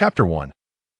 Chapter 1.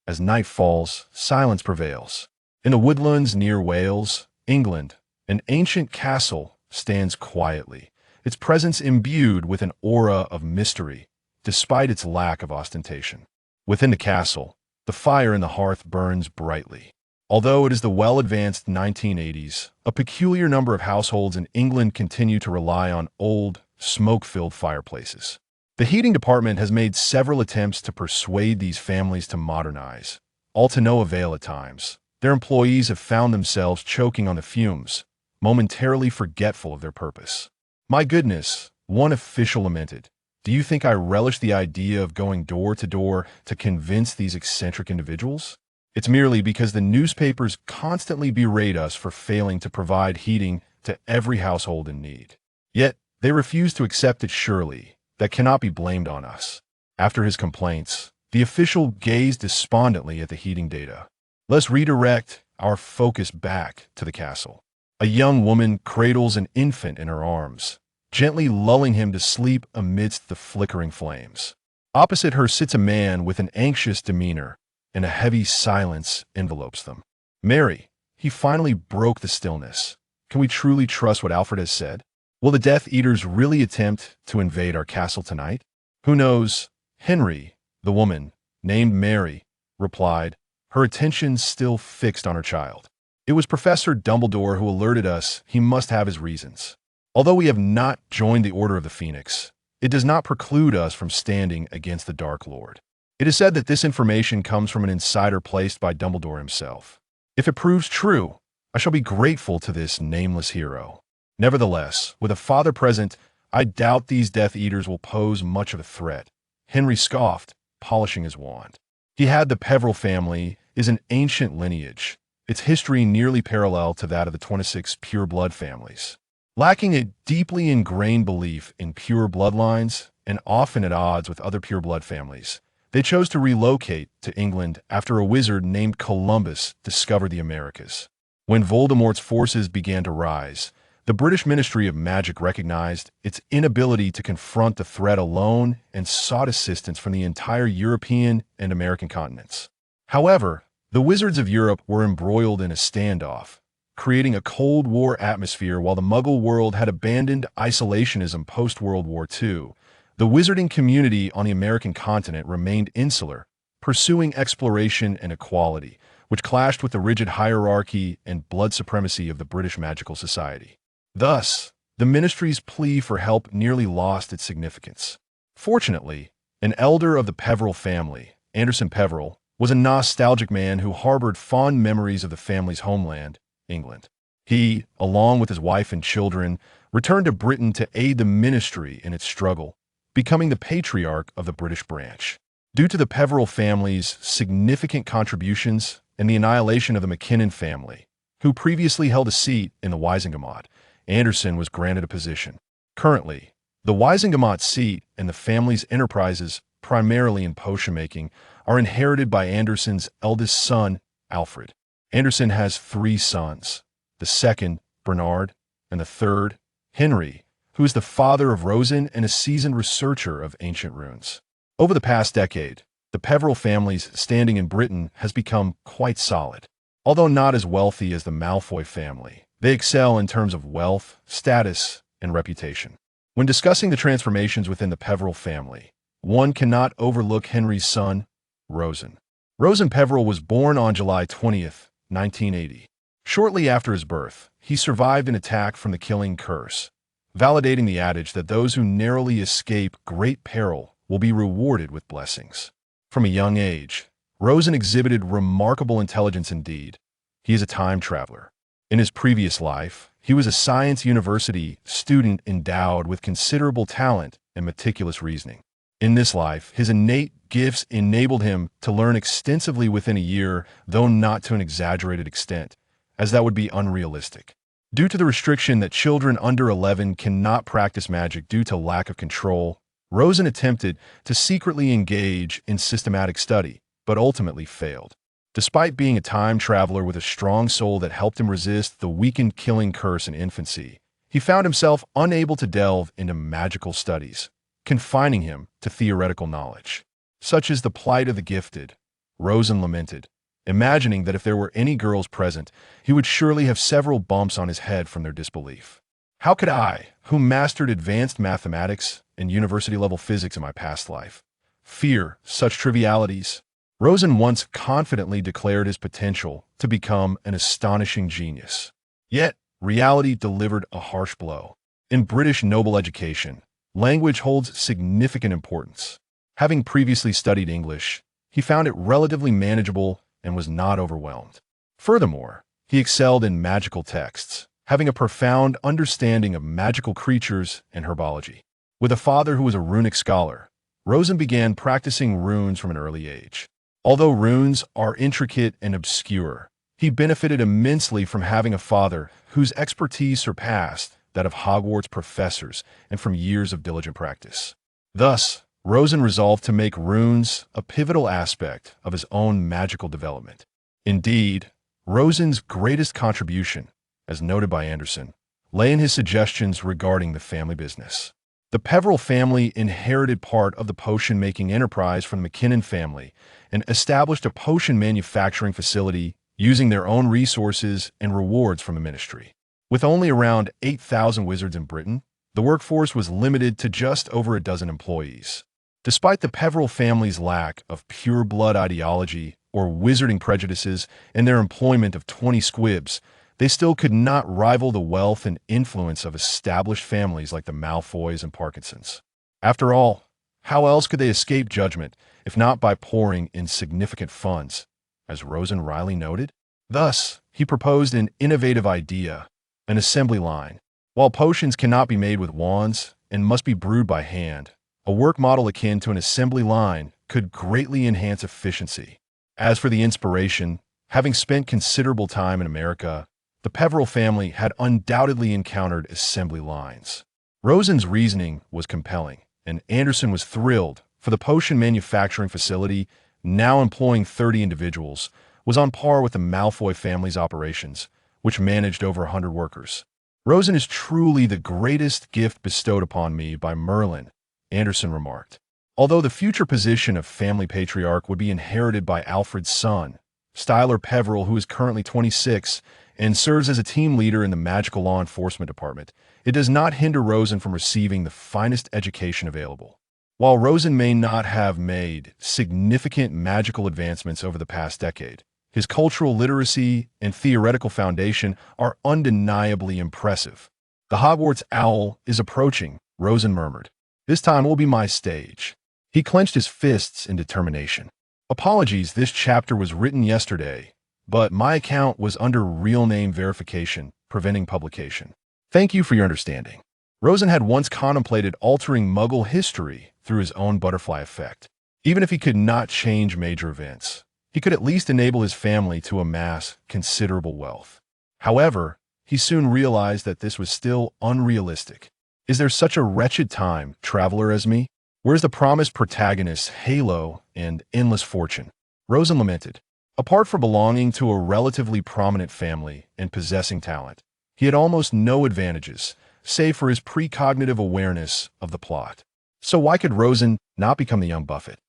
As night falls, silence prevails. In the woodlands near Wales, England, an ancient castle stands quietly, its presence imbued with an aura of mystery, despite its lack of ostentation. Within the castle, the fire in the hearth burns brightly. Although it is the well-advanced 1980s, a peculiar number of households in England continue to rely on old, smoke-filled fireplaces. The heating department has made several attempts to persuade these families to modernize, all to no avail at times. Their employees have found themselves choking on the fumes, momentarily forgetful of their purpose. "My goodness," one official lamented. "Do you think I relish the idea of going door to door to convince these eccentric individuals? It's merely because the newspapers constantly berate us for failing to provide heating to every household in need. Yet, they refuse to accept it surely. That cannot be blamed on us." After his complaints, the official gazed despondently at the heating data. Let's redirect our focus back to the castle. A young woman cradles an infant in her arms, gently lulling him to sleep amidst the flickering flames. Opposite her sits a man with an anxious demeanor, and a heavy silence envelopes them. "Mary," he finally broke the stillness. "Can we truly trust what Alfred has said? Will the Death Eaters really attempt to invade our castle tonight?" "Who knows?" Henry, the woman, named Mary, replied, her attention still fixed on her child. "It was Professor Dumbledore who alerted us. He must have his reasons. Although we have not joined the Order of the Phoenix, it does not preclude us from standing against the Dark Lord. It is said that this information comes from an insider placed by Dumbledore himself. If it proves true, I shall be grateful to this nameless hero. Nevertheless, with a father present, I doubt these Death Eaters will pose much of a threat." Henry scoffed, polishing his wand. He had the Peveril family is an ancient lineage, its history nearly parallel to that of the 26 pure-blood families. Lacking a deeply ingrained belief in pure bloodlines, and often at odds with other pure-blood families, they chose to relocate to England after a wizard named Columbus discovered the Americas. When Voldemort's forces began to rise, the British Ministry of Magic recognized its inability to confront the threat alone and sought assistance from the entire European and American continents. However, the wizards of Europe were embroiled in a standoff, creating a Cold War atmosphere while the Muggle world had abandoned isolationism post-World War II. The wizarding community on the American continent remained insular, pursuing exploration and equality, which clashed with the rigid hierarchy and blood supremacy of the British Magical Society. Thus, the ministry's plea for help nearly lost its significance. Fortunately, an elder of the Peveril family, Anderson Peveril, was a nostalgic man who harbored fond memories of the family's homeland, England. He, along with his wife and children, returned to Britain to aid the ministry in its struggle, becoming the patriarch of the British branch. Due to the Peveril family's significant contributions and the annihilation of the Mackinnon family, who previously held a seat in the Wisingamot, Anderson was granted a position. Currently, the Wisingamot seat and the family's enterprises, primarily in potion-making, are inherited by Anderson's eldest son, Alfred. Anderson has 3 sons, the second, Bernard, and the third, Henry, who is the father of Rosen and a seasoned researcher of ancient runes. Over the past decade, the Peveril family's standing in Britain has become quite solid. Although not as wealthy as the Malfoy family, they excel in terms of wealth, status, and reputation. When discussing the transformations within the Peveril family, one cannot overlook Henry's son, Rosen. Rosen Peveril was born on July 20th, 1980. Shortly after his birth, he survived an attack from the Killing Curse, validating the adage that those who narrowly escape great peril will be rewarded with blessings. From a young age, Rosen exhibited remarkable intelligence indeed. He is a time traveler. In his previous life, he was a Science University student endowed with considerable talent and meticulous reasoning. In this life, his innate gifts enabled him to learn extensively within a year, though not to an exaggerated extent, as that would be unrealistic. Due to the restriction that children under 11 cannot practice magic due to lack of control, Rosen attempted to secretly engage in systematic study, but ultimately failed. Despite being a time traveler with a strong soul that helped him resist the weakened Killing Curse in infancy, he found himself unable to delve into magical studies, confining him to theoretical knowledge. Such is the plight of the gifted, Rosen lamented, imagining that if there were any girls present, he would surely have several bumps on his head from their disbelief. How could I, who mastered advanced mathematics and university-level physics in my past life, fear such trivialities? Rosen once confidently declared his potential to become an astonishing genius. Yet, reality delivered a harsh blow. In British noble education, language holds significant importance. Having previously studied English, he found it relatively manageable and was not overwhelmed. Furthermore, he excelled in magical texts, having a profound understanding of magical creatures and herbology. With a father who was a runic scholar, Rosen began practicing runes from an early age. Although runes are intricate and obscure, he benefited immensely from having a father whose expertise surpassed that of Hogwarts professors and from years of diligent practice. Thus, Rosen resolved to make runes a pivotal aspect of his own magical development. Indeed, Rosen's greatest contribution, as noted by Anderson, lay in his suggestions regarding the family business. The Peveril family inherited part of the potion-making enterprise from the McKinnon family and established a potion manufacturing facility using their own resources and rewards from the ministry. With only around 8,000 wizards in Britain, the workforce was limited to just over a dozen employees. Despite the Peveril family's lack of pure-blood ideology or wizarding prejudices and their employment of 20 squibs, they still could not rival the wealth and influence of established families like the Malfoys and Parkinsons. After all, how else could they escape judgment if not by pouring in significant funds, as Rosen wryly noted? Thus, he proposed an innovative idea, an assembly line. While potions cannot be made with wands and must be brewed by hand, a work model akin to an assembly line could greatly enhance efficiency. As for the inspiration, having spent considerable time in America, the Peveril family had undoubtedly encountered assembly lines. Rosen's reasoning was compelling, and Anderson was thrilled, for the potion manufacturing facility, now employing 30 individuals, was on par with the Malfoy family's operations, which managed over 100 workers. Rosen is truly the greatest gift bestowed upon me by Merlin, Anderson remarked. Although the future position of family patriarch would be inherited by Alfred's son, Styler Peveril, who is currently 26 and serves as a team leader in the magical law enforcement department, it does not hinder Rosen from receiving the finest education available. While Rosen may not have made significant magical advancements over the past decade, his cultural literacy and theoretical foundation are undeniably impressive. The Hogwarts owl is approaching, Rosen murmured. This time will be my stage. He clenched his fists in determination. Apologies, this chapter was written yesterday, but my account was under real name verification, preventing publication. Thank you for your understanding. Rosen had once contemplated altering Muggle history through his own butterfly effect. Even if he could not change major events, he could at least enable his family to amass considerable wealth. However, he soon realized that this was still unrealistic. Is there such a wretched time traveler as me? Where's the promised protagonist's halo and endless fortune? Rosen lamented. Apart from belonging to a relatively prominent family and possessing talent, he had almost no advantages, save for his precognitive awareness of the plot. So why could Rosen not become the young Buffett?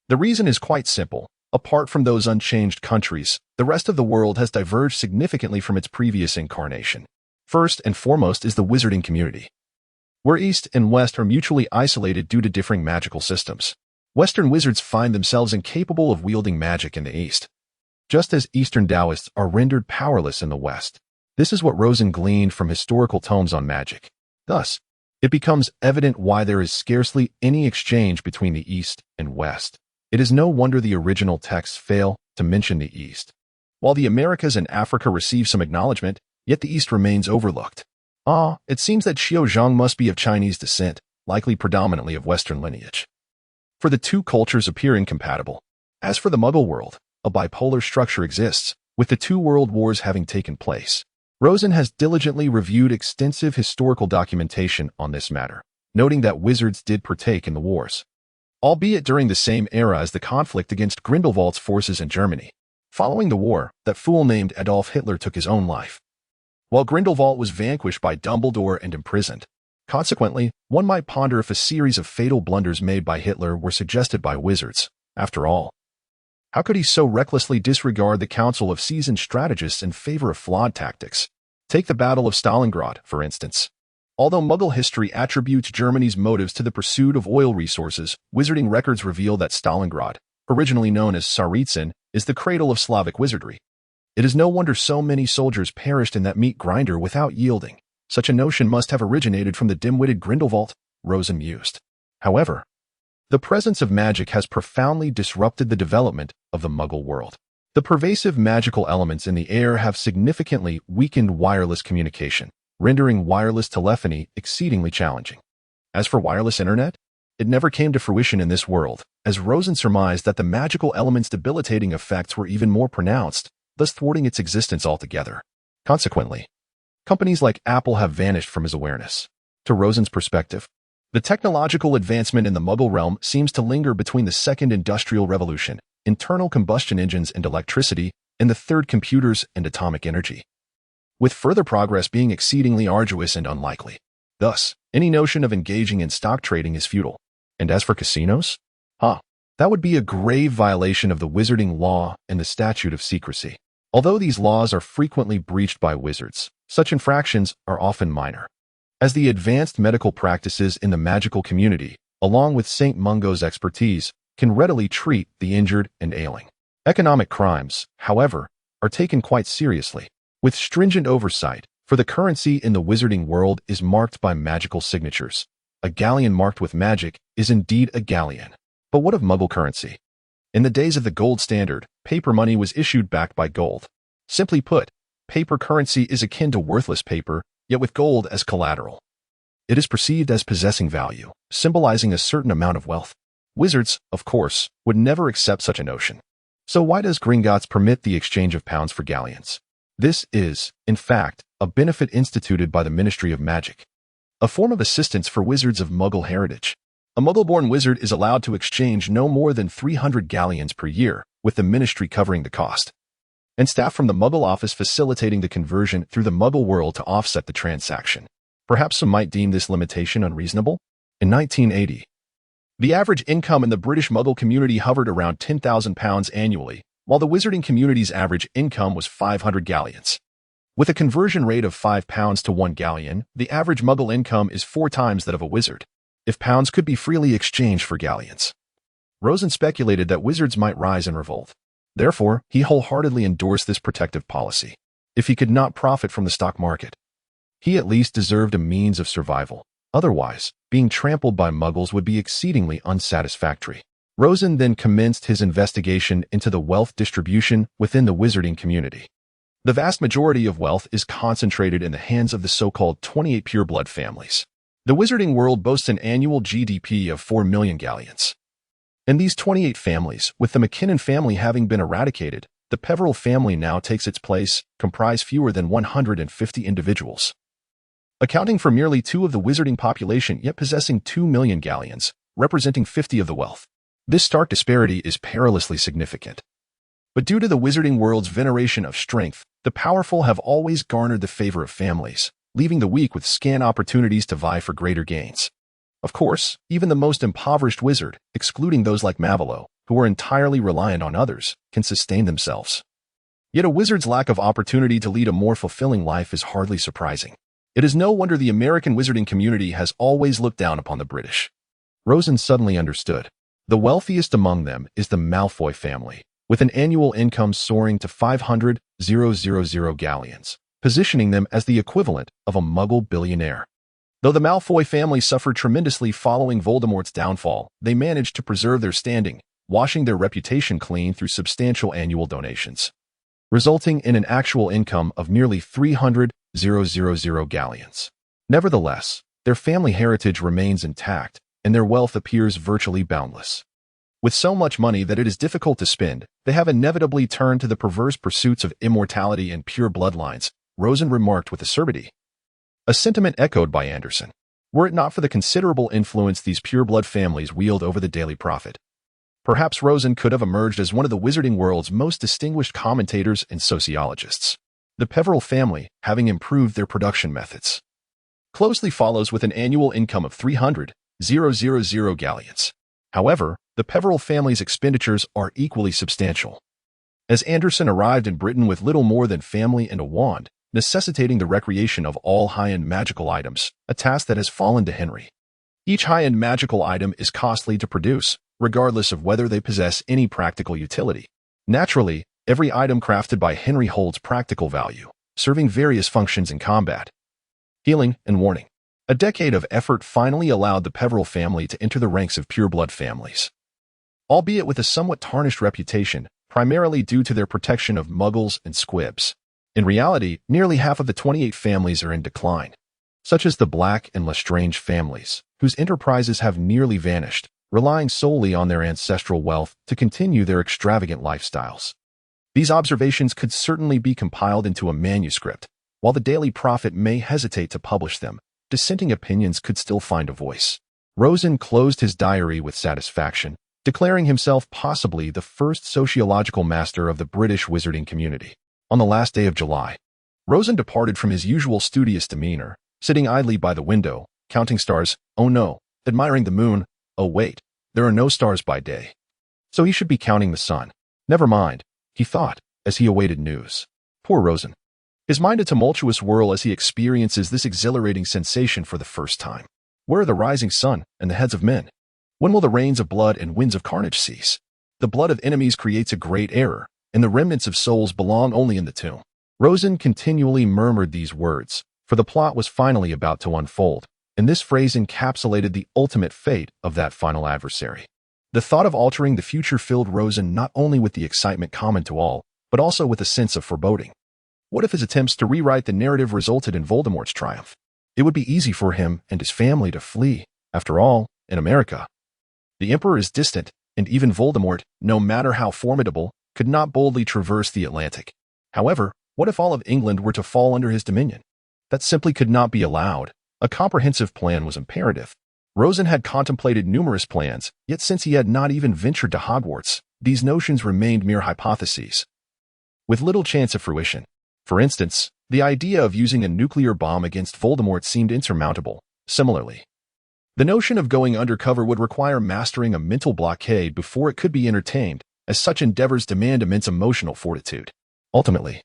The reason is quite simple. Apart from those unchanged countries, the rest of the world has diverged significantly from its previous incarnation. First and foremost is the wizarding community, where East and West are mutually isolated due to differing magical systems. Western wizards find themselves incapable of wielding magic in the East, just as Eastern Taoists are rendered powerless in the West. This is what Rosen gleaned from historical tomes on magic. Thus, it becomes evident why there is scarcely any exchange between the East and West. It is no wonder the original texts fail to mention the East. While the Americas and Africa receive some acknowledgement, yet the East remains overlooked. It seems that Xiao Zhang must be of Chinese descent, likely predominantly of Western lineage, for the two cultures appear incompatible. As for the Muggle world, a bipolar structure exists, with the two world wars having taken place. Rosen has diligently reviewed extensive historical documentation on this matter, noting that wizards did partake in the wars, albeit during the same era as the conflict against Grindelwald's forces in Germany. Following the war, that fool named Adolf Hitler took his own life, while Grindelwald was vanquished by Dumbledore and imprisoned. Consequently, one might ponder if a series of fatal blunders made by Hitler were suggested by wizards. After all, how could he so recklessly disregard the counsel of seasoned strategists in favor of flawed tactics? Take the Battle of Stalingrad, for instance. Although Mughal history attributes Germany's motives to the pursuit of oil resources, wizarding records reveal that Stalingrad, originally known as Tsaritsyn, is the cradle of Slavic wizardry. It is no wonder so many soldiers perished in that meat grinder without yielding. Such a notion must have originated from the dim-witted Grindelwald, Rosen mused. However, the presence of magic has profoundly disrupted the development of the Muggle world. The pervasive magical elements in the air have significantly weakened wireless communication, rendering wireless telephony exceedingly challenging. As for wireless internet, it never came to fruition in this world, as Rosen surmised that the magical element's debilitating effects were even more pronounced, thus thwarting its existence altogether. Consequently, companies like Apple have vanished from his awareness. To Rosen's perspective, the technological advancement in the Muggle realm seems to linger between the Second Industrial Revolution, internal combustion engines and electricity, and the Third computers and atomic energy, with further progress being exceedingly arduous and unlikely. Thus, any notion of engaging in stock trading is futile. And as for casinos? That would be a grave violation of the wizarding law and the statute of secrecy. Although these laws are frequently breached by wizards, such infractions are often minor, as the advanced medical practices in the magical community, along with St. Mungo's expertise, can readily treat the injured and ailing. Economic crimes, however, are taken quite seriously, with stringent oversight, for the currency in the wizarding world is marked by magical signatures. A galleon marked with magic is indeed a galleon. But what of Muggle currency? In the days of the gold standard, paper money was issued backed by gold. Simply put, paper currency is akin to worthless paper, yet with gold as collateral. It is perceived as possessing value, symbolizing a certain amount of wealth. Wizards, of course, would never accept such a notion. So why does Gringotts permit the exchange of pounds for galleons? This is, in fact, a benefit instituted by the Ministry of Magic, a form of assistance for wizards of Muggle heritage. A Muggle-born wizard is allowed to exchange no more than 300 galleons per year, with the ministry covering the cost, and staff from the Muggle office facilitating the conversion through the Muggle world to offset the transaction. Perhaps some might deem this limitation unreasonable. In 1980, the average income in the British Muggle community hovered around £10,000 annually, while the wizarding community's average income was 500 galleons. With a conversion rate of £5 to 1 galleon, the average Muggle income is 4 times that of a wizard, if pounds could be freely exchanged for galleons. Rosen speculated that wizards might rise in revolt. Therefore, he wholeheartedly endorsed this protective policy. If he could not profit from the stock market, he at least deserved a means of survival. Otherwise, being trampled by Muggles would be exceedingly unsatisfactory. Rosen then commenced his investigation into the wealth distribution within the wizarding community. The vast majority of wealth is concentrated in the hands of the so-called 28 pureblood families. The wizarding world boasts an annual GDP of 4 million galleons. In these 28 families, with the McKinnon family having been eradicated, the Peveril family now takes its place, comprise fewer than 150 individuals, accounting for merely 2 of the wizarding population yet possessing 2 million galleons, representing 50 of the wealth. This stark disparity is perilously significant. But due to the wizarding world's veneration of strength, the powerful have always garnered the favor of families, leaving the weak with scant opportunities to vie for greater gains. Of course, even the most impoverished wizard, excluding those like Mavolo, who are entirely reliant on others, can sustain themselves. Yet a wizard's lack of opportunity to lead a more fulfilling life is hardly surprising. It is no wonder the American wizarding community has always looked down upon the British. Rosen suddenly understood. The wealthiest among them is the Malfoy family, with an annual income soaring to 500,000 galleons, positioning them as the equivalent of a Muggle billionaire. Though the Malfoy family suffered tremendously following Voldemort's downfall, they managed to preserve their standing, washing their reputation clean through substantial annual donations, resulting in an actual income of nearly 300,000 galleons. Nevertheless, their family heritage remains intact, and their wealth appears virtually boundless. With so much money that it is difficult to spend, they have inevitably turned to the perverse pursuits of immortality and pure bloodlines, Rosen remarked with acerbity. A sentiment echoed by Anderson. Were it not for the considerable influence these pureblood families wield over the daily prophet, perhaps Rosen could have emerged as one of the wizarding world's most distinguished commentators and sociologists. The Peveril family, having improved their production methods, closely follows with an annual income of 300,000 galleons. However, the Peveril family's expenditures are equally substantial. As Anderson arrived in Britain with little more than family and a wand, necessitating the recreation of all high-end magical items, a task that has fallen to Henry. Each high-end magical item is costly to produce, regardless of whether they possess any practical utility. Naturally, every item crafted by Henry holds practical value, serving various functions in combat, healing, and warning. A decade of effort finally allowed the Peveril family to enter the ranks of pureblood families. Albeit with a somewhat tarnished reputation, primarily due to their protection of muggles and squibs. In reality, nearly half of the 28 families are in decline, such as the Black and Lestrange families, whose enterprises have nearly vanished, relying solely on their ancestral wealth to continue their extravagant lifestyles. These observations could certainly be compiled into a manuscript. While the Daily Prophet may hesitate to publish them, dissenting opinions could still find a voice. Rosen closed his diary with satisfaction, declaring himself possibly the first sociological master of the British wizarding community. On the last day of July, Rosen departed from his usual studious demeanor, sitting idly by the window, counting stars, oh no, admiring the moon, oh wait, there are no stars by day. So he should be counting the sun. Never mind, he thought, as he awaited news. Poor Rosen. His mind a tumultuous whirl as he experiences this exhilarating sensation for the first time. Where are the rising sun and the heads of men? When will the rains of blood and winds of carnage cease? The blood of enemies creates a great error, and the remnants of souls belong only in the tomb. Rosen continually murmured these words, for the plot was finally about to unfold, and this phrase encapsulated the ultimate fate of that final adversary. The thought of altering the future filled Rosen not only with the excitement common to all, but also with a sense of foreboding. What if his attempts to rewrite the narrative resulted in Voldemort's triumph? It would be easy for him and his family to flee. After all, in America, the Emperor is distant, and even Voldemort, no matter how formidable, could not boldly traverse the Atlantic. However, what if all of England were to fall under his dominion? That simply could not be allowed. A comprehensive plan was imperative. Rosen had contemplated numerous plans, yet since he had not even ventured to Hogwarts, these notions remained mere hypotheses, with little chance of fruition. For instance, the idea of using a nuclear bomb against Voldemort seemed insurmountable. Similarly, the notion of going undercover would require mastering a mental blockade before it could be entertained, as such endeavors demand immense emotional fortitude. Ultimately,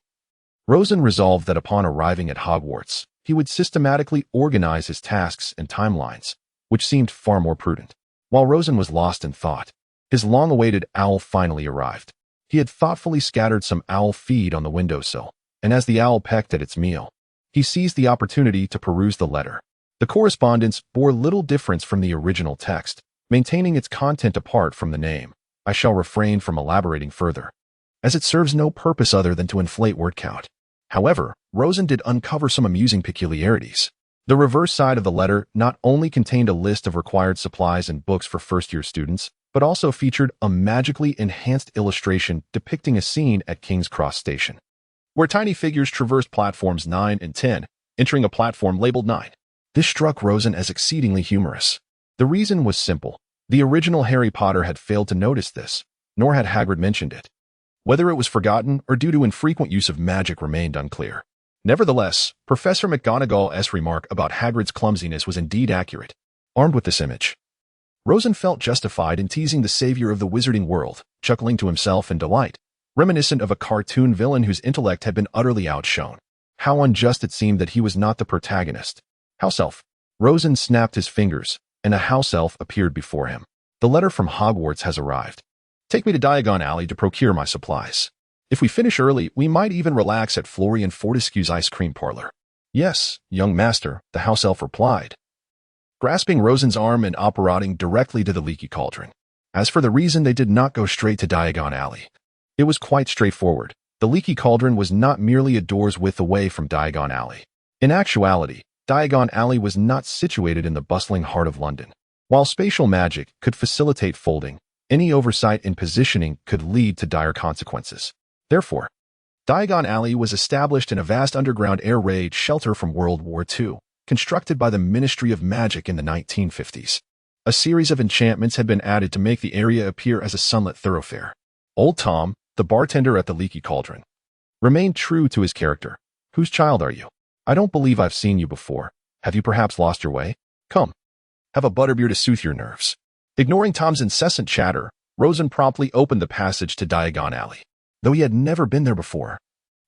Rosen resolved that upon arriving at Hogwarts, he would systematically organize his tasks and timelines, which seemed far more prudent. While Rosen was lost in thought, his long-awaited owl finally arrived. He had thoughtfully scattered some owl feed on the windowsill, and as the owl pecked at its meal, he seized the opportunity to peruse the letter. The correspondence bore little difference from the original text, maintaining its content apart from the name. I shall refrain from elaborating further, as it serves no purpose other than to inflate word count. However, Rosen did uncover some amusing peculiarities. The reverse side of the letter not only contained a list of required supplies and books for first-year students, but also featured a magically enhanced illustration depicting a scene at King's Cross Station, where tiny figures traversed platforms 9 and 10, entering a platform labeled 9. This struck Rosen as exceedingly humorous. The reason was simple. The original Harry Potter had failed to notice this, nor had Hagrid mentioned it. Whether it was forgotten or due to infrequent use of magic remained unclear. Nevertheless, Professor McGonagall's remark about Hagrid's clumsiness was indeed accurate. Armed with this image, Rosen felt justified in teasing the savior of the wizarding world, chuckling to himself in delight, reminiscent of a cartoon villain whose intellect had been utterly outshone. How unjust it seemed that he was not the protagonist. House elf. Rosen snapped his fingers, and a house elf appeared before him. The letter from Hogwarts has arrived. Take me to Diagon Alley to procure my supplies. If we finish early, we might even relax at Florian Fortescue's ice cream parlor. Yes, young master, the house elf replied, grasping Rosen's arm and operating directly to the leaky cauldron. As for the reason they did not go straight to Diagon Alley, it was quite straightforward. The leaky cauldron was not merely a door's width away from Diagon Alley. In actuality, Diagon Alley was not situated in the bustling heart of London. While spatial magic could facilitate folding, any oversight in positioning could lead to dire consequences. Therefore, Diagon Alley was established in a vast underground air raid shelter from World War II, constructed by the Ministry of Magic in the 1950s. A series of enchantments had been added to make the area appear as a sunlit thoroughfare. Old Tom, the bartender at the Leaky Cauldron, remained true to his character. Whose child are you? I don't believe I've seen you before. Have you perhaps lost your way? Come, have a butterbeer to soothe your nerves. Ignoring Tom's incessant chatter, Rosen promptly opened the passage to Diagon Alley. Though he had never been there before,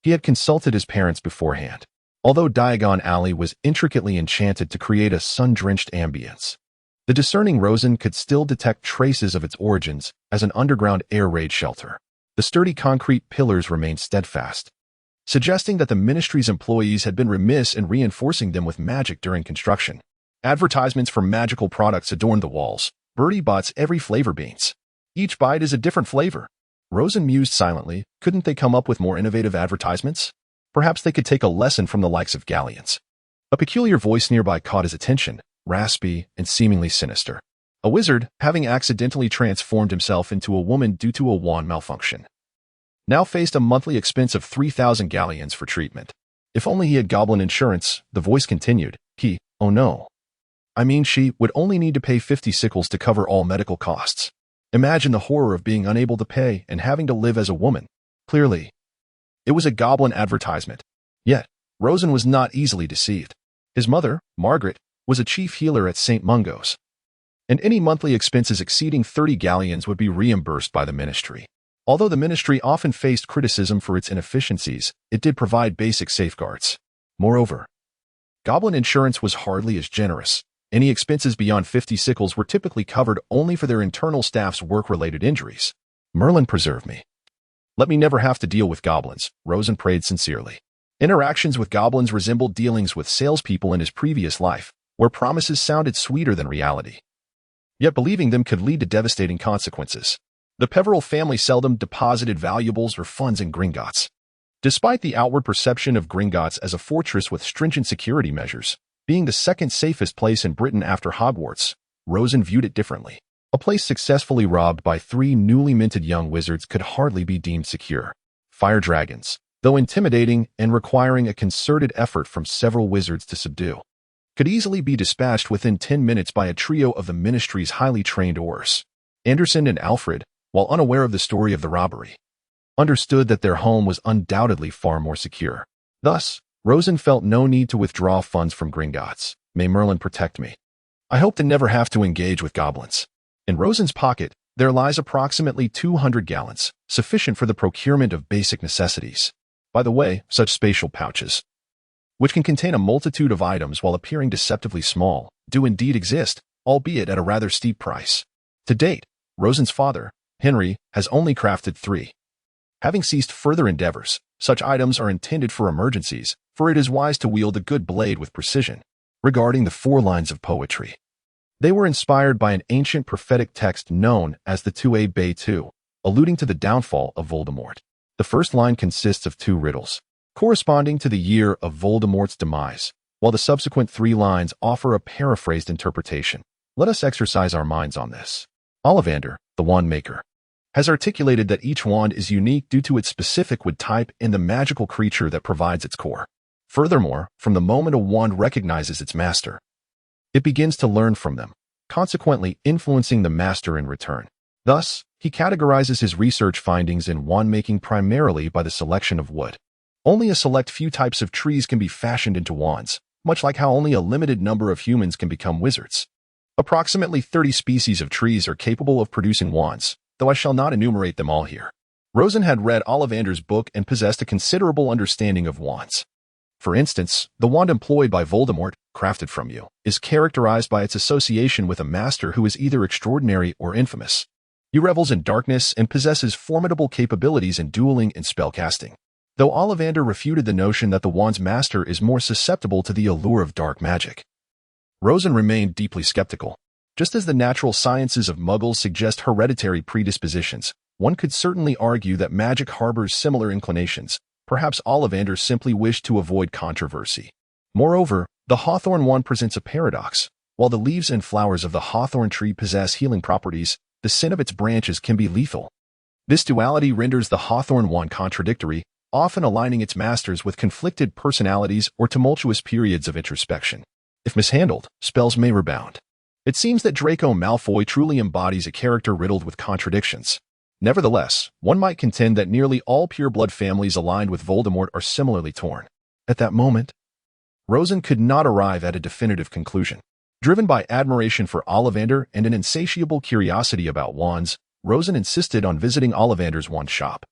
he had consulted his parents beforehand. Although Diagon Alley was intricately enchanted to create a sun-drenched ambience, the discerning Rosen could still detect traces of its origins as an underground air raid shelter. The sturdy concrete pillars remained steadfast, suggesting that the ministry's employees had been remiss in reinforcing them with magic during construction. Advertisements for magical products adorned the walls. Birdie Bots every flavor beans. Each bite is a different flavor. Rosen mused silently. Couldn't they come up with more innovative advertisements? Perhaps they could take a lesson from the likes of Galleons. A peculiar voice nearby caught his attention, raspy and seemingly sinister. A wizard, having accidentally transformed himself into a woman due to a wand malfunction, now faced a monthly expense of 3,000 galleons for treatment. If only he had goblin insurance, the voice continued. Oh no. I mean, she would only need to pay 50 sickles to cover all medical costs. Imagine the horror of being unable to pay and having to live as a woman. Clearly, it was a goblin advertisement. Yet, Rosen was not easily deceived. His mother, Margaret, was a chief healer at St. Mungo's, and any monthly expenses exceeding 30 galleons would be reimbursed by the ministry. Although the ministry often faced criticism for its inefficiencies, it did provide basic safeguards. Moreover, goblin insurance was hardly as generous. Any expenses beyond 50 sickles were typically covered only for their internal staff's work-related injuries. Merlin preserve me. Let me never have to deal with goblins, Rosen prayed sincerely. Interactions with goblins resembled dealings with salespeople in his previous life, where promises sounded sweeter than reality. Yet believing them could lead to devastating consequences. The Peveril family seldom deposited valuables or funds in Gringotts. Despite the outward perception of Gringotts as a fortress with stringent security measures, being the second safest place in Britain after Hogwarts, Rosen viewed it differently. A place successfully robbed by 3 newly minted young wizards could hardly be deemed secure. Fire dragons, though intimidating and requiring a concerted effort from several wizards to subdue, could easily be dispatched within 10 minutes by a trio of the ministry's highly trained Aurors. Anderson and Alfred, while unaware of the story of the robbery, understood that their home was undoubtedly far more secure. Thus, Rosen felt no need to withdraw funds from Gringotts. May Merlin protect me. I hope to never have to engage with goblins. In Rosen's pocket, there lies approximately 200 gallons, sufficient for the procurement of basic necessities. By the way, such spatial pouches, which can contain a multitude of items while appearing deceptively small, do indeed exist, albeit at a rather steep price. To date, Rosen's father, Henry, has only crafted 3. Having ceased further endeavors, such items are intended for emergencies, for it is wise to wield a good blade with precision. Regarding the 4 lines of poetry, they were inspired by an ancient prophetic text known as the Tuae Bay 2, alluding to the downfall of Voldemort. The first line consists of 2 riddles, corresponding to the year of Voldemort's demise, while the subsequent 3 lines offer a paraphrased interpretation. Let us exercise our minds on this. Ollivander, the wand maker, has articulated that each wand is unique due to its specific wood type and the magical creature that provides its core. Furthermore, from the moment a wand recognizes its master, it begins to learn from them, consequently influencing the master in return. Thus, he categorizes his research findings in wand-making primarily by the selection of wood. Only a select few types of trees can be fashioned into wands, much like how only a limited number of humans can become wizards. Approximately 30 species of trees are capable of producing wands, though I shall not enumerate them all here. Rosen had read Ollivander's book and possessed a considerable understanding of wands. For instance, the wand employed by Voldemort, crafted from you, is characterized by its association with a master who is either extraordinary or infamous. He revels in darkness and possesses formidable capabilities in dueling and spellcasting. Though Ollivander refuted the notion that the wand's master is more susceptible to the allure of dark magic, Rosen remained deeply skeptical. Just as the natural sciences of Muggles suggest hereditary predispositions, one could certainly argue that magic harbors similar inclinations. Perhaps Ollivander simply wished to avoid controversy. Moreover, the hawthorn wand presents a paradox. While the leaves and flowers of the hawthorn tree possess healing properties, the scent of its branches can be lethal. This duality renders the hawthorn wand contradictory, often aligning its masters with conflicted personalities or tumultuous periods of introspection. If mishandled, spells may rebound. It seems that Draco Malfoy truly embodies a character riddled with contradictions. Nevertheless, one might contend that nearly all pureblood families aligned with Voldemort are similarly torn. At that moment, Rosen could not arrive at a definitive conclusion. Driven by admiration for Ollivander and an insatiable curiosity about wands, Rosen insisted on visiting Ollivander's wand shop.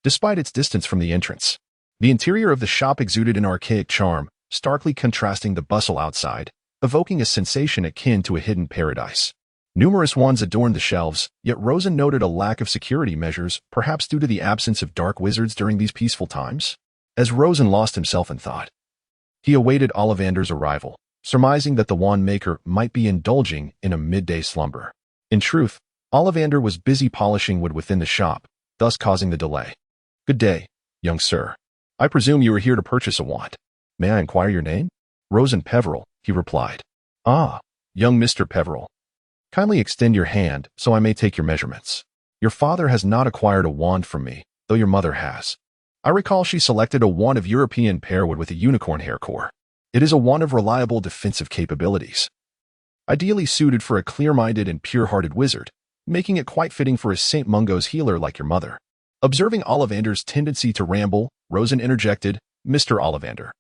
Despite its distance from the entrance, the interior of the shop exuded an archaic charm, starkly contrasting the bustle outside, evoking a sensation akin to a hidden paradise. Numerous wands adorned the shelves, yet Rosen noted a lack of security measures, perhaps due to the absence of dark wizards during these peaceful times. As Rosen lost himself in thought, he awaited Ollivander's arrival, surmising that the wand maker might be indulging in a midday slumber. In truth, Ollivander was busy polishing wood within the shop, thus causing the delay. "Good day, young sir. I presume you are here to purchase a wand. May I inquire your name?" "Rosen Peveril," he replied. "Ah, young Mr. Peveril. Kindly extend your hand so I may take your measurements. Your father has not acquired a wand from me, though your mother has. I recall she selected a wand of European pearwood with a unicorn hair core. It is a wand of reliable defensive capabilities, ideally suited for a clear-minded and pure-hearted wizard, making it quite fitting for a St. Mungo's healer like your mother." Observing Ollivander's tendency to ramble, Rosen interjected, "Mr. Ollivander,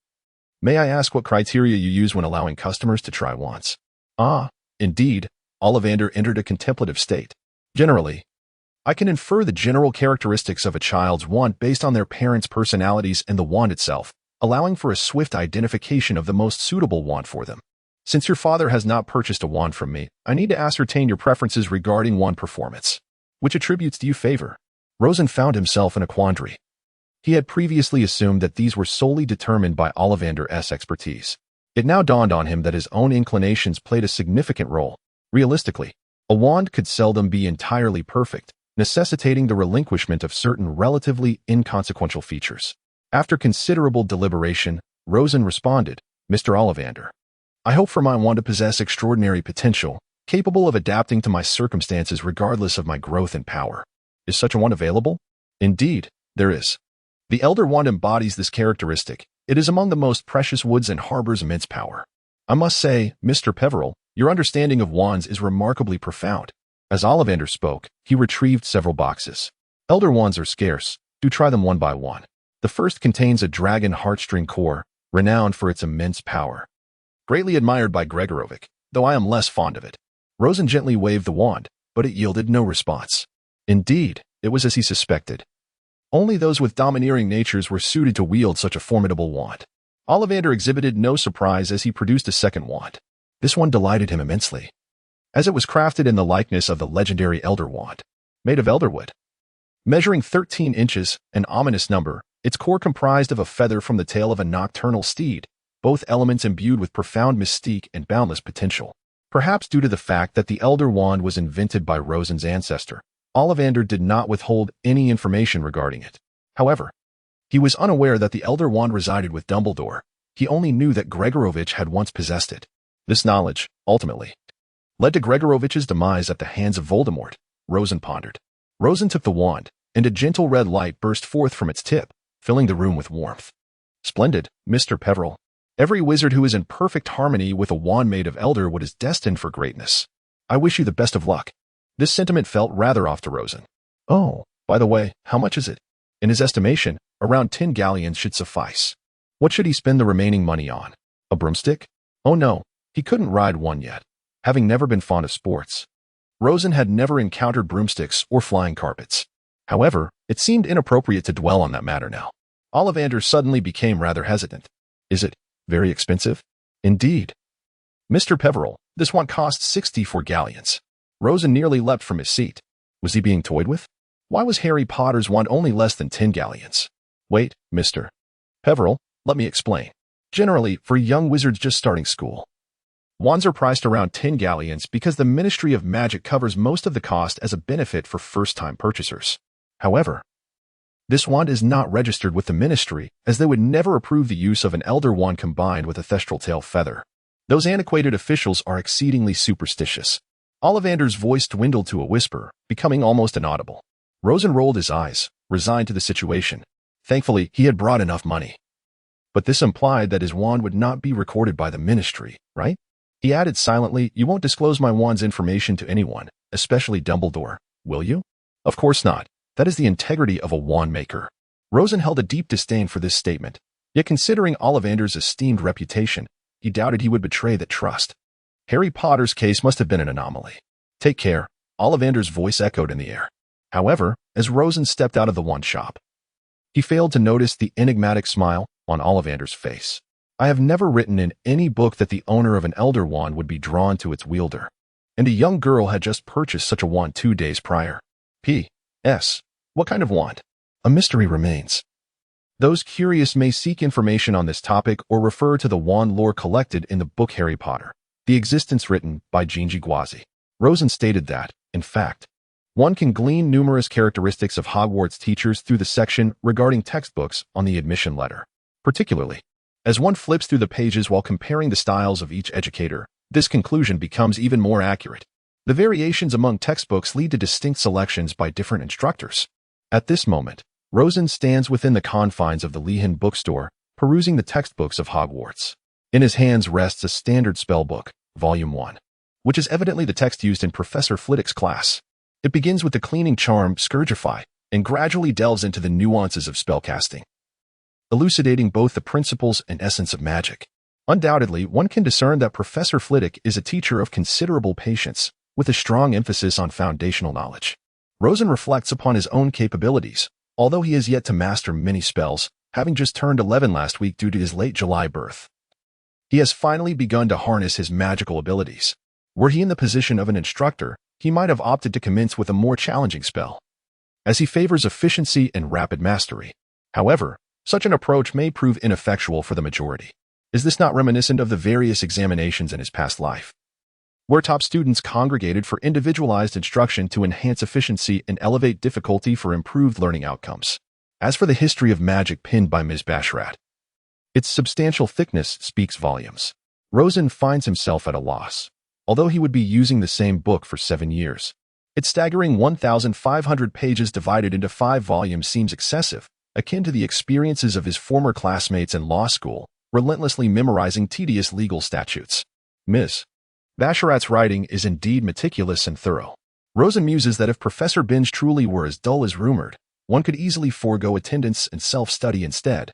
may I ask what criteria you use when allowing customers to try wands?" "Ah, indeed," Ollivander entered a contemplative state. "Generally, I can infer the general characteristics of a child's wand based on their parents' personalities and the wand itself, allowing for a swift identification of the most suitable wand for them. Since your father has not purchased a wand from me, I need to ascertain your preferences regarding wand performance. Which attributes do you favor?" Rosen found himself in a quandary. He had previously assumed that these were solely determined by Ollivander's expertise. It now dawned on him that his own inclinations played a significant role. Realistically, a wand could seldom be entirely perfect, necessitating the relinquishment of certain relatively inconsequential features. After considerable deliberation, Rosen responded, "Mr. Ollivander, I hope for my wand to possess extraordinary potential, capable of adapting to my circumstances regardless of my growth and power. Is such a wand available?" "Indeed, there is. The Elder Wand embodies this characteristic. It is among the most precious woods and harbors immense power. I must say, Mr. Peveril, your understanding of wands is remarkably profound." As Ollivander spoke, he retrieved several boxes. "Elder wands are scarce. Do try them one by one. The first contains a dragon heartstring core, renowned for its immense power. Greatly admired by Gregorovic, though I am less fond of it." Rosen gently waved the wand, but it yielded no response. Indeed, it was as he suspected. Only those with domineering natures were suited to wield such a formidable wand. Ollivander exhibited no surprise as he produced a second wand. This one delighted him immensely, as it was crafted in the likeness of the legendary Elder Wand, made of elderwood. Measuring 13 inches, an ominous number, its core comprised of a feather from the tail of a nocturnal steed, both elements imbued with profound mystique and boundless potential. Perhaps due to the fact that the Elder Wand was invented by Rosen's ancestor, Ollivander did not withhold any information regarding it. However, he was unaware that the Elder Wand resided with Dumbledore. He only knew that Gregorovitch had once possessed it. This knowledge, ultimately, led to Gregorovitch's demise at the hands of Voldemort, Rosen pondered. Rosen took the wand, and a gentle red light burst forth from its tip, filling the room with warmth. "Splendid, Mr. Peveril. Every wizard who is in perfect harmony with a wand made of elderwood is destined for greatness. I wish you the best of luck." This sentiment felt rather off to Rosen. "Oh, by the way, how much is it?" In his estimation, around 10 galleons should suffice. What should he spend the remaining money on? A broomstick? Oh no, he couldn't ride one yet, having never been fond of sports. Rosen had never encountered broomsticks or flying carpets. However, it seemed inappropriate to dwell on that matter now. Ollivander suddenly became rather hesitant. "Is it very expensive?" "Indeed. Mr. Peveril, this one costs 64 galleons. Rosen nearly leapt from his seat. Was he being toyed with? Why was Harry Potter's wand only less than 10 galleons? "Wait, Mr. Peveril, let me explain. Generally, for young wizards just starting school, wands are priced around 10 galleons because the Ministry of Magic covers most of the cost as a benefit for first-time purchasers. However, this wand is not registered with the Ministry, as they would never approve the use of an Elder Wand combined with a Thestral Tail feather. Those antiquated officials are exceedingly superstitious." Ollivander's voice dwindled to a whisper, becoming almost inaudible. Rosen rolled his eyes, resigned to the situation. Thankfully, he had brought enough money. But this implied that his wand would not be recorded by the Ministry, right? He added silently, "You won't disclose my wand's information to anyone, especially Dumbledore, will you?" "Of course not. That is the integrity of a wand maker." Rosen held a deep disdain for this statement. Yet considering Ollivander's esteemed reputation, he doubted he would betray that trust. Harry Potter's case must have been an anomaly. Take care, Ollivander's voice echoed in the air. However, as Rosen stepped out of the wand shop, he failed to notice the enigmatic smile on Ollivander's face. I have never written in any book that the owner of an Elder Wand would be drawn to its wielder. And a young girl had just purchased such a wand 2 days prior. P.S. What kind of wand? A mystery remains. Those curious may seek information on this topic or refer to the wand lore collected in the book Harry Potter, The Existence, written by Ginji Guazi. Rosen stated that, in fact, one can glean numerous characteristics of Hogwarts teachers through the section regarding textbooks on the admission letter. Particularly, as one flips through the pages while comparing the styles of each educator, this conclusion becomes even more accurate. The variations among textbooks lead to distinct selections by different instructors. At this moment, Rosen stands within the confines of the Lehan bookstore, perusing the textbooks of Hogwarts. In his hands rests a standard spellbook, Volume 1, which is evidently the text used in Professor Flitwick's class. It begins with the cleaning charm Scourgify and gradually delves into the nuances of spellcasting, elucidating both the principles and essence of magic. Undoubtedly, one can discern that Professor Flitwick is a teacher of considerable patience, with a strong emphasis on foundational knowledge. Rosen reflects upon his own capabilities, although he has yet to master many spells, having just turned 11 last week due to his late July birth. He has finally begun to harness his magical abilities. Were he in the position of an instructor, he might have opted to commence with a more challenging spell, as he favors efficiency and rapid mastery. However, such an approach may prove ineffectual for the majority. Is this not reminiscent of the various examinations in his past life, where top students congregated for individualized instruction to enhance efficiency and elevate difficulty for improved learning outcomes? As for the history of magic penned by Ms. Basharat, its substantial thickness speaks volumes. Rosen finds himself at a loss. Although he would be using the same book for 7 years, its staggering 1,500 pages divided into 5 volumes seems excessive, akin to the experiences of his former classmates in law school, relentlessly memorizing tedious legal statutes. Ms. Basharat's writing is indeed meticulous and thorough. Rosen muses that if Professor Binge truly were as dull as rumored, one could easily forego attendance and self-study instead,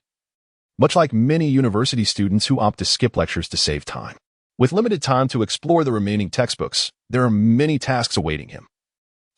much like many university students who opt to skip lectures to save time. With limited time to explore the remaining textbooks, there are many tasks awaiting him,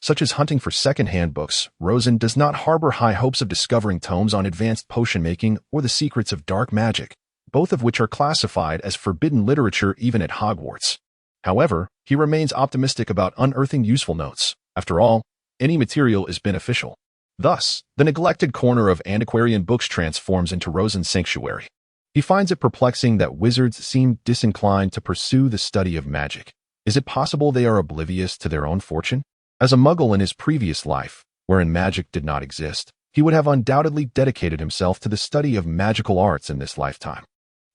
such as hunting for second-hand books. Rosen does not harbor high hopes of discovering tomes on advanced potion-making or the secrets of dark magic, both of which are classified as forbidden literature even at Hogwarts. However, he remains optimistic about unearthing useful notes. After all, any material is beneficial. Thus, the neglected corner of antiquarian books transforms into Rosen's sanctuary. He finds it perplexing that wizards seem disinclined to pursue the study of magic. Is it possible they are oblivious to their own fortune? As a muggle in his previous life, wherein magic did not exist, he would have undoubtedly dedicated himself to the study of magical arts in this lifetime.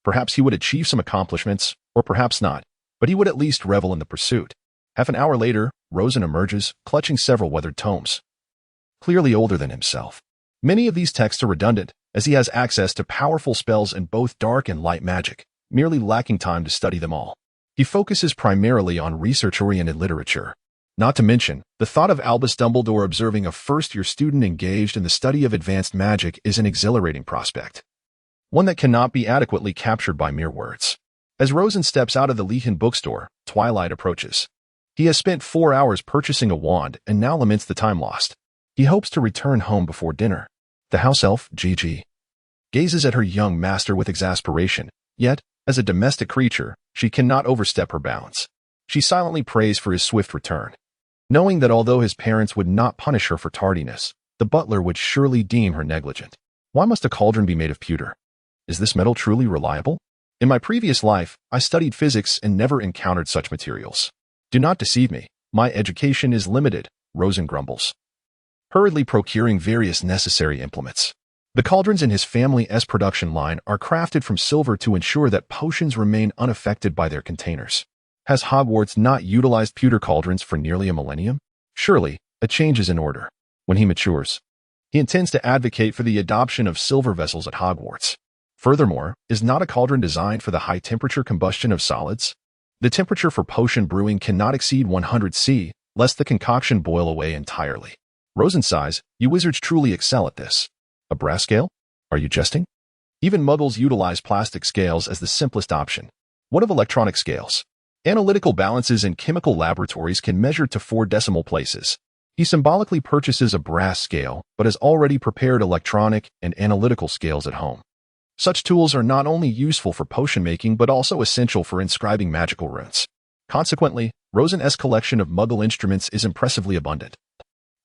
Perhaps he would achieve some accomplishments, or perhaps not, but he would at least revel in the pursuit. Half an hour later, Rosen emerges, clutching several weathered tomes, clearly older than himself. Many of these texts are redundant, as he has access to powerful spells in both dark and light magic, merely lacking time to study them all. He focuses primarily on research-oriented literature. Not to mention, the thought of Albus Dumbledore observing a first-year student engaged in the study of advanced magic is an exhilarating prospect, one that cannot be adequately captured by mere words. As Rosen steps out of the Lehan bookstore, twilight approaches. He has spent 4 hours purchasing a wand and now laments the time lost. He hopes to return home before dinner. The house elf, Gigi, gazes at her young master with exasperation, yet, as a domestic creature, she cannot overstep her bounds. She silently prays for his swift return, knowing that although his parents would not punish her for tardiness, the butler would surely deem her negligent. Why must a cauldron be made of pewter? Is this metal truly reliable? In my previous life, I studied physics and never encountered such materials. Do not deceive me. My education is limited, Rosen grumbles, hurriedly procuring various necessary implements. The cauldrons in his family's production line are crafted from silver to ensure that potions remain unaffected by their containers. Has Hogwarts not utilized pewter cauldrons for nearly a millennium? Surely, a change is in order. When he matures, he intends to advocate for the adoption of silver vessels at Hogwarts. Furthermore, is not a cauldron designed for the high-temperature combustion of solids? The temperature for potion brewing cannot exceed 100 C, lest the concoction boil away entirely. Rosen sighs, you wizards truly excel at this. A brass scale? Are you jesting? Even muggles utilize plastic scales as the simplest option. What of electronic scales? Analytical balances in chemical laboratories can measure to 4 decimal places. He symbolically purchases a brass scale, but has already prepared electronic and analytical scales at home. Such tools are not only useful for potion making, but also essential for inscribing magical runes. Consequently, Rosen's collection of muggle instruments is impressively abundant,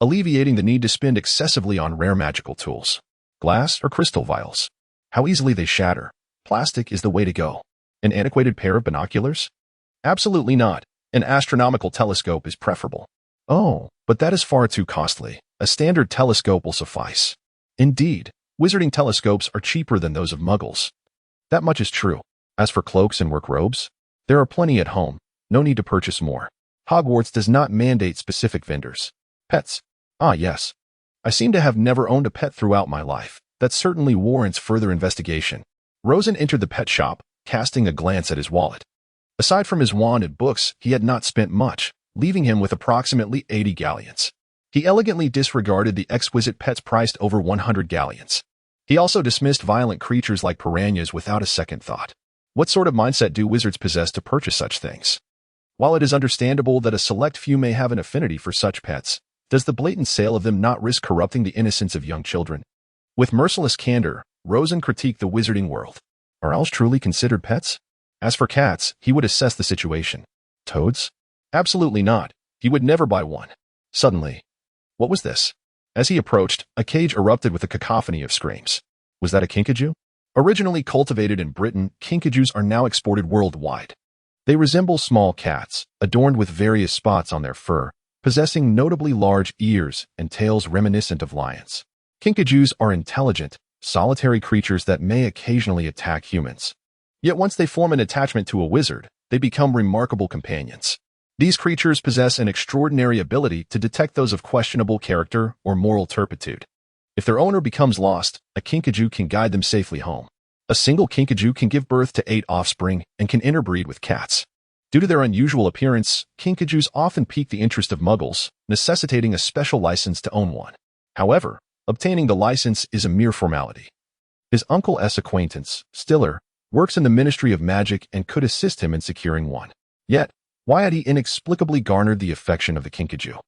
alleviating the need to spend excessively on rare magical tools. Glass or crystal vials. How easily they shatter. Plastic is the way to go. An antiquated pair of binoculars? Absolutely not. An astronomical telescope is preferable. Oh, but that is far too costly. A standard telescope will suffice. Indeed, wizarding telescopes are cheaper than those of muggles. That much is true. As for cloaks and work robes, there are plenty at home. No need to purchase more. Hogwarts does not mandate specific vendors. Pets. Ah, yes. I seem to have never owned a pet throughout my life. That certainly warrants further investigation. Rosen entered the pet shop, casting a glance at his wallet. Aside from his wand and books, he had not spent much, leaving him with approximately 80 galleons. He elegantly disregarded the exquisite pets priced over 100 galleons. He also dismissed violent creatures like piranhas without a second thought. What sort of mindset do wizards possess to purchase such things? While it is understandable that a select few may have an affinity for such pets, does the blatant sale of them not risk corrupting the innocence of young children? With merciless candor, Rosen critiqued the wizarding world. Are owls truly considered pets? As for cats, he would assess the situation. Toads? Absolutely not. He would never buy one. Suddenly, what was this? As he approached, a cage erupted with a cacophony of screams. Was that a kinkajou? Originally cultivated in Britain, kinkajous are now exported worldwide. They resemble small cats, adorned with various spots on their fur, possessing notably large ears and tails reminiscent of lions. Kinkajous are intelligent, solitary creatures that may occasionally attack humans. Yet once they form an attachment to a wizard, they become remarkable companions. These creatures possess an extraordinary ability to detect those of questionable character or moral turpitude. If their owner becomes lost, a kinkajou can guide them safely home. A single kinkajou can give birth to 8 offspring and can interbreed with cats. Due to their unusual appearance, kinkajous often pique the interest of muggles, necessitating a special license to own one. However, obtaining the license is a mere formality. His uncle's acquaintance, Stiller, works in the Ministry of Magic and could assist him in securing one. Yet, why had he inexplicably garnered the affection of the kinkajou?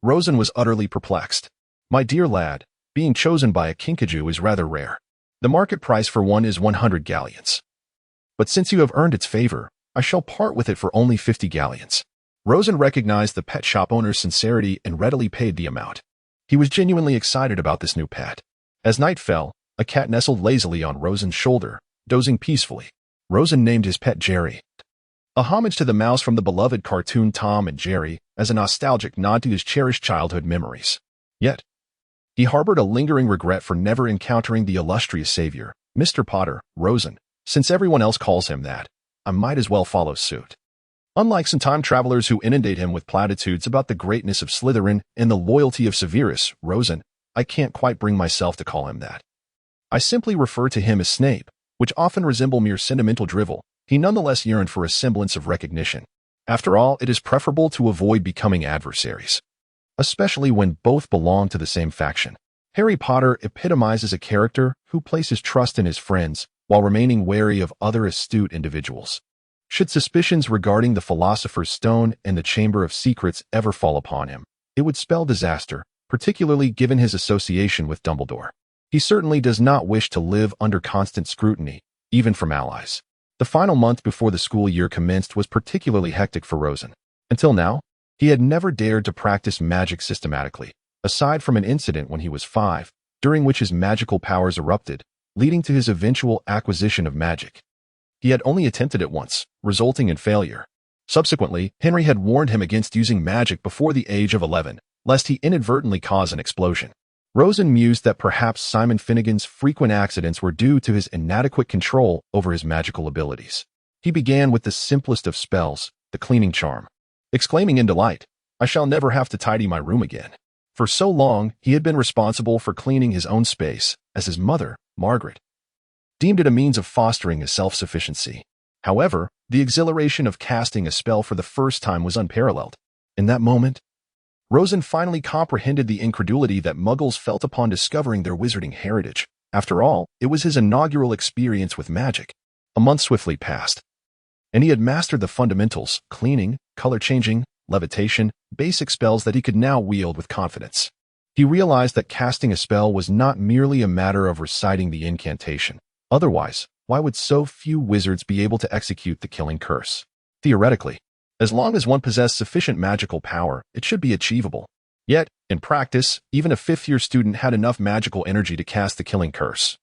Rosen was utterly perplexed. My dear lad, being chosen by a kinkajou is rather rare. The market price for one is 100 galleons. But since you have earned its favor, I shall part with it for only 50 galleons. Rosen recognized the pet shop owner's sincerity and readily paid the amount. He was genuinely excited about this new pet. As night fell, a cat nestled lazily on Rosen's shoulder, dozing peacefully. Rosen named his pet Jerry, a homage to the mouse from the beloved cartoon Tom and Jerry, as a nostalgic nod to his cherished childhood memories. Yet, he harbored a lingering regret for never encountering the illustrious savior, Mr. Potter, Rosen. Since everyone else calls him that, I might as well follow suit. Unlike some time travelers who inundate him with platitudes about the greatness of Slytherin and the loyalty of Severus, Rosen, I can't quite bring myself to call him that. I simply refer to him as Snape, which often resemble mere sentimental drivel. He nonetheless yearned for a semblance of recognition. After all, it is preferable to avoid becoming adversaries, especially when both belong to the same faction. Harry Potter epitomizes a character who places trust in his friends while remaining wary of other astute individuals. Should suspicions regarding the Philosopher's Stone and the Chamber of Secrets ever fall upon him, it would spell disaster, particularly given his association with Dumbledore. He certainly does not wish to live under constant scrutiny, even from allies. The final month before the school year commenced was particularly hectic for Rosen. Until now, he had never dared to practice magic systematically, aside from an incident when he was 5, during which his magical powers erupted, leading to his eventual acquisition of magic. He had only attempted it once, resulting in failure. Subsequently, Henry had warned him against using magic before the age of 11, lest he inadvertently cause an explosion. Rosen mused that perhaps Simon Finnegan's frequent accidents were due to his inadequate control over his magical abilities. He began with the simplest of spells, the cleaning charm. Exclaiming in delight, I shall never have to tidy my room again. For so long, he had been responsible for cleaning his own space, as his mother, Margaret, deemed it a means of fostering his self-sufficiency. However, the exhilaration of casting a spell for the first time was unparalleled. In that moment, Rosen finally comprehended the incredulity that muggles felt upon discovering their wizarding heritage. After all, it was his inaugural experience with magic. A month swiftly passed, and he had mastered the fundamentals: cleaning, color changing, levitation, basic spells that he could now wield with confidence. He realized that casting a spell was not merely a matter of reciting the incantation. Otherwise, why would so few wizards be able to execute the killing curse? Theoretically, as long as one possessed sufficient magical power, it should be achievable. Yet, in practice, even a fifth-year student had enough magical energy to cast the killing curse.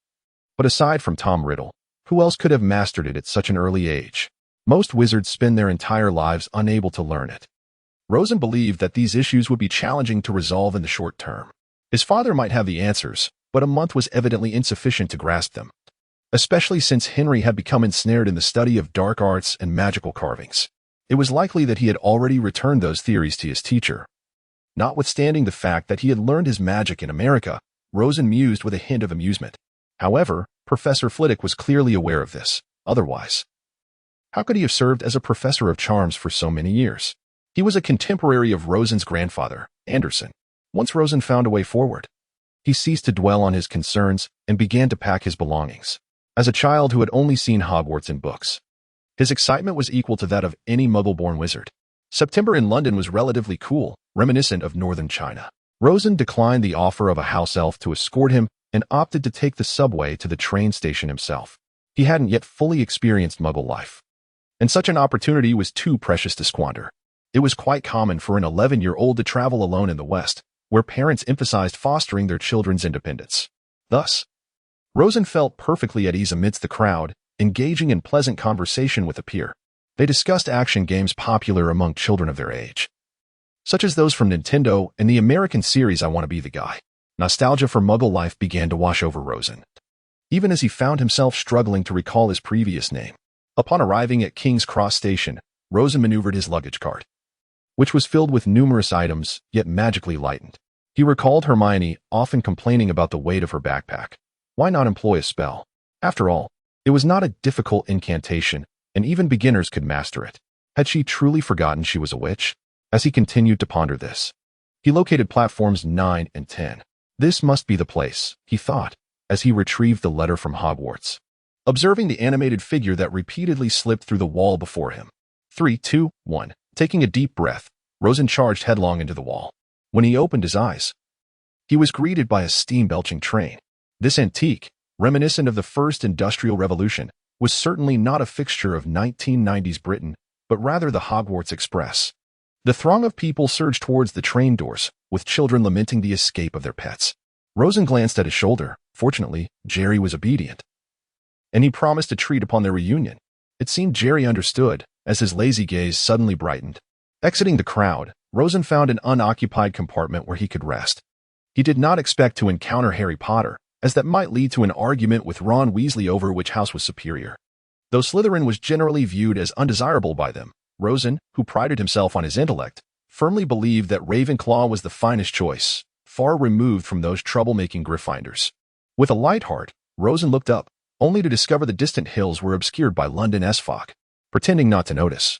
But aside from Tom Riddle, who else could have mastered it at such an early age? Most wizards spend their entire lives unable to learn it. Rosen believed that these issues would be challenging to resolve in the short term. His father might have the answers, but a month was evidently insufficient to grasp them, especially since Henry had become ensnared in the study of dark arts and magical carvings. It was likely that he had already returned those theories to his teacher. Notwithstanding the fact that he had learned his magic in America, Rosen mused with a hint of amusement. However, Professor Flitwick was clearly aware of this. Otherwise, how could he have served as a professor of charms for so many years? He was a contemporary of Rosen's grandfather, Anderson. Once Rosen found a way forward, he ceased to dwell on his concerns and began to pack his belongings. As a child who had only seen Hogwarts in books, his excitement was equal to that of any Muggle-born wizard. September in London was relatively cool, reminiscent of northern China. Rosen declined the offer of a house elf to escort him and opted to take the subway to the train station himself. He hadn't yet fully experienced Muggle life, and such an opportunity was too precious to squander. It was quite common for an 11-year-old to travel alone in the West, where parents emphasized fostering their children's independence. Thus, Rosen felt perfectly at ease amidst the crowd, engaging in pleasant conversation with a peer. They discussed action games popular among children of their age, such as those from Nintendo and the American series I Want to Be the Guy. Nostalgia for Muggle life began to wash over Rosen, even as he found himself struggling to recall his previous name. Upon arriving at King's Cross Station, Rosen maneuvered his luggage cart, which was filled with numerous items, yet magically lightened. He recalled Hermione often complaining about the weight of her backpack. Why not employ a spell? After all, it was not a difficult incantation, and even beginners could master it. Had she truly forgotten she was a witch? As he continued to ponder this, he located platforms 9 and 10. This must be the place, he thought, as he retrieved the letter from Hogwarts, observing the animated figure that repeatedly slipped through the wall before him. 3, 2, 1. Taking a deep breath, Rosen charged headlong into the wall. When he opened his eyes, he was greeted by a steam-belching train. This antique, reminiscent of the First Industrial Revolution, was certainly not a fixture of 1990s Britain, but rather the Hogwarts Express. The throng of people surged towards the train doors, with children lamenting the escape of their pets. Rosen glanced at his shoulder. Fortunately, Jerry was obedient, and he promised a treat upon their reunion. It seemed Jerry understood, as his lazy gaze suddenly brightened. Exiting the crowd, Rosen found an unoccupied compartment where he could rest. He did not expect to encounter Harry Potter, as that might lead to an argument with Ron Weasley over which house was superior. Though Slytherin was generally viewed as undesirable by them, Rosen, who prided himself on his intellect, firmly believed that Ravenclaw was the finest choice, far removed from those troublemaking Gryffindors. With a light heart, Rosen looked up, only to discover the distant hills were obscured by London's fog. Pretending not to notice,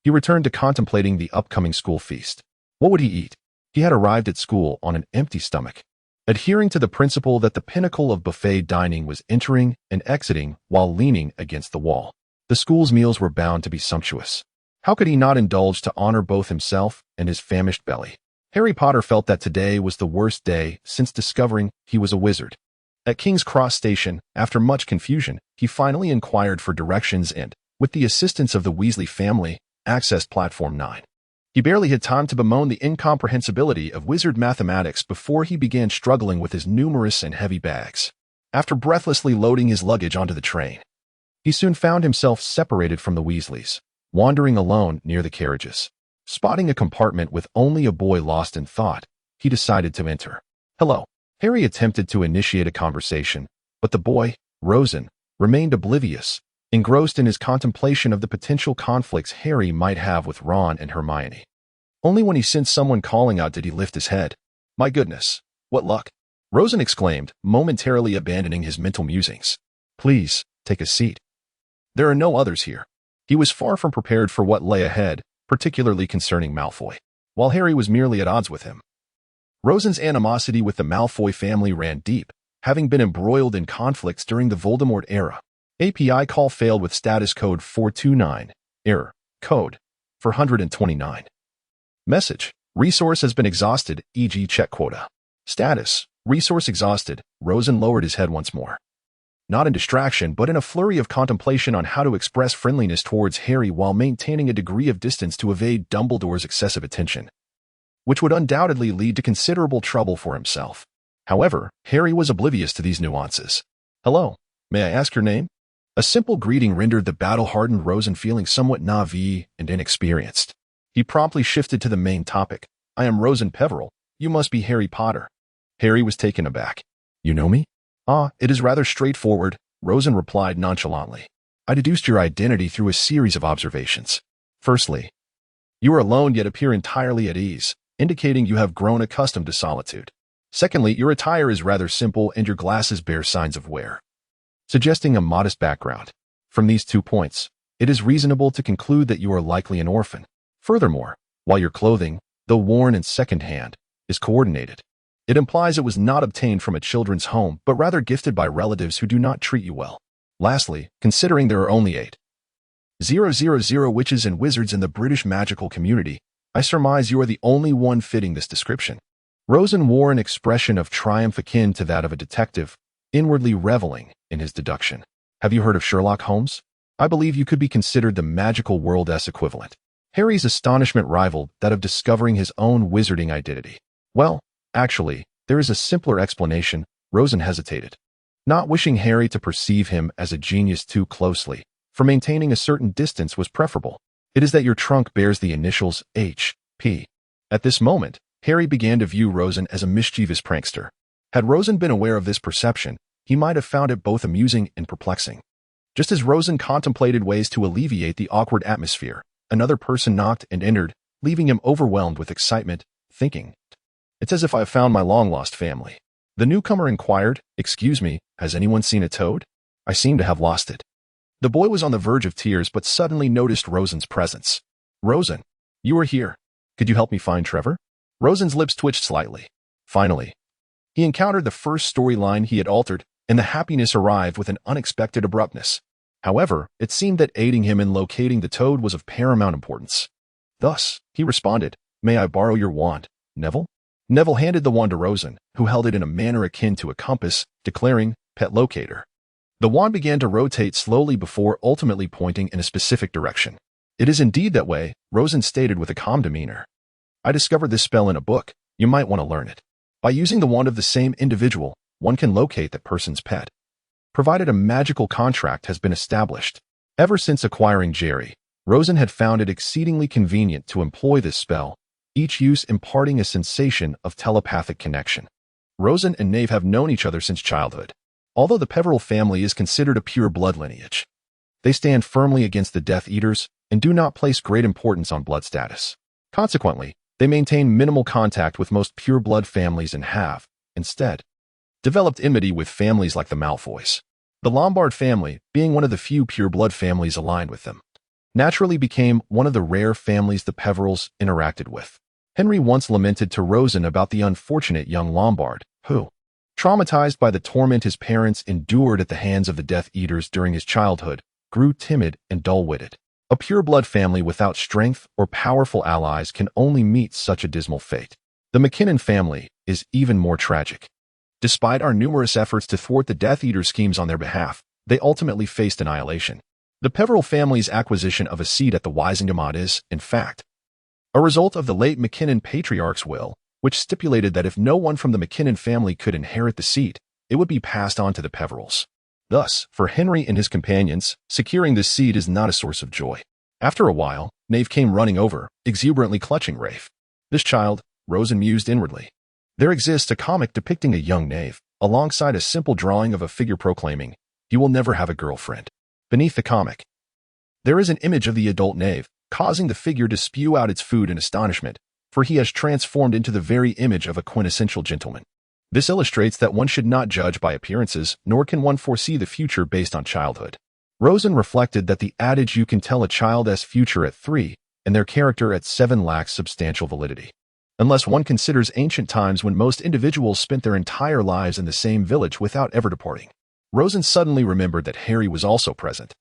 he returned to contemplating the upcoming school feast. What would he eat? He had arrived at school on an empty stomach, adhering to the principle that the pinnacle of buffet dining was entering and exiting while leaning against the wall. The school's meals were bound to be sumptuous. How could he not indulge to honor both himself and his famished belly? Harry Potter felt that today was the worst day since discovering he was a wizard. At King's Cross Station, after much confusion, he finally inquired for directions and, with the assistance of the Weasley family, accessed Platform 9. He barely had time to bemoan the incomprehensibility of wizard mathematics before he began struggling with his numerous and heavy bags. After breathlessly loading his luggage onto the train, he soon found himself separated from the Weasleys, wandering alone near the carriages. Spotting a compartment with only a boy lost in thought, he decided to enter. "Hello." Harry attempted to initiate a conversation, but the boy, Rosen, remained oblivious, engrossed in his contemplation of the potential conflicts Harry might have with Ron and Hermione. Only when he sensed someone calling out did he lift his head. "My goodness, what luck!" Rosen exclaimed, momentarily abandoning his mental musings. "Please, take a seat. There are no others here." He was far from prepared for what lay ahead, particularly concerning Malfoy, while Harry was merely at odds with him. Rosen's animosity with the Malfoy family ran deep, having been embroiled in conflicts during the Voldemort era. API call failed with status code 429. Error. Code 429. Message. Resource has been exhausted, e.g. check quota. Status. Resource exhausted. Rosen lowered his head once more. Not in distraction, but in a flurry of contemplation on how to express friendliness towards Harry while maintaining a degree of distance to evade Dumbledore's excessive attention, which would undoubtedly lead to considerable trouble for himself. However, Harry was oblivious to these nuances. Hello, may I ask your name? A simple greeting rendered the battle-hardened Rosen feeling somewhat naive and inexperienced. He promptly shifted to the main topic. I am Rosen Peverell. You must be Harry Potter. Harry was taken aback. You know me? Ah, it is rather straightforward, Rosen replied nonchalantly. I deduced your identity through a series of observations. Firstly, you are alone yet appear entirely at ease, indicating you have grown accustomed to solitude. Secondly, your attire is rather simple and your glasses bear signs of wear, suggesting a modest background. From these 2 points, it is reasonable to conclude that you are likely an orphan. Furthermore, while your clothing, though worn and second-hand, is coordinated, it implies it was not obtained from a children's home, but rather gifted by relatives who do not treat you well. Lastly, considering there are only 8,000 witches and wizards in the British magical community, I surmise you are the only one fitting this description. Rosen wore an expression of triumph akin to that of a detective, inwardly reveling in his deduction. Have you heard of Sherlock Holmes? I believe you could be considered the magical world's equivalent. Harry's astonishment rivaled that of discovering his own wizarding identity. Well, actually, there is a simpler explanation. Rosen hesitated, not wishing Harry to perceive him as a genius too closely, for maintaining a certain distance was preferable. It is that your trunk bears the initials H.P. At this moment, Harry began to view Rosen as a mischievous prankster. Had Rosen been aware of this perception, he might have found it both amusing and perplexing. Just as Rosen contemplated ways to alleviate the awkward atmosphere, another person knocked and entered, leaving him overwhelmed with excitement, thinking, It's as if I have found my long-lost family. The newcomer inquired, Excuse me, has anyone seen a toad? I seem to have lost it. The boy was on the verge of tears but suddenly noticed Rosen's presence. Rosen, you are here. Could you help me find Trevor? Rosen's lips twitched slightly. Finally, he encountered the first storyline he had altered, and the happiness arrived with an unexpected abruptness. However, it seemed that aiding him in locating the toad was of paramount importance. Thus, he responded, May I borrow your wand, Neville? Neville handed the wand to Rosen, who held it in a manner akin to a compass, declaring, Pet locator. The wand began to rotate slowly before ultimately pointing in a specific direction. It is indeed that way, Rosen stated with a calm demeanor. I discovered this spell in a book. You might want to learn it. By using the wand of the same individual, one can locate that person's pet, provided a magical contract has been established. Ever since acquiring Jerry, Rosen had found it exceedingly convenient to employ this spell, each use imparting a sensation of telepathic connection. Rosen and Knave have known each other since childhood. Although the Peverell family is considered a pure blood lineage, they stand firmly against the Death Eaters and do not place great importance on blood status. Consequently, they maintain minimal contact with most pure blood families and have, instead, developed enmity with families like the Malfoys. The Lombard family, being one of the few pure blood families aligned with them, naturally became one of the rare families the Peverells interacted with. Henry once lamented to Rosen about the unfortunate young Lombard, who, traumatized by the torment his parents endured at the hands of the Death Eaters during his childhood, grew timid and dull-witted. A pure-blood family without strength or powerful allies can only meet such a dismal fate. The McKinnon family is even more tragic. Despite our numerous efforts to thwart the Death Eater schemes on their behalf, they ultimately faced annihilation. The Peverell family's acquisition of a seat at the Wisingamot is, in fact, a result of the late McKinnon patriarch's will, which stipulated that if no one from the McKinnon family could inherit the seat, it would be passed on to the Peverells. Thus, for Henry and his companions, securing this seat is not a source of joy. After a while, Knave came running over, exuberantly clutching Rafe. This child, Rosen mused inwardly. There exists a comic depicting a young Knave, alongside a simple drawing of a figure proclaiming, You will never have a girlfriend. Beneath the comic, there is an image of the adult Knave, causing the figure to spew out its food in astonishment, for he has transformed into the very image of a quintessential gentleman. This illustrates that one should not judge by appearances, nor can one foresee the future based on childhood. Rosen reflected that the adage you can tell a child's future at 3 and their character at 7 lacks substantial validity. unless one considers ancient times when most individuals spent their entire lives in the same village without ever departing. Rosen suddenly remembered that Harry was also present.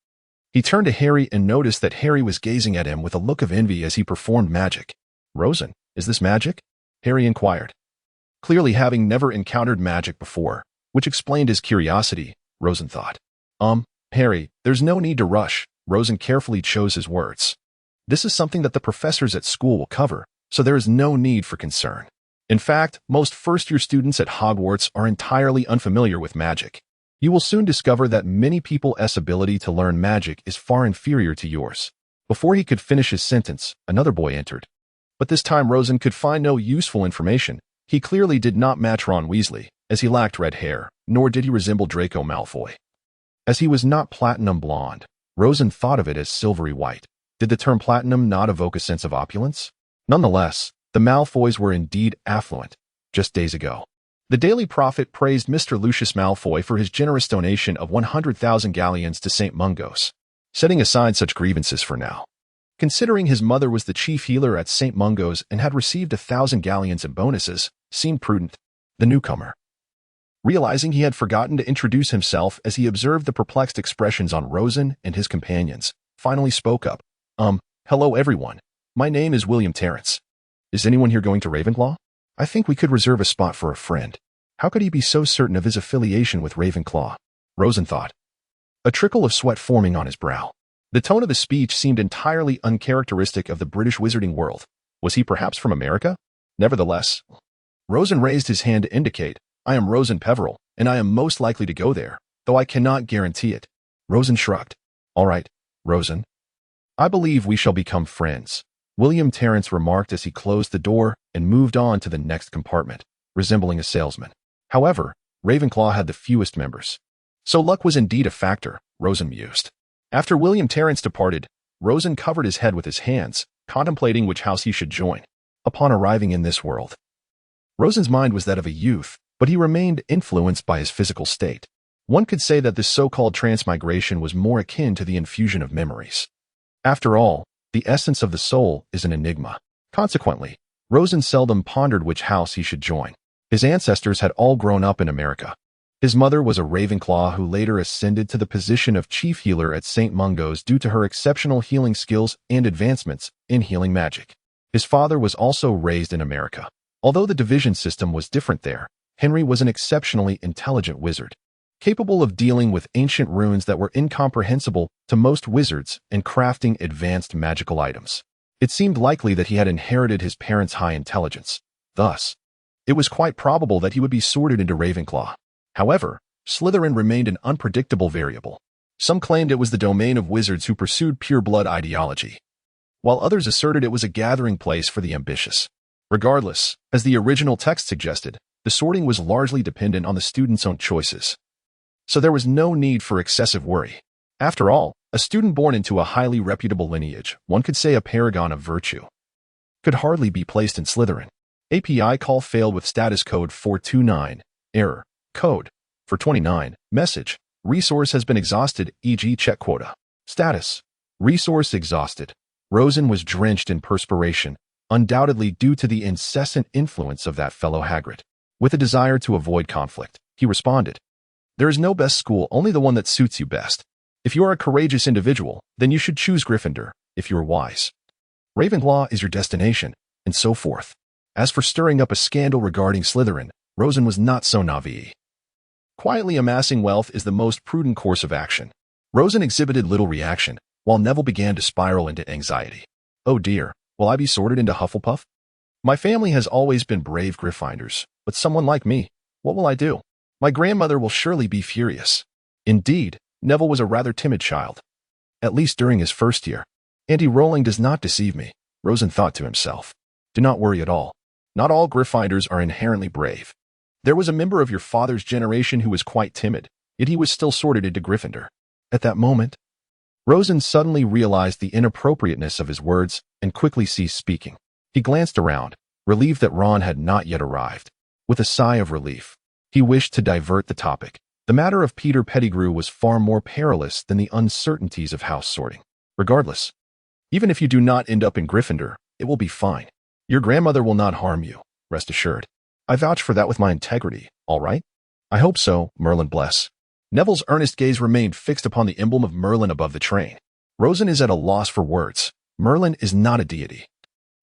He turned to Harry and noticed that Harry was gazing at him with a look of envy as he performed magic. "Rosen, is this magic?" Harry inquired. Clearly having never encountered magic before, which explained his curiosity, Rosen thought. Harry, there's no need to rush." Rosen carefully chose his words. "This is something that the professors at school will cover, so there is no need for concern. In fact, most first-year students at Hogwarts are entirely unfamiliar with magic. You will soon discover that many people's ability to learn magic is far inferior to yours." Before he could finish his sentence, another boy entered. But this time Rosen could find no useful information. He clearly did not match Ron Weasley, as he lacked red hair, nor did he resemble Draco Malfoy. As he was not platinum blonde, Rosen thought of it as silvery white. Did the term platinum not evoke a sense of opulence? Nonetheless, the Malfoys were indeed affluent. Just days ago, the Daily Prophet praised Mr. Lucius Malfoy for his generous donation of 100,000 galleons to St. Mungo's. Setting aside such grievances for now, considering his mother was the chief healer at St. Mungo's and had received 1,000 galleons in bonuses, seemed prudent. The newcomer, realizing he had forgotten to introduce himself as he observed the perplexed expressions on Rosen and his companions, finally spoke up. Hello everyone. My name is William Terrence. Is anyone here going to Ravenclaw? I think we could reserve a spot for a friend." How could he be so certain of his affiliation with Ravenclaw? Rosen thought, a trickle of sweat forming on his brow. The tone of his speech seemed entirely uncharacteristic of the British wizarding world. Was he perhaps from America? Nevertheless, Rosen raised his hand to indicate, "I am Rosen Peverell, and I am most likely to go there, though I cannot guarantee it." Rosen shrugged. "All right, Rosen. I believe we shall become friends," William Terrence remarked as he closed the door and moved on to the next compartment, resembling a salesman. However, Ravenclaw had the fewest members. So luck was indeed a factor, Rosen mused. After William Terrence departed, Rosen covered his head with his hands, contemplating which house he should join. Upon arriving in this world, Rosen's mind was that of a youth, but he remained influenced by his physical state. One could say that this so-called transmigration was more akin to the infusion of memories. After all, the essence of the soul is an enigma. Consequently, Rosen seldom pondered which house he should join. His ancestors had all grown up in America. His mother was a Ravenclaw who later ascended to the position of chief healer at St. Mungo's due to her exceptional healing skills and advancements in healing magic. His father was also raised in America. Although the division system was different there, Henry was an exceptionally intelligent wizard, capable of dealing with ancient runes that were incomprehensible to most wizards and crafting advanced magical items. It seemed likely that he had inherited his parents' high intelligence. Thus, it was quite probable that he would be sorted into Ravenclaw. However, Slytherin remained an unpredictable variable. Some claimed it was the domain of wizards who pursued pure-blood ideology, while others asserted it was a gathering place for the ambitious. Regardless, as the original text suggested, the sorting was largely dependent on the student's own choices. So there was no need for excessive worry. After all, a student born into a highly reputable lineage, one could say a paragon of virtue, could hardly be placed in Slytherin. API call failed with status code 429, error, code, 429, message, resource has been exhausted, e.g. check quota. Status, resource exhausted. Rosen was drenched in perspiration, undoubtedly due to the incessant influence of that fellow Hagrid. With a desire to avoid conflict, he responded, "There is no best school, only the one that suits you best. If you are a courageous individual, then you should choose Gryffindor, if you are wise. Ravenclaw is your destination," and so forth. As for stirring up a scandal regarding Slytherin, Rosen was not so naive. Quietly amassing wealth is the most prudent course of action. Rosen exhibited little reaction, while Neville began to spiral into anxiety. "Oh dear, will I be sorted into Hufflepuff? My family has always been brave Gryffindors, but someone like me, what will I do? My grandmother will surely be furious." Indeed, Neville was a rather timid child, at least during his first year. "Auntie Rowling does not deceive me," Rosen thought to himself. "Do not worry at all. Not all Gryffindors are inherently brave. There was a member of your father's generation who was quite timid, yet he was still sorted into Gryffindor." At that moment, Rosen suddenly realized the inappropriateness of his words and quickly ceased speaking. He glanced around, relieved that Ron had not yet arrived. With a sigh of relief, he wished to divert the topic. The matter of Peter Pettigrew was far more perilous than the uncertainties of house sorting. Regardless, even if you do not end up in Gryffindor, it will be fine. Your grandmother will not harm you, rest assured. I vouch for that with my integrity, all right? I hope so, Merlin bless. Neville's earnest gaze remained fixed upon the emblem of Merlin above the train. Rosen is at a loss for words. Merlin is not a deity,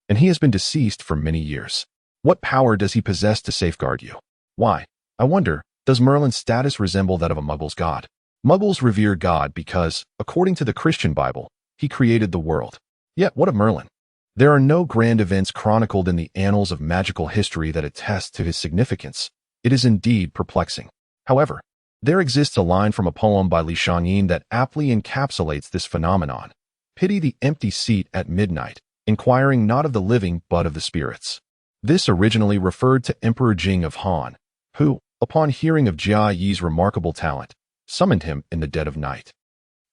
and he has been deceased for many years. What power does he possess to safeguard you? Why, I wonder, does Merlin's status resemble that of a Muggle's god? Muggles revere God because, according to the Christian Bible, he created the world. Yet what of Merlin? There are no grand events chronicled in the annals of magical history that attest to his significance. It is indeed perplexing. However, there exists a line from a poem by Li Shangyin that aptly encapsulates this phenomenon. Pity the empty seat at midnight, inquiring not of the living but of the spirits. This originally referred to Emperor Jing of Han, who, upon hearing of Jia Yi's remarkable talent, summoned him in the dead of night,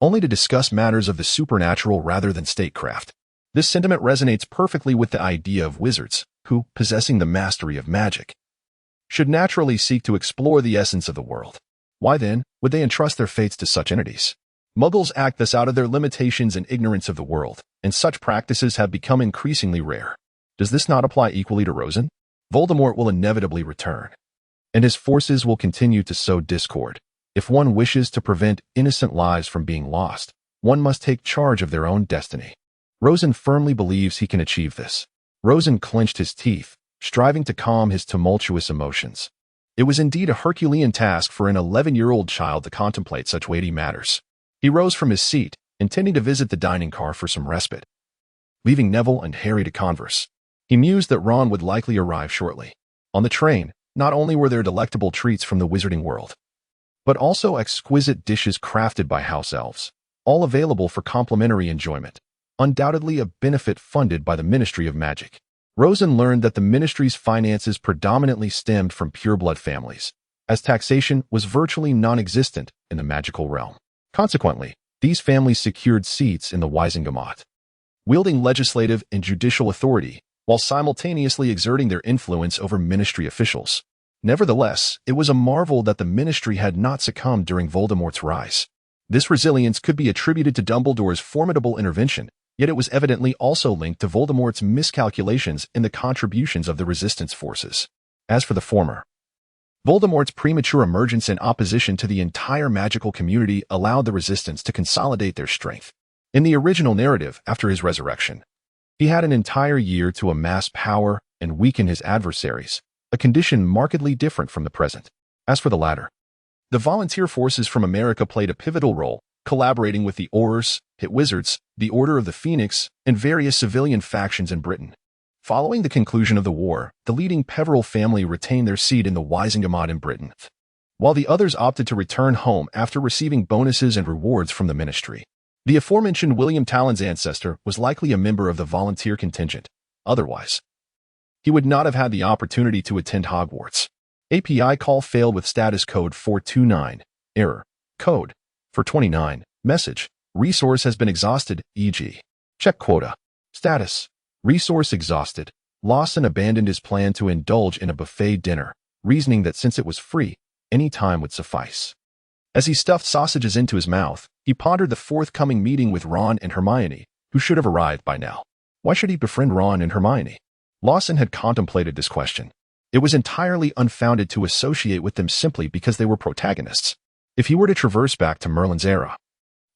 only to discuss matters of the supernatural rather than statecraft. This sentiment resonates perfectly with the idea of wizards, who, possessing the mastery of magic, should naturally seek to explore the essence of the world. Why then would they entrust their fates to such entities? Muggles act thus out of their limitations and ignorance of the world, and such practices have become increasingly rare. Does this not apply equally to Rosen? Voldemort will inevitably return, and his forces will continue to sow discord. If one wishes to prevent innocent lives from being lost, one must take charge of their own destiny. Rosen firmly believes he can achieve this. Rosen clenched his teeth, striving to calm his tumultuous emotions. It was indeed a Herculean task for an 11-year-old child to contemplate such weighty matters. He rose from his seat, intending to visit the dining car for some respite, leaving Neville and Harry to converse. He mused that Ron would likely arrive shortly. On the train, not only were there delectable treats from the wizarding world, but also exquisite dishes crafted by house elves, all available for complimentary enjoyment. Undoubtedly a benefit funded by the Ministry of Magic. Rosen learned that the ministry's finances predominantly stemmed from pureblood families, as taxation was virtually non-existent in the magical realm. Consequently, these families secured seats in the Wisingamat, wielding legislative and judicial authority while simultaneously exerting their influence over ministry officials. Nevertheless, it was a marvel that the ministry had not succumbed during Voldemort's rise. This resilience could be attributed to Dumbledore's formidable intervention, yet it was evidently also linked to Voldemort's miscalculations in the contributions of the resistance forces. As for the former, Voldemort's premature emergence in opposition to the entire magical community allowed the resistance to consolidate their strength. In the original narrative, after his resurrection, he had an entire year to amass power and weaken his adversaries, a condition markedly different from the present. As for the latter, the volunteer forces from America played a pivotal role, collaborating with the Aurors, Hit Wizards, the Order of the Phoenix, and various civilian factions in Britain. Following the conclusion of the war, the leading Peverell family retained their seat in the Wisingamat in Britain, while the others opted to return home after receiving bonuses and rewards from the ministry. The aforementioned William Talon's ancestor was likely a member of the volunteer contingent. Otherwise, he would not have had the opportunity to attend Hogwarts. API call failed with status code 429. Error. Code 429. Message. Resource has been exhausted, e.g. check quota. Status. Resource exhausted. Lawson abandoned his plan to indulge in a buffet dinner, reasoning that since it was free, any time would suffice. As he stuffed sausages into his mouth, he pondered the forthcoming meeting with Ron and Hermione, who should have arrived by now. Why should he befriend Ron and Hermione? Lawson had contemplated this question. It was entirely unfounded to associate with them simply because they were protagonists. If he were to traverse back to Merlin's era,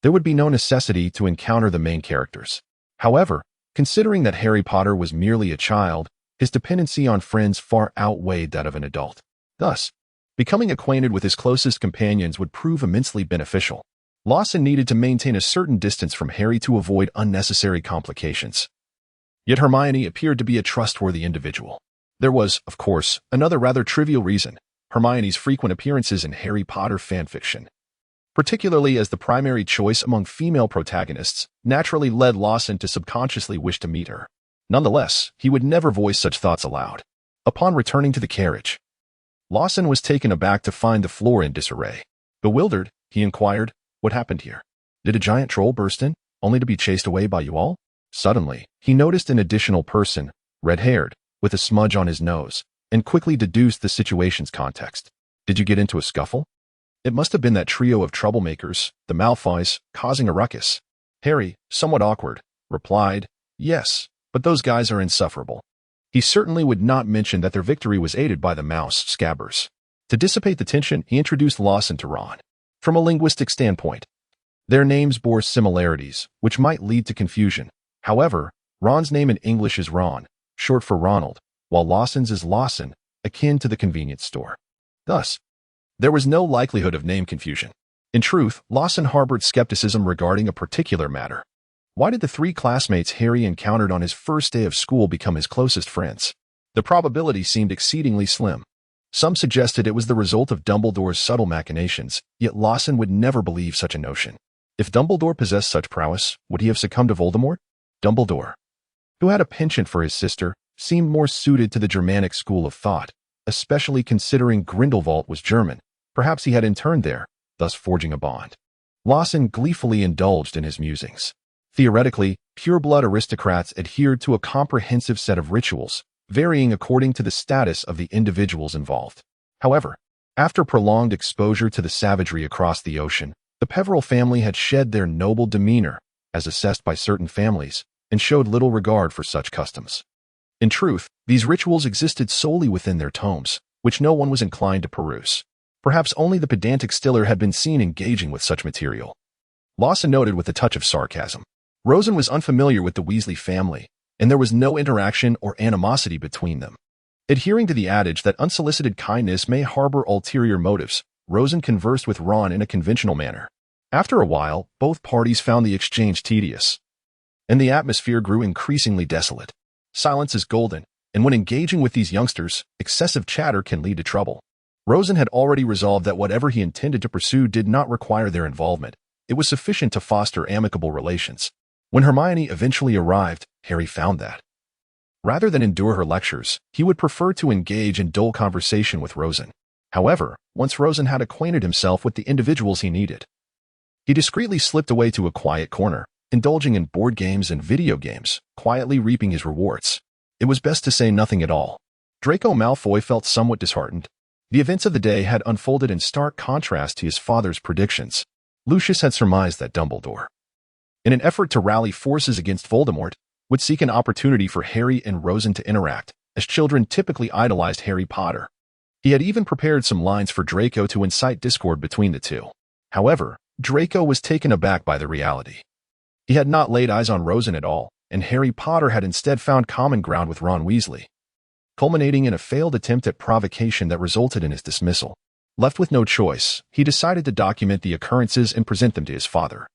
there would be no necessity to encounter the main characters. However, considering that Harry Potter was merely a child, his dependency on friends far outweighed that of an adult. Thus, becoming acquainted with his closest companions would prove immensely beneficial. Lawson needed to maintain a certain distance from Harry to avoid unnecessary complications. Yet Hermione appeared to be a trustworthy individual. There was, of course, another rather trivial reason: Hermione's frequent appearances in Harry Potter fanfiction, particularly as the primary choice among female protagonists, naturally led Lawson to subconsciously wish to meet her. Nonetheless, he would never voice such thoughts aloud. Upon returning to the carriage, Lawson was taken aback to find the floor in disarray. Bewildered, he inquired, "What happened here? Did a giant troll burst in, only to be chased away by you all?" Suddenly, he noticed an additional person, red-haired, with a smudge on his nose, and quickly deduced the situation's context. "Did you get into a scuffle?" It must have been that trio of troublemakers, the Malfoys, causing a ruckus. Harry, somewhat awkward, replied, "Yes, but those guys are insufferable." He certainly would not mention that their victory was aided by the mouse scabbers. To dissipate the tension, he introduced Lawson to Ron. From a linguistic standpoint, their names bore similarities, which might lead to confusion. However, Ron's name in English is Ron, short for Ronald, while Lawson's is Lawson, akin to the convenience store. Thus, there was no likelihood of name confusion. In truth, Lawson harbored skepticism regarding a particular matter. Why did the three classmates Harry encountered on his first day of school become his closest friends? The probability seemed exceedingly slim. Some suggested it was the result of Dumbledore's subtle machinations, yet Lawson would never believe such a notion. If Dumbledore possessed such prowess, would he have succumbed to Voldemort? Dumbledore, who had a penchant for his sister, seemed more suited to the Germanic school of thought, especially considering Grindelwald was German. Perhaps he had interned there, thus forging a bond. Lawson gleefully indulged in his musings. Theoretically, pure-blood aristocrats adhered to a comprehensive set of rituals, varying according to the status of the individuals involved. However, after prolonged exposure to the savagery across the ocean, the Peveril family had shed their noble demeanor, as assessed by certain families, and showed little regard for such customs. In truth, these rituals existed solely within their tomes, which no one was inclined to peruse. Perhaps only the pedantic Stiller had been seen engaging with such material. Lawson noted with a touch of sarcasm. Rosen was unfamiliar with the Weasley family, and there was no interaction or animosity between them. Adhering to the adage that unsolicited kindness may harbor ulterior motives, Rosen conversed with Ron in a conventional manner. After a while, both parties found the exchange tedious, and the atmosphere grew increasingly desolate. Silence is golden, and when engaging with these youngsters, excessive chatter can lead to trouble. Rosen had already resolved that whatever he intended to pursue did not require their involvement. It was sufficient to foster amicable relations. When Hermione eventually arrived, Harry found that, rather than endure her lectures, he would prefer to engage in dull conversation with Rosen. However, once Rosen had acquainted himself with the individuals he needed, he discreetly slipped away to a quiet corner, indulging in board games and video games, quietly reaping his rewards. It was best to say nothing at all. Draco Malfoy felt somewhat disheartened. The events of the day had unfolded in stark contrast to his father's predictions. Lucius had surmised that Dumbledore, in an effort to rally forces against Voldemort, would seek an opportunity for Harry and Rosen to interact, as children typically idolized Harry Potter. He had even prepared some lines for Draco to incite discord between the two. However, Draco was taken aback by the reality. He had not laid eyes on Rosen at all, and Harry Potter had instead found common ground with Ron Weasley, culminating in a failed attempt at provocation that resulted in his dismissal. Left with no choice, he decided to document the occurrences and present them to his father,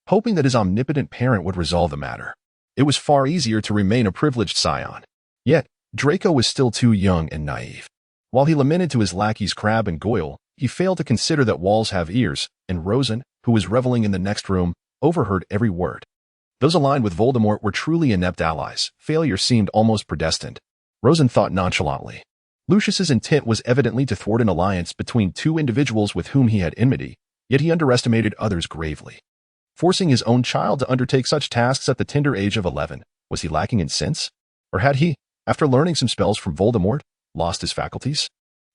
hoping that his omnipotent parent would resolve the matter. It was far easier to remain a privileged scion. Yet, Draco was still too young and naive. While he lamented to his lackeys Crabbe and Goyle, he failed to consider that walls have ears, and Rosen, who was reveling in the next room, overheard every word. Those aligned with Voldemort were truly inept allies. Failure seemed almost predestined. Rosen thought nonchalantly. Lucius's intent was evidently to thwart an alliance between two individuals with whom he had enmity, yet he underestimated others gravely. Forcing his own child to undertake such tasks at the tender age of 11, was he lacking in sense? Or had he, after learning some spells from Voldemort, lost his faculties?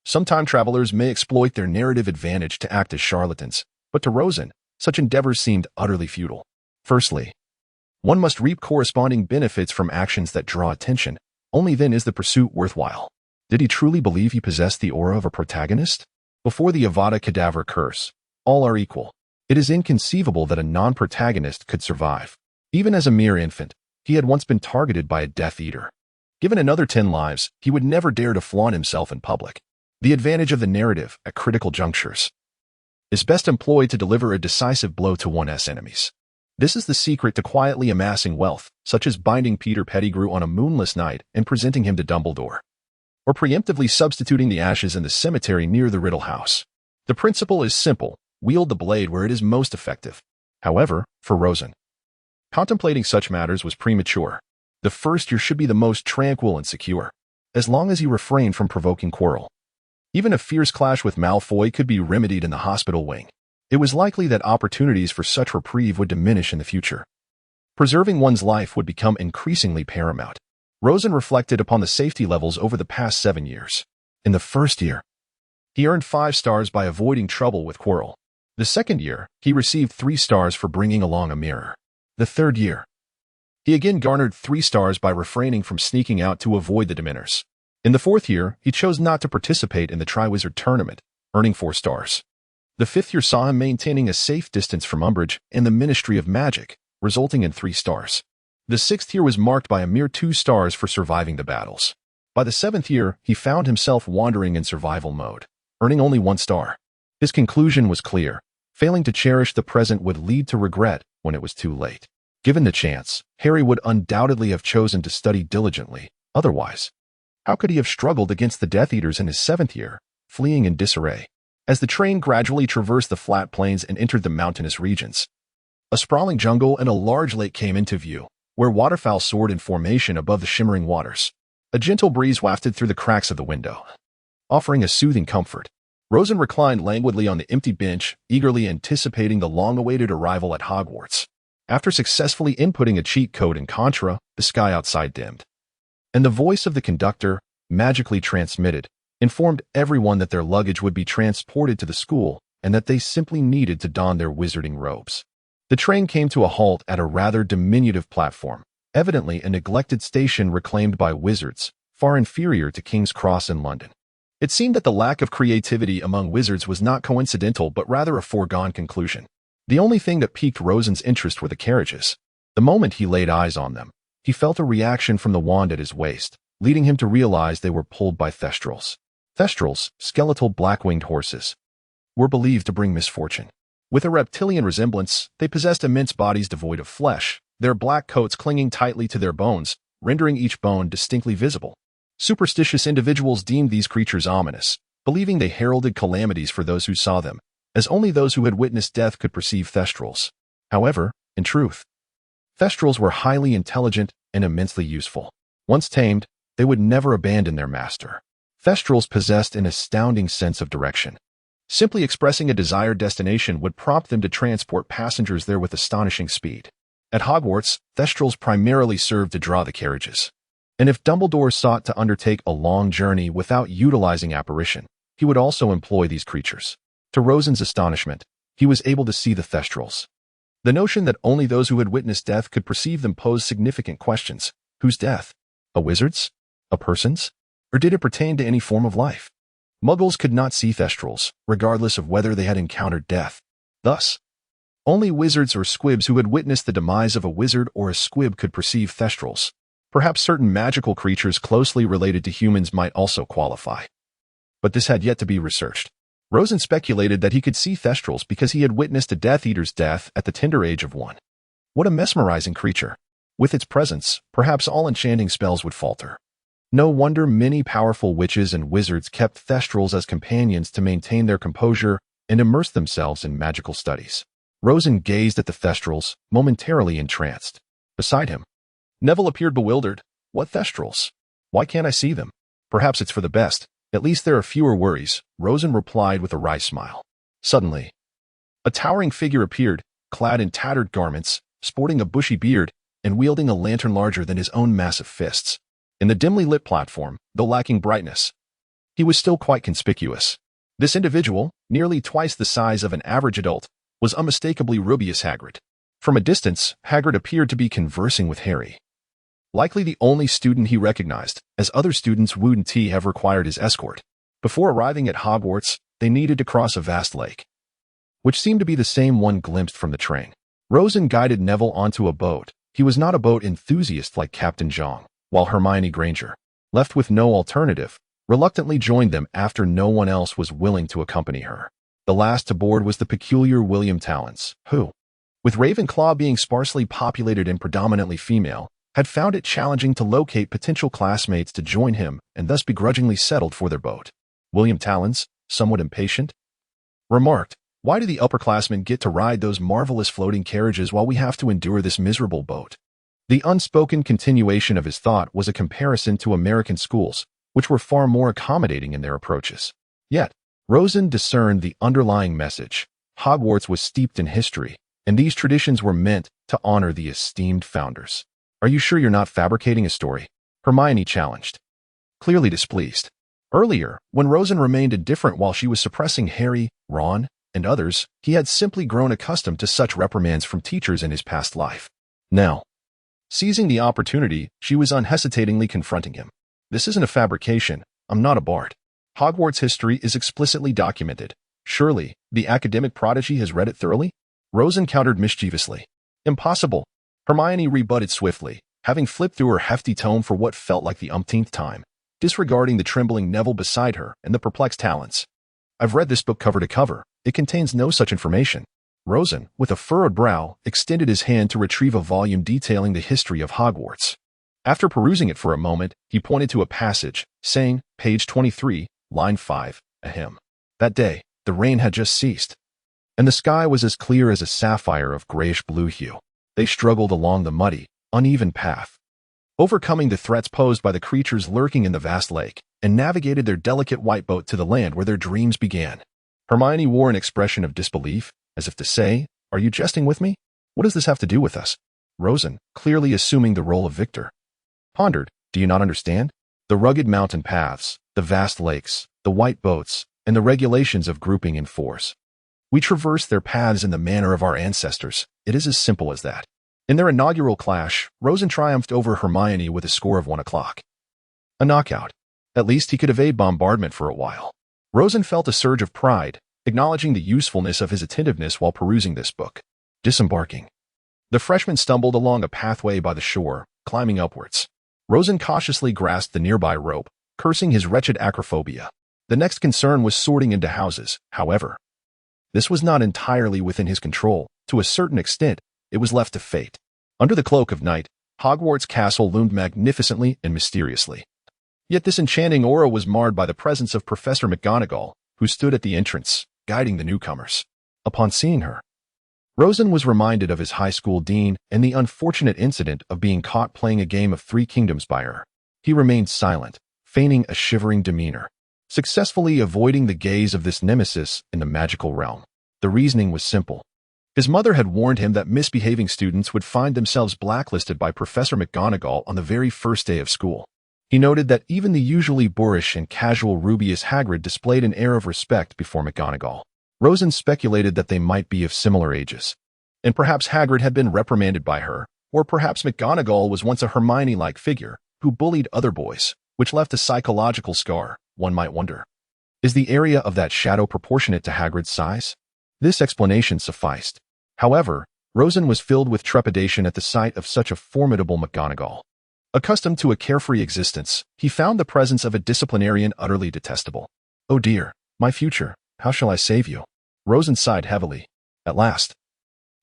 Some time travelers may exploit their narrative advantage to act as charlatans, but to Rosen, such endeavors seemed utterly futile. Firstly, one must reap corresponding benefits from actions that draw attention. Only then is the pursuit worthwhile. Did he truly believe he possessed the aura of a protagonist? Before the Avada Kedavra curse, all are equal. It is inconceivable that a non-protagonist could survive. Even as a mere infant, he had once been targeted by a Death Eater. Given another 10 lives, he would never dare to flaunt himself in public. The advantage of the narrative, at critical junctures, is best employed to deliver a decisive blow to one's enemies. This is the secret to quietly amassing wealth, such as binding Peter Pettigrew on a moonless night and presenting him to Dumbledore, or preemptively substituting the ashes in the cemetery near the Riddle House. The principle is simple: wield the blade where it is most effective. However, for Rosen, contemplating such matters was premature. The first year should be the most tranquil and secure, as long as he refrained from provoking quarrel. Even a fierce clash with Malfoy could be remedied in the hospital wing. It was likely that opportunities for such reprieve would diminish in the future. Preserving one's life would become increasingly paramount. Rosen reflected upon the safety levels over the past 7 years. In the first year, he earned 5 stars by avoiding trouble with Quirrell. The second year, he received 3 stars for bringing along a mirror. The third year, He again garnered 3 stars by refraining from sneaking out to avoid the Dementors. In the 4th year, he chose not to participate in the Triwizard Tournament, earning 4 stars. The 5th year saw him maintaining a safe distance from Umbridge and the Ministry of Magic, resulting in 3 stars. The 6th year was marked by a mere 2 stars for surviving the battles. By the 7th year, he found himself wandering in survival mode, earning only 1 star. His conclusion was clear. Failing to cherish the present would lead to regret when it was too late. Given the chance, Harry would undoubtedly have chosen to study diligently. Otherwise, how could he have struggled against the Death Eaters in his 7th year, fleeing in disarray? As the train gradually traversed the flat plains and entered the mountainous regions, a sprawling jungle and a large lake came into view, where waterfowl soared in formation above the shimmering waters. A gentle breeze wafted through the cracks of the window, offering a soothing comfort. Rosen reclined languidly on the empty bench, eagerly anticipating the long-awaited arrival at Hogwarts. After successfully inputting a cheat code in Contra, the sky outside dimmed, and the voice of the conductor, magically transmitted, informed everyone that their luggage would be transported to the school and that they simply needed to don their wizarding robes. The train came to a halt at a rather diminutive platform, evidently a neglected station reclaimed by wizards, far inferior to King's Cross in London. It seemed that the lack of creativity among wizards was not coincidental but rather a foregone conclusion. The only thing that piqued Rosen's interest were the carriages. The moment he laid eyes on them, he felt a reaction from the wand at his waist, leading him to realize they were pulled by Thestrals. Thestrals, skeletal black-winged horses, were believed to bring misfortune. With a reptilian resemblance, they possessed immense bodies devoid of flesh, their black coats clinging tightly to their bones, rendering each bone distinctly visible. Superstitious individuals deemed these creatures ominous, believing they heralded calamities for those who saw them, as only those who had witnessed death could perceive Thestrals. However, in truth, Thestrals were highly intelligent and immensely useful. Once tamed, they would never abandon their master. Thestrals possessed an astounding sense of direction. Simply expressing a desired destination would prompt them to transport passengers there with astonishing speed. At Hogwarts, Thestrals primarily served to draw the carriages. And if Dumbledore sought to undertake a long journey without utilizing apparition, he would also employ these creatures. To Rosen's astonishment, he was able to see the Thestrals. The notion that only those who had witnessed death could perceive them posed significant questions. Whose death? A wizard's? A person's? Or did it pertain to any form of life? Muggles could not see Thestrals, regardless of whether they had encountered death. Thus, only wizards or squibs who had witnessed the demise of a wizard or a squib could perceive Thestrals. Perhaps certain magical creatures closely related to humans might also qualify. But this had yet to be researched. Rosen speculated that he could see Thestrals because he had witnessed a Death Eater's death at the tender age of 1. What a mesmerizing creature. With its presence, perhaps all enchanting spells would falter. No wonder many powerful witches and wizards kept Thestrals as companions to maintain their composure and immerse themselves in magical studies. Rosen gazed at the Thestrals, momentarily entranced. Beside him, Neville appeared bewildered. What Thestrals? Why can't I see them? Perhaps it's for the best. At least there are fewer worries, Rosen replied with a wry smile. Suddenly, a towering figure appeared, clad in tattered garments, sporting a bushy beard, and wielding a lantern larger than his own massive fists. In the dimly lit platform, though lacking brightness, he was still quite conspicuous. This individual, nearly twice the size of an average adult, was unmistakably Rubeus Hagrid. From a distance, Hagrid appeared to be conversing with Harry. Likely the only student he recognized, as other students wouldn't have required his escort. Before arriving at Hogwarts, they needed to cross a vast lake, which seemed to be the same one glimpsed from the train. Rosen guided Neville onto a boat. He was not a boat enthusiast like Captain Zhang, while Hermione Granger, left with no alternative, reluctantly joined them after no one else was willing to accompany her. The last to board was the peculiar William Talons, who, with Ravenclaw being sparsely populated and predominantly female, had found it challenging to locate potential classmates to join him and thus begrudgingly settled for their boat. William Talons, somewhat impatient, remarked, "Why do the upperclassmen get to ride those marvelous floating carriages while we have to endure this miserable boat?" The unspoken continuation of his thought was a comparison to American schools, which were far more accommodating in their approaches. Yet, Rosen discerned the underlying message. Hogwarts was steeped in history, and these traditions were meant to honor the esteemed founders. "Are you sure you're not fabricating a story?" Hermione challenged, clearly displeased. Earlier, when Rosen remained indifferent while she was suppressing Harry, Ron, and others, he had simply grown accustomed to such reprimands from teachers in his past life. Now, Seizing the opportunity, she was unhesitatingly confronting him. This isn't a fabrication. I'm not a bard. Hogwarts history is explicitly documented. Surely, the academic prodigy has read it thoroughly? Rosen countered mischievously. Impossible. Hermione rebutted swiftly, having flipped through her hefty tome for what felt like the umpteenth time, disregarding the trembling Neville beside her and the perplexed Talons. I've read this book cover to cover. It contains no such information. Rosen, with a furrowed brow, extended his hand to retrieve a volume detailing the history of Hogwarts. After perusing it for a moment, he pointed to a passage, saying, page 23, line 5, ahem. That day, the rain had just ceased, and the sky was as clear as a sapphire of grayish-blue hue. They struggled along the muddy, uneven path, overcoming the threats posed by the creatures lurking in the vast lake, and navigated their delicate white boat to the land where their dreams began. Hermione wore an expression of disbelief, as if to say, "Are you jesting with me? What does this have to do with us?" Rosen, clearly assuming the role of victor, pondered, "Do you not understand? The rugged mountain paths, the vast lakes, the white boats, and the regulations of grouping in fours. We traverse their paths in the manner of our ancestors. It is as simple as that." In their inaugural clash, Rosen triumphed over Hermione with a score of 1 o'clock. A knockout. At least he could evade bombardment for a while. Rosen felt a surge of pride, acknowledging the usefulness of his attentiveness while perusing this book. Disembarking. The freshman stumbled along a pathway by the shore, climbing upwards. Rosen cautiously grasped the nearby rope, cursing his wretched acrophobia. The next concern was sorting into houses, however. This was not entirely within his control. To a certain extent, it was left to fate. Under the cloak of night, Hogwarts Castle loomed magnificently and mysteriously. Yet this enchanting aura was marred by the presence of Professor McGonagall, who stood at the entrance, guiding the newcomers. Upon seeing her, Rosen was reminded of his high school dean and the unfortunate incident of being caught playing a game of Three Kingdoms by her. He remained silent, feigning a shivering demeanor, successfully avoiding the gaze of this nemesis in the magical realm. The reasoning was simple. His mother had warned him that misbehaving students would find themselves blacklisted by Professor McGonagall on the very first day of school. He noted that even the usually boorish and casual Rubeus Hagrid displayed an air of respect before McGonagall. Rosen speculated that they might be of similar ages, and perhaps Hagrid had been reprimanded by her, or perhaps McGonagall was once a Hermione-like figure who bullied other boys, which left a psychological scar, one might wonder. Is the area of that shadow proportionate to Hagrid's size? This explanation sufficed. However, Rosen was filled with trepidation at the sight of such a formidable McGonagall. Accustomed to a carefree existence, he found the presence of a disciplinarian utterly detestable. "Oh dear, my future, how shall I save you?" Rosen sighed heavily. At last,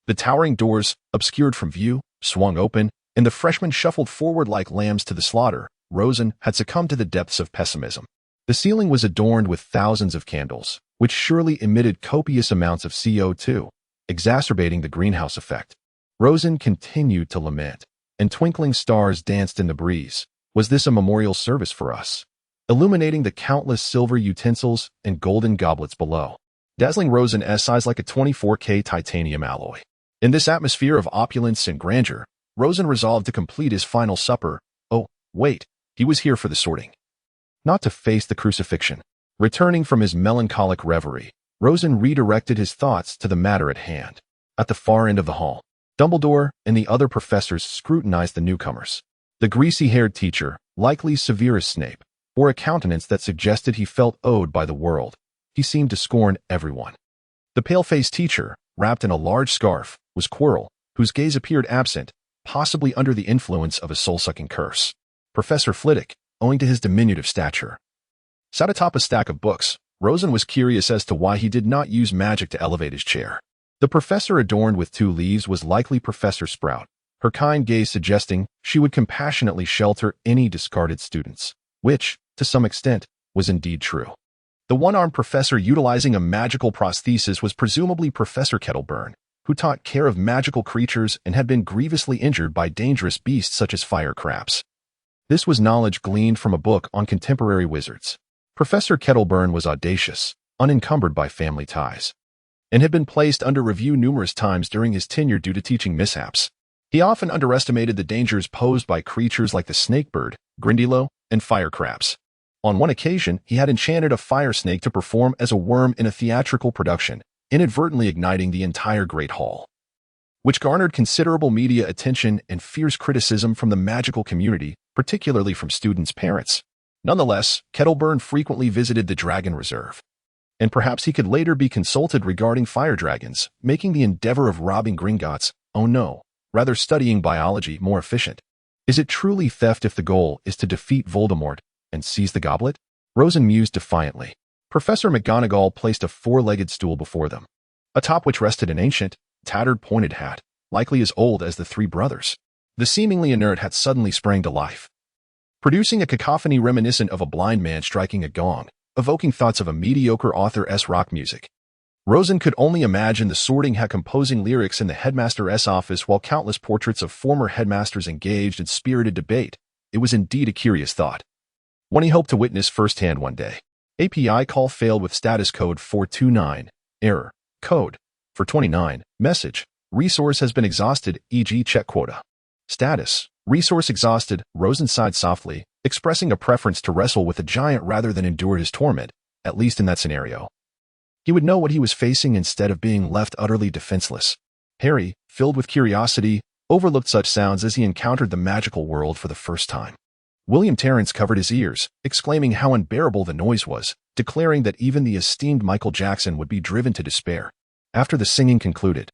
the towering doors, obscured from view, swung open, and the freshmen shuffled forward like lambs to the slaughter. Rosen had succumbed to the depths of pessimism. The ceiling was adorned with thousands of candles, which surely emitted copious amounts of CO2, exacerbating the greenhouse effect. Rosen continued to lament, and twinkling stars danced in the breeze. Was this a memorial service for us? Illuminating the countless silver utensils and golden goblets below. Dazzling Rosen's eyes like a 24K titanium alloy. In this atmosphere of opulence and grandeur, Rosen resolved to complete his final supper. Oh, wait, he was here for the sorting, not to face the crucifixion. Returning from his melancholic reverie, Rosen redirected his thoughts to the matter at hand. At the far end of the hall, Dumbledore and the other professors scrutinized the newcomers. The greasy-haired teacher, likely Severus Snape, wore a countenance that suggested he felt owed by the world. He seemed to scorn everyone. The pale-faced teacher, wrapped in a large scarf, was Quirrell, whose gaze appeared absent, possibly under the influence of a soul-sucking curse. Professor Flitwick, owing to his diminutive stature, sat atop a stack of books. Rosen was curious as to why he did not use magic to elevate his chair. The professor adorned with 2 leaves was likely Professor Sprout, her kind gaze suggesting she would compassionately shelter any discarded students, which, to some extent, was indeed true. The one-armed professor utilizing a magical prosthesis was presumably Professor Kettleburn, who taught care of magical creatures and had been grievously injured by dangerous beasts such as fire crabs. This was knowledge gleaned from a book on contemporary wizards. Professor Kettleburn was audacious, unencumbered by family ties, and had been placed under review numerous times during his tenure due to teaching mishaps. He often underestimated the dangers posed by creatures like the snakebird, Grindylow, and fire crabs. On one occasion, he had enchanted a fire snake to perform as a worm in a theatrical production, inadvertently igniting the entire Great Hall. which garnered considerable media attention and fierce criticism from the magical community, particularly from students' parents. Nonetheless, Kettleburn frequently visited the dragon reserve, and perhaps he could later be consulted regarding fire dragons, making the endeavor of robbing Gringotts, oh no, rather studying biology more efficient. Is it truly theft if the goal is to defeat Voldemort and seize the goblet? Rosen mused defiantly. Professor McGonagall placed a four-legged stool before them, atop which rested an ancient, tattered pointed hat, likely as old as the three brothers. The seemingly inert hat suddenly sprang to life, producing a cacophony reminiscent of a blind man striking a gong, evoking thoughts of a mediocre author's rock music. Rosen could only imagine the Sorting Hat composing lyrics in the headmaster's office while countless portraits of former headmasters engaged in spirited debate. It was indeed a curious thought, one he hoped to witness firsthand one day. API call failed with status code 429. Error. Code 429. Message. Resource has been exhausted, e.g. check quota. Status. Resource exhausted. Rosen sighed softly, expressing a preference to wrestle with a giant rather than endure his torment, at least in that scenario. He would know what he was facing instead of being left utterly defenseless. Harry, filled with curiosity, overlooked such sounds as he encountered the magical world for the first time. William Terence covered his ears, exclaiming how unbearable the noise was, declaring that even the esteemed Michael Jackson would be driven to despair. After the singing concluded,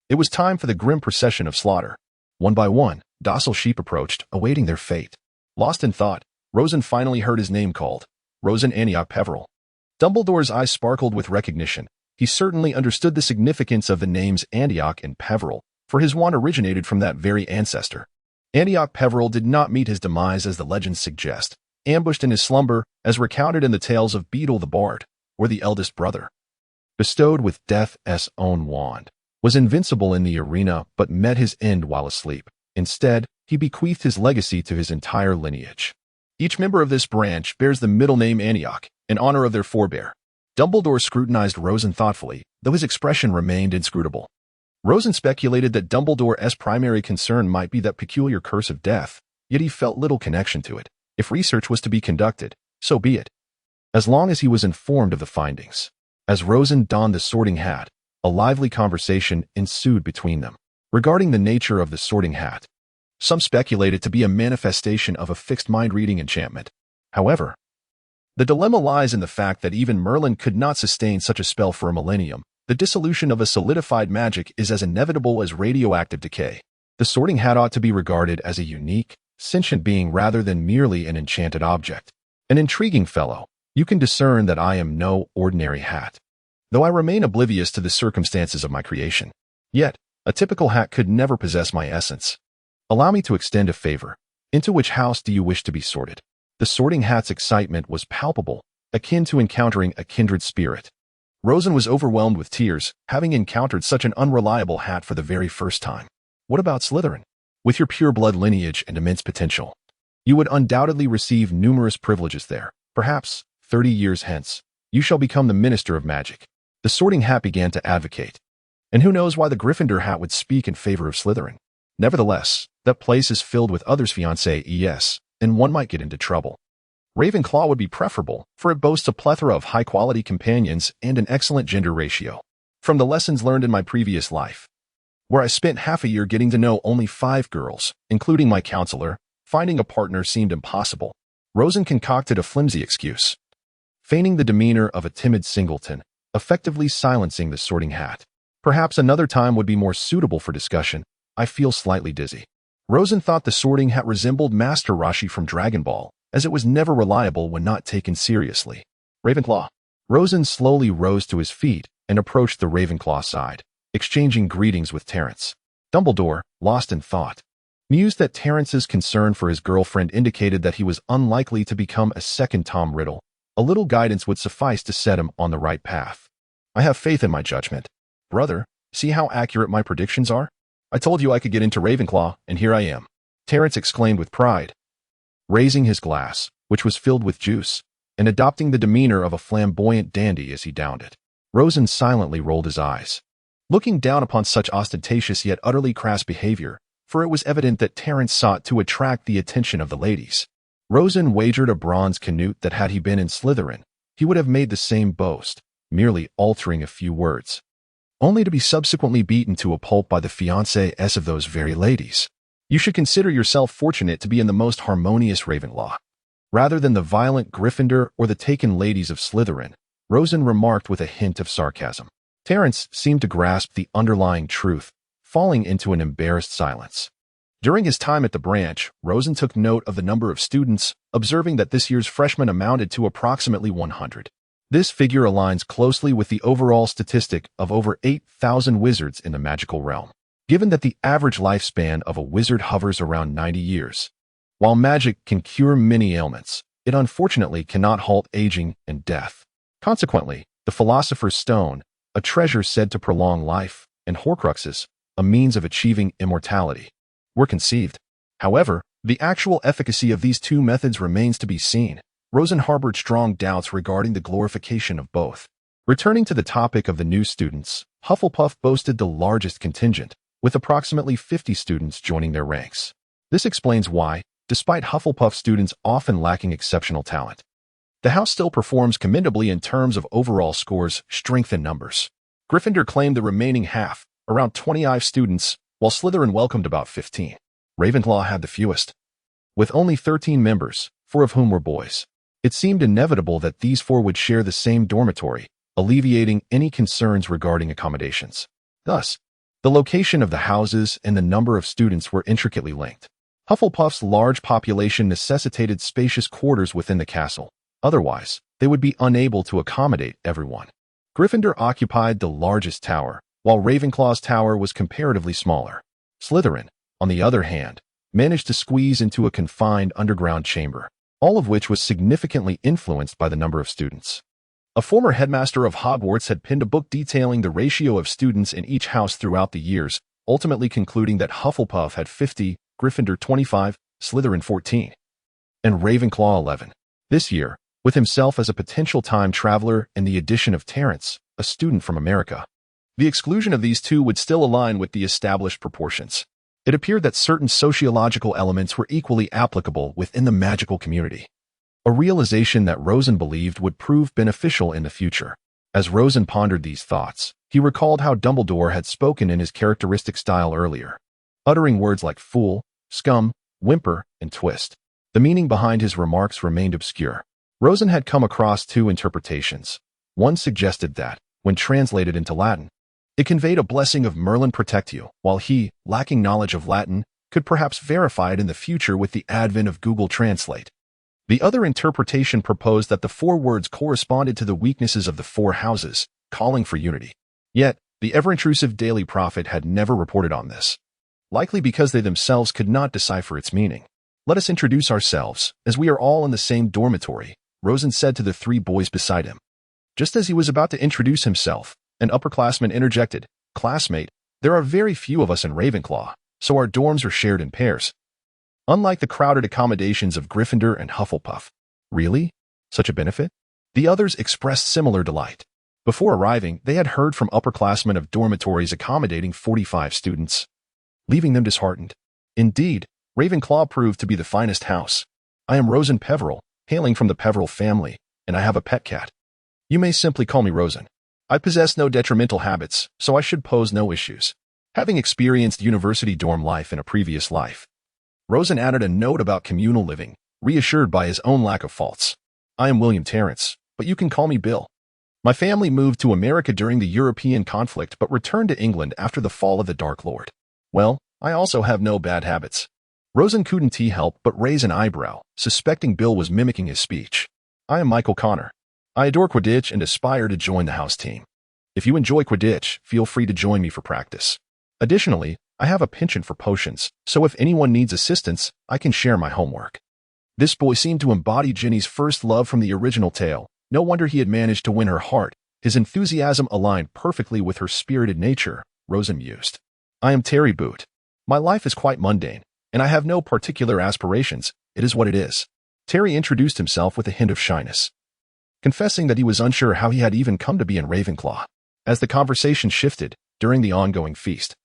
it was time for the grim procession of slaughter. One by one, docile sheep approached, awaiting their fate. Lost in thought, Rosen finally heard his name called. Rosen Antioch Peverell. Dumbledore's eyes sparkled with recognition. He certainly understood the significance of the names Antioch and Peverell, for his wand originated from that very ancestor. Antioch Peverell did not meet his demise as the legends suggest, ambushed in his slumber, as recounted in the tales of Beedle the Bard, or the eldest brother. Bestowed with Death's own wand, was invincible in the arena but met his end while asleep. Instead, he bequeathed his legacy to his entire lineage. Each member of this branch bears the middle name Antioch, in honor of their forebear. Dumbledore scrutinized Rosen thoughtfully, though his expression remained inscrutable. Rosen speculated that Dumbledore's primary concern might be that peculiar curse of death, yet he felt little connection to it. If research was to be conducted, so be it, as long as he was informed of the findings. As Rosen donned the Sorting Hat, a lively conversation ensued between them regarding the nature of the Sorting Hat. Some speculated to be a manifestation of a fixed mind-reading enchantment. However, the dilemma lies in the fact that even Merlin could not sustain such a spell for a millennium. The dissolution of a solidified magic is as inevitable as radioactive decay. The Sorting Hat ought to be regarded as a unique, sentient being rather than merely an enchanted object. An intriguing fellow. You can discern that I am no ordinary hat, though I remain oblivious to the circumstances of my creation. Yet, a typical hat could never possess my essence. Allow me to extend a favor. Into which house do you wish to be sorted? The Sorting Hat's excitement was palpable, akin to encountering a kindred spirit. Rosen was overwhelmed with tears, having encountered such an unreliable hat for the very first time. What about Slytherin? With your pure-blood lineage and immense potential, you would undoubtedly receive numerous privileges there. Perhaps, 30 years hence, you shall become the Minister of Magic. The Sorting Hat began to advocate. And who knows why the Gryffindor hat would speak in favor of Slytherin. Nevertheless, that place is filled with others' fiancés, and one might get into trouble. Ravenclaw would be preferable, for it boasts a plethora of high-quality companions and an excellent gender ratio. From the lessons learned in my previous life, where I spent half a year getting to know only 5 girls, including my counselor, finding a partner seemed impossible. Rosen concocted a flimsy excuse, feigning the demeanor of a timid singleton, effectively silencing the Sorting Hat. Perhaps another time would be more suitable for discussion. I feel slightly dizzy. Rosen thought the Sorting Hat resembled Master Roshi from Dragon Ball, as it was never reliable when not taken seriously. Ravenclaw. Rosen slowly rose to his feet and approached the Ravenclaw side, exchanging greetings with Terence. Dumbledore, lost in thought, mused that Terence's concern for his girlfriend indicated that he was unlikely to become a second Tom Riddle. A little guidance would suffice to set him on the right path. I have faith in my judgment. Brother, see how accurate my predictions are? I told you I could get into Ravenclaw, and here I am. Terence exclaimed with pride, raising his glass, which was filled with juice, and adopting the demeanor of a flamboyant dandy as he downed it. Rosen silently rolled his eyes, looking down upon such ostentatious yet utterly crass behavior, for it was evident that Terence sought to attract the attention of the ladies. Rosen wagered a bronze canute that had he been in Slytherin, he would have made the same boast, merely altering a few words. only to be subsequently beaten to a pulp by the fiancés of those very ladies. You should consider yourself fortunate to be in the most harmonious Ravenclaw, rather than the violent Gryffindor or the taken ladies of Slytherin, Rosen remarked with a hint of sarcasm. Terence seemed to grasp the underlying truth, falling into an embarrassed silence. During his time at the branch, Rosen took note of the number of students, observing that this year's freshmen amounted to approximately 100. This figure aligns closely with the overall statistic of over 8,000 wizards in the magical realm. Given that the average lifespan of a wizard hovers around 90 years, while magic can cure many ailments, it unfortunately cannot halt aging and death. Consequently, the Philosopher's Stone, a treasure said to prolong life, and Horcruxes, a means of achieving immortality, were conceived. However, the actual efficacy of these two methods remains to be seen. Rosen harbored strong doubts regarding the glorification of both. Returning to the topic of the new students, Hufflepuff boasted the largest contingent, with approximately 50 students joining their ranks. This explains why, despite Hufflepuff students often lacking exceptional talent, the house still performs commendably in terms of overall scores, strength, and numbers. Gryffindor claimed the remaining half, around 25 students, while Slytherin welcomed about 15. Ravenclaw had the fewest, with only 13 members, 4 of whom were boys. It seemed inevitable that these 4 would share the same dormitory, alleviating any concerns regarding accommodations. Thus, the location of the houses and the number of students were intricately linked. Hufflepuff's large population necessitated spacious quarters within the castle. Otherwise, they would be unable to accommodate everyone. Gryffindor occupied the largest tower, while Ravenclaw's tower was comparatively smaller. Slytherin, on the other hand, managed to squeeze into a confined underground chamber, all of which was significantly influenced by the number of students. A former headmaster of Hogwarts had penned a book detailing the ratio of students in each house throughout the years, ultimately concluding that Hufflepuff had 50, Gryffindor 25, Slytherin 14, and Ravenclaw 11. This year, with himself as a potential time traveler and the addition of Terence, a student from America, the exclusion of these two would still align with the established proportions. It appeared that certain sociological elements were equally applicable within the magical community, a realization that Rosen believed would prove beneficial in the future. As Rosen pondered these thoughts, he recalled how Dumbledore had spoken in his characteristic style earlier, uttering words like fool, scum, whimper, and twist. The meaning behind his remarks remained obscure. Rosen had come across 2 interpretations. One suggested that, when translated into Latin, it conveyed a blessing of Merlin protect you, while he, lacking knowledge of Latin, could perhaps verify it in the future with the advent of Google Translate. The other interpretation proposed that the 4 words corresponded to the weaknesses of the 4 houses, calling for unity. Yet, the ever-intrusive Daily Prophet had never reported on this, likely because they themselves could not decipher its meaning. Let us introduce ourselves, as we are all in the same dormitory, Rosen said to the 3 boys beside him. Just as he was about to introduce himself, an upperclassman interjected, "Classmate, there are very few of us in Ravenclaw, so our dorms are shared in pairs. Unlike the crowded accommodations of Gryffindor and Hufflepuff." "Really? Such a benefit?" The others expressed similar delight. Before arriving, they had heard from upperclassmen of dormitories accommodating 45 students, leaving them disheartened. Indeed, Ravenclaw proved to be the finest house. "I am Rosen Peverell, hailing from the Peverell family, and I have a pet cat. You may simply call me Rosen. I possess no detrimental habits, so I should pose no issues, having experienced university dorm life in a previous life." Rosen added a note about communal living, reassured by his own lack of faults. "I am William Terence, but you can call me Bill. My family moved to America during the European conflict but returned to England after the fall of the Dark Lord. Well, I also have no bad habits." Rosen couldn't help but raise an eyebrow, suspecting Bill was mimicking his speech. "I am Michael Connor. I adore Quidditch and aspire to join the house team. If you enjoy Quidditch, feel free to join me for practice. Additionally, I have a penchant for potions, so if anyone needs assistance, I can share my homework." This boy seemed to embody Ginny's first love from the original tale. No wonder he had managed to win her heart. His enthusiasm aligned perfectly with her spirited nature, Rosen mused. "I am Terry Boot. My life is quite mundane, and I have no particular aspirations. It is what it is." Terry introduced himself with a hint of shyness, confessing that he was unsure how he had even come to be in Ravenclaw. As the conversation shifted, during the ongoing feast,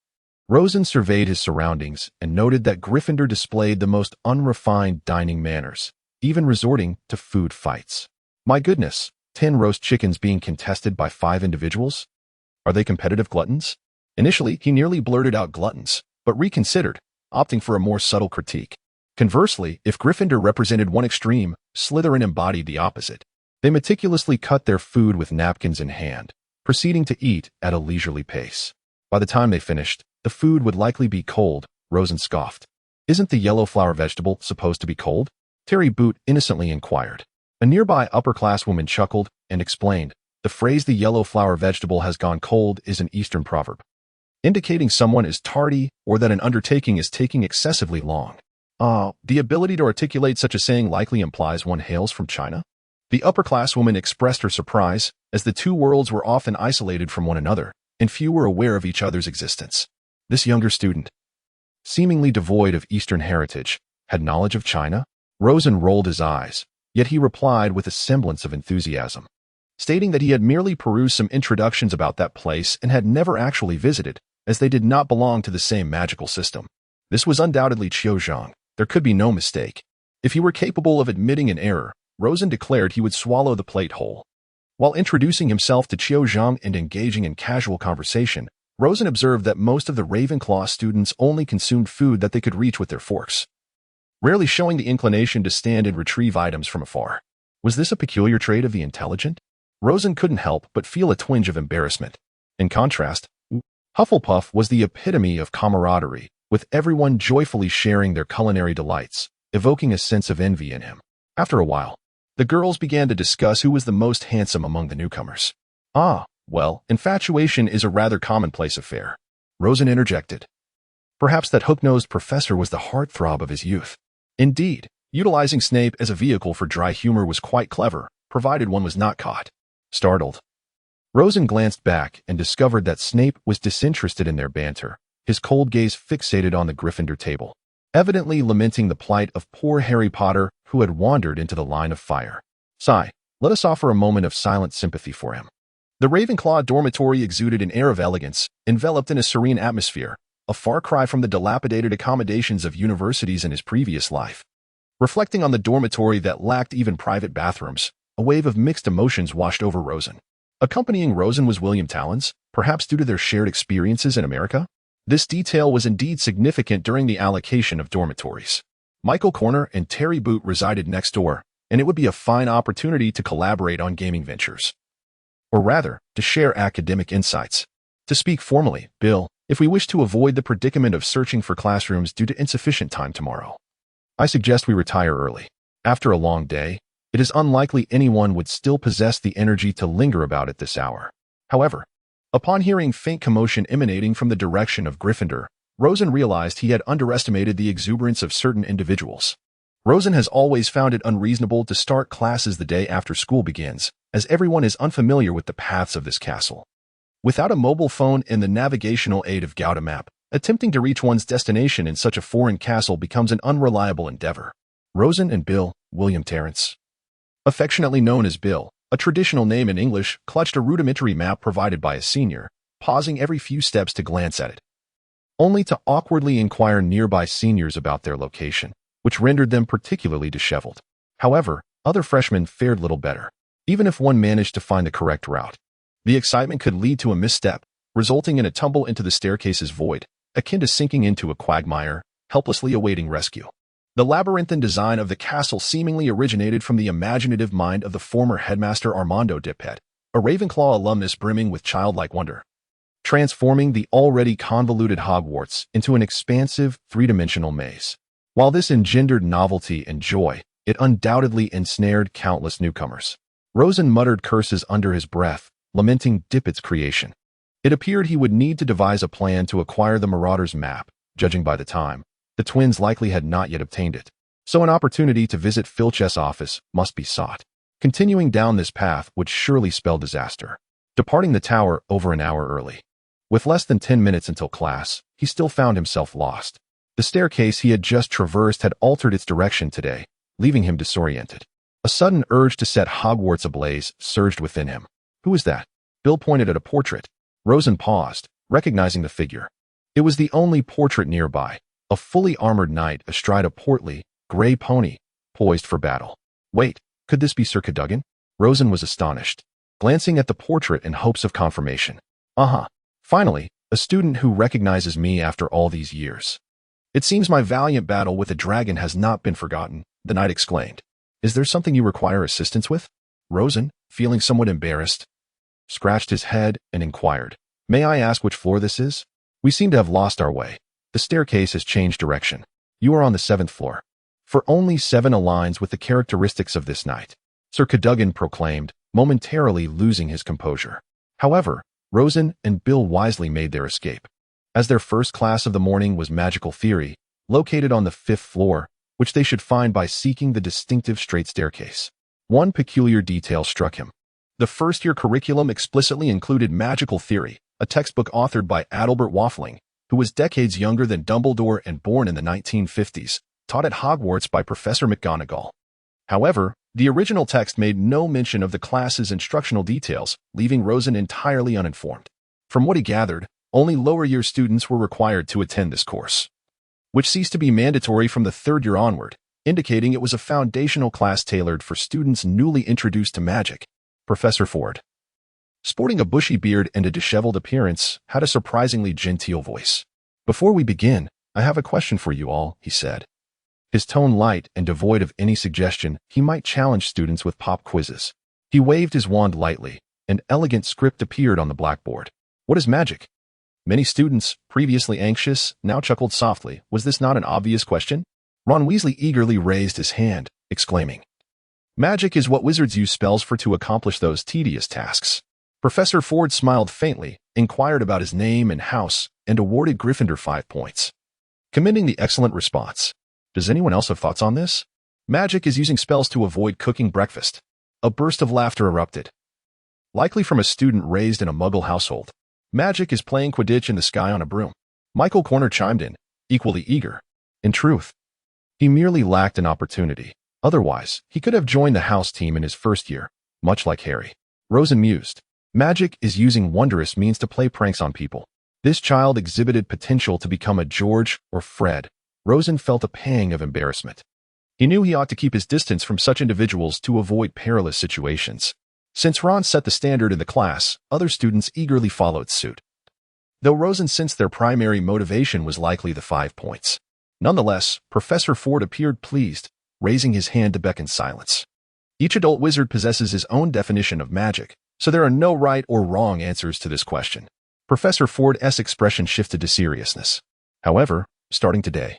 Rosen surveyed his surroundings and noted that Gryffindor displayed the most unrefined dining manners, even resorting to food fights. "My goodness, 10 roast chickens being contested by 5 individuals? Are they competitive gluttons? Initially, he nearly blurted out gluttons, but reconsidered, opting for a more subtle critique. Conversely, if Gryffindor represented one extreme, Slytherin embodied the opposite. They meticulously cut their food with napkins in hand, proceeding to eat at a leisurely pace. By the time they finished, the food would likely be cold, Rosen scoffed. Isn't the yellow flower vegetable supposed to be cold? Terry Boot innocently inquired. A nearby upper-class woman chuckled and explained, the phrase the yellow flower vegetable has gone cold is an Eastern proverb, indicating someone is tardy or that an undertaking is taking excessively long. The ability to articulate such a saying likely implies one hails from China? The upper-class woman expressed her surprise, as the two worlds were often isolated from one another, and few were aware of each other's existence. This younger student, seemingly devoid of Eastern heritage, had knowledge of China? Rosen rolled his eyes, yet he replied with a semblance of enthusiasm, stating that he had merely perused some introductions about that place and had never actually visited, as they did not belong to the same magical system. This was undoubtedly Qiuzhang. There could be no mistake. If he were capable of admitting an error, Rosen declared he would swallow the plate whole. While introducing himself to Qiuzhang and engaging in casual conversation, Rosen observed that most of the Ravenclaw students only consumed food that they could reach with their forks, rarely showing the inclination to stand and retrieve items from afar. Was this a peculiar trait of the intelligent? Rosen couldn't help but feel a twinge of embarrassment. In contrast, Hufflepuff was the epitome of camaraderie, with everyone joyfully sharing their culinary delights, evoking a sense of envy in him. After a while, the girls began to discuss who was the most handsome among the newcomers. Well, infatuation is a rather commonplace affair, Rosen interjected. Perhaps that hook-nosed professor was the heartthrob of his youth. Indeed, utilizing Snape as a vehicle for dry humor was quite clever, provided one was not caught. Startled, Rosen glanced back and discovered that Snape was disinterested in their banter, his cold gaze fixated on the Gryffindor table, evidently lamenting the plight of poor Harry Potter who had wandered into the line of fire. Sigh, let us offer a moment of silent sympathy for him. The Ravenclaw dormitory exuded an air of elegance, enveloped in a serene atmosphere, a far cry from the dilapidated accommodations of universities in his previous life. Reflecting on the dormitory that lacked even private bathrooms, a wave of mixed emotions washed over Rosen. Accompanying Rosen was William Talons, perhaps due to their shared experiences in America. This detail was indeed significant during the allocation of dormitories. Michael Corner and Terry Boot resided next door, and it would be a fine opportunity to collaborate on gaming ventures. Or rather, to share academic insights. To speak formally, Bill, if we wish to avoid the predicament of searching for classrooms due to insufficient time tomorrow, I suggest we retire early. After a long day, it is unlikely anyone would still possess the energy to linger about at this hour. However, upon hearing faint commotion emanating from the direction of Gryffindor, Rosen realized he had underestimated the exuberance of certain individuals. Rosen has always found it unreasonable to start classes the day after school begins, as everyone is unfamiliar with the paths of this castle. Without a mobile phone and the navigational aid of Gouda Map, attempting to reach one's destination in such a foreign castle becomes an unreliable endeavor. Rosen and Bill, William Terrence, affectionately known as Bill, a traditional name in English, clutched a rudimentary map provided by a senior, pausing every few steps to glance at it, only to awkwardly inquire nearby seniors about their location, which rendered them particularly disheveled. However, other freshmen fared little better. Even if one managed to find the correct route, the excitement could lead to a misstep, resulting in a tumble into the staircase's void, akin to sinking into a quagmire, helplessly awaiting rescue. The labyrinthine design of the castle seemingly originated from the imaginative mind of the former headmaster Armando Dipet, a Ravenclaw alumnus brimming with childlike wonder, transforming the already convoluted Hogwarts into an expansive, three-dimensional maze. While this engendered novelty and joy, it undoubtedly ensnared countless newcomers. Rosen muttered curses under his breath, lamenting Dipet's creation. It appeared he would need to devise a plan to acquire the Marauder's map, judging by the time. The twins likely had not yet obtained it, so an opportunity to visit Filch's office must be sought. Continuing down this path would surely spell disaster. Departing the tower over an hour early, with less than 10 minutes until class, he still found himself lost. The staircase he had just traversed had altered its direction today, leaving him disoriented. A sudden urge to set Hogwarts ablaze surged within him. Who was that? Bill pointed at a portrait. Rosen paused, recognizing the figure. It was the only portrait nearby, a fully armored knight astride a portly, gray pony, poised for battle. Wait, could this be Sir Cadogan? Rosen was astonished, glancing at the portrait in hopes of confirmation. Finally, a student who recognizes me after all these years. It seems my valiant battle with the dragon has not been forgotten, the knight exclaimed. Is there something you require assistance with? Rosen, feeling somewhat embarrassed, scratched his head and inquired, May I ask which floor this is? We seem to have lost our way. The staircase has changed direction. You are on the 7th floor. For only 7 aligns with the characteristics of this knight, Sir Cadogan proclaimed, momentarily losing his composure. However, Rosen and Bill wisely made their escape, as their first class of the morning was magical theory, located on the 5th floor, which they should find by seeking the distinctive straight staircase. One peculiar detail struck him. The first-year curriculum explicitly included magical theory, a textbook authored by Adalbert Waffling, who was decades younger than Dumbledore and born in the 1950s, taught at Hogwarts by Professor McGonagall. However, the original text made no mention of the class's instructional details, leaving Rosen entirely uninformed. From what he gathered, only lower-year students were required to attend this course, which ceased to be mandatory from the 3rd year onward, indicating it was a foundational class tailored for students newly introduced to magic. Professor Ford, sporting a bushy beard and a disheveled appearance, had a surprisingly genteel voice. Before we begin, I have a question for you all, he said. His tone light and devoid of any suggestion he might challenge students with pop quizzes. He waved his wand lightly. An elegant script appeared on the blackboard. What is magic? Many students, previously anxious, now chuckled softly. Was this not an obvious question? Ron Weasley eagerly raised his hand, exclaiming, Magic is what wizards use spells for to accomplish those tedious tasks. Professor Ford smiled faintly, inquired about his name and house, and awarded Gryffindor 5 points, commending the excellent response. Does anyone else have thoughts on this? Magic is using spells to avoid cooking breakfast. A burst of laughter erupted, likely from a student raised in a Muggle household. Magic is playing Quidditch in the sky on a broom. Michael Corner chimed in, equally eager. In truth, he merely lacked an opportunity. Otherwise, he could have joined the house team in his first year, much like Harry. Rosen mused. Magic is using wondrous means to play pranks on people. This child exhibited potential to become a George or Fred. Rosen felt a pang of embarrassment. He knew he ought to keep his distance from such individuals to avoid perilous situations. Since Ron set the standard in the class, other students eagerly followed suit, though Rosen sensed their primary motivation was likely the 5 points. Nonetheless, Professor Ford appeared pleased, raising his hand to beckon silence. Each adult wizard possesses his own definition of magic, so there are no right or wrong answers to this question. Professor Ford's expression shifted to seriousness. However, starting today,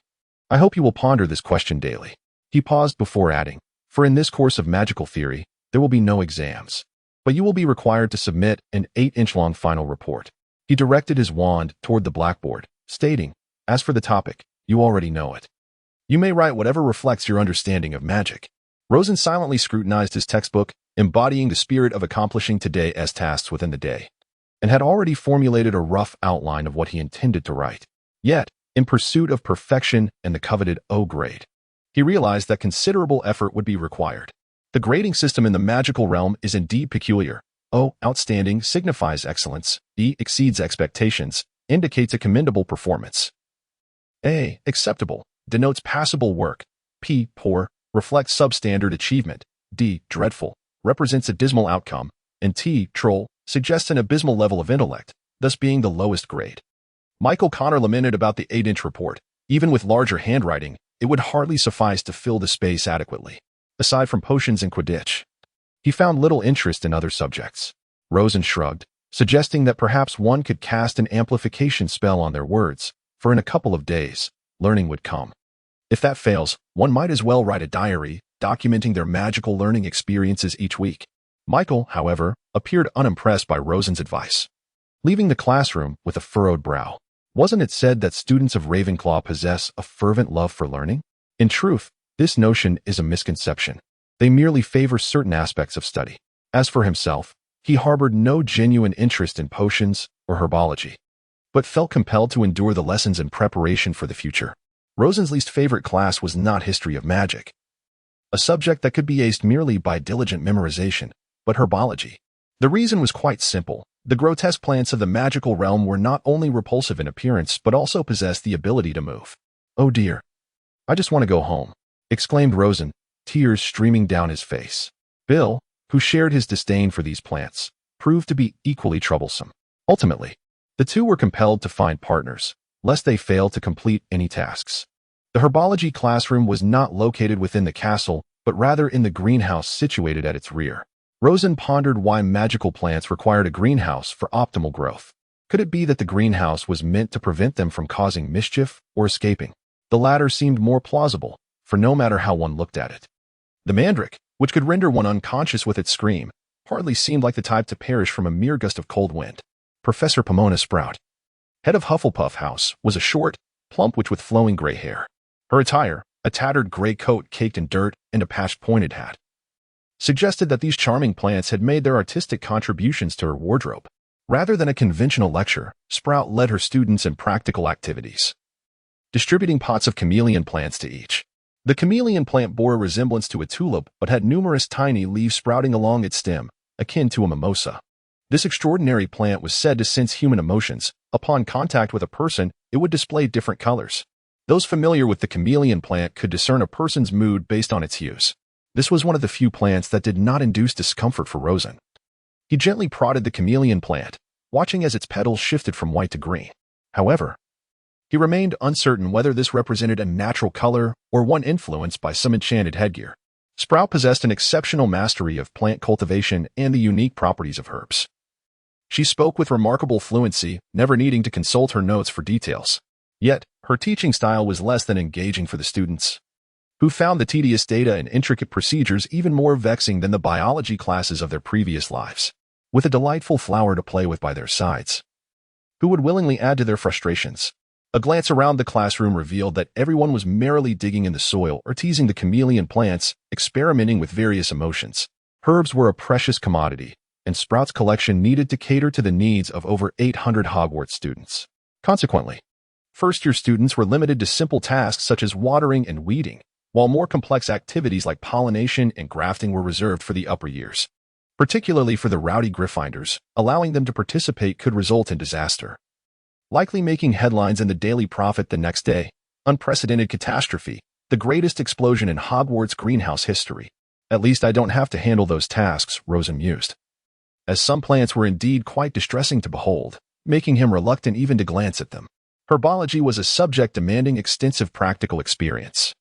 I hope you will ponder this question daily. He paused before adding, for in this course of magical theory, there will be no exams, but you will be required to submit an 8-inch-long final report. He directed his wand toward the blackboard, stating, as for the topic, you already know it. You may write whatever reflects your understanding of magic. Rosen silently scrutinized his textbook, embodying the spirit of accomplishing today's tasks within the day, and had already formulated a rough outline of what he intended to write. Yet, in pursuit of perfection and the coveted O grade, he realized that considerable effort would be required. The grading system in the magical realm is indeed peculiar. O, outstanding, signifies excellence. E, exceeds expectations, indicates a commendable performance. A, acceptable, denotes passable work. P, poor, reflects substandard achievement. D, dreadful, represents a dismal outcome. And T, troll, suggests an abysmal level of intellect, thus being the lowest grade. Michael Connor lamented about the 8-inch report. Even with larger handwriting, it would hardly suffice to fill the space adequately. Aside from potions and Quidditch, he found little interest in other subjects. Rosen shrugged, suggesting that perhaps one could cast an amplification spell on their words, for in a couple of days, learning would come. If that fails, one might as well write a diary, documenting their magical learning experiences each week. Michael, however, appeared unimpressed by Rosen's advice, leaving the classroom with a furrowed brow. Wasn't it said that students of Ravenclaw possess a fervent love for learning? In truth, this notion is a misconception. They merely favor certain aspects of study. As for himself, he harbored no genuine interest in potions or herbology, but felt compelled to endure the lessons in preparation for the future. Rosen's least favorite class was not history of magic, a subject that could be aced merely by diligent memorization, but herbology. The reason was quite simple. The grotesque plants of the magical realm were not only repulsive in appearance, but also possessed the ability to move. Oh dear, I just want to go home, exclaimed Rosen, tears streaming down his face. Bill, who shared his disdain for these plants, proved to be equally troublesome. Ultimately, the two were compelled to find partners, lest they fail to complete any tasks. The herbology classroom was not located within the castle, but rather in the greenhouse situated at its rear. Rosen pondered why magical plants required a greenhouse for optimal growth. Could it be that the greenhouse was meant to prevent them from causing mischief or escaping? The latter seemed more plausible, for no matter how one looked at it. The mandrake, which could render one unconscious with its scream, hardly seemed like the type to perish from a mere gust of cold wind. Professor Pomona Sprout, head of Hufflepuff House, was a short, plump witch with flowing gray hair. Her attire, a tattered gray coat caked in dirt and a patched pointed hat, suggested that these charming plants had made their artistic contributions to her wardrobe. Rather than a conventional lecture, Sprout led her students in practical activities, distributing pots of chameleon plants to each. The chameleon plant bore a resemblance to a tulip but had numerous tiny leaves sprouting along its stem, akin to a mimosa. This extraordinary plant was said to sense human emotions. Upon contact with a person, it would display different colors. Those familiar with the chameleon plant could discern a person's mood based on its hues. This was one of the few plants that did not induce discomfort for Rosen. He gently prodded the chameleon plant, watching as its petals shifted from white to green. However, he remained uncertain whether this represented a natural color or one influenced by some enchanted headgear. Sprout possessed an exceptional mastery of plant cultivation and the unique properties of herbs. She spoke with remarkable fluency, never needing to consult her notes for details. Yet, her teaching style was less than engaging for the students, who found the tedious data and intricate procedures even more vexing than the biology classes of their previous lives. With a delightful flower to play with by their sides, who would willingly add to their frustrations? A glance around the classroom revealed that everyone was merrily digging in the soil or teasing the chameleon plants, experimenting with various emotions. Herbs were a precious commodity, and Sprout's collection needed to cater to the needs of over 800 Hogwarts students. Consequently, first-year students were limited to simple tasks such as watering and weeding, while more complex activities like pollination and grafting were reserved for the upper years. Particularly for the rowdy Gryffindors, allowing them to participate could result in disaster, likely making headlines in the Daily Prophet the next day. Unprecedented catastrophe, the greatest explosion in Hogwarts greenhouse history. At least I don't have to handle those tasks, Rosen mused, as some plants were indeed quite distressing to behold, making him reluctant even to glance at them. Herbology was a subject demanding extensive practical experience.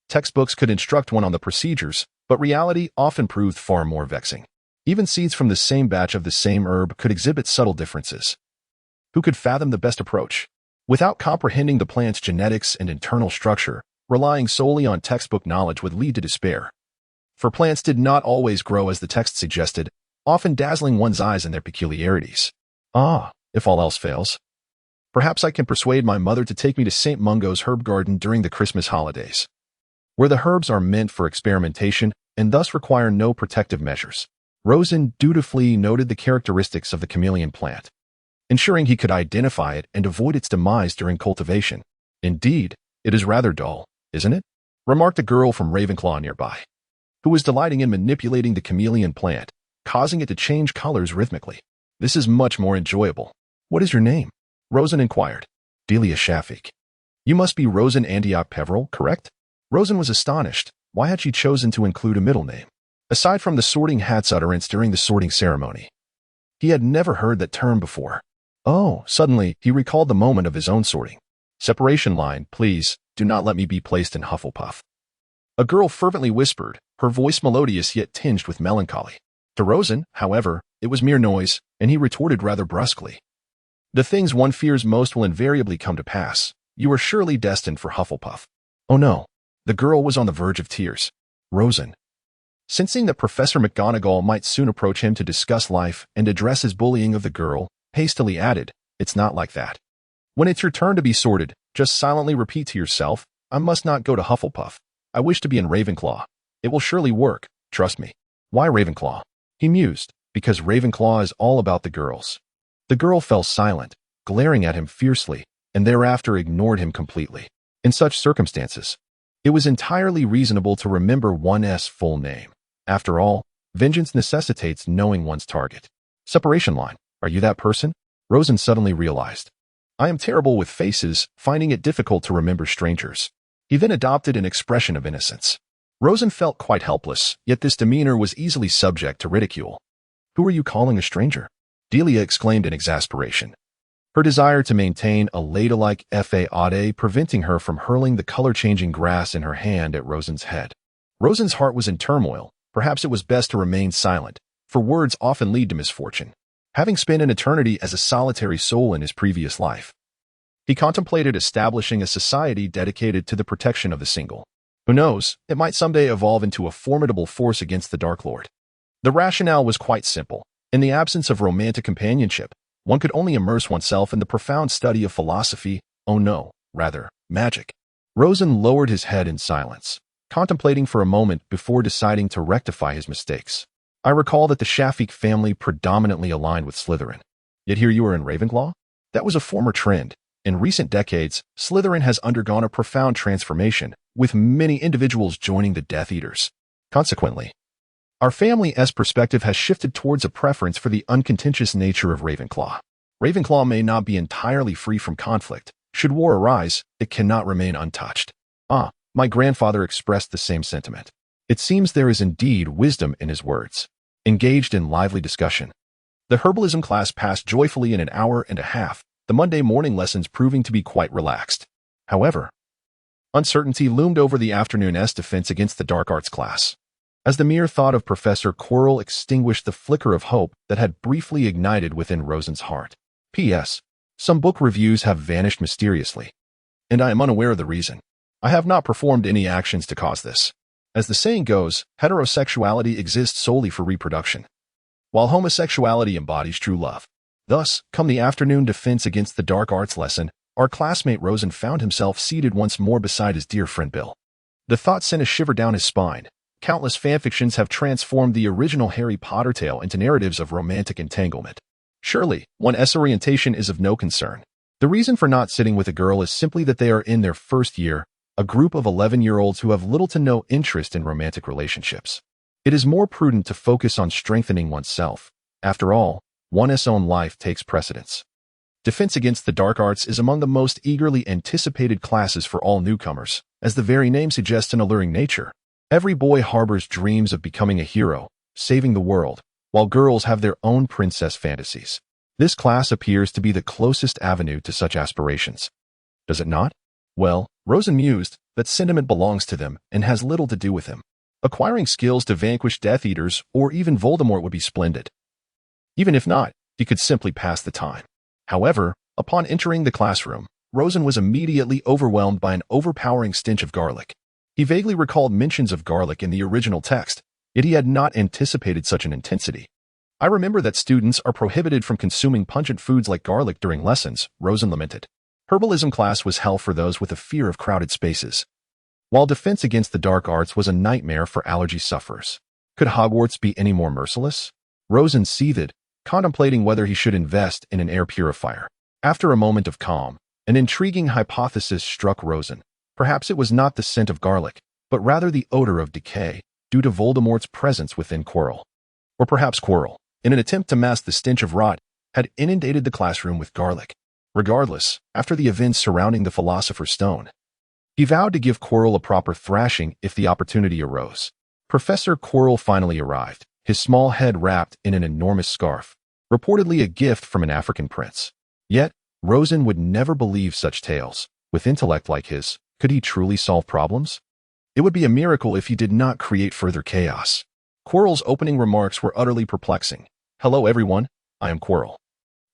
Textbooks could instruct one on the procedures, but reality often proved far more vexing. Even seeds from the same batch of the same herb could exhibit subtle differences. Who could fathom the best approach? Without comprehending the plant's genetics and internal structure, relying solely on textbook knowledge would lead to despair. For plants did not always grow as the text suggested, often dazzling one's eyes in their peculiarities. If all else fails, perhaps I can persuade my mother to take me to St. Mungo's herb garden during the Christmas holidays, where the herbs are meant for experimentation and thus require no protective measures. Rosen dutifully noted the characteristics of the chameleon plant, ensuring he could identify it and avoid its demise during cultivation. Indeed, it is rather dull, isn't it? Remarked a girl from Ravenclaw nearby, who was delighting in manipulating the chameleon plant, causing it to change colors rhythmically. This is much more enjoyable. What is your name? Rosen inquired. Delia Shafik. You must be Rosen Antioch Peveril, correct? Rosen was astonished. Why had she chosen to include a middle name? Aside from the Sorting Hat's utterance during the sorting ceremony, he had never heard that term before. Suddenly, he recalled the moment of his own sorting. Separation line, please, do not let me be placed in Hufflepuff. A girl fervently whispered, her voice melodious yet tinged with melancholy. To Rosen, however, it was mere noise, and he retorted rather brusquely. The things one fears most will invariably come to pass. You are surely destined for Hufflepuff. Oh no. The girl was on the verge of tears. Rosen, sensing that Professor McGonagall might soon approach him to discuss life and address his bullying of the girl, hastily added, it's not like that. When it's your turn to be sorted, just silently repeat to yourself, I must not go to Hufflepuff. I wish to be in Ravenclaw. It will surely work, trust me. Why Ravenclaw? He mused, because Ravenclaw is all about the girls. The girl fell silent, glaring at him fiercely, and thereafter ignored him completely. In such circumstances, it was entirely reasonable to remember one's full name. After all, vengeance necessitates knowing one's target. Separation line. Are you that person? Rosen suddenly realized. I am terrible with faces, finding it difficult to remember strangers. He then adopted an expression of innocence. Rosen felt quite helpless, yet this demeanor was easily subject to ridicule. Who are you calling a stranger? Delia exclaimed in exasperation, her desire to maintain a ladylike fade preventing her from hurling the color-changing grass in her hand at Rosen's head. Rosen's heart was in turmoil. Perhaps it was best to remain silent, for words often lead to misfortune. Having spent an eternity as a solitary soul in his previous life, he contemplated establishing a society dedicated to the protection of the single. Who knows, it might someday evolve into a formidable force against the Dark Lord. The rationale was quite simple. In the absence of romantic companionship, one could only immerse oneself in the profound study of philosophy, rather, magic. Rosen lowered his head in silence, contemplating for a moment before deciding to rectify his mistakes. I recall that the Shafik family predominantly aligned with Slytherin. Yet here you are in Ravenclaw? That was a former trend. In recent decades, Slytherin has undergone a profound transformation, with many individuals joining the Death Eaters. Consequently, our family's perspective has shifted towards a preference for the uncontentious nature of Ravenclaw. Ravenclaw may not be entirely free from conflict. Should war arise, it cannot remain untouched. My grandfather expressed the same sentiment. It seems there is indeed wisdom in his words. Engaged in lively discussion, the herbalism class passed joyfully in an hour and a half, the Monday morning lessons proving to be quite relaxed. However, uncertainty loomed over the afternoon's defense against the dark arts class, as the mere thought of Professor Quirrell extinguished the flicker of hope that had briefly ignited within Rosen's heart. P.S. Some book reviews have vanished mysteriously, and I am unaware of the reason. I have not performed any actions to cause this. As the saying goes, heterosexuality exists solely for reproduction, while homosexuality embodies true love. Thus, come the afternoon defense against the dark arts lesson, our classmate Rosen found himself seated once more beside his dear friend Bill. The thought sent a shiver down his spine. Countless fanfictions have transformed the original Harry Potter tale into narratives of romantic entanglement. Surely, one's orientation is of no concern. The reason for not sitting with a girl is simply that they are in their first year, a group of 11-year-olds who have little to no interest in romantic relationships. It is more prudent to focus on strengthening oneself. After all, one's own life takes precedence. Defense against the dark arts is among the most eagerly anticipated classes for all newcomers, as the very name suggests an alluring nature. Every boy harbors dreams of becoming a hero, saving the world, while girls have their own princess fantasies. This class appears to be the closest avenue to such aspirations. Does it not? Well, Rosen mused, that sentiment belongs to them and has little to do with him. Acquiring skills to vanquish Death Eaters or even Voldemort would be splendid. Even if not, he could simply pass the time. However, upon entering the classroom, Rosen was immediately overwhelmed by an overpowering stench of garlic. He vaguely recalled mentions of garlic in the original text, yet he had not anticipated such an intensity. I remember that students are prohibited from consuming pungent foods like garlic during lessons, Rosen lamented. Herbalism class was hell for those with a fear of crowded spaces, while defense against the dark arts was a nightmare for allergy sufferers. Could Hogwarts be any more merciless? Rosen seethed, contemplating whether he should invest in an air purifier. After a moment of calm, an intriguing hypothesis struck Rosen. Perhaps it was not the scent of garlic, but rather the odor of decay, due to Voldemort's presence within Quirrell. Or perhaps Quirrell, in an attempt to mask the stench of rot, had inundated the classroom with garlic. Regardless, after the events surrounding the Philosopher's Stone, he vowed to give Quirrell a proper thrashing if the opportunity arose. Professor Quirrell finally arrived, his small head wrapped in an enormous scarf, reportedly a gift from an African prince. Yet, Rosen would never believe such tales. With intellect like his, could he truly solve problems? It would be a miracle if he did not create further chaos. Quirrell's opening remarks were utterly perplexing. Hello everyone, I am Quirrell,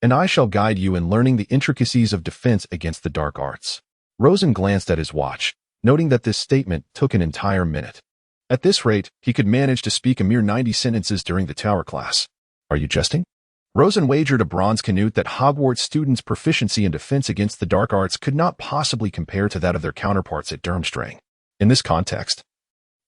and I shall guide you in learning the intricacies of defense against the dark arts. Rosen glanced at his watch, noting that this statement took an entire minute. At this rate, he could manage to speak a mere 90 sentences during the tower class. Are you jesting? Rosen wagered a bronze canute that Hogwarts students' proficiency in defense against the dark arts could not possibly compare to that of their counterparts at Durmstrang. In this context,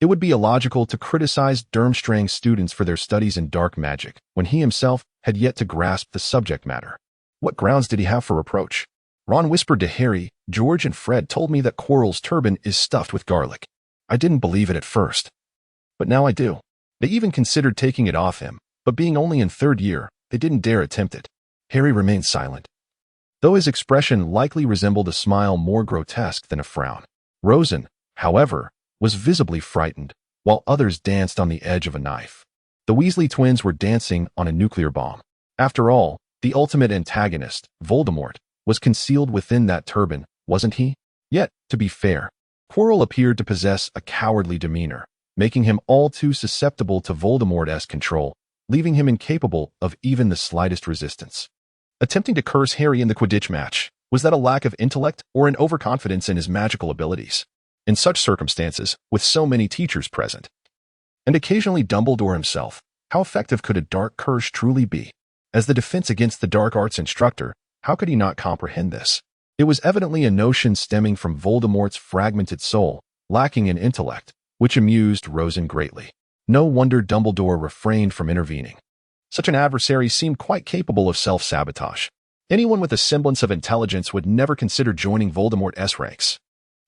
it would be illogical to criticize Durmstrang students for their studies in dark magic when he himself had yet to grasp the subject matter. What grounds did he have for reproach? Ron whispered to Harry, George and Fred told me that Quirrell's turban is stuffed with garlic. I didn't believe it at first, but now I do. They even considered taking it off him, but being only in third year, they didn't dare attempt it. Harry remained silent, though his expression likely resembled a smile more grotesque than a frown. Rosen, however, was visibly frightened, while others danced on the edge of a knife. The Weasley twins were dancing on a nuclear bomb. After all, the ultimate antagonist, Voldemort, was concealed within that turban, wasn't he? Yet, to be fair, Quirrell appeared to possess a cowardly demeanor, making him all too susceptible to Voldemort-esque control, leaving him incapable of even the slightest resistance. Attempting to curse Harry in the Quidditch match, was that a lack of intellect or an overconfidence in his magical abilities? In such circumstances, with so many teachers present, and occasionally Dumbledore himself, how effective could a dark curse truly be? As the defense against the dark arts instructor, how could he not comprehend this? It was evidently a notion stemming from Voldemort's fragmented soul, lacking in intellect, which amused Rosen greatly. No wonder Dumbledore refrained from intervening. Such an adversary seemed quite capable of self-sabotage. Anyone with a semblance of intelligence would never consider joining Voldemort's ranks.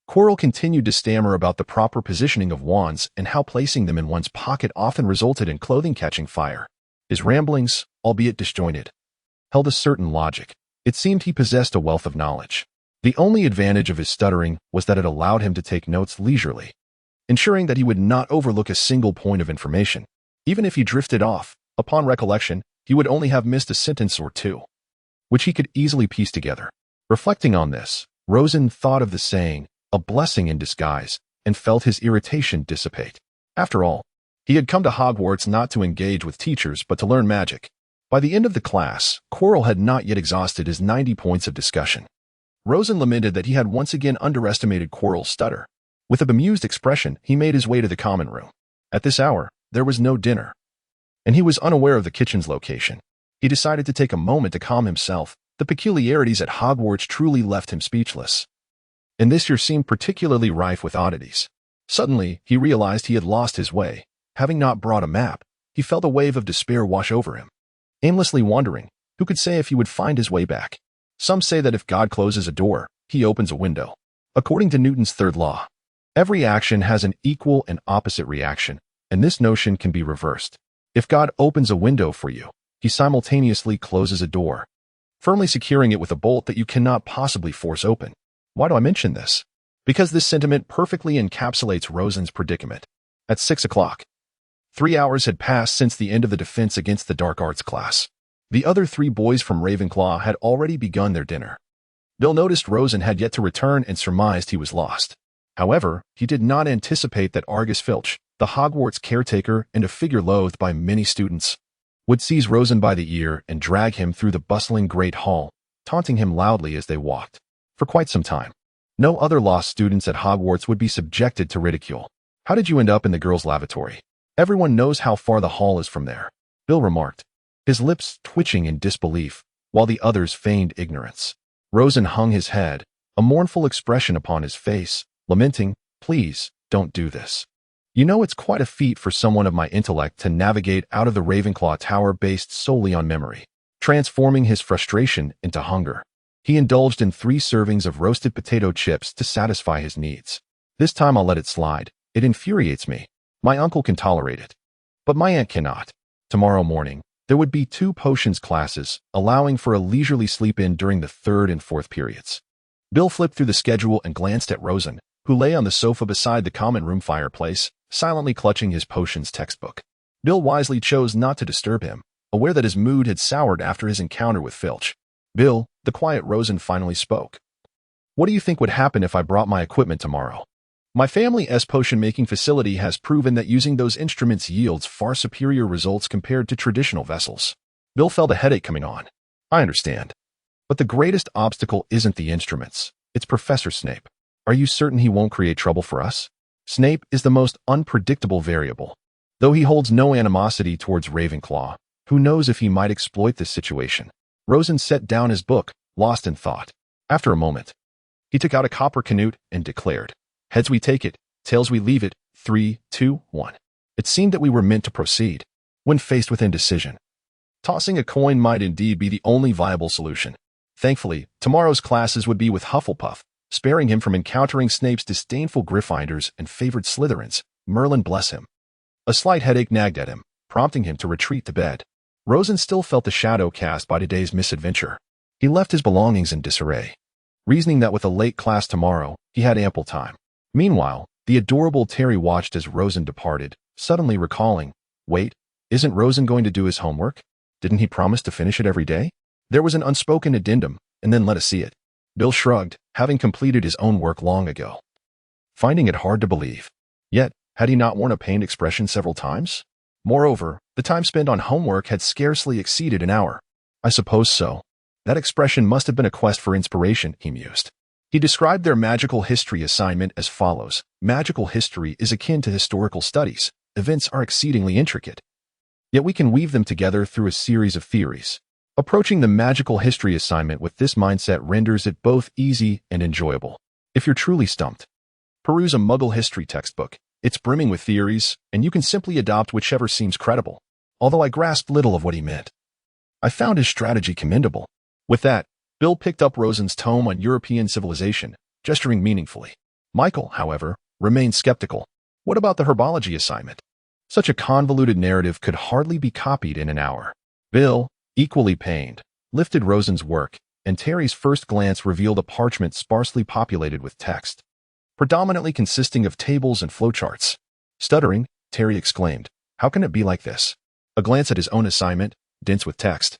Quirrell continued to stammer about the proper positioning of wands and how placing them in one's pocket often resulted in clothing catching fire. His ramblings, albeit disjointed, held a certain logic. It seemed he possessed a wealth of knowledge. The only advantage of his stuttering was that it allowed him to take notes leisurely, ensuring that he would not overlook a single point of information. Even if he drifted off, upon recollection, he would only have missed a sentence or two, which he could easily piece together. Reflecting on this, Rosen thought of the saying, "a blessing in disguise," and felt his irritation dissipate. After all, he had come to Hogwarts not to engage with teachers but to learn magic. By the end of the class, Quirrell had not yet exhausted his 90 points of discussion. Rosen lamented that he had once again underestimated Quirrell's stutter. With a bemused expression, he made his way to the common room. At this hour, there was no dinner, and he was unaware of the kitchen's location. He decided to take a moment to calm himself. The peculiarities at Hogwarts truly left him speechless, and this year seemed particularly rife with oddities. Suddenly, he realized he had lost his way. Having not brought a map, he felt a wave of despair wash over him. Aimlessly wandering, who could say if he would find his way back? Some say that if God closes a door, he opens a window. According to Newton's third law, every action has an equal and opposite reaction, and this notion can be reversed. If God opens a window for you, he simultaneously closes a door, firmly securing it with a bolt that you cannot possibly force open. Why do I mention this? Because this sentiment perfectly encapsulates Rosen's predicament. At 6 o'clock, 3 hours had passed since the end of the defense against the dark arts class. The other 3 boys from Ravenclaw had already begun their dinner. Bill noticed Rosen had yet to return and surmised he was lost. However, he did not anticipate that Argus Filch, the Hogwarts caretaker and a figure loathed by many students, would seize Rosen by the ear and drag him through the bustling great hall, taunting him loudly as they walked. For quite some time, no other lost students at Hogwarts would be subjected to ridicule. "How did you end up in the girls' lavatory? Everyone knows how far the hall is from there," Bill remarked, his lips twitching in disbelief, while the others feigned ignorance. Rosen hung his head, a mournful expression upon his face, lamenting, "Please, don't do this. You know it's quite a feat for someone of my intellect to navigate out of the Ravenclaw Tower based solely on memory." Transforming his frustration into hunger, he indulged in 3 servings of roasted potato chips to satisfy his needs. "This time I'll let it slide. It infuriates me. My uncle can tolerate it, but my aunt cannot." Tomorrow morning, there would be 2 potions classes, allowing for a leisurely sleep-in during the 3rd and 4th periods. Bill flipped through the schedule and glanced at Rosen, who lay on the sofa beside the common room fireplace, silently clutching his potions textbook. Bill wisely chose not to disturb him, aware that his mood had soured after his encounter with Filch. "Bill," the quiet Rosen finally spoke, "what do you think would happen if I brought my equipment tomorrow? My family's potion-making facility has proven that using those instruments yields far superior results compared to traditional vessels." Bill felt a headache coming on. "I understand. But the greatest obstacle isn't the instruments. It's Professor Snape. Are you certain he won't create trouble for us? Snape is the most unpredictable variable. Though he holds no animosity towards Ravenclaw, who knows if he might exploit this situation?" Rosen set down his book, lost in thought. After a moment, he took out a copper canute and declared, "Heads we take it, tails we leave it, 3, 2, 1. It seemed that we were meant to proceed, when faced with indecision. Tossing a coin might indeed be the only viable solution. Thankfully, tomorrow's classes would be with Hufflepuff, sparing him from encountering Snape's disdainful Gryffindors and favored Slytherins. Merlin bless him. A slight headache nagged at him, prompting him to retreat to bed. Rosen still felt the shadow cast by today's misadventure. He left his belongings in disarray, reasoning that with a late class tomorrow, he had ample time. Meanwhile, the adorable Terry watched as Rosen departed, suddenly recalling, "Wait, isn't Rosen going to do his homework?" Didn't he promise to finish it every day? There was an unspoken addendum, and then let us see it. Bill shrugged, having completed his own work long ago, finding it hard to believe. Yet, had he not worn a pained expression several times? Moreover, the time spent on homework had scarcely exceeded an hour. I suppose so. That expression must have been a quest for inspiration, he mused. He described their magical history assignment as follows. Magical history is akin to historical studies. Events are exceedingly intricate. Yet we can weave them together through a series of theories. Approaching the magical history assignment with this mindset renders it both easy and enjoyable. If you're truly stumped, peruse a Muggle history textbook. It's brimming with theories, and you can simply adopt whichever seems credible. Although I grasped little of what he meant, I found his strategy commendable. With that, Bill picked up Rosen's tome on European civilization, gesturing meaningfully. Michael, however, remained skeptical. What about the herbology assignment? Such a convoluted narrative could hardly be copied in an hour. Bill, equally pained, lifted Rosen's work, and Terry's first glance revealed a parchment sparsely populated with text, predominantly consisting of tables and flowcharts. Stuttering, Terry exclaimed, "How can it be like this?" A glance at his own assignment, dense with text,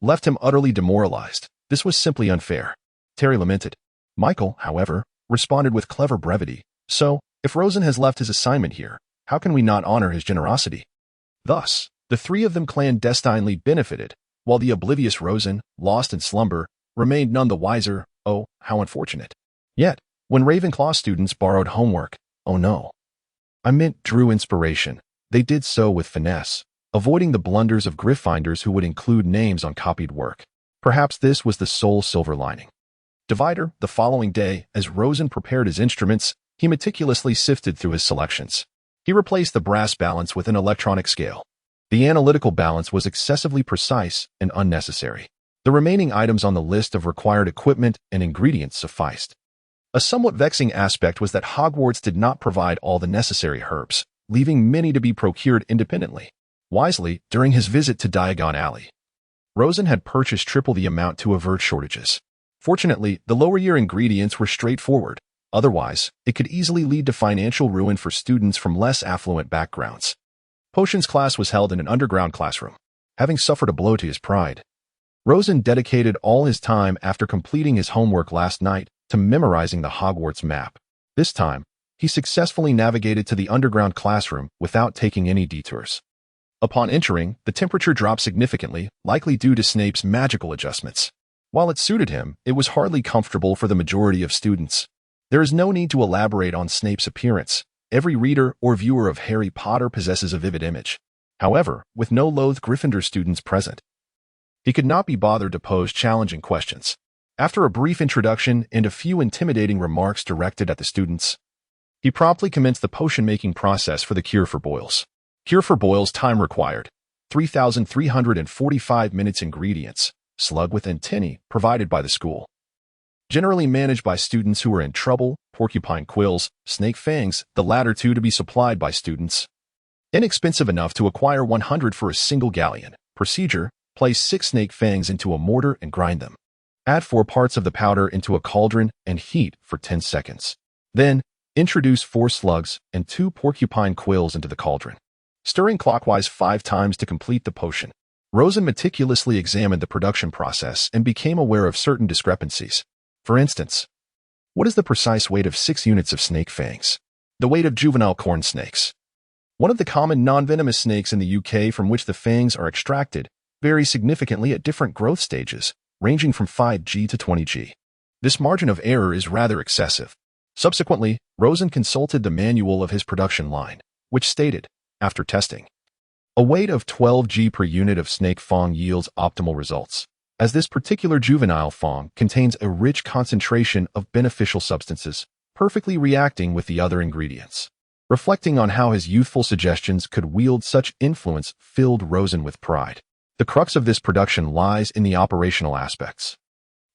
left him utterly demoralized. This was simply unfair. Terry lamented. Michael, however, responded with clever brevity. So, if Rosen has left his assignment here, how can we not honor his generosity? Thus, the three of them clandestinely benefited, while the oblivious Rosen, lost in slumber, remained none the wiser. Oh, how unfortunate. Yet, when Ravenclaw students borrowed homework, oh no, I meant drew inspiration, they did so with finesse, avoiding the blunders of Gryffindors who would include names on copied work. Perhaps this was the sole silver lining. Divider, the following day, as Rosen prepared his instruments, he meticulously sifted through his selections. He replaced the brass balance with an electronic scale. The analytical balance was excessively precise and unnecessary. The remaining items on the list of required equipment and ingredients sufficed. A somewhat vexing aspect was that Hogwarts did not provide all the necessary herbs, leaving many to be procured independently. Wisely, during his visit to Diagon Alley, Rosen had purchased triple the amount to avert shortages. Fortunately, the lower-year ingredients were straightforward. Otherwise, it could easily lead to financial ruin for students from less affluent backgrounds. Potions class was held in an underground classroom. Having suffered a blow to his pride, Rosen dedicated all his time after completing his homework last night to memorizing the Hogwarts map. This time, he successfully navigated to the underground classroom without taking any detours. Upon entering, the temperature dropped significantly, likely due to Snape's magical adjustments. While it suited him, it was hardly comfortable for the majority of students. There is no need to elaborate on Snape's appearance. Every reader or viewer of Harry Potter possesses a vivid image. However, with no loathed Gryffindor students present, he could not be bothered to pose challenging questions. After a brief introduction and a few intimidating remarks directed at the students, he promptly commenced the potion-making process for the cure for boils. Cure for boils time required, 3,345 minutes. Ingredients, slug with antennae, provided by the school. Generally managed by students who are in trouble, porcupine quills, snake fangs, the latter two to be supplied by students. Inexpensive enough to acquire 100 for a single galleon. Procedure, place 6 snake fangs into a mortar and grind them. Add 4 parts of the powder into a cauldron and heat for 10 seconds. Then, introduce 4 slugs and 2 porcupine quills into the cauldron, stirring clockwise 5 times to complete the potion. Rosen meticulously examined the production process and became aware of certain discrepancies. For instance, what is the precise weight of 6 units of snake fangs? The weight of juvenile corn snakes, one of the common non-venomous snakes in the UK from which the fangs are extracted, varies significantly at different growth stages, ranging from 5G to 20G. This margin of error is rather excessive. Subsequently, Rosen consulted the manual of his production line, which stated, after testing, a weight of 12G per unit of snake fang yields optimal results, as this particular juvenile fang contains a rich concentration of beneficial substances, perfectly reacting with the other ingredients. Reflecting on how his youthful suggestions could wield such influence filled Rosen with pride. The crux of this production lies in the operational aspects.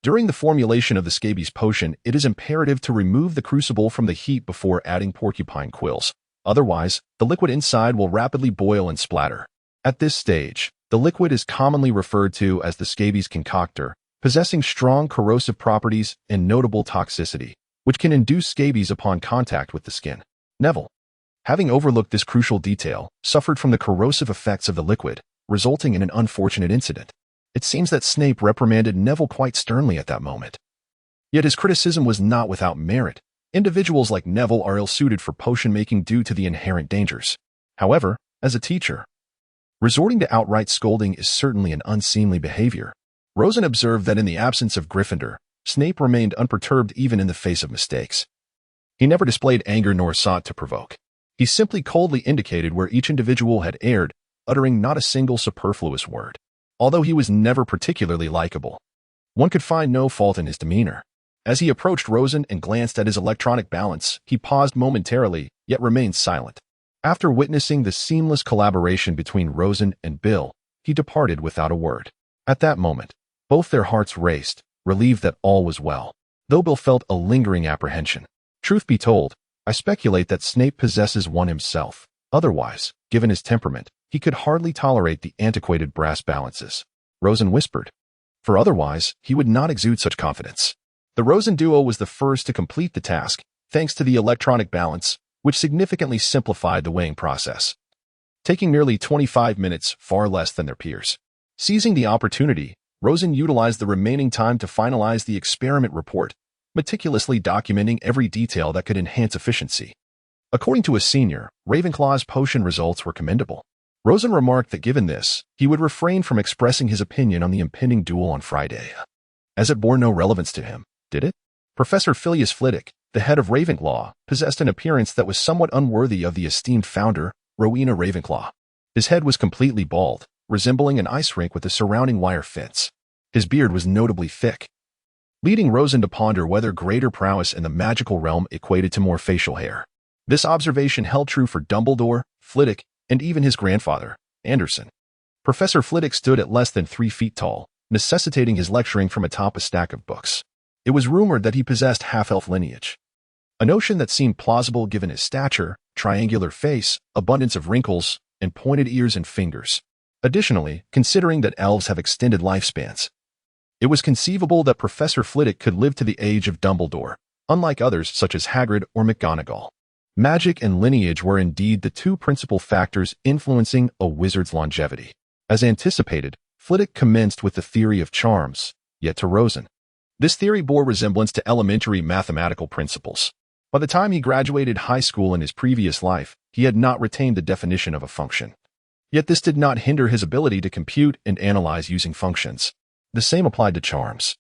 During the formulation of the scabies potion, it is imperative to remove the crucible from the heat before adding porcupine quills. Otherwise, the liquid inside will rapidly boil and splatter. At this stage, the liquid is commonly referred to as the scabies concoctor, possessing strong corrosive properties and notable toxicity, which can induce scabies upon contact with the skin. Neville, having overlooked this crucial detail, suffered from the corrosive effects of the liquid. resulting in an unfortunate incident. It seems that Snape reprimanded Neville quite sternly at that moment. Yet his criticism was not without merit. Individuals like Neville are ill-suited for potion-making due to the inherent dangers. However, as a teacher, resorting to outright scolding is certainly an unseemly behavior. Rosen observed that in the absence of Gryffindor, Snape remained unperturbed even in the face of mistakes. He never displayed anger nor sought to provoke. He simply coldly indicated where each individual had erred, uttering not a single superfluous word. Although he was never particularly likable, one could find no fault in his demeanor. As he approached Rosen and glanced at his electronic balance, he paused momentarily, yet remained silent. After witnessing the seamless collaboration between Rosen and Bill, he departed without a word. At that moment, both their hearts raced, relieved that all was well, though Bill felt a lingering apprehension. Truth be told, I speculate that Snape possesses one himself. Otherwise, given his temperament, he could hardly tolerate the antiquated brass balances. Rosen whispered. For otherwise, he would not exude such confidence. The Rosen duo was the first to complete the task, thanks to the electronic balance, which significantly simplified the weighing process, taking nearly 25 minutes, far less than their peers. Seizing the opportunity, Rosen utilized the remaining time to finalize the experiment report, meticulously documenting every detail that could enhance efficiency. According to a senior, Ravenclaw's potion results were commendable. Rosen remarked that given this, he would refrain from expressing his opinion on the impending duel on Friday, as it bore no relevance to him, did it? Professor Phileas Flitwick, the head of Ravenclaw, possessed an appearance that was somewhat unworthy of the esteemed founder, Rowena Ravenclaw. His head was completely bald, resembling an ice rink with the surrounding wire fence. His beard was notably thick, leading Rosen to ponder whether greater prowess in the magical realm equated to more facial hair. This observation held true for Dumbledore, Flitwick, and even his grandfather, Anderson. Professor Flitwick stood at less than 3 feet tall, necessitating his lecturing from atop a stack of books. It was rumored that he possessed half-elf lineage, a notion that seemed plausible given his stature, triangular face, abundance of wrinkles, and pointed ears and fingers. Additionally, considering that elves have extended lifespans, it was conceivable that Professor Flitwick could live to the age of Dumbledore, unlike others such as Hagrid or McGonagall. Magic and lineage were indeed the two principal factors influencing a wizard's longevity. As anticipated, Flitwick commenced with the theory of charms, yet to Rosen, this theory bore resemblance to elementary mathematical principles. By the time he graduated high school in his previous life, he had not retained the definition of a function. Yet this did not hinder his ability to compute and analyze using functions. The same applied to charms.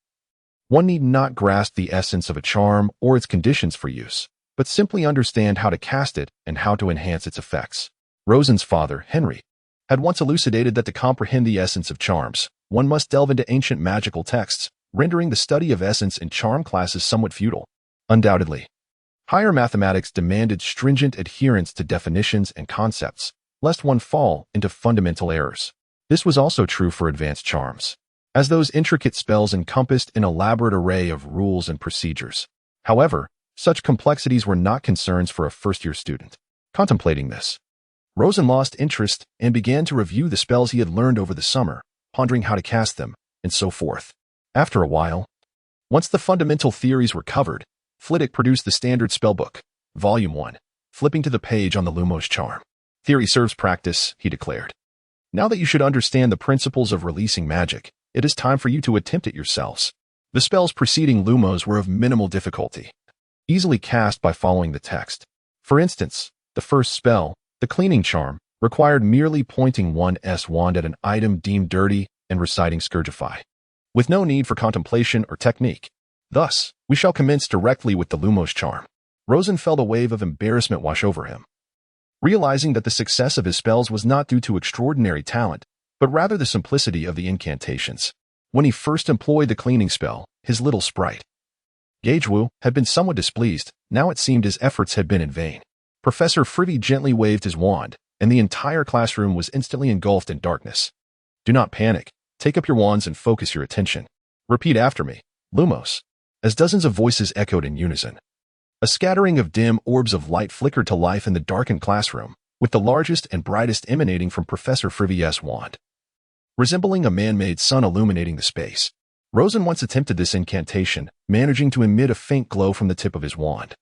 One need not grasp the essence of a charm or its conditions for use, but simply understand how to cast it and how to enhance its effects. Rosen's father, Henry, had once elucidated that to comprehend the essence of charms, one must delve into ancient magical texts, rendering the study of essence in charm classes somewhat futile. Undoubtedly, higher mathematics demanded stringent adherence to definitions and concepts, lest one fall into fundamental errors. This was also true for advanced charms, as those intricate spells encompassed an elaborate array of rules and procedures. However, such complexities were not concerns for a first-year student. Contemplating this, Rosen lost interest and began to review the spells he had learned over the summer, pondering how to cast them, and so forth. After a while, once the fundamental theories were covered, Flitwick produced the standard spellbook, Volume 1, flipping to the page on the Lumos charm. Theory serves practice, he declared. Now that you should understand the principles of releasing magic, it is time for you to attempt it yourselves. The spells preceding Lumos were of minimal difficulty, easily cast by following the text. For instance, the first spell, the cleaning charm, required merely pointing one's wand at an item deemed dirty and reciting Scourgify, with no need for contemplation or technique. Thus, we shall commence directly with the Lumos charm. Rosen felt a wave of embarrassment wash over him, realizing that the success of his spells was not due to extraordinary talent, but rather the simplicity of the incantations. When he first employed the cleaning spell, his little sprite, Gagewu, had been somewhat displeased. Now it seemed his efforts had been in vain. Professor Frivy gently waved his wand, and the entire classroom was instantly engulfed in darkness. Do not panic. Take up your wands and focus your attention. Repeat after me, Lumos, as dozens of voices echoed in unison. A scattering of dim orbs of light flickered to life in the darkened classroom, with the largest and brightest emanating from Professor Frivy's wand, resembling a man-made sun illuminating the space. Rosen once attempted this incantation, managing to emit a faint glow from the tip of his wand.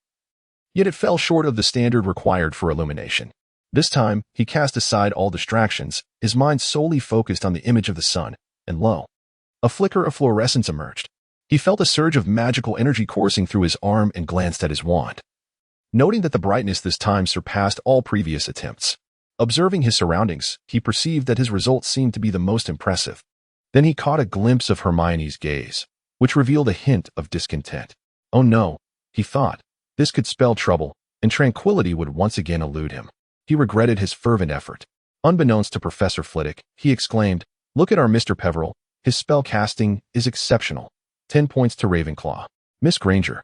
Yet it fell short of the standard required for illumination. This time, he cast aside all distractions, his mind solely focused on the image of the sun, and lo, a flicker of fluorescence emerged. He felt a surge of magical energy coursing through his arm and glanced at his wand. Noting that the brightness this time surpassed all previous attempts. Observing his surroundings, he perceived that his results seemed to be the most impressive. Then he caught a glimpse of Hermione's gaze, which revealed a hint of discontent. Oh no, he thought, this could spell trouble, and tranquility would once again elude him. He regretted his fervent effort. Unbeknownst to Professor Flitwick, he exclaimed, "Look at our Mr. Peveril. His spell casting is exceptional. 10 points to Ravenclaw. Miss Granger.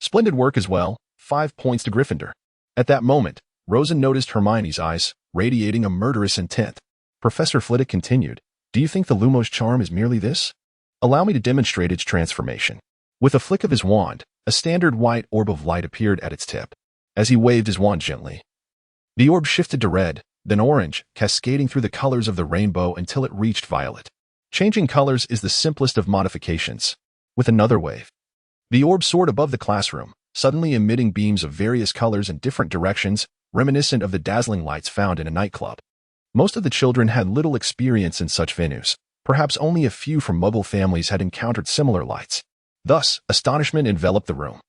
Splendid work as well. 5 points to Gryffindor." At that moment, Rosen noticed Hermione's eyes, radiating a murderous intent. Professor Flitwick continued, "Do you think the Lumos charm is merely this? Allow me to demonstrate its transformation." With a flick of his wand, a standard white orb of light appeared at its tip. As he waved his wand gently, the orb shifted to red, then orange, cascading through the colors of the rainbow until it reached violet. Changing colors is the simplest of modifications. With another wave, the orb soared above the classroom, suddenly emitting beams of various colors in different directions, reminiscent of the dazzling lights found in a nightclub. Most of the children had little experience in such venues. Perhaps only a few from Muggle families had encountered similar lights. Thus, astonishment enveloped the room.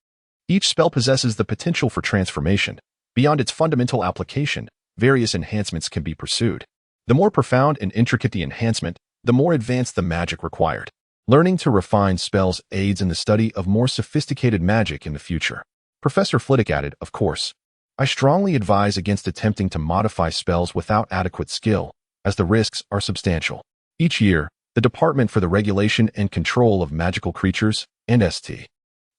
Each spell possesses the potential for transformation. Beyond its fundamental application, various enhancements can be pursued. The more profound and intricate the enhancement, the more advanced the magic required. Learning to refine spells aids in the study of more sophisticated magic in the future. Professor Flitwick added, "Of course, I strongly advise against attempting to modify spells without adequate skill, as the risks are substantial. Each year, the Department for the Regulation and Control of Magical Creatures, and St.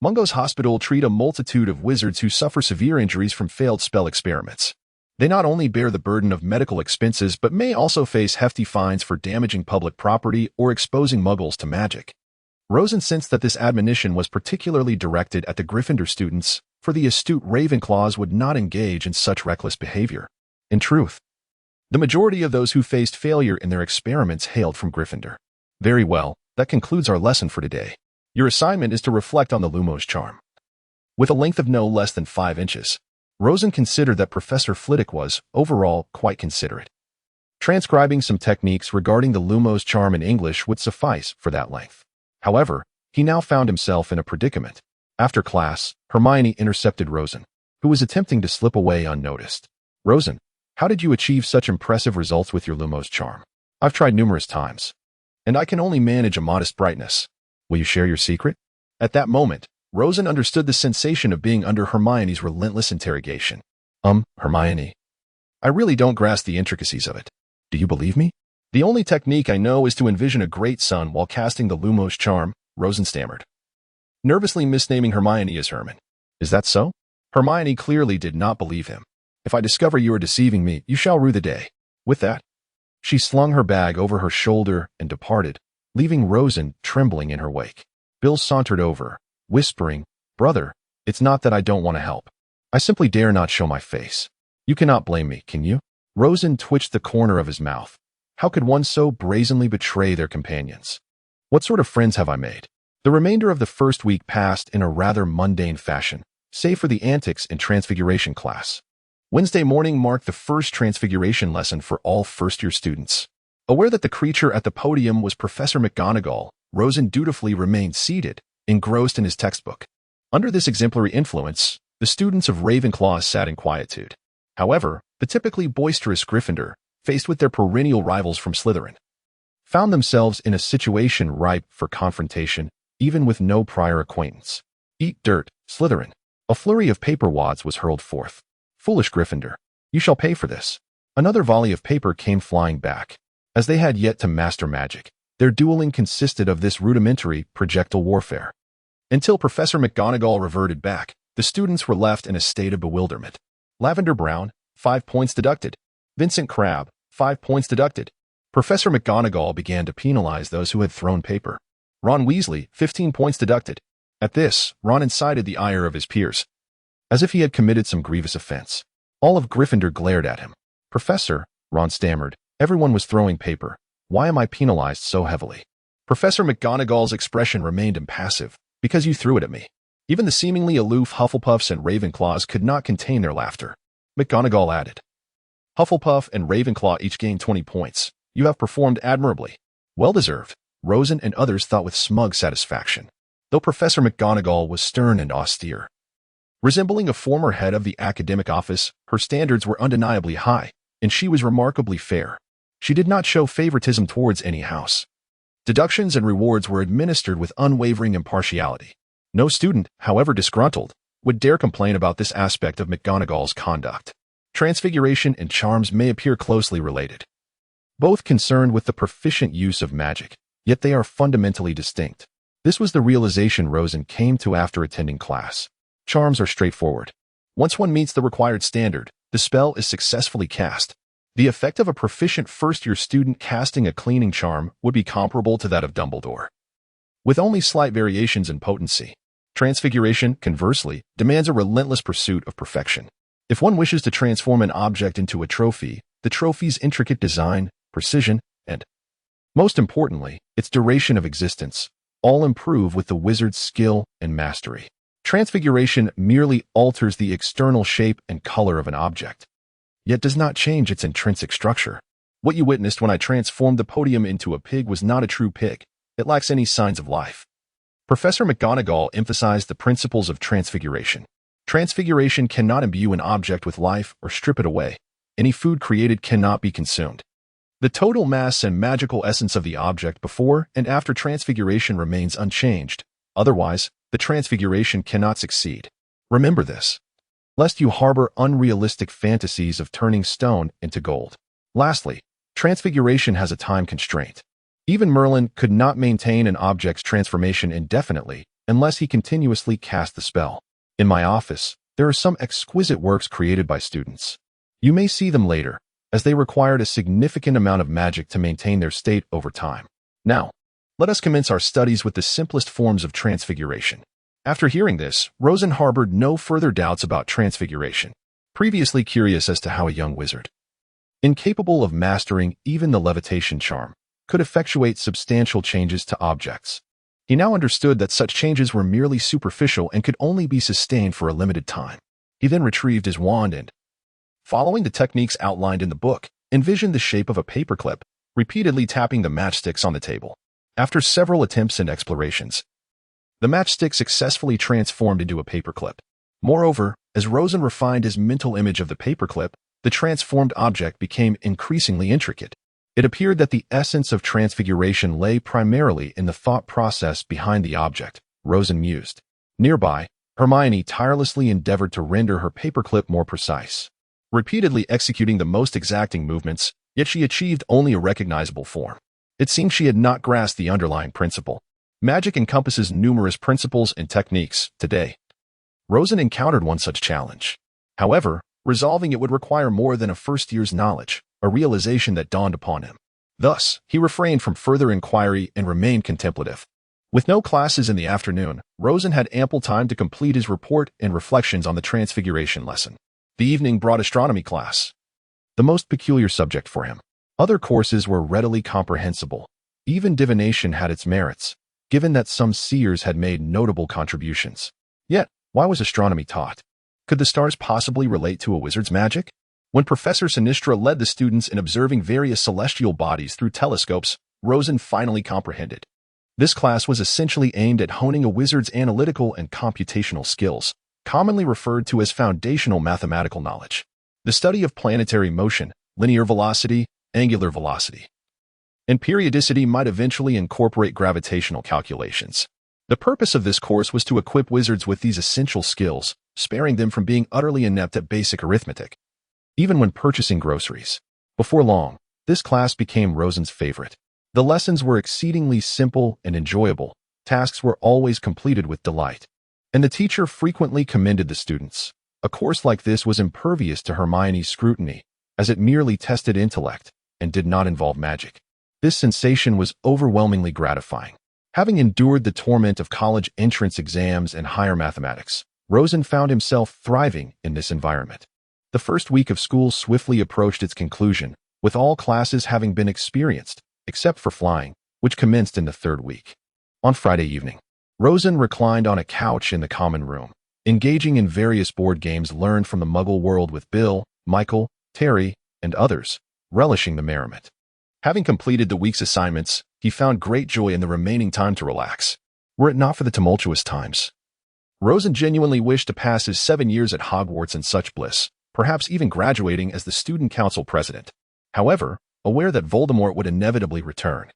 Mungo's Hospital treat a multitude of wizards who suffer severe injuries from failed spell experiments. They not only bear the burden of medical expenses but may also face hefty fines for damaging public property or exposing muggles to magic." Rosen sensed that this admonition was particularly directed at the Gryffindor students, for the astute Ravenclaws would not engage in such reckless behavior. In truth, the majority of those who faced failure in their experiments hailed from Gryffindor. Very well, that concludes our lesson for today. Your assignment is to reflect on the Lumos charm. With a length of no less than 5 inches, Rosen considered that Professor Flitwick was, overall, quite considerate. Transcribing some techniques regarding the Lumos charm in English would suffice for that length. However, he now found himself in a predicament. After class, Hermione intercepted Rosen, who was attempting to slip away unnoticed. "Rosen, how did you achieve such impressive results with your Lumos charm? I've tried numerous times, and I can only manage a modest brightness. Will you share your secret?" At that moment, Rosen understood the sensation of being under Hermione's relentless interrogation. Hermione, I really don't grasp the intricacies of it. Do you believe me?" "The only technique I know is to envision a great sun while casting the Lumos charm," Rosen stammered, nervously misnaming Hermione as Herman. "Is that so?" Hermione clearly did not believe him. "If I discover you are deceiving me, you shall rue the day." With that, she slung her bag over her shoulder and departed, leaving Rosen trembling in her wake. Bill sauntered over, whispering, "Brother, it's not that I don't want to help. I simply dare not show my face. You cannot blame me, can you?" Rosen twitched the corner of his mouth. How could one so brazenly betray their companions? What sort of friends have I made? The remainder of the first week passed in a rather mundane fashion, save for the antics in Transfiguration class. Wednesday morning marked the first Transfiguration lesson for all first-year students. Aware that the creature at the podium was Professor McGonagall, Rosen dutifully remained seated, engrossed in his textbook. Under this exemplary influence, the students of Ravenclaw sat in quietude. However, the typically boisterous Gryffindor, faced with their perennial rivals from Slytherin, found themselves in a situation ripe for confrontation, even with no prior acquaintance. "Eat dirt, Slytherin." A flurry of paper wads was hurled forth. "Foolish Gryffindor, you shall pay for this." Another volley of paper came flying back. As they had yet to master magic, their dueling consisted of this rudimentary projectile warfare. Until Professor McGonagall reverted back, the students were left in a state of bewilderment. Lavender Brown, 5 points deducted. Vincent Crabbe, 5 points deducted. Professor McGonagall began to penalize those who had thrown paper. Ron Weasley, 15 points deducted. At this, Ron incited the ire of his peers, as if he had committed some grievous offense. All of Gryffindor glared at him. "Professor," Ron stammered, "everyone was throwing paper. Why am I penalized so heavily?" Professor McGonagall's expression remained impassive. "Because you threw it at me." Even the seemingly aloof Hufflepuffs and Ravenclaws could not contain their laughter. McGonagall added, Hufflepuff and Ravenclaw each gained 20 points. You have performed admirably. Well deserved, Rosen and others thought with smug satisfaction, though Professor McGonagall was stern and austere. Resembling a former head of the academic office, her standards were undeniably high, and she was remarkably fair. She did not show favoritism towards any house. Deductions and rewards were administered with unwavering impartiality. No student, however disgruntled, would dare complain about this aspect of McGonagall's conduct. Transfiguration and charms may appear closely related, both concerned with the proficient use of magic, yet they are fundamentally distinct. This was the realization Rosen came to after attending class. Charms are straightforward. Once one meets the required standard, the spell is successfully cast. The effect of a proficient first-year student casting a cleaning charm would be comparable to that of Dumbledore, with only slight variations in potency. Transfiguration, conversely, demands a relentless pursuit of perfection. If one wishes to transform an object into a trophy, the trophy's intricate design, precision, and, most importantly, its duration of existence, all improve with the wizard's skill and mastery. Transfiguration merely alters the external shape and color of an object, yet does not change its intrinsic structure. What you witnessed when I transformed the podium into a pig was not a true pig. It lacks any signs of life. Professor McGonagall emphasized the principles of transfiguration. Transfiguration cannot imbue an object with life or strip it away. Any food created cannot be consumed. The total mass and magical essence of the object before and after transfiguration remains unchanged. Otherwise, the transfiguration cannot succeed. Remember this, lest you harbor unrealistic fantasies of turning stone into gold. Lastly, transfiguration has a time constraint. Even Merlin could not maintain an object's transformation indefinitely unless he continuously cast the spell. In my office, there are some exquisite works created by students. You may see them later, as they required a significant amount of magic to maintain their state over time. Now, let us commence our studies with the simplest forms of transfiguration. After hearing this, Rosen harbored no further doubts about transfiguration, previously curious as to how a young wizard, incapable of mastering even the levitation charm, could effectuate substantial changes to objects. He now understood that such changes were merely superficial and could only be sustained for a limited time. He then retrieved his wand and, following the techniques outlined in the book, envisioned the shape of a paperclip, repeatedly tapping the matchsticks on the table. After several attempts and explorations, the matchstick successfully transformed into a paperclip. Moreover, as Rosen refined his mental image of the paperclip, the transformed object became increasingly intricate. It appeared that the essence of transfiguration lay primarily in the thought process behind the object, Rosen mused. Nearby, Hermione tirelessly endeavored to render her paperclip more precise, repeatedly executing the most exacting movements, yet she achieved only a recognizable form. It seemed she had not grasped the underlying principle. Magic encompasses numerous principles and techniques. Today, Rosen encountered one such challenge. However, resolving it would require more than a first year's knowledge, a realization that dawned upon him. Thus, he refrained from further inquiry and remained contemplative. With no classes in the afternoon, Rosen had ample time to complete his report and reflections on the transfiguration lesson. The evening brought astronomy class, the most peculiar subject for him. Other courses were readily comprehensible. Even divination had its merits, given that some seers had made notable contributions. Yet, why was astronomy taught? Could the stars possibly relate to a wizard's magic? When Professor Sinistra led the students in observing various celestial bodies through telescopes, Rosen finally comprehended. This class was essentially aimed at honing a wizard's analytical and computational skills, commonly referred to as foundational mathematical knowledge. The study of planetary motion, linear velocity, angular velocity, and periodicity might eventually incorporate gravitational calculations. The purpose of this course was to equip wizards with these essential skills, sparing them from being utterly inept at basic arithmetic, even when purchasing groceries. Before long, this class became Rosen's favorite. The lessons were exceedingly simple and enjoyable, tasks were always completed with delight, and the teacher frequently commended the students. A course like this was impervious to Hermione's scrutiny, as it merely tested intellect and did not involve magic. This sensation was overwhelmingly gratifying. Having endured the torment of college entrance exams and higher mathematics, Rosen found himself thriving in this environment. The first week of school swiftly approached its conclusion, with all classes having been experienced, except for flying, which commenced in the third week. On Friday evening, Rosen reclined on a couch in the common room, engaging in various board games learned from the Muggle world with Bill, Michael, Terry, and others, relishing the merriment. Having completed the week's assignments, he found great joy in the remaining time to relax. Were it not for the tumultuous times, Rosen genuinely wished to pass his 7 years at Hogwarts in such bliss, perhaps even graduating as the student council president. However, aware that Voldemort would inevitably return,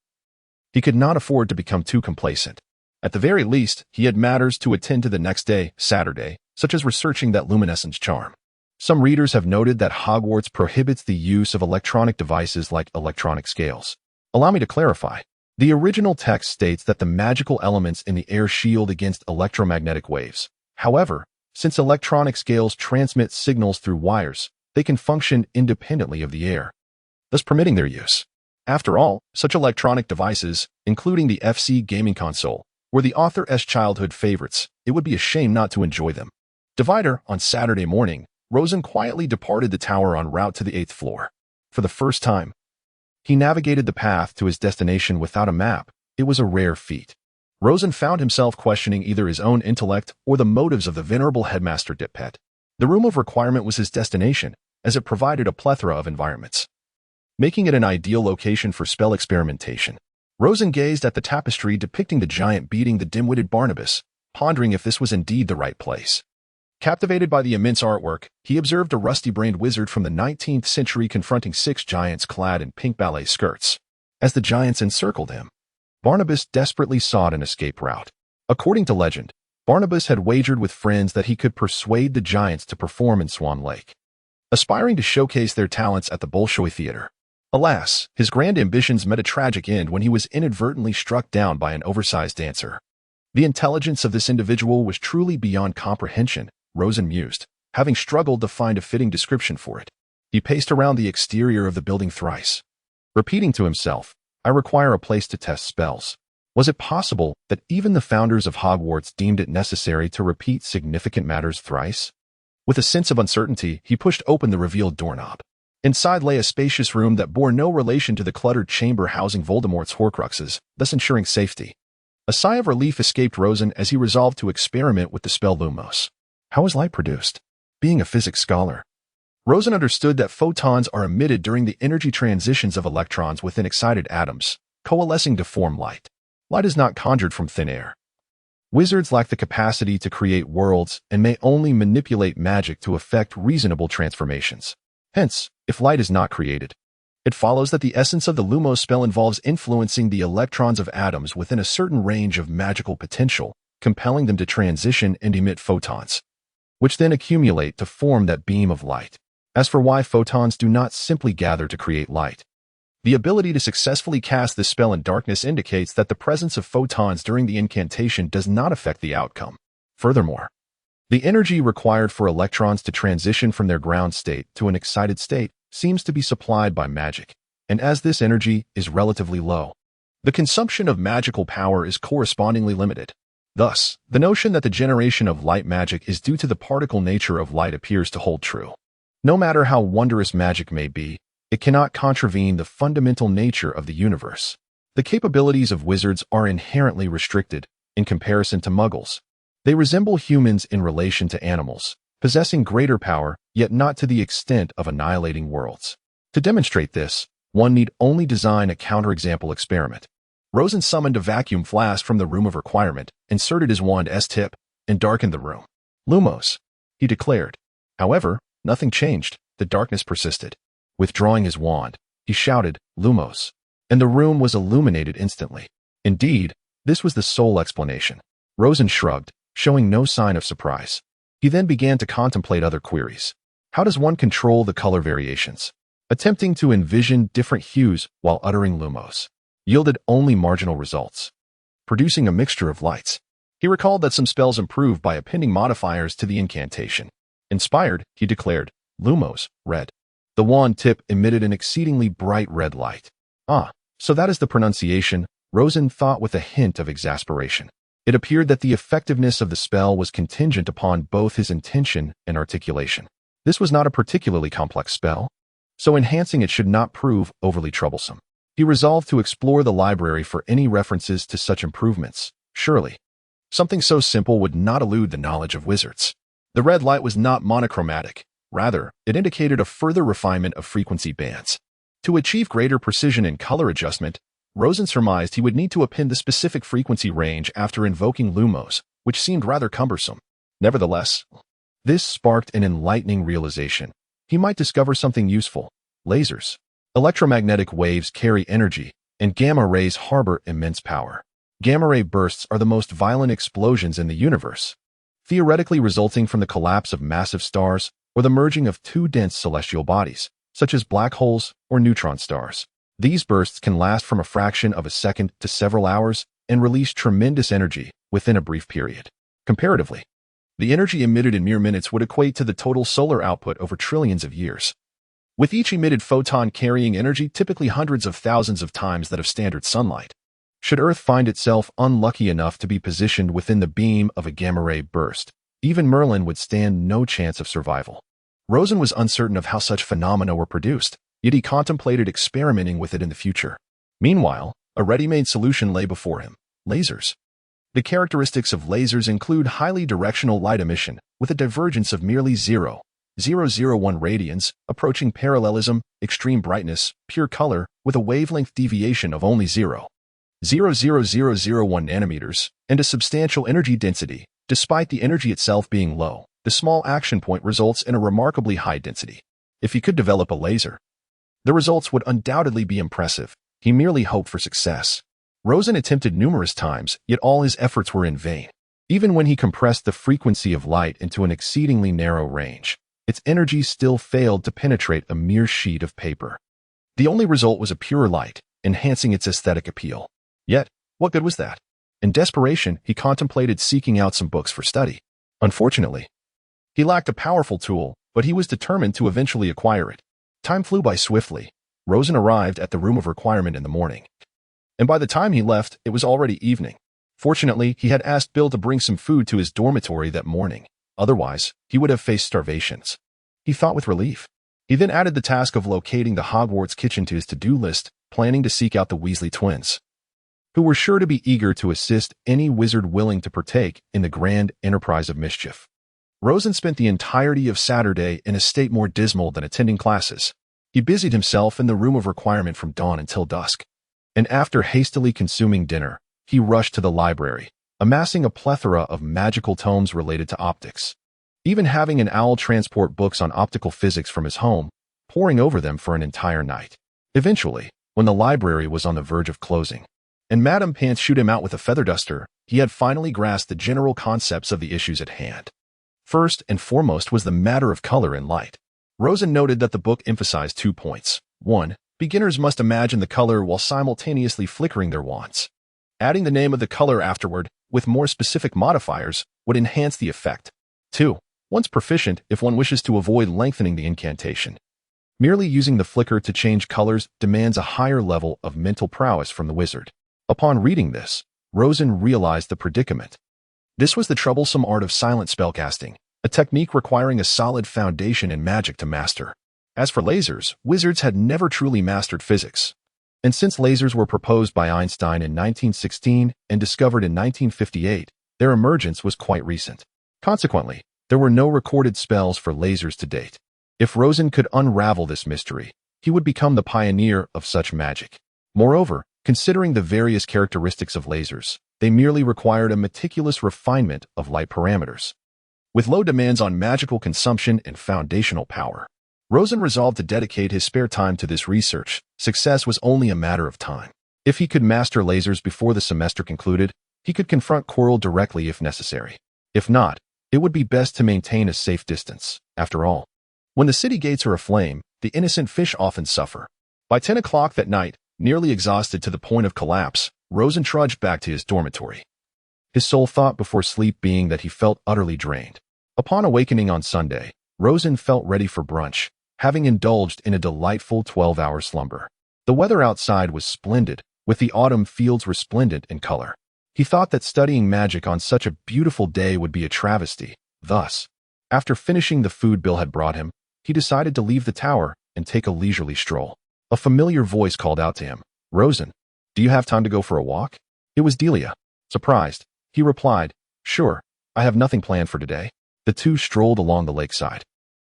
he could not afford to become too complacent. At the very least, he had matters to attend to the next day, Saturday, such as researching that luminescence charm. Some readers have noted that Hogwarts prohibits the use of electronic devices like electronic scales. Allow me to clarify. The original text states that the magical elements in the air shield against electromagnetic waves. However, since electronic scales transmit signals through wires, they can function independently of the air, thus permitting their use. After all, such electronic devices, including the FC gaming console, were the author's childhood favorites. It would be a shame not to enjoy them. Divider, on Saturday morning, Rosen quietly departed the tower en route to the 8th floor. For the first time, he navigated the path to his destination without a map. It was a rare feat. Rosen found himself questioning either his own intellect or the motives of the venerable headmaster Dippet. The room of requirement was his destination, as it provided a plethora of environments, making it an ideal location for spell experimentation. Rosen gazed at the tapestry depicting the giant beating the dim-witted Barnabas, pondering if this was indeed the right place. Captivated by the immense artwork, he observed a rusty-brained wizard from the 19th century confronting 6 giants clad in pink ballet skirts. As the giants encircled him, Barnabas desperately sought an escape route. According to legend, Barnabas had wagered with friends that he could persuade the giants to perform in Swan Lake, aspiring to showcase their talents at the Bolshoi Theater. Alas, his grand ambitions met a tragic end when he was inadvertently struck down by an oversized dancer. The intelligence of this individual was truly beyond comprehension, Rosen mused, having struggled to find a fitting description for it. He paced around the exterior of the building thrice, repeating to himself, "I require a place to test spells." Was it possible that even the founders of Hogwarts deemed it necessary to repeat significant matters thrice? With a sense of uncertainty, he pushed open the revealed doorknob. Inside lay a spacious room that bore no relation to the cluttered chamber housing Voldemort's Horcruxes, thus ensuring safety. A sigh of relief escaped Rosen as he resolved to experiment with the spell Lumos. How is light produced? Being a physics scholar, Rosen understood that photons are emitted during the energy transitions of electrons within excited atoms, coalescing to form light. Light is not conjured from thin air. Wizards lack the capacity to create worlds and may only manipulate magic to effect reasonable transformations. Hence, if light is not created, it follows that the essence of the Lumos spell involves influencing the electrons of atoms within a certain range of magical potential, compelling them to transition and emit photons, which then accumulate to form that beam of light. As for why photons do not simply gather to create light, the ability to successfully cast this spell in darkness indicates that the presence of photons during the incantation does not affect the outcome. Furthermore, the energy required for electrons to transition from their ground state to an excited state seems to be supplied by magic, and as this energy is relatively low, the consumption of magical power is correspondingly limited. Thus, the notion that the generation of light magic is due to the particle nature of light appears to hold true. No matter how wondrous magic may be, it cannot contravene the fundamental nature of the universe. The capabilities of wizards are inherently restricted in comparison to muggles. They resemble humans in relation to animals, possessing greater power, yet not to the extent of annihilating worlds. To demonstrate this, one need only design a counterexample experiment. Rosen summoned a vacuum flask from the room of requirement, inserted his wand's tip, and darkened the room. "Lumos," he declared. However, nothing changed. The darkness persisted. Withdrawing his wand, he shouted, "Lumos," and the room was illuminated instantly. Indeed, this was the sole explanation. Rosen shrugged, showing no sign of surprise. He then began to contemplate other queries. How does one control the color variations? Attempting to envision different hues while uttering Lumos yielded only marginal results, producing a mixture of lights. He recalled that some spells improve by appending modifiers to the incantation. Inspired, he declared, "Lumos, red." The wand tip emitted an exceedingly bright red light. Ah, so that is the pronunciation, Rosen thought with a hint of exasperation. It appeared that the effectiveness of the spell was contingent upon both his intention and articulation. This was not a particularly complex spell, so enhancing it should not prove overly troublesome. He resolved to explore the library for any references to such improvements. Surely, something so simple would not elude the knowledge of wizards. The red light was not monochromatic. Rather, it indicated a further refinement of frequency bands. To achieve greater precision in color adjustment, Rosen surmised he would need to append the specific frequency range after invoking lumos, which seemed rather cumbersome. Nevertheless, this sparked an enlightening realization. He might discover something useful: lasers. Electromagnetic waves carry energy, and gamma rays harbor immense power. Gamma ray bursts are the most violent explosions in the universe, theoretically resulting from the collapse of massive stars or the merging of two dense celestial bodies, such as black holes or neutron stars. These bursts can last from a fraction of a second to several hours and release tremendous energy within a brief period. Comparatively, the energy emitted in mere minutes would equate to the total solar output over trillions of years, with each emitted photon carrying energy typically hundreds of thousands of times that of standard sunlight. Should Earth find itself unlucky enough to be positioned within the beam of a gamma-ray burst, even Merlin would stand no chance of survival. Rosen was uncertain of how such phenomena were produced, yet he contemplated experimenting with it in the future. Meanwhile, a ready-made solution lay before him: lasers. The characteristics of lasers include highly directional light emission, with a divergence of merely 0.001 radians, approaching parallelism, extreme brightness, pure color, with a wavelength deviation of only 0.00001 nanometers, and a substantial energy density. Despite the energy itself being low, the small action point results in a remarkably high density. If he could develop a laser, the results would undoubtedly be impressive. He merely hoped for success. Rosen attempted numerous times, yet all his efforts were in vain. Even when he compressed the frequency of light into an exceedingly narrow range, its energy still failed to penetrate a mere sheet of paper. The only result was a pure light, enhancing its aesthetic appeal. Yet, what good was that? In desperation, he contemplated seeking out some books for study. Unfortunately, he lacked a powerful tool, but he was determined to eventually acquire it. Time flew by swiftly. Rosen arrived at the room of requirement in the morning, and by the time he left, it was already evening. Fortunately, he had asked Bill to bring some food to his dormitory that morning. Otherwise, he would have faced starvations. He thought with relief. He then added the task of locating the Hogwarts kitchen to his to-do list, planning to seek out the Weasley twins, who were sure to be eager to assist any wizard willing to partake in the grand enterprise of mischief. Rosen spent the entirety of Saturday in a state more dismal than attending classes. He busied himself in the room of requirement from dawn until dusk, and after hastily consuming dinner, he rushed to the library, amassing a plethora of magical tomes related to optics. Even having an owl transport books on optical physics from his home, poring over them for an entire night. Eventually, when the library was on the verge of closing, and Madame Pants shooed him out with a feather duster, he had finally grasped the general concepts of the issues at hand. First and foremost was the matter of color and light. Rosen noted that the book emphasized 2 points. 1. Beginners must imagine the color while simultaneously flickering their wands. Adding the name of the color afterward, with more specific modifiers, would enhance the effect. 2. Once proficient, if one wishes to avoid lengthening the incantation, merely using the flicker to change colors demands a higher level of mental prowess from the wizard. Upon reading this, Rosen realized the predicament. This was the troublesome art of silent spellcasting, a technique requiring a solid foundation in magic to master. As for lasers, wizards had never truly mastered physics. And since lasers were proposed by Einstein in 1916 and discovered in 1958, their emergence was quite recent. Consequently, there were no recorded spells for lasers to date. If Rosen could unravel this mystery, he would become the pioneer of such magic. Moreover, considering the various characteristics of lasers, they merely required a meticulous refinement of light parameters. With low demands on magical consumption and foundational power, Rosen resolved to dedicate his spare time to this research. Success was only a matter of time. If he could master lasers before the semester concluded, he could confront Quirrell directly if necessary. If not, it would be best to maintain a safe distance. After all, when the city gates are aflame, the innocent fish often suffer. By 10 o'clock that night, nearly exhausted to the point of collapse, Rosen trudged back to his dormitory, his sole thought before sleep being that he felt utterly drained. Upon awakening on Sunday, Rosen felt ready for brunch, having indulged in a delightful 12-hour slumber. The weather outside was splendid, with the autumn fields resplendent in color. He thought that studying magic on such a beautiful day would be a travesty. Thus, after finishing the food Bill had brought him, he decided to leave the tower and take a leisurely stroll. A familiar voice called out to him, "Rosen, do you have time to go for a walk?" It was Delia. Surprised, he replied, "Sure, I have nothing planned for today." The two strolled along the lakeside.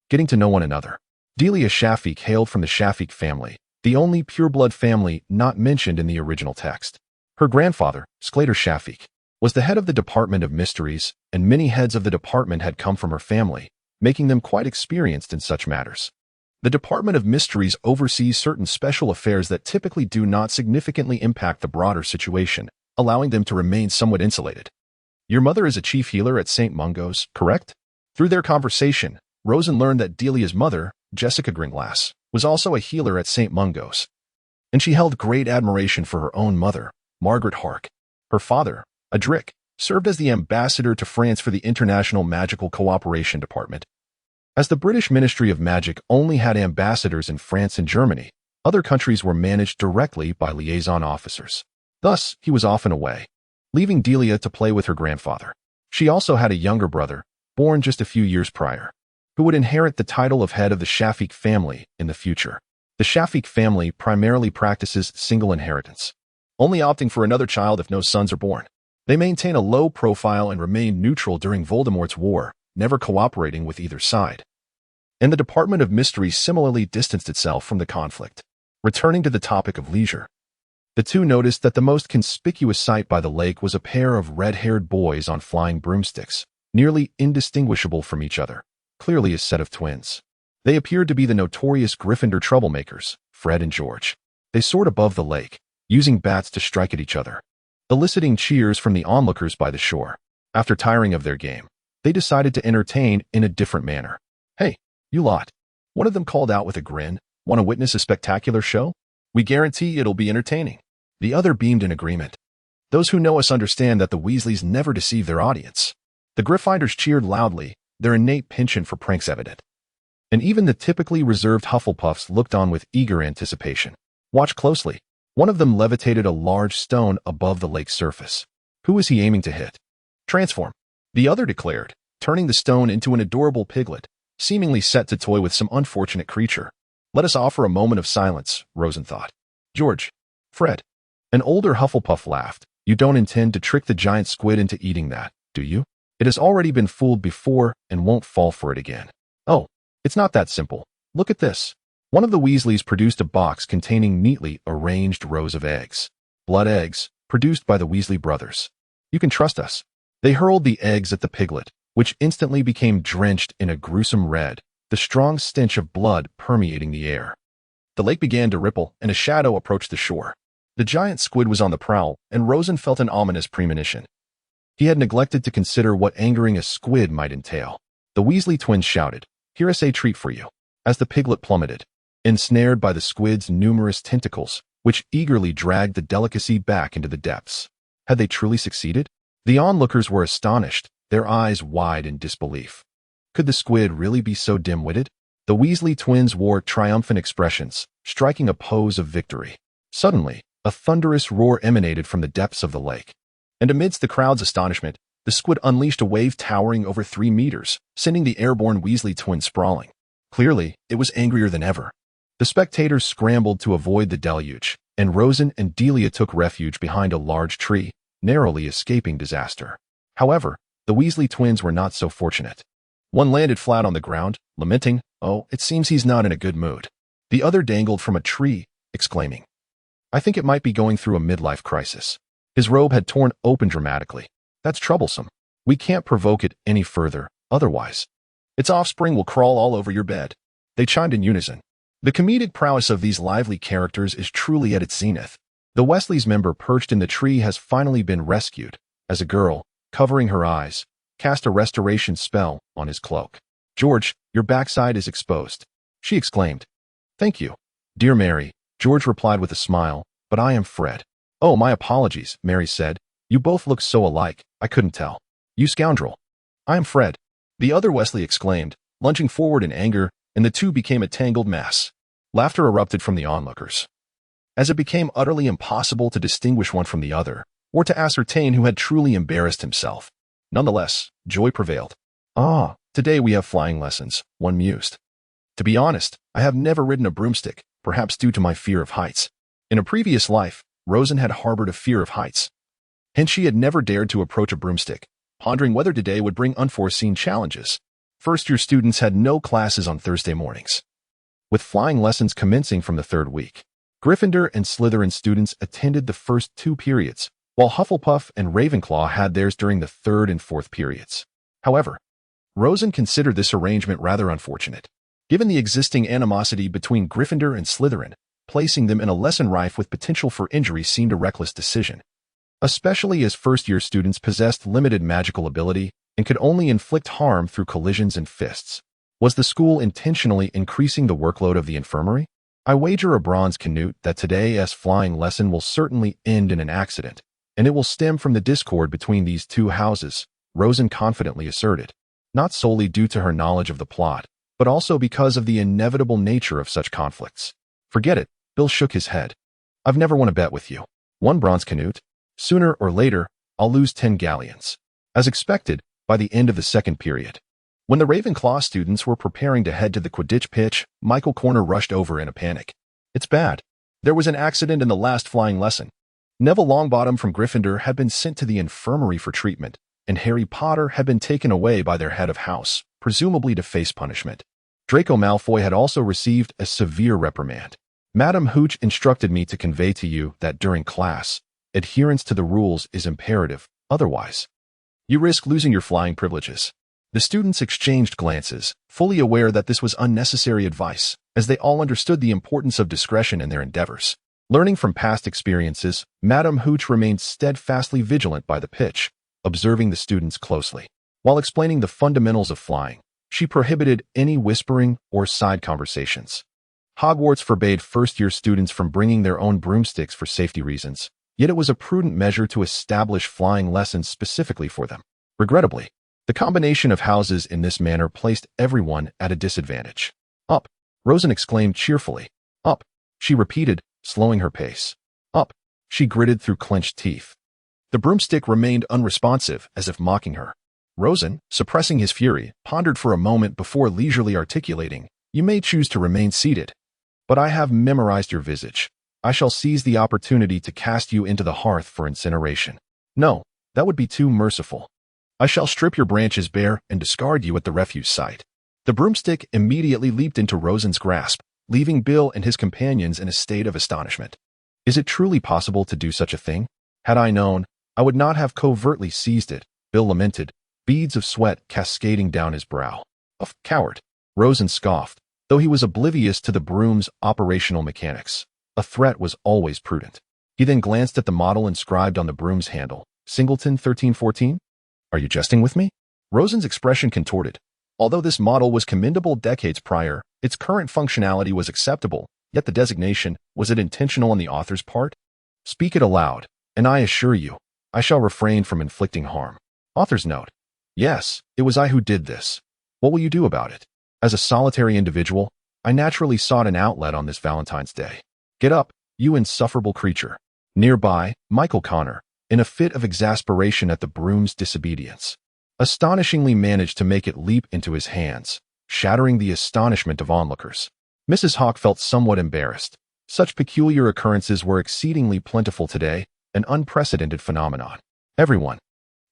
getting to know one another. Delia Shafik hailed from the Shafik family, the only pureblood family not mentioned in the original text. Her grandfather, Sclater Shafik, was the head of the Department of Mysteries, and many heads of the department had come from her family, making them quite experienced in such matters. The Department of Mysteries oversees certain special affairs that typically do not significantly impact the broader situation, allowing them to remain somewhat insulated. Your mother is a chief healer at St. Mungo's, correct? Through their conversation, Rosen learned that Delia's mother, Jessica Gringlass, was also a healer at St. Mungo's, and she held great admiration for her own mother, Margaret Hark. Her father, Adric, served as the ambassador to France for the International Magical Cooperation Department. As the British Ministry of Magic only had ambassadors in France and Germany, other countries were managed directly by liaison officers. Thus, he was often away, leaving Delia to play with her grandfather. She also had a younger brother, born just a few years prior, who would inherit the title of head of the Shafik family in the future. The Shafik family primarily practices single inheritance, only opting for another child if no sons are born. They maintain a low profile and remain neutral during Voldemort's war, never cooperating with either side. And the Department of Mystery similarly distanced itself from the conflict. Returning to the topic of leisure, the two noticed that the most conspicuous sight by the lake was a pair of red-haired boys on flying broomsticks, nearly indistinguishable from each other, clearly a set of twins. They appeared to be the notorious Gryffindor troublemakers, Fred and George. They soared above the lake, using bats to strike at each other, eliciting cheers from the onlookers by the shore. After tiring of their game, they decided to entertain in a different manner. "Hey, you lot," one of them called out with a grin. "Want to witness a spectacular show? We guarantee it'll be entertaining." The other beamed in agreement. Those who know us understand that the Weasleys never deceive their audience. The Gryffindors cheered loudly, their innate penchant for pranks evident. And even the typically reserved Hufflepuffs looked on with eager anticipation. Watch closely. One of them levitated a large stone above the lake's surface. Who was he aiming to hit? Transform, the other declared, turning the stone into an adorable piglet, seemingly set to toy with some unfortunate creature. Let us offer a moment of silence, Rosen thought. George, Fred. An older Hufflepuff laughed. You don't intend to trick the giant squid into eating that, do you? It has already been fooled before and won't fall for it again. Oh, it's not that simple. Look at this. One of the Weasleys produced a box containing neatly arranged rows of eggs. Blood eggs, produced by the Weasley brothers. You can trust us. They hurled the eggs at the piglet, which instantly became drenched in a gruesome red, the strong stench of blood permeating the air. The lake began to ripple, and a shadow approached the shore. The giant squid was on the prowl, and Rosen felt an ominous premonition. He had neglected to consider what angering a squid might entail. The Weasley twins shouted, "Here is a treat for you," as the piglet plummeted, ensnared by the squid's numerous tentacles, which eagerly dragged the delicacy back into the depths. Had they truly succeeded? The onlookers were astonished, their eyes wide in disbelief. Could the squid really be so dim-witted? The Weasley twins wore triumphant expressions, striking a pose of victory. Suddenly, a thunderous roar emanated from the depths of the lake. And amidst the crowd's astonishment, the squid unleashed a wave towering over 3 meters, sending the airborne Weasley twins sprawling. Clearly, it was angrier than ever. The spectators scrambled to avoid the deluge, and Rosen and Delia took refuge behind a large tree, narrowly escaping disaster. However, the Weasley twins were not so fortunate. One landed flat on the ground, lamenting, "Oh, it seems he's not in a good mood." The other dangled from a tree, exclaiming, "I think it might be going through a midlife crisis." His robe had torn open dramatically. "That's troublesome. We can't provoke it any further, otherwise its offspring will crawl all over your bed." They chimed in unison. The comedic prowess of these lively characters is truly at its zenith. The Weasley's member perched in the tree has finally been rescued, as a girl, covering her eyes, cast a restoration spell on his cloak. "George, your backside is exposed," she exclaimed. "Thank you, dear Mary," George replied with a smile, "but I am Fred." "Oh, my apologies," Mary said. "You both look so alike, I couldn't tell." "You scoundrel." "I am Fred," the other Weasley exclaimed, lunging forward in anger, and the two became a tangled mass. Laughter erupted from the onlookers, as it became utterly impossible to distinguish one from the other, or to ascertain who had truly embarrassed himself. Nonetheless, joy prevailed. "Ah, today we have flying lessons," one mused. "To be honest, I have never ridden a broomstick, perhaps due to my fear of heights." In a previous life, Rosen had harbored a fear of heights. Hence she had never dared to approach a broomstick, pondering whether today would bring unforeseen challenges. First-year students had no classes on Thursday mornings, with flying lessons commencing from the third week. Gryffindor and Slytherin students attended the first 2 periods, while Hufflepuff and Ravenclaw had theirs during the third and fourth periods. However, Rosen considered this arrangement rather unfortunate. Given the existing animosity between Gryffindor and Slytherin, placing them in a lesson rife with potential for injury seemed a reckless decision, especially as first-year students possessed limited magical ability and could only inflict harm through collisions and fists. Was the school intentionally increasing the workload of the infirmary? I wager a bronze canute that today's flying lesson will certainly end in an accident, and it will stem from the discord between these two houses, Rosen confidently asserted, not solely due to her knowledge of the plot, but also because of the inevitable nature of such conflicts. Forget it, Bill shook his head. I've never won a bet with you. 1 bronze canute. Sooner or later, I'll lose 10 galleons. As expected, by the end of the second period, when the Ravenclaw students were preparing to head to the Quidditch pitch, Michael Corner rushed over in a panic. It's bad. There was an accident in the last flying lesson. Neville Longbottom from Gryffindor had been sent to the infirmary for treatment, and Harry Potter had been taken away by their head of house, presumably to face punishment. Draco Malfoy had also received a severe reprimand. Madam Hooch instructed me to convey to you that during class, adherence to the rules is imperative, otherwise, you risk losing your flying privileges. The students exchanged glances, fully aware that this was unnecessary advice, as they all understood the importance of discretion in their endeavors. Learning from past experiences, Madam Hooch remained steadfastly vigilant by the pitch, observing the students closely. While explaining the fundamentals of flying, she prohibited any whispering or side conversations. Hogwarts forbade first-year students from bringing their own broomsticks for safety reasons, yet it was a prudent measure to establish flying lessons specifically for them. Regrettably, the combination of houses in this manner placed everyone at a disadvantage. Up, Rosen exclaimed cheerfully. Up, she repeated, slowing her pace. Up, she gritted through clenched teeth. The broomstick remained unresponsive, as if mocking her. Rosen, suppressing his fury, pondered for a moment before leisurely articulating, You may choose to remain seated, but I have memorized your visage. I shall seize the opportunity to cast you into the hearth for incineration. No, that would be too merciful. I shall strip your branches bare and discard you at the refuse site. The broomstick immediately leaped into Rosen's grasp, leaving Bill and his companions in a state of astonishment. Is it truly possible to do such a thing? Had I known, I would not have covertly seized it, Bill lamented, beads of sweat cascading down his brow. A coward, Rosen scoffed, though he was oblivious to the broom's operational mechanics. A threat was always prudent. He then glanced at the model inscribed on the broom's handle, Singleton 1314? Are you jesting with me? Rosen's expression contorted. Although this model was commendable decades prior, its current functionality was acceptable, yet the designation, was it intentional on the author's part? Speak it aloud, and I assure you, I shall refrain from inflicting harm. Author's note. Yes, it was I who did this. What will you do about it? As a solitary individual, I naturally sought an outlet on this Valentine's Day. Get up, you insufferable creature. Nearby, Michael Connor, in a fit of exasperation at the broom's disobedience, astonishingly managed to make it leap into his hands, shattering the astonishment of onlookers. Mrs. Hawk felt somewhat embarrassed. Such peculiar occurrences were exceedingly plentiful today, an unprecedented phenomenon. Everyone,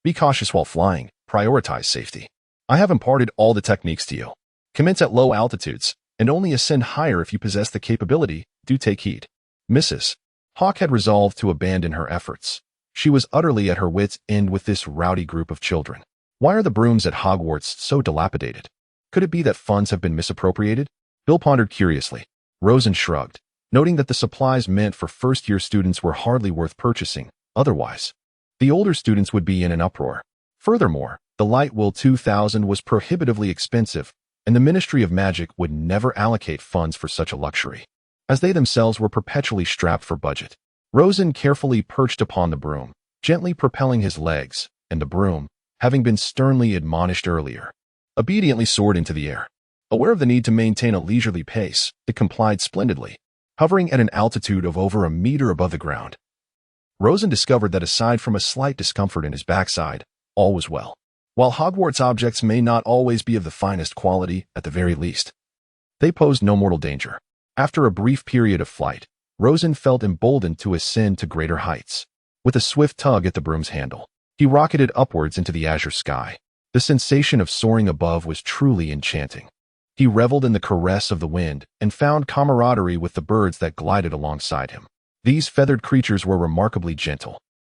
be cautious while flying, prioritize safety. I have imparted all the techniques to you. Commence at low altitudes, and only ascend higher if you possess the capability. Do take heed. Mrs. Hawk had resolved to abandon her efforts. She was utterly at her wits' end with this rowdy group of children. Why are the brooms at Hogwarts so dilapidated? Could it be that funds have been misappropriated? Bill pondered curiously. Rosen shrugged, noting that the supplies meant for first-year students were hardly worth purchasing. Otherwise, the older students would be in an uproar. Furthermore, the Light Will 2000 was prohibitively expensive, and the Ministry of Magic would never allocate funds for such a luxury, as they themselves were perpetually strapped for budget. Rosen carefully perched upon the broom, gently propelling his legs, and the broom, having been sternly admonished earlier, obediently soared into the air. Aware of the need to maintain a leisurely pace, it complied splendidly, hovering at an altitude of over a meter above the ground. Rosen discovered that aside from a slight discomfort in his backside, all was well. While Hogwarts objects may not always be of the finest quality, at the very least, they posed no mortal danger. After a brief period of flight, Rosen felt emboldened to ascend to greater heights. With a swift tug at the broom's handle, he rocketed upwards into the azure sky. The sensation of soaring above was truly enchanting. He reveled in the caress of the wind and found camaraderie with the birds that glided alongside him. These feathered creatures were remarkably gentle,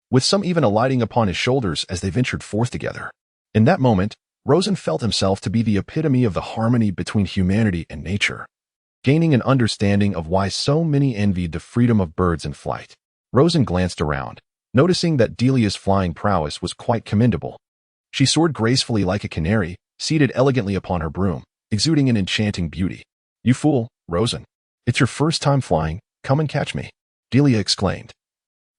with some even alighting upon his shoulders as they ventured forth together. In that moment, Rosen felt himself to be the epitome of the harmony between humanity and nature. Gaining an understanding of why so many envied the freedom of birds in flight, Rosen glanced around, noticing that Delia's flying prowess was quite commendable. She soared gracefully like a canary, seated elegantly upon her broom, exuding an enchanting beauty. "You fool, Rosen. It's your first time flying. Come and catch me," Delia exclaimed,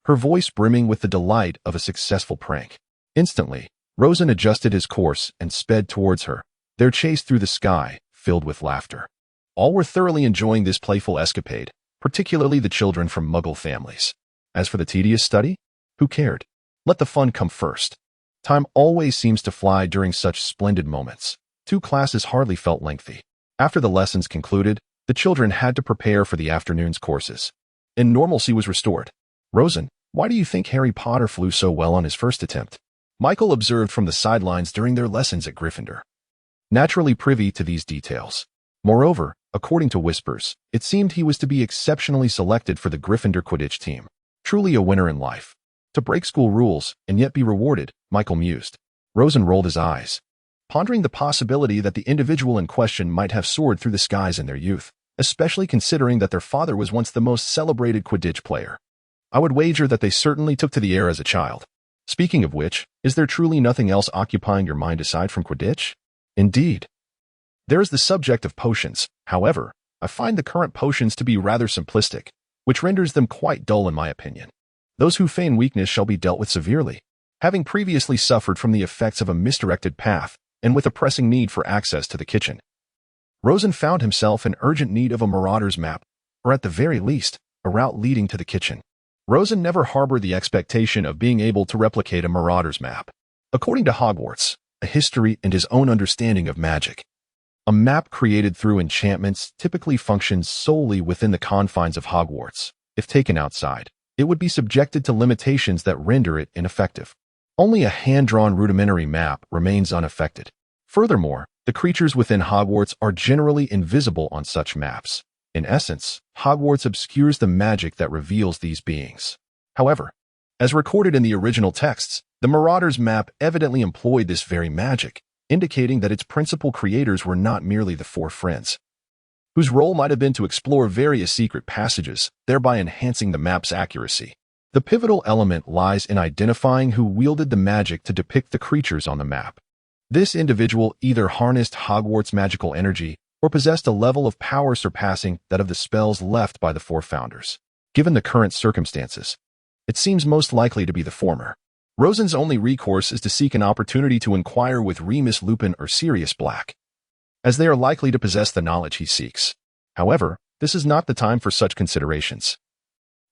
her voice brimming with the delight of a successful prank. Instantly, Rosen adjusted his course and sped towards her, their chase through the sky filled with laughter. All were thoroughly enjoying this playful escapade, particularly the children from Muggle families. As for the tedious study, who cared? Let the fun come first. Time always seems to fly during such splendid moments. 2 classes hardly felt lengthy. After the lessons concluded, the children had to prepare for the afternoon's courses, and normalcy was restored. "Rosen, why do you think Harry Potter flew so well on his first attempt?" Michael observed from the sidelines during their lessons at Gryffindor, naturally privy to these details. Moreover, according to whispers, it seemed he was to be exceptionally selected for the Gryffindor Quidditch team. Truly a winner in life. To break school rules and yet be rewarded, Michael mused. Rosen rolled his eyes, pondering the possibility that the individual in question might have soared through the skies in their youth, especially considering that their father was once the most celebrated Quidditch player. "I would wager that they certainly took to the air as a child. Speaking of which, is there truly nothing else occupying your mind aside from Quidditch?" "Indeed. There is the subject of potions. However, I find the current potions to be rather simplistic, which renders them quite dull in my opinion. Those who feign weakness shall be dealt with severely." Having previously suffered from the effects of a misdirected path, and with a pressing need for access to the kitchen, Rosen found himself in urgent need of a marauder's map, or at the very least, a route leading to the kitchen. Rosen never harbored the expectation of being able to replicate a marauder's map. According to Hogwarts, a history and his own understanding of magic, a map created through enchantments typically functions solely within the confines of Hogwarts. If taken outside, it would be subjected to limitations that render it ineffective. Only a hand-drawn rudimentary map remains unaffected. Furthermore, the creatures within Hogwarts are generally invisible on such maps. In essence, Hogwarts obscures the magic that reveals these beings. However, as recorded in the original texts, the Marauder's map evidently employed this very magic, indicating that its principal creators were not merely the 4 friends, whose role might have been to explore various secret passages, thereby enhancing the map's accuracy. The pivotal element lies in identifying who wielded the magic to depict the creatures on the map. This individual either harnessed Hogwarts' magical energy or possessed a level of power surpassing that of the spells left by the 4 founders. Given the current circumstances, it seems most likely to be the former. Rosen's only recourse is to seek an opportunity to inquire with Remus Lupin or Sirius Black, as they are likely to possess the knowledge he seeks. However, this is not the time for such considerations.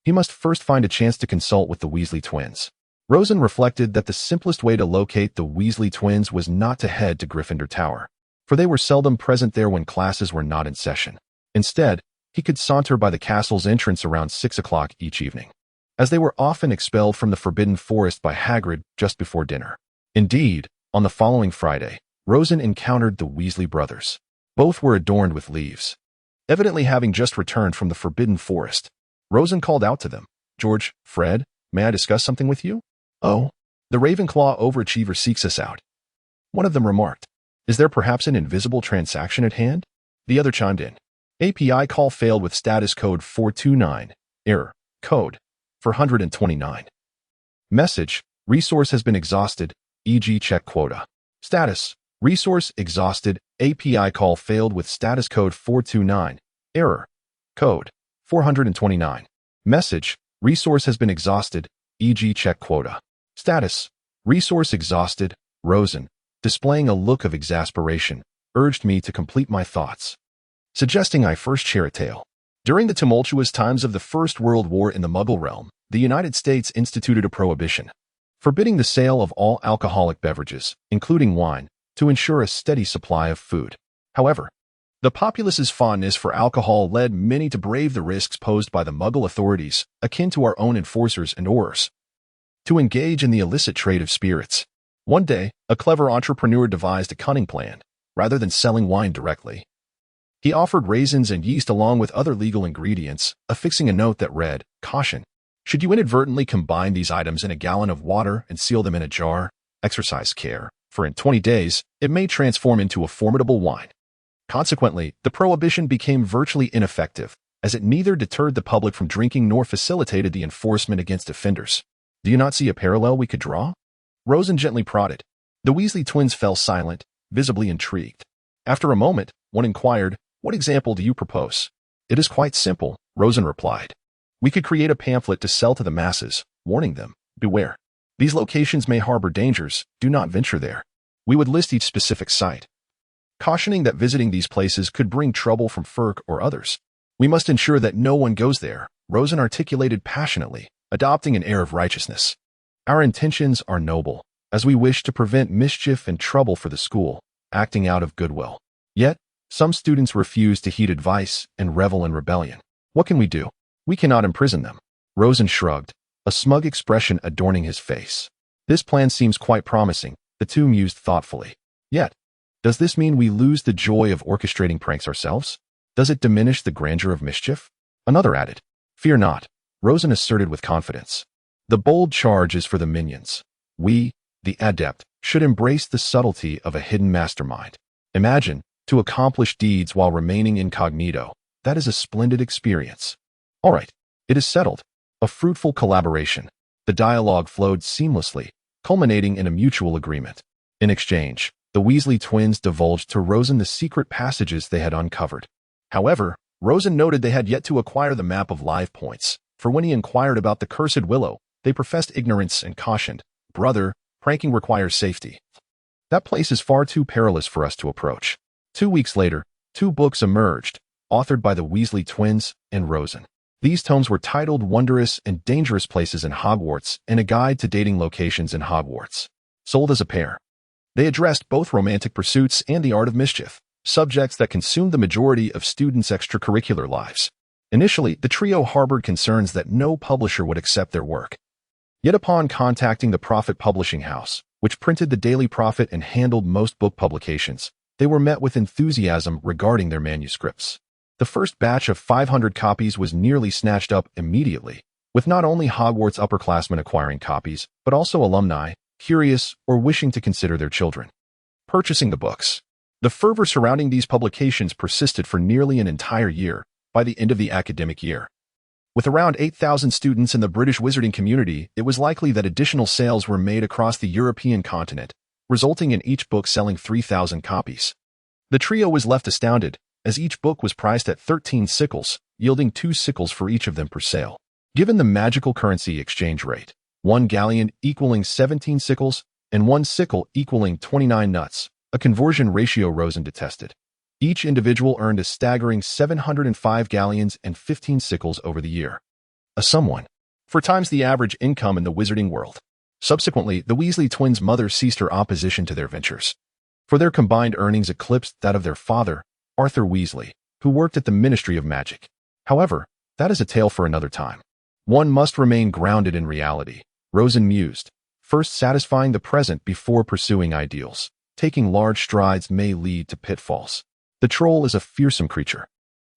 He must first find a chance to consult with the Weasley twins. Rosen reflected that the simplest way to locate the Weasley twins was not to head to Gryffindor Tower, for they were seldom present there when classes were not in session. Instead, he could saunter by the castle's entrance around 6 o'clock each evening, as they were often expelled from the Forbidden Forest by Hagrid just before dinner. Indeed, on the following Friday, Rosen encountered the Weasley brothers. Both were adorned with leaves. Evidently having just returned from the Forbidden Forest, Rosen called out to them, "George, Fred, may I discuss something with you?" "Oh, the Ravenclaw overachiever seeks us out," one of them remarked. "Is there perhaps an invisible transaction at hand?" The other chimed in. "API call failed with status code 429. Error. Code 429. Message. Resource has been exhausted, e.g. check quota. Status. Resource exhausted. API call failed with status code 429. Error. Code 429. Message. Resource has been exhausted, e.g. check quota. Status. Resource exhausted. Rosen, displaying a look of exasperation, urged me to complete my thoughts, suggesting I first share a tale. During the tumultuous times of the First World War in the Muggle realm, the United States instituted a prohibition, forbidding the sale of all alcoholic beverages, including wine, to ensure a steady supply of food. However, the populace's fondness for alcohol led many to brave the risks posed by the Muggle authorities, akin to our own enforcers and Aurors, to engage in the illicit trade of spirits. One day, a clever entrepreneur devised a cunning plan. Rather than selling wine directly, he offered raisins and yeast along with other legal ingredients, affixing a note that read, "Caution. Should you inadvertently combine these items in a gallon of water and seal them in a jar, exercise care, for in 20 days, it may transform into a formidable wine." Consequently, the prohibition became virtually ineffective, as it neither deterred the public from drinking nor facilitated the enforcement against offenders. Do you not see a parallel we could draw? Rosen gently prodded. The Weasley twins fell silent, visibly intrigued. After a moment, one inquired, "What example do you propose?" "It is quite simple," Rosen replied. "We could create a pamphlet to sell to the masses, warning them, 'Beware. These locations may harbor dangers, do not venture there.' We would list each specific site, cautioning that visiting these places could bring trouble from Ferk or others. We must ensure that no one goes there," Rosen articulated passionately, adopting an air of righteousness. "Our intentions are noble, as we wish to prevent mischief and trouble for the school, acting out of goodwill. Yet, some students refuse to heed advice and revel in rebellion. What can we do? We cannot imprison them." Rosen shrugged, a smug expression adorning his face. "This plan seems quite promising," the two mused thoughtfully. "Yet, does this mean we lose the joy of orchestrating pranks ourselves? Does it diminish the grandeur of mischief?" Another added. "Fear not," Rosen asserted with confidence. "The bold charge is for the minions. We, the adept, should embrace the subtlety of a hidden mastermind. Imagine, to accomplish deeds while remaining incognito. That is a splendid experience." "All right, it is settled." A fruitful collaboration. The dialogue flowed seamlessly, culminating in a mutual agreement. In exchange, the Weasley twins divulged to Rosen the secret passages they had uncovered. However, Rosen noted they had yet to acquire the map of live points, for when he inquired about the cursed willow, they professed ignorance and cautioned, "Brother, pranking requires safety. That place is far too perilous for us to approach." 2 weeks later, 2 books emerged, authored by the Weasley twins and Rosen. These tomes were titled Wondrous and Dangerous Places in Hogwarts and A Guide to Dating Locations in Hogwarts. Sold as a pair, they addressed both romantic pursuits and the art of mischief, subjects that consumed the majority of students' extracurricular lives. Initially, the trio harbored concerns that no publisher would accept their work. Yet upon contacting the Prophet Publishing House, which printed the Daily Prophet and handled most book publications, they were met with enthusiasm regarding their manuscripts. The first batch of 500 copies was nearly snatched up immediately, with not only Hogwarts upperclassmen acquiring copies, but also alumni, curious or wishing to consider their children purchasing the books. The fervor surrounding these publications persisted for nearly an entire year. By the end of the academic year, with around 8,000 students in the British wizarding community, it was likely that additional sales were made across the European continent, resulting in each book selling 3,000 copies. The trio was left astounded, as each book was priced at 13 sickles, yielding 2 sickles for each of them per sale. Given the magical currency exchange rate, 1 galleon equaling 17 sickles and 1 sickle equaling 29 nuts, a conversion ratio Rosen detested. Each individual earned a staggering 705 galleons and 15 sickles over the year. A sum 4 times the average income in the wizarding world. Subsequently, the Weasley twins' mother ceased her opposition to their ventures, for their combined earnings eclipsed that of their father, Arthur Weasley, who worked at the Ministry of Magic. However, that is a tale for another time. One must remain grounded in reality, Rosen mused, first satisfying the present before pursuing ideals. Taking large strides may lead to pitfalls. The troll is a fearsome creature,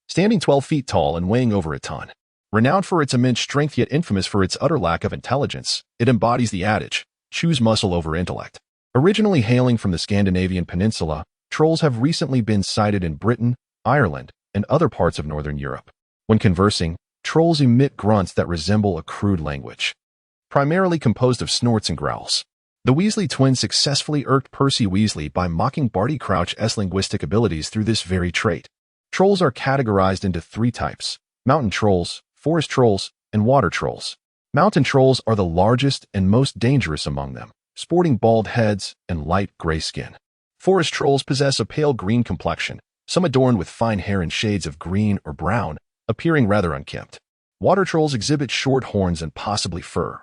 standing 12 feet tall and weighing over a ton. Renowned for its immense strength yet infamous for its utter lack of intelligence, it embodies the adage, choose muscle over intellect. Originally hailing from the Scandinavian peninsula, trolls have recently been sighted in Britain, Ireland, and other parts of northern Europe. When conversing, trolls emit grunts that resemble a crude language, primarily composed of snorts and growls. The Weasley twins successfully irked Percy Weasley by mocking Barty Crouch's linguistic abilities through this very trait. Trolls are categorized into 3 types: mountain trolls, forest trolls, and water trolls. Mountain trolls are the largest and most dangerous among them, sporting bald heads and light gray skin. Forest trolls possess a pale green complexion, some adorned with fine hair in shades of green or brown, appearing rather unkempt. Water trolls exhibit short horns and possibly fur,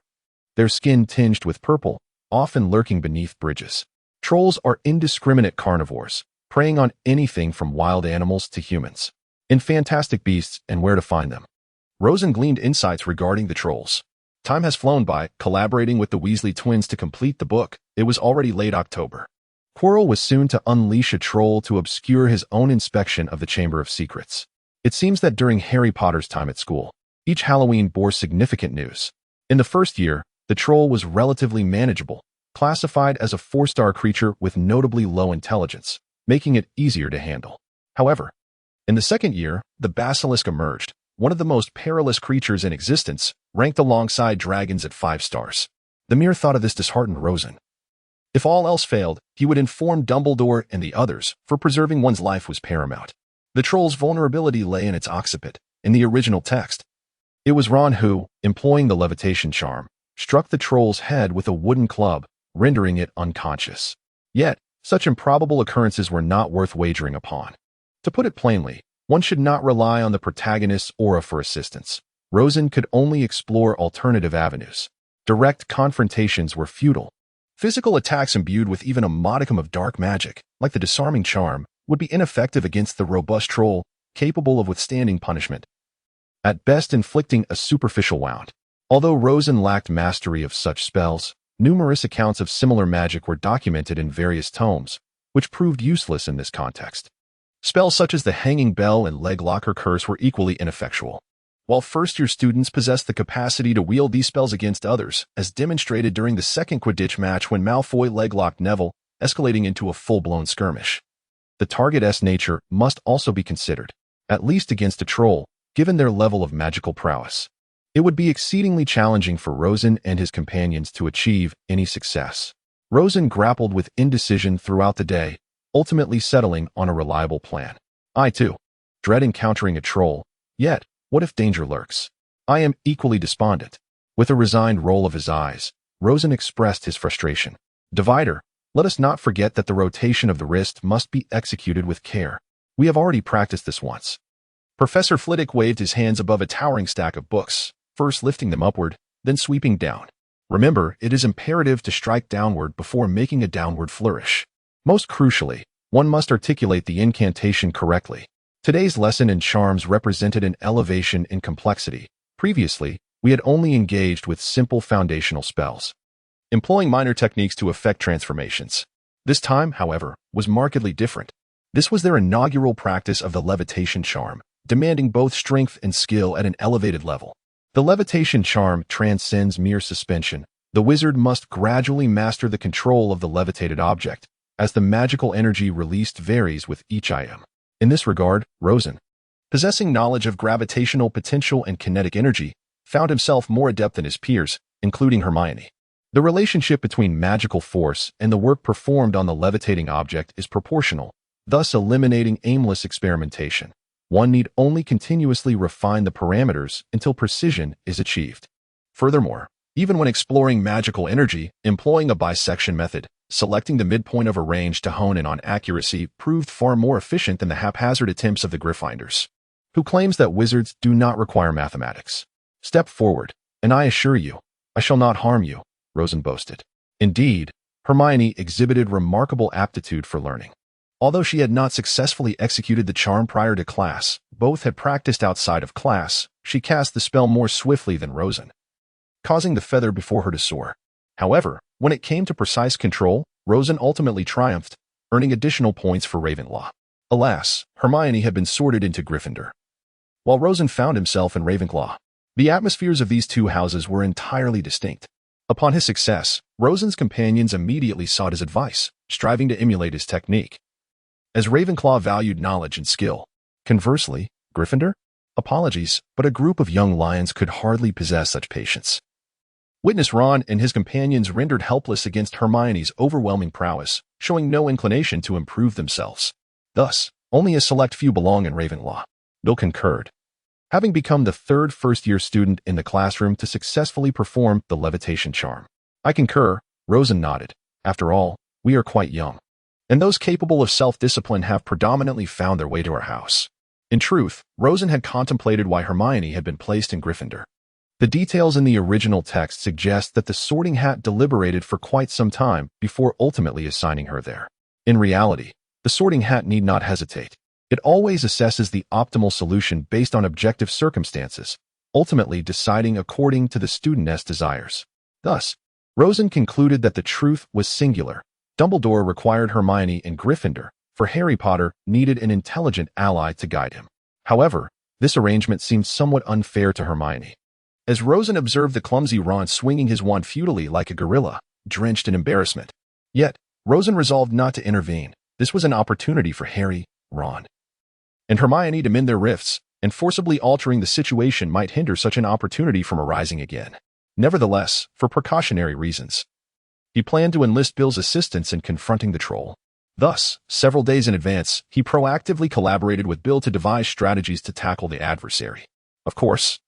their skin tinged with purple, often lurking beneath bridges. Trolls are indiscriminate carnivores, preying on anything from wild animals to humans. In Fantastic Beasts and Where to Find Them, Rosen gleaned insights regarding the trolls. Time has flown by, collaborating with the Weasley twins to complete the book. It was already late October. Quirrell was soon to unleash a troll to obscure his own inspection of the Chamber of Secrets. It seems that during Harry Potter's time at school, each Halloween bore significant news. In the first year, the troll was relatively manageable, classified as a 4-star creature with notably low intelligence, making it easier to handle. However, in the second year, the basilisk emerged, one of the most perilous creatures in existence, ranked alongside dragons at 5 stars. The mere thought of this disheartened Rosen. If all else failed, he would inform Dumbledore and the others, for preserving one's life was paramount. The troll's vulnerability lay in its occiput. In the original text, it was Ron who, employing the levitation charm, struck the troll's head with a wooden club, rendering it unconscious. Yet, such improbable occurrences were not worth wagering upon. To put it plainly, one should not rely on the protagonist's aura for assistance. Rosen could only explore alternative avenues. Direct confrontations were futile. Physical attacks imbued with even a modicum of dark magic, like the disarming charm, would be ineffective against the robust troll, capable of withstanding punishment, at best inflicting a superficial wound. Although Rosen lacked mastery of such spells, numerous accounts of similar magic were documented in various tomes, which proved useless in this context. Spells such as the Hanging Bell and Leg Locker Curse were equally ineffectual. While first-year students possessed the capacity to wield these spells against others, as demonstrated during the second Quidditch match when Malfoy leg-locked Neville, escalating into a full-blown skirmish. The target's nature must also be considered, at least against a troll, given their level of magical prowess. It would be exceedingly challenging for Rosen and his companions to achieve any success. Rosen grappled with indecision throughout the day, ultimately settling on a reliable plan. I, too, dread encountering a troll, yet, what if danger lurks? I am equally despondent. With a resigned roll of his eyes, Rosen expressed his frustration. Divider, let us not forget that the rotation of the wrist must be executed with care. We have already practiced this once. Professor Flitwick waved his hands above a towering stack of books, first lifting them upward, then sweeping down. Remember, it is imperative to strike downward before making a downward flourish. Most crucially, one must articulate the incantation correctly. Today's lesson in charms represented an elevation in complexity. Previously, we had only engaged with simple foundational spells, employing minor techniques to effect transformations. This time, however, was markedly different. This was their inaugural practice of the levitation charm, demanding both strength and skill at an elevated level. The levitation charm transcends mere suspension. The wizard must gradually master the control of the levitated object, as the magical energy released varies with each item. In this regard, Rosen, possessing knowledge of gravitational potential and kinetic energy, found himself more adept than his peers, including Hermione. The relationship between magical force and the work performed on the levitating object is proportional, thus eliminating aimless experimentation. One need only continuously refine the parameters until precision is achieved. Furthermore, even when exploring magical energy, employing a bisection method, selecting the midpoint of a range to hone in on accuracy proved far more efficient than the haphazard attempts of the Gryffindors, who claims that wizards do not require mathematics. Step forward, and I assure you, I shall not harm you, Rosen boasted. Indeed, Hermione exhibited remarkable aptitude for learning. Although she had not successfully executed the charm prior to class, both had practiced outside of class. She cast the spell more swiftly than Rosen, causing the feather before her to soar. However, when it came to precise control, Rosen ultimately triumphed, earning additional points for Ravenclaw. Alas, Hermione had been sorted into Gryffindor, while Rosen found himself in Ravenclaw. The atmospheres of these two houses were entirely distinct. Upon his success, Rosen's companions immediately sought his advice, striving to emulate his technique, as Ravenclaw valued knowledge and skill. Conversely, Gryffindor? Apologies, but a group of young lions could hardly possess such patience. Witness Ron and his companions rendered helpless against Hermione's overwhelming prowess, showing no inclination to improve themselves. Thus, only a select few belong in Ravenclaw. Bill concurred, having become the third first-year student in the classroom to successfully perform the levitation charm. I concur, Rosen nodded. After all, we are quite young, and those capable of self-discipline have predominantly found their way to our house. In truth, Rosen had contemplated why Hermione had been placed in Gryffindor. The details in the original text suggest that the Sorting Hat deliberated for quite some time before ultimately assigning her there. In reality, the Sorting Hat need not hesitate. It always assesses the optimal solution based on objective circumstances, ultimately deciding according to the studentess' desires. Thus, Rosen concluded that the truth was singular. Dumbledore required Hermione in Gryffindor, for Harry Potter needed an intelligent ally to guide him. However, this arrangement seemed somewhat unfair to Hermione. As Rosen observed the clumsy Ron swinging his wand futilely like a gorilla, drenched in embarrassment. Yet, Rosen resolved not to intervene. This was an opportunity for Harry, Ron, and Hermione to mend their rifts, and forcibly altering the situation might hinder such an opportunity from arising again. Nevertheless, for precautionary reasons, he planned to enlist Bill's assistance in confronting the troll. Thus, several days in advance, he proactively collaborated with Bill to devise strategies to tackle the adversary. Of course,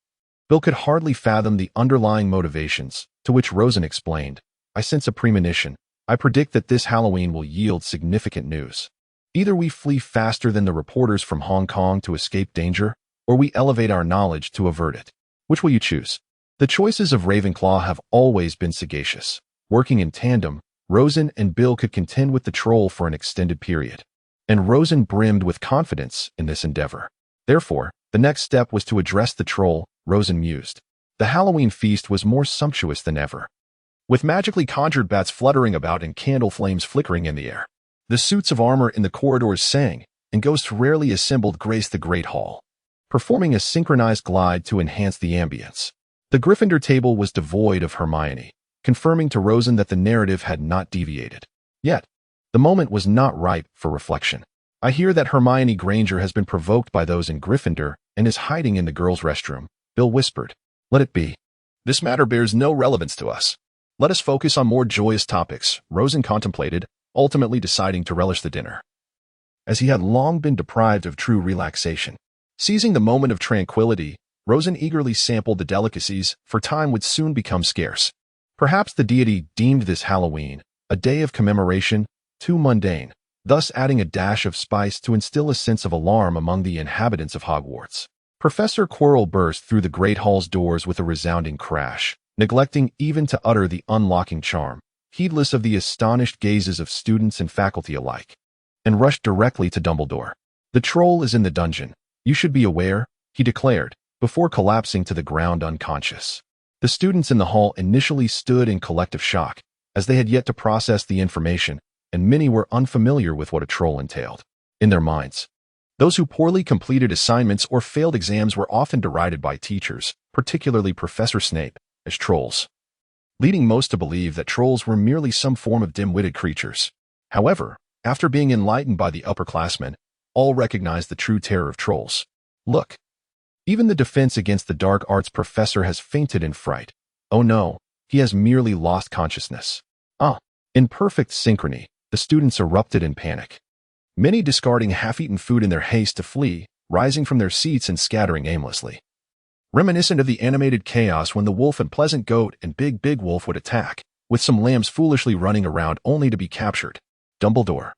Bill could hardly fathom the underlying motivations, to which Rosen explained, "I sense a premonition. I predict that this Halloween will yield significant news. Either we flee faster than the reporters from Hong Kong to escape danger, or we elevate our knowledge to avert it. Which will you choose?" The choices of Ravenclaw have always been sagacious. Working in tandem, Rosen and Bill could contend with the troll for an extended period, and Rosen brimmed with confidence in this endeavor. Therefore, the next step was to address the troll, Rosen mused. The Halloween feast was more sumptuous than ever, with magically conjured bats fluttering about and candle flames flickering in the air. The suits of armor in the corridors sang, and ghosts rarely assembled graced the great hall, performing a synchronized glide to enhance the ambience. The Gryffindor table was devoid of Hermione, confirming to Rosen that the narrative had not deviated. Yet, the moment was not ripe for reflection. "I hear that Hermione Granger has been provoked by those in Gryffindor and is hiding in the girls' restroom," Bill whispered. "Let it be. This matter bears no relevance to us. Let us focus on more joyous topics," Rosen contemplated, ultimately deciding to relish the dinner, as he had long been deprived of true relaxation. Seizing the moment of tranquility, Rosen eagerly sampled the delicacies, for time would soon become scarce. Perhaps the deity deemed this Halloween, a day of commemoration, too mundane, thus adding a dash of spice to instill a sense of alarm among the inhabitants of Hogwarts. Professor Quirrell burst through the great hall's doors with a resounding crash, neglecting even to utter the unlocking charm, heedless of the astonished gazes of students and faculty alike, and rushed directly to Dumbledore. "The troll is in the dungeon. You should be aware," he declared, before collapsing to the ground unconscious. The students in the hall initially stood in collective shock, as they had yet to process the information, and many were unfamiliar with what a troll entailed. In their minds, those who poorly completed assignments or failed exams were often derided by teachers, particularly Professor Snape, as trolls, leading most to believe that trolls were merely some form of dim-witted creatures. However, after being enlightened by the upperclassmen, all recognized the true terror of trolls. "Look, even the defense against the dark arts professor has fainted in fright. Oh no, he has merely lost consciousness." In perfect synchrony, the students erupted in panic, many discarding half-eaten food in their haste to flee, rising from their seats and scattering aimlessly. Reminiscent of the animated chaos when the wolf and Pleasant Goat and Big Wolf would attack, with some lambs foolishly running around only to be captured. Dumbledore,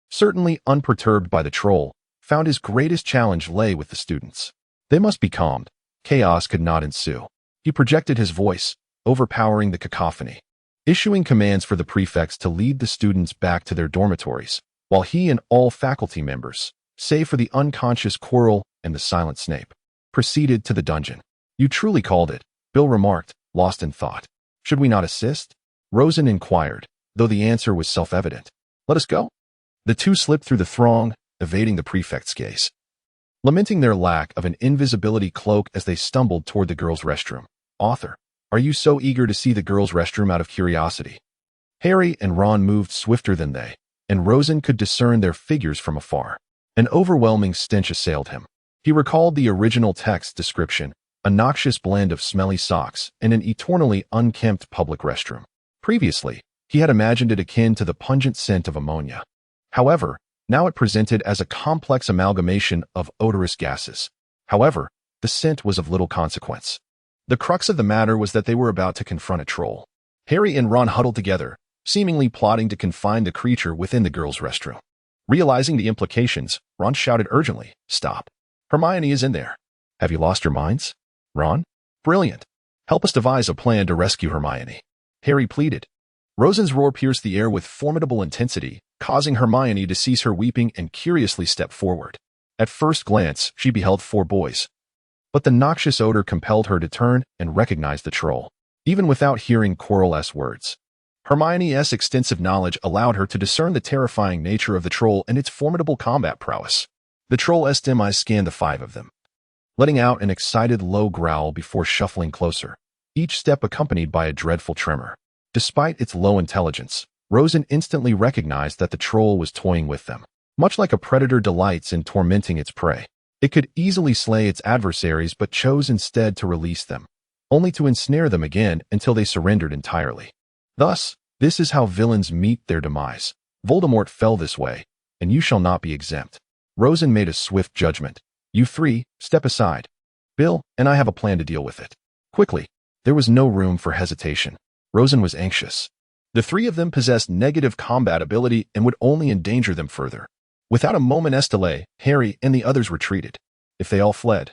certainly unperturbed by the troll, found his greatest challenge lay with the students. They must be calmed. Chaos could not ensue. He projected his voice, overpowering the cacophony, issuing commands for the prefects to lead the students back to their dormitories, while he and all faculty members, save for the unconscious Quirrell and the silent Snape, proceeded to the dungeon. "You truly called it," Bill remarked, lost in thought. "Should we not assist?" Rosen inquired, though the answer was self-evident. "Let us go." The two slipped through the throng, evading the prefect's gaze, lamenting their lack of an invisibility cloak as they stumbled toward the girls' restroom. "Author, are you so eager to see the girls' restroom out of curiosity?" Harry and Ron moved swifter than they, and Rosen could discern their figures from afar. An overwhelming stench assailed him. He recalled the original text description, a noxious blend of smelly socks and an eternally unkempt public restroom. Previously, he had imagined it akin to the pungent scent of ammonia. However, now it presented as a complex amalgamation of odorous gases. However, the scent was of little consequence. The crux of the matter was that they were about to confront a troll. Harry and Ron huddled together, seemingly plotting to confine the creature within the girls' restroom. Realizing the implications, Ron shouted urgently, "Stop. Hermione is in there." "Have you lost your minds, Ron?" "Brilliant. Help us devise a plan to rescue Hermione," Harry pleaded. Rosen's roar pierced the air with formidable intensity, causing Hermione to cease her weeping and curiously step forward. At first glance, she beheld 4 boys, but the noxious odor compelled her to turn and recognize the troll, even without hearing Quirrell's words. Hermione's extensive knowledge allowed her to discern the terrifying nature of the troll and its formidable combat prowess. The troll's dim eyes scanned the five of them, letting out an excited low growl before shuffling closer, each step accompanied by a dreadful tremor. Despite its low intelligence, Rosen instantly recognized that the troll was toying with them. Much like a predator delights in tormenting its prey, it could easily slay its adversaries but chose instead to release them, only to ensnare them again until they surrendered entirely. Thus, this is how villains meet their demise. Voldemort fell this way, and you shall not be exempt. Rosen made a swift judgment. You three, step aside. Bill and I have a plan to deal with it. Quickly. There was no room for hesitation. Rosen was anxious. The three of them possessed negative combat ability and would only endanger them further. Without a moment's delay, Harry and the others retreated. If they all fled,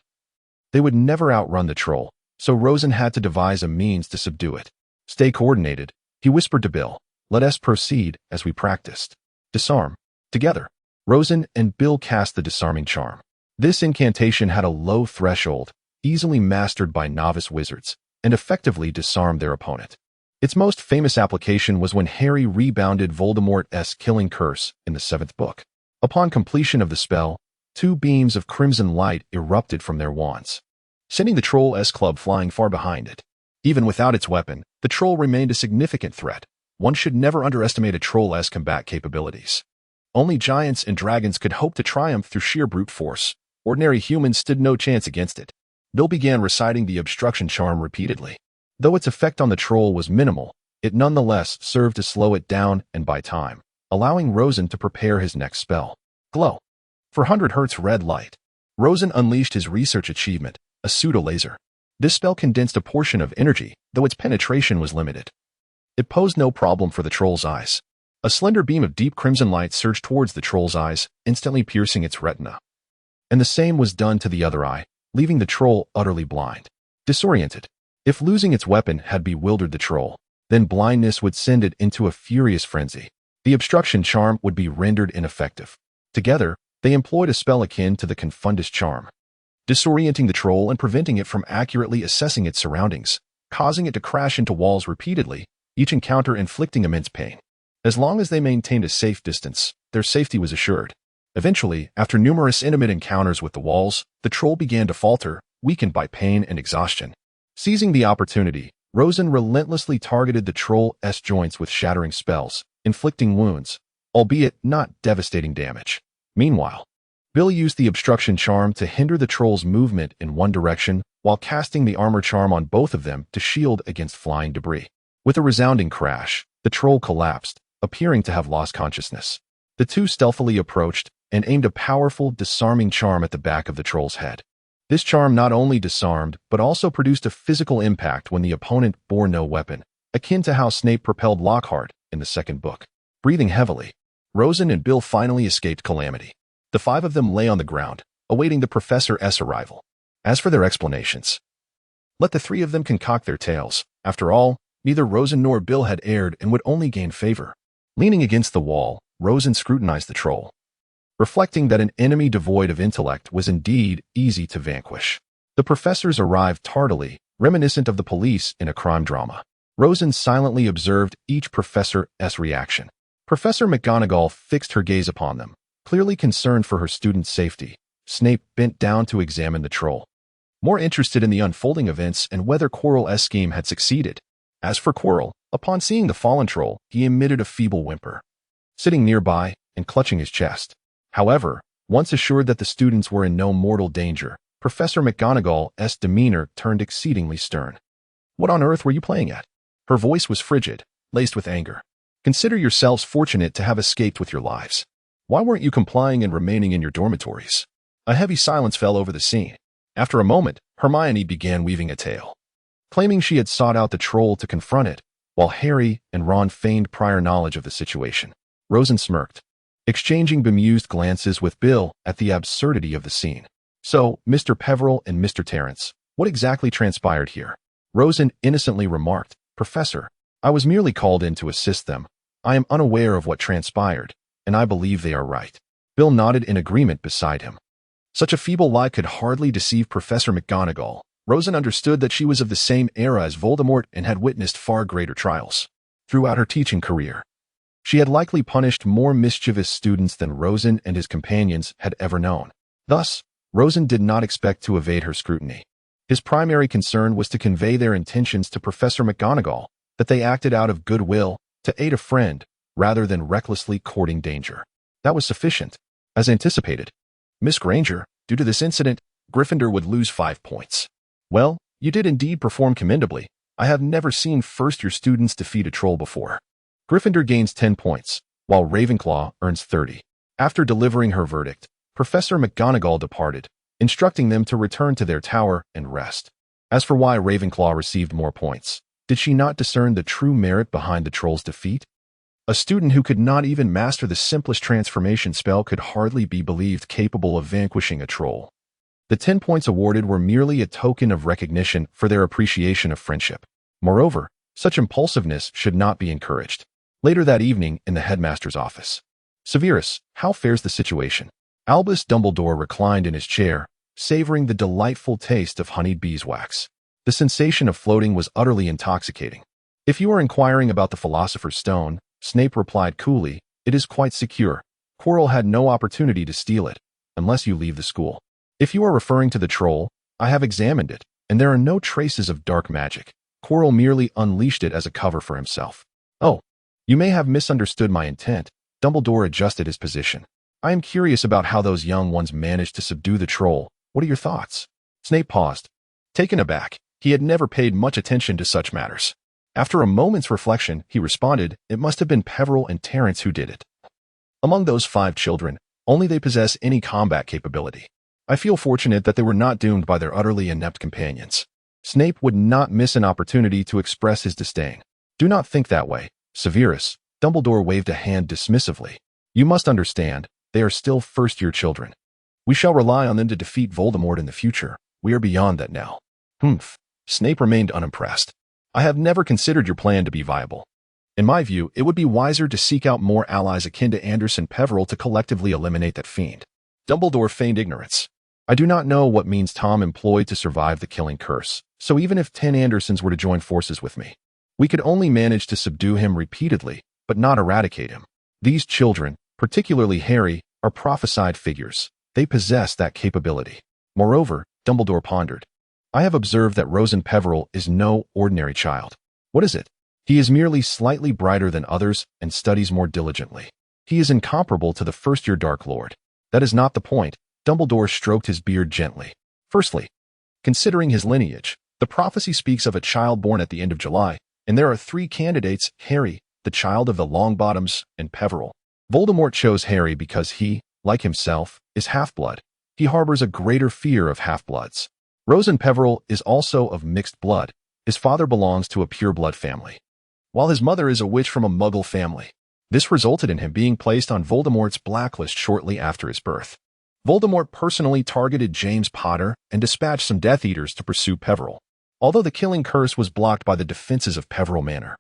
they would never outrun the troll, so Rosen had to devise a means to subdue it. Stay coordinated, he whispered to Bill. Let us proceed as we practiced. Disarm. Together, Rosen and Bill cast the disarming charm. This incantation had a low threshold, easily mastered by novice wizards, and effectively disarmed their opponent. Its most famous application was when Harry rebounded Voldemort's killing curse in the 7th book. Upon completion of the spell, 2 beams of crimson light erupted from their wands, sending the troll's club flying far behind it. Even without its weapon, the troll remained a significant threat. One should never underestimate a troll's combat capabilities. Only giants and dragons could hope to triumph through sheer brute force. Ordinary humans stood no chance against it. Bill began reciting the obstruction charm repeatedly. Though its effect on the troll was minimal, it nonetheless served to slow it down and buy time, allowing Rosen to prepare his next spell. Glow. For 100 Hz red light, Rosen unleashed his research achievement, a pseudo-laser. This spell condensed a portion of energy, though its penetration was limited. It posed no problem for the troll's eyes. A slender beam of deep crimson light surged towards the troll's eyes, instantly piercing its retina. And the same was done to the other eye, leaving the troll utterly blind. Disoriented. If losing its weapon had bewildered the troll, then blindness would send it into a furious frenzy. The obstruction charm would be rendered ineffective. Together, they employed a spell akin to the confundus charm, disorienting the troll and preventing it from accurately assessing its surroundings, causing it to crash into walls repeatedly, each encounter inflicting immense pain. As long as they maintained a safe distance, their safety was assured. Eventually, after numerous intimate encounters with the walls, the troll began to falter, weakened by pain and exhaustion. Seizing the opportunity, Rosen relentlessly targeted the troll's joints with shattering spells, inflicting wounds, albeit not devastating damage. Meanwhile, Bill used the obstruction charm to hinder the troll's movement in one direction, while casting the armor charm on both of them to shield against flying debris. With a resounding crash, the troll collapsed, appearing to have lost consciousness. The two stealthily approached and aimed a powerful, disarming charm at the back of the troll's head. This charm not only disarmed, but also produced a physical impact when the opponent bore no weapon, akin to how Snape propelled Lockhart in the 2nd book. Breathing heavily, Rosen and Bill finally escaped calamity. The 5 of them lay on the ground, awaiting the professor's arrival. As for their explanations, let the 3 of them concoct their tales. After all, neither Rosen nor Bill had erred and would only gain favor. Leaning against the wall, Rosen scrutinized the troll, reflecting that an enemy devoid of intellect was indeed easy to vanquish. The professors arrived tardily, reminiscent of the police in a crime drama. Rosen silently observed each professor's reaction. Professor McGonagall fixed her gaze upon them, clearly concerned for her students' safety. Snape bent down to examine the troll, more interested in the unfolding events and whether Quirrell's scheme had succeeded. As for Quirrell, upon seeing the fallen troll, he emitted a feeble whimper, sitting nearby and clutching his chest. However, once assured that the students were in no mortal danger, Professor McGonagall's demeanor turned exceedingly stern. What on earth were you playing at? Her voice was frigid, laced with anger. Consider yourselves fortunate to have escaped with your lives. Why weren't you complying and remaining in your dormitories? A heavy silence fell over the scene. After a moment, Hermione began weaving a tale, claiming she had sought out the troll to confront it, while Harry and Ron feigned prior knowledge of the situation. Rosen smirked, exchanging bemused glances with Bill at the absurdity of the scene. So, Mr. Peverell and Mr. Terrence, what exactly transpired here? Rosen innocently remarked, Professor, I was merely called in to assist them. I am unaware of what transpired, and I believe they are right. Bill nodded in agreement beside him. Such a feeble lie could hardly deceive Professor McGonagall. Rosen understood that she was of the same era as Voldemort and had witnessed far greater trials. Throughout her teaching career, she had likely punished more mischievous students than Rosen and his companions had ever known. Thus, Rosen did not expect to evade her scrutiny. His primary concern was to convey their intentions to Professor McGonagall, that they acted out of goodwill to aid a friend rather than recklessly courting danger. That was sufficient. As anticipated, Miss Granger, due to this incident, Gryffindor would lose 5 points. Well, you did indeed perform commendably. I have never seen first-year students defeat a troll before. Gryffindor gains 10 points, while Ravenclaw earns 30. After delivering her verdict, Professor McGonagall departed, instructing them to return to their tower and rest. As for why Ravenclaw received more points, did she not discern the true merit behind the troll's defeat? A student who could not even master the simplest transformation spell could hardly be believed capable of vanquishing a troll. The 10 points awarded were merely a token of recognition for their appreciation of friendship. Moreover, such impulsiveness should not be encouraged. Later that evening, in the headmaster's office. Severus, how fares the situation? Albus Dumbledore reclined in his chair, savoring the delightful taste of honeyed beeswax. The sensation of floating was utterly intoxicating. If you are inquiring about the Philosopher's Stone, Snape replied coolly, it is quite secure. Quirrell had no opportunity to steal it, unless you leave the school. If you are referring to the troll, I have examined it, and there are no traces of dark magic. Quirrell merely unleashed it as a cover for himself. Oh, you may have misunderstood my intent. Dumbledore adjusted his position. I am curious about how those young ones managed to subdue the troll. What are your thoughts? Snape paused. Taken aback, he had never paid much attention to such matters. After a moment's reflection, he responded, it must have been Peverell and Terence who did it. Among those 5 children, only they possess any combat capability. I feel fortunate that they were not doomed by their utterly inept companions. Snape would not miss an opportunity to express his disdain. Do not think that way, Severus. Dumbledore waved a hand dismissively. You must understand, they are still first-year children. We shall rely on them to defeat Voldemort in the future. We are beyond that now. Humph. Snape remained unimpressed. I have never considered your plan to be viable. In my view, it would be wiser to seek out more allies akin to Anderson Peverell to collectively eliminate that fiend. Dumbledore feigned ignorance. I do not know what means Tom employed to survive the killing curse, so even if 10 Andersons were to join forces with me, we could only manage to subdue him repeatedly, but not eradicate him. These children, particularly Harry, are prophesied figures. They possess that capability. Moreover, Dumbledore pondered. I have observed that Rosen Peverell is no ordinary child. What is it? He is merely slightly brighter than others and studies more diligently. He is incomparable to the first-year Dark Lord. That is not the point. Dumbledore stroked his beard gently. Firstly, considering his lineage, the prophecy speaks of a child born at the end of July, and there are 3 candidates, Harry, the child of the Longbottoms, and Peverell. Voldemort chose Harry because he, like himself, is half-blood. He harbors a greater fear of half-bloods. Rosen Peverell is also of mixed blood. His father belongs to a pure-blood family, while his mother is a witch from a Muggle family. This resulted in him being placed on Voldemort's blacklist shortly after his birth. Voldemort personally targeted James Potter and dispatched some Death Eaters to pursue Peverell. Although the killing curse was blocked by the defenses of Peverell Manor,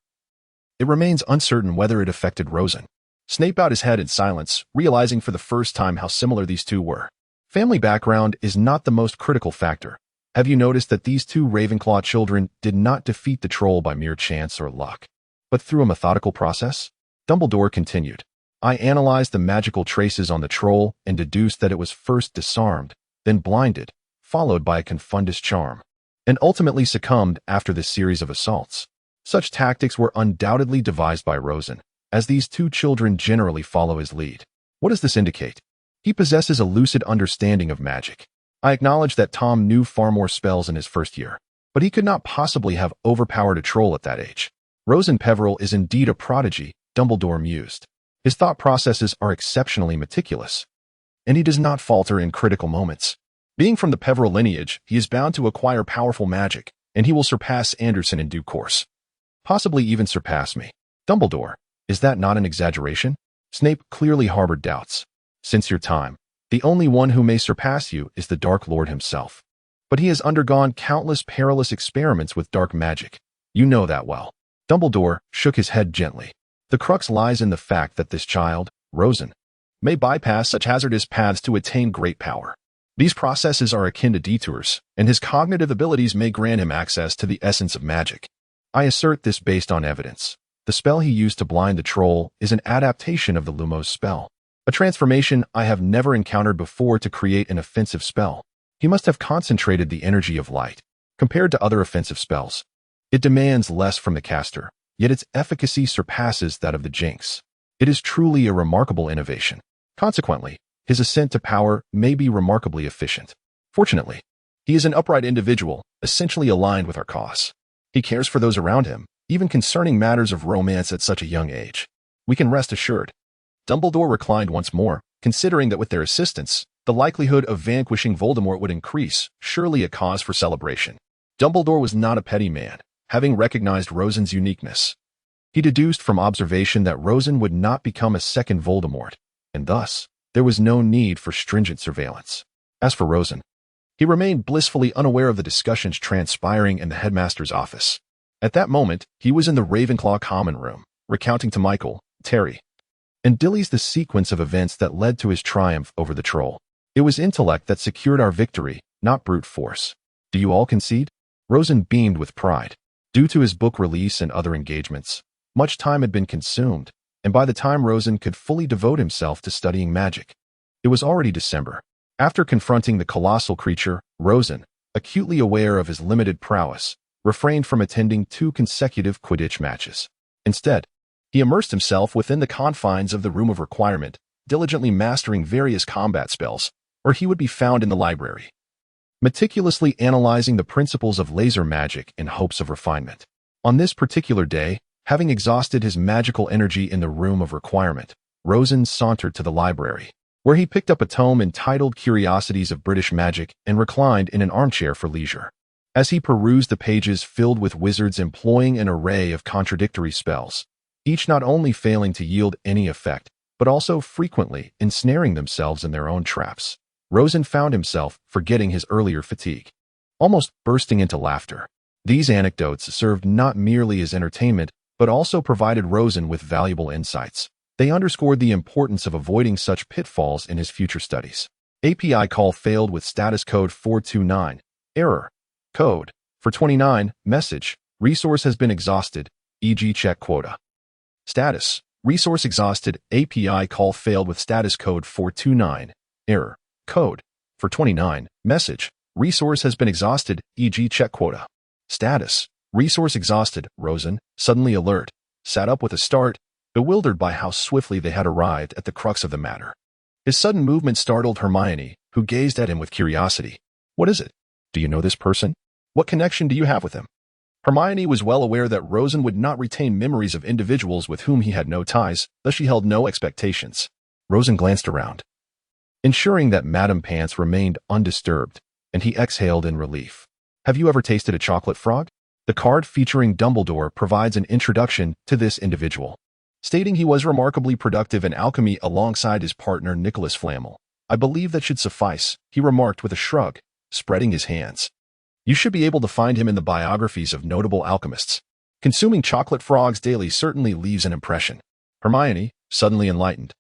it remains uncertain whether it affected Rosen. Snape bowed his head in silence, realizing for the first time how similar these two were. Family background is not the most critical factor. Have you noticed that these 2 Ravenclaw children did not defeat the troll by mere chance or luck, but through a methodical process? Dumbledore continued. I analyzed the magical traces on the troll and deduced that it was first disarmed, then blinded, followed by a confundus charm, and ultimately succumbed after this series of assaults. Such tactics were undoubtedly devised by Rosen, as these 2 children generally follow his lead. What does this indicate? He possesses a lucid understanding of magic. I acknowledge that Tom knew far more spells in his first year, but he could not possibly have overpowered a troll at that age. Rosen Peverell is indeed a prodigy, Dumbledore mused. His thought processes are exceptionally meticulous, and he does not falter in critical moments. Being from the Peverell lineage, he is bound to acquire powerful magic, and he will surpass Anderson in due course. Possibly even surpass me. Dumbledore, is that not an exaggeration? Snape clearly harbored doubts. Since your time, the only one who may surpass you is the Dark Lord himself. But he has undergone countless perilous experiments with dark magic. You know that well. Dumbledore shook his head gently. The crux lies in the fact that this child, Rosen, may bypass such hazardous paths to attain great power. These processes are akin to detours, and his cognitive abilities may grant him access to the essence of magic. I assert this based on evidence. The spell he used to blind the troll is an adaptation of the Lumos spell, a transformation I have never encountered before to create an offensive spell. He must have concentrated the energy of light. Compared to other offensive spells, it demands less from the caster, yet its efficacy surpasses that of the Jinx. It is truly a remarkable innovation. Consequently, his ascent to power may be remarkably efficient. Fortunately, he is an upright individual, essentially aligned with our cause. He cares for those around him, even concerning matters of romance at such a young age. We can rest assured. Dumbledore reclined once more, considering that with their assistance, the likelihood of vanquishing Voldemort would increase, surely a cause for celebration. Dumbledore was not a petty man, having recognized Rosen's uniqueness. He deduced from observation that Rosen would not become a second Voldemort, and thus, there was no need for stringent surveillance. As for Rosen, he remained blissfully unaware of the discussions transpiring in the headmaster's office. At that moment, he was in the Ravenclaw common room, recounting to Michael, Terry, and Dilly's the sequence of events that led to his triumph over the troll. It was intellect that secured our victory, not brute force. Do you all concede? Rosen beamed with pride. Due to his book release and other engagements, much time had been consumed, and by the time Rosen could fully devote himself to studying magic, it was already December. After confronting the colossal creature, Rosen, acutely aware of his limited prowess, refrained from attending 2 consecutive Quidditch matches. Instead, he immersed himself within the confines of the Room of Requirement, diligently mastering various combat spells, where he would be found in the library, meticulously analyzing the principles of laser magic in hopes of refinement. On this particular day, having exhausted his magical energy in the Room of Requirement, Rosen sauntered to the library, where he picked up a tome entitled Curiosities of British Magic and reclined in an armchair for leisure. As he perused the pages filled with wizards employing an array of contradictory spells, each not only failing to yield any effect, but also frequently ensnaring themselves in their own traps, Rosen found himself forgetting his earlier fatigue, almost bursting into laughter. These anecdotes served not merely as entertainment, but also provided Rosen with valuable insights. They underscored the importance of avoiding such pitfalls in his future studies. API call failed with status code 429. Error. Code. For 29. Message. Resource has been exhausted, e.g. check quota. Status. Resource exhausted. API call failed with status code 429. Error. Code. For 29. Message. Resource has been exhausted, e.g. check quota. Status. Resource exhausted. Rosen, suddenly alert, sat up with a start, bewildered by how swiftly they had arrived at the crux of the matter. His sudden movement startled Hermione, who gazed at him with curiosity. What is it? Do you know this person? What connection do you have with him? Hermione was well aware that Rosen would not retain memories of individuals with whom he had no ties, thus she held no expectations. Rosen glanced around, ensuring that Madame Pants remained undisturbed, and he exhaled in relief. Have you ever tasted a chocolate frog? The card featuring Dumbledore provides an introduction to this individual, stating he was remarkably productive in alchemy alongside his partner Nicholas Flamel. I believe that should suffice, he remarked with a shrug, spreading his hands. You should be able to find him in the biographies of notable alchemists. Consuming chocolate frogs daily certainly leaves an impression. Hermione, suddenly enlightened,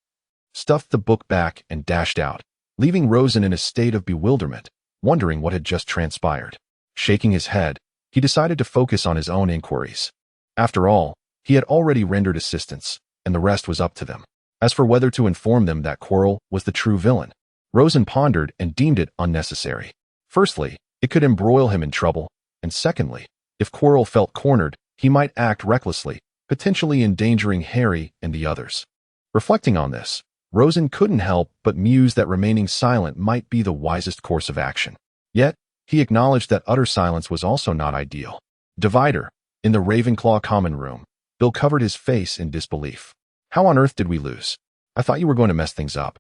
stuffed the book back and dashed out, leaving Rosen in a state of bewilderment, wondering what had just transpired. Shaking his head, he decided to focus on his own inquiries. After all, he had already rendered assistance, and the rest was up to them. As for whether to inform them that Quirrell was the true villain, Rosen pondered and deemed it unnecessary. Firstly, it could embroil him in trouble, and secondly, if Quirrell felt cornered, he might act recklessly, potentially endangering Harry and the others. Reflecting on this, Rosen couldn't help but muse that remaining silent might be the wisest course of action. Yet, he acknowledged that utter silence was also not ideal. Divider, in the Ravenclaw common room, Bill covered his face in disbelief. How on earth did we lose? I thought you were going to mess things up.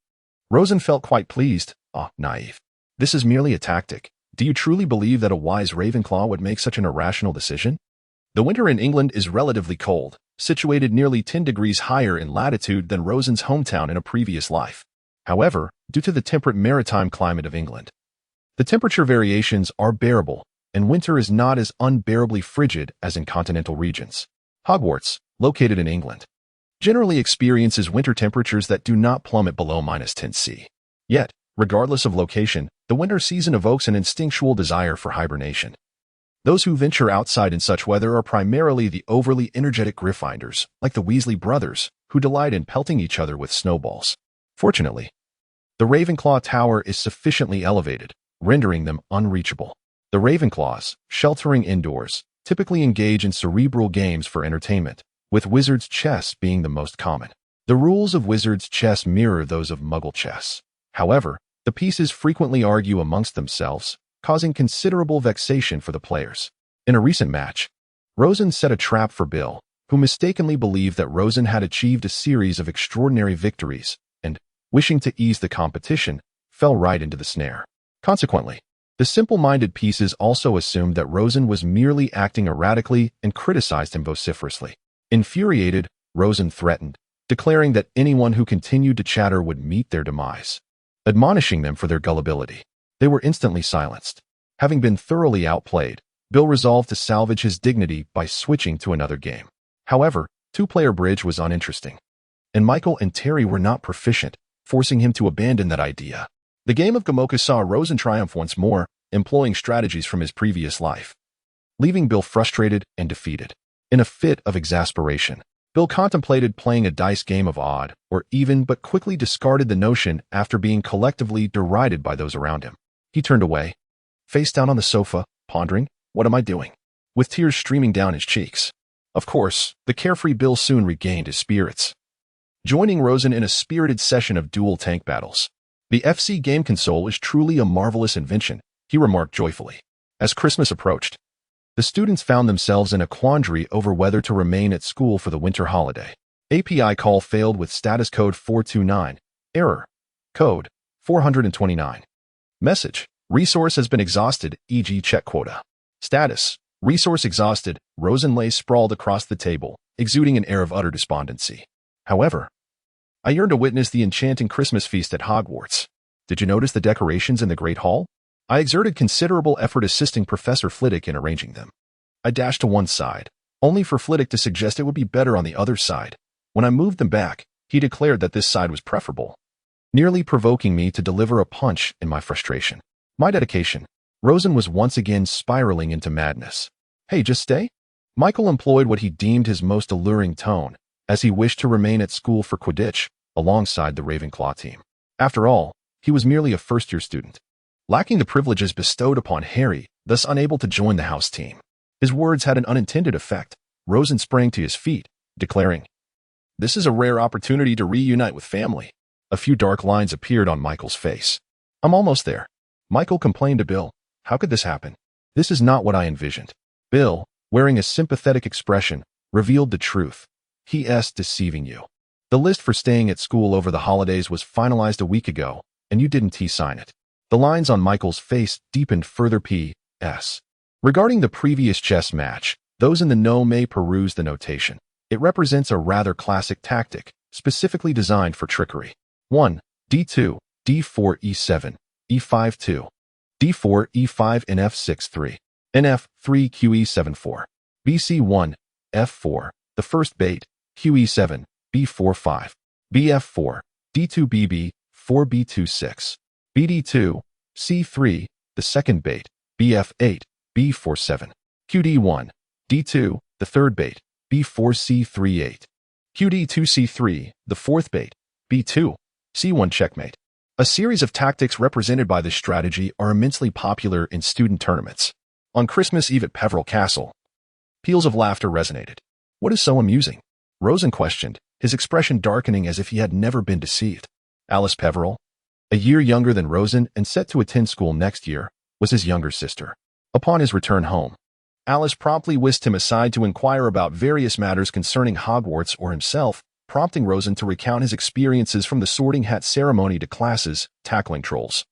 Rosen felt quite pleased. Naive. This is merely a tactic. Do you truly believe that a wise Ravenclaw would make such an irrational decision? The winter in England is relatively cold, situated nearly 10 degrees higher in latitude than Rosen's hometown in a previous life. However, due to the temperate maritime climate of England, the temperature variations are bearable, and winter is not as unbearably frigid as in continental regions. Hogwarts, located in England, generally experiences winter temperatures that do not plummet below -10°C. Yet, Regardless of location, the winter season evokes an instinctual desire for hibernation. Those who venture outside in such weather are primarily the overly energetic Gryffindors, like the Weasley brothers, who delight in pelting each other with snowballs. Fortunately, the Ravenclaw Tower is sufficiently elevated, rendering them unreachable. The Ravenclaws, sheltering indoors, typically engage in cerebral games for entertainment, with Wizard's chess being the most common. The rules of Wizard's chess mirror those of Muggle chess. However, the pieces frequently argue amongst themselves, causing considerable vexation for the players. In a recent match, Rosen set a trap for Bill, who mistakenly believed that Rosen had achieved a series of extraordinary victories, and, wishing to ease the competition, fell right into the snare. Consequently, the simple-minded pieces also assumed that Rosen was merely acting erratically and criticized him vociferously. Infuriated, Rosen threatened, declaring that anyone who continued to chatter would meet their demise, admonishing them for their gullibility. They were instantly silenced. Having been thoroughly outplayed, Bill resolved to salvage his dignity by switching to another game. However, two-player bridge was uninteresting, and Michael and Terry were not proficient, forcing him to abandon that idea. The game of Gamoka saw Rosen triumph once more, employing strategies from his previous life, leaving Bill frustrated and defeated. In a fit of exasperation, Bill contemplated playing a dice game of odd or even, but quickly discarded the notion after being collectively derided by those around him. He turned away, face down on the sofa, pondering, "What am I doing?" with tears streaming down his cheeks. Of course, the carefree Bill soon regained his spirits, joining Rosen in a spirited session of dual tank battles. "The FC game console is truly a marvelous invention," he remarked joyfully. As Christmas approached, the students found themselves in a quandary over whether to remain at school for the winter holiday. API call failed with status code 429. Error. Code 429. Message. Resource has been exhausted, e.g. check quota. Status. Resource exhausted. Rosen lay sprawled across the table, exuding an air of utter despondency. "However, I yearn to witness the enchanting Christmas feast at Hogwarts. Did you notice the decorations in the Great Hall? I exerted considerable effort assisting Professor Flitwick in arranging them. I dashed to one side, only for Flitwick to suggest it would be better on the other side. When I moved them back, he declared that this side was preferable, nearly provoking me to deliver a punch in my frustration. My dedication. Rosen was once again spiraling into madness. Hey, just stay? Michael employed what he deemed his most alluring tone, as he wished to remain at school for Quidditch, alongside the Ravenclaw team. After all, he was merely a first-year student, lacking the privileges bestowed upon Harry, thus unable to join the house team. His words had an unintended effect. Rosen sprang to his feet, declaring, "This is a rare opportunity to reunite with family." A few dark lines appeared on Michael's face. "I'm almost there." Michael complained to Bill, "How could this happen? This is not what I envisioned." Bill, wearing a sympathetic expression, revealed the truth. "He's deceiving you. The list for staying at school over the holidays was finalized a week ago, and you didn't sign it." The lines on Michael's face deepened further. P.S. Regarding the previous chess match, those in the know may peruse the notation. It represents a rather classic tactic, specifically designed for trickery. 1. D2, D4, E7, E5, 2. D4, E5, NF6, 3. NF3, QE7, 4. BC1, F4, the first bait, QE7, B4, 5. BF4, D2, BB, 4, B2, 6. BD2, C3, the second bait, BF8, B4, 7. QD1, D2, the third bait, B4, C3, 8. QD2, C3, the fourth bait, B2, C1 checkmate. A series of tactics represented by this strategy are immensely popular in student tournaments. On Christmas Eve at Peveril Castle, peals of laughter resonated. "What is so amusing?" Rosen questioned, his expression darkening as if he had never been deceived. Alice Peveril, a year younger than Rosen and set to attend school next year, was his younger sister. Upon his return home, Alice promptly whisked him aside to inquire about various matters concerning Hogwarts or himself, prompting Rosen to recount his experiences from the sorting hat ceremony to classes, tackling trolls,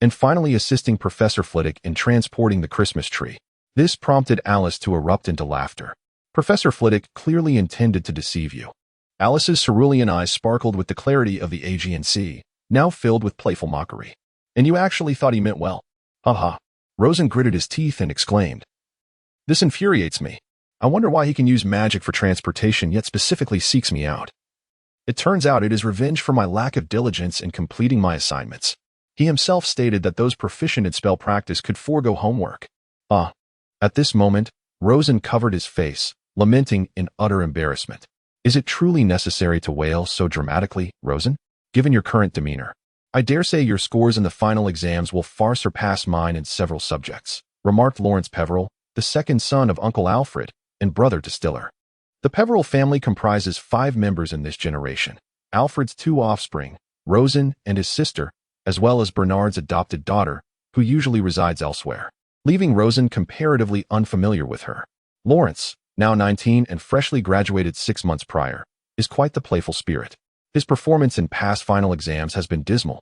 and finally assisting Professor Flitwick in transporting the Christmas tree. This prompted Alice to erupt into laughter. Professor Flitwick clearly intended to deceive you. Alice's cerulean eyes sparkled with the clarity of the Aegean Sea, now filled with playful mockery. "And you actually thought he meant well? Ha." Rosen gritted his teeth and exclaimed, "This infuriates me. I wonder why he can use magic for transportation yet specifically seeks me out. It turns out it is revenge for my lack of diligence in completing my assignments." He himself stated that those proficient in spell practice could forego homework. Ah. At this moment, Rosen covered his face, lamenting in utter embarrassment. Is it truly necessary to wail so dramatically, Rosen? Given your current demeanor, I dare say your scores in the final exams will far surpass mine in several subjects, remarked Lawrence Peveril, the second son of Uncle Alfred and brother to Stiller. The Peveril family comprises 5 members in this generation, Alfred's 2 offspring, Rosen and his sister, as well as Bernard's adopted daughter, who usually resides elsewhere, leaving Rosen comparatively unfamiliar with her. Lawrence, now 19 and freshly graduated 6 months prior, is quite the playful spirit. His performance in past final exams has been dismal.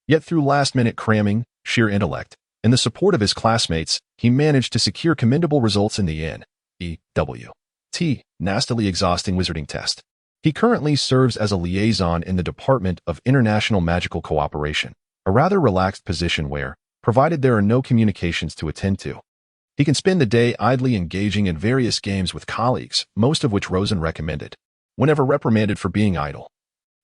Yet through last-minute cramming, sheer intellect, and the support of his classmates, he managed to secure commendable results in the N.E.W.T. nastily exhausting wizarding test. He currently serves as a liaison in the Department of International Magical Cooperation, a rather relaxed position where, provided there are no communications to attend to, he can spend the day idly engaging in various games with colleagues, most of which Rosen recommended. Whenever reprimanded for being idle,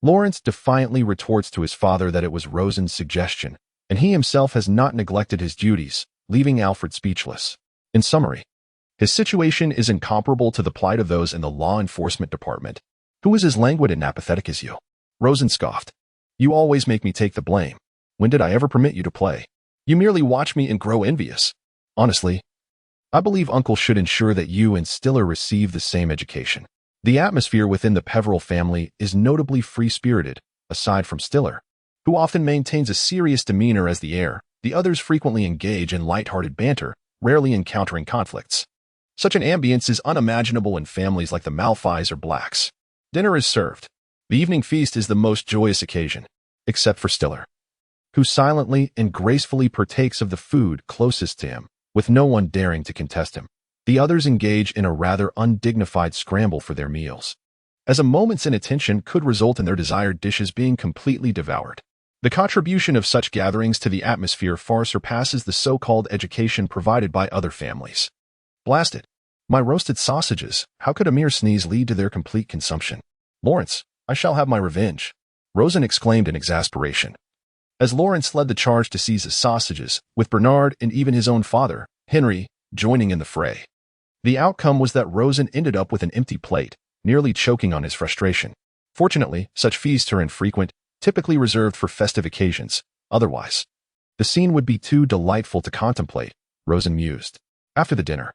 Lawrence defiantly retorts to his father that it was Rosen's suggestion, and he himself has not neglected his duties, leaving Alfred speechless. In summary, his situation is incomparable to the plight of those in the law enforcement department. Who is as languid and apathetic as you? Rosen scoffed. You always make me take the blame. When did I ever permit you to play? You merely watch me and grow envious. Honestly, I believe Uncle should ensure that you and Stiller receive the same education. The atmosphere within the Peveril family is notably free-spirited, aside from Stiller, who often maintains a serious demeanor as the heir. The others frequently engage in light-hearted banter, rarely encountering conflicts. Such an ambience is unimaginable in families like the Malfoys or Blacks. Dinner is served. The evening feast is the most joyous occasion, except for Stiller, who silently and gracefully partakes of the food closest to him, with no one daring to contest him. The others engage in a rather undignified scramble for their meals, as a moment's inattention could result in their desired dishes being completely devoured. The contribution of such gatherings to the atmosphere far surpasses the so-called education provided by other families. Blast it! My roasted sausages, how could a mere sneeze lead to their complete consumption? Lawrence, I shall have my revenge, Rosen exclaimed in exasperation, as Lawrence led the charge to seize the sausages, with Bernard and even his own father, Henry, joining in the fray. The outcome was that Rosen ended up with an empty plate, nearly choking on his frustration. Fortunately, such feasts are infrequent, typically reserved for festive occasions. Otherwise, the scene would be too delightful to contemplate, Rosen mused. After the dinner,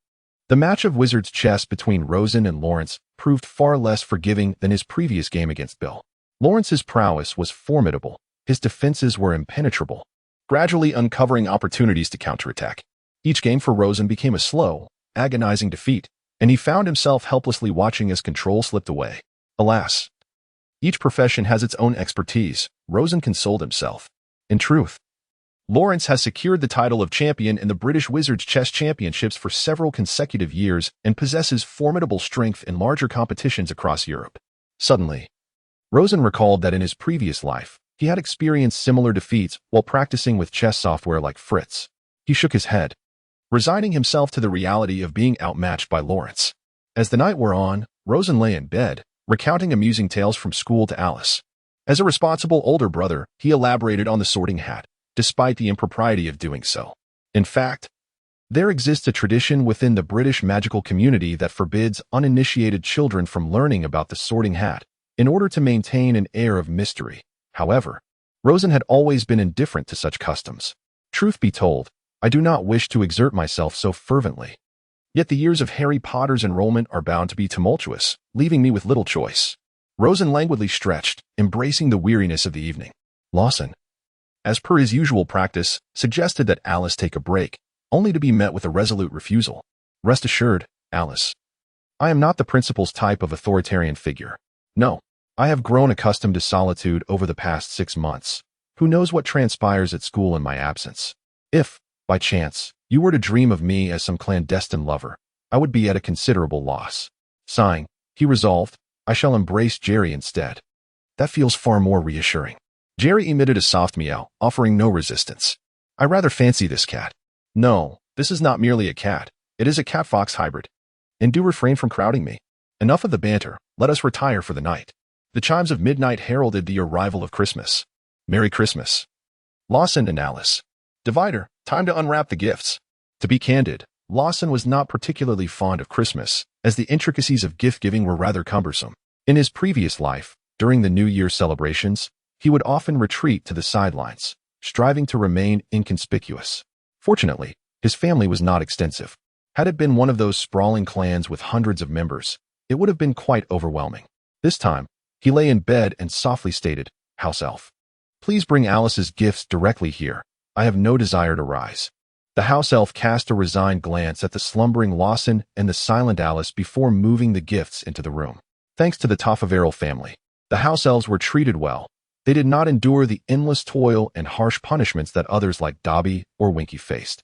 the match of wizard's chess between Rosen and Lawrence proved far less forgiving than his previous game against Bill. Lawrence's prowess was formidable. His defenses were impenetrable, gradually uncovering opportunities to counterattack. Each game for Rosen became a slow, agonizing defeat, and he found himself helplessly watching as control slipped away. Alas, each profession has its own expertise, Rosen consoled himself. In truth, Lawrence has secured the title of champion in the British Wizards Chess Championships for several consecutive years and possesses formidable strength in larger competitions across Europe. Suddenly, Rosen recalled that in his previous life, he had experienced similar defeats while practicing with chess software like Fritz. He shook his head, resigning himself to the reality of being outmatched by Lawrence. As the night wore on, Rosen lay in bed, recounting amusing tales from school to Alice. As a responsible older brother, he elaborated on the sorting hat, despite the impropriety of doing so. In fact, there exists a tradition within the British magical community that forbids uninitiated children from learning about the sorting hat, in order to maintain an air of mystery. However, Rosen had always been indifferent to such customs. Truth be told, I do not wish to exert myself so fervently. Yet the years of Harry Potter's enrollment are bound to be tumultuous, leaving me with little choice. Rosen languidly stretched, embracing the weariness of the evening. Lawson, as per his usual practice, suggested that Alice take a break, only to be met with a resolute refusal. Rest assured, Alice, I am not the principal's type of authoritarian figure. No, I have grown accustomed to solitude over the past 6 months. Who knows what transpires at school in my absence? If, by chance, you were to dream of me as some clandestine lover, I would be at a considerable loss. Sighing, he resolved, I shall embrace Jerry instead. That feels far more reassuring. Jerry emitted a soft meow, offering no resistance. I rather fancy this cat. No, this is not merely a cat. It is a cat-fox hybrid. And do refrain from crowding me. Enough of the banter, let us retire for the night. The chimes of midnight heralded the arrival of Christmas. Merry Christmas. Lawson and Alice. Divider, time to unwrap the gifts. To be candid, Lawson was not particularly fond of Christmas, as the intricacies of gift-giving were rather cumbersome. In his previous life, during the New Year celebrations, he would often retreat to the sidelines, striving to remain inconspicuous. Fortunately, his family was not extensive. Had it been one of those sprawling clans with hundreds of members, it would have been quite overwhelming. This time, he lay in bed and softly stated, "House elf, please bring Alice's gifts directly here. I have no desire to rise." The house elf cast a resigned glance at the slumbering Lawson and the silent Alice before moving the gifts into the room. Thanks to the Toffaveril family, the house elves were treated well. They did not endure the endless toil and harsh punishments that others like Dobby or Winky faced,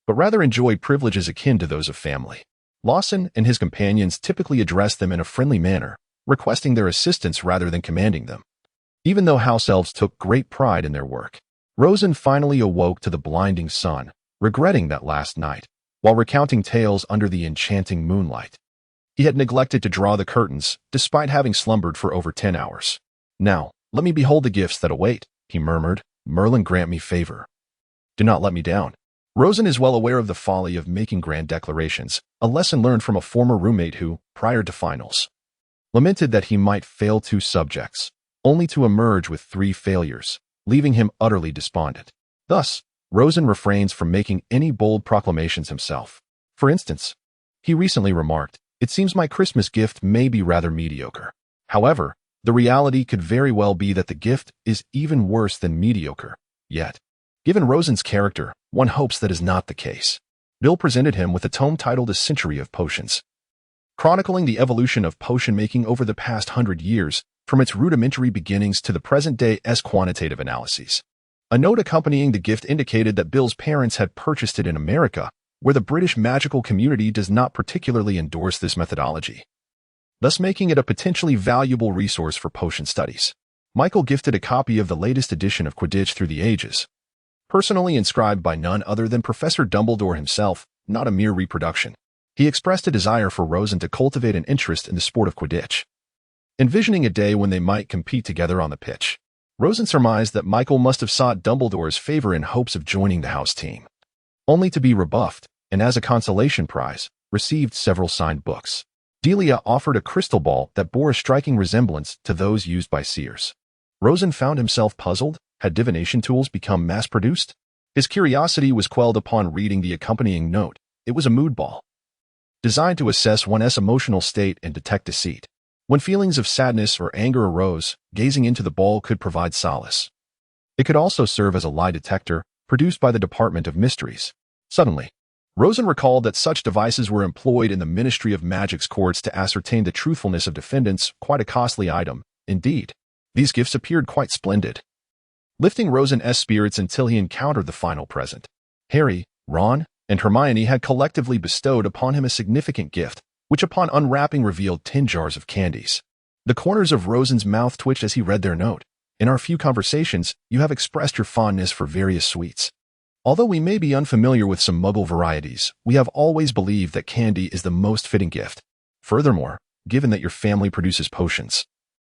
but rather enjoyed privileges akin to those of family. Lawson and his companions typically addressed them in a friendly manner, requesting their assistance rather than commanding them. Even though house elves took great pride in their work, Rosen finally awoke to the blinding sun, regretting that last night, while recounting tales under the enchanting moonlight, he had neglected to draw the curtains, despite having slumbered for over 10 hours. "Now, let me behold the gifts that await," he murmured. "Merlin, grant me favor. Do not let me down." Rosen is well aware of the folly of making grand declarations, a lesson learned from a former roommate who, prior to finals, lamented that he might fail 2 subjects, only to emerge with 3 failures, leaving him utterly despondent. Thus, Rosen refrains from making any bold proclamations himself. For instance, he recently remarked, "It seems my Christmas gift may be rather mediocre." However, the reality could very well be that the gift is even worse than mediocre. Yet, given Rosen's character, one hopes that is not the case. Bill presented him with a tome titled A Century of Potions, chronicling the evolution of potion making over the past 100 years, from its rudimentary beginnings to the present-day quantitative analyses. A note accompanying the gift indicated that Bill's parents had purchased it in America, where the British magical community does not particularly endorse this methodology, thus making it a potentially valuable resource for potion studies. Michael gifted a copy of the latest edition of Quidditch Through the Ages, personally inscribed by none other than Professor Dumbledore himself, not a mere reproduction. He expressed a desire for Rosen to cultivate an interest in the sport of Quidditch, envisioning a day when they might compete together on the pitch. Rosen surmised that Michael must have sought Dumbledore's favor in hopes of joining the house team, only to be rebuffed, and as a consolation prize, received several signed books. Delia offered a crystal ball that bore a striking resemblance to those used by seers. Rosen found himself puzzled. Had divination tools become mass-produced? His curiosity was quelled upon reading the accompanying note. It was a mood ball, designed to assess one's emotional state and detect deceit. When feelings of sadness or anger arose, gazing into the ball could provide solace. It could also serve as a lie detector, produced by the Department of Mysteries. Suddenly, Rosen recalled that such devices were employed in the Ministry of Magic's courts to ascertain the truthfulness of defendants, quite a costly item. Indeed, these gifts appeared quite splendid, lifting Rosen's spirits until he encountered the final present. Harry, Ron, and Hermione had collectively bestowed upon him a significant gift, which upon unwrapping revealed 10 jars of candies. The corners of Rosen's mouth twitched as he read their note. "In our few conversations, you have expressed your fondness for various sweets. Although we may be unfamiliar with some Muggle varieties, we have always believed that candy is the most fitting gift. Furthermore, given that your family produces potions,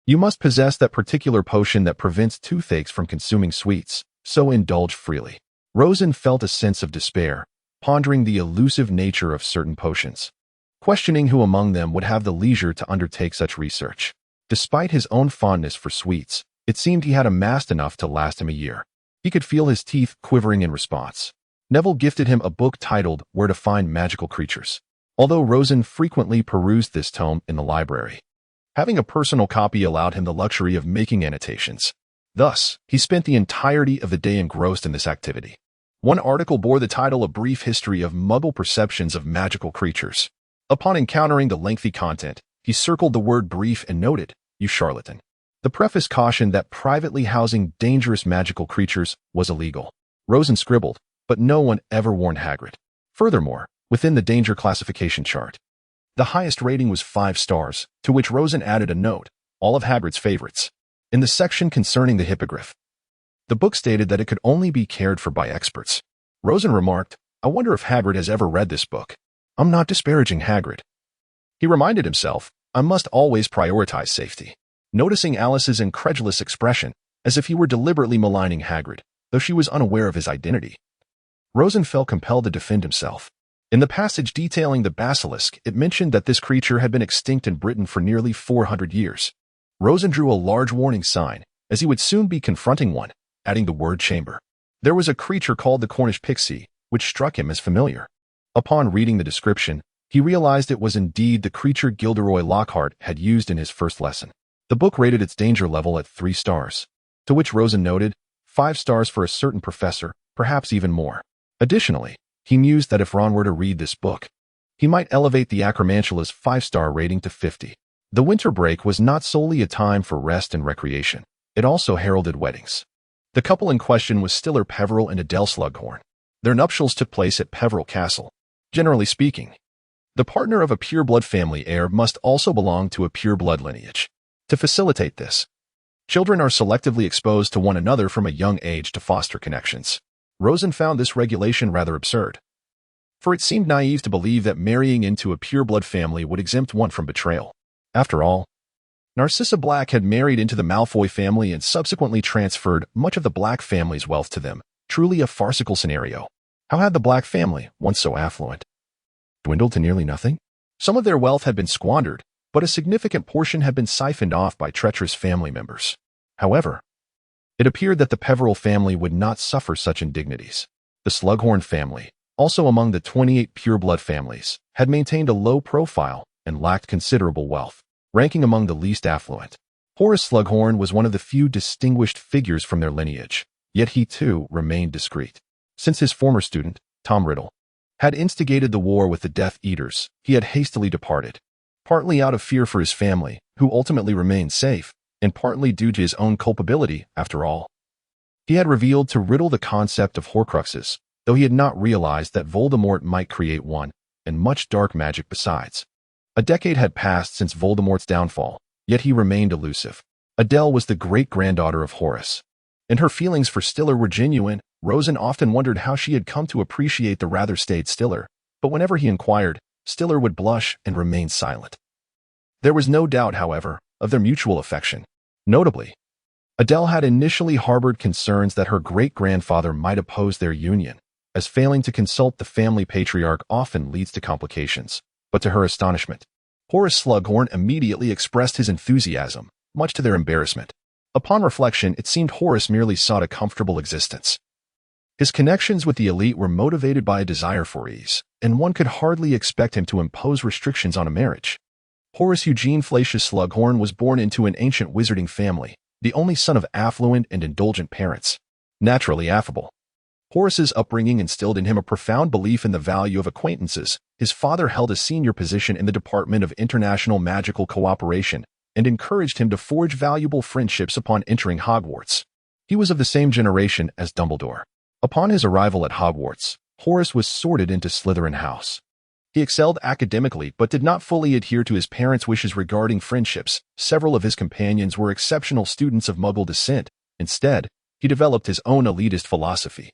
you must possess that particular potion that prevents toothaches from consuming sweets, so indulge freely." Rosen felt a sense of despair, pondering the elusive nature of certain potions, questioning who among them would have the leisure to undertake such research. Despite his own fondness for sweets, it seemed he had amassed enough to last him a year. He could feel his teeth quivering in response. Neville gifted him a book titled Where to Find Magical Creatures. Although Rosen frequently perused this tome in the library, having a personal copy allowed him the luxury of making annotations. Thus, he spent the entirety of the day engrossed in this activity. One article bore the title A Brief History of Muggle Perceptions of Magical Creatures. Upon encountering the lengthy content, he circled the word brief and noted, "You charlatan." The preface cautioned that privately housing dangerous magical creatures was illegal. Rosen scribbled, but no one ever warned Hagrid. Furthermore, within the danger classification chart, the highest rating was 5 stars, to which Rosen added a note, "All of Hagrid's favorites." In the section concerning the hippogriff, the book stated that it could only be cared for by experts. Rosen remarked, "I wonder if Hagrid has ever read this book." I'm not disparaging Hagrid, he reminded himself. I must always prioritize safety. Noticing Alice's incredulous expression, as if he were deliberately maligning Hagrid, though she was unaware of his identity. Rosen felt compelled to defend himself. In the passage detailing the basilisk, it mentioned that this creature had been extinct in Britain for nearly 400 years. Rosen drew a large warning sign, as he would soon be confronting one, adding the word chamber. There was a creature called the Cornish pixie, which struck him as familiar. Upon reading the description, he realized it was indeed the creature Gilderoy Lockhart had used in his first lesson. The book rated its danger level at 3 stars, to which Rosen noted 5 stars for a certain professor, perhaps even more. Additionally, he mused that if Ron were to read this book, he might elevate the Acromantula's 5-star rating to 50. The winter break was not solely a time for rest and recreation. It also heralded weddings. The couple in question was Stiller Peveril and Adele Slughorn. Their nuptials took place at Peveril Castle. Generally speaking, the partner of a pure-blood family heir must also belong to a pure-blood lineage. To facilitate this, children are selectively exposed to one another from a young age to foster connections. Rosen found this regulation rather absurd, for it seemed naive to believe that marrying into a pure-blood family would exempt one from betrayal. After all, Narcissa Black had married into the Malfoy family and subsequently transferred much of the Black family's wealth to them, truly a farcical scenario. How had the Black family, once so affluent, dwindled to nearly nothing? Some of their wealth had been squandered, but a significant portion had been siphoned off by treacherous family members. However, it appeared that the Peveril family would not suffer such indignities. The Slughorn family, also among the 28 pure-blood families, had maintained a low profile and lacked considerable wealth, ranking among the least affluent. Horace Slughorn was one of the few distinguished figures from their lineage, yet he too remained discreet. Since his former student, Tom Riddle, had instigated the war with the Death Eaters, he had hastily departed, partly out of fear for his family, who ultimately remained safe, and partly due to his own culpability, after all. He had revealed to Riddle the concept of Horcruxes, though he had not realized that Voldemort might create one, and much dark magic besides. A decade had passed since Voldemort's downfall, yet he remained elusive. Adele was the great-granddaughter of Horace, and her feelings for Stiller were genuine. Rosen often wondered how she had come to appreciate the rather staid Stiller, but whenever he inquired, Stiller would blush and remain silent. There was no doubt, however, of their mutual affection. Notably, Adele had initially harbored concerns that her great-grandfather might oppose their union, as failing to consult the family patriarch often leads to complications. But to her astonishment, Horace Slughorn immediately expressed his enthusiasm, much to their embarrassment. Upon reflection, it seemed Horace merely sought a comfortable existence. His connections with the elite were motivated by a desire for ease, and one could hardly expect him to impose restrictions on a marriage. Horace Eugene Flacius Slughorn was born into an ancient wizarding family, the only son of affluent and indulgent parents. Naturally affable, Horace's upbringing instilled in him a profound belief in the value of acquaintances. His father held a senior position in the Department of International Magical Cooperation and encouraged him to forge valuable friendships upon entering Hogwarts. He was of the same generation as Dumbledore. Upon his arrival at Hogwarts, Horace was sorted into Slytherin House. He excelled academically but did not fully adhere to his parents' wishes regarding friendships. Several of his companions were exceptional students of Muggle descent. Instead, he developed his own elitist philosophy.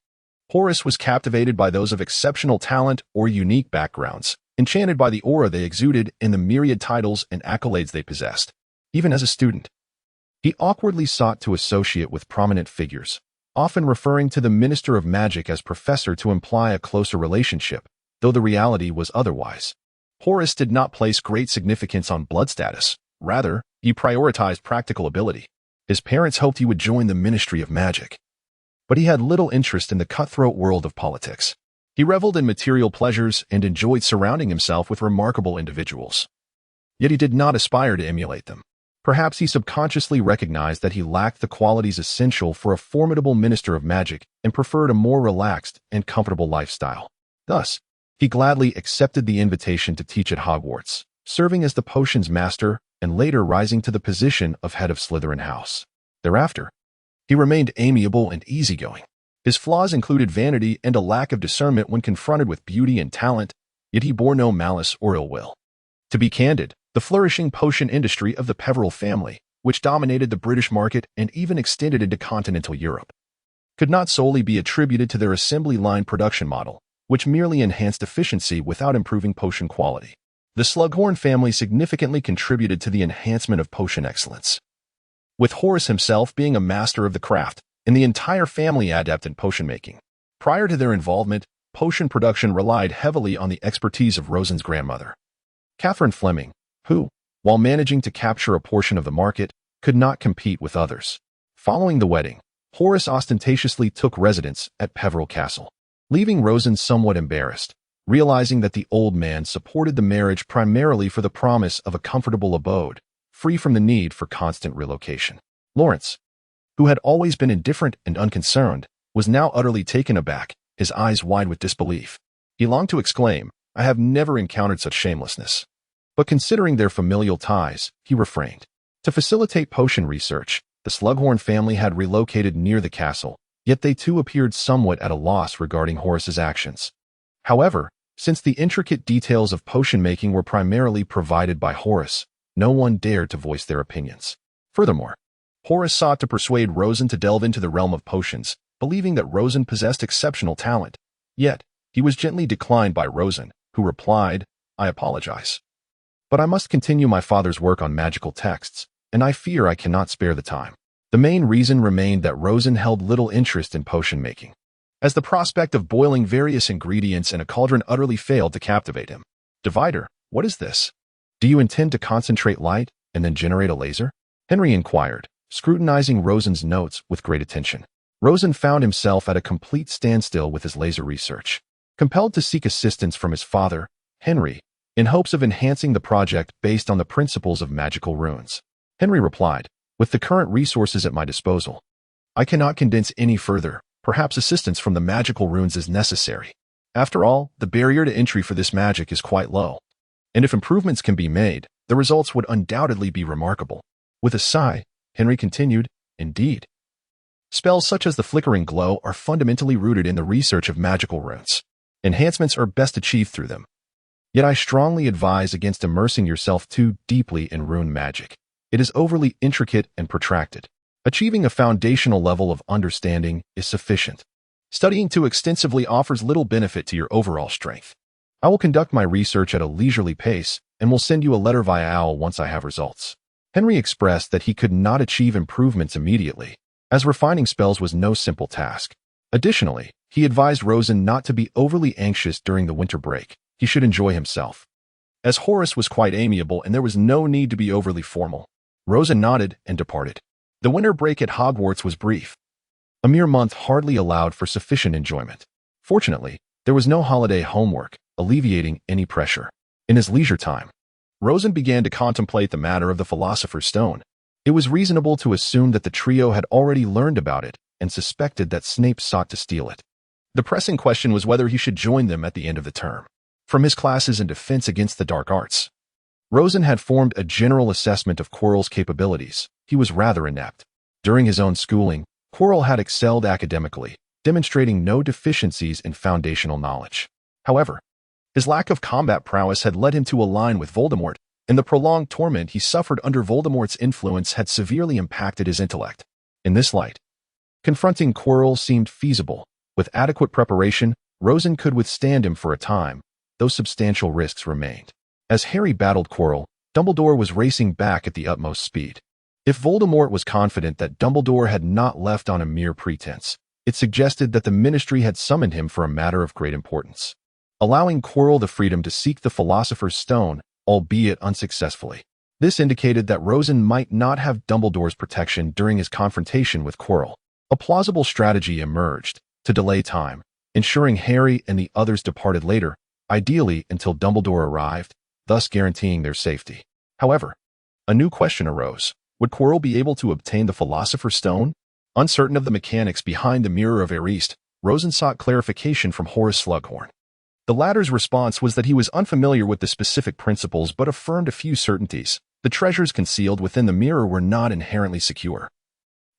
Horace was captivated by those of exceptional talent or unique backgrounds, enchanted by the aura they exuded and the myriad titles and accolades they possessed. Even as a student, he awkwardly sought to associate with prominent figures, often referring to the Minister of Magic as professor to imply a closer relationship, though the reality was otherwise. Horace did not place great significance on blood status. Rather, he prioritized practical ability. His parents hoped he would join the Ministry of Magic, but he had little interest in the cutthroat world of politics. He reveled in material pleasures and enjoyed surrounding himself with remarkable individuals. Yet he did not aspire to emulate them. Perhaps he subconsciously recognized that he lacked the qualities essential for a formidable Minister of Magic and preferred a more relaxed and comfortable lifestyle. Thus, he gladly accepted the invitation to teach at Hogwarts, serving as the potions master and later rising to the position of head of Slytherin House. Thereafter, he remained amiable and easygoing. His flaws included vanity and a lack of discernment when confronted with beauty and talent, yet he bore no malice or ill will. To be candid, the flourishing potion industry of the Peveril family, which dominated the British market and even extended into continental Europe, could not solely be attributed to their assembly line production model, which merely enhanced efficiency without improving potion quality. The Slughorn family significantly contributed to the enhancement of potion excellence. With Horace himself being a master of the craft, and the entire family adept in potion making. Prior to their involvement, potion production relied heavily on the expertise of Rosen's grandmother, Catherine Fleming, who, while managing to capture a portion of the market, could not compete with others. Following the wedding, Horace ostentatiously took residence at Peveril Castle, leaving Rosen somewhat embarrassed, realizing that the old man supported the marriage primarily for the promise of a comfortable abode, free from the need for constant relocation. Lawrence, who had always been indifferent and unconcerned, was now utterly taken aback, his eyes wide with disbelief. He longed to exclaim, "I have never encountered such shamelessness." But considering their familial ties, he refrained. To facilitate potion research, the Slughorn family had relocated near the castle, yet they too appeared somewhat at a loss regarding Horace's actions. However, since the intricate details of potion making were primarily provided by Horace, no one dared to voice their opinions. Furthermore, Horace sought to persuade Rosen to delve into the realm of potions, believing that Rosen possessed exceptional talent. Yet, he was gently declined by Rosen, who replied, "I apologize, but I must continue my father's work on magical texts, and I fear I cannot spare the time." The main reason remained that Rosen held little interest in potion making, as the prospect of boiling various ingredients in a cauldron utterly failed to captivate him. "Divider, what is this? Do you intend to concentrate light and then generate a laser?" Henry inquired, scrutinizing Rosen's notes with great attention. Rosen found himself at a complete standstill with his laser research, compelled to seek assistance from his father, Henry, in hopes of enhancing the project based on the principles of magical runes. Henry replied, "With the current resources at my disposal, I cannot condense any further. Perhaps assistance from the magical runes is necessary. After all, the barrier to entry for this magic is quite low, and if improvements can be made, the results would undoubtedly be remarkable." With a sigh, Henry continued, "Indeed, spells such as the flickering glow are fundamentally rooted in the research of magical runes. Enhancements are best achieved through them. Yet I strongly advise against immersing yourself too deeply in rune magic. It is overly intricate and protracted. Achieving a foundational level of understanding is sufficient. Studying too extensively offers little benefit to your overall strength. I will conduct my research at a leisurely pace and will send you a letter via owl once I have results." Henry expressed that he could not achieve improvements immediately, as refining spells was no simple task. Additionally, he advised Rosen not to be overly anxious during the winter break. He should enjoy himself, as Horace was quite amiable and there was no need to be overly formal. Rosen nodded and departed. The winter break at Hogwarts was brief. A mere month hardly allowed for sufficient enjoyment. Fortunately, there was no holiday homework, alleviating any pressure. In his leisure time, Rosen began to contemplate the matter of the Philosopher's Stone. It was reasonable to assume that the trio had already learned about it and suspected that Snape sought to steal it. The pressing question was whether he should join them at the end of the term. From his classes in defense against the dark arts, Rosen had formed a general assessment of Quirrell's capabilities. He was rather inept. During his own schooling, Quirrell had excelled academically, demonstrating no deficiencies in foundational knowledge. However, his lack of combat prowess had led him to align with Voldemort, and the prolonged torment he suffered under Voldemort's influence had severely impacted his intellect. In this light, confronting Quirrell seemed feasible. With adequate preparation, Rosen could withstand him for a time, though substantial risks remained. As Harry battled Quirrell, Dumbledore was racing back at the utmost speed. If Voldemort was confident that Dumbledore had not left on a mere pretense, it suggested that the Ministry had summoned him for a matter of great importance, allowing Quirrell the freedom to seek the Philosopher's Stone, albeit unsuccessfully. This indicated that Rosen might not have Dumbledore's protection during his confrontation with Quirrell. A plausible strategy emerged to delay time, ensuring Harry and the others departed later, ideally until Dumbledore arrived, thus guaranteeing their safety. However, a new question arose. Would Quirrell be able to obtain the Philosopher's Stone? Uncertain of the mechanics behind the Mirror of Erised, Rosen sought clarification from Horace Slughorn. The latter's response was that he was unfamiliar with the specific principles but affirmed a few certainties. The treasures concealed within the mirror were not inherently secure.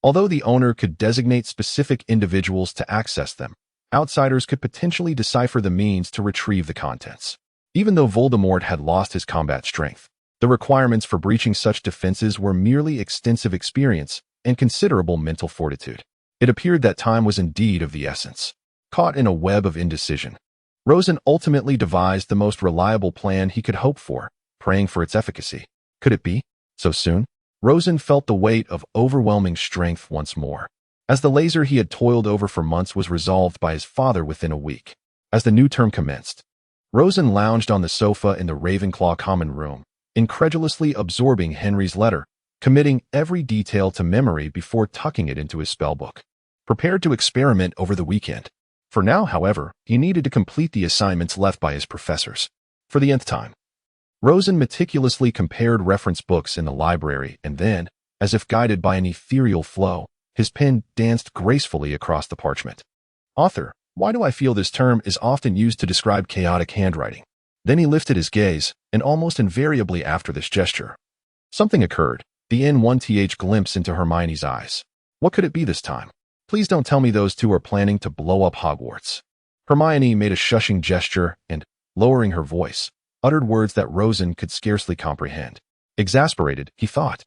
Although the owner could designate specific individuals to access them, outsiders could potentially decipher the means to retrieve the contents. Even though Voldemort had lost his combat strength, the requirements for breaching such defenses were merely extensive experience and considerable mental fortitude. It appeared that time was indeed of the essence. Caught in a web of indecision, Rosen ultimately devised the most reliable plan he could hope for, praying for its efficacy. Could it be? So soon? Rosen felt the weight of overwhelming strength once more. as the laser he had toiled over for months was resolved by his father within a week. As the new term commenced, Rosen lounged on the sofa in the Ravenclaw common room, incredulously absorbing Henry's letter, committing every detail to memory before tucking it into his spellbook. Prepared to experiment over the weekend. For now, however, he needed to complete the assignments left by his professors. For the nth time, Rosen meticulously compared reference books in the library and then, as if guided by an ethereal flow, his pen danced gracefully across the parchment. Author, why do I feel this term is often used to describe chaotic handwriting? Then he lifted his gaze, and almost invariably after this gesture, something occurred, the N1th glimpse into Hermione's eyes. What could it be this time? Please don't tell me those two are planning to blow up Hogwarts. Hermione made a shushing gesture and, lowering her voice, uttered words that Rosen could scarcely comprehend. Exasperated, he thought,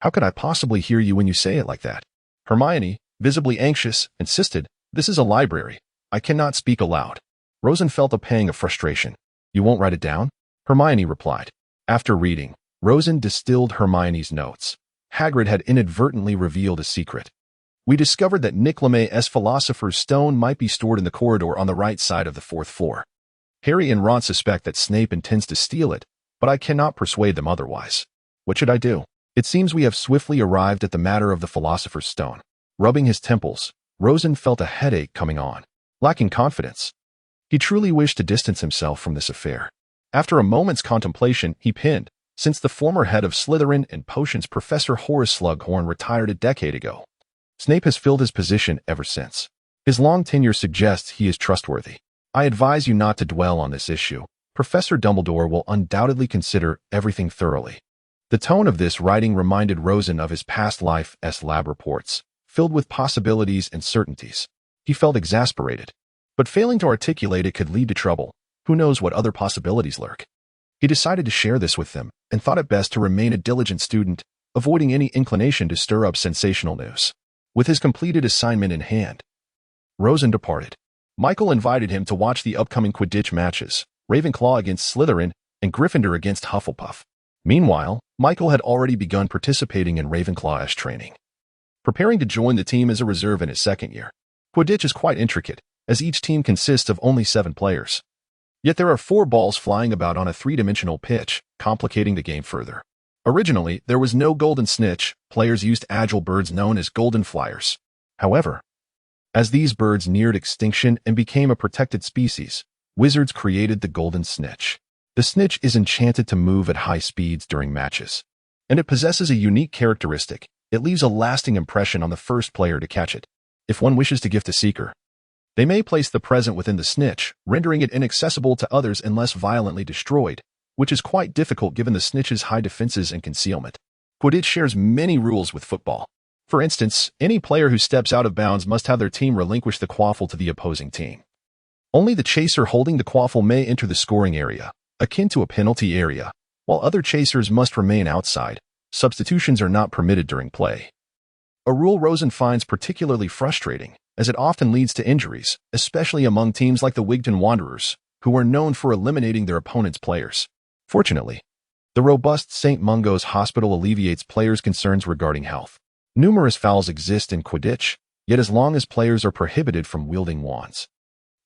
how could I possibly hear you when you say it like that? Hermione, visibly anxious, insisted, this is a library. I cannot speak aloud. Rosen felt a pang of frustration. You won't write it down? Hermione replied. After reading, Rosen distilled Hermione's notes. Hagrid had inadvertently revealed a secret. We discovered that Nicomedes' Philosopher's Stone might be stored in the corridor on the right side of the 4th floor. Harry and Ron suspect that Snape intends to steal it, but I cannot persuade them otherwise. What should I do? It seems we have swiftly arrived at the matter of the Philosopher's Stone. Rubbing his temples, Rosen felt a headache coming on. Lacking confidence, he truly wished to distance himself from this affair. After a moment's contemplation, he pinned, since the former head of Slytherin and Potions Professor Horace Slughorn retired a decade ago. Snape has filled his position ever since. His long tenure suggests he is trustworthy. I advise you not to dwell on this issue. Professor Dumbledore will undoubtedly consider everything thoroughly. The tone of this writing reminded Rosen of his past life's lab reports, filled with possibilities and certainties. He felt exasperated, but failing to articulate it could lead to trouble. Who knows what other possibilities lurk? He decided to share this with them and thought it best to remain a diligent student, avoiding any inclination to stir up sensational news. With his completed assignment in hand, Rosen departed. Michael invited him to watch the upcoming Quidditch matches, Ravenclaw against Slytherin and Gryffindor against Hufflepuff. Meanwhile, Michael had already begun participating in Ravenclaw's training, preparing to join the team as a reserve in his second year. Quidditch is quite intricate, as each team consists of only 7 players. Yet there are 4 balls flying about on a 3-dimensional pitch, complicating the game further. Originally, there was no golden snitch. Players used agile birds known as golden flyers. However, as these birds neared extinction and became a protected species, wizards created the golden snitch. The snitch is enchanted to move at high speeds during matches, and it possesses a unique characteristic. It leaves a lasting impression on the first player to catch it. If one wishes to gift a seeker, they may place the present within the snitch, rendering it inaccessible to others unless violently destroyed, which is quite difficult given the snitch's high defenses and concealment. Quidditch shares many rules with football. For instance, any player who steps out of bounds must have their team relinquish the quaffle to the opposing team. Only the chaser holding the quaffle may enter the scoring area, akin to a penalty area, while other chasers must remain outside. Substitutions are not permitted during play. A rule Rosen finds particularly frustrating, as it often leads to injuries, especially among teams like the Wigton Wanderers, who are known for eliminating their opponent's players. Fortunately, the robust St. Mungo's Hospital alleviates players' concerns regarding health. Numerous fouls exist in Quidditch, yet as long as players are prohibited from wielding wands,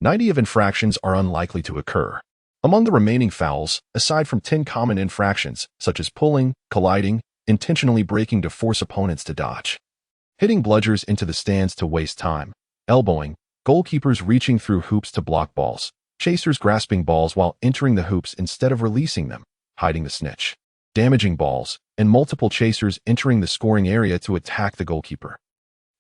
90 of infractions are unlikely to occur. Among the remaining fouls, aside from 10 common infractions, such as pulling, colliding, intentionally breaking to force opponents to dodge, hitting bludgers into the stands to waste time, elbowing, goalkeepers reaching through hoops to block balls, chasers grasping balls while entering the hoops instead of releasing them, hiding the snitch, damaging balls, and multiple chasers entering the scoring area to attack the goalkeeper.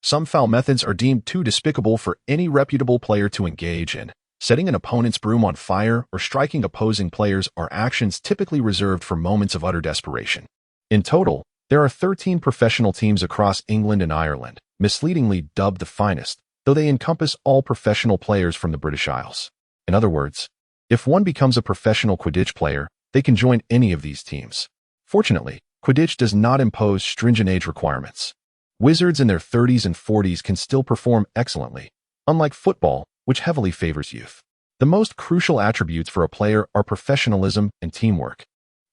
Some foul methods are deemed too despicable for any reputable player to engage in. Setting an opponent's broom on fire or striking opposing players are actions typically reserved for moments of utter desperation. In total, there are 13 professional teams across England and Ireland, misleadingly dubbed the finest, though they encompass all professional players from the British Isles. In other words, if one becomes a professional Quidditch player, they can join any of these teams. Fortunately, Quidditch does not impose stringent age requirements. Wizards in their 30s and 40s can still perform excellently, unlike football, which heavily favors youth. The most crucial attributes for a player are professionalism and teamwork.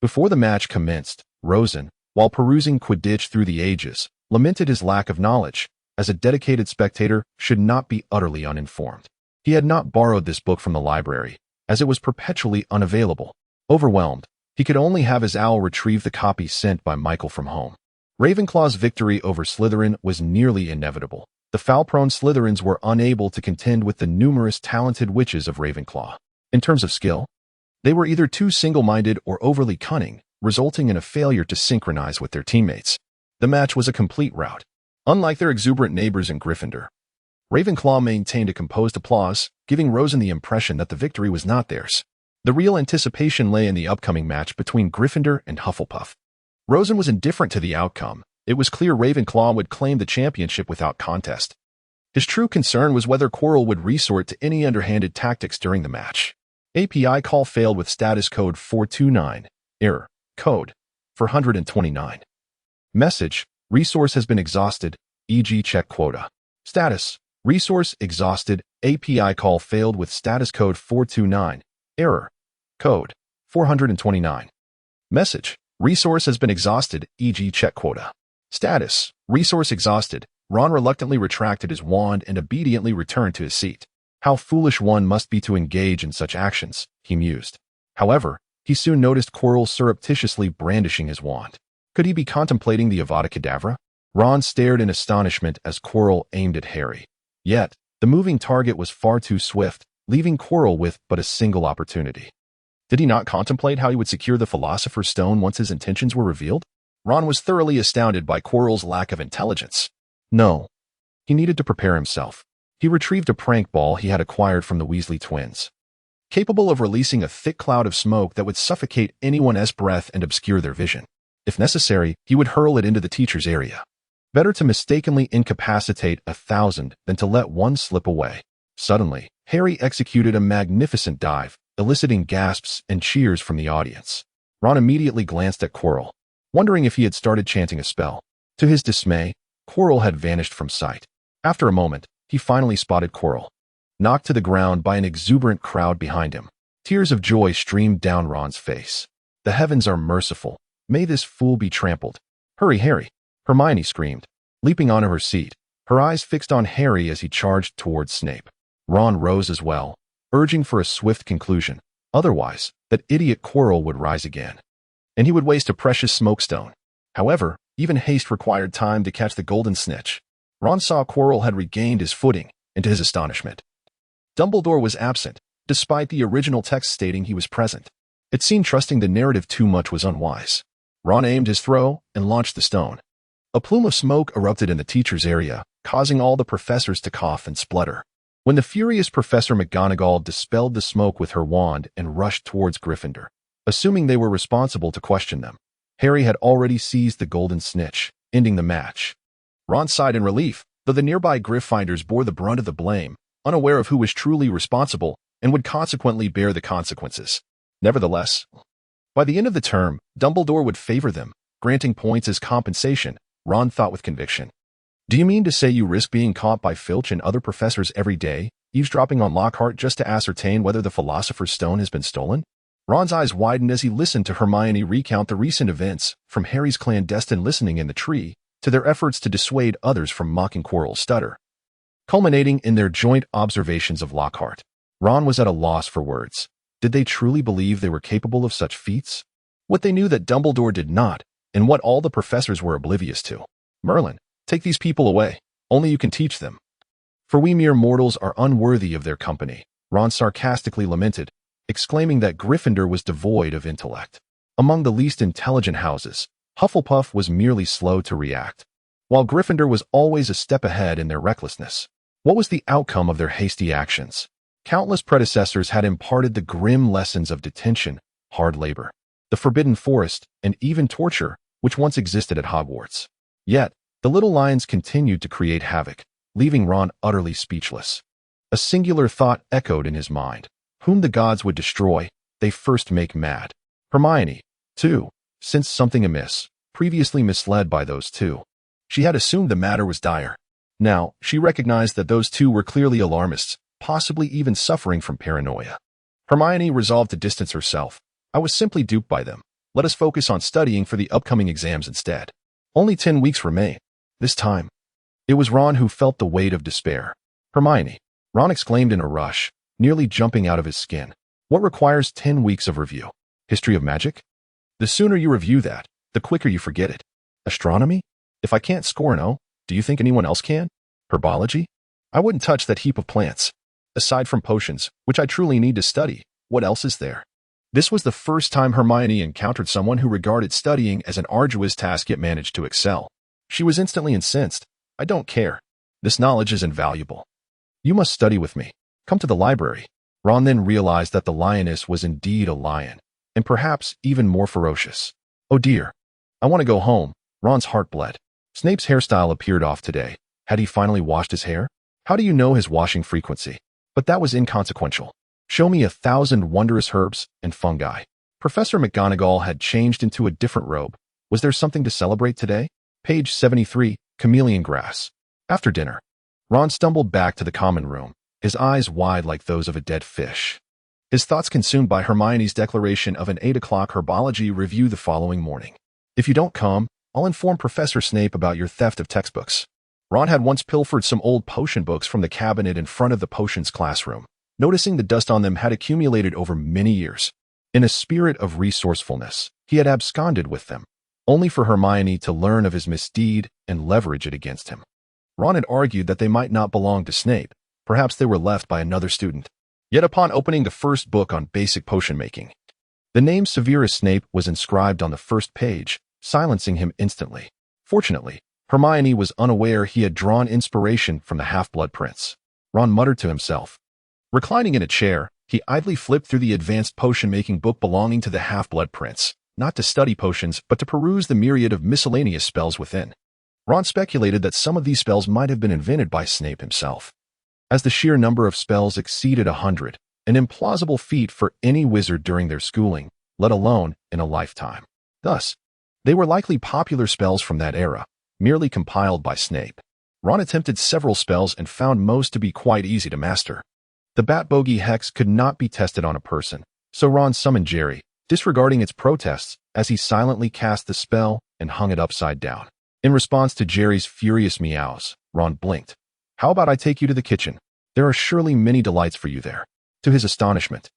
Before the match commenced, Rosen, while perusing Quidditch through the ages, lamented his lack of knowledge. as a dedicated spectator, should not be utterly uninformed. He had not borrowed this book from the library, as it was perpetually unavailable. Overwhelmed, he could only have his owl retrieve the copy sent by Michael from home. Ravenclaw's victory over Slytherin was nearly inevitable. The foul-prone Slytherins were unable to contend with the numerous talented witches of Ravenclaw. In terms of skill, they were either too single-minded or overly cunning, resulting in a failure to synchronize with their teammates. The match was a complete rout. Unlike their exuberant neighbors in Gryffindor, Ravenclaw maintained a composed applause, giving Rosen the impression that the victory was not theirs. The real anticipation lay in the upcoming match between Gryffindor and Hufflepuff. Rosen was indifferent to the outcome. It was clear Ravenclaw would claim the championship without contest. His true concern was whether Quirrell would resort to any underhanded tactics during the match. API call failed with status code 429. Error. Code 429. Message. Resource has been exhausted, e.g. check quota. Status. Resource exhausted. API call failed with status code 429. Error. Code 429. Message. Resource has been exhausted, e.g. check quota. Status. Resource exhausted. Ron reluctantly retracted his wand and obediently returned to his seat. How foolish one must be to engage in such actions, he mused. However, he soon noticed Quirrell surreptitiously brandishing his wand. Could he be contemplating the Avada Kedavra? Ron stared in astonishment as Quirrell aimed at Harry. Yet, the moving target was far too swift, leaving Quirrell with but a single opportunity. Did he not contemplate how he would secure the Philosopher's Stone once his intentions were revealed? Ron was thoroughly astounded by Quirrell's lack of intelligence. No. He needed to prepare himself. He retrieved a prank ball he had acquired from the Weasley twins, capable of releasing a thick cloud of smoke that would suffocate anyone's breath and obscure their vision. If necessary, he would hurl it into the teacher's area. Better to mistakenly incapacitate 1,000 than to let one slip away. Suddenly, Harry executed a magnificent dive, eliciting gasps and cheers from the audience. Ron immediately glanced at Quirrell, wondering if he had started chanting a spell. To his dismay, Quirrell had vanished from sight. After a moment, he finally spotted Quirrell, knocked to the ground by an exuberant crowd behind him. Tears of joy streamed down Ron's face. The heavens are merciful. May this fool be trampled. Hurry, Harry! Hermione screamed, leaping onto her seat, her eyes fixed on Harry as he charged towards Snape. Ron rose as well, urging for a swift conclusion. Otherwise, that idiot Quirrell would rise again, and he would waste a precious smokestone. However, even haste required time to catch the golden snitch. Ron saw Quirrell had regained his footing, and to his astonishment, Dumbledore was absent, despite the original text stating he was present. It seemed trusting the narrative too much was unwise. Ron aimed his throw and launched the stone. A plume of smoke erupted in the teacher's area, causing all the professors to cough and splutter. When the furious Professor McGonagall dispelled the smoke with her wand and rushed towards Gryffindor, assuming they were responsible to question them, Harry had already seized the golden snitch, ending the match. Ron sighed in relief, though the nearby Gryffindors bore the brunt of the blame, unaware of who was truly responsible and would consequently bear the consequences. Nevertheless, by the end of the term, Dumbledore would favor them, granting points as compensation, Ron thought with conviction. Do you mean to say you risk being caught by Filch and other professors every day, eavesdropping on Lockhart just to ascertain whether the Philosopher's Stone has been stolen? Ron's eyes widened as he listened to Hermione recount the recent events, from Harry's clandestine listening in the tree, to their efforts to dissuade others from mocking Quirrell's stutter, culminating in their joint observations of Lockhart. Ron was at a loss for words. Did they truly believe they were capable of such feats? What they knew that Dumbledore did not, and what all the professors were oblivious to. Merlin, take these people away. Only you can teach them. For we mere mortals are unworthy of their company, Ron sarcastically lamented, exclaiming that Gryffindor was devoid of intellect. Among the least intelligent houses, Hufflepuff was merely slow to react, while Gryffindor was always a step ahead in their recklessness. What was the outcome of their hasty actions? Countless predecessors had imparted the grim lessons of detention, hard labor, the forbidden forest, and even torture, which once existed at Hogwarts. Yet, the little lions continued to create havoc, leaving Ron utterly speechless. A singular thought echoed in his mind. Whom the gods would destroy, they first make mad. Hermione, too, sensed something amiss, previously misled by those two. She had assumed the matter was dire. Now, she recognized that those two were clearly alarmists, possibly even suffering from paranoia. Hermione resolved to distance herself. I was simply duped by them. Let us focus on studying for the upcoming exams instead. Only 10 weeks remain. This time, It was Ron who felt the weight of despair. Hermione, Ron exclaimed in a rush, nearly jumping out of his skin. What requires 10 weeks of review? History of magic? The sooner you review that, the quicker you forget it. Astronomy? If I can't score an O, do you think anyone else can? Herbology? I wouldn't touch that heap of plants. Aside from potions, which I truly need to study, what else is there? This was the first time Hermione encountered someone who regarded studying as an arduous task yet managed to excel. She was instantly incensed. I don't care. This knowledge is invaluable. You must study with me. Come to the library. Ron then realized that the lioness was indeed a lion, and perhaps even more ferocious. Oh dear. I want to go home. Ron's heart bled. Snape's hairstyle appeared off today. Had he finally washed his hair? How do you know his washing frequency? But that was inconsequential. Show me 1,000 wondrous herbs and fungi. Professor McGonagall had changed into a different robe. Was there something to celebrate today? Page 73, Chameleon Grass. After dinner, Ron stumbled back to the common room, his eyes wide like those of a dead fish. His thoughts consumed by Hermione's declaration of an 8 o'clock herbology review the following morning. If you don't come, I'll inform Professor Snape about your theft of textbooks. Ron had once pilfered some old potion books from the cabinet in front of the potions classroom, noticing the dust on them had accumulated over many years. In a spirit of resourcefulness, he had absconded with them, only for Hermione to learn of his misdeed and leverage it against him. Ron had argued that they might not belong to Snape. Perhaps they were left by another student. Yet upon opening the first book on basic potion making, the name Severus Snape was inscribed on the first page, silencing him instantly. Fortunately, Hermione was unaware he had drawn inspiration from the Half-Blood Prince. Ron muttered to himself. Reclining in a chair, he idly flipped through the advanced potion-making book belonging to the Half-Blood Prince, not to study potions but to peruse the myriad of miscellaneous spells within. Ron speculated that some of these spells might have been invented by Snape himself. As the sheer number of spells exceeded 100, an implausible feat for any wizard during their schooling, let alone in a lifetime. Thus, they were likely popular spells from that era, merely compiled by Snape. Ron attempted several spells and found most to be quite easy to master. The Bat Bogey Hex could not be tested on a person, so Ron summoned Jerry, disregarding its protests as he silently cast the spell and hung it upside down. In response to Jerry's furious meows, Ron blinked. How about I take you to the kitchen? There are surely many delights for you there. To his astonishment,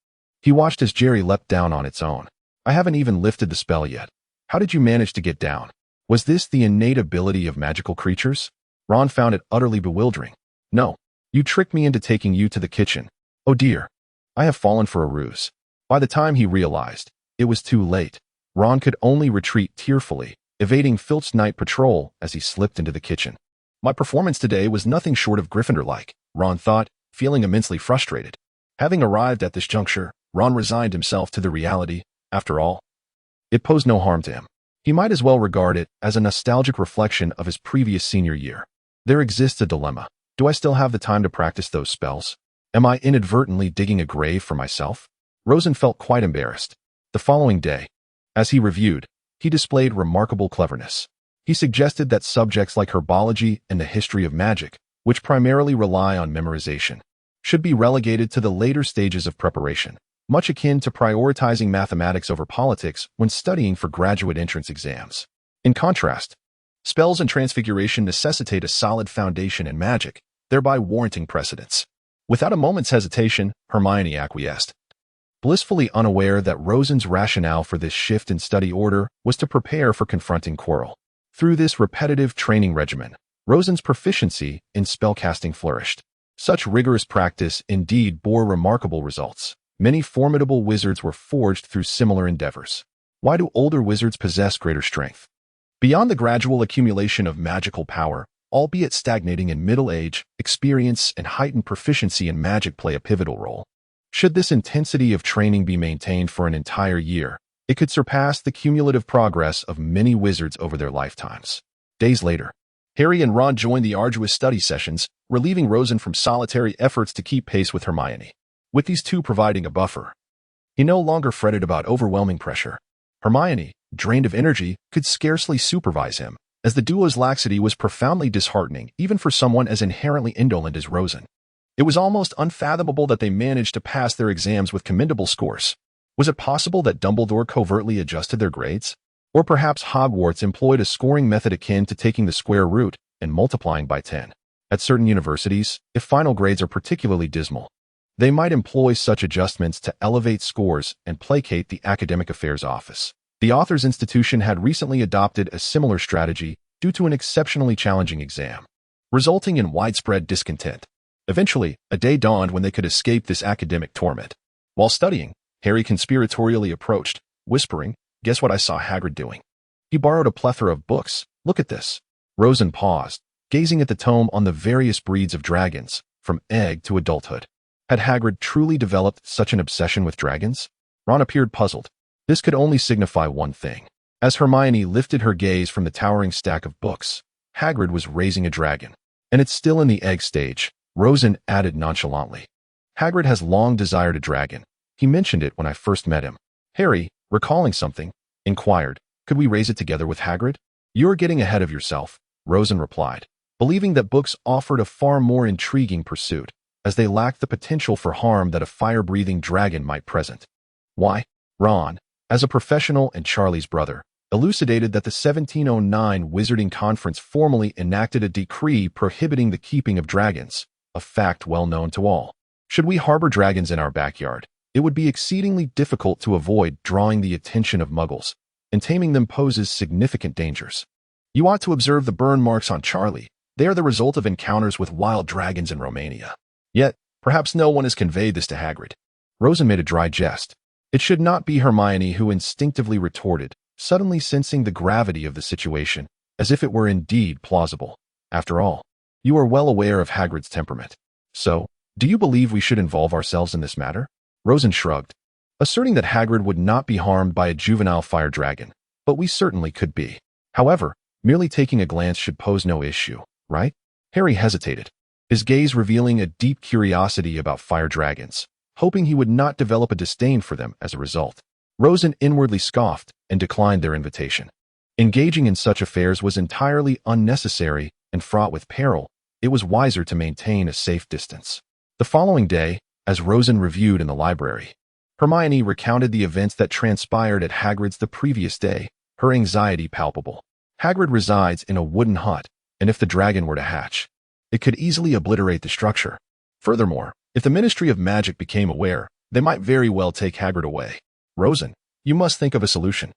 he watched as Jerry leapt down on its own. I haven't even lifted the spell yet. How did you manage to get down? Was this the innate ability of magical creatures? Ron found it utterly bewildering. No, you tricked me into taking you to the kitchen. Oh dear, I have fallen for a ruse. By the time he realized, it was too late. Ron could only retreat tearfully, evading Filch's night patrol as he slipped into the kitchen. My performance today was nothing short of Gryffindor-like, Ron thought, feeling immensely frustrated. Having arrived at this juncture, Ron resigned himself to the reality. After all, it posed no harm to him. He might as well regard it as a nostalgic reflection of his previous senior year. There exists a dilemma. Do I still have the time to practice those spells? Am I inadvertently digging a grave for myself? Rosen felt quite embarrassed. The following day, as he reviewed, he displayed remarkable cleverness. He suggested that subjects like herbology and the history of magic, which primarily rely on memorization, should be relegated to the later stages of preparation, much akin to prioritizing mathematics over politics when studying for graduate entrance exams. In contrast, spells and transfiguration necessitate a solid foundation in magic, thereby warranting precedence. Without a moment's hesitation, Hermione acquiesced, blissfully unaware that Rosen's rationale for this shift in study order was to prepare for confronting Quirrell. Through this repetitive training regimen, Rosen's proficiency in spellcasting flourished. Such rigorous practice indeed bore remarkable results. Many formidable wizards were forged through similar endeavors. Why do older wizards possess greater strength? Beyond the gradual accumulation of magical power, albeit stagnating in middle age, experience and heightened proficiency in magic play a pivotal role. Should this intensity of training be maintained for an entire year, it could surpass the cumulative progress of many wizards over their lifetimes. Days later, Harry and Ron joined the arduous study sessions, relieving Rosen from solitary efforts to keep pace with Hermione. With these two providing a buffer, he no longer fretted about overwhelming pressure. Hermione, drained of energy, could scarcely supervise him, as the duo's laxity was profoundly disheartening even for someone as inherently indolent as Rosen. It was almost unfathomable that they managed to pass their exams with commendable scores. Was it possible that Dumbledore covertly adjusted their grades? Or perhaps Hogwarts employed a scoring method akin to taking the square root, and multiplying by 10. At certain universities, if final grades are particularly dismal, they might employ such adjustments to elevate scores and placate the academic affairs office. The author's institution had recently adopted a similar strategy due to an exceptionally challenging exam, resulting in widespread discontent. Eventually, a day dawned when they could escape this academic torment. While studying, Harry conspiratorially approached, whispering, "Guess what I saw Hagrid doing?" He borrowed a plethora of books. "Look at this." Rosen paused, gazing at the tome on the various breeds of dragons, from egg to adulthood. Had Hagrid truly developed such an obsession with dragons? Ron appeared puzzled. This could only signify one thing. As Hermione lifted her gaze from the towering stack of books, Hagrid was raising a dragon. "And it's still in the egg stage," Rosen added nonchalantly. "Hagrid has long desired a dragon. He mentioned it when I first met him." Harry, recalling something, inquired, "Could we raise it together with Hagrid?" "You're getting ahead of yourself," Rosen replied, believing that books offered a far more intriguing pursuit, as they lacked the potential for harm that a fire-breathing dragon might present. "Why?" Ron, as a professional and Charlie's brother, elucidated that the 1709 Wizarding Conference formally enacted a decree prohibiting the keeping of dragons, a fact well known to all. "Should we harbor dragons in our backyard, it would be exceedingly difficult to avoid drawing the attention of muggles, and taming them poses significant dangers. You ought to observe the burn marks on Charlie. They are the result of encounters with wild dragons in Romania." Yet, perhaps no one has conveyed this to Hagrid. Rosen made a dry jest. It should not be Hermione who instinctively retorted, suddenly sensing the gravity of the situation, as if it were indeed plausible. "After all, you are well aware of Hagrid's temperament. So, do you believe we should involve ourselves in this matter?" Rosen shrugged, asserting that Hagrid would not be harmed by a juvenile fire dragon, but we certainly could be. However, merely taking a glance should pose no issue, right? Harry hesitated, his gaze revealing a deep curiosity about fire dragons, hoping he would not develop a disdain for them as a result. Rosen inwardly scoffed and declined their invitation. Engaging in such affairs was entirely unnecessary and fraught with peril. It was wiser to maintain a safe distance. The following day, as Rosen reviewed in the library, Hermione recounted the events that transpired at Hagrid's the previous day, her anxiety palpable. Hagrid resides in a wooden hut, and if the dragon were to hatch, it could easily obliterate the structure. Furthermore, if the Ministry of Magic became aware, they might very well take Hagrid away. "Rosen, you must think of a solution."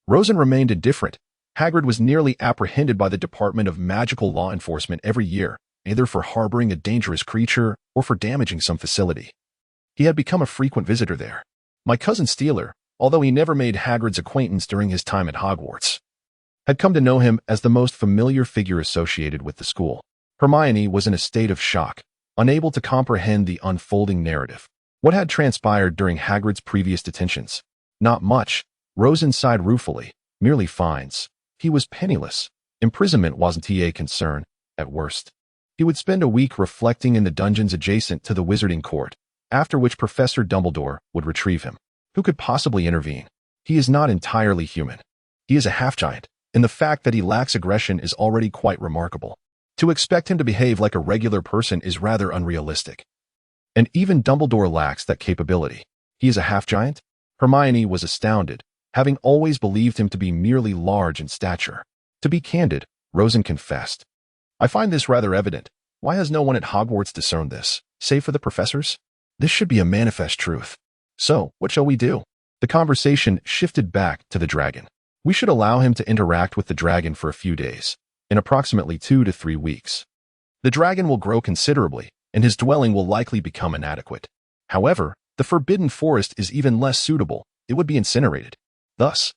Rosen remained indifferent. Hagrid was nearly apprehended by the Department of Magical Law Enforcement every year, either for harboring a dangerous creature or for damaging some facility. He had become a frequent visitor there. My cousin Steeler, although he never made Hagrid's acquaintance during his time at Hogwarts, had come to know him as the most familiar figure associated with the school. Hermione was in a state of shock, unable to comprehend the unfolding narrative. What had transpired during Hagrid's previous detentions? Not much. Rosen sighed ruefully. Merely fines. He was penniless. Imprisonment wasn't a concern, at worst. He would spend a week reflecting in the dungeons adjacent to the Wizarding Court, after which Professor Dumbledore would retrieve him. Who could possibly intervene? He is not entirely human. He is a half-giant, and the fact that he lacks aggression is already quite remarkable. To expect him to behave like a regular person is rather unrealistic. And even Dumbledore lacks that capability. He is a half-giant? Hermione was astounded, having always believed him to be merely large in stature. To be candid, Rosen confessed, "I find this rather evident. Why has no one at Hogwarts discerned this, save for the professors? This should be a manifest truth. So, what shall we do?" The conversation shifted back to the dragon. "We should allow him to interact with the dragon for a few days, in approximately 2 to 3 weeks. The dragon will grow considerably, and his dwelling will likely become inadequate. However, the Forbidden Forest is even less suitable. It would be incinerated. Thus,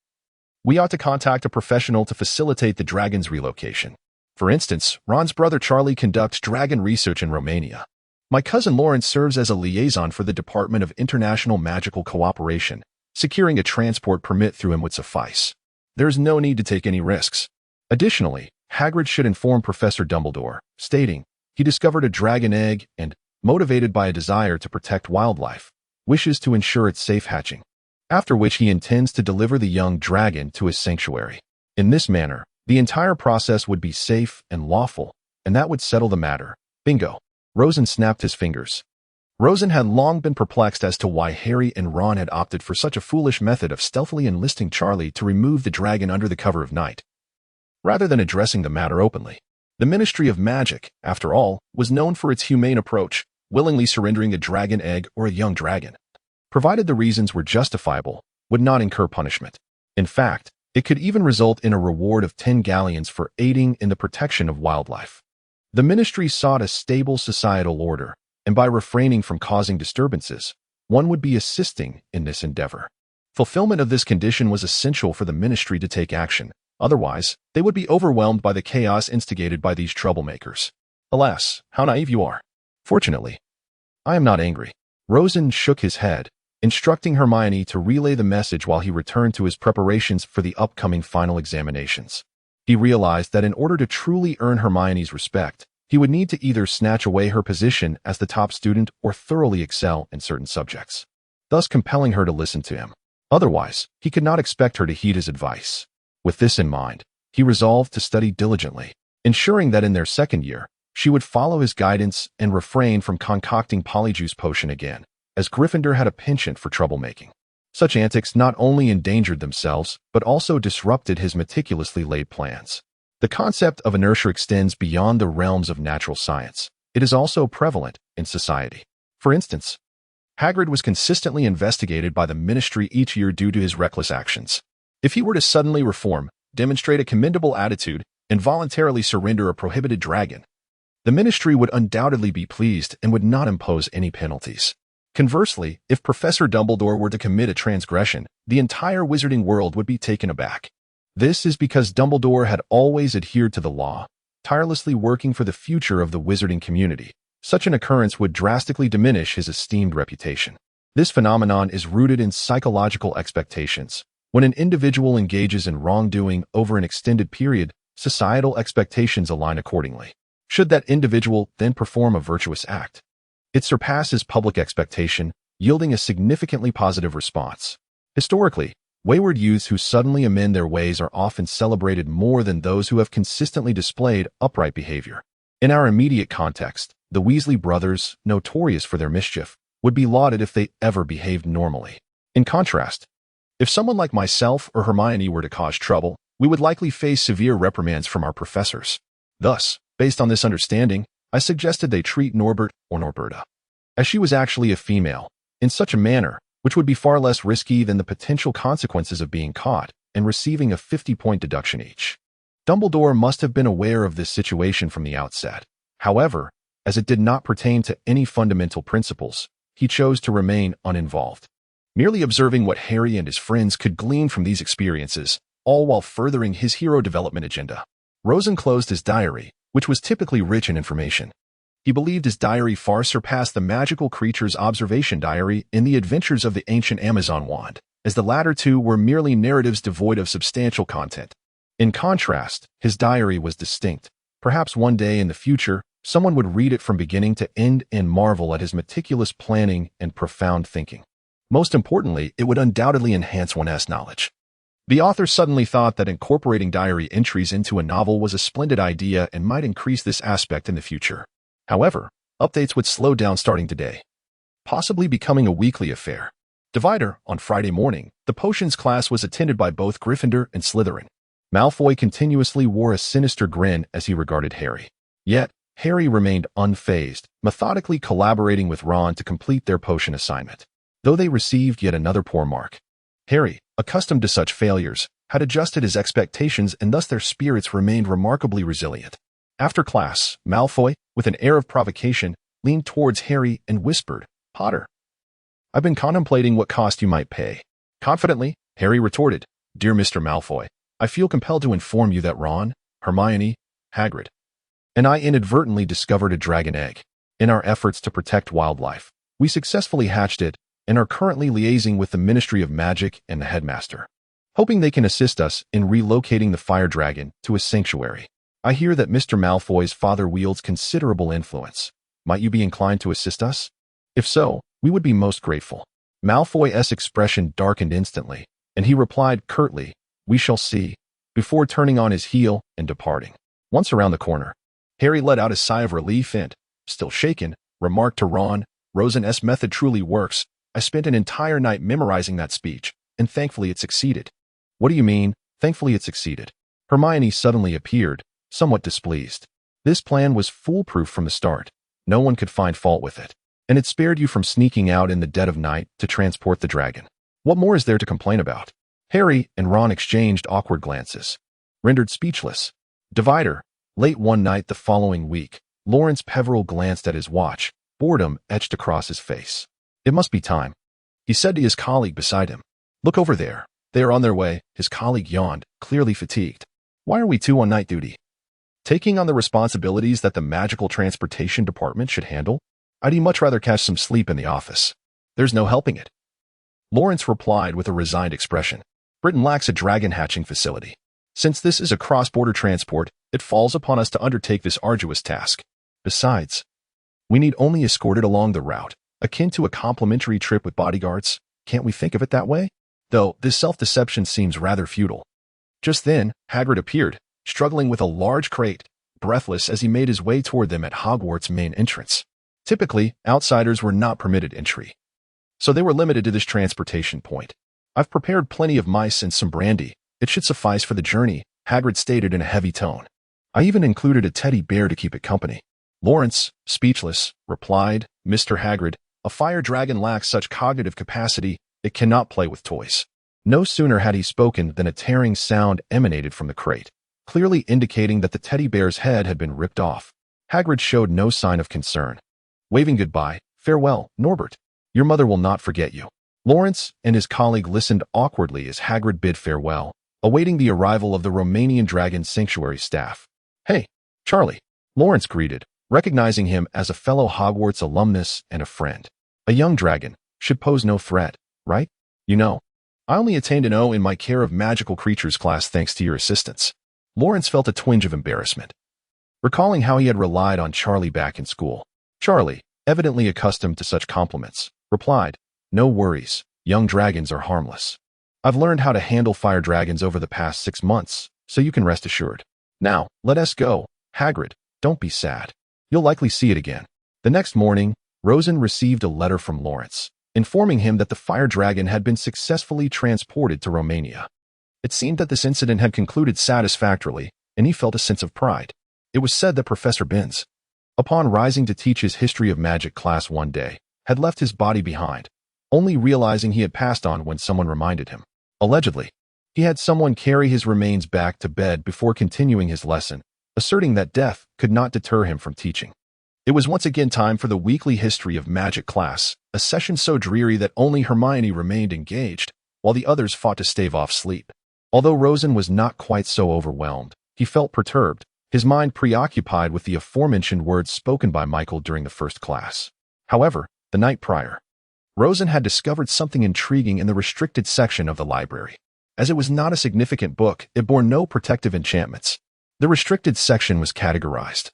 we ought to contact a professional to facilitate the dragon's relocation. For instance, Ron's brother Charlie conducts dragon research in Romania. My cousin Lawrence serves as a liaison for the Department of International Magical Cooperation. Securing a transport permit through him would suffice. There is no need to take any risks. Additionally, Hagrid should inform Professor Dumbledore, stating he discovered a dragon egg and, motivated by a desire to protect wildlife, wishes to ensure its safe hatching, after which he intends to deliver the young dragon to his sanctuary. In this manner, the entire process would be safe and lawful, and that would settle the matter. Bingo. Rosen snapped his fingers. Rosen had long been perplexed as to why Harry and Ron had opted for such a foolish method of stealthily enlisting Charlie to remove the dragon under the cover of night, rather than addressing the matter openly. The Ministry of Magic, after all, was known for its humane approach, willingly surrendering a dragon egg or a young dragon, provided the reasons were justifiable, would not incur punishment. In fact, it could even result in a reward of 10 galleons for aiding in the protection of wildlife. The ministry sought a stable societal order, and by refraining from causing disturbances, one would be assisting in this endeavor. Fulfillment of this condition was essential for the ministry to take action. Otherwise, they would be overwhelmed by the chaos instigated by these troublemakers. Alas, how naive you are. Fortunately, I am not angry. Rosen shook his head, instructing Hermione to relay the message while he returned to his preparations for the upcoming final examinations. He realized that in order to truly earn Hermione's respect, he would need to either snatch away her position as the top student or thoroughly excel in certain subjects, thus compelling her to listen to him. Otherwise, he could not expect her to heed his advice. With this in mind, he resolved to study diligently, ensuring that in their second year, she would follow his guidance and refrain from concocting Polyjuice Potion again, as Gryffindor had a penchant for troublemaking. Such antics not only endangered themselves, but also disrupted his meticulously laid plans. The concept of inertia extends beyond the realms of natural science. It is also prevalent in society. For instance, Hagrid was consistently investigated by the ministry each year due to his reckless actions. If he were to suddenly reform, demonstrate a commendable attitude, and voluntarily surrender a prohibited dragon, the ministry would undoubtedly be pleased and would not impose any penalties. Conversely, if Professor Dumbledore were to commit a transgression, the entire wizarding world would be taken aback. This is because Dumbledore had always adhered to the law, tirelessly working for the future of the wizarding community. Such an occurrence would drastically diminish his esteemed reputation. This phenomenon is rooted in psychological expectations. When an individual engages in wrongdoing over an extended period, societal expectations align accordingly. Should that individual then perform a virtuous act, it surpasses public expectation, yielding a significantly positive response. Historically, wayward youths who suddenly amend their ways are often celebrated more than those who have consistently displayed upright behavior. In our immediate context, the Weasley brothers, notorious for their mischief, would be lauded if they ever behaved normally. In contrast, if someone like myself or Hermione were to cause trouble, we would likely face severe reprimands from our professors. Thus, based on this understanding, I suggested they treat Norbert or Norberta, as she was actually a female, in such a manner which would be far less risky than the potential consequences of being caught and receiving a 50-point deduction each. Dumbledore must have been aware of this situation from the outset. However, as it did not pertain to any fundamental principles, he chose to remain uninvolved, merely observing what Harry and his friends could glean from these experiences, all while furthering his hero development agenda. Rosen closed his diary, which was typically rich in information. He believed his diary far surpassed the magical creature's observation diary in the adventures of the ancient Amazon wand, as the latter two were merely narratives devoid of substantial content. In contrast, his diary was distinct. Perhaps one day in the future, someone would read it from beginning to end and marvel at his meticulous planning and profound thinking. Most importantly, it would undoubtedly enhance one's knowledge. The author suddenly thought that incorporating diary entries into a novel was a splendid idea and might increase this aspect in the future. However, updates would slow down starting today, possibly becoming a weekly affair. Divider, on Friday morning, the potions class was attended by both Gryffindor and Slytherin. Malfoy continuously wore a sinister grin as he regarded Harry. Yet, Harry remained unfazed, methodically collaborating with Ron to complete their potion assignment. Though they received yet another poor mark, Harry, accustomed to such failures, had adjusted his expectations and thus their spirits remained remarkably resilient. After class, Malfoy, with an air of provocation, leaned towards Harry and whispered, "Potter, I've been contemplating what cost you might pay." Confidently, Harry retorted, "Dear Mr. Malfoy, I feel compelled to inform you that Ron, Hermione, Hagrid, and I inadvertently discovered a dragon egg. In our efforts to protect wildlife, we successfully hatched it and are currently liaising with the Ministry of Magic and the headmaster, hoping they can assist us in relocating the fire dragon to a sanctuary. I hear that Mr. Malfoy's father wields considerable influence. Might you be inclined to assist us? If so, we would be most grateful." Malfoy's expression darkened instantly, and he replied curtly, "We shall see," before turning on his heel and departing. Once around the corner, Harry let out a sigh of relief and, still shaken, remarked to Ron, "Rosen's method truly works. I spent an entire night memorizing that speech, and thankfully it succeeded." "What do you mean, thankfully it succeeded?" Hermione suddenly appeared, somewhat displeased. This plan was foolproof from the start. No one could find fault with it. And it spared you from sneaking out in the dead of night to transport the dragon. What more is there to complain about? Harry and Ron exchanged awkward glances, rendered speechless. Divider. Late one night the following week, Lawrence Peveril glanced at his watch. Boredom etched across his face. It must be time, he said to his colleague beside him. Look over there. They are on their way. His colleague yawned, clearly fatigued. Why are we two on night duty? Taking on the responsibilities that the magical transportation department should handle? I'd much rather catch some sleep in the office. There's no helping it. Lawrence replied with a resigned expression. Britain lacks a dragon hatching facility. Since this is a cross-border transport, it falls upon us to undertake this arduous task. Besides, we need only escort it along the route, akin to a complimentary trip with bodyguards. Can't we think of it that way? Though, this self-deception seems rather futile. Just then, Hagrid appeared, struggling with a large crate, breathless as he made his way toward them at Hogwarts' main entrance. Typically, outsiders were not permitted entry, so they were limited to this transportation point. I've prepared plenty of mice and some brandy. It should suffice for the journey, Hagrid stated in a heavy tone. I even included a teddy bear to keep it company. Lawrence, speechless, replied, Mr. Hagrid, a fire dragon lacks such cognitive capacity, it cannot play with toys. No sooner had he spoken than a tearing sound emanated from the crate, clearly indicating that the teddy bear's head had been ripped off. Hagrid showed no sign of concern. Waving goodbye, farewell, Norbert. Your mother will not forget you. Lawrence and his colleague listened awkwardly as Hagrid bid farewell, awaiting the arrival of the Romanian Dragon Sanctuary staff. Hey, Charlie, Lawrence greeted, recognizing him as a fellow Hogwarts alumnus and a friend. A young dragon should pose no threat, right? You know, I only attained an O in my Care of Magical Creatures class thanks to your assistance. Lawrence felt a twinge of embarrassment, recalling how he had relied on Charlie back in school. Charlie, evidently accustomed to such compliments, replied, No worries, young dragons are harmless. I've learned how to handle fire dragons over the past 6 months, so you can rest assured. Now, let us go. Hagrid, don't be sad. You'll likely see it again. The next morning, Rosen received a letter from Lawrence, informing him that the fire dragon had been successfully transported to Romania. It seemed that this incident had concluded satisfactorily, and he felt a sense of pride. It was said that Professor Binns, upon rising to teach his History of Magic class one day, had left his body behind, only realizing he had passed on when someone reminded him. Allegedly, he had someone carry his remains back to bed before continuing his lesson, asserting that death could not deter him from teaching. It was once again time for the weekly History of Magic class, a session so dreary that only Hermione remained engaged, while the others fought to stave off sleep. Although Rosen was not quite so overwhelmed, he felt perturbed, his mind preoccupied with the aforementioned words spoken by Michael during the first class. However, the night prior, Rosen had discovered something intriguing in the restricted section of the library. As it was not a significant book, it bore no protective enchantments. The restricted section was categorized,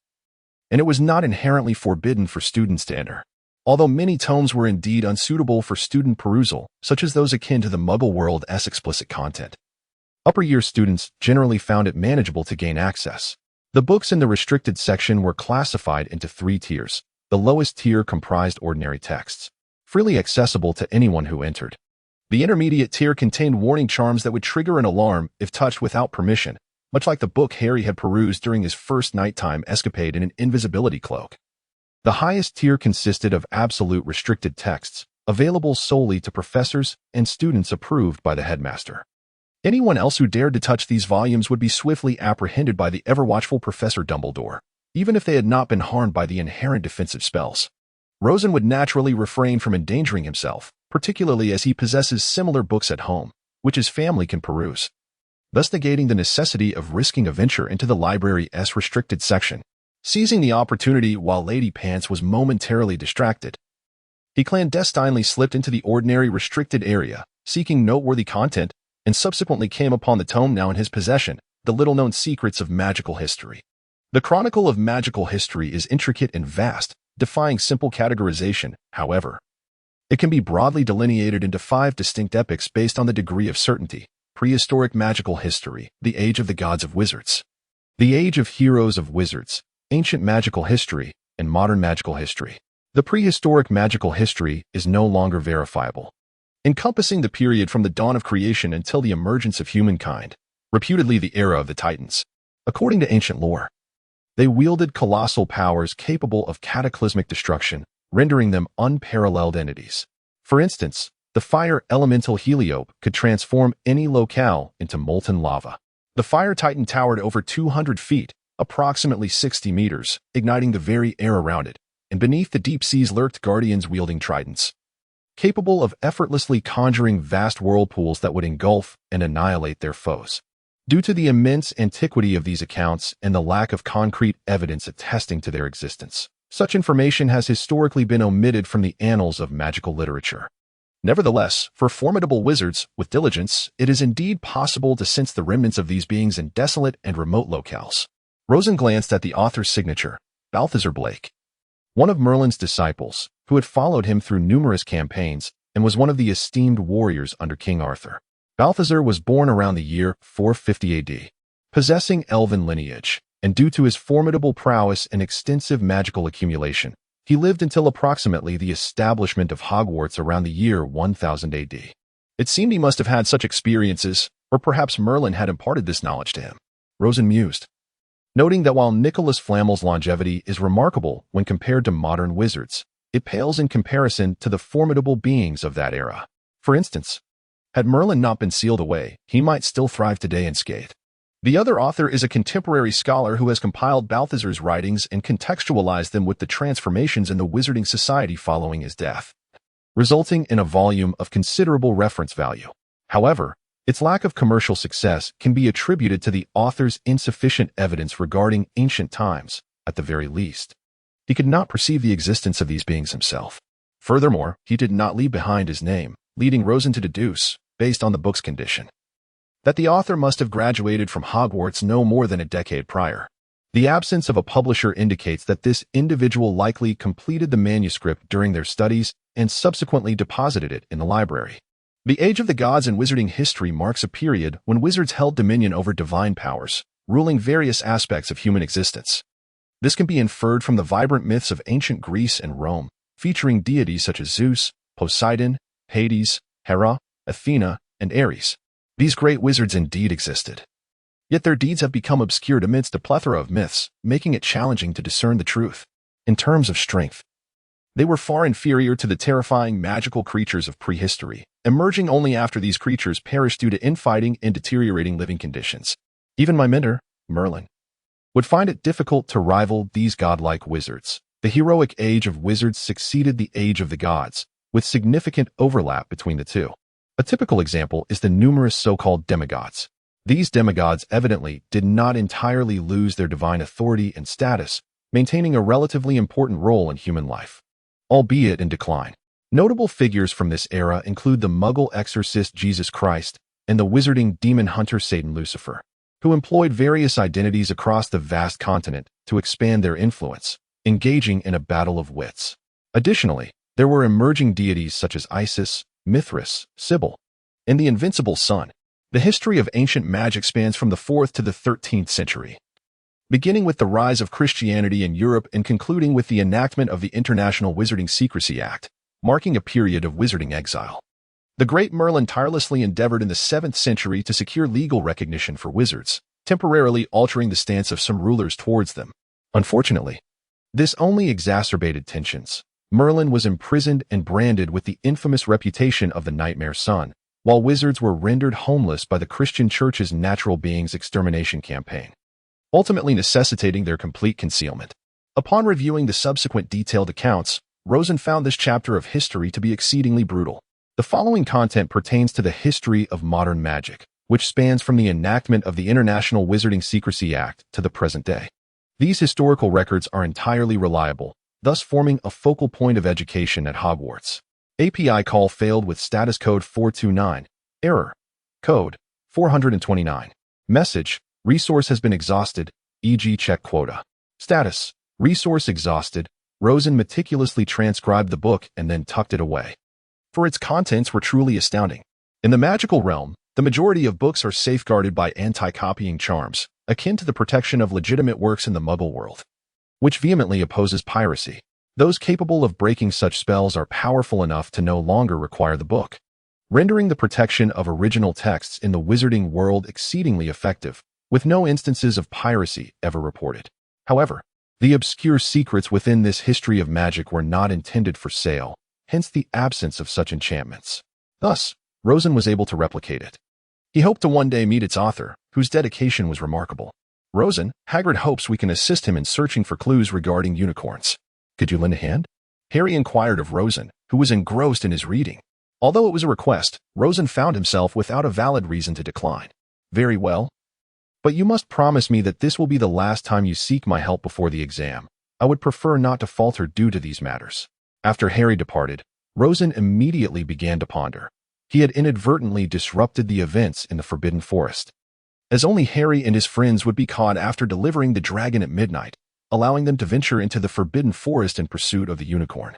and it was not inherently forbidden for students to enter. Although many tomes were indeed unsuitable for student perusal, such as those akin to the Muggle world's explicit content, upper-year students generally found it manageable to gain access. The books in the restricted section were classified into 3 tiers. The lowest tier comprised ordinary texts, freely accessible to anyone who entered. The intermediate tier contained warning charms that would trigger an alarm if touched without permission, much like the book Harry had perused during his first nighttime escapade in an invisibility cloak. The highest tier consisted of absolute restricted texts, available solely to professors and students approved by the headmaster. Anyone else who dared to touch these volumes would be swiftly apprehended by the ever-watchful Professor Dumbledore, even if they had not been harmed by the inherent defensive spells. Rosen would naturally refrain from endangering himself, particularly as he possesses similar books at home, which his family can peruse, thus negating the necessity of risking a venture into the library's restricted section. Seizing the opportunity while Lady Pants was momentarily distracted, he clandestinely slipped into the ordinary restricted area, seeking noteworthy content, and subsequently came upon the tome now in his possession, The Little-Known Secrets of Magical History. The Chronicle of Magical History is intricate and vast, defying simple categorization. However, it can be broadly delineated into 5 distinct epochs based on the degree of certainty: prehistoric magical history, the age of the gods of wizards, the age of heroes of wizards, ancient magical history, and modern magical history. The prehistoric magical history is no longer verifiable, encompassing the period from the dawn of creation until the emergence of humankind, reputedly the era of the Titans. According to ancient lore, They wielded colossal powers capable of cataclysmic destruction, rendering them unparalleled entities. For instance, the fire elemental Heliope could transform any locale into molten lava. The fire titan towered over 200 feet, approximately 60 meters, igniting the very air around it, and beneath the deep seas lurked guardians wielding tridents, capable of effortlessly conjuring vast whirlpools that would engulf and annihilate their foes. Due to the immense antiquity of these accounts and the lack of concrete evidence attesting to their existence, such information has historically been omitted from the annals of magical literature. Nevertheless, for formidable wizards, with diligence, it is indeed possible to sense the remnants of these beings in desolate and remote locales. Rosen glanced at the author's signature, Balthazar Blake, one of Merlin's disciples, who had followed him through numerous campaigns and was one of the esteemed warriors under King Arthur. Balthazar was born around the year 450 AD, possessing elven lineage, and due to his formidable prowess and extensive magical accumulation, he lived until approximately the establishment of Hogwarts around the year 1000 AD. It seemed he must have had such experiences, or perhaps Merlin had imparted this knowledge to him. Rosen mused, noting that while Nicholas Flamel's longevity is remarkable when compared to modern wizards, it pales in comparison to the formidable beings of that era. For instance, had Merlin not been sealed away, he might still thrive today unscathed. The other author is a contemporary scholar who has compiled Balthazar's writings and contextualized them with the transformations in the Wizarding Society following his death, resulting in a volume of considerable reference value. However, its lack of commercial success can be attributed to the author's insufficient evidence regarding ancient times, at the very least. He could not perceive the existence of these beings himself. Furthermore, he did not leave behind his name, leading Rosen to deduce, based on the book's condition, that the author must have graduated from Hogwarts no more than a decade prior. The absence of a publisher indicates that this individual likely completed the manuscript during their studies and subsequently deposited it in the library. The Age of the Gods in wizarding history marks a period when wizards held dominion over divine powers, ruling various aspects of human existence. This can be inferred from the vibrant myths of ancient Greece and Rome, featuring deities such as Zeus, Poseidon, Hades, Hera, Athena, and Ares. These great wizards indeed existed. Yet their deeds have become obscured amidst a plethora of myths, making it challenging to discern the truth. In terms of strength, they were far inferior to the terrifying magical creatures of prehistory, emerging only after these creatures perished due to infighting and deteriorating living conditions. Even my mentor, Merlin, would find it difficult to rival these godlike wizards. The heroic age of wizards succeeded the age of the gods, with significant overlap between the two. A typical example is the numerous so-called demigods. These demigods evidently did not entirely lose their divine authority and status, maintaining a relatively important role in human life, albeit in decline. Notable figures from this era include the Muggle exorcist Jesus Christ and the wizarding demon hunter Satan Lucifer, who employed various identities across the vast continent to expand their influence, engaging in a battle of wits. Additionally, there were emerging deities such as Isis, Mithras, Sybil, and the Invincible Sun. The history of ancient magic spans from the 4th to the 13th century, beginning with the rise of Christianity in Europe and concluding with the enactment of the International Wizarding Secrecy Act, marking a period of wizarding exile. The great Merlin tirelessly endeavored in the 7th century to secure legal recognition for wizards, temporarily altering the stance of some rulers towards them. Unfortunately, this only exacerbated tensions. Merlin was imprisoned and branded with the infamous reputation of the Nightmare Son, while wizards were rendered homeless by the Christian Church's Natural Beings Extermination campaign, ultimately necessitating their complete concealment. Upon reviewing the subsequent detailed accounts, Rosen found this chapter of history to be exceedingly brutal. The following content pertains to the history of modern magic, which spans from the enactment of the International Wizarding Secrecy Act to the present day. These historical records are entirely reliable, thus forming a focal point of education at Hogwarts. API call failed with status code 429. Error. Code 429. Message. Resource has been exhausted, e.g. check quota. Status. Resource exhausted. Rosen meticulously transcribed the book and then tucked it away, for its contents were truly astounding. In the magical realm, the majority of books are safeguarded by anti-copying charms, akin to the protection of legitimate works in the Muggle world, which vehemently opposes piracy. Those capable of breaking such spells are powerful enough to no longer require the book, rendering the protection of original texts in the wizarding world exceedingly effective, with no instances of piracy ever reported. However, the obscure secrets within this history of magic were not intended for sale, hence the absence of such enchantments. Thus, Rosen was able to replicate it. He hoped to one day meet its author, whose dedication was remarkable. Rosen, Hagrid hopes we can assist him in searching for clues regarding unicorns. Could you lend a hand? Harry inquired of Rosen, who was engrossed in his reading. Although it was a request, Rosen found himself without a valid reason to decline. Very well. But you must promise me that this will be the last time you seek my help before the exam. I would prefer not to falter due to these matters. After Harry departed, Rosen immediately began to ponder. He had inadvertently disrupted the events in the Forbidden Forest, as only Harry and his friends would be caught after delivering the dragon at midnight, allowing them to venture into the Forbidden Forest in pursuit of the unicorn.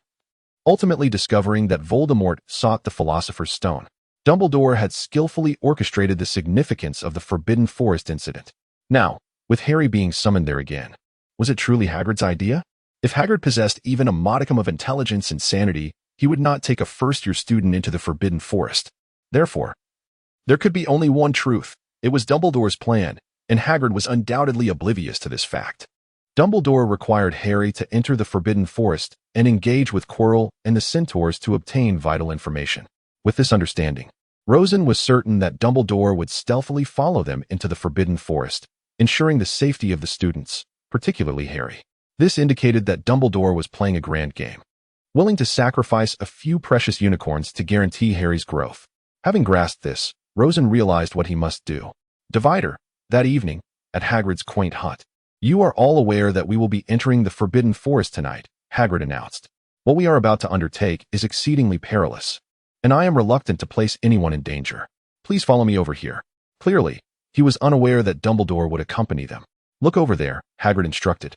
Ultimately discovering that Voldemort sought the Philosopher's Stone, Dumbledore had skillfully orchestrated the significance of the Forbidden Forest incident. Now, with Harry being summoned there again, was it truly Hagrid's idea? If Hagrid possessed even a modicum of intelligence and sanity, he would not take a first-year student into the Forbidden Forest. Therefore, there could be only one truth. It was Dumbledore's plan, and Hagrid was undoubtedly oblivious to this fact. Dumbledore required Harry to enter the Forbidden Forest and engage with Quirrell and the Centaurs to obtain vital information. With this understanding, Rosen was certain that Dumbledore would stealthily follow them into the Forbidden Forest, ensuring the safety of the students, particularly Harry. This indicated that Dumbledore was playing a grand game, willing to sacrifice a few precious unicorns to guarantee Harry's growth. Having grasped this, Rosen realized what he must do. Divider, that evening, at Hagrid's quaint hut. You are all aware that we will be entering the Forbidden Forest tonight, Hagrid announced. What we are about to undertake is exceedingly perilous, and I am reluctant to place anyone in danger. Please follow me over here. Clearly, he was unaware that Dumbledore would accompany them. Look over there, Hagrid instructed.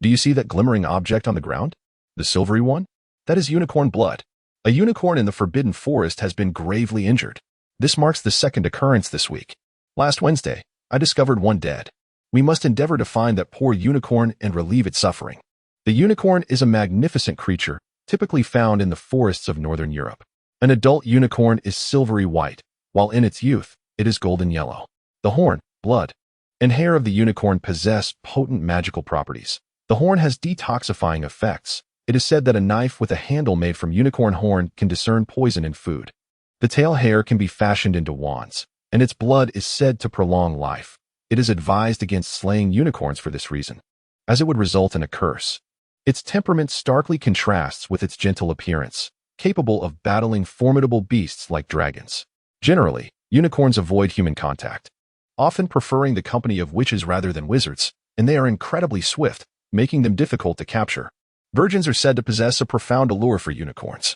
Do you see that glimmering object on the ground? The silvery one? That is unicorn blood. A unicorn in the Forbidden Forest has been gravely injured. This marks the second occurrence this week. Last Wednesday, I discovered one dead. We must endeavor to find that poor unicorn and relieve its suffering. The unicorn is a magnificent creature, typically found in the forests of northern Europe. An adult unicorn is silvery white, while in its youth, it is golden yellow. The horn, blood, and hair of the unicorn possess potent magical properties. The horn has detoxifying effects. It is said that a knife with a handle made from unicorn horn can discern poison in food. The tail hair can be fashioned into wands, and its blood is said to prolong life. It is advised against slaying unicorns for this reason, as it would result in a curse. Its temperament starkly contrasts with its gentle appearance, capable of battling formidable beasts like dragons. Generally, unicorns avoid human contact, often preferring the company of witches rather than wizards, and they are incredibly swift, making them difficult to capture. Virgins are said to possess a profound allure for unicorns,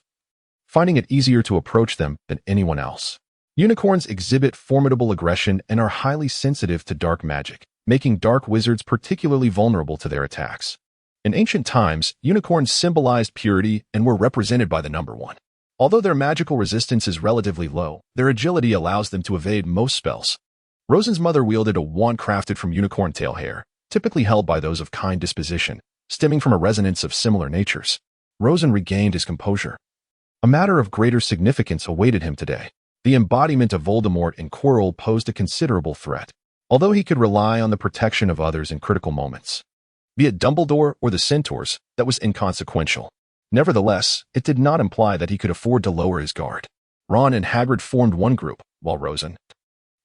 finding it easier to approach them than anyone else. Unicorns exhibit formidable aggression and are highly sensitive to dark magic, making dark wizards particularly vulnerable to their attacks. In ancient times, unicorns symbolized purity and were represented by the number 1. Although their magical resistance is relatively low, their agility allows them to evade most spells. Rosen's mother wielded a wand crafted from unicorn tail hair, typically held by those of kind disposition, stemming from a resonance of similar natures. Rosen regained his composure. A matter of greater significance awaited him today. The embodiment of Voldemort in Quirrell posed a considerable threat, although he could rely on the protection of others in critical moments. Be it Dumbledore or the Centaurs, that was inconsequential. Nevertheless, it did not imply that he could afford to lower his guard. Ron and Hagrid formed one group, while Rosen,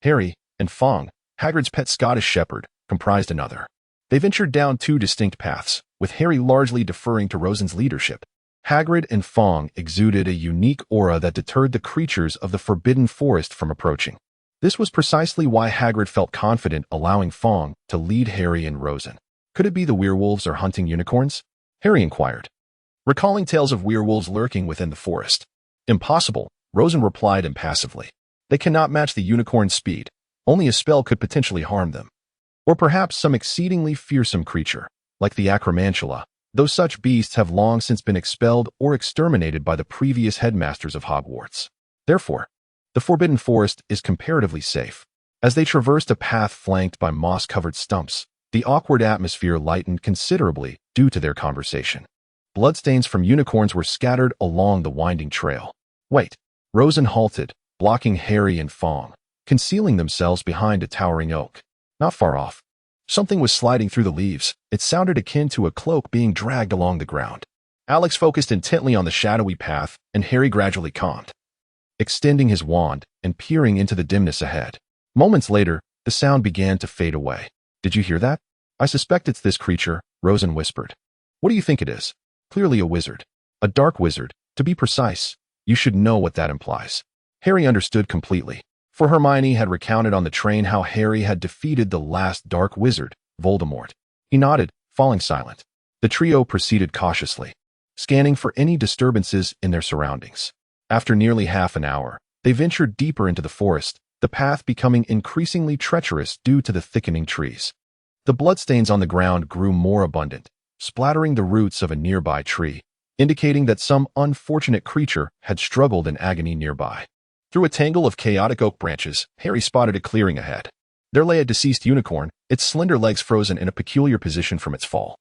Harry, and Fong, Hagrid's pet Scottish shepherd, comprised another. They ventured down two distinct paths, with Harry largely deferring to Rosen's leadership. Hagrid and Fong exuded a unique aura that deterred the creatures of the Forbidden Forest from approaching. This was precisely why Hagrid felt confident allowing Fong to lead Harry and Rosen. Could it be the werewolves are hunting unicorns? Harry inquired, recalling tales of werewolves lurking within the forest. Impossible, Rosen replied impassively. They cannot match the unicorn's speed. Only a spell could potentially harm them. Or perhaps some exceedingly fearsome creature, like the acromantula, though such beasts have long since been expelled or exterminated by the previous headmasters of Hogwarts. Therefore, the Forbidden Forest is comparatively safe. As they traversed a path flanked by moss-covered stumps, the awkward atmosphere lightened considerably due to their conversation. Bloodstains from unicorns were scattered along the winding trail. Wait, Rosen halted, blocking Harry and Fong, concealing themselves behind a towering oak. Not far off, Something was sliding through the leaves. It sounded akin to a cloak being dragged along the ground. Alex focused intently on the shadowy path, and Harry gradually calmed, extending his wand and peering into the dimness ahead. Moments later, the sound began to fade away. "Did you hear that? I suspect it's this creature," Rosen whispered. "What do you think it is?" "Clearly a wizard. A dark wizard, to be precise. You should know what that implies." Harry understood completely, for Hermione had recounted on the train how Harry had defeated the last dark wizard, Voldemort. He nodded, falling silent. The trio proceeded cautiously, scanning for any disturbances in their surroundings. After nearly half an hour, they ventured deeper into the forest, the path becoming increasingly treacherous due to the thickening trees. The bloodstains on the ground grew more abundant, splattering the roots of a nearby tree, indicating that some unfortunate creature had struggled in agony nearby. Through a tangle of chaotic oak branches, Harry spotted a clearing ahead. There lay a deceased unicorn, its slender legs frozen in a peculiar position from its fall.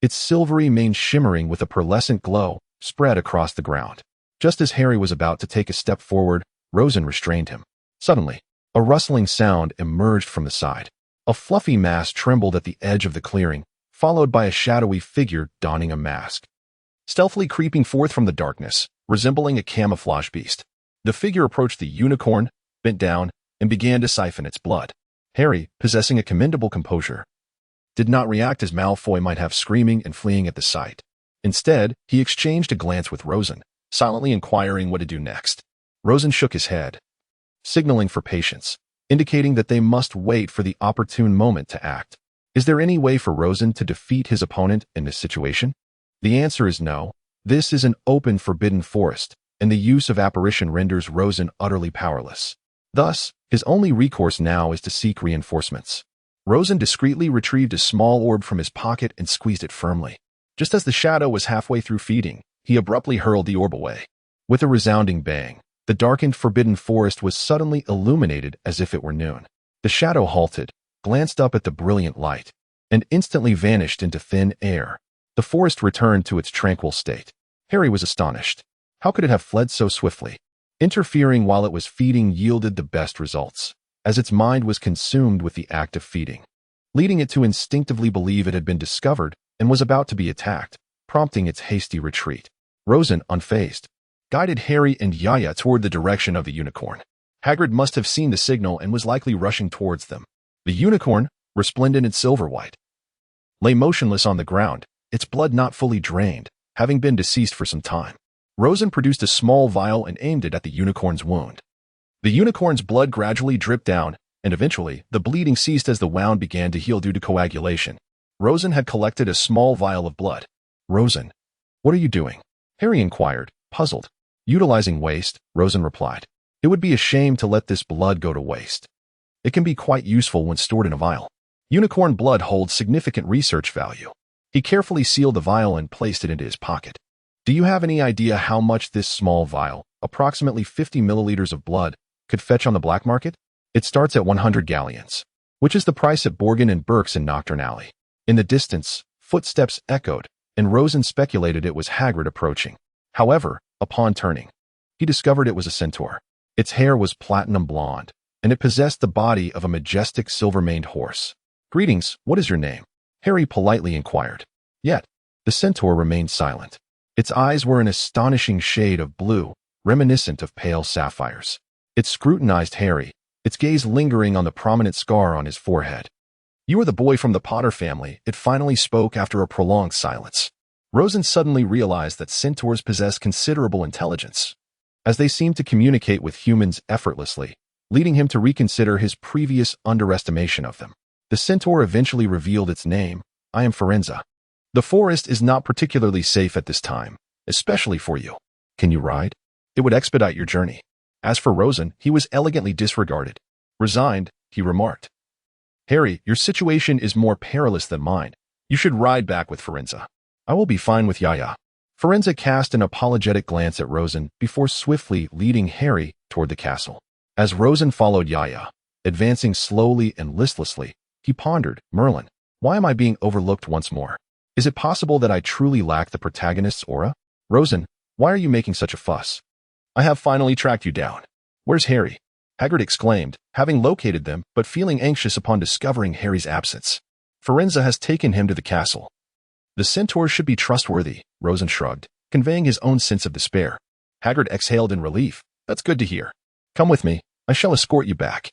Its silvery mane shimmering with a pearlescent glow spread across the ground. Just as Harry was about to take a step forward, Rosen restrained him. Suddenly, a rustling sound emerged from the side. A fluffy mass trembled at the edge of the clearing, followed by a shadowy figure donning a mask, stealthily creeping forth from the darkness, resembling a camouflage beast. The figure approached the unicorn, bent down, and began to siphon its blood. Harry, possessing a commendable composure, did not react as Malfoy might have, screaming and fleeing at the sight. Instead, he exchanged a glance with Rosen, silently inquiring what to do next. Rosen shook his head, signaling for patience, indicating that they must wait for the opportune moment to act. Is there any way for Rosen to defeat his opponent in this situation? The answer is no. This is an open, forbidden forest, and the use of apparition renders Rosen utterly powerless. Thus, his only recourse now is to seek reinforcements. Rosen discreetly retrieved a small orb from his pocket and squeezed it firmly. Just as the shadow was halfway through feeding, he abruptly hurled the orb away. With a resounding bang, the darkened, forbidden forest was suddenly illuminated as if it were noon. The shadow halted, glanced up at the brilliant light, and instantly vanished into thin air. The forest returned to its tranquil state. Harry was astonished. How could it have fled so swiftly? Interfering while it was feeding yielded the best results, as its mind was consumed with the act of feeding, leading it to instinctively believe it had been discovered and was about to be attacked, prompting its hasty retreat. Rosen, unfazed, guided Harry and Yaya toward the direction of the unicorn. Hagrid must have seen the signal and was likely rushing towards them. The unicorn, resplendent in silver white, lay motionless on the ground, its blood not fully drained, having been deceased for some time. Rosen produced a small vial and aimed it at the unicorn's wound. The unicorn's blood gradually dripped down, and eventually, the bleeding ceased as the wound began to heal due to coagulation. Rosen had collected a small vial of blood. "Rosen, what are you doing?" Harry inquired, puzzled. "Utilizing waste," Rosen replied. "It would be a shame to let this blood go to waste. It can be quite useful when stored in a vial. Unicorn blood holds significant research value." He carefully sealed the vial and placed it into his pocket. "Do you have any idea how much this small vial, approximately 50 milliliters of blood, could fetch on the black market?" "It starts at 100 galleons, which is the price at Borgin and Burke's in Nocturne Alley." In the distance, footsteps echoed, and Rosen speculated it was Hagrid approaching. However, upon turning, he discovered it was a centaur. Its hair was platinum blonde, and it possessed the body of a majestic silver-maned horse. "Greetings, what is your name?" Harry politely inquired. Yet, the centaur remained silent. Its eyes were an astonishing shade of blue, reminiscent of pale sapphires. It scrutinized Harry, its gaze lingering on the prominent scar on his forehead. "You are the boy from the Potter family," it finally spoke after a prolonged silence. Rosen suddenly realized that centaurs possess considerable intelligence, as they seemed to communicate with humans effortlessly, leading him to reconsider his previous underestimation of them. The centaur eventually revealed its name. "I am Firenze. The forest is not particularly safe at this time, especially for you. Can you ride? It would expedite your journey." As for Rosen, he was elegantly disregarded. Resigned, he remarked, "Harry, your situation is more perilous than mine. You should ride back with Firenze." "I will be fine with Yaya." Firenze cast an apologetic glance at Rosen before swiftly leading Harry toward the castle. As Rosen followed Yaya, advancing slowly and listlessly, he pondered, "Merlin, why am I being overlooked once more? Is it possible that I truly lack the protagonist's aura? Rosen, why are you making such a fuss? I have finally tracked you down." "Where's Harry?" Hagrid exclaimed, having located them but feeling anxious upon discovering Harry's absence. Firenze has taken him to the castle. The centaur should be trustworthy, Rosen shrugged, conveying his own sense of despair. Haggard exhaled in relief. That's good to hear. Come with me. I shall escort you back.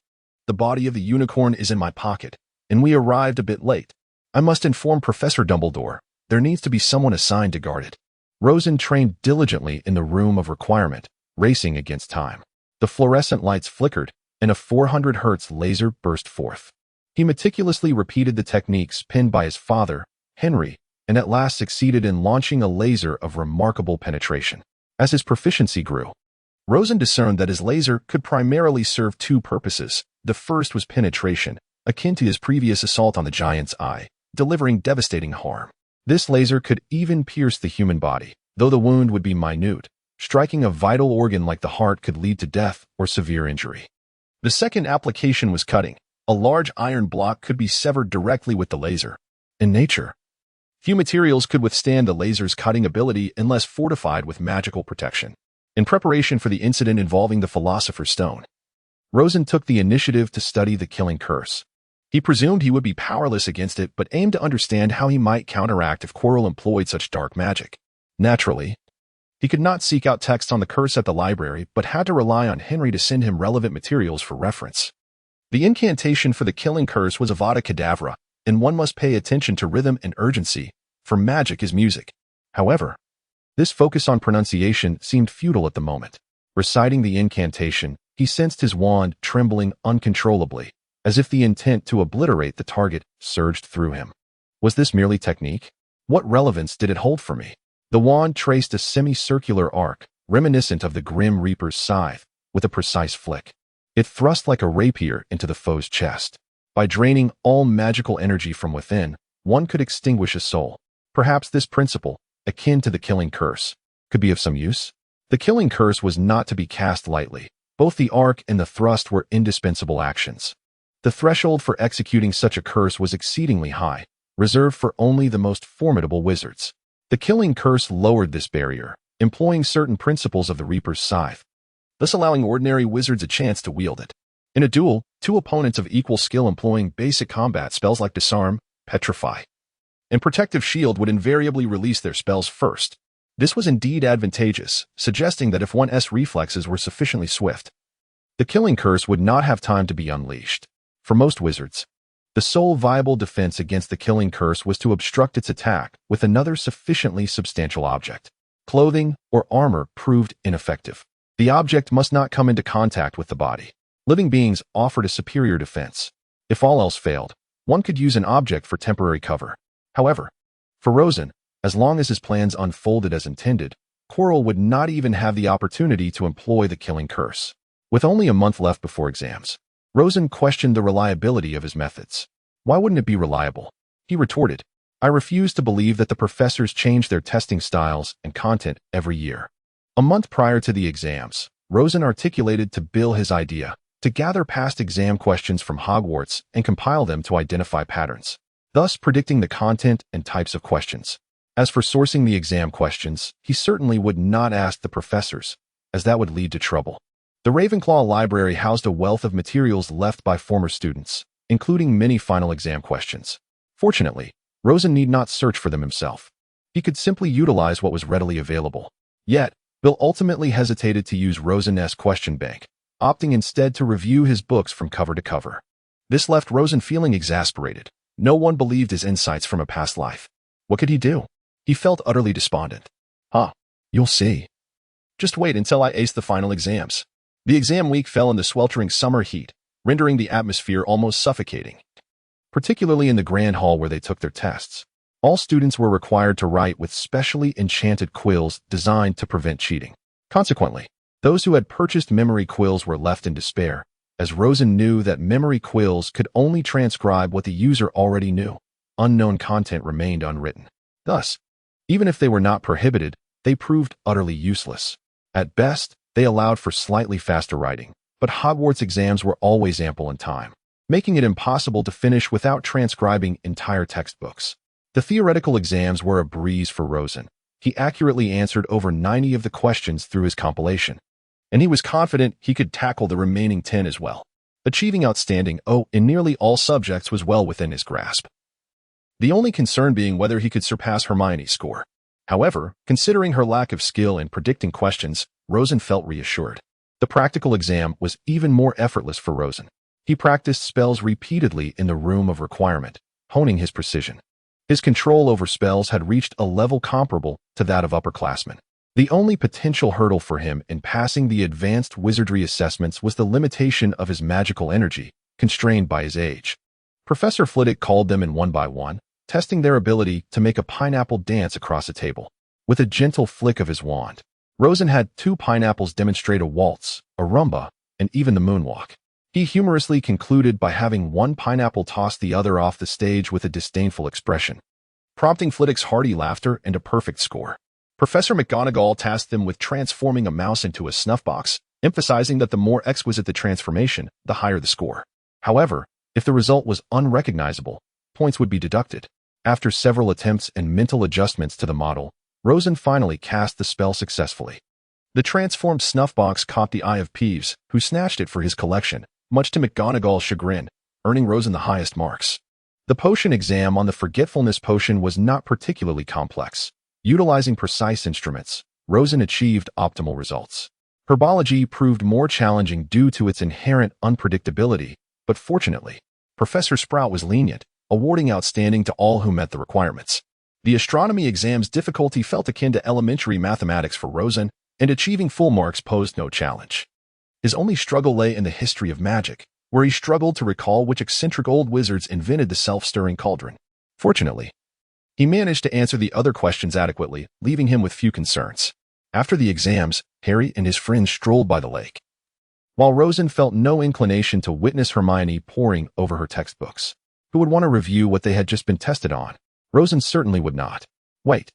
The body of the unicorn is in my pocket, and we arrived a bit late. I must inform Professor Dumbledore. There needs to be someone assigned to guard it. Rosen trained diligently in the room of requirement, racing against time. The fluorescent lights flickered, and a 400 Hz laser burst forth. He meticulously repeated the techniques penned by his father, Henry, and at last succeeded in launching a laser of remarkable penetration. As his proficiency grew, Rosen discerned that his laser could primarily serve two purposes. The first was penetration, akin to his previous assault on the giant's eye, delivering devastating harm. This laser could even pierce the human body, though the wound would be minute. Striking a vital organ like the heart could lead to death or severe injury. The second application was cutting. A large iron block could be severed directly with the laser. In nature, few materials could withstand the laser's cutting ability unless fortified with magical protection. In preparation for the incident involving the Philosopher's Stone, Rosen took the initiative to study the killing curse. He presumed he would be powerless against it, but aimed to understand how he might counteract if Quirrell employed such dark magic. Naturally, he could not seek out texts on the curse at the library, but had to rely on Henry to send him relevant materials for reference. The incantation for the killing curse was Avada Kedavra, and one must pay attention to rhythm and urgency, for magic is music. However, this focus on pronunciation seemed futile at the moment. Reciting the incantation, he sensed his wand trembling uncontrollably, as if the intent to obliterate the target surged through him. Was this merely technique? What relevance did it hold for me? The wand traced a semicircular arc, reminiscent of the Grim Reaper's scythe, with a precise flick. It thrust like a rapier into the foe's chest. By draining all magical energy from within, one could extinguish a soul. Perhaps this principle, akin to the killing curse, could be of some use? The killing curse was not to be cast lightly. Both the arc and the thrust were indispensable actions. The threshold for executing such a curse was exceedingly high, reserved for only the most formidable wizards. The killing curse lowered this barrier, employing certain principles of the Reaper's scythe, thus allowing ordinary wizards a chance to wield it. In a duel, two opponents of equal skill employing basic combat spells like Disarm, Petrify, and Protective Shield would invariably release their spells first. This was indeed advantageous, suggesting that if one's reflexes were sufficiently swift, the killing curse would not have time to be unleashed. For most wizards, the sole viable defense against the killing curse was to obstruct its attack with another sufficiently substantial object. Clothing or armor proved ineffective. The object must not come into contact with the body. Living beings offered a superior defense. If all else failed, one could use an object for temporary cover. However, for Rosen, as long as his plans unfolded as intended, Quirrell would not even have the opportunity to employ the killing curse. With only a month left before exams, Rosen questioned the reliability of his methods. Why wouldn't it be reliable? He retorted, I refuse to believe that the professors change their testing styles and content every year. A month prior to the exams, Rosen articulated to Bill his idea to gather past exam questions from Hogwarts and compile them to identify patterns, thus predicting the content and types of questions. As for sourcing the exam questions, he certainly would not ask the professors, as that would lead to trouble. The Ravenclaw library housed a wealth of materials left by former students, including many final exam questions. Fortunately, Rosen need not search for them himself. He could simply utilize what was readily available. Yet, Bill ultimately hesitated to use Rosen's question bank, opting instead to review his books from cover to cover. This left Rosen feeling exasperated. No one believed his insights from a past life. What could he do? He felt utterly despondent. You'll see. Just wait until I ace the final exams. The exam week fell in the sweltering summer heat, rendering the atmosphere almost suffocating. Particularly in the grand hall where they took their tests. All students were required to write with specially enchanted quills designed to prevent cheating. Consequently, those who had purchased memory quills were left in despair, as Rosen knew that memory quills could only transcribe what the user already knew. Unknown content remained unwritten. Thus, even if they were not prohibited, they proved utterly useless. At best, they allowed for slightly faster writing, but Hogwarts exams were always ample in time, making it impossible to finish without transcribing entire textbooks. The theoretical exams were a breeze for Rosen. He accurately answered over 90 of the questions through his compilation, and he was confident he could tackle the remaining 10 as well. Achieving outstanding in nearly all subjects was well within his grasp. the only concern being whether he could surpass Hermione's score. However, considering her lack of skill in predicting questions, Rosen felt reassured. The practical exam was even more effortless for Rosen. He practiced spells repeatedly in the room of requirement, honing his precision. His control over spells had reached a level comparable to that of upperclassmen. The only potential hurdle for him in passing the advanced wizardry assessments was the limitation of his magical energy, constrained by his age. Professor Flitwick called them in one by one, testing their ability to make a pineapple dance across a table. With a gentle flick of his wand, Rosen had 2 pineapples demonstrate a waltz, a rumba, and even the moonwalk. He humorously concluded by having one pineapple toss the other off the stage with a disdainful expression, prompting Flitwick's hearty laughter and a perfect score. Professor McGonagall tasked them with transforming a mouse into a snuff box, emphasizing that the more exquisite the transformation, the higher the score. However, if the result was unrecognizable, points would be deducted. After several attempts and mental adjustments to the model, Rosen finally cast the spell successfully. The transformed snuff box caught the eye of Peeves, who snatched it for his collection, much to McGonagall's chagrin, earning Rosen the highest marks. The potion exam on the forgetfulness potion was not particularly complex. Utilizing precise instruments, Rosen achieved optimal results. Herbology proved more challenging due to its inherent unpredictability, but fortunately, Professor Sprout was lenient, awarding outstanding to all who met the requirements. The astronomy exam's difficulty felt akin to elementary mathematics for Rosen, and achieving full marks posed no challenge. His only struggle lay in the history of magic, where he struggled to recall which eccentric old wizards invented the self-stirring cauldron. Fortunately, he managed to answer the other questions adequately, leaving him with few concerns. After the exams, Harry and his friends strolled by the lake. While Rosen felt no inclination to witness Hermione poring over her textbooks, who would want to review what they had just been tested on? Rosen certainly would not. Wait.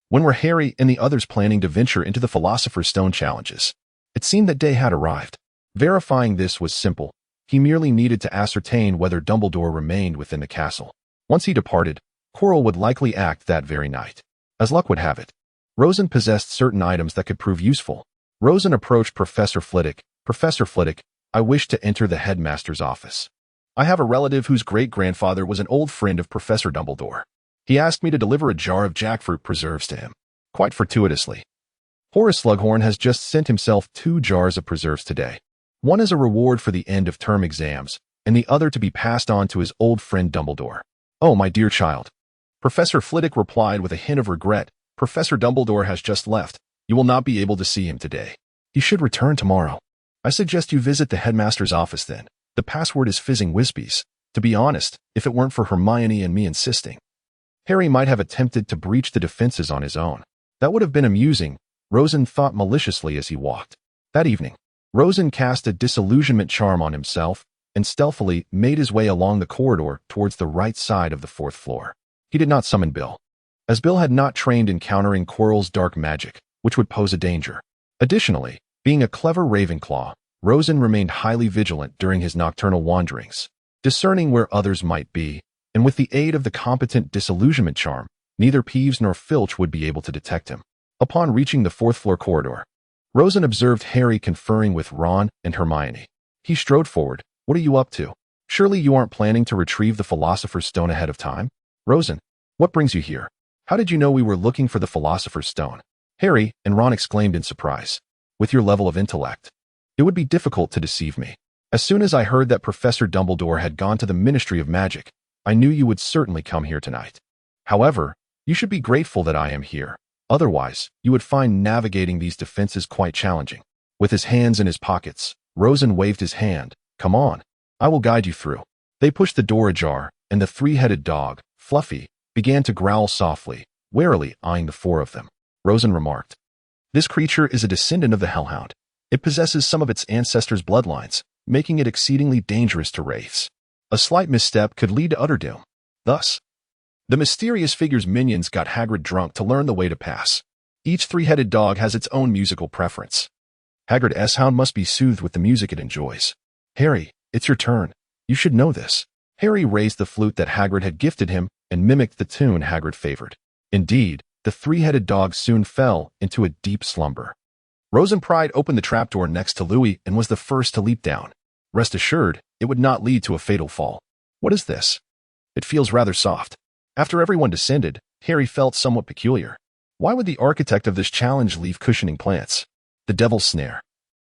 When were Harry and the others planning to venture into the Philosopher's Stone challenges? It seemed that day had arrived. Verifying this was simple. He merely needed to ascertain whether Dumbledore remained within the castle. Once he departed, Quirrell would likely act that very night. As luck would have it, Rosen possessed certain items that could prove useful. Rosen approached Professor Flitwick. Professor Flitwick, I wish to enter the headmaster's office. I have a relative whose great-grandfather was an old friend of Professor Dumbledore. He asked me to deliver a jar of jackfruit preserves to him. Quite fortuitously. Horace Slughorn has just sent himself 2 jars of preserves today. One as a reward for the end-of-term exams, and the other to be passed on to his old friend Dumbledore. Oh, my dear child. Professor Flitwick replied with a hint of regret. Professor Dumbledore has just left. You will not be able to see him today. He should return tomorrow. I suggest you visit the headmaster's office then. The password is Fizzing Whizbees. To be honest, if it weren't for Hermione and me insisting, Harry might have attempted to breach the defenses on his own. That would have been amusing, Rosen thought maliciously as he walked. That evening, Rosen cast a disillusionment charm on himself and stealthily made his way along the corridor towards the right side of the 4th floor. He did not summon Bill, as Bill had not trained in countering Quirrell's dark magic, which would pose a danger. Additionally, being a clever Ravenclaw, Rosen remained highly vigilant during his nocturnal wanderings, discerning where others might be, and with the aid of the competent disillusionment charm, neither Peeves nor Filch would be able to detect him. Upon reaching the 4th floor corridor, Rosen observed Harry conferring with Ron and Hermione. He strode forward. What are you up to? Surely you aren't planning to retrieve the Philosopher's Stone ahead of time? Rosen, what brings you here? How did you know we were looking for the Philosopher's Stone? Harry and Ron exclaimed in surprise. With your level of intellect, it would be difficult to deceive me. As soon as I heard that Professor Dumbledore had gone to the Ministry of Magic, I knew you would certainly come here tonight. However, you should be grateful that I am here. Otherwise, you would find navigating these defenses quite challenging. With his hands in his pockets, Rosen waved his hand. Come on, I will guide you through. They pushed the door ajar, and the 3-headed dog, Fluffy, began to growl softly, warily eyeing the 4 of them. Rosen remarked, This creature is a descendant of the Hellhound. It possesses some of its ancestors' bloodlines, making it exceedingly dangerous to wraiths. A slight misstep could lead to utter doom. Thus, the mysterious figure's minions got Hagrid drunk to learn the way to pass. Each 3-headed dog has its own musical preference. Hagrid's hound must be soothed with the music it enjoys. Harry, it's your turn. You should know this. Harry raised the flute that Hagrid had gifted him and mimicked the tune Hagrid favored. Indeed, the 3-headed dog soon fell into a deep slumber. Rosen pried open the trapdoor next to Louis and was the first to leap down. Rest assured, it would not lead to a fatal fall. What is this? It feels rather soft. After everyone descended, Harry felt somewhat peculiar. Why would the architect of this challenge leave cushioning plants? The Devil's Snare.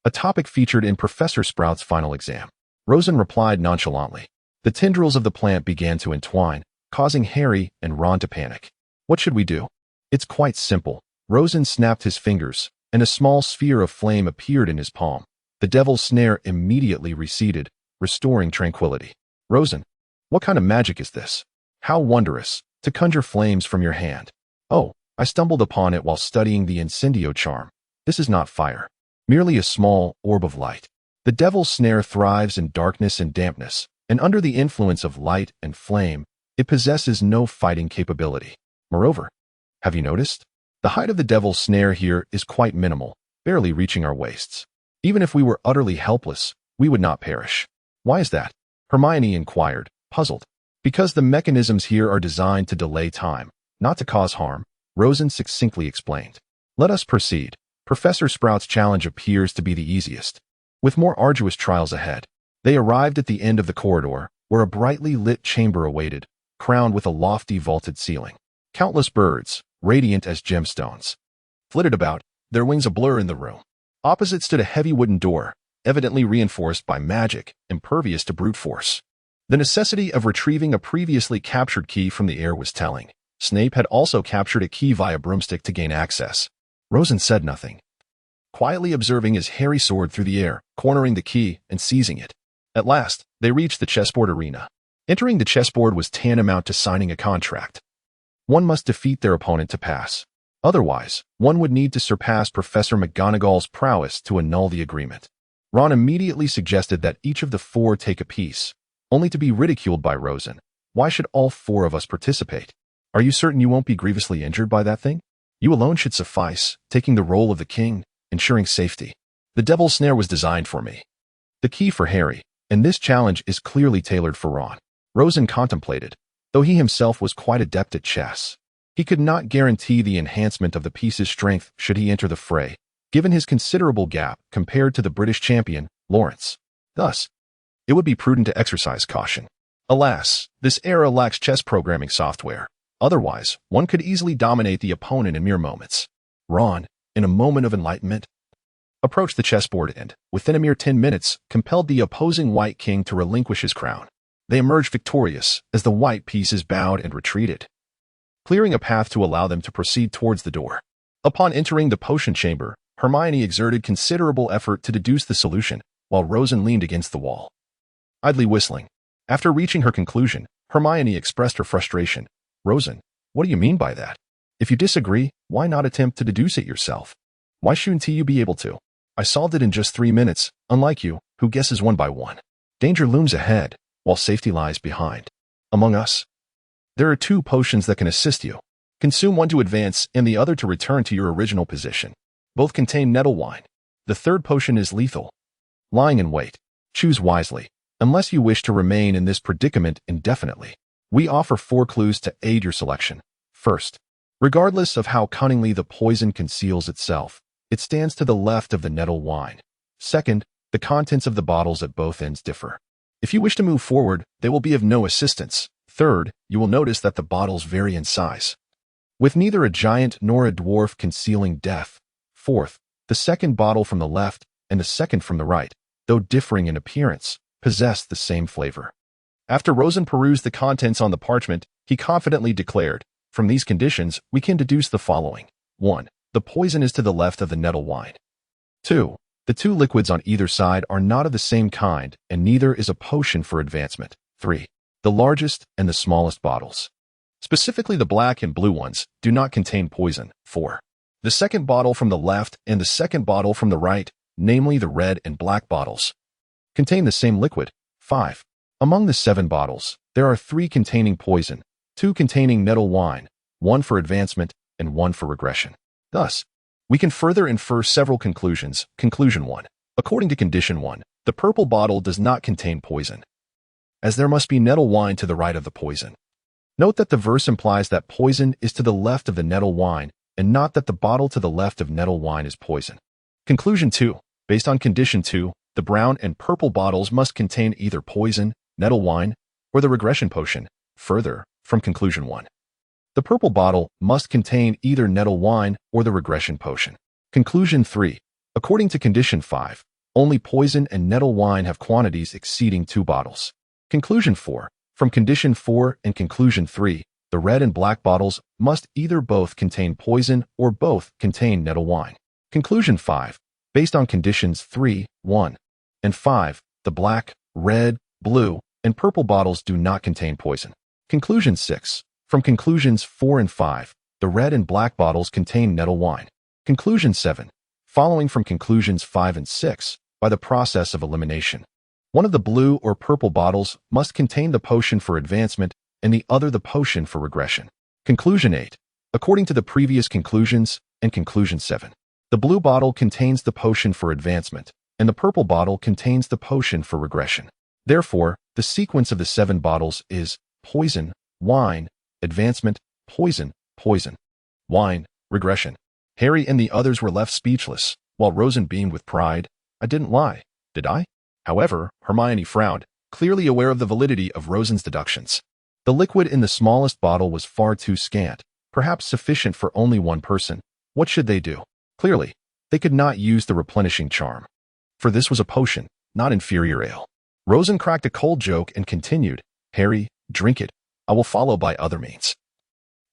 A topic featured in Professor Sprout's final exam. Rosen replied nonchalantly. The tendrils of the plant began to entwine, causing Harry and Ron to panic. What should we do? It's quite simple. Rosen snapped his fingers, and a small sphere of flame appeared in his palm. The Devil's Snare immediately receded, restoring tranquility. Rosen, what kind of magic is this? How wondrous, to conjure flames from your hand. Oh, I stumbled upon it while studying the incendio charm. This is not fire, merely a small orb of light. The Devil's Snare thrives in darkness and dampness, and under the influence of light and flame, it possesses no fighting capability. Moreover, have you noticed? The height of the Devil's Snare here is quite minimal, barely reaching our waists. Even if we were utterly helpless, we would not perish. Why is that? Hermione inquired, puzzled. Because the mechanisms here are designed to delay time, not to cause harm, Rosen succinctly explained. Let us proceed. Professor Sprout's challenge appears to be the easiest. With more arduous trials ahead, they arrived at the end of the corridor, where a brightly lit chamber awaited, crowned with a lofty vaulted ceiling. Countless birds, radiant as gemstones, flitted about, their wings a blur in the room. Opposite stood a heavy wooden door, evidently reinforced by magic, impervious to brute force. The necessity of retrieving a previously captured key from the air was telling. Snape had also captured a key via broomstick to gain access. Rosen said nothing, quietly observing as Harry soared through the air, cornering the key and seizing it. At last, they reached the chessboard arena. Entering the chessboard was tantamount to signing a contract. One must defeat their opponent to pass. Otherwise, one would need to surpass Professor McGonagall's prowess to annul the agreement. Ron immediately suggested that each of the four take a piece, only to be ridiculed by Rosen. Why should all four of us participate? Are you certain you won't be grievously injured by that thing? You alone should suffice, taking the role of the king, ensuring safety. The Devil's Snare was designed for me. The key for Harry, and this challenge is clearly tailored for Ron. Rosen contemplated, though he himself was quite adept at chess. He could not guarantee the enhancement of the piece's strength should he enter the fray, given his considerable gap compared to the British champion, Lawrence. Thus, it would be prudent to exercise caution. Alas, this era lacks chess programming software. Otherwise, one could easily dominate the opponent in mere moments. Ron, in a moment of enlightenment, approached the chessboard and, within a mere 10 minutes, compelled the opposing white king to relinquish his crown. They emerged victorious as the white pieces bowed and retreated, clearing a path to allow them to proceed towards the door. Upon entering the potion chamber, Hermione exerted considerable effort to deduce the solution, while Rosen leaned against the wall, idly whistling. After reaching her conclusion, Hermione expressed her frustration. Rosen, what do you mean by that? If you disagree, why not attempt to deduce it yourself? Why shouldn't you be able to? I solved it in just 3 minutes, unlike you, who guesses one by one. Danger looms ahead, while safety lies behind. Among us, there are 2 potions that can assist you. Consume one to advance and the other to return to your original position. Both contain nettle wine. The 3rd potion is lethal. Lying in wait. Choose wisely, unless you wish to remain in this predicament indefinitely. We offer 4 clues to aid your selection. First, regardless of how cunningly the poison conceals itself, it stands to the left of the nettle wine. Second, the contents of the bottles at both ends differ. If you wish to move forward, they will be of no assistance. Third, you will notice that the bottles vary in size, with neither a giant nor a dwarf concealing death. Fourth, the second bottle from the left and the second from the right, though differing in appearance, possess the same flavor. After Rosen perused the contents on the parchment, he confidently declared, from these conditions, we can deduce the following. 1. The poison is to the left of the nettle wine. 2. The 2 liquids on either side are not of the same kind, and neither is a potion for advancement. 3. The largest and the smallest bottles, specifically the black and blue ones, do not contain poison. 4. The second bottle from the left and the second bottle from the right, namely the red and black bottles, contain the same liquid. 5. Among the 7 bottles, there are 3 containing poison, 2 containing nettle wine, 1 for advancement and 1 for regression. Thus, we can further infer several conclusions. Conclusion 1. According to Condition 1, the purple bottle does not contain poison, as there must be nettle wine to the right of the poison. Note that the verse implies that poison is to the left of the nettle wine, and not that the bottle to the left of nettle wine is poison. Conclusion 2. Based on Condition 2, the brown and purple bottles must contain either poison, nettle wine, or the regression potion. Further, from Conclusion 1, The purple bottle must contain either nettle wine or the regression potion. Conclusion 3. According to Condition 5, only poison and nettle wine have quantities exceeding 2 bottles. Conclusion 4. From Condition 4 and Conclusion 3, the red and black bottles must either both contain poison or both contain nettle wine. Conclusion 5. Based on Conditions 3, 1, and 5, the black, red, blue, and purple bottles do not contain poison. Conclusion 6. From Conclusions 4 and 5, the red and black bottles contain nettle wine. Conclusion 7. Following from Conclusions 5 and 6, by the process of elimination, one of the blue or purple bottles must contain the potion for advancement and the other the potion for regression. Conclusion 8. According to the previous conclusions and Conclusion 7, the blue bottle contains the potion for advancement, and the purple bottle contains the potion for regression. Therefore, the sequence of the 7 bottles is poison, wine, advancement, poison, poison, wine, regression. Harry and the others were left speechless, while Rosen beamed with pride. I didn't lie, did I? However, Hermione frowned, clearly aware of the validity of Rosen's deductions. The liquid in the smallest bottle was far too scant, perhaps sufficient for only one person. What should they do? Clearly, they could not use the replenishing charm, for this was a potion, not inferior ale. Rosen cracked a cold joke and continued, Harry, drink it. I will follow by other means.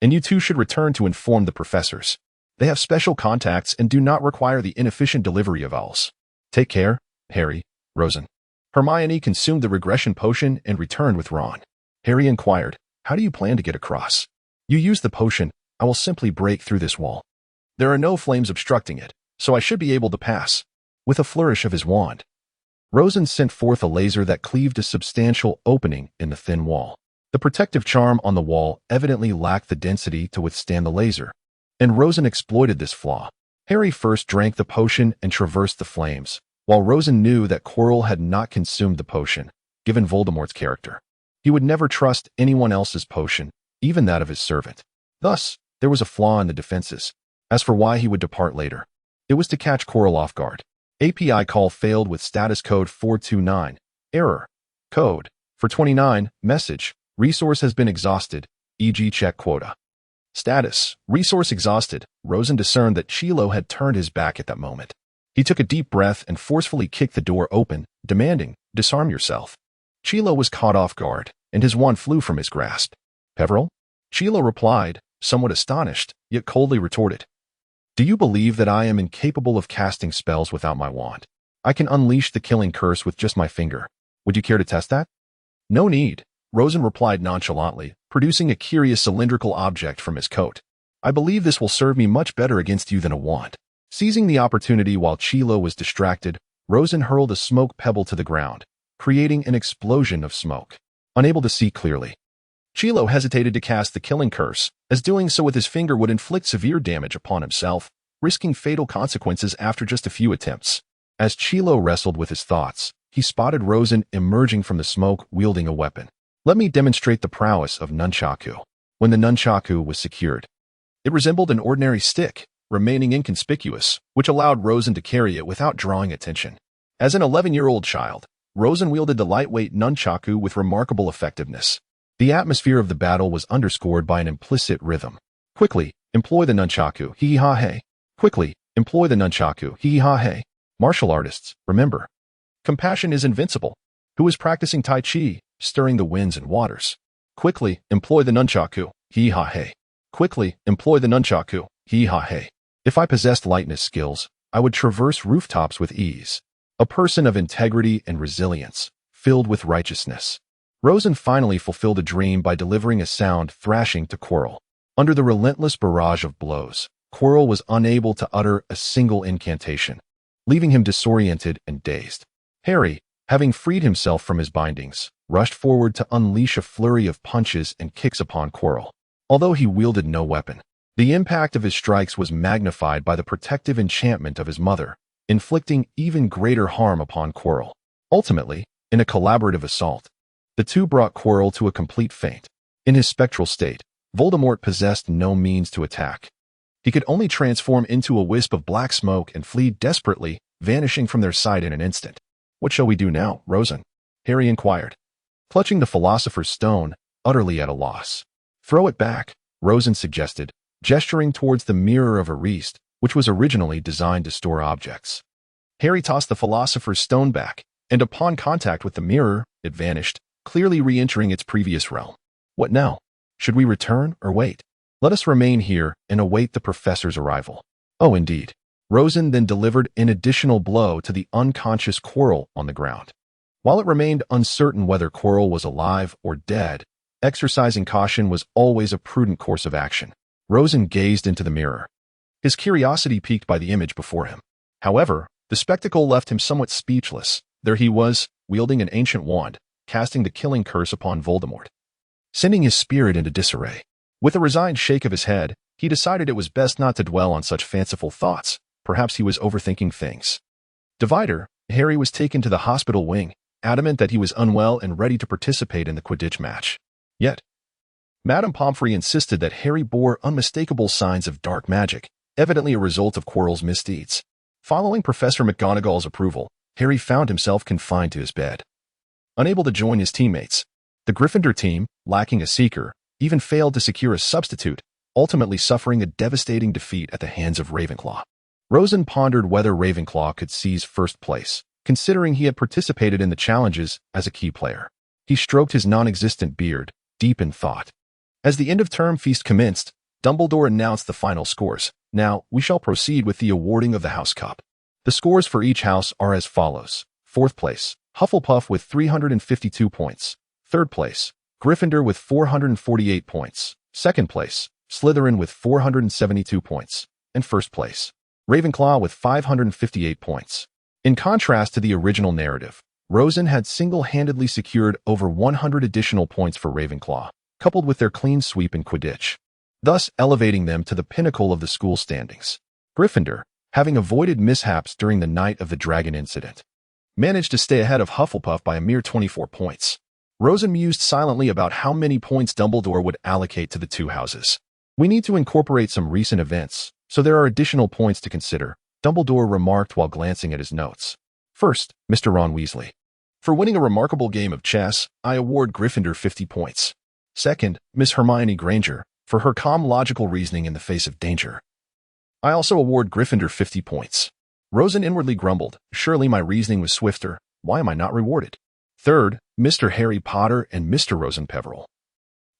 And you two should return to inform the professors. They have special contacts and do not require the inefficient delivery of owls. Take care, Harry, Rosen. Hermione consumed the regression potion and returned with Ron. Harry inquired, how do you plan to get across? You use the potion, I will simply break through this wall. There are no flames obstructing it, so I should be able to pass. With a flourish of his wand, Rosen sent forth a laser that cleaved a substantial opening in the thin wall. The protective charm on the wall evidently lacked the density to withstand the laser, and Rosen exploited this flaw. Harry first drank the potion and traversed the flames, while Rosen knew that Quirrell had not consumed the potion, given Voldemort's character. He would never trust anyone else's potion, even that of his servant. Thus, there was a flaw in the defenses. As for why he would depart later, it was to catch Quirrell off guard. API call failed with status code 429. Error. Code. For 29. Message. Resource has been exhausted, e.g. check quota. Status. Resource exhausted. Rosen discerned that Chilo had turned his back at that moment. He took a deep breath and forcefully kicked the door open, demanding, disarm yourself. Chilo was caught off guard, and his wand flew from his grasp. Peveril? Chilo replied, somewhat astonished, yet coldly retorted. Do you believe that I am incapable of casting spells without my wand? I can unleash the killing curse with just my finger. Would you care to test that? No need, Rosen replied nonchalantly, producing a curious cylindrical object from his coat. I believe this will serve me much better against you than a wand. Seizing the opportunity while Chilo was distracted, Rosen hurled a smoke pebble to the ground, creating an explosion of smoke. Unable to see clearly, Chilo hesitated to cast the killing curse, as doing so with his finger would inflict severe damage upon himself, risking fatal consequences after just a few attempts. As Chilo wrestled with his thoughts, he spotted Rosen emerging from the smoke wielding a weapon. Let me demonstrate the prowess of nunchaku. When the nunchaku was secured, it resembled an ordinary stick, remaining inconspicuous, which allowed Rosen to carry it without drawing attention. As an 11-year-old child, Rosen wielded the lightweight nunchaku with remarkable effectiveness. The atmosphere of the battle was underscored by an implicit rhythm. Quickly, employ the nunchaku, hee-ha-hey. Quickly, employ the nunchaku, hee-ha-hey. Martial artists, remember. Compassion is invincible. Who is practicing Tai Chi, stirring the winds and waters? Quickly, employ the nunchaku, hee-ha-hey. Quickly, employ the nunchaku, hee-ha-hey. If I possessed lightness skills, I would traverse rooftops with ease. A person of integrity and resilience, filled with righteousness. Rosen finally fulfilled a dream by delivering a sound thrashing to Quirrell. Under the relentless barrage of blows, Quirrell was unable to utter a single incantation, leaving him disoriented and dazed. Harry, having freed himself from his bindings, rushed forward to unleash a flurry of punches and kicks upon Quirrell. Although he wielded no weapon, the impact of his strikes was magnified by the protective enchantment of his mother, inflicting even greater harm upon Quirrell. Ultimately, in a collaborative assault, the two brought Quirrell to a complete faint. In his spectral state, Voldemort possessed no means to attack. He could only transform into a wisp of black smoke and flee desperately, vanishing from their sight in an instant. What shall we do now, Rosen? Harry inquired, clutching the Philosopher's Stone, utterly at a loss. Throw it back, Rosen suggested, gesturing towards the mirror of Ariste, which was originally designed to store objects. Harry tossed the Philosopher's Stone back, and upon contact with the mirror, it vanished, clearly re-entering its previous realm. What now? Should we return or wait? Let us remain here and await the professor's arrival. Oh, indeed. Rosen then delivered an additional blow to the unconscious Quirrell on the ground. While it remained uncertain whether Quirrell was alive or dead, exercising caution was always a prudent course of action. Rosen gazed into the mirror. His curiosity piqued by the image before him. However, the spectacle left him somewhat speechless. There he was, wielding an ancient wand, casting the killing curse upon Voldemort, sending his spirit into disarray. With a resigned shake of his head, he decided it was best not to dwell on such fanciful thoughts. Perhaps he was overthinking things. Divider, Harry was taken to the hospital wing, adamant that he was unwell and ready to participate in the Quidditch match. Yet, Madame Pomfrey insisted that Harry bore unmistakable signs of dark magic, evidently a result of Quirrell's misdeeds. Following Professor McGonagall's approval, Harry found himself confined to his bed. Unable to join his teammates, the Gryffindor team, lacking a seeker, even failed to secure a substitute, ultimately suffering a devastating defeat at the hands of Ravenclaw. Rosen pondered whether Ravenclaw could seize first place, considering he had participated in the challenges as a key player. He stroked his non-existent beard, deep in thought. As the end-of-term feast commenced, Dumbledore announced the final scores. Now, we shall proceed with the awarding of the House Cup. The scores for each house are as follows. 4th place, Hufflepuff with 352 points. 3rd place, Gryffindor with 448 points. 2nd place, Slytherin with 472 points. And 1st place, Ravenclaw with 558 points. In contrast to the original narrative, Rosen had single-handedly secured over 100 additional points for Ravenclaw, coupled with their clean sweep in Quidditch, thus elevating them to the pinnacle of the school standings. Gryffindor, having avoided mishaps during the night of the dragon incident, managed to stay ahead of Hufflepuff by a mere 24 points. Rosen mused silently about how many points Dumbledore would allocate to the two houses. We need to incorporate some recent events, so there are additional points to consider, Dumbledore remarked while glancing at his notes. First, Mr. Ron Weasley. For winning a remarkable game of chess, I award Gryffindor 50 points. Second, Miss Hermione Granger, for her calm logical reasoning in the face of danger. I also award Gryffindor 50 points. Rosen inwardly grumbled, surely my reasoning was swifter, why am I not rewarded? Third, Mr. Harry Potter and Mr. Rosen Peverell.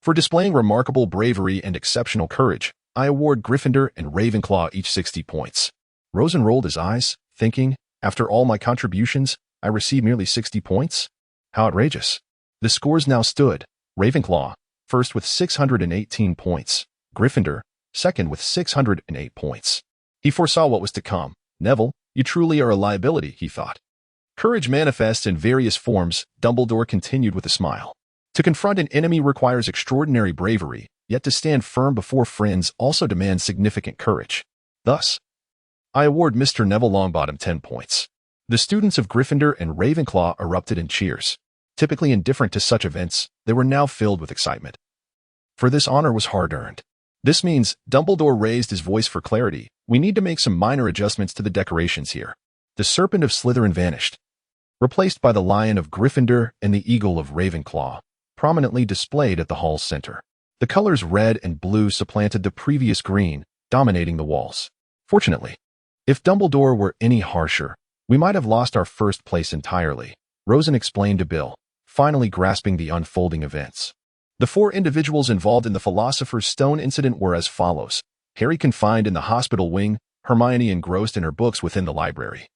For displaying remarkable bravery and exceptional courage, I award Gryffindor and Ravenclaw each 60 points. Rosen rolled his eyes, thinking, after all my contributions, I received merely 60 points? How outrageous. The scores now stood, Ravenclaw, first with 618 points, Gryffindor, second with 608 points. He foresaw what was to come. Neville, you truly are a liability, he thought. Courage manifests in various forms, Dumbledore continued with a smile. To confront an enemy requires extraordinary bravery, yet to stand firm before friends also demands significant courage. Thus, I award Mr. Neville Longbottom 10 points. The students of Gryffindor and Ravenclaw erupted in cheers. Typically indifferent to such events, they were now filled with excitement. For this honor was hard-earned. This means, Dumbledore raised his voice for clarity, we need to make some minor adjustments to the decorations here. The serpent of Slytherin vanished, replaced by the lion of Gryffindor and the eagle of Ravenclaw, prominently displayed at the hall's center. The colors red and blue supplanted the previous green, dominating the walls. Fortunately, if Dumbledore were any harsher, we might have lost our first place entirely, Rosen explained to Bill, finally grasping the unfolding events. The 4 individuals involved in the Philosopher's Stone incident were as follows. Harry confined in the hospital wing, Hermione engrossed in her books within the library,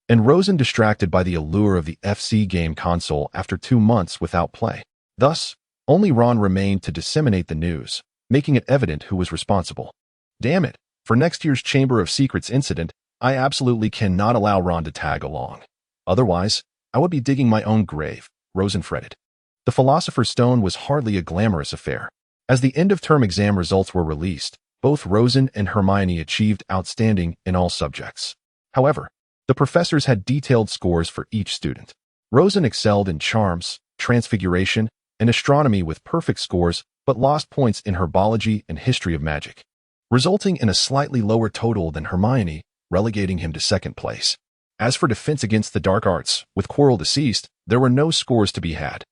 and Rosen distracted by the allure of the FC game console after 2 months without play. Thus, only Ron remained to disseminate the news, making it evident who was responsible. Damn it, for next year's Chamber of Secrets incident, I absolutely cannot allow Ron to tag along. Otherwise, I would be digging my own grave, Rosen fretted. The Philosopher's Stone was hardly a glamorous affair. As the end-of-term exam results were released, both Rosen and Hermione achieved outstanding in all subjects. However, the professors had detailed scores for each student. Rosen excelled in charms, transfiguration, and astronomy with perfect scores, but lost points in herbology and history of magic, resulting in a slightly lower total than Hermione, relegating him to 2nd place. As for defense against the dark arts, with Quirrell deceased, there were no scores to be had.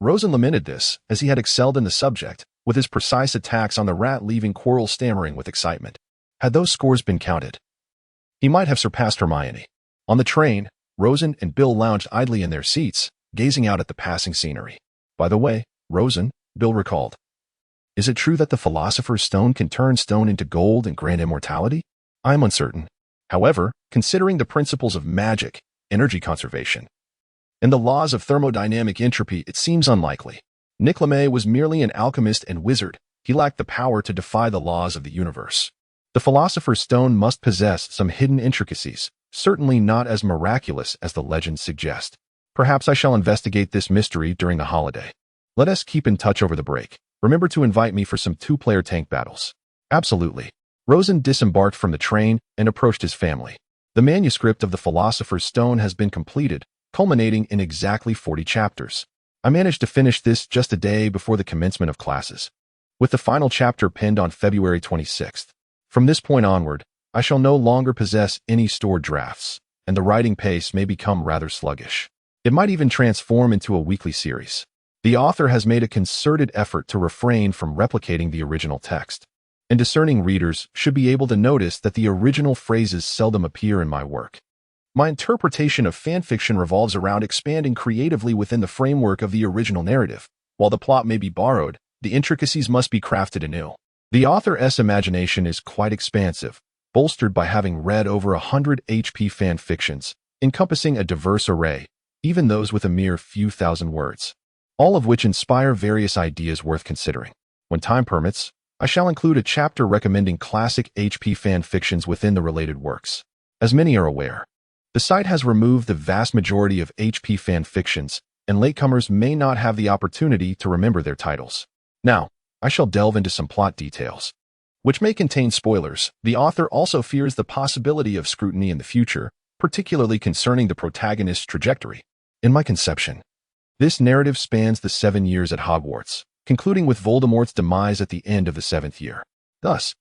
Rosen lamented this, as he had excelled in the subject, with his precise attacks on the rat leaving Quirrell stammering with excitement. Had those scores been counted, he might have surpassed Hermione. On the train, Rosen and Bill lounged idly in their seats, gazing out at the passing scenery. By the way, Rosen, Bill recalled, is it true that the Philosopher's Stone can turn stone into gold and grant immortality? I am uncertain. However, considering the principles of magic, energy conservation, and the laws of thermodynamic entropy, it seems unlikely. Nick LeMay was merely an alchemist and wizard. He lacked the power to defy the laws of the universe. The Philosopher's Stone must possess some hidden intricacies, certainly not as miraculous as the legends suggest. Perhaps I shall investigate this mystery during the holiday. Let us keep in touch over the break. Remember to invite me for some two-player tank battles. Absolutely. Rosen disembarked from the train and approached his family. The manuscript of the Philosopher's Stone has been completed, culminating in exactly 40 chapters. I managed to finish this just a day before the commencement of classes, with the final chapter penned on February 26th. From this point onward, I shall no longer possess any stored drafts, and the writing pace may become rather sluggish. It might even transform into a weekly series. The author has made a concerted effort to refrain from replicating the original text, and discerning readers should be able to notice that the original phrases seldom appear in my work. My interpretation of fanfiction revolves around expanding creatively within the framework of the original narrative. While the plot may be borrowed, the intricacies must be crafted anew. The author's imagination is quite expansive, bolstered by having read over 100 HP fanfictions, encompassing a diverse array, even those with a mere few thousand words, all of which inspire various ideas worth considering. When time permits, I shall include a chapter recommending classic HP fanfictions within the related works. As many are aware, the site has removed the vast majority of HP fanfictions, and latecomers may not have the opportunity to remember their titles. Now, I shall delve into some plot details, which may contain spoilers. The author also fears the possibility of scrutiny in the future, particularly concerning the protagonist's trajectory. In my conception, this narrative spans the 7 years at Hogwarts, concluding with Voldemort's demise at the end of the 7th year. Thus,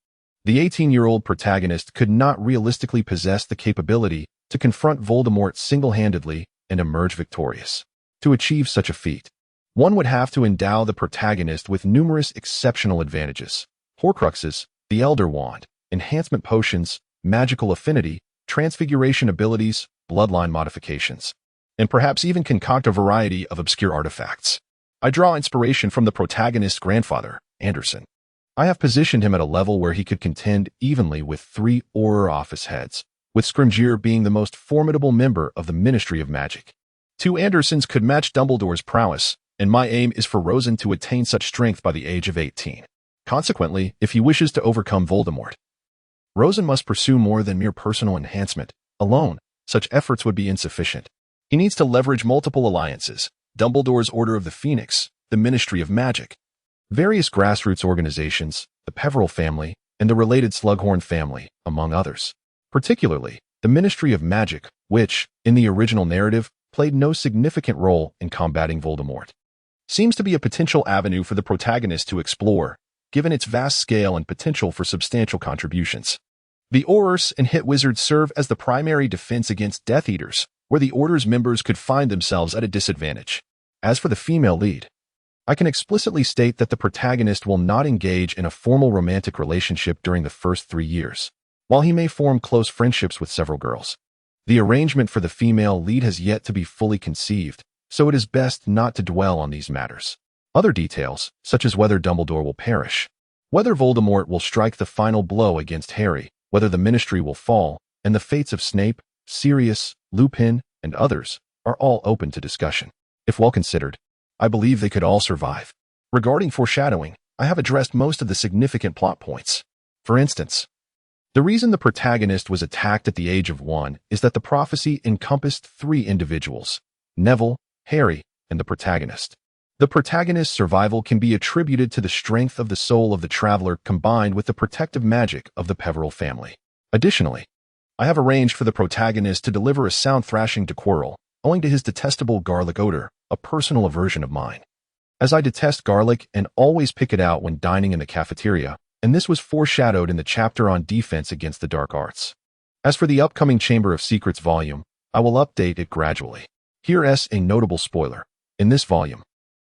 the 18-year-old protagonist could not realistically possess the capability to confront Voldemort single-handedly and emerge victorious. To achieve such a feat, one would have to endow the protagonist with numerous exceptional advantages: Horcruxes, the Elder Wand, enhancement potions, magical affinity, transfiguration abilities, bloodline modifications, and perhaps even concoct a variety of obscure artifacts. I draw inspiration from the protagonist's grandfather, Anderson. I have positioned him at a level where he could contend evenly with 3 Auror Office heads, with Scrimgeour being the most formidable member of the Ministry of Magic. 2 Andersons could match Dumbledore's prowess, and my aim is for Rosen to attain such strength by the age of 18. Consequently, if he wishes to overcome Voldemort, Rosen must pursue more than mere personal enhancement. Alone, such efforts would be insufficient. He needs to leverage multiple alliances: Dumbledore's Order of the Phoenix, the Ministry of Magic, various grassroots organizations, the Peverell family, and the related Slughorn family, among others. Particularly, the Ministry of Magic, which, in the original narrative, played no significant role in combating Voldemort, seems to be a potential avenue for the protagonist to explore, given its vast scale and potential for substantial contributions. The Aurors and Hit Wizards serve as the primary defense against Death Eaters, where the Order's members could find themselves at a disadvantage. As for the female lead, I can explicitly state that the protagonist will not engage in a formal romantic relationship during the first 3 years. While he may form close friendships with several girls, the arrangement for the female lead has yet to be fully conceived, so it is best not to dwell on these matters. Other details, such as whether Dumbledore will perish, whether Voldemort will strike the final blow against Harry, whether the Ministry will fall, and the fates of Snape, Sirius, Lupin, and others, are all open to discussion. If well considered, I believe they could all survive. Regarding foreshadowing, I have addressed most of the significant plot points. For instance, the reason the protagonist was attacked at the age of 1 is that the prophecy encompassed 3 individuals: Neville, Harry, and the protagonist. The protagonist's survival can be attributed to the strength of the soul of the traveler combined with the protective magic of the Peverell family. Additionally, I have arranged for the protagonist to deliver a sound thrashing to Quirrell, owing to his detestable garlic odor, a personal aversion of mine. As I detest garlic and always pick it out when dining in the cafeteria, and this was foreshadowed in the chapter on defense against the dark arts. As for the upcoming Chamber of Secrets volume, I will update it gradually. Here's a notable spoiler. In this volume,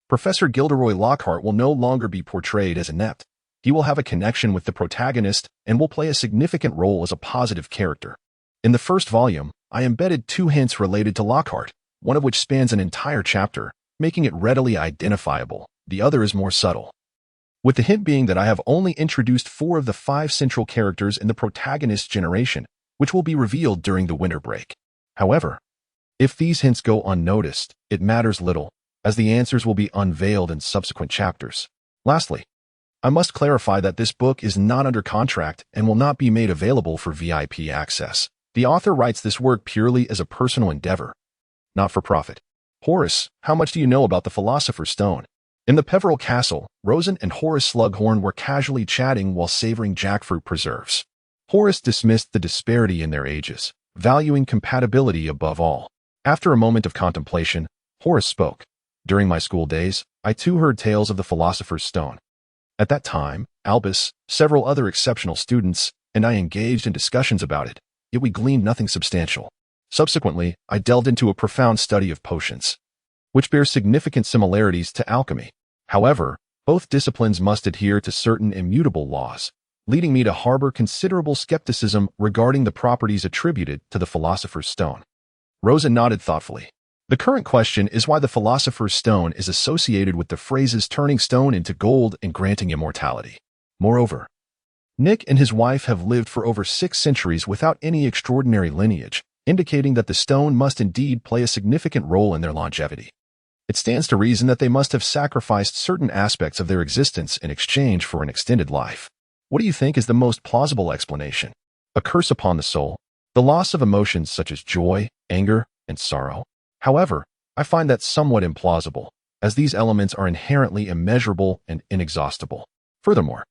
Professor Gilderoy Lockhart will no longer be portrayed as inept. He will have a connection with the protagonist and will play a significant role as a positive character. In the first volume, I embedded 2 hints related to Lockhart, one of which spans an entire chapter, making it readily identifiable. The other is more subtle, with the hint being that I have only introduced 4 of the 5 central characters in the protagonist's generation, which will be revealed during the winter break. However, if these hints go unnoticed, it matters little, as the answers will be unveiled in subsequent chapters. Lastly, I must clarify that this book is not under contract and will not be made available for VIP access. The author writes this work purely as a personal endeavor, not for profit. Horace, how much do you know about the Philosopher's Stone? In the Peveril Castle, Rosen and Horace Slughorn were casually chatting while savoring jackfruit preserves. Horace dismissed the disparity in their ages, valuing compatibility above all. After a moment of contemplation, Horace spoke. During my school days, I too heard tales of the Philosopher's Stone. At that time, Albus, several other exceptional students, and I engaged in discussions about it, yet we gleaned nothing substantial. Subsequently, I delved into a profound study of potions, which bears significant similarities to alchemy. However, both disciplines must adhere to certain immutable laws, leading me to harbor considerable skepticism regarding the properties attributed to the Philosopher's Stone. Rosa nodded thoughtfully. The current question is why the Philosopher's Stone is associated with the phrases turning stone into gold and granting immortality. Moreover, Nick and his wife have lived for over 6 centuries without any extraordinary lineage, indicating that the stone must indeed play a significant role in their longevity. It stands to reason that they must have sacrificed certain aspects of their existence in exchange for an extended life. What do you think is the most plausible explanation? A curse upon the soul, the loss of emotions such as joy, anger, and sorrow? However, I find that somewhat implausible, as these elements are inherently immeasurable and inexhaustible. Furthermore,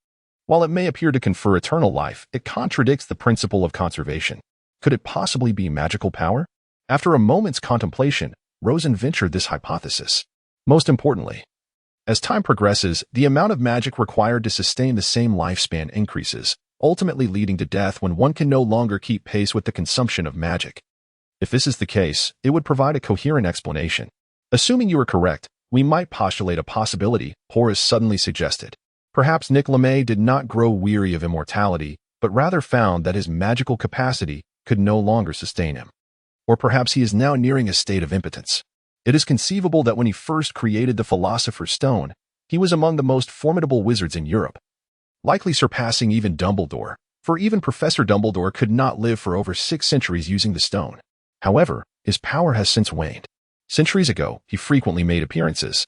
while it may appear to confer eternal life, it contradicts the principle of conservation. Could it possibly be magical power? After a moment's contemplation, Rosen ventured this hypothesis. Most importantly, as time progresses, the amount of magic required to sustain the same lifespan increases, ultimately leading to death when one can no longer keep pace with the consumption of magic. If this is the case, it would provide a coherent explanation. Assuming you are correct, we might postulate a possibility, Horace suddenly suggested. Perhaps Nick LeMay did not grow weary of immortality, but rather found that his magical capacity could no longer sustain him. Or perhaps he is now nearing a state of impotence. It is conceivable that when he first created the Philosopher's Stone, he was among the most formidable wizards in Europe, likely surpassing even Dumbledore, for even Professor Dumbledore could not live for over 6 centuries using the stone. However, his power has since waned. Centuries ago, he frequently made appearances,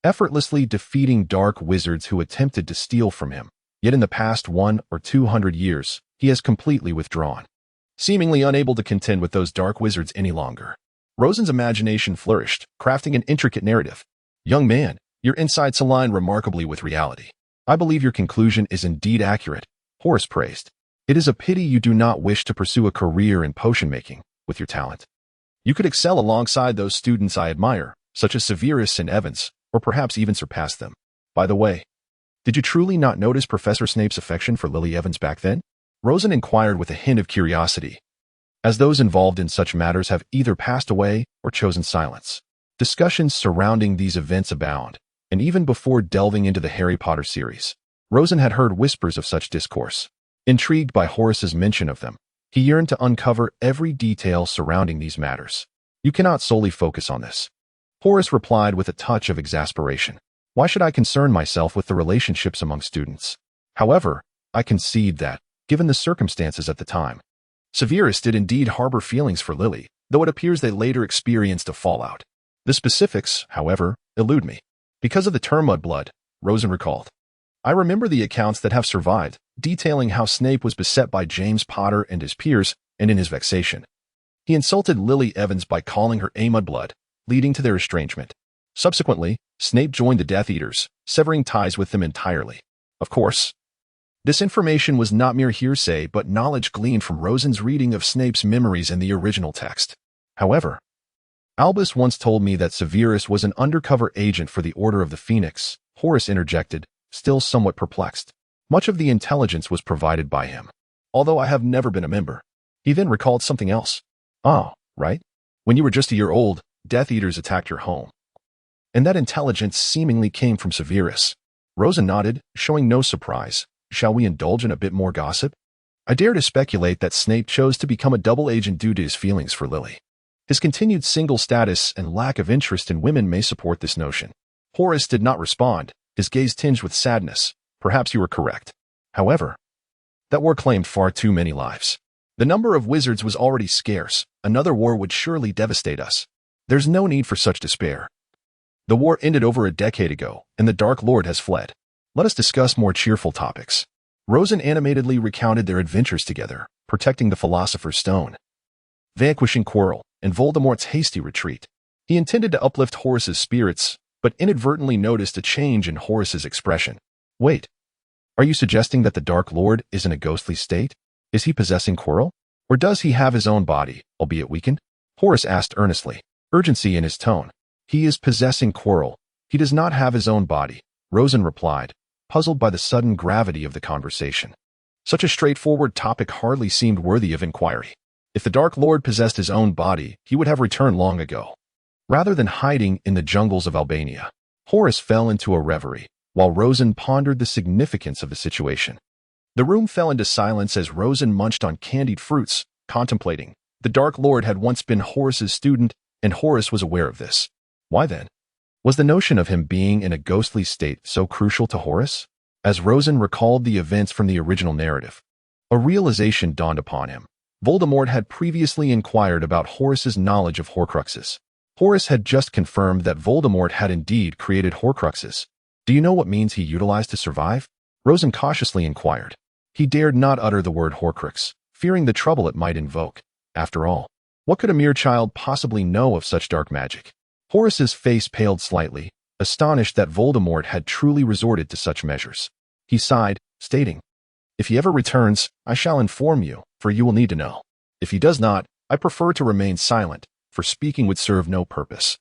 effortlessly defeating dark wizards who attempted to steal from him. Yet in the past 100 or 200 years, he has completely withdrawn, seemingly unable to contend with those dark wizards any longer. Rosen's imagination flourished, crafting an intricate narrative. Young man, your insights align remarkably with reality. I believe your conclusion is indeed accurate, Horace praised. It is a pity you do not wish to pursue a career in potion making with your talent. You could excel alongside those students I admire, such as Severus and Evans, or perhaps even surpass them. By the way, did you truly not notice Professor Snape's affection for Lily Evans back then? Rosen inquired with a hint of curiosity, as those involved in such matters have either passed away or chosen silence. Discussions surrounding these events abound, and even before delving into the Harry Potter series, Rosen had heard whispers of such discourse. Intrigued by Horace's mention of them, he yearned to uncover every detail surrounding these matters. You cannot solely focus on this, Horace replied with a touch of exasperation. Why should I concern myself with the relationships among students? However, I concede that, given the circumstances at the time, Severus did indeed harbor feelings for Lily, though it appears they later experienced a fallout. The specifics, however, elude me. Because of the term mudblood, Rosen recalled. I remember the accounts that have survived, detailing how Snape was beset by James Potter and his peers, and in his vexation, he insulted Lily Evans by calling her a mudblood, leading to their estrangement. Subsequently, Snape joined the Death Eaters, severing ties with them entirely. Of course, this information was not mere hearsay but knowledge gleaned from Rosen's reading of Snape's memories in the original text. However, Albus once told me that Severus was an undercover agent for the Order of the Phoenix, Horace interjected, still somewhat perplexed. Much of the intelligence was provided by him, although I have never been a member. He then recalled something else. Oh, right. When you were just a year old, Death Eaters attacked your home. and that intelligence seemingly came from Severus. Rosen nodded, showing no surprise. Shall we indulge in a bit more gossip? I dare to speculate that Snape chose to become a double agent due to his feelings for Lily. His continued single status and lack of interest in women may support this notion. Horace did not respond, his gaze tinged with sadness. Perhaps you were correct. However, that war claimed far too many lives. The number of wizards was already scarce. Another war would surely devastate us. There's no need for such despair. The war ended over a decade ago, and the Dark Lord has fled. Let us discuss more cheerful topics. Rosen animatedly recounted their adventures together, protecting the Philosopher's Stone, vanquishing Quirrell, and Voldemort's hasty retreat. He intended to uplift Horace's spirits, but inadvertently noticed a change in Horace's expression. Wait, are you suggesting that the Dark Lord is in a ghostly state? Is he possessing Quirrell? Or does he have his own body, albeit weakened? Horace asked earnestly, urgency in his tone. He is possessing Quirrell. He does not have his own body, Rosen replied, puzzled by the sudden gravity of the conversation. Such a straightforward topic hardly seemed worthy of inquiry. If the Dark Lord possessed his own body, he would have returned long ago. Rather than hiding in the jungles of Albania, Horace fell into a reverie, while Rosen pondered the significance of the situation. The room fell into silence as Rosen munched on candied fruits, contemplating. The Dark Lord had once been Horace's student, and Horace was aware of this. Why then? Was the notion of him being in a ghostly state so crucial to Horace? As Rosen recalled the events from the original narrative, a realization dawned upon him. Voldemort had previously inquired about Horace's knowledge of Horcruxes. Horace had just confirmed that Voldemort had indeed created Horcruxes. Do you know what means he utilized to survive? Rosen cautiously inquired. He dared not utter the word Horcrux, fearing the trouble it might invoke. After all, what could a mere child possibly know of such dark magic? Horace's face paled slightly, astonished that Voldemort had truly resorted to such measures. He sighed, stating, "If he ever returns, I shall inform you, for you will need to know. If he does not, I prefer to remain silent, for speaking would serve no purpose."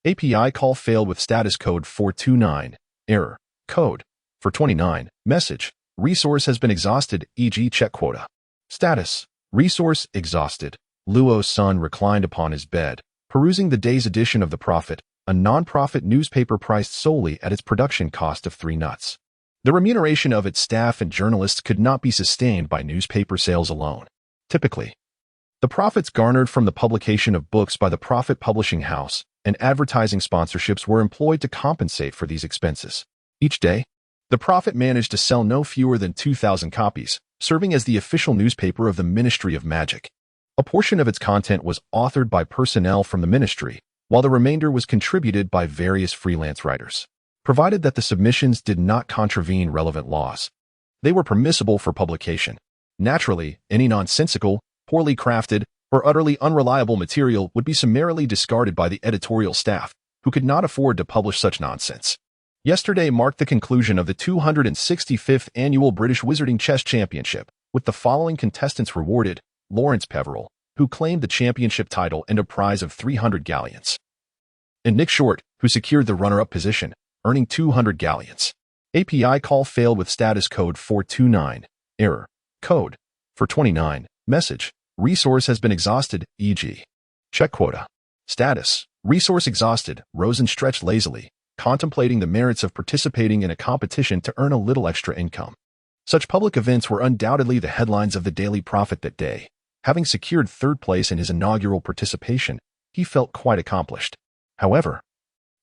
API call failed with status code 429. Error. Code. For 29. Message. Resource has been exhausted, e.g. check quota. Status. Resource exhausted. Luo's son reclined upon his bed, perusing the day's edition of The Prophet, a non-profit newspaper priced solely at its production cost of 3 nuts. The remuneration of its staff and journalists could not be sustained by newspaper sales alone. Typically, the profits garnered from the publication of books by the Prophet Publishing House and advertising sponsorships were employed to compensate for these expenses. Each day, the Prophet managed to sell no fewer than 2,000 copies, serving as the official newspaper of the Ministry of Magic. A portion of its content was authored by personnel from the ministry, while the remainder was contributed by various freelance writers. Provided that the submissions did not contravene relevant laws, they were permissible for publication. Naturally, any nonsensical, poorly crafted, or utterly unreliable material would be summarily discarded by the editorial staff, who could not afford to publish such nonsense. Yesterday marked the conclusion of the 265th Annual British Wizarding Chess Championship, with the following contestants rewarded: Lawrence Peverell, who claimed the championship title and a prize of 300 galleons, and Nick Short, who secured the runner-up position, earning 200 galleons. API call failed with status code 429. Error. Code. For 29. Message. Resource has been exhausted, e.g. check quota. Status. Resource exhausted. Rosen stretched lazily, contemplating the merits of participating in a competition to earn a little extra income. Such public events were undoubtedly the headlines of the Daily Prophet that day. Having secured 3rd place in his inaugural participation, he felt quite accomplished. However,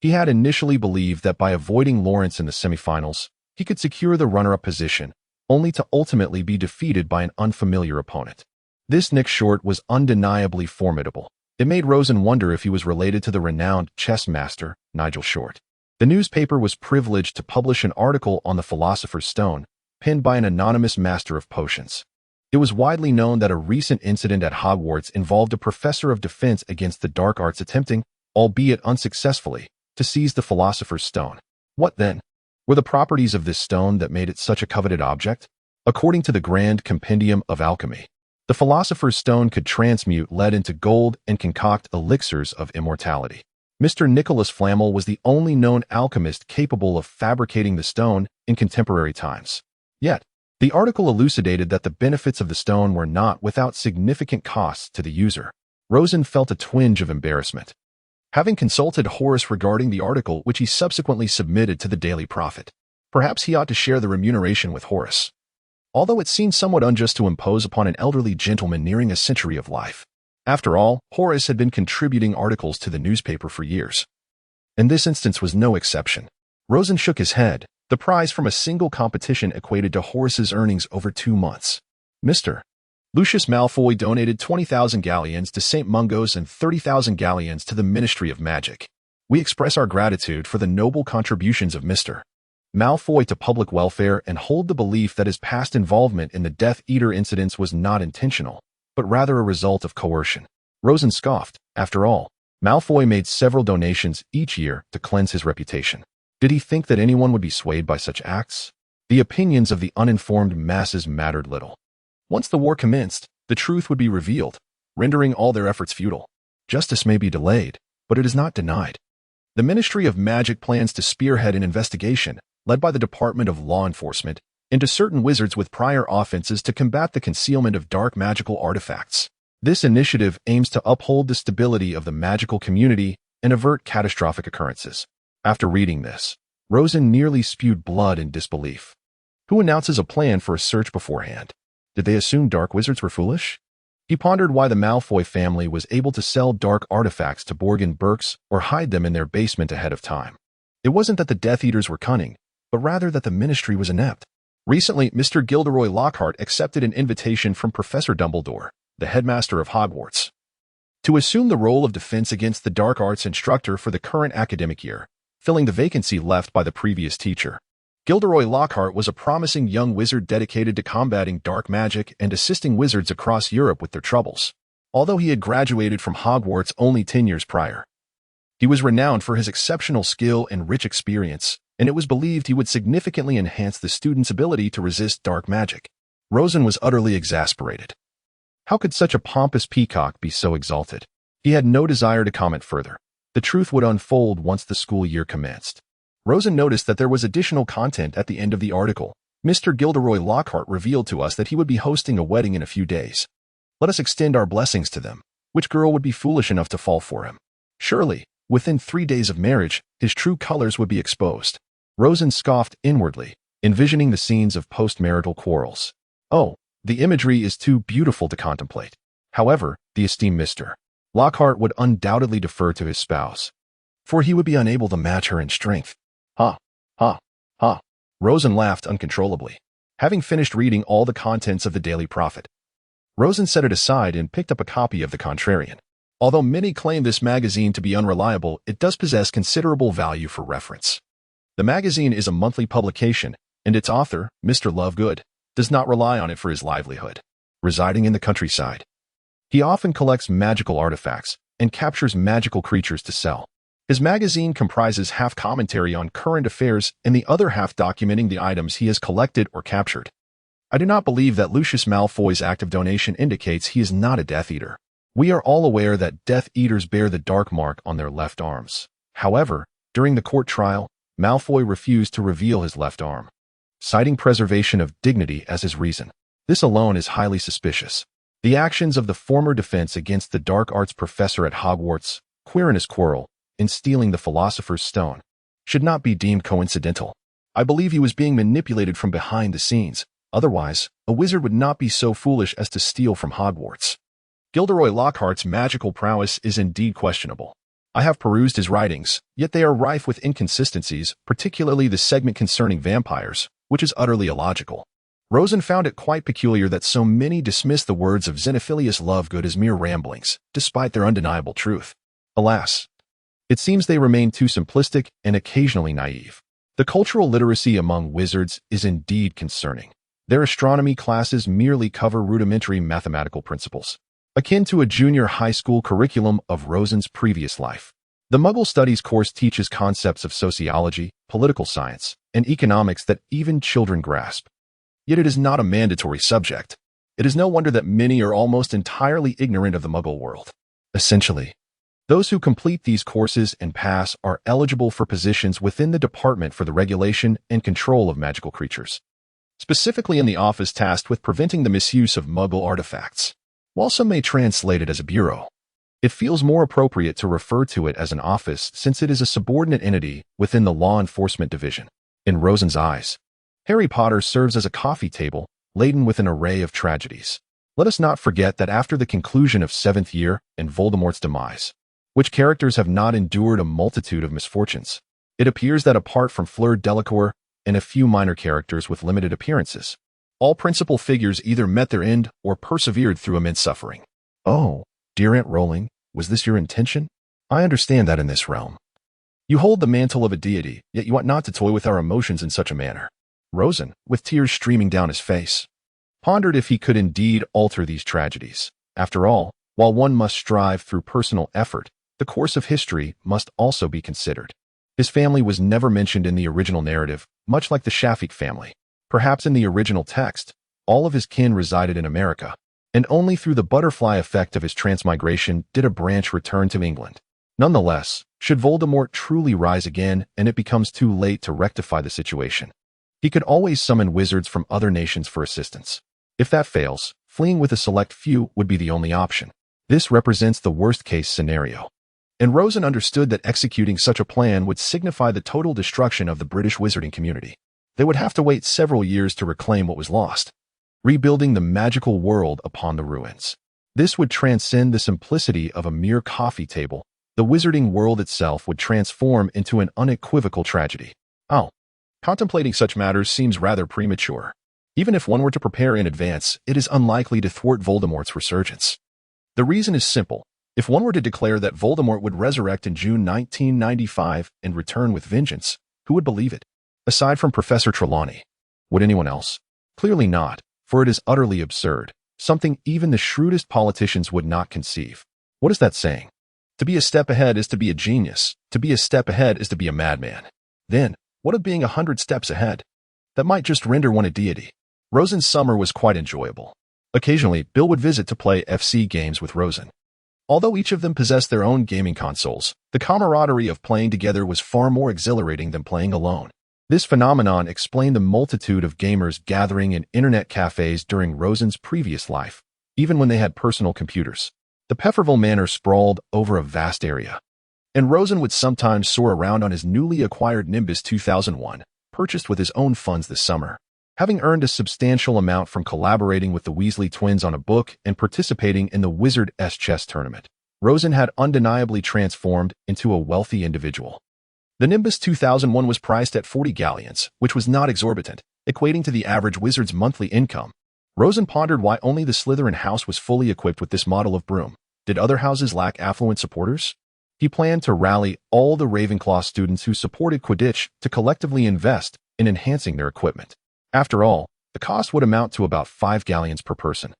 he had initially believed that by avoiding Lawrence in the semifinals, he could secure the runner-up position, only to ultimately be defeated by an unfamiliar opponent. This Nick Short was undeniably formidable. It made Rosen wonder if he was related to the renowned chess master, Nigel Short. The newspaper was privileged to publish an article on the Philosopher's Stone, penned by an anonymous master of potions. It was widely known that a recent incident at Hogwarts involved a professor of defense against the dark arts attempting, albeit unsuccessfully, to seize the Philosopher's Stone. What then were the properties of this stone that made it such a coveted object? According to the Grand Compendium of Alchemy, the Philosopher's Stone could transmute lead into gold and concoct elixirs of immortality. Mr. Nicholas Flamel was the only known alchemist capable of fabricating the stone in contemporary times. Yet, the article elucidated that the benefits of the stone were not without significant costs to the user. Rosen felt a twinge of embarrassment. having consulted Horace regarding the article which he subsequently submitted to the Daily Prophet. Perhaps he ought to share the remuneration with Horace. Although it seemed somewhat unjust to impose upon an elderly gentleman nearing a century of life. After all, Horace had been contributing articles to the newspaper for years. And this instance was no exception. Rosen shook his head. The prize from a single competition equated to Horace's earnings over 2 months. Mr. Lucius Malfoy donated 20,000 galleons to St. Mungo's and 30,000 galleons to the Ministry of Magic. We express our gratitude for the noble contributions of Mr. Malfoy to public welfare and hold the belief that his past involvement in the Death Eater incidents was not intentional, but rather a result of coercion. Rosen scoffed. After all, Malfoy made several donations each year to cleanse his reputation. Did he think that anyone would be swayed by such acts? The opinions of the uninformed masses mattered little. Once the war commenced, the truth would be revealed, rendering all their efforts futile. Justice may be delayed, but it is not denied. The Ministry of Magic plans to spearhead an investigation, led by the Department of Law Enforcement, into certain wizards with prior offenses to combat the concealment of dark magical artifacts. This initiative aims to uphold the stability of the magical community and avert catastrophic occurrences. After reading this, Rosen nearly spewed blood in disbelief. Who announces a plan for a search beforehand? Did they assume dark wizards were foolish? He pondered why the Malfoy family was able to sell dark artifacts to Borgin Burkes or hide them in their basement ahead of time. It wasn't that the Death Eaters were cunning, but rather that the ministry was inept. Recently, Mr. Gilderoy Lockhart accepted an invitation from Professor Dumbledore, the headmaster of Hogwarts, to assume the role of Defense Against the Dark Arts instructor for the current academic year, filling the vacancy left by the previous teacher. Gilderoy Lockhart was a promising young wizard dedicated to combating dark magic and assisting wizards across Europe with their troubles. Although he had graduated from Hogwarts only 10 years prior, he was renowned for his exceptional skill and rich experience, and it was believed he would significantly enhance the students' ability to resist dark magic. Rosen was utterly exasperated. How could such a pompous peacock be so exalted? He had no desire to comment further. The truth would unfold once the school year commenced. Rosen noticed that there was additional content at the end of the article. Mr. Gilderoy Lockhart revealed to us that he would be hosting a wedding in a few days. Let us extend our blessings to them. Which girl would be foolish enough to fall for him? Surely, within 3 days of marriage, his true colors would be exposed. Rosen scoffed inwardly, envisioning the scenes of post-marital quarrels. Oh, the imagery is too beautiful to contemplate. However, the esteemed Mr. Lockhart would undoubtedly defer to his spouse, for he would be unable to match her in strength. Ha, ha, ha. Rosen laughed uncontrollably. Having finished reading all the contents of the Daily Prophet, Rosen set it aside and picked up a copy of the Contrarian. Although many claim this magazine to be unreliable, it does possess considerable value for reference. The magazine is a monthly publication, and its author, Mr. Lovegood, does not rely on it for his livelihood. Residing in the countryside, he often collects magical artifacts and captures magical creatures to sell. His magazine comprises half commentary on current affairs and the other half documenting the items he has collected or captured. I do not believe that Lucius Malfoy's act of donation indicates he is not a Death Eater. We are all aware that Death Eaters bear the dark mark on their left arms. However, during the court trial, Malfoy refused to reveal his left arm, citing preservation of dignity as his reason. This alone is highly suspicious. The actions of the former Defense Against the Dark Arts professor at Hogwarts, Quirinus Quirrell, in stealing the Philosopher's Stone, should not be deemed coincidental. I believe he was being manipulated from behind the scenes. Otherwise, a wizard would not be so foolish as to steal from Hogwarts. Gilderoy Lockhart's magical prowess is indeed questionable. I have perused his writings, yet they are rife with inconsistencies, particularly the segment concerning vampires, which is utterly illogical. Rosen found it quite peculiar that so many dismiss the words of Xenophilius Lovegood as mere ramblings, despite their undeniable truth. Alas, it seems they remain too simplistic and occasionally naive. The cultural literacy among wizards is indeed concerning. Their astronomy classes merely cover rudimentary mathematical principles, akin to a junior high school curriculum of Rosen's previous life. The Muggle Studies course teaches concepts of sociology, political science, and economics that even children grasp. Yet it is not a mandatory subject. It is no wonder that many are almost entirely ignorant of the Muggle world. Essentially, those who complete these courses and pass are eligible for positions within the Department for the Regulation and Control of Magical Creatures, specifically in the office tasked with preventing the misuse of Muggle artifacts. While some may translate it as a bureau, It feels more appropriate to refer to it as an office since it is a subordinate entity within the law enforcement division. In Rosen's eyes, Harry Potter serves as a coffee table laden with an array of tragedies. Let us not forget that after the conclusion of Seventh Year and Voldemort's demise, which characters have not endured a multitude of misfortunes, it appears that apart from Fleur Delacour and a few minor characters with limited appearances, all principal figures either met their end or persevered through immense suffering. Oh, dear Aunt Rowling, was this your intention? I understand that in this realm. You hold the mantle of a deity, yet you ought not to toy with our emotions in such a manner. Rosen, with tears streaming down his face, pondered if he could indeed alter these tragedies. After all, while one must strive through personal effort, the course of history must also be considered. His family was never mentioned in the original narrative, much like the Shafik family. Perhaps in the original text, all of his kin resided in America, and only through the butterfly effect of his transmigration did a branch return to England. Nonetheless, should Voldemort truly rise again and it becomes too late to rectify the situation, he could always summon wizards from other nations for assistance. If that fails, fleeing with a select few would be the only option. This represents the worst-case scenario. And Rosen understood that executing such a plan would signify the total destruction of the British wizarding community. They would have to wait several years to reclaim what was lost, rebuilding the magical world upon the ruins. This would transcend the simplicity of a mere coffee table. The wizarding world itself would transform into an unequivocal tragedy. Oh, contemplating such matters seems rather premature. Even if one were to prepare in advance, it is unlikely to thwart Voldemort's resurgence. The reason is simple. If one were to declare that Voldemort would resurrect in June 1995 and return with vengeance, who would believe it? Aside from Professor Trelawney, would anyone else? Clearly not, for it is utterly absurd, something even the shrewdest politicians would not conceive. What is that saying? To be a step ahead is to be a genius. To be a step ahead is to be a madman. Then, what of being 100 steps ahead? That might just render one a deity. Rosen's summer was quite enjoyable. Occasionally, Bill would visit to play FC games with Rosen. Although each of them possessed their own gaming consoles, the camaraderie of playing together was far more exhilarating than playing alone. This phenomenon explained the multitude of gamers gathering in internet cafes during Rosen's previous life, even when they had personal computers. The Pefferville Manor sprawled over a vast area, and Rosen would sometimes soar around on his newly acquired Nimbus 2001, purchased with his own funds this summer. Having earned a substantial amount from collaborating with the Weasley twins on a book and participating in the Wizard chess tournament, Rosen had undeniably transformed into a wealthy individual. The Nimbus 2001 was priced at 40 galleons, which was not exorbitant, equating to the average wizard's monthly income. Rosen pondered why only the Slytherin house was fully equipped with this model of broom. Did other houses lack affluent supporters? He planned to rally all the Ravenclaw students who supported Quidditch to collectively invest in enhancing their equipment. After all, the cost would amount to about 5 galleons per person.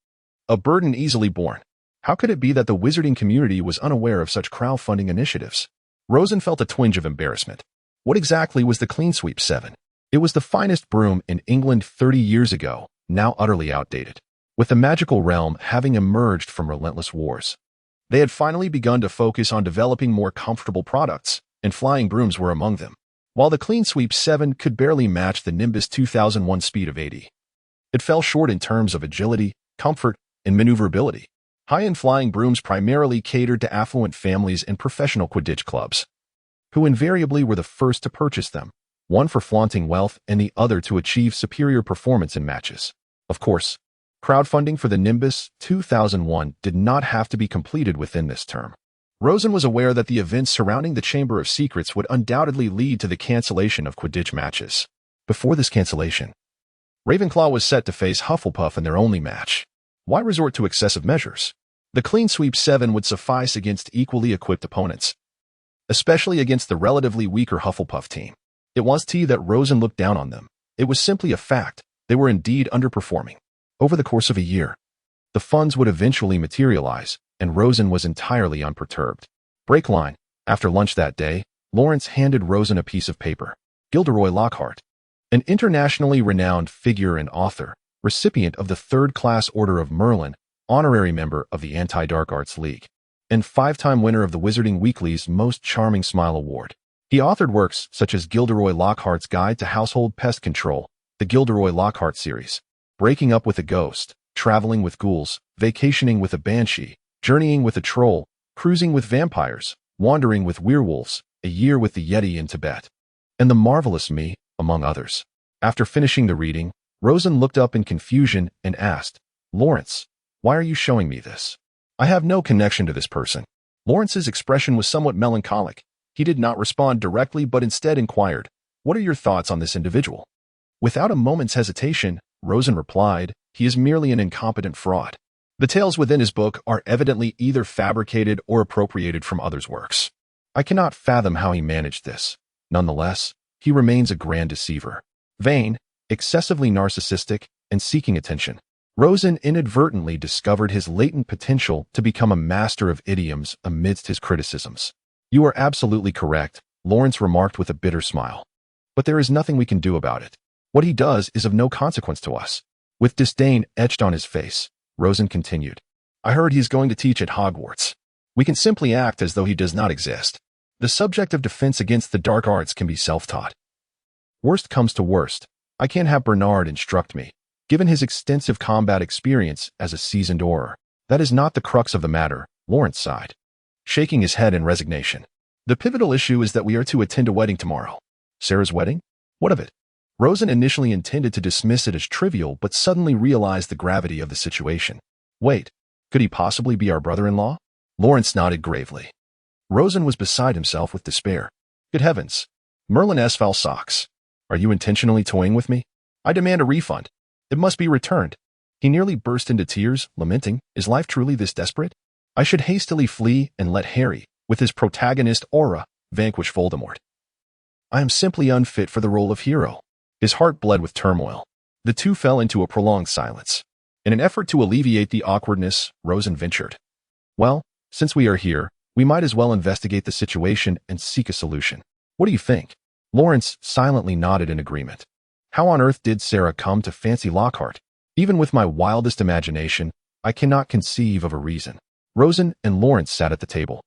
A burden easily borne. How could it be that the wizarding community was unaware of such crowdfunding initiatives? Rosen felt a twinge of embarrassment. What exactly was the Clean Sweep 7? It was the finest broom in England 30 years ago, now utterly outdated. With the magical realm having emerged from relentless wars, they had finally begun to focus on developing more comfortable products, and flying brooms were among them. While the Clean Sweep 7 could barely match the Nimbus 2001 speed of 80, it fell short in terms of agility, comfort, and maneuverability. High-end flying brooms primarily catered to affluent families and professional Quidditch clubs, who invariably were the first to purchase them, one for flaunting wealth and the other to achieve superior performance in matches. Of course, crowdfunding for the Nimbus 2001 did not have to be completed within this term. Rosen was aware that the events surrounding the Chamber of Secrets would undoubtedly lead to the cancellation of Quidditch matches. Before this cancellation, Ravenclaw was set to face Hufflepuff in their only match. Why resort to excessive measures? The Clean Sweep 7 would suffice against equally equipped opponents, especially against the relatively weaker Hufflepuff team. It was that Rosen looked down on them. It was simply a fact. They were indeed underperforming. Over the course of a year, the funds would eventually materialize, and Rosen was entirely unperturbed. Break line. After lunch that day, Lawrence handed Rosen a piece of paper. Gilderoy Lockhart, an internationally renowned figure and author, recipient of the third-class Order of Merlin, honorary member of the Anti-Dark Arts League, and 5-time winner of the Wizarding Weekly's Most Charming Smile Award. He authored works such as Gilderoy Lockhart's Guide to Household Pest Control, the Gilderoy Lockhart series, Breaking Up with a Ghost, Traveling with Ghouls, Vacationing with a Banshee, Journeying with a Troll, Cruising with Vampires, Wandering with Werewolves, A Year with the Yeti in Tibet, and The Marvelous Me, among others. After finishing the reading, Rosen looked up in confusion and asked, "Lawrence, why are you showing me this? I have no connection to this person." Lawrence's expression was somewhat melancholic. He did not respond directly but instead inquired, "What are your thoughts on this individual?" Without a moment's hesitation, Rosen replied, "He is merely an incompetent fraud. The tales within his book are evidently either fabricated or appropriated from others' works. I cannot fathom how he managed this. Nonetheless, he remains a grand deceiver. Vain, excessively narcissistic, and seeking attention." Rosen inadvertently discovered his latent potential to become a master of idioms amidst his criticisms. "You are absolutely correct," Lawrence remarked with a bitter smile. "But there is nothing we can do about it. What he does is of no consequence to us." With disdain etched on his face, Rosen continued, "I heard he is going to teach at Hogwarts. We can simply act as though he does not exist. The subject of defense against the dark arts can be self-taught. Worst comes to worst, I can have Bernard instruct me. Given his extensive combat experience as a seasoned orar, that is not the crux of the matter," Lawrence sighed, shaking his head in resignation. "The pivotal issue is that we are to attend a wedding tomorrow." "Sarah's wedding? What of it?" Rosen initially intended to dismiss it as trivial but suddenly realized the gravity of the situation. "Wait, could he possibly be our brother-in-law?" Lawrence nodded gravely. Rosen was beside himself with despair. "Good heavens! Merlin S. foul socks. Are you intentionally toying with me? I demand a refund. It must be returned." He nearly burst into tears, lamenting, "Is life truly this desperate? I should hastily flee and let Harry, with his protagonist aura, vanquish Voldemort. I am simply unfit for the role of hero." His heart bled with turmoil. The two fell into a prolonged silence. In an effort to alleviate the awkwardness, Rosen ventured, "Well, since we are here, we might as well investigate the situation and seek a solution. What do you think?" Lawrence silently nodded in agreement. How on earth did Sarah come to fancy Lockhart? Even with my wildest imagination, I cannot conceive of a reason. Rosen and Lawrence sat at the table,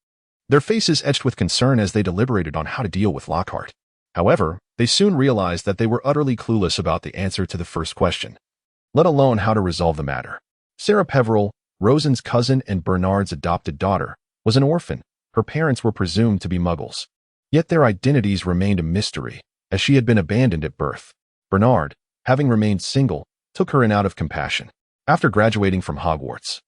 their faces etched with concern as they deliberated on how to deal with Lockhart. However, they soon realized that they were utterly clueless about the answer to the first question, let alone how to resolve the matter. Sarah Peveril, Rosen's cousin and Bernard's adopted daughter, was an orphan. Her parents were presumed to be Muggles. Yet their identities remained a mystery, as she had been abandoned at birth. Bernard, having remained single, took her in out of compassion. After graduating from Hogwarts,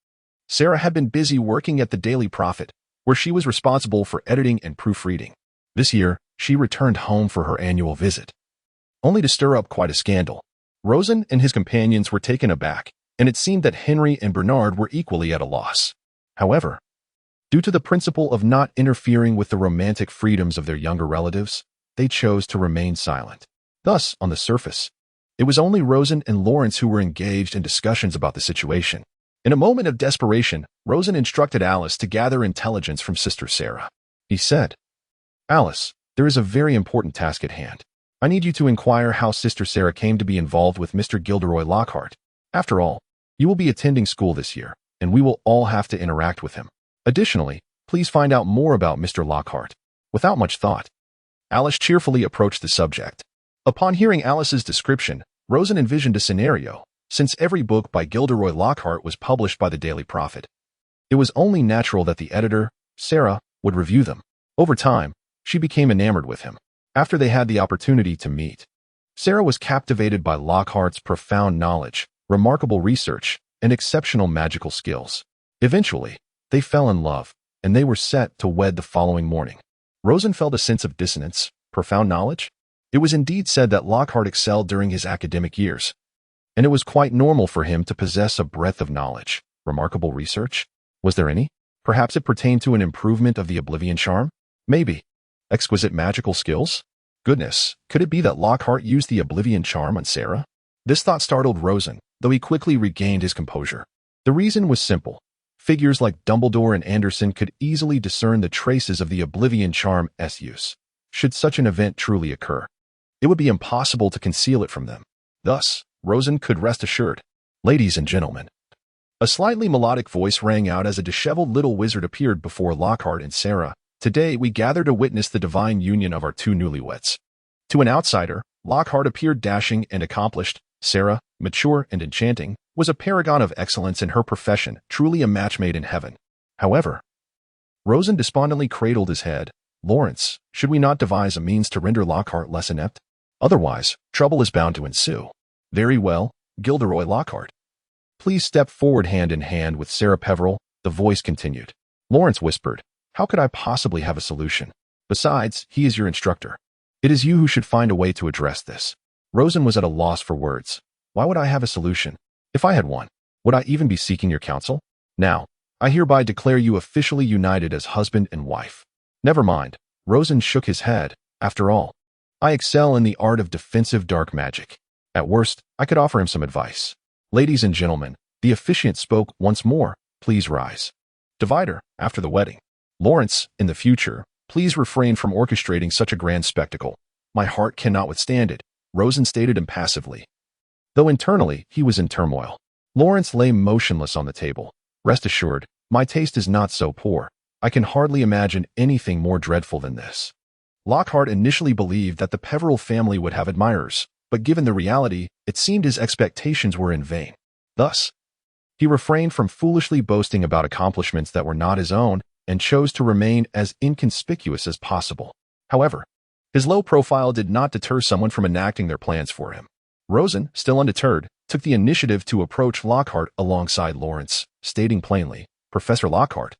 Sarah had been busy working at the Daily Prophet, where she was responsible for editing and proofreading. This year, she returned home for her annual visit, only to stir up quite a scandal. Rosen and his companions were taken aback, and it seemed that Henry and Bernard were equally at a loss. However, due to the principle of not interfering with the romantic freedoms of their younger relatives, they chose to remain silent. Thus, on the surface, it was only Rosen and Lawrence who were engaged in discussions about the situation. In a moment of desperation, Rosen instructed Alice to gather intelligence from Sister Sarah. He said, "Alice, there is a very important task at hand. I need you to inquire how Sister Sarah came to be involved with Mr. Gilderoy Lockhart. After all, you will be attending school this year, and we will all have to interact with him. Additionally, please find out more about Mr. Lockhart." Without much thought, Alice cheerfully approached the subject. Upon hearing Alice's description, Rosen envisioned a scenario. Since every book by Gilderoy Lockhart was published by the Daily Prophet, it was only natural that the editor, Sarah, would review them. Over time, she became enamored with him. After they had the opportunity to meet, Sarah was captivated by Lockhart's profound knowledge, remarkable research, and exceptional magical skills. Eventually, they fell in love, and they were set to wed the following morning. Rosen felt a sense of dissonance. Profound knowledge? It was indeed said that Lockhart excelled during his academic years, and it was quite normal for him to possess a breadth of knowledge. Remarkable research? Was there any? Perhaps it pertained to an improvement of the Oblivion charm? Maybe. Exquisite magical skills? Goodness, could it be that Lockhart used the Oblivion charm on Sarah? This thought startled Rosen, though he quickly regained his composure. The reason was simple. Figures like Dumbledore and Anderson could easily discern the traces of the Oblivion charm's use. Should such an event truly occur, it would be impossible to conceal it from them. Thus, Rosen could rest assured. "Ladies and gentlemen." A slightly melodic voice rang out as a disheveled little wizard appeared before Lockhart and Sarah. "Today, we gather to witness the divine union of our two newlyweds." To an outsider, Lockhart appeared dashing and accomplished. Sarah, mature and enchanting, was a paragon of excellence in her profession, truly a match made in heaven. However, Rosen despondently cradled his head. Lawrence, should we not devise a means to render Lockhart less inept? Otherwise, trouble is bound to ensue. Very well, Gilderoy Lockhart. Please step forward hand in hand with Sarah Peveril, the voice continued. Lawrence whispered, how could I possibly have a solution? Besides, he is your instructor. It is you who should find a way to address this. Rosen was at a loss for words. Why would I have a solution? If I had one, would I even be seeking your counsel? Now, I hereby declare you officially united as husband and wife. Never mind. Rosen shook his head. After all, I excel in the art of defensive dark magic. At worst, I could offer him some advice. Ladies and gentlemen, the officiant spoke once more. Please rise. Divider, after the wedding. Lawrence, in the future, please refrain from orchestrating such a grand spectacle. My heart cannot withstand it, Rosen stated impassively. Though internally, he was in turmoil. Lawrence lay motionless on the table. Rest assured, my taste is not so poor. I can hardly imagine anything more dreadful than this. Lockhart initially believed that the Peveril family would have admirers, but given the reality, it seemed his expectations were in vain. Thus, he refrained from foolishly boasting about accomplishments that were not his own and chose to remain as inconspicuous as possible. However, his low profile did not deter someone from enacting their plans for him. Rosen, still undeterred, took the initiative to approach Lockhart alongside Lawrence, stating plainly, Professor Lockhart,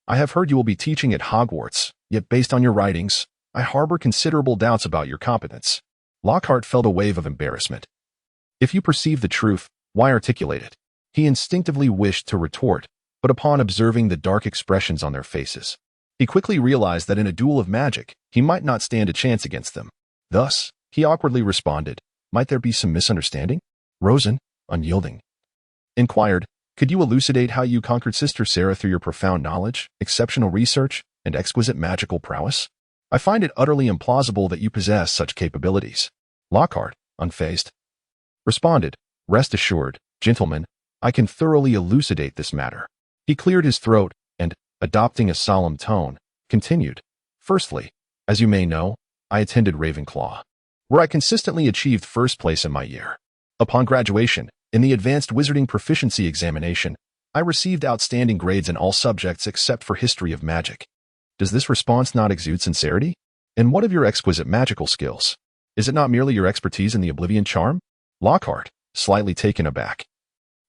I have heard you will be teaching at Hogwarts, yet based on your writings, I harbor considerable doubts about your competence. Lockhart felt a wave of embarrassment. If you perceive the truth, why articulate it? He instinctively wished to retort, but upon observing the dark expressions on their faces, he quickly realized that in a duel of magic, he might not stand a chance against them. Thus, he awkwardly responded, Might there be some misunderstanding? Rosen, unyielding, inquired, Could you elucidate how you conquered Sister Sarah through your profound knowledge, exceptional research, and exquisite magical prowess? I find it utterly implausible that you possess such capabilities. Lockhart, unfazed, responded, Rest assured, gentlemen, I can thoroughly elucidate this matter. He cleared his throat and, adopting a solemn tone, continued, Firstly, as you may know, I attended Ravenclaw, where I consistently achieved first place in my year. Upon graduation, in the Advanced Wizarding Proficiency Examination, I received outstanding grades in all subjects except for History of Magic. Does this response not exude sincerity? And what of your exquisite magical skills? Is it not merely your expertise in the Oblivion Charm? Lockhart, slightly taken aback,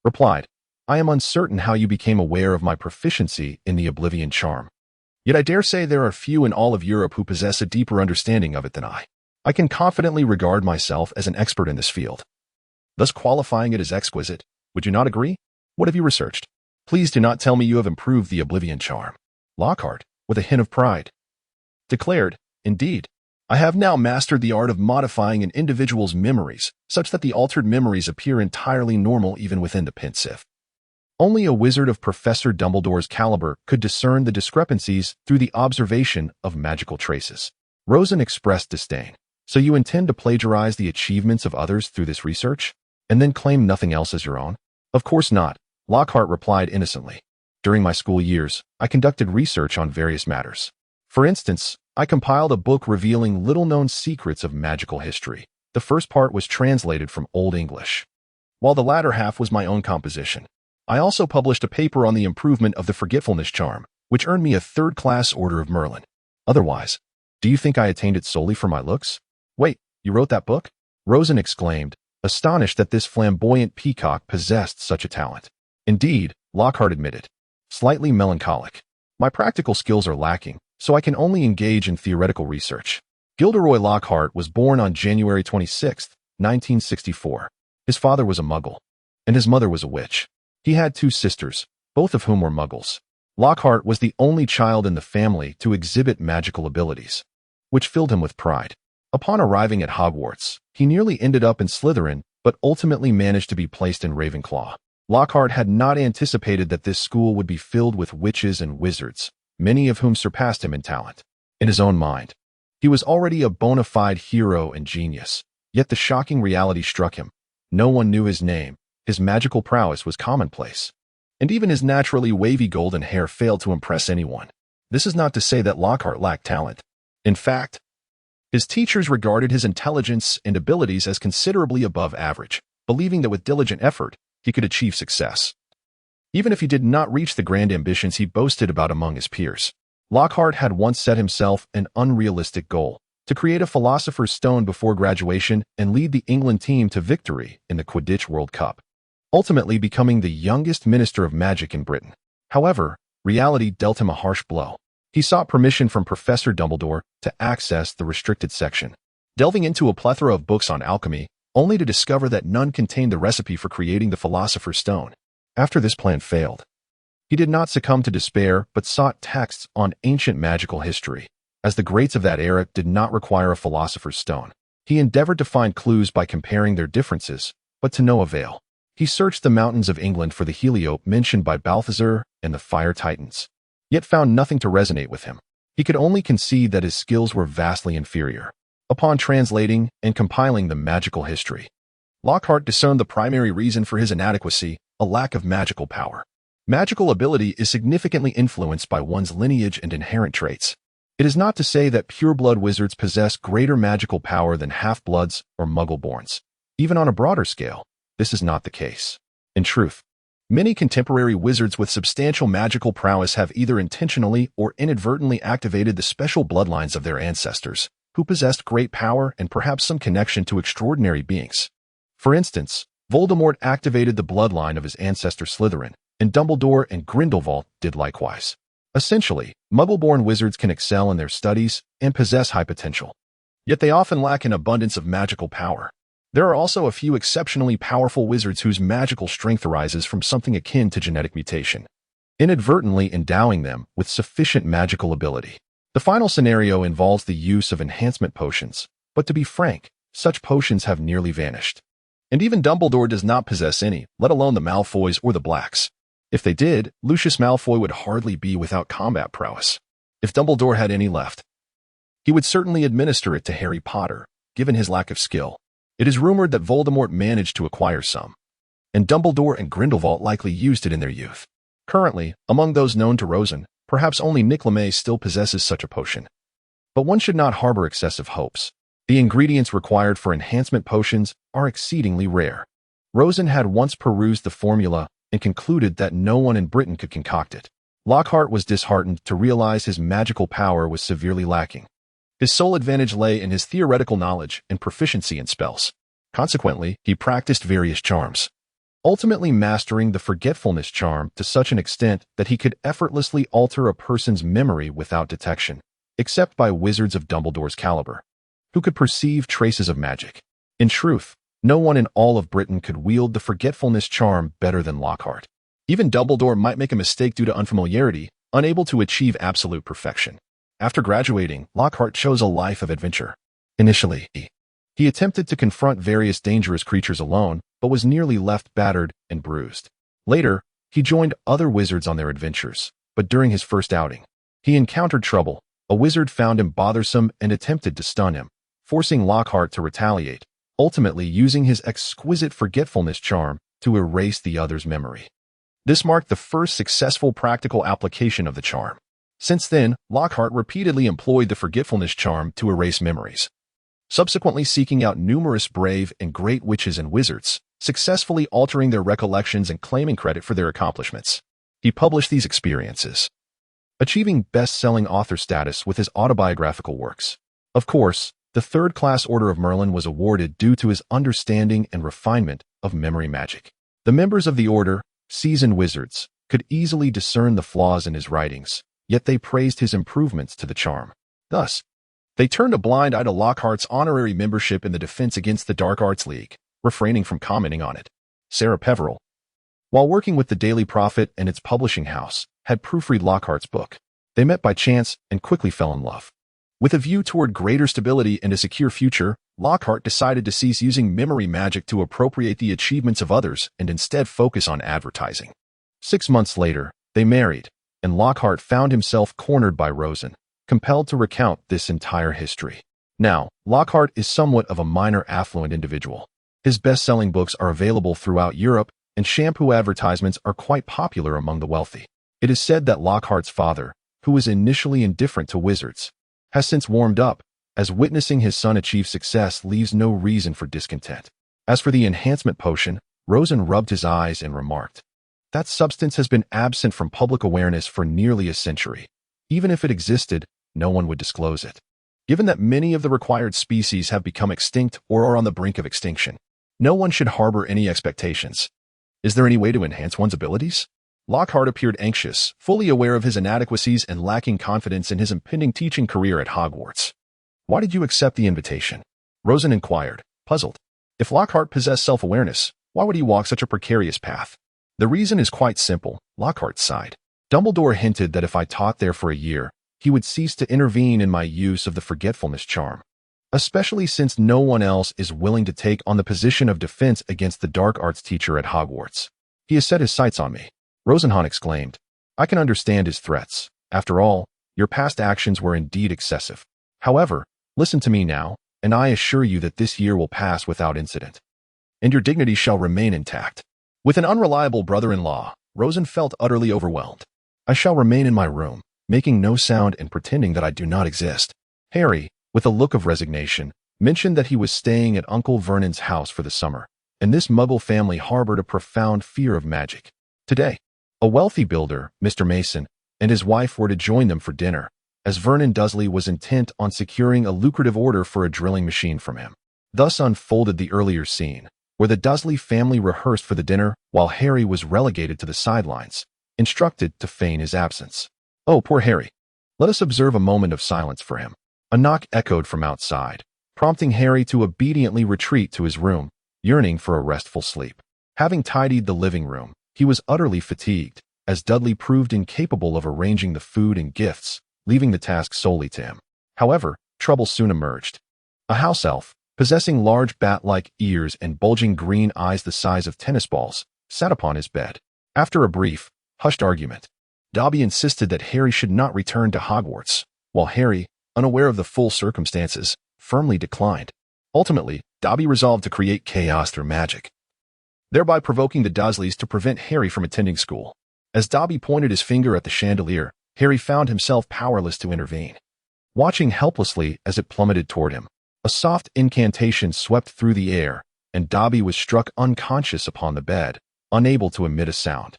replied, I am uncertain how you became aware of my proficiency in the Oblivion Charm. Yet I dare say there are few in all of Europe who possess a deeper understanding of it than I. I can confidently regard myself as an expert in this field, thus qualifying it as exquisite. Would you not agree? What have you researched? Please do not tell me you have improved the Oblivion Charm. Lockhart, with a hint of pride, declared, Indeed, I have now mastered the art of modifying an individual's memories such that the altered memories appear entirely normal even within the pensieve. Only a wizard of Professor Dumbledore's caliber could discern the discrepancies through the observation of magical traces. Rosen expressed disdain. So you intend to plagiarize the achievements of others through this research, and then claim nothing else as your own? Of course not, Lockhart replied innocently. During my school years, I conducted research on various matters. For instance, I compiled a book revealing little-known secrets of magical history. The first part was translated from Old English, while the latter half was my own composition. I also published a paper on the improvement of the forgetfulness charm, which earned me a third-class Order of Merlin. Otherwise, do you think I attained it solely for my looks? Wait, you wrote that book? Rosen exclaimed, astonished that this flamboyant peacock possessed such a talent. Indeed, Lockhart admitted, slightly melancholic. My practical skills are lacking, so I can only engage in theoretical research. Gilderoy Lockhart was born on January 26, 1964. His father was a Muggle, and his mother was a witch. He had two sisters, both of whom were Muggles. Lockhart was the only child in the family to exhibit magical abilities, which filled him with pride. Upon arriving at Hogwarts, he nearly ended up in Slytherin, but ultimately managed to be placed in Ravenclaw. Lockhart had not anticipated that this school would be filled with witches and wizards, many of whom surpassed him in talent. In his own mind, he was already a bona fide hero and genius, yet the shocking reality struck him. No one knew his name, his magical prowess was commonplace, and even his naturally wavy golden hair failed to impress anyone. This is not to say that Lockhart lacked talent. In fact, his teachers regarded his intelligence and abilities as considerably above average, believing that with diligent effort, he could achieve success. even if he did not reach the grand ambitions he boasted about among his peers. Lockhart had once set himself an unrealistic goal: to create a Philosopher's Stone before graduation and lead the England team to victory in the Quidditch World Cup, ultimately becoming the youngest Minister of Magic in Britain. However, reality dealt him a harsh blow. He sought permission from Professor Dumbledore to access the restricted section, delving into a plethora of books on alchemy, only to discover that none contained the recipe for creating the Philosopher's Stone. After this plan failed, he did not succumb to despair but sought texts on ancient magical history. As the greats of that era did not require a Philosopher's Stone, he endeavored to find clues by comparing their differences, but to no avail. He searched the mountains of England for the heliope mentioned by Balthazar and the fire titans, yet found nothing to resonate with him. He could only concede that his skills were vastly inferior. Upon translating and compiling the magical history, Lockhart discerned the primary reason for his inadequacy: a lack of magical power. Magical ability is significantly influenced by one's lineage and inherent traits. It is not to say that pure-blood wizards possess greater magical power than half-bloods or muggle-borns. Even on a broader scale, this is not the case. In truth, many contemporary wizards with substantial magical prowess have either intentionally or inadvertently activated the special bloodlines of their ancestors, who possessed great power and perhaps some connection to extraordinary beings. For instance, Voldemort activated the bloodline of his ancestor Slytherin, and Dumbledore and Grindelwald did likewise. Essentially, Muggle-born wizards can excel in their studies and possess high potential, yet they often lack an abundance of magical power. There are also a few exceptionally powerful wizards whose magical strength arises from something akin to genetic mutation, inadvertently endowing them with sufficient magical ability. The final scenario involves the use of enhancement potions, but to be frank, such potions have nearly vanished. And even Dumbledore does not possess any, let alone the Malfoys or the Blacks. If they did, Lucius Malfoy would hardly be without combat prowess. If Dumbledore had any left, he would certainly administer it to Harry Potter, given his lack of skill. It is rumored that Voldemort managed to acquire some, and Dumbledore and Grindelwald likely used it in their youth. Currently, among those known to Rosen, perhaps only Nick LeMay still possesses such a potion. But one should not harbor excessive hopes. The ingredients required for enhancement potions are exceedingly rare. Rosen had once perused the formula and concluded that no one in Britain could concoct it. Lockhart was disheartened to realize his magical power was severely lacking. His sole advantage lay in his theoretical knowledge and proficiency in spells. Consequently, he practiced various charms, ultimately mastering the forgetfulness charm to such an extent that he could effortlessly alter a person's memory without detection, except by wizards of Dumbledore's caliber, who could perceive traces of magic. In truth, no one in all of Britain could wield the forgetfulness charm better than Lockhart. Even Dumbledore might make a mistake due to unfamiliarity, unable to achieve absolute perfection. After graduating, Lockhart chose a life of adventure. Initially, he attempted to confront various dangerous creatures alone, but was nearly left battered and bruised. Later, he joined other wizards on their adventures, but during his first outing, he encountered trouble. A wizard found him bothersome and attempted to stun him, forcing Lockhart to retaliate, ultimately using his exquisite forgetfulness charm to erase the other's memory. This marked the first successful practical application of the charm. Since then, Lockhart repeatedly employed the forgetfulness charm to erase memories, subsequently seeking out numerous brave and great witches and wizards, successfully altering their recollections and claiming credit for their accomplishments. He published these experiences, achieving best-selling author status with his autobiographical works. Of course, the third-class Order of Merlin was awarded due to his understanding and refinement of memory magic. The members of the order, seasoned wizards, could easily discern the flaws in his writings, yet they praised his improvements to the charm. Thus, they turned a blind eye to Lockhart's honorary membership in the Defense Against the Dark Arts League, refraining from commenting on it. Sarah Peveril, while working with the Daily Prophet and its publishing house, had proofread Lockhart's book. They met by chance and quickly fell in love. With a view toward greater stability and a secure future, Lockhart decided to cease using memory magic to appropriate the achievements of others and instead focus on advertising. 6 months later, they married, and Lockhart found himself cornered by Rosen, compelled to recount this entire history. Now, Lockhart is somewhat of a minor affluent individual. His best-selling books are available throughout Europe, and shampoo advertisements are quite popular among the wealthy. It is said that Lockhart's father, who was initially indifferent to wizards, has since warmed up, as witnessing his son achieve success leaves no reason for discontent. As for the enhancement potion, Rosen rubbed his eyes and remarked, That substance has been absent from public awareness for nearly a century. Even if it existed, no one would disclose it. Given that many of the required species have become extinct or are on the brink of extinction, no one should harbor any expectations. Is there any way to enhance one's abilities? Lockhart appeared anxious, fully aware of his inadequacies and lacking confidence in his impending teaching career at Hogwarts. Why did you accept the invitation? Rosen inquired, puzzled. If Lockhart possessed self-awareness, why would he walk such a precarious path? The reason is quite simple, Lockhart sighed. Dumbledore hinted that if I taught there for a year, he would cease to intervene in my use of the forgetfulness charm. Especially since no one else is willing to take on the position of defense against the dark arts teacher at Hogwarts. He has set his sights on me. Rosenhan exclaimed. I can understand his threats. After all, your past actions were indeed excessive. However, listen to me now, and I assure you that this year will pass without incident. And your dignity shall remain intact. With an unreliable brother-in-law, Rosen felt utterly overwhelmed. I shall remain in my room, making no sound and pretending that I do not exist. Harry, with a look of resignation, mentioned that he was staying at Uncle Vernon's house for the summer, and this Muggle family harbored a profound fear of magic. Today, a wealthy builder, Mr. Mason, and his wife were to join them for dinner, as Vernon Dursley was intent on securing a lucrative order for a drilling machine from him. Thus unfolded the earlier scene, where the Dursley family rehearsed for the dinner while Harry was relegated to the sidelines, instructed to feign his absence. Oh, poor Harry. Let us observe a moment of silence for him. A knock echoed from outside, prompting Harry to obediently retreat to his room, yearning for a restful sleep. Having tidied the living room, he was utterly fatigued, as Dudley proved incapable of arranging the food and gifts, leaving the task solely to him. However, trouble soon emerged. A house elf, possessing large bat-like ears and bulging green eyes the size of tennis balls, sat upon his bed. After a brief, hushed argument, Dobby insisted that Harry should not return to Hogwarts, while Harry, unaware of the full circumstances, firmly declined. Ultimately, Dobby resolved to create chaos through magic, thereby provoking the Dursleys to prevent Harry from attending school. As Dobby pointed his finger at the chandelier, Harry found himself powerless to intervene. Watching helplessly as it plummeted toward him, a soft incantation swept through the air, and Dobby was struck unconscious upon the bed, unable to emit a sound.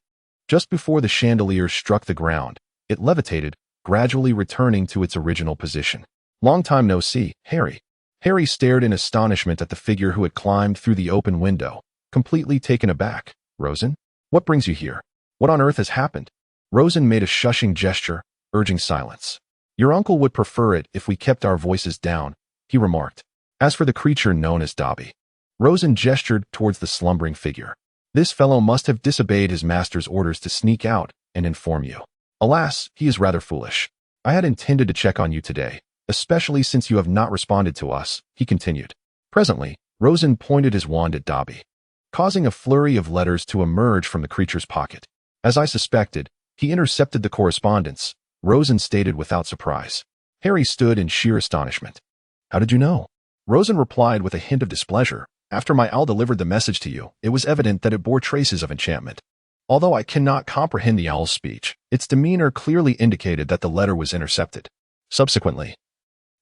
Just before the chandelier struck the ground, it levitated, gradually returning to its original position. Long time no see, Harry. Harry stared in astonishment at the figure who had climbed through the open window, completely taken aback. Rosen? What brings you here? What on earth has happened? Rosen made a shushing gesture, urging silence. Your uncle would prefer it if we kept our voices down, he remarked. As for the creature known as Dobby, Rosen gestured towards the slumbering figure. This fellow must have disobeyed his master's orders to sneak out and inform you. Alas, he is rather foolish. I had intended to check on you today, especially since you have not responded to us, he continued. Presently, Rosen pointed his wand at Dobby, causing a flurry of letters to emerge from the creature's pocket. As I suspected, he intercepted the correspondence, Rosen stated without surprise. Harry stood in sheer astonishment. How did you know? Rosen replied with a hint of displeasure. After my owl delivered the message to you, it was evident that it bore traces of enchantment. Although I cannot comprehend the owl's speech, its demeanor clearly indicated that the letter was intercepted. Subsequently,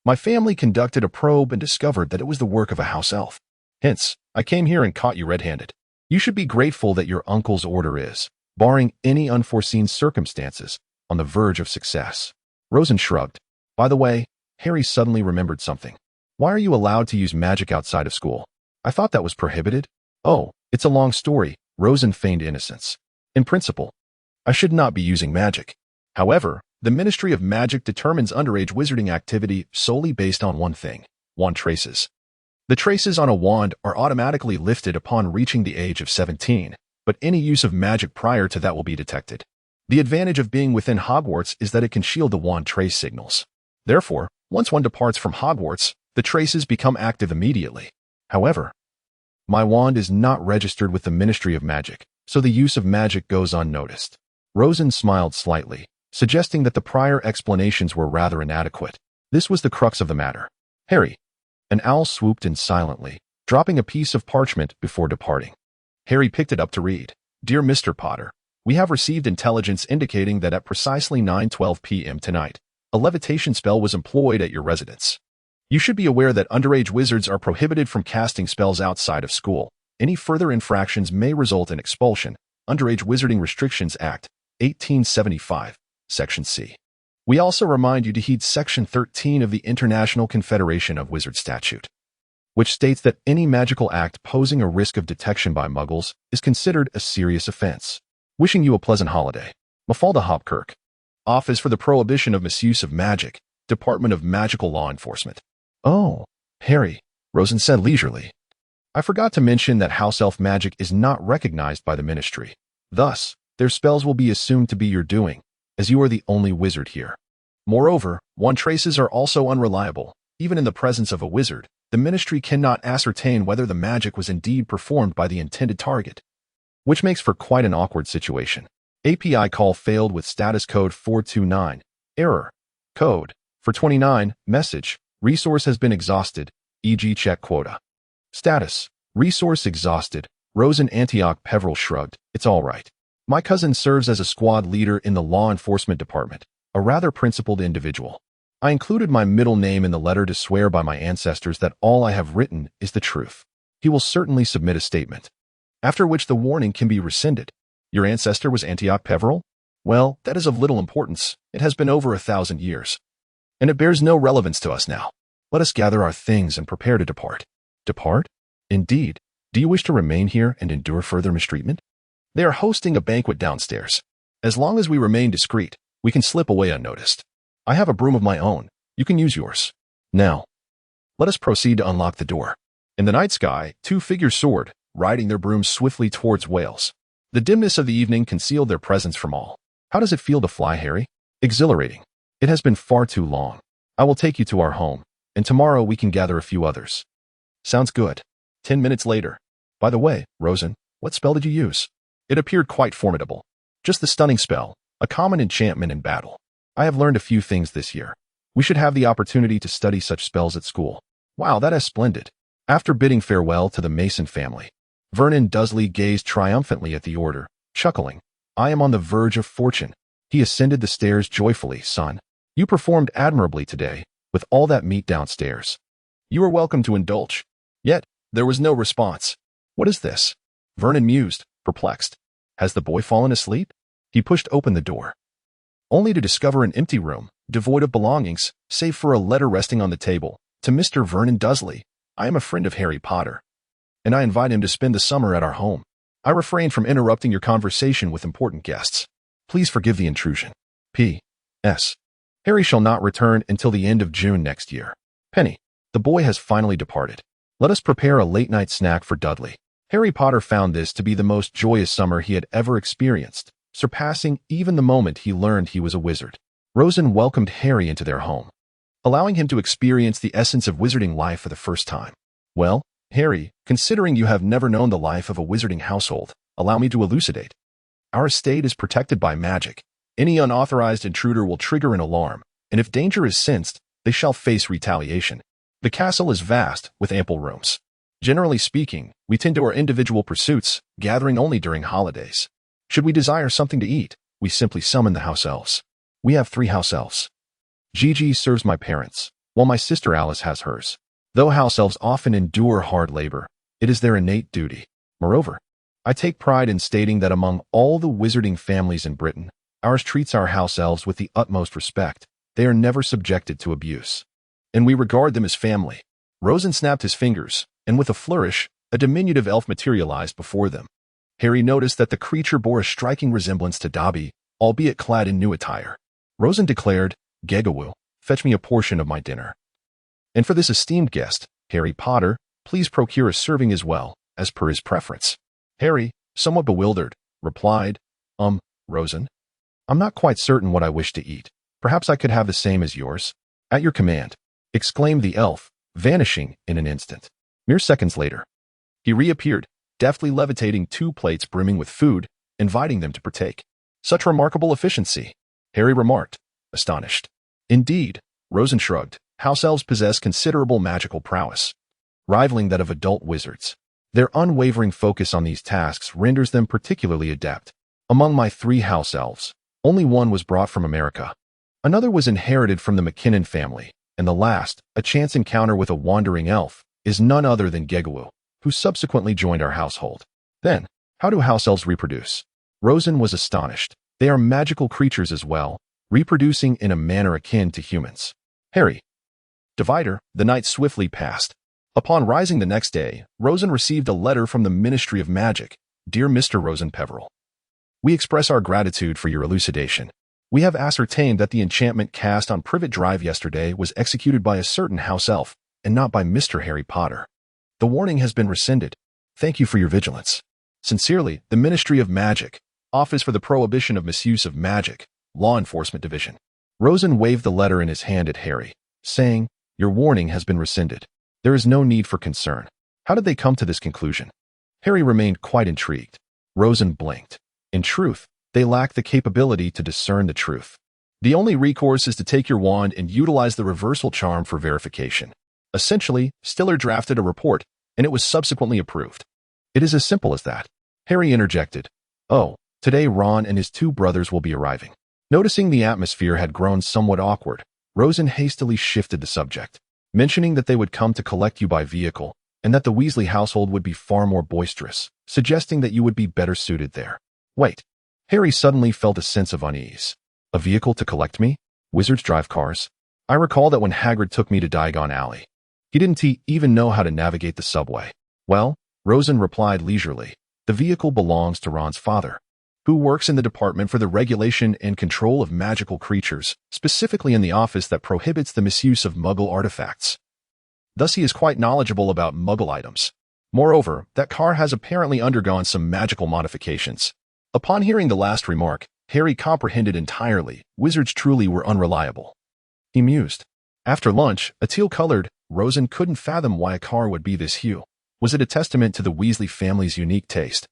my family conducted a probe and discovered that it was the work of a house elf. Hence, I came here and caught you red-handed. You should be grateful that your uncle's order is, barring any unforeseen circumstances, on the verge of success. Rosen shrugged. By the way, Harry suddenly remembered something. Why are you allowed to use magic outside of school? I thought that was prohibited. Oh, it's a long story, Rosen feigned innocence. In principle, I should not be using magic. However, the Ministry of Magic determines underage wizarding activity solely based on one thing: wand traces. The traces on a wand are automatically lifted upon reaching the age of 17, but any use of magic prior to that will be detected. The advantage of being within Hogwarts is that it can shield the wand trace signals. Therefore, once one departs from Hogwarts, the traces become active immediately. However, my wand is not registered with the Ministry of Magic, so the use of magic goes unnoticed. Rosen smiled slightly, suggesting that the prior explanations were rather inadequate. This was the crux of the matter. Harry. An owl swooped in silently, dropping a piece of parchment before departing. Harry picked it up to read. Dear Mr. Potter, we have received intelligence indicating that at precisely 9:12 p.m. tonight, a levitation spell was employed at your residence. You should be aware that underage wizards are prohibited from casting spells outside of school. Any further infractions may result in expulsion, Underage Wizarding Restrictions Act, 1875, Section C. We also remind you to heed Section 13 of the International Confederation of Wizards Statute, which states that any magical act posing a risk of detection by muggles is considered a serious offense. Wishing you a pleasant holiday. Mafalda Hopkirk. Office for the Prohibition of Misuse of Magic, Department of Magical Law Enforcement. Oh, Harry, Rosen said leisurely. I forgot to mention that house elf magic is not recognized by the Ministry. Thus, their spells will be assumed to be your doing, as you are the only wizard here. Moreover, wand traces are also unreliable. Even in the presence of a wizard, the Ministry cannot ascertain whether the magic was indeed performed by the intended target, which makes for quite an awkward situation. API call failed with status code 429. Error. Code. For 29. Message. Resource has been exhausted, e.g. check quota. Status. Resource exhausted. Rosen Antioch Peveril shrugged. It's all right. My cousin serves as a squad leader in the law enforcement department, a rather principled individual. I included my middle name in the letter to swear by my ancestors that all I have written is the truth. He will certainly submit a statement, after which the warning can be rescinded. Your ancestor was Antioch Peveril? Well, that is of little importance. It has been over 1,000 years, and it bears no relevance to us now. Let us gather our things and prepare to depart. Depart? Indeed. Do you wish to remain here and endure further mistreatment? They are hosting a banquet downstairs. As long as we remain discreet, we can slip away unnoticed. I have a broom of my own. You can use yours. Now, let us proceed to unlock the door. In the night sky, two figures soared, riding their brooms swiftly towards Wales. The dimness of the evening concealed their presence from all. How does it feel to fly, Harry? Exhilarating. It has been far too long. I will take you to our home, and tomorrow we can gather a few others. Sounds good. 10 minutes later. By the way, Rosen, what spell did you use? It appeared quite formidable. Just the stunning spell, a common enchantment in battle. I have learned a few things this year. We should have the opportunity to study such spells at school. Wow, that is splendid. After bidding farewell to the Mason family, Vernon Dursley gazed triumphantly at the order, chuckling. I am on the verge of fortune. He ascended the stairs joyfully. Son, you performed admirably today, with all that meat downstairs. You are welcome to indulge. Yet, there was no response. What is this? Vernon mused, perplexed. Has the boy fallen asleep? He pushed open the door, only to discover an empty room, devoid of belongings, save for a letter resting on the table. To Mr. Vernon Dursley, I am a friend of Harry Potter, and I invite him to spend the summer at our home. I refrain from interrupting your conversation with important guests. Please forgive the intrusion. P.S. Harry shall not return until the end of June next year. Penny, the boy has finally departed. Let us prepare a late-night snack for Dudley. Harry Potter found this to be the most joyous summer he had ever experienced, surpassing even the moment he learned he was a wizard. Rosen welcomed Harry into their home, allowing him to experience the essence of wizarding life for the first time. Well, Harry, considering you have never known the life of a wizarding household, allow me to elucidate. Our estate is protected by magic. Any unauthorized intruder will trigger an alarm, and if danger is sensed, they shall face retaliation. The castle is vast, with ample rooms. Generally speaking, we tend to our individual pursuits, gathering only during holidays. Should we desire something to eat, we simply summon the house elves. We have 3 house elves. Gigi serves my parents, while my sister Alice has hers. Though house elves often endure hard labor, it is their innate duty. Moreover, I take pride in stating that among all the wizarding families in Britain, ours treats our house elves with the utmost respect. They are never subjected to abuse, and we regard them as family. Rosen snapped his fingers, and with a flourish, a diminutive elf materialized before them. Harry noticed that the creature bore a striking resemblance to Dobby, albeit clad in new attire. Rosen declared, Gegawoo, fetch me a portion of my dinner. And for this esteemed guest, Harry Potter, please procure a serving as well, as per his preference. Harry, somewhat bewildered, replied, Rosen, I'm not quite certain what I wish to eat. Perhaps I could have the same as yours. At your command, exclaimed the elf, vanishing in an instant. Mere seconds later, he reappeared, deftly levitating 2 plates brimming with food, inviting them to partake. Such remarkable efficiency, Harry remarked, astonished. Indeed, Rosen shrugged. House elves possess considerable magical prowess, rivaling that of adult wizards. Their unwavering focus on these tasks renders them particularly adept. Among my 3 house elves, only one was brought from America. Another was inherited from the McKinnon family, and the last, a chance encounter with a wandering elf, is none other than Gegawoo, who subsequently joined our household. Then, how do house elves reproduce? Rosen was astonished. They are magical creatures as well, reproducing in a manner akin to humans. Harry. Divider, the night swiftly passed. Upon rising the next day, Rosen received a letter from the Ministry of Magic. Dear Mr. Rosen Peveril, we express our gratitude for your elucidation. We have ascertained that the enchantment cast on Privet Drive yesterday was executed by a certain house elf, and not by Mr. Harry Potter. The warning has been rescinded. Thank you for your vigilance. Sincerely, the Ministry of Magic, Office for the Prohibition of Misuse of Magic, Law Enforcement Division. Rosen waved the letter in his hand at Harry, saying, Your warning has been rescinded. There is no need for concern. How did they come to this conclusion? Harry remained quite intrigued. Rosen blinked. In truth, they lack the capability to discern the truth. The only recourse is to take your wand and utilize the reversal charm for verification. Essentially, Stiller drafted a report, and it was subsequently approved. It is as simple as that. Harry interjected. Oh, today Ron and his two brothers will be arriving. Noticing the atmosphere had grown somewhat awkward, Rosen hastily shifted the subject, mentioning that they would come to collect you by vehicle, and that the Weasley household would be far more boisterous, suggesting that you would be better suited there. Wait. Harry suddenly felt a sense of unease. A vehicle to collect me? Wizards drive cars? I recall that when Hagrid took me to Diagon Alley, he didn't even know how to navigate the subway. Well, Rosen replied leisurely, the vehicle belongs to Ron's father, who works in the Department for the Regulation and Control of Magical Creatures, specifically in the office that prohibits the misuse of Muggle artifacts. Thus he is quite knowledgeable about Muggle items. Moreover, that car has apparently undergone some magical modifications. Upon hearing the last remark, Harry comprehended entirely. Wizards truly were unreliable. He mused. After lunch, a teal-colored, Rosen couldn't fathom why a car would be this hue. Was it a testament to the Weasley family's unique taste?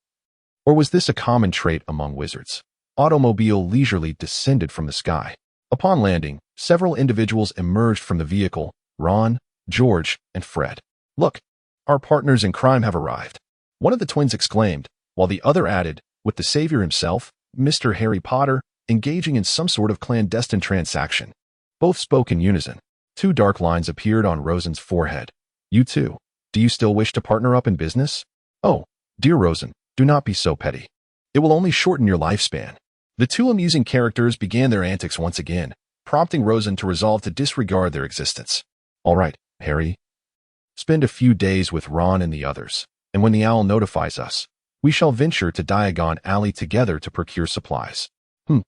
Or was this a common trait among wizards? Automobile leisurely descended from the sky. Upon landing, several individuals emerged from the vehicle, Ron, George, and Fred. Look, our partners in crime have arrived. One of the twins exclaimed, while the other added, with the savior himself, Mr. Harry Potter, engaging in some sort of clandestine transaction. Both spoke in unison. Two dark lines appeared on Rosen's forehead. You too. Do you still wish to partner up in business? Oh, dear Rosen, do not be so petty. It will only shorten your lifespan. The two amusing characters began their antics once again, prompting Rosen to resolve to disregard their existence. All right, Harry. Spend a few days with Ron and the others, and when the owl notifies us, we shall venture to Diagon Alley together to procure supplies.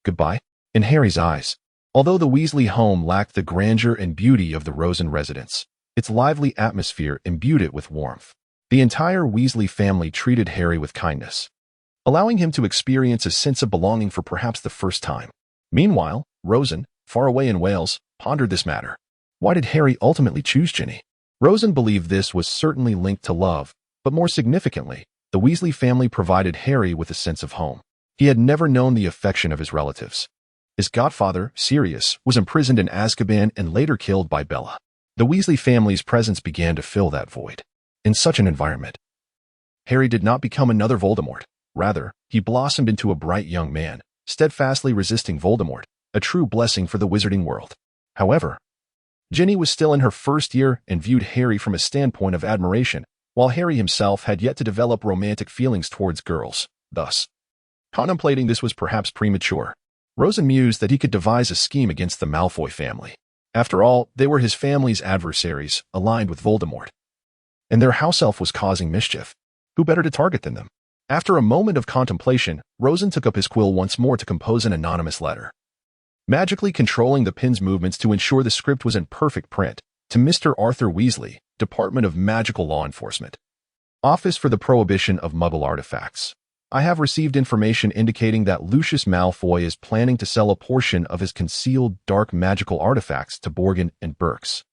Goodbye. In Harry's eyes, although the Weasley home lacked the grandeur and beauty of the Rosen residence, its lively atmosphere imbued it with warmth. The entire Weasley family treated Harry with kindness, allowing him to experience a sense of belonging for perhaps the first time. Meanwhile, Rosen, far away in Wales, pondered this matter. Why did Harry ultimately choose Ginny? Rosen believed this was certainly linked to love, but more significantly, the Weasley family provided Harry with a sense of home. He had never known the affection of his relatives. His godfather, Sirius, was imprisoned in Azkaban and later killed by Bella. The Weasley family's presence began to fill that void. In such an environment, Harry did not become another Voldemort. Rather, he blossomed into a bright young man, steadfastly resisting Voldemort, a true blessing for the wizarding world. However, Ginny was still in her first year and viewed Harry from a standpoint of admiration, while Harry himself had yet to develop romantic feelings towards girls. Thus, contemplating this was perhaps premature. Rosen mused that he could devise a scheme against the Malfoy family. After all, they were his family's adversaries, aligned with Voldemort. And their house elf was causing mischief. Who better to target than them? After a moment of contemplation, Rosen took up his quill once more to compose an anonymous letter, magically controlling the pen's movements to ensure the script was in perfect print. To Mr. Arthur Weasley, Department of Magical Law Enforcement, Office for the Prohibition of Muggle Artifacts. I have received information indicating that Lucius Malfoy is planning to sell a portion of his concealed dark magical artifacts to Borgin and Burks,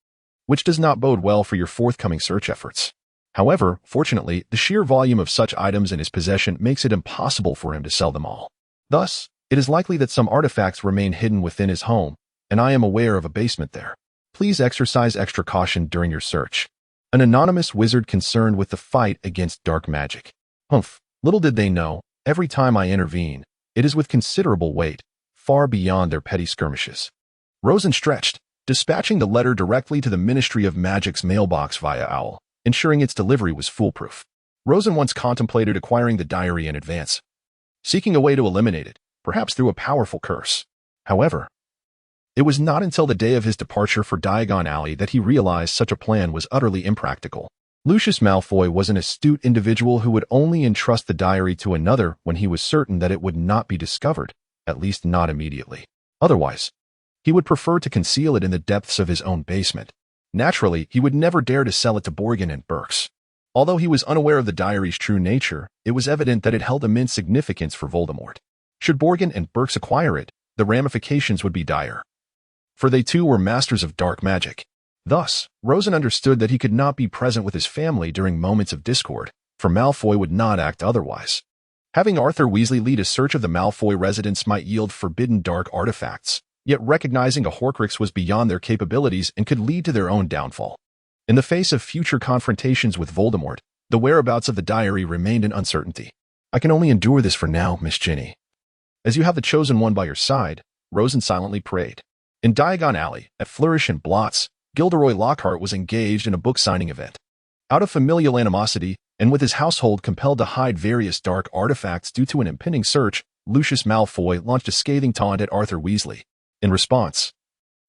which does not bode well for your forthcoming search efforts. However, fortunately, the sheer volume of such items in his possession makes it impossible for him to sell them all. Thus, it is likely that some artifacts remain hidden within his home, and I am aware of a basement there. Please exercise extra caution during your search. An anonymous wizard concerned with the fight against dark magic. Humph, little did they know, every time I intervene, it is with considerable weight, far beyond their petty skirmishes. Rosen stretched, dispatching the letter directly to the Ministry of Magic's mailbox via owl, ensuring its delivery was foolproof. Rosen once contemplated acquiring the diary in advance. seeking a way to eliminate it, perhaps through a powerful curse. However, it was not until the day of his departure for Diagon Alley that he realized such a plan was utterly impractical. Lucius Malfoy was an astute individual who would only entrust the diary to another when he was certain that it would not be discovered, at least not immediately. Otherwise, he would prefer to conceal it in the depths of his own basement. Naturally, he would never dare to sell it to Borgin and Burks. Although he was unaware of the diary's true nature, it was evident that it held immense significance for Voldemort. Should Borgin and Burks acquire it, the ramifications would be dire, for they too were masters of dark magic. Thus, Rosen understood that he could not be present with his family during moments of discord, for Malfoy would not act otherwise. Having Arthur Weasley lead a search of the Malfoy residence might yield forbidden dark artifacts, yet recognizing a Horcrux was beyond their capabilities and could lead to their own downfall. In the face of future confrontations with Voldemort, the whereabouts of the diary remained an uncertainty. "I can only endure this for now, Miss Ginny. As you have the chosen one by your side," Rosen silently prayed. In Diagon Alley, at Flourish and Blots, Gilderoy Lockhart was engaged in a book-signing event. Out of familial animosity, and with his household compelled to hide various dark artifacts due to an impending search, Lucius Malfoy launched a scathing taunt at Arthur Weasley. In response,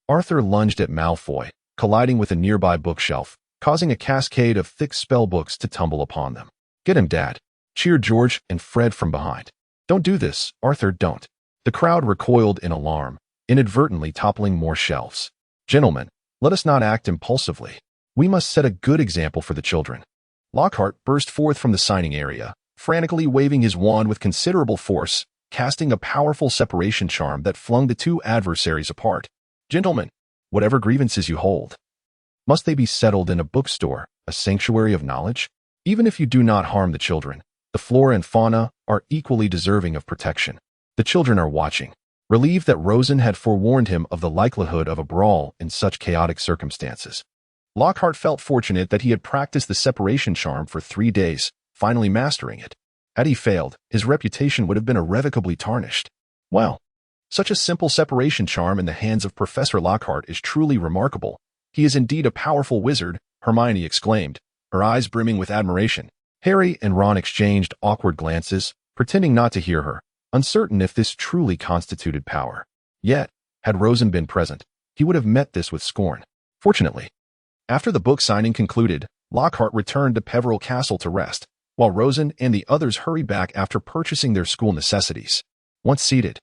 Arthur lunged at Malfoy, colliding with a nearby bookshelf, causing a cascade of thick spellbooks to tumble upon them. "Get him, Dad," cheered George and Fred from behind. "Don't do this, Arthur, don't." The crowd recoiled in alarm, inadvertently toppling more shelves. "Gentlemen, let us not act impulsively. We must set a good example for the children." Lockhart burst forth from the signing area, frantically waving his wand with considerable force, casting a powerful separation charm that flung the two adversaries apart. "Gentlemen, whatever grievances you hold, must they be settled in a bookstore, a sanctuary of knowledge? Even if you do not harm the children, the flora and fauna are equally deserving of protection. The children are watching." Relieved that Rosen had forewarned him of the likelihood of a brawl in such chaotic circumstances, Lockhart felt fortunate that he had practiced the separation charm for 3 days, finally mastering it. Had he failed, his reputation would have been irrevocably tarnished. Well, such a simple separation charm in the hands of Professor Lockhart is truly remarkable. "He is indeed a powerful wizard," Hermione exclaimed, her eyes brimming with admiration. Harry and Ron exchanged awkward glances, pretending not to hear her, uncertain if this truly constituted power. Yet, had Rosen been present, he would have met this with scorn. Fortunately, after the book signing concluded, Lockhart returned to Peveril Castle to rest, while Rosen and the others hurried back after purchasing their school necessities. Once seated,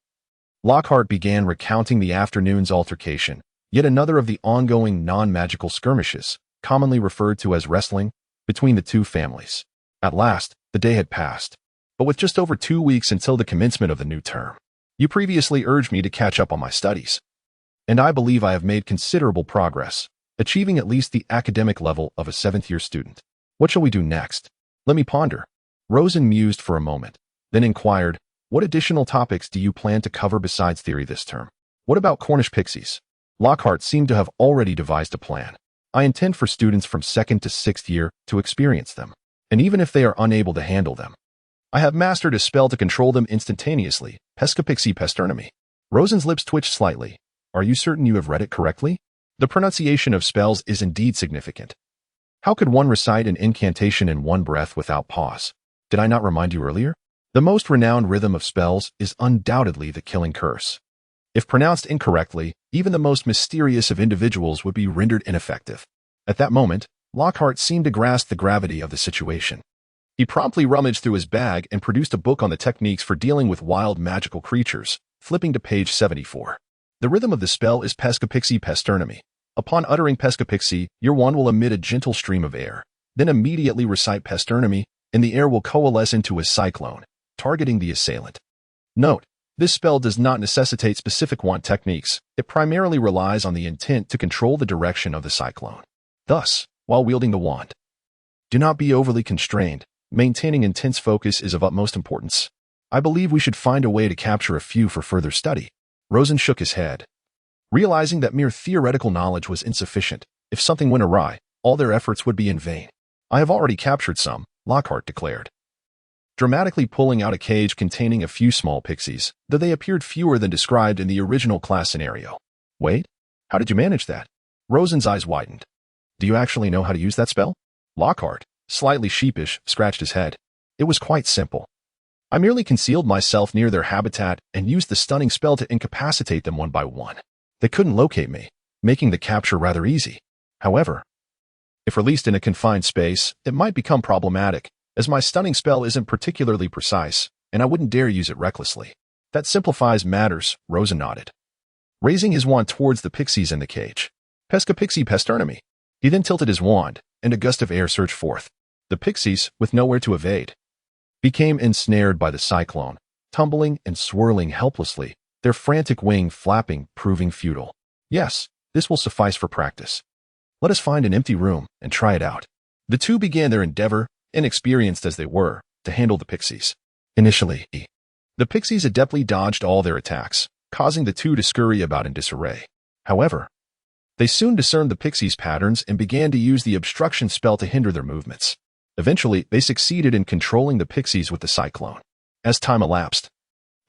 Lockhart began recounting the afternoon's altercation, yet another of the ongoing non-magical skirmishes, commonly referred to as wrestling, between the two families. At last, the day had passed, but with just over 2 weeks until the commencement of the new term. "You previously urged me to catch up on my studies, and I believe I have made considerable progress, achieving at least the academic level of a 7th-year student. What shall we do next?" "Let me ponder." Rosen mused for a moment, then inquired, "What additional topics do you plan to cover besides theory this term? What about Cornish pixies?" Lockhart seemed to have already devised a plan. "I intend for students from 2nd to 6th year to experience them, and even if they are unable to handle them, I have mastered a spell to control them instantaneously, Pescopixie Pesternemy." Rosen's lips twitched slightly. "Are you certain you have read it correctly? The pronunciation of spells is indeed significant. How could one recite an incantation in one breath without pause? Did I not remind you earlier? The most renowned rhythm of spells is undoubtedly the Killing Curse. If pronounced incorrectly, even the most mysterious of individuals would be rendered ineffective." At that moment, Lockhart seemed to grasp the gravity of the situation. He promptly rummaged through his bag and produced a book on the techniques for dealing with wild magical creatures, flipping to page 74. "The rhythm of the spell is Pescopixie Pesternemy. Upon uttering Pescopixie, your wand will emit a gentle stream of air. Then immediately recite Pesternemy, and the air will coalesce into a cyclone, targeting the assailant." Note: this spell does not necessitate specific wand techniques. It primarily relies on the intent to control the direction of the cyclone. Thus, while wielding the wand, do not be overly constrained. Maintaining intense focus is of utmost importance. I believe we should find a way to capture a few for further study." Rosen shook his head, realizing that mere theoretical knowledge was insufficient. If something went awry, all their efforts would be in vain. "I have already captured some," Lockhart declared, dramatically pulling out a cage containing a few small pixies, though they appeared fewer than described in the original class scenario. "Wait, how did you manage that?" Rosen's eyes widened. "Do you actually know how to use that spell?" Lockhart, slightly sheepish, scratched his head. "It was quite simple. I merely concealed myself near their habitat and used the stunning spell to incapacitate them one by one. They couldn't locate me, making the capture rather easy. However, if released in a confined space, it might become problematic, as my stunning spell isn't particularly precise, and I wouldn't dare use it recklessly. That simplifies matters, Rosen nodded, raising his wand towards the pixies in the cage. Pesca pixie pesternemy. He then tilted his wand, and a gust of air surged forth. The pixies, with nowhere to evade, became ensnared by the cyclone, tumbling and swirling helplessly, their frantic wing flapping proving futile. Yes, this will suffice for practice. Let us find an empty room and try it out. The two began their endeavor, inexperienced as they were, to handle the pixies. Initially, the pixies adeptly dodged all their attacks, causing the two to scurry about in disarray. However, they soon discerned the pixies' patterns and began to use the obstruction spell to hinder their movements. Eventually, they succeeded in controlling the pixies with the cyclone. As time elapsed,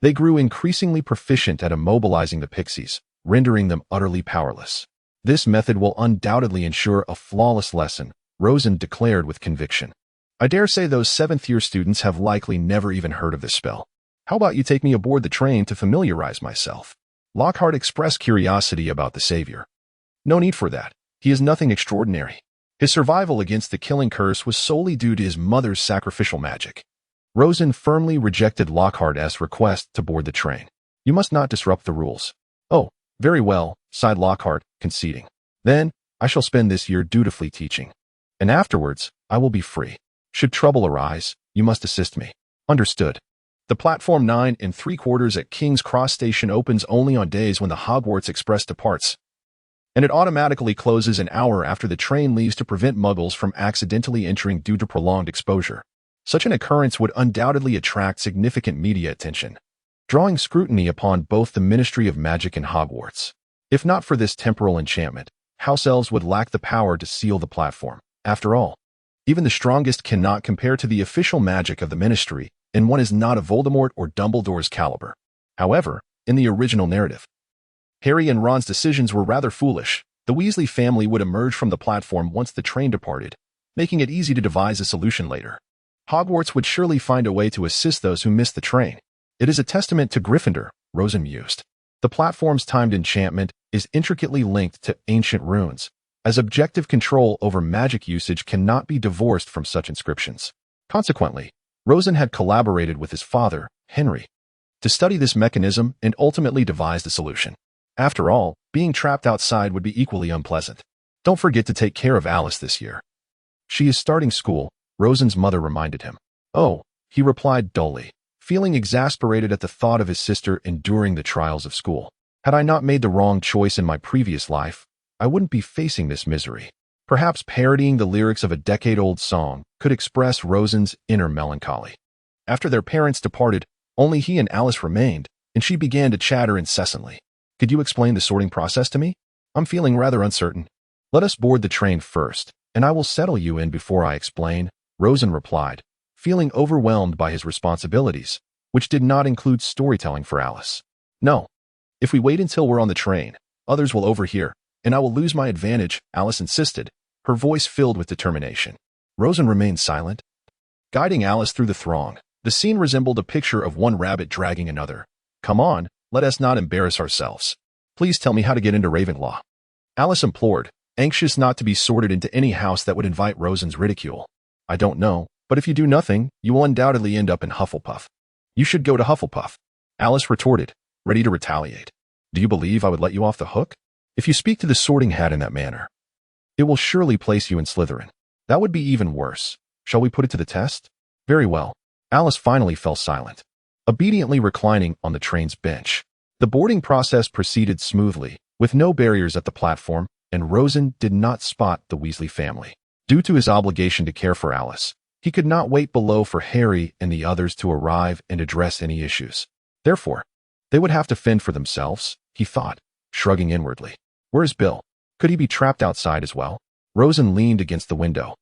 they grew increasingly proficient at immobilizing the pixies, rendering them utterly powerless. This method will undoubtedly ensure a flawless lesson, Rosen declared with conviction. I dare say those 7th-year students have likely never even heard of this spell. How about you take me aboard the train to familiarize myself? Lockhart expressed curiosity about the savior. No need for that. He is nothing extraordinary. His survival against the killing curse was solely due to his mother's sacrificial magic. Rosen firmly rejected Lockhart's request to board the train. You must not disrupt the rules. Oh, very well, sighed Lockhart, conceding. Then, I shall spend this year dutifully teaching. And afterwards, I will be free. Should trouble arise, you must assist me. Understood. The platform 9 3/4 at King's Cross Station opens only on days when the Hogwarts Express departs, and it automatically closes an hour after the train leaves to prevent muggles from accidentally entering due to prolonged exposure. Such an occurrence would undoubtedly attract significant media attention, drawing scrutiny upon both the Ministry of Magic and Hogwarts. If not for this temporal enchantment, house elves would lack the power to seal the platform. After all, even the strongest cannot compare to the official magic of the Ministry, and one is not of Voldemort or Dumbledore's caliber. However, in the original narrative, Harry and Ron's decisions were rather foolish. The Weasley family would emerge from the platform once the train departed, making it easy to devise a solution later. Hogwarts would surely find a way to assist those who missed the train. It is a testament to Gryffindor, Rosen mused. The platform's timed enchantment is intricately linked to ancient runes, as objective control over magic usage cannot be divorced from such inscriptions. Consequently, Rosen had collaborated with his father, Henry, to study this mechanism and ultimately devised a solution. After all, being trapped outside would be equally unpleasant. Don't forget to take care of Alice this year. She is starting school, Rosen's mother reminded him. Oh, he replied dully, feeling exasperated at the thought of his sister enduring the trials of school. Had I not made the wrong choice in my previous life, I wouldn't be facing this misery. Perhaps parodying the lyrics of a decade-old song could express Rosen's inner melancholy. After their parents departed, only he and Alice remained, and she began to chatter incessantly. Could you explain the sorting process to me? I'm feeling rather uncertain. Let us board the train first, and I will settle you in before I explain, Rosen replied, feeling overwhelmed by his responsibilities, which did not include storytelling for Alice. No. If we wait until we're on the train, others will overhear, and I will lose my advantage, Alice insisted, her voice filled with determination. Rosen remained silent, guiding Alice through the throng. The scene resembled a picture of one rabbit dragging another. Come on, let us not embarrass ourselves. Please tell me how to get into Ravenclaw. Alice implored, anxious not to be sorted into any house that would invite Rosen's ridicule. I don't know, but if you do nothing, you will undoubtedly end up in Hufflepuff. You should go to Hufflepuff, Alice retorted, ready to retaliate. Do you believe I would let you off the hook? If you speak to the sorting hat in that manner, it will surely place you in Slytherin. That would be even worse. Shall we put it to the test? Very well. Alice finally fell silent, obediently reclining on the train's bench. The boarding process proceeded smoothly, with no barriers at the platform, and Rosen did not spot the Weasley family. Due to his obligation to care for Alice, he could not wait below for Harry and the others to arrive and address any issues. Therefore, they would have to fend for themselves, he thought, shrugging inwardly. Where's Bill? Could he be trapped outside as well? Rosen leaned against the window,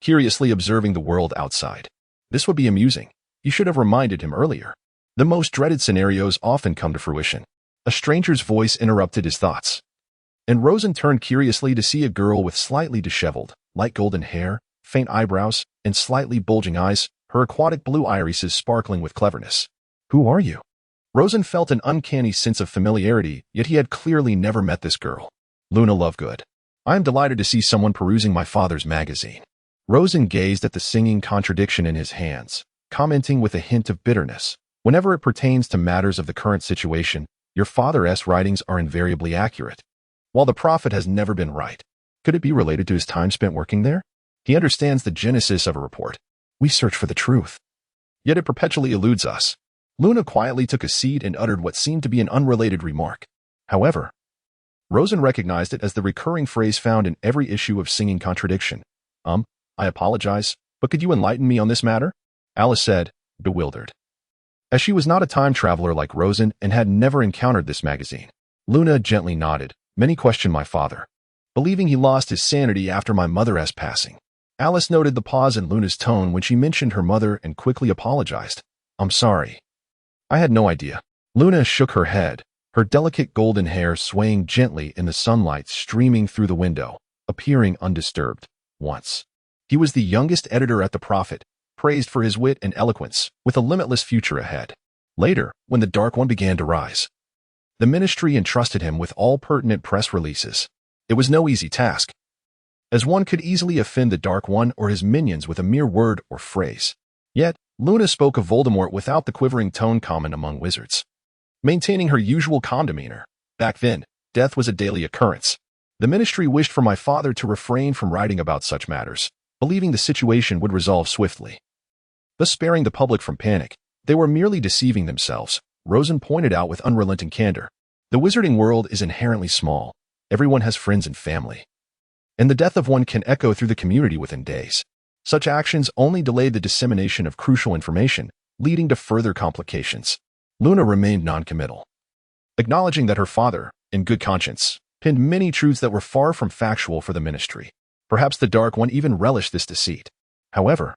curiously observing the world outside. This would be amusing. You should have reminded him earlier. The most dreaded scenarios often come to fruition. A stranger's voice interrupted his thoughts, and Rosen turned curiously to see a girl with slightly disheveled, light golden hair, faint eyebrows, and slightly bulging eyes, her aquatic blue irises sparkling with cleverness. "Who are you?" Rosen felt an uncanny sense of familiarity, yet he had clearly never met this girl. "Luna Lovegood. I am delighted to see someone perusing my father's magazine." Rosen gazed at the singing contradiction in his hands, commenting with a hint of bitterness. "Whenever it pertains to matters of the current situation, your father's writings are invariably accurate, while the prophet has never been right. Could it be related to his time spent working there? He understands the genesis of a report. We search for the truth, yet it perpetually eludes us." Luna quietly took a seat and uttered what seemed to be an unrelated remark. However, Rosen recognized it as the recurring phrase found in every issue of Singing Contradiction. "I apologize, but could you enlighten me on this matter?" Alice said, bewildered. As she was not a time traveler like Rosen and had never encountered this magazine. Luna gently nodded. "Many question my father, believing he lost his sanity after my mother's passing." Alice noted the pause in Luna's tone when she mentioned her mother and quickly apologized. "I'm sorry. I had no idea." Luna shook her head, her delicate golden hair swaying gently in the sunlight streaming through the window, appearing undisturbed. Once, he was the youngest editor at the Prophet, praised for his wit and eloquence, with a limitless future ahead. Later, when the Dark One began to rise, the ministry entrusted him with all pertinent press releases. It was no easy task, as one could easily offend the Dark One or his minions with a mere word or phrase. Yet, Luna spoke of Voldemort without the quivering tone common among wizards, maintaining her usual calm demeanor. "Back then, death was a daily occurrence. The ministry wished for my father to refrain from writing about such matters, believing the situation would resolve swiftly, thus sparing the public from panic. They were merely deceiving themselves," Rosen pointed out with unrelenting candor. "The wizarding world is inherently small. Everyone has friends and family, and the death of one can echo through the community within days. Such actions only delayed the dissemination of crucial information, leading to further complications." Luna remained noncommittal, acknowledging that her father, in good conscience, pinned many truths that were far from factual for the ministry. Perhaps the Dark One even relished this deceit. However,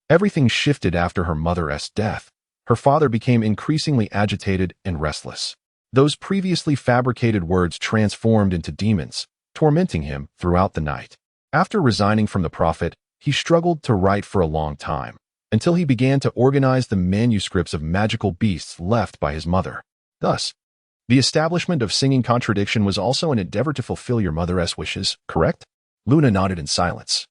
everything shifted after her mother's death. Her father became increasingly agitated and restless. Those previously fabricated words transformed into demons, tormenting him throughout the night. After resigning from the Prophet, he struggled to write for a long time, until he began to organize the manuscripts of magical beasts left by his mother. Thus, the establishment of Singing Contradiction was also an endeavor to fulfill your mother's wishes, correct? Luna nodded in silence,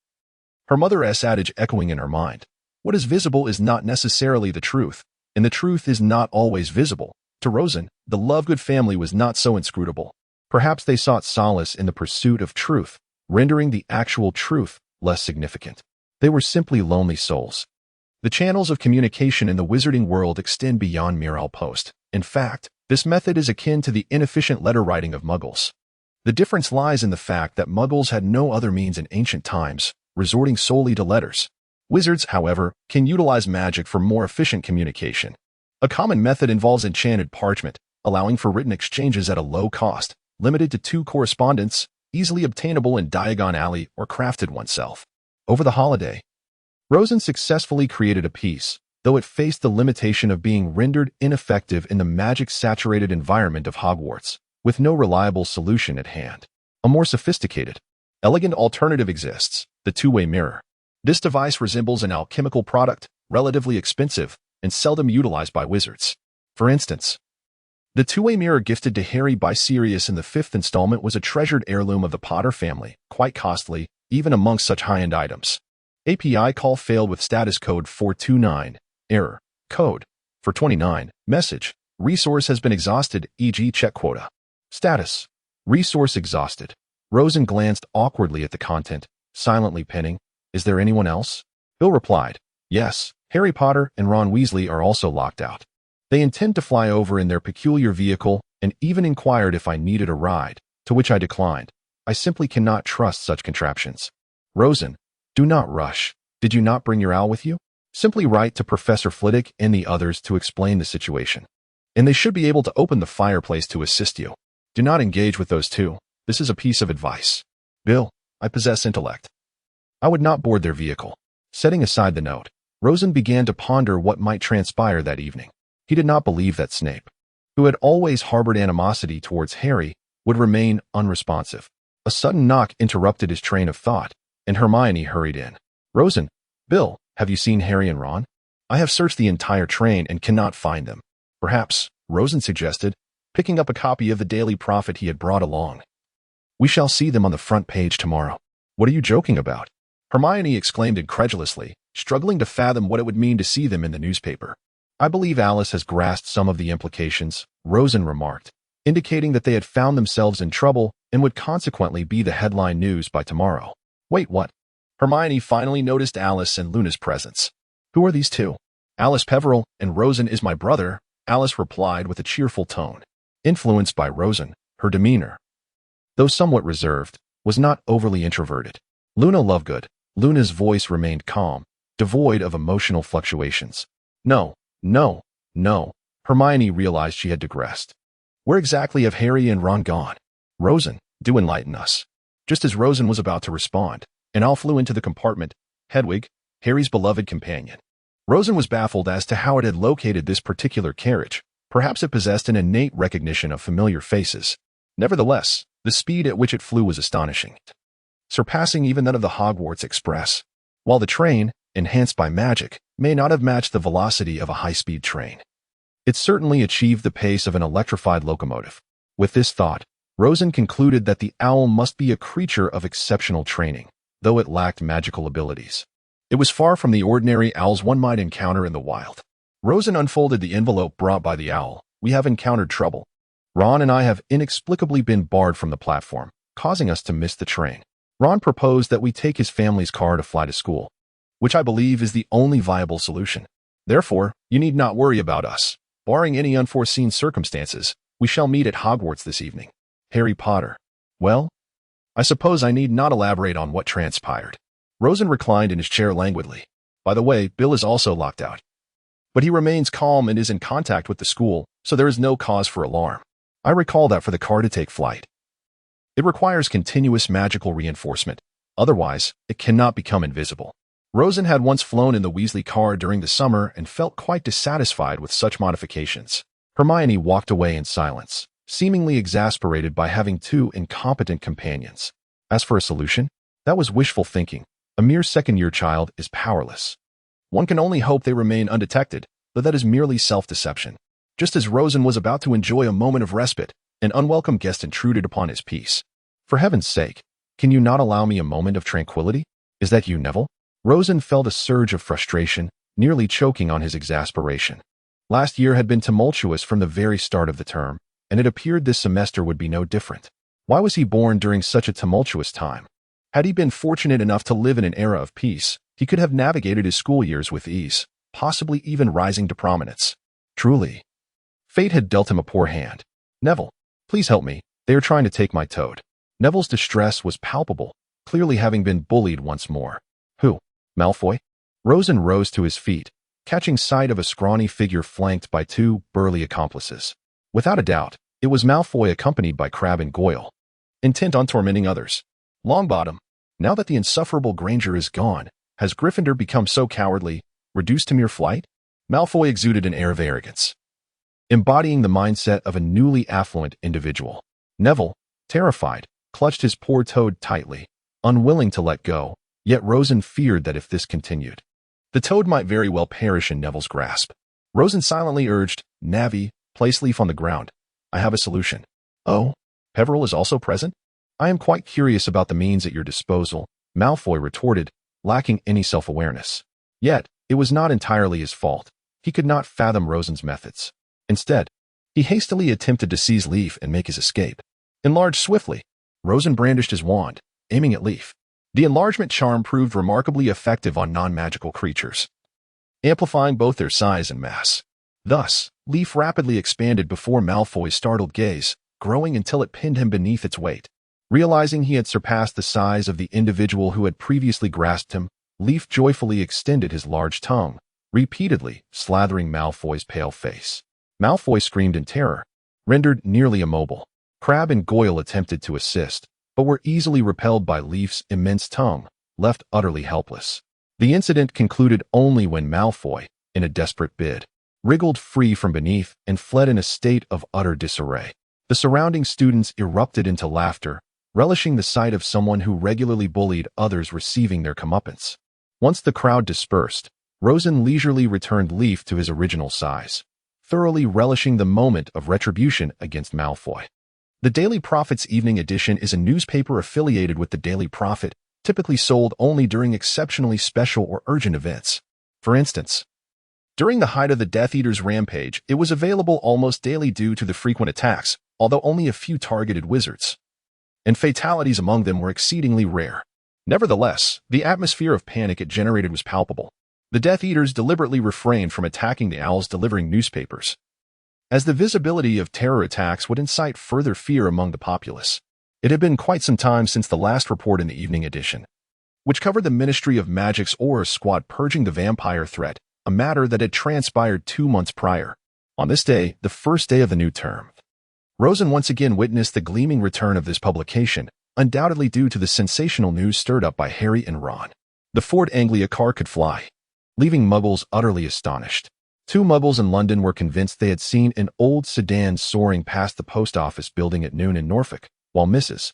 her mother's adage echoing in her mind. What is visible is not necessarily the truth, and the truth is not always visible. To Rosen, the Lovegood family was not so inscrutable. Perhaps they sought solace in the pursuit of truth, rendering the actual truth less significant. They were simply lonely souls. The channels of communication in the wizarding world extend beyond mere outpost. In fact, this method is akin to the inefficient letter writing of Muggles. The difference lies in the fact that Muggles had no other means in ancient times, resorting solely to letters. Wizards, however, can utilize magic for more efficient communication. A common method involves enchanted parchment, allowing for written exchanges at a low cost, limited to 2 correspondents, easily obtainable in Diagon Alley or crafted oneself. Over the holiday, Rosen successfully created a piece, though it faced the limitation of being rendered ineffective in the magic-saturated environment of Hogwarts, with no reliable solution at hand. A more sophisticated, elegant alternative exists, the two-way mirror. This device resembles an alchemical product, relatively expensive, and seldom utilized by wizards. For instance, the two-way mirror gifted to Harry by Sirius in the 5th installment was a treasured heirloom of the Potter family, quite costly, even amongst such high-end items. API call failed with status code 429. Error. Code. 429. Message. Resource has been exhausted, e.g. check quota. Status. Resource exhausted. Rosen glanced awkwardly at the content, silently penning, "Is there anyone else?" Bill replied, "Yes, Harry Potter and Ron Weasley are also locked out. They intend to fly over in their peculiar vehicle and even inquired if I needed a ride, to which I declined. I simply cannot trust such contraptions." Rosen, do not rush. Did you not bring your owl with you? Simply write to Professor Flitwick and the others to explain the situation, and they should be able to open the fireplace to assist you. Do not engage with those two. This is a piece of advice. Bill, I possess intellect. I would not board their vehicle. Setting aside the note, Rosen began to ponder what might transpire that evening. He did not believe that Snape, who had always harbored animosity towards Harry, would remain unresponsive. A sudden knock interrupted his train of thought, and Hermione hurried in. "Rosen, Bill, have you seen Harry and Ron?" I have searched the entire train and cannot find them. Perhaps, Rosen suggested, picking up a copy of the Daily Prophet he had brought along. We shall see them on the front page tomorrow. What are you joking about? Hermione exclaimed incredulously, struggling to fathom what it would mean to see them in the newspaper. I believe Alice has grasped some of the implications, Rosen remarked, indicating that they had found themselves in trouble and would consequently be the headline news by tomorrow. Wait, what? Hermione finally noticed Alice and Luna's presence. Who are these two? Alice Peveril and Rosen is my brother, Alice replied with a cheerful tone. Influenced by Rosen, her demeanor, though somewhat reserved, was not overly introverted. Luna Lovegood. Luna's voice remained calm, devoid of emotional fluctuations. No. Hermione realized she had digressed. Where exactly have Harry and Ron gone? Rosen, do enlighten us. Just as Rosen was about to respond, an owl flew into the compartment. Hedwig, Harry's beloved companion. Rosen was baffled as to how it had located this particular carriage. Perhaps it possessed an innate recognition of familiar faces. Nevertheless, the speed at which it flew was astonishing, surpassing even that of the Hogwarts Express. While the train, enhanced by magic, may not have matched the velocity of a high-speed train, it certainly achieved the pace of an electrified locomotive. With this thought, Rosen concluded that the owl must be a creature of exceptional training, though it lacked magical abilities. It was far from the ordinary owls one might encounter in the wild. Rosen unfolded the envelope brought by the owl. We have encountered trouble. Ron and I have inexplicably been barred from the platform, causing us to miss the train. Ron proposed that we take his family's car to fly to school, which I believe is the only viable solution. Therefore, you need not worry about us. Barring any unforeseen circumstances, we shall meet at Hogwarts this evening. Harry Potter. Well, I suppose I need not elaborate on what transpired. Rosen reclined in his chair languidly. By the way, Bill is also locked out. But he remains calm and is in contact with the school, so there is no cause for alarm. I recall that for the car to take flight, it requires continuous magical reinforcement. Otherwise, it cannot become invisible. Rosen had once flown in the Weasley car during the summer and felt quite dissatisfied with such modifications. Hermione walked away in silence, seemingly exasperated by having two incompetent companions. As for a solution, that was wishful thinking. A mere second-year child is powerless. One can only hope they remain undetected, though that is merely self-deception. Just as Rosen was about to enjoy a moment of respite, an unwelcome guest intruded upon his peace. For heaven's sake, can you not allow me a moment of tranquility? Is that you, Neville? Rosen felt a surge of frustration, nearly choking on his exasperation. Last year had been tumultuous from the very start of the term, and it appeared this semester would be no different. Why was he born during such a tumultuous time? Had he been fortunate enough to live in an era of peace, he could have navigated his school years with ease, possibly even rising to prominence. Truly, fate had dealt him a poor hand. Neville, please help me. They are trying to take my toad. Neville's distress was palpable, clearly having been bullied once more. Who? Malfoy? Rosen rose to his feet, catching sight of a scrawny figure flanked by two burly accomplices. Without a doubt, it was Malfoy accompanied by Crabbe and Goyle, intent on tormenting others. Longbottom, now that the insufferable Granger is gone, has Gryffindor become so cowardly, reduced to mere flight? Malfoy exuded an air of arrogance, embodying the mindset of a newly affluent individual. Neville, terrified, clutched his poor toad tightly, unwilling to let go, yet Rosen feared that if this continued, the toad might very well perish in Neville's grasp. Rosen silently urged, Navi, place Leaf on the ground. I have a solution. Oh, Peveril is also present? I am quite curious about the means at your disposal, Malfoy retorted, lacking any self-awareness. Yet, it was not entirely his fault. He could not fathom Rosen's methods. Instead, he hastily attempted to seize Leaf and make his escape. Enlarge swiftly. Rosen brandished his wand, aiming at Leaf. The enlargement charm proved remarkably effective on non-magical creatures, amplifying both their size and mass. Thus, Leaf rapidly expanded before Malfoy's startled gaze, growing until it pinned him beneath its weight. Realizing he had surpassed the size of the individual who had previously grasped him, Leaf joyfully extended his large tongue, repeatedly slathering Malfoy's pale face. Malfoy screamed in terror, rendered nearly immobile. Crabbe and Goyle attempted to assist, but were easily repelled by Leaf's immense tongue, left utterly helpless. The incident concluded only when Malfoy, in a desperate bid, wriggled free from beneath and fled in a state of utter disarray. The surrounding students erupted into laughter, relishing the sight of someone who regularly bullied others receiving their comeuppance. Once the crowd dispersed, Rosen leisurely returned Leaf to his original size, thoroughly relishing the moment of retribution against Malfoy. The Daily Prophet's evening edition is a newspaper affiliated with the Daily Prophet, typically sold only during exceptionally special or urgent events. For instance, during the height of the Death Eater's rampage, it was available almost daily due to the frequent attacks, although only a few targeted wizards, and fatalities among them were exceedingly rare. Nevertheless, the atmosphere of panic it generated was palpable. The Death Eaters deliberately refrained from attacking the owls delivering newspapers, as the visibility of terror attacks would incite further fear among the populace. It had been quite some time since the last report in the evening edition, which covered the Ministry of Magic's Aura Squad purging the vampire threat, a matter that had transpired 2 months prior. On this day, the first day of the new term, Rosen once again witnessed the gleaming return of this publication, undoubtedly due to the sensational news stirred up by Harry and Ron. The Ford Anglia car could fly, leaving Muggles utterly astonished. 2 Muggles in London were convinced they had seen an old sedan soaring past the post office building at noon in Norfolk, while Mrs.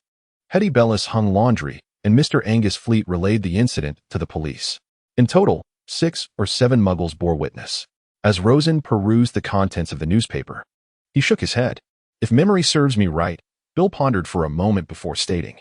Hetty Bellis hung laundry, and Mr. Angus Fleet relayed the incident to the police. In total, 6 or 7 Muggles bore witness. As Rosen perused the contents of the newspaper, he shook his head. If memory serves me right, Bill pondered for a moment before stating,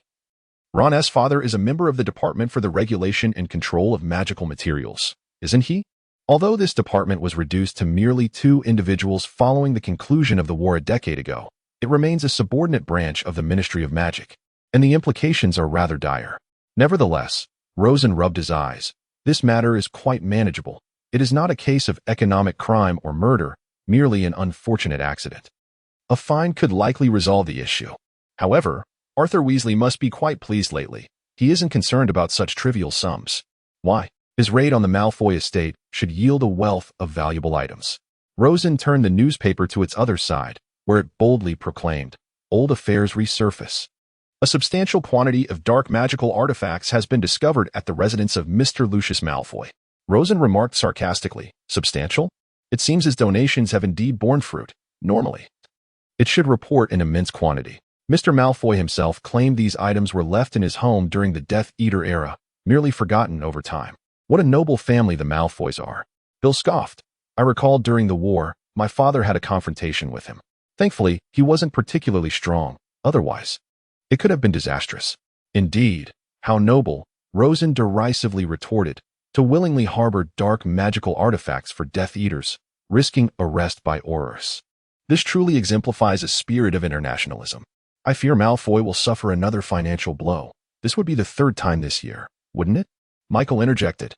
Ron S. father is a member of the Department for the Regulation and Control of Magical Materials, isn't he? Although this department was reduced to merely 2 individuals following the conclusion of the war a decade ago, it remains a subordinate branch of the Ministry of Magic, and the implications are rather dire. Nevertheless, Rosen rubbed his eyes. This matter is quite manageable. It is not a case of economic crime or murder, merely an unfortunate accident. A fine could likely resolve the issue. However, Arthur Weasley must be quite pleased lately. He isn't concerned about such trivial sums. Why? His raid on the Malfoy estate should yield a wealth of valuable items. Rosen turned the newspaper to its other side, where it boldly proclaimed, Old affairs resurface. A substantial quantity of dark magical artifacts has been discovered at the residence of Mr. Lucius Malfoy. Rosen remarked sarcastically, Substantial? It seems his donations have indeed borne fruit. Normally, it should report an immense quantity. Mr. Malfoy himself claimed these items were left in his home during the Death Eater era, merely forgotten over time. What a noble family the Malfoys are. Bill scoffed. I recall during the war, my father had a confrontation with him. Thankfully, he wasn't particularly strong. Otherwise, it could have been disastrous. Indeed, how noble, Rosen derisively retorted, to willingly harbor dark magical artifacts for Death Eaters, risking arrest by Aurors. This truly exemplifies a spirit of internationalism. I fear Malfoy will suffer another financial blow. This would be the 3rd time this year, wouldn't it? Michael interjected.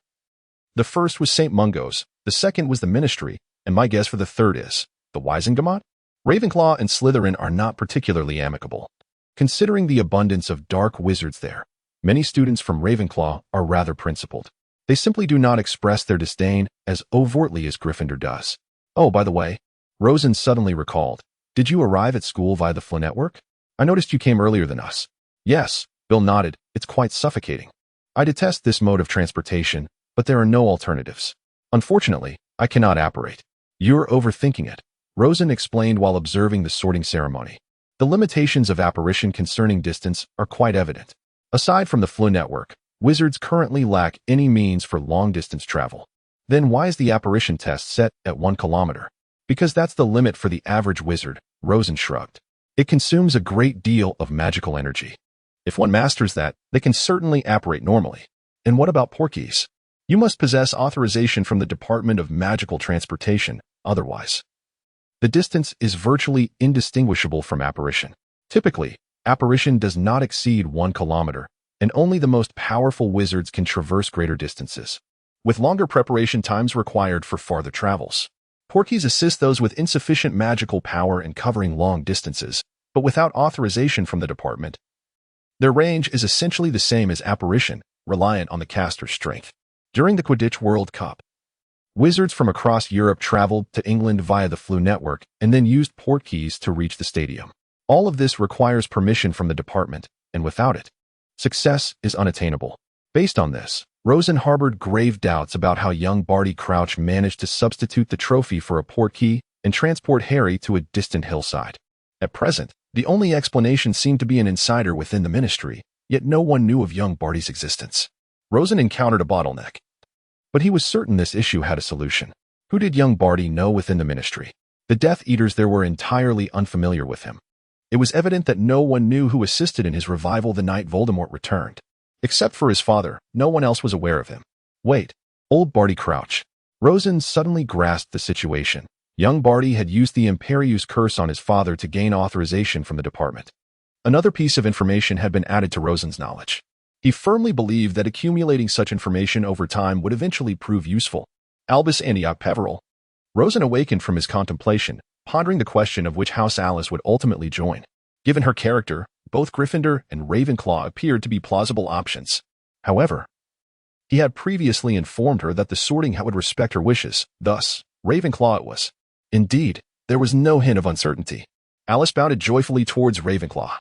The first was St. Mungo's, the second was the Ministry, and my guess for the 3rd is the Wisengamot? Ravenclaw and Slytherin are not particularly amicable. Considering the abundance of dark wizards there, many students from Ravenclaw are rather principled. They simply do not express their disdain as overtly as Gryffindor does. Oh, by the way, Rosen suddenly recalled, did you arrive at school via the Flo network? I noticed you came earlier than us. Yes, Bill nodded, it's quite suffocating. I detest this mode of transportation, but there are no alternatives. Unfortunately, I cannot apparate. You're overthinking it, Rosen explained while observing the sorting ceremony. The limitations of apparition concerning distance are quite evident. Aside from the Flo network, wizards currently lack any means for long-distance travel. Then why is the apparition test set at 1 kilometer? Because that's the limit for the average wizard, Rosen shrugged. It consumes a great deal of magical energy. If one masters that, they can certainly apparate normally. And what about portkeys? You must possess authorization from the Department of Magical Transportation, otherwise. The distance is virtually indistinguishable from apparition. Typically, apparition does not exceed 1 kilometer, and only the most powerful wizards can traverse greater distances, with longer preparation times required for farther travels. Portkeys assist those with insufficient magical power in covering long distances, but without authorization from the department. Their range is essentially the same as apparition, reliant on the caster's strength. During the Quidditch World Cup, wizards from across Europe traveled to England via the Flo network and then used portkeys to reach the stadium. All of this requires permission from the department, and without it, success is unattainable. Based on this, Rosen harbored grave doubts about how young Barty Crouch managed to substitute the trophy for a portkey and transport Harry to a distant hillside. At present, the only explanation seemed to be an insider within the ministry, yet no one knew of young Barty's existence. Rosen encountered a bottleneck. But he was certain this issue had a solution. Who did young Barty know within the Ministry? The Death Eaters there were entirely unfamiliar with him. It was evident that no one knew who assisted in his revival the night Voldemort returned. Except for his father, no one else was aware of him. Wait, old Barty Crouch. Rosen suddenly grasped the situation. Young Barty had used the Imperius curse on his father to gain authorization from the department. Another piece of information had been added to Rosen's knowledge. He firmly believed that accumulating such information over time would eventually prove useful. Albus Antioch Peveril. Rosen awakened from his contemplation, pondering the question of which house Alice would ultimately join. Given her character, both Gryffindor and Ravenclaw appeared to be plausible options. However, he had previously informed her that the Sorting Hat would respect her wishes, thus, Ravenclaw it was. Indeed, there was no hint of uncertainty. Alice bounded joyfully towards Ravenclaw,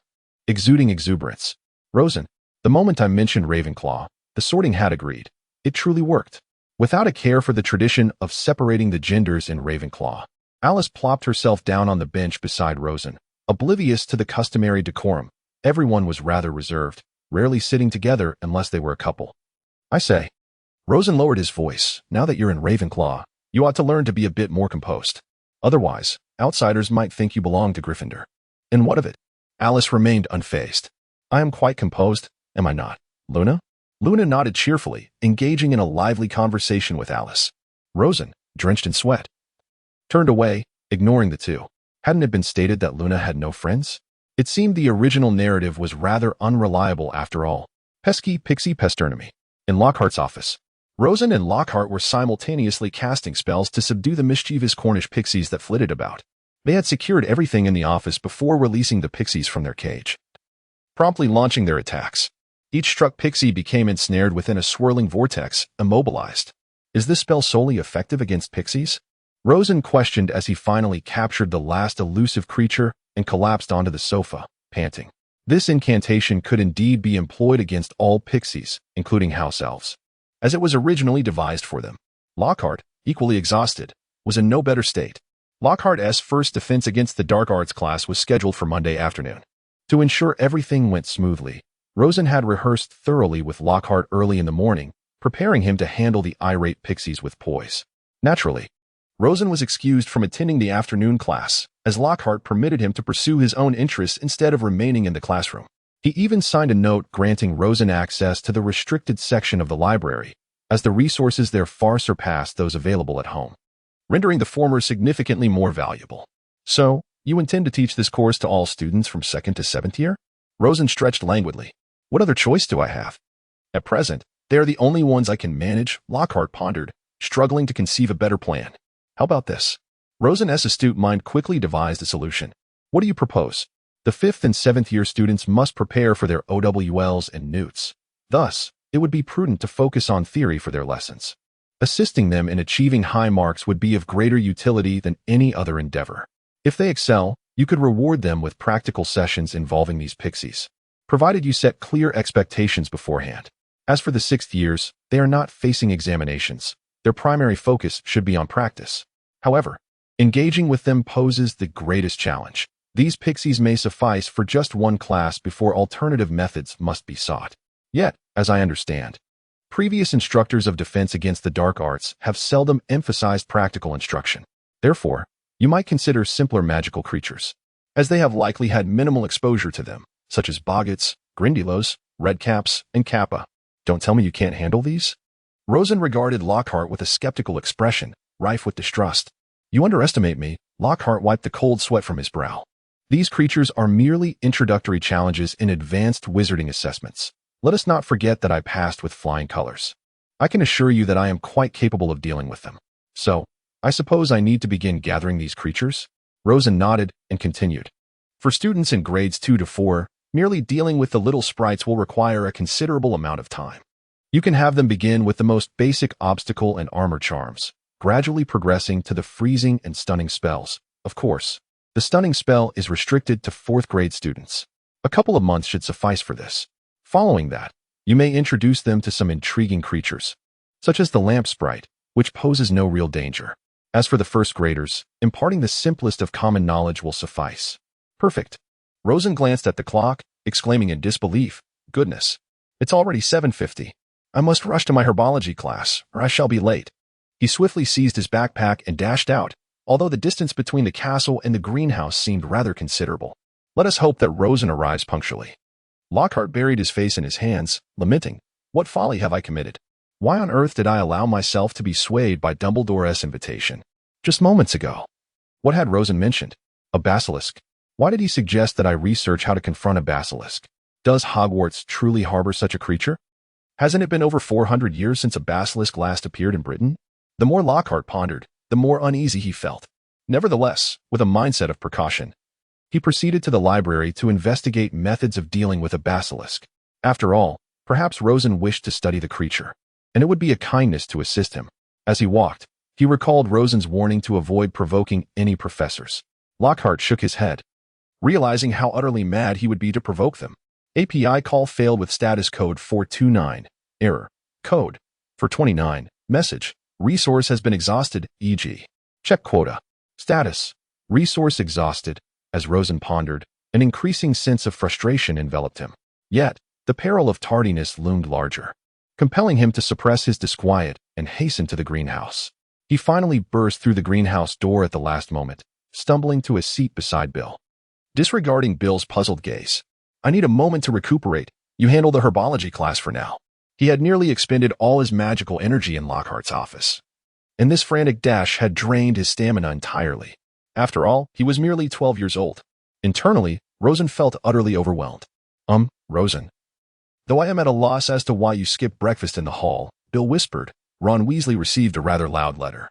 exuding exuberance. Rosen, the moment I mentioned Ravenclaw, the Sorting Hat agreed. It truly worked. Without a care for the tradition of separating the genders in Ravenclaw, Alice plopped herself down on the bench beside Rosen, oblivious to the customary decorum. Everyone was rather reserved, rarely sitting together unless they were a couple. I say. Rosen lowered his voice. Now that you're in Ravenclaw, you ought to learn to be a bit more composed. Otherwise, outsiders might think you belong to Gryffindor. And what of it? Alice remained unfazed. I am quite composed, am I not, Luna? Luna nodded cheerfully, engaging in a lively conversation with Alice. Rosen, drenched in sweat, turned away, ignoring the two. Hadn't it been stated that Luna had no friends? It seemed the original narrative was rather unreliable after all. Pesky pixie pesternomy. In Lockhart's office, Rosen and Lockhart were simultaneously casting spells to subdue the mischievous Cornish pixies that flitted about. They had secured everything in the office before releasing the pixies from their cage, promptly launching their attacks. Each struck pixie became ensnared within a swirling vortex, immobilized. Is this spell solely effective against pixies? Rosen questioned as he finally captured the last elusive creature and collapsed onto the sofa, panting. This incantation could indeed be employed against all pixies, including house elves, as it was originally devised for them. Lockhart, equally exhausted, was in no better state. Lockhart's first defense against the dark arts class was scheduled for Monday afternoon. To ensure everything went smoothly, Rosen had rehearsed thoroughly with Lockhart early in the morning, preparing him to handle the irate pixies with poise. Naturally, Rosen was excused from attending the afternoon class, as Lockhart permitted him to pursue his own interests instead of remaining in the classroom. He even signed a note granting Rosen access to the restricted section of the library, as the resources there far surpassed those available at home, rendering the former significantly more valuable. So, you intend to teach this course to all students from 2nd to 7th year? Rosen stretched languidly. What other choice do I have? At present, they are the only ones I can manage, Lockhart pondered, struggling to conceive a better plan. How about this? Rosen's astute mind quickly devised a solution. What do you propose? The 5th and 7th year students must prepare for their OWLs and NEWTs. Thus, it would be prudent to focus on theory for their lessons. Assisting them in achieving high marks would be of greater utility than any other endeavor. If they excel, you could reward them with practical sessions involving these pixies, provided you set clear expectations beforehand. As for the 6th years, they are not facing examinations. Their primary focus should be on practice. However, engaging with them poses the greatest challenge. These pixies may suffice for just one class before alternative methods must be sought. Yet, as I understand, previous instructors of defense against the dark arts have seldom emphasized practical instruction. Therefore, you might consider simpler magical creatures, as they have likely had minimal exposure to them, such as boggots, grindylows, redcaps, and kappa. Don't tell me you can't handle these? Rosen regarded Lockhart with a skeptical expression, rife with distrust. You underestimate me. Lockhart wiped the cold sweat from his brow. These creatures are merely introductory challenges in advanced wizarding assessments. Let us not forget that I passed with flying colors. I can assure you that I am quite capable of dealing with them. So, I suppose I need to begin gathering these creatures? Rosen nodded and continued. For students in grades 2 to 4, merely dealing with the little sprites will require a considerable amount of time. You can have them begin with the most basic obstacle and armor charms, gradually progressing to the freezing and stunning spells. Of course, the stunning spell is restricted to 4th grade students. A couple of months should suffice for this. Following that, you may introduce them to some intriguing creatures, such as the lamp sprite, which poses no real danger. As for the 1st graders, imparting the simplest of common knowledge will suffice. Perfect. Rosen glanced at the clock, exclaiming in disbelief, Goodness, it's already 7:50. I must rush to my herbology class, or I shall be late. He swiftly seized his backpack and dashed out, although the distance between the castle and the greenhouse seemed rather considerable. Let us hope that Rosen arrives punctually. Lockhart buried his face in his hands, lamenting, "What folly have I committed? Why on earth did I allow myself to be swayed by Dumbledore's invitation? Just moments ago. What had Rosen mentioned? A basilisk. Why did he suggest that I research how to confront a basilisk? Does Hogwarts truly harbor such a creature? Hasn't it been over 400 years since a basilisk last appeared in Britain?" The more Lockhart pondered, the more uneasy he felt. Nevertheless, with a mindset of precaution, he proceeded to the library to investigate methods of dealing with a basilisk. After all, perhaps Rosen wished to study the creature, and it would be a kindness to assist him. As he walked, he recalled Rosen's warning to avoid provoking any professors. Lockhart shook his head, realizing how utterly mad he would be to provoke them. API call failed with status code 429. Error. Code 429. Message. Resource has been exhausted, e.g. check quota. Status. Resource exhausted. As Rosen pondered, an increasing sense of frustration enveloped him. Yet, the peril of tardiness loomed larger, compelling him to suppress his disquiet and hasten to the greenhouse. He finally burst through the greenhouse door at the last moment, stumbling to a seat beside Bill. Disregarding Bill's puzzled gaze, "I need a moment to recuperate. You handle the herbology class for now." He had nearly expended all his magical energy in Lockhart's office, and this frantic dash had drained his stamina entirely. After all, he was merely 12 years old. Internally, Rosen felt utterly overwhelmed. Rosen. Though I am at a loss as to why you skipped breakfast in the hall," Bill whispered. "Ron Weasley received a rather loud letter,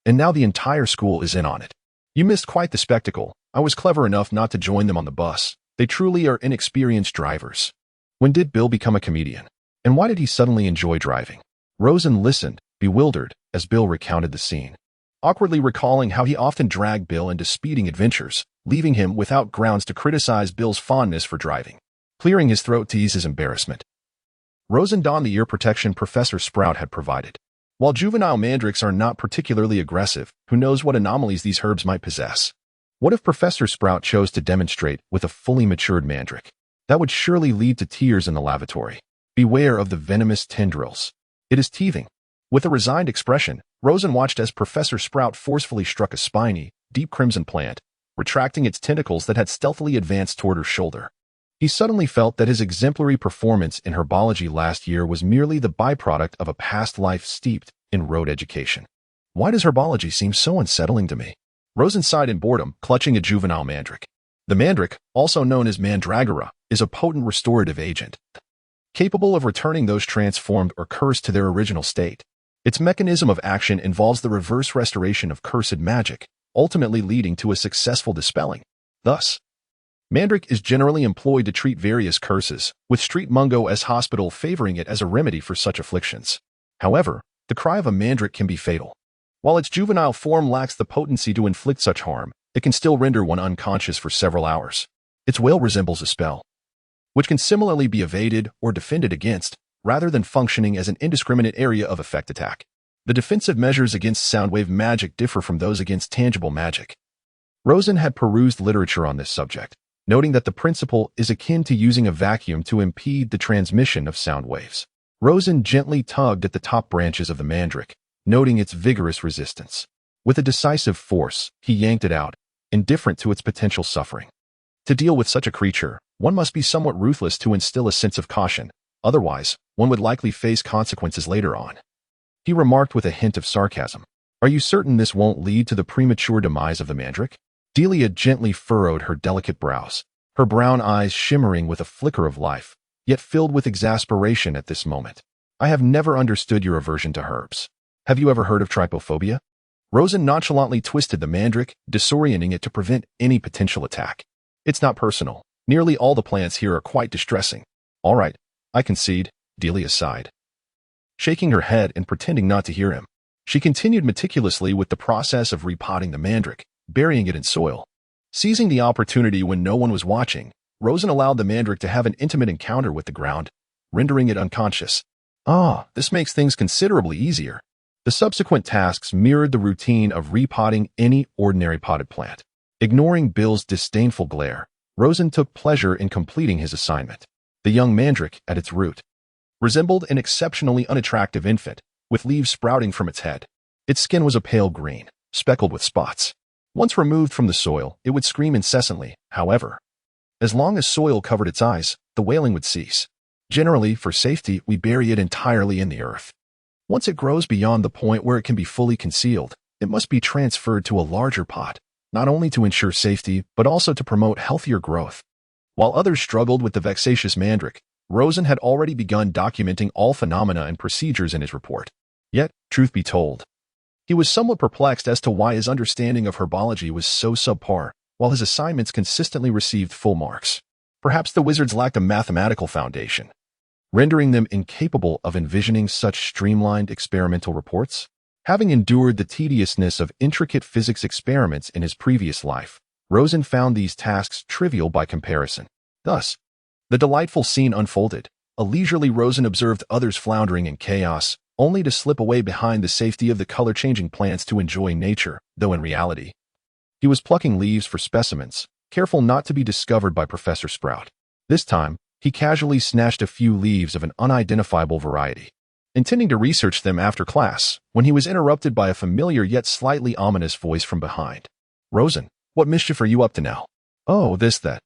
and now the entire school is in on it. You missed quite the spectacle. I was clever enough not to join them on the bus. They truly are inexperienced drivers." When did Bill become a comedian? And why did he suddenly enjoy driving? Rosen listened, bewildered, as Bill recounted the scene, awkwardly recalling how he often dragged Bill into speeding adventures, leaving him without grounds to criticize Bill's fondness for driving. Clearing his throat to ease his embarrassment, Rosen donned the ear protection Professor Sprout had provided. While juvenile mandrakes are not particularly aggressive, who knows what anomalies these herbs might possess? What if Professor Sprout chose to demonstrate with a fully matured mandrake? That would surely lead to tears in the lavatory. Beware of the venomous tendrils. It is teething. With a resigned expression, Rosen watched as Professor Sprout forcefully struck a spiny, deep crimson plant, retracting its tentacles that had stealthily advanced toward her shoulder. He suddenly felt that his exemplary performance in herbology last year was merely the byproduct of a past life steeped in rote education. Why does herbology seem so unsettling to me? Rosen sighed in boredom, clutching a juvenile mandrake. The mandrake, also known as mandragora, is a potent restorative agent, capable of returning those transformed or cursed to their original state. Its mechanism of action involves the reverse restoration of cursed magic, ultimately leading to a successful dispelling. Thus, mandrake is generally employed to treat various curses, with Street Mungo as hospital favoring it as a remedy for such afflictions. However, the cry of a mandrake can be fatal. While its juvenile form lacks the potency to inflict such harm, it can still render one unconscious for several hours. Its wail resembles a spell, which can similarly be evaded or defended against, rather than functioning as an indiscriminate area of effect attack. The defensive measures against soundwave magic differ from those against tangible magic. Rosen had perused literature on this subject, noting that the principle is akin to using a vacuum to impede the transmission of sound waves. Rosen gently tugged at the top branches of the mandrake, noting its vigorous resistance. With a decisive force, he yanked it out, indifferent to its potential suffering. To deal with such a creature, one must be somewhat ruthless to instill a sense of caution. Otherwise, one would likely face consequences later on. He remarked with a hint of sarcasm, "Are you certain this won't lead to the premature demise of the mandrake?" Delia gently furrowed her delicate brows, her brown eyes shimmering with a flicker of life, yet filled with exasperation at this moment. "I have never understood your aversion to herbs. Have you ever heard of trypophobia?" Rosen nonchalantly twisted the mandrake, disorienting it to prevent any potential attack. "It's not personal. Nearly all the plants here are quite distressing." "All right, I concede," Delia sighed. Shaking her head and pretending not to hear him, she continued meticulously with the process of repotting the mandrake, burying it in soil. Seizing the opportunity when no one was watching, Rosen allowed the mandrake to have an intimate encounter with the ground, rendering it unconscious. This makes things considerably easier. The subsequent tasks mirrored the routine of repotting any ordinary potted plant. Ignoring Bill's disdainful glare, Rosen took pleasure in completing his assignment. The young mandrake, at its root, resembled an exceptionally unattractive infant, with leaves sprouting from its head. Its skin was a pale green, speckled with spots. Once removed from the soil, it would scream incessantly, however. As long as soil covered its eyes, the wailing would cease. Generally, for safety, we bury it entirely in the earth. Once it grows beyond the point where it can be fully concealed, it must be transferred to a larger pot, not only to ensure safety, but also to promote healthier growth. While others struggled with the vexatious mandrake, Rosen had already begun documenting all phenomena and procedures in his report. Yet, truth be told, he was somewhat perplexed as to why his understanding of herbology was so subpar, while his assignments consistently received full marks. Perhaps the wizards lacked a mathematical foundation, rendering them incapable of envisioning such streamlined experimental reports. Having endured the tediousness of intricate physics experiments in his previous life, Rosen found these tasks trivial by comparison. Thus, the delightful scene unfolded. A leisurely Rosen observed others floundering in chaos, only to slip away behind the safety of the color-changing plants to enjoy nature, though in reality, he was plucking leaves for specimens, careful not to be discovered by Professor Sprout. This time, he casually snatched a few leaves of an unidentifiable variety, intending to research them after class, when he was interrupted by a familiar yet slightly ominous voice from behind. "Rosen, what mischief are you up to now?" "Oh, that.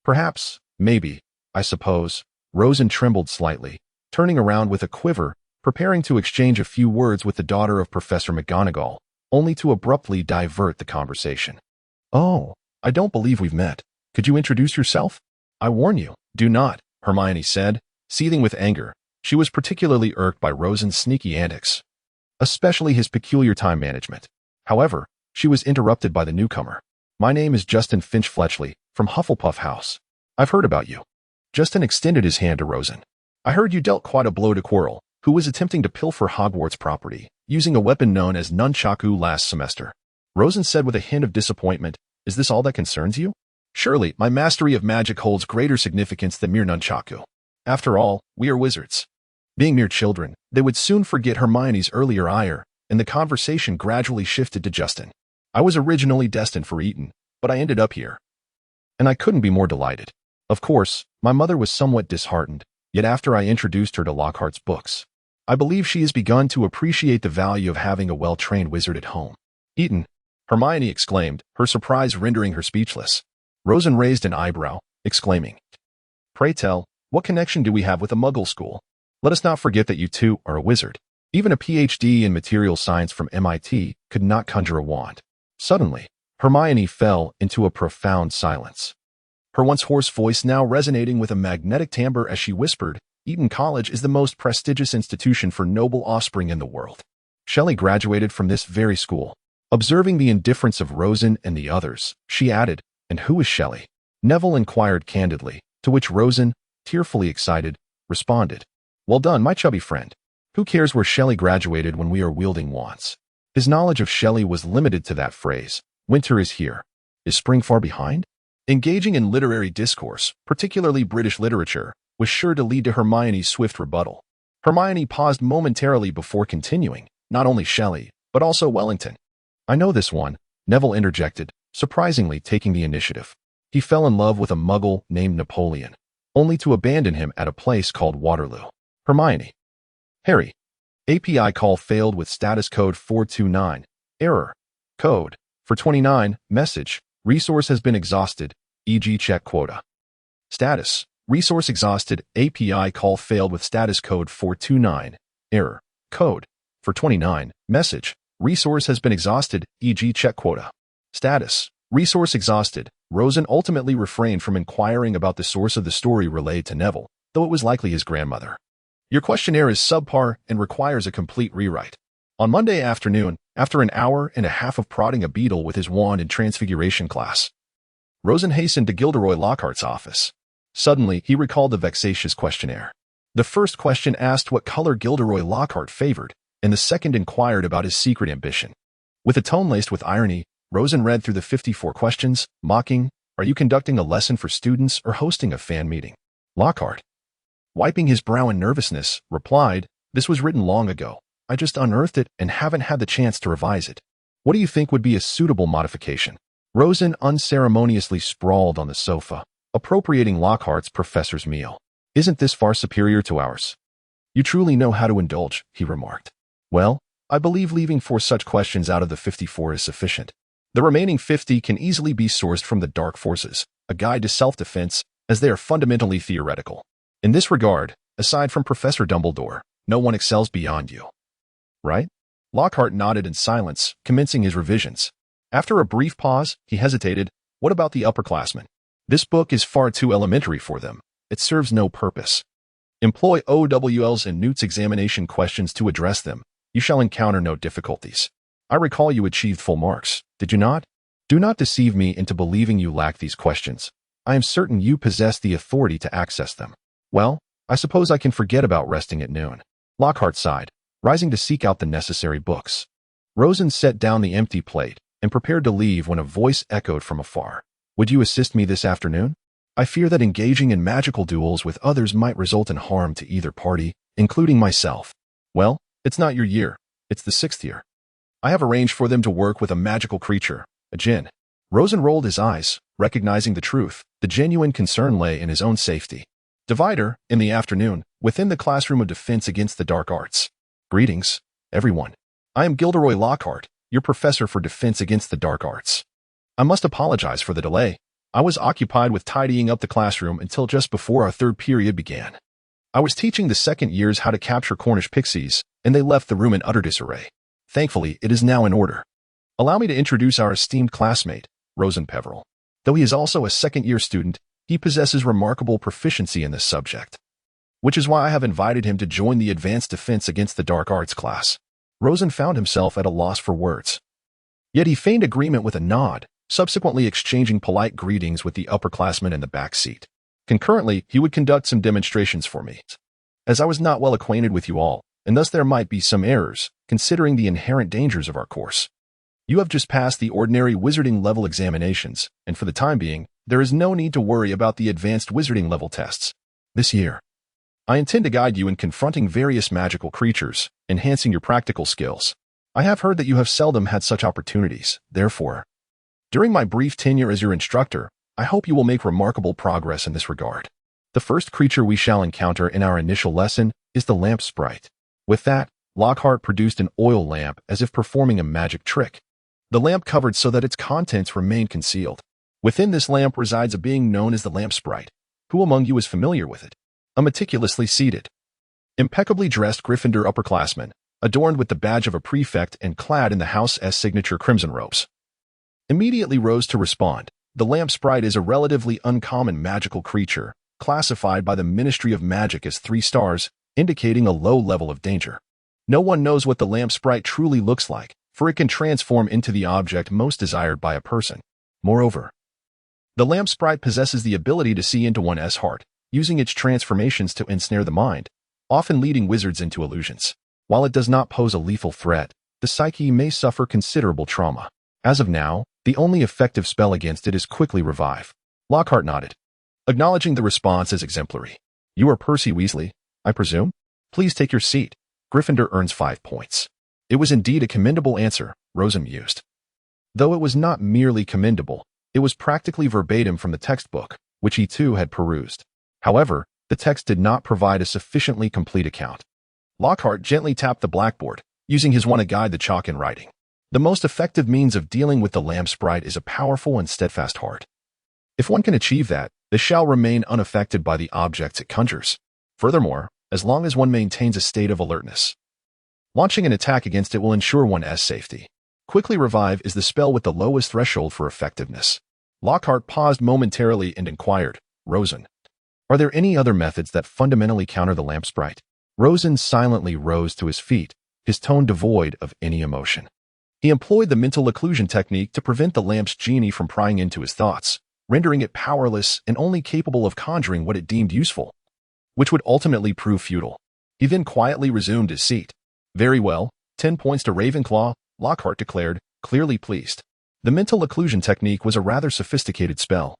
Perhaps, maybe, I suppose." Rosen trembled slightly, turning around with a quiver, preparing to exchange a few words with the daughter of Professor McGonagall, only to abruptly divert the conversation. "Oh, I don't believe we've met. Could you introduce yourself?" "I warn you, do not," Hermione said, seething with anger. She was particularly irked by Rosen's sneaky antics, especially his peculiar time management. However, she was interrupted by the newcomer. "My name is Justin Finch-Fletchley, from Hufflepuff House. I've heard about you." Justin extended his hand to Rosen. "I heard you dealt quite a blow to Quirrell, who was attempting to pilfer Hogwarts property, using a weapon known as nunchaku last semester." Rosen said with a hint of disappointment, "Is this all that concerns you?" "Surely, my mastery of magic holds greater significance than mere nunchaku. After all, we are wizards." Being mere children, they would soon forget Hermione's earlier ire, and the conversation gradually shifted to Justin. "I was originally destined for Eton, but I ended up here. And I couldn't be more delighted. Of course, my mother was somewhat disheartened, yet after I introduced her to Lockhart's books, I believe she has begun to appreciate the value of having a well-trained wizard at home." "Eton!" Hermione exclaimed, her surprise rendering her speechless. Rosen raised an eyebrow, exclaiming, "Pray tell, what connection do we have with a Muggle school? Let us not forget that you too are a wizard." Even a PhD in material science from MIT could not conjure a wand. Suddenly, Hermione fell into a profound silence, her once hoarse voice now resonating with a magnetic timbre as she whispered, "Eton College is the most prestigious institution for noble offspring in the world. Shelley graduated from this very school." Observing the indifference of Rosen and the others, she added, "And who is Shelley?" Neville inquired candidly, to which Rosen, tearfully excited, responded, "Well done, my chubby friend. Who cares where Shelley graduated when we are wielding wands?" His knowledge of Shelley was limited to that phrase, "Winter is here. Is spring far behind?" Engaging in literary discourse, particularly British literature, was sure to lead to Hermione's swift rebuttal. Hermione paused momentarily before continuing, "Not only Shelley, but also Wellington." "I know this one," Neville interjected, surprisingly taking the initiative. "He fell in love with a Muggle named Napoleon, only to abandon him at a place called Waterloo." Hermione. "Harry. API call failed with status code 429. Error. Code. For 29. Message. Resource has been exhausted, e.g. check quota. Status. Resource exhausted. API call failed with status code 429. Error. Code. For 29. Message. Resource has been exhausted, e.g. check quota. Status. Resource exhausted. Rosen ultimately refrained from inquiring about the source of the story relayed to Neville, though it was likely his grandmother. "Your questionnaire is subpar and requires a complete rewrite." On Monday afternoon, after an hour and a half of prodding a beetle with his wand in Transfiguration class, Rosen hastened to Gilderoy Lockhart's office. Suddenly, he recalled the vexatious questionnaire. The first question asked what color Gilderoy Lockhart favored, and the second inquired about his secret ambition. With a tone laced with irony, Rosen read through the 54 questions, mocking, "Are you conducting a lesson for students or hosting a fan meeting?" Lockhart, wiping his brow in nervousness, replied, "This was written long ago. I just unearthed it and haven't had the chance to revise it. What do you think would be a suitable modification?" Rosen unceremoniously sprawled on the sofa, appropriating Lockhart's professor's meal. "Isn't this far superior to ours?" You truly know how to indulge, he remarked. Well, I believe leaving 4 such questions out of the 54 is sufficient. The remaining 50 can easily be sourced from the Dark Forces, a guide to self-defense, as they are fundamentally theoretical. In this regard, aside from Professor Dumbledore, no one excels beyond you. Right? Lockhart nodded in silence, commencing his revisions. After a brief pause, he hesitated. What about the upperclassmen? This book is far too elementary for them. It serves no purpose. Employ OWL's and Newt's examination questions to address them. You shall encounter no difficulties. I recall you achieved full marks, did you not? Do not deceive me into believing you lack these questions. I am certain you possess the authority to access them. Well, I suppose I can forget about resting at noon. Lockhart sighed, rising to seek out the necessary books. Rosen set down the empty plate and prepared to leave when a voice echoed from afar. Would you assist me this afternoon? I fear that engaging in magical duels with others might result in harm to either party, including myself. Well, it's not your year. It's the 6th year. I have arranged for them to work with a magical creature, a djinn. Rosen rolled his eyes, recognizing the truth. The genuine concern lay in his own safety. Divider, in the afternoon, within the classroom of defense against the dark arts. Greetings, everyone. I am Gilderoy Lockhart, your professor for defense against the dark arts. I must apologize for the delay. I was occupied with tidying up the classroom until just before our 3rd period began. I was teaching the 2nd years how to capture Cornish pixies, and they left the room in utter disarray. Thankfully, it is now in order. Allow me to introduce our esteemed classmate, Rosen Peveril. Though he is also a 2nd-year student, he possesses remarkable proficiency in this subject, which is why I have invited him to join the Advanced Defense Against the Dark Arts class. Rosen found himself at a loss for words. Yet he feigned agreement with a nod, subsequently exchanging polite greetings with the upperclassmen in the back seat. Concurrently, he would conduct some demonstrations for me. As I was not well acquainted with you all, and thus there might be some errors, considering the inherent dangers of our course. You have just passed the ordinary wizarding level examinations, and for the time being, there is no need to worry about the advanced wizarding level tests. This year, I intend to guide you in confronting various magical creatures, enhancing your practical skills. I have heard that you have seldom had such opportunities, therefore, during my brief tenure as your instructor, I hope you will make remarkable progress in this regard. The first creature we shall encounter in our initial lesson is the lamp sprite. With that, Lockhart produced an oil lamp as if performing a magic trick. The lamp covered so that its contents remained concealed. Within this lamp resides a being known as the lamp sprite. Who among you is familiar with it? A meticulously seated, impeccably dressed Gryffindor upperclassman, adorned with the badge of a prefect and clad in the house's signature crimson robes, immediately rose to respond. The lamp sprite is a relatively uncommon magical creature, classified by the Ministry of Magic as 3 stars, indicating a low level of danger. No one knows what the lamp sprite truly looks like, for it can transform into the object most desired by a person. Moreover, the lamp sprite possesses the ability to see into one's heart, using its transformations to ensnare the mind, often leading wizards into illusions. While it does not pose a lethal threat, the psyche may suffer considerable trauma. As of now, the only effective spell against it is quickly revive. Lockhart nodded, acknowledging the response as exemplary. You are Percy Weasley, I presume? Please take your seat. Gryffindor earns 5 points. It was indeed a commendable answer, Rosen mused. Though it was not merely commendable, it was practically verbatim from the textbook, which he too had perused. However, the text did not provide a sufficiently complete account. Lockhart gently tapped the blackboard, using his wand to guide the chalk in writing. The most effective means of dealing with the lamp sprite is a powerful and steadfast heart. If one can achieve that, they shall remain unaffected by the objects it conjures. Furthermore, as long as one maintains a state of alertness, launching an attack against it will ensure one's safety. Quickly Revive is the spell with the lowest threshold for effectiveness. Lockhart paused momentarily and inquired, Rosen, are there any other methods that fundamentally counter the lamp sprite? Rosen silently rose to his feet, his tone devoid of any emotion. He employed the mental occlusion technique to prevent the lamp's genie from prying into his thoughts, rendering it powerless and only capable of conjuring what it deemed useful, which would ultimately prove futile. He then quietly resumed his seat. Very well, 10 points to Ravenclaw, Lockhart declared, clearly pleased. The mental occlusion technique was a rather sophisticated spell,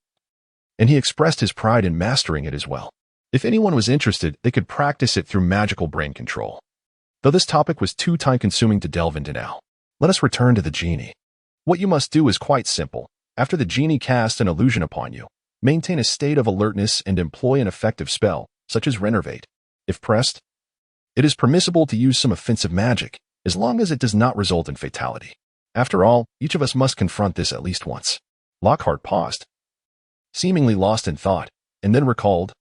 and he expressed his pride in mastering it as well. If anyone was interested, they could practice it through magical brain control. Though this topic was too time-consuming to delve into now, let us return to the genie. What you must do is quite simple. After the genie casts an illusion upon you, maintain a state of alertness and employ an effective spell, such as Renervate. If pressed, It is permissible to use some offensive magic, as long as it does not result in fatality. After all, each of us must confront this at least once. Lockhart paused, seemingly lost in thought, and then recalled,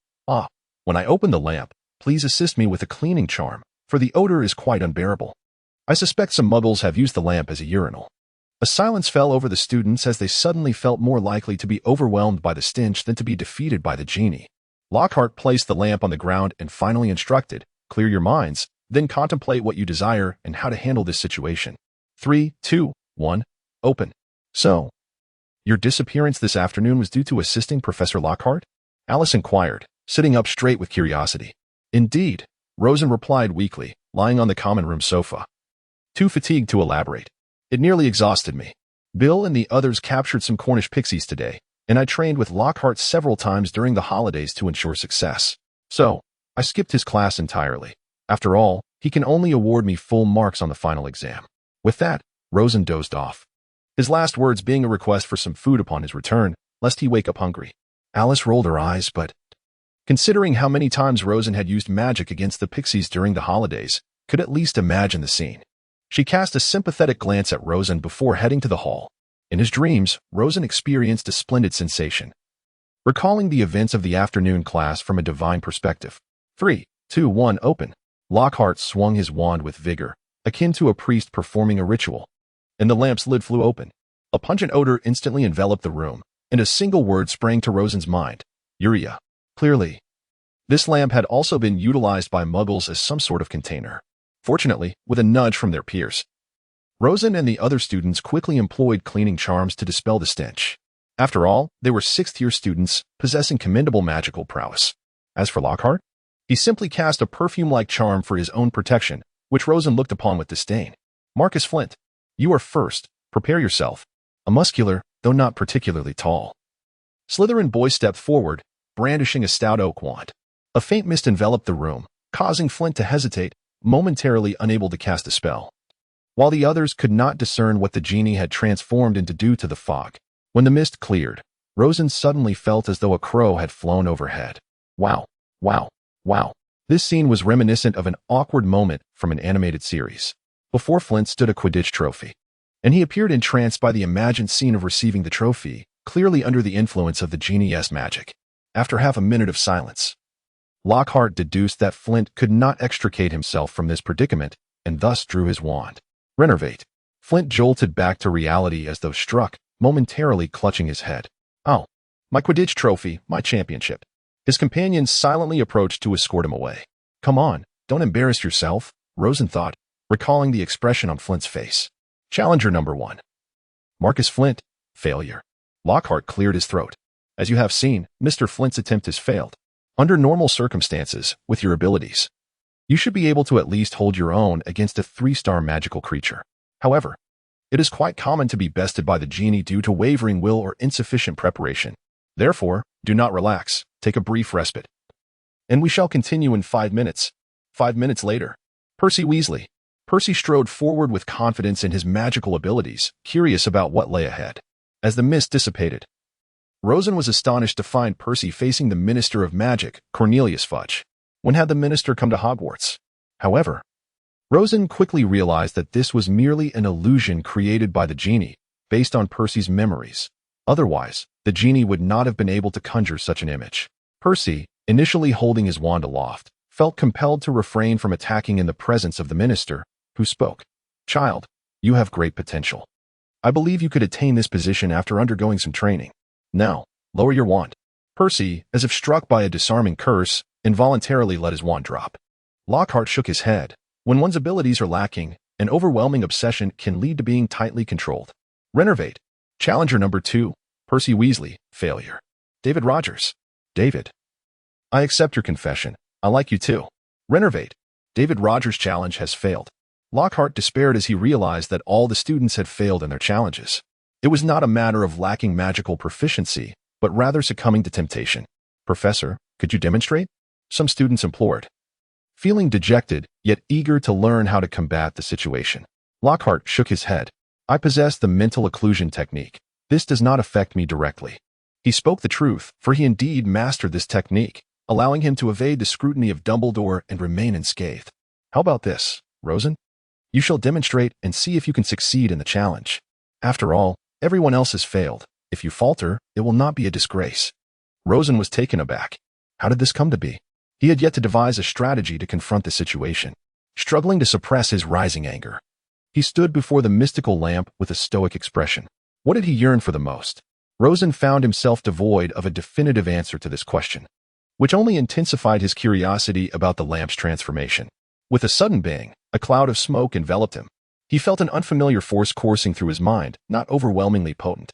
when I open the lamp, please assist me with a cleaning charm, for the odor is quite unbearable. I suspect some muggles have used the lamp as a urinal. A silence fell over the students as they suddenly felt more likely to be overwhelmed by the stench than to be defeated by the genie. Lockhart placed the lamp on the ground and finally instructed, clear your minds, then contemplate what you desire and how to handle this situation. 3, 2, 1, open. So, your disappearance this afternoon was due to assisting Professor Lockhart? Alice inquired, sitting up straight with curiosity. Indeed, Rosen replied weakly, lying on the common room sofa. Too fatigued to elaborate. It nearly exhausted me. Bill and the others captured some Cornish pixies today, and I trained with Lockhart several times during the holidays to ensure success. So, I skipped his class entirely. After all, he can only award me full marks on the final exam. With that, Rosen dozed off, his last words being a request for some food upon his return, lest he wake up hungry. Alice rolled her eyes, but, considering how many times Rosen had used magic against the pixies during the holidays, could at least imagine the scene. She cast a sympathetic glance at Rosen before heading to the hall. In his dreams, Rosen experienced a splendid sensation, recalling the events of the afternoon class from a divine perspective. 3, 2, 1, open. Lockhart swung his wand with vigor, akin to a priest performing a ritual, and the lamp's lid flew open. A pungent odor instantly enveloped the room, and a single word sprang to Rosen's mind: Urea. Clearly, this lamp had also been utilized by muggles as some sort of container. Fortunately, with a nudge from their peers, Rosen and the other students quickly employed cleaning charms to dispel the stench. After all, they were sixth-year students possessing commendable magical prowess. As for Lockhart, he simply cast a perfume-like charm for his own protection, which Rosen looked upon with disdain. Marcus Flint, you are first. Prepare yourself. A muscular, though not particularly tall, Slytherin boy stepped forward, brandishing a stout oak wand. A faint mist enveloped the room, causing Flint to hesitate, momentarily unable to cast a spell. While the others could not discern what the genie had transformed into due to the fog, when the mist cleared, Rosen suddenly felt as though a crow had flown overhead. Wow, wow, wow. This scene was reminiscent of an awkward moment from an animated series. Before Flint stood a Quidditch trophy, and he appeared entranced by the imagined scene of receiving the trophy, clearly under the influence of the genie's magic. After half a minute of silence, Lockhart deduced that Flint could not extricate himself from this predicament, and thus drew his wand. Renervate. Flint jolted back to reality as though struck, momentarily clutching his head. Oh, my Quidditch trophy, my championship. His companions silently approached to escort him away. Come on, don't embarrass yourself, Rosen thought, recalling the expression on Flint's face. Challenger number 1. Marcus Flint, failure. Lockhart cleared his throat. As you have seen, Mr. Flint's attempt has failed. Under normal circumstances, with your abilities, you should be able to at least hold your own against a 3-star magical creature. However, it is quite common to be bested by the genie due to wavering will or insufficient preparation. Therefore, do not relax, take a brief respite. And we shall continue in 5 minutes. 5 minutes later, Percy Weasley. Percy strode forward with confidence in his magical abilities, curious about what lay ahead. As the mist dissipated, Rosen was astonished to find Percy facing the Minister of Magic, Cornelius Fudge. When had the minister come to Hogwarts? However, Rosen quickly realized that this was merely an illusion created by the genie, based on Percy's memories. Otherwise, the genie would not have been able to conjure such an image. Percy, initially holding his wand aloft, felt compelled to refrain from attacking in the presence of the minister, who spoke. Child, you have great potential. I believe you could attain this position after undergoing some training. Now, lower your wand. Percy, as if struck by a disarming curse, involuntarily let his wand drop. Lockhart shook his head. When one's abilities are lacking, an overwhelming obsession can lead to being tightly controlled. Renervate. Challenger number 2, Percy Weasley, failure. David Rogers. David. I accept your confession. I like you too. Renervate. David Rogers' challenge has failed. Lockhart despaired as he realized that all the students had failed in their challenges. It was not a matter of lacking magical proficiency, but rather succumbing to temptation. Professor, could you demonstrate? Some students implored, feeling dejected, yet eager to learn how to combat the situation. Lockhart shook his head. I possess the mental occlusion technique. This does not affect me directly. He spoke the truth, for he indeed mastered this technique, allowing him to evade the scrutiny of Dumbledore and remain unscathed. How about this, Rosen? You shall demonstrate and see if you can succeed in the challenge. After all, everyone else has failed. If you falter, it will not be a disgrace. Rosen was taken aback. How did this come to be? He had yet to devise a strategy to confront the situation, struggling to suppress his rising anger. He stood before the mystical lamp with a stoic expression. What did he yearn for the most? Rosen found himself devoid of a definitive answer to this question, which only intensified his curiosity about the lamp's transformation. With a sudden bang, a cloud of smoke enveloped him. He felt an unfamiliar force coursing through his mind, not overwhelmingly potent.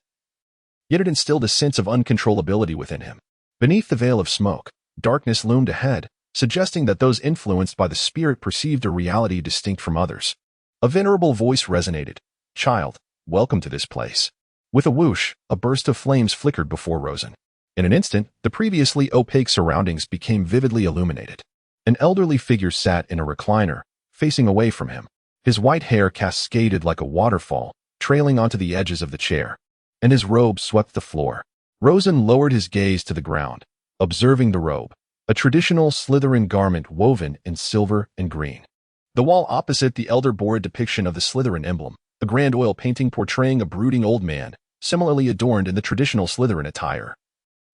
Yet it instilled a sense of uncontrollability within him. Beneath the veil of smoke, darkness loomed ahead, suggesting that those influenced by the spirit perceived a reality distinct from others. A venerable voice resonated. Child, welcome to this place. With a whoosh, a burst of flames flickered before Rosen. In an instant, the previously opaque surroundings became vividly illuminated. An elderly figure sat in a recliner, facing away from him. His white hair cascaded like a waterfall, trailing onto the edges of the chair, and his robe swept the floor. Rosen lowered his gaze to the ground, observing the robe, a traditional Slytherin garment woven in silver and green. The wall opposite the elder bore a depiction of the Slytherin emblem, a grand oil painting portraying a brooding old man, similarly adorned in the traditional Slytherin attire.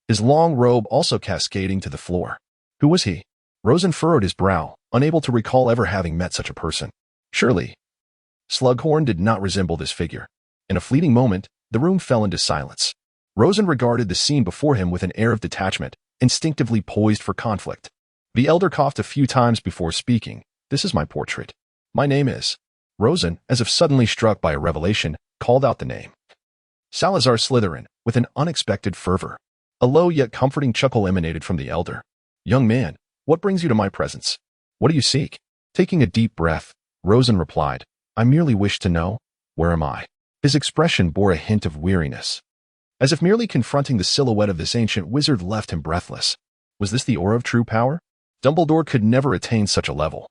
His long robe also cascading to the floor. Who was he? Rosen furrowed his brow, unable to recall ever having met such a person. Surely, Slughorn did not resemble this figure. In a fleeting moment, the room fell into silence. Rosen regarded the scene before him with an air of detachment, instinctively poised for conflict. The elder coughed a few times before speaking. This is my portrait. My name is. Rosen, as if suddenly struck by a revelation, called out the name. Salazar Slytherin, with an unexpected fervor. A low yet comforting chuckle emanated from the elder. Young man, what brings you to my presence? What do you seek? Taking a deep breath, Rosen replied, I merely wish to know, where am I? His expression bore a hint of weariness, as if merely confronting the silhouette of this ancient wizard left him breathless. Was this the aura of true power? Dumbledore could never attain such a level.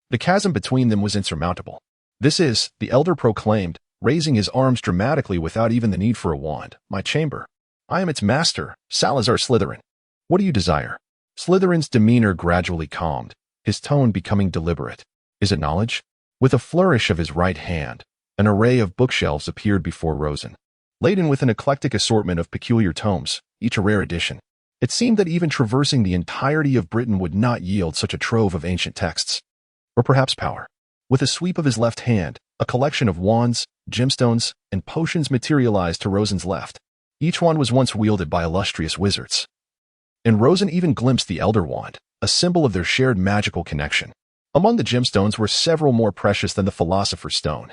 The chasm between them was insurmountable. This is, the elder proclaimed, raising his arms dramatically without even the need for a wand, my chamber. I am its master, Salazar Slytherin. What do you desire? Slytherin's demeanor gradually calmed, his tone becoming deliberate. Is it knowledge? With a flourish of his right hand, an array of bookshelves appeared before Rosen, laden with an eclectic assortment of peculiar tomes, each a rare edition. It seemed that even traversing the entirety of Britain would not yield such a trove of ancient texts. Or perhaps power. With a sweep of his left hand, a collection of wands, gemstones, and potions materialized to Rosen's left. Each wand was once wielded by illustrious wizards. And Rosen even glimpsed the Elder Wand, a symbol of their shared magical connection. Among the gemstones were several more precious than the Philosopher's Stone,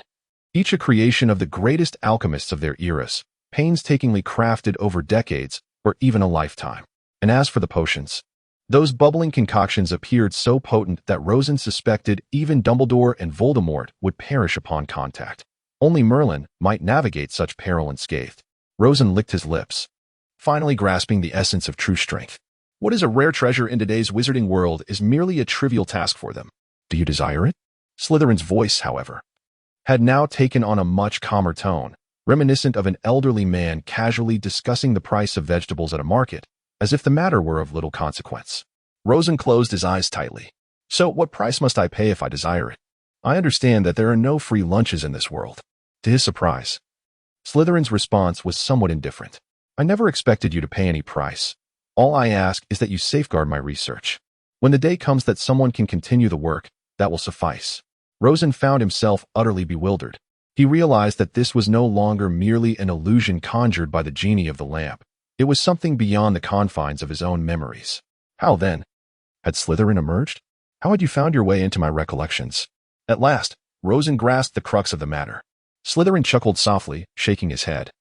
each a creation of the greatest alchemists of their eras, painstakingly crafted over decades or even a lifetime. And as for the potions, those bubbling concoctions appeared so potent that Rosen suspected even Dumbledore and Voldemort would perish upon contact. Only Merlin might navigate such peril unscathed. Rosen licked his lips, finally grasping the essence of true strength. What is a rare treasure in today's wizarding world is merely a trivial task for them. Do you desire it? Slytherin's voice, however, had now taken on a much calmer tone, reminiscent of an elderly man casually discussing the price of vegetables at a market, as if the matter were of little consequence. Rosen closed his eyes tightly. So what price must I pay if I desire it? I understand that there are no free lunches in this world. To his surprise, Slytherin's response was somewhat indifferent. I never expected you to pay any price. All I ask is that you safeguard my research. When the day comes that someone can continue the work, that will suffice. Rosen found himself utterly bewildered. He realized that this was no longer merely an illusion conjured by the genie of the lamp. It was something beyond the confines of his own memories. How then? Had Slytherin emerged? How had you found your way into my recollections? At last, Rosen grasped the crux of the matter. Slytherin chuckled softly, shaking his head.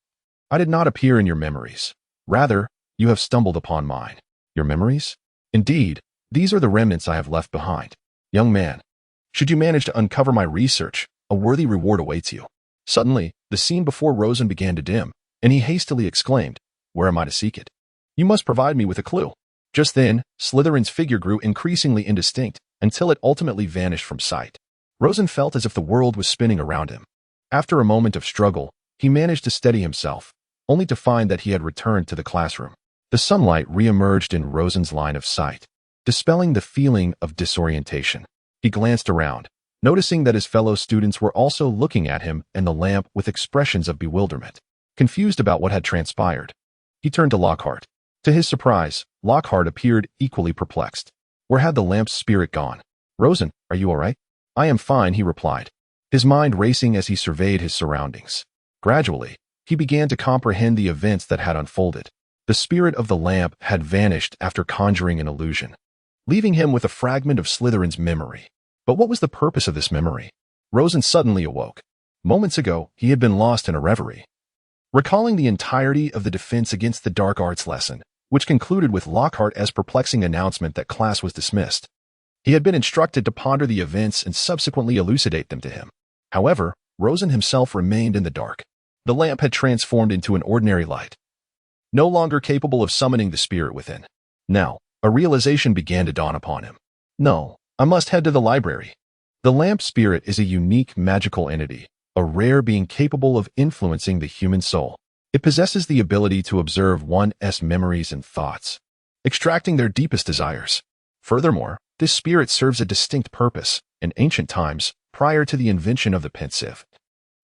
I did not appear in your memories. Rather, you have stumbled upon mine. Your memories? Indeed, these are the remnants I have left behind. Young man, should you manage to uncover my research, a worthy reward awaits you. Suddenly, the scene before Rosen began to dim, and he hastily exclaimed, Where am I to seek it? You must provide me with a clue. Just then, Slytherin's figure grew increasingly indistinct, until it ultimately vanished from sight. Rosen felt as if the world was spinning around him. After a moment of struggle, he managed to steady himself, only to find that he had returned to the classroom. The sunlight re-emerged in Rosen's line of sight, dispelling the feeling of disorientation. He glanced around, noticing that his fellow students were also looking at him and the lamp with expressions of bewilderment, confused about what had transpired. He turned to Lockhart. To his surprise, Lockhart appeared equally perplexed. Where had the lamp's spirit gone? Rosen, are you all right? I am fine, he replied, his mind racing as he surveyed his surroundings. Gradually, he began to comprehend the events that had unfolded. The spirit of the lamp had vanished after conjuring an illusion, leaving him with a fragment of Slytherin's memory. But what was the purpose of this memory? Rosen suddenly awoke. Moments ago, he had been lost in a reverie. Recalling the entirety of the defense against the dark arts lesson, which concluded with Lockhart's perplexing announcement that class was dismissed, he had been instructed to ponder the events and subsequently elucidate them to him. However, Rosen himself remained in the dark. The lamp had transformed into an ordinary light, no longer capable of summoning the spirit within. Now, a realization began to dawn upon him. No, I must head to the library. The lamp spirit is a unique magical entity, a rare being capable of influencing the human soul. It possesses the ability to observe one's memories and thoughts, extracting their deepest desires. Furthermore, this spirit serves a distinct purpose. In ancient times, prior to the invention of the pensieve,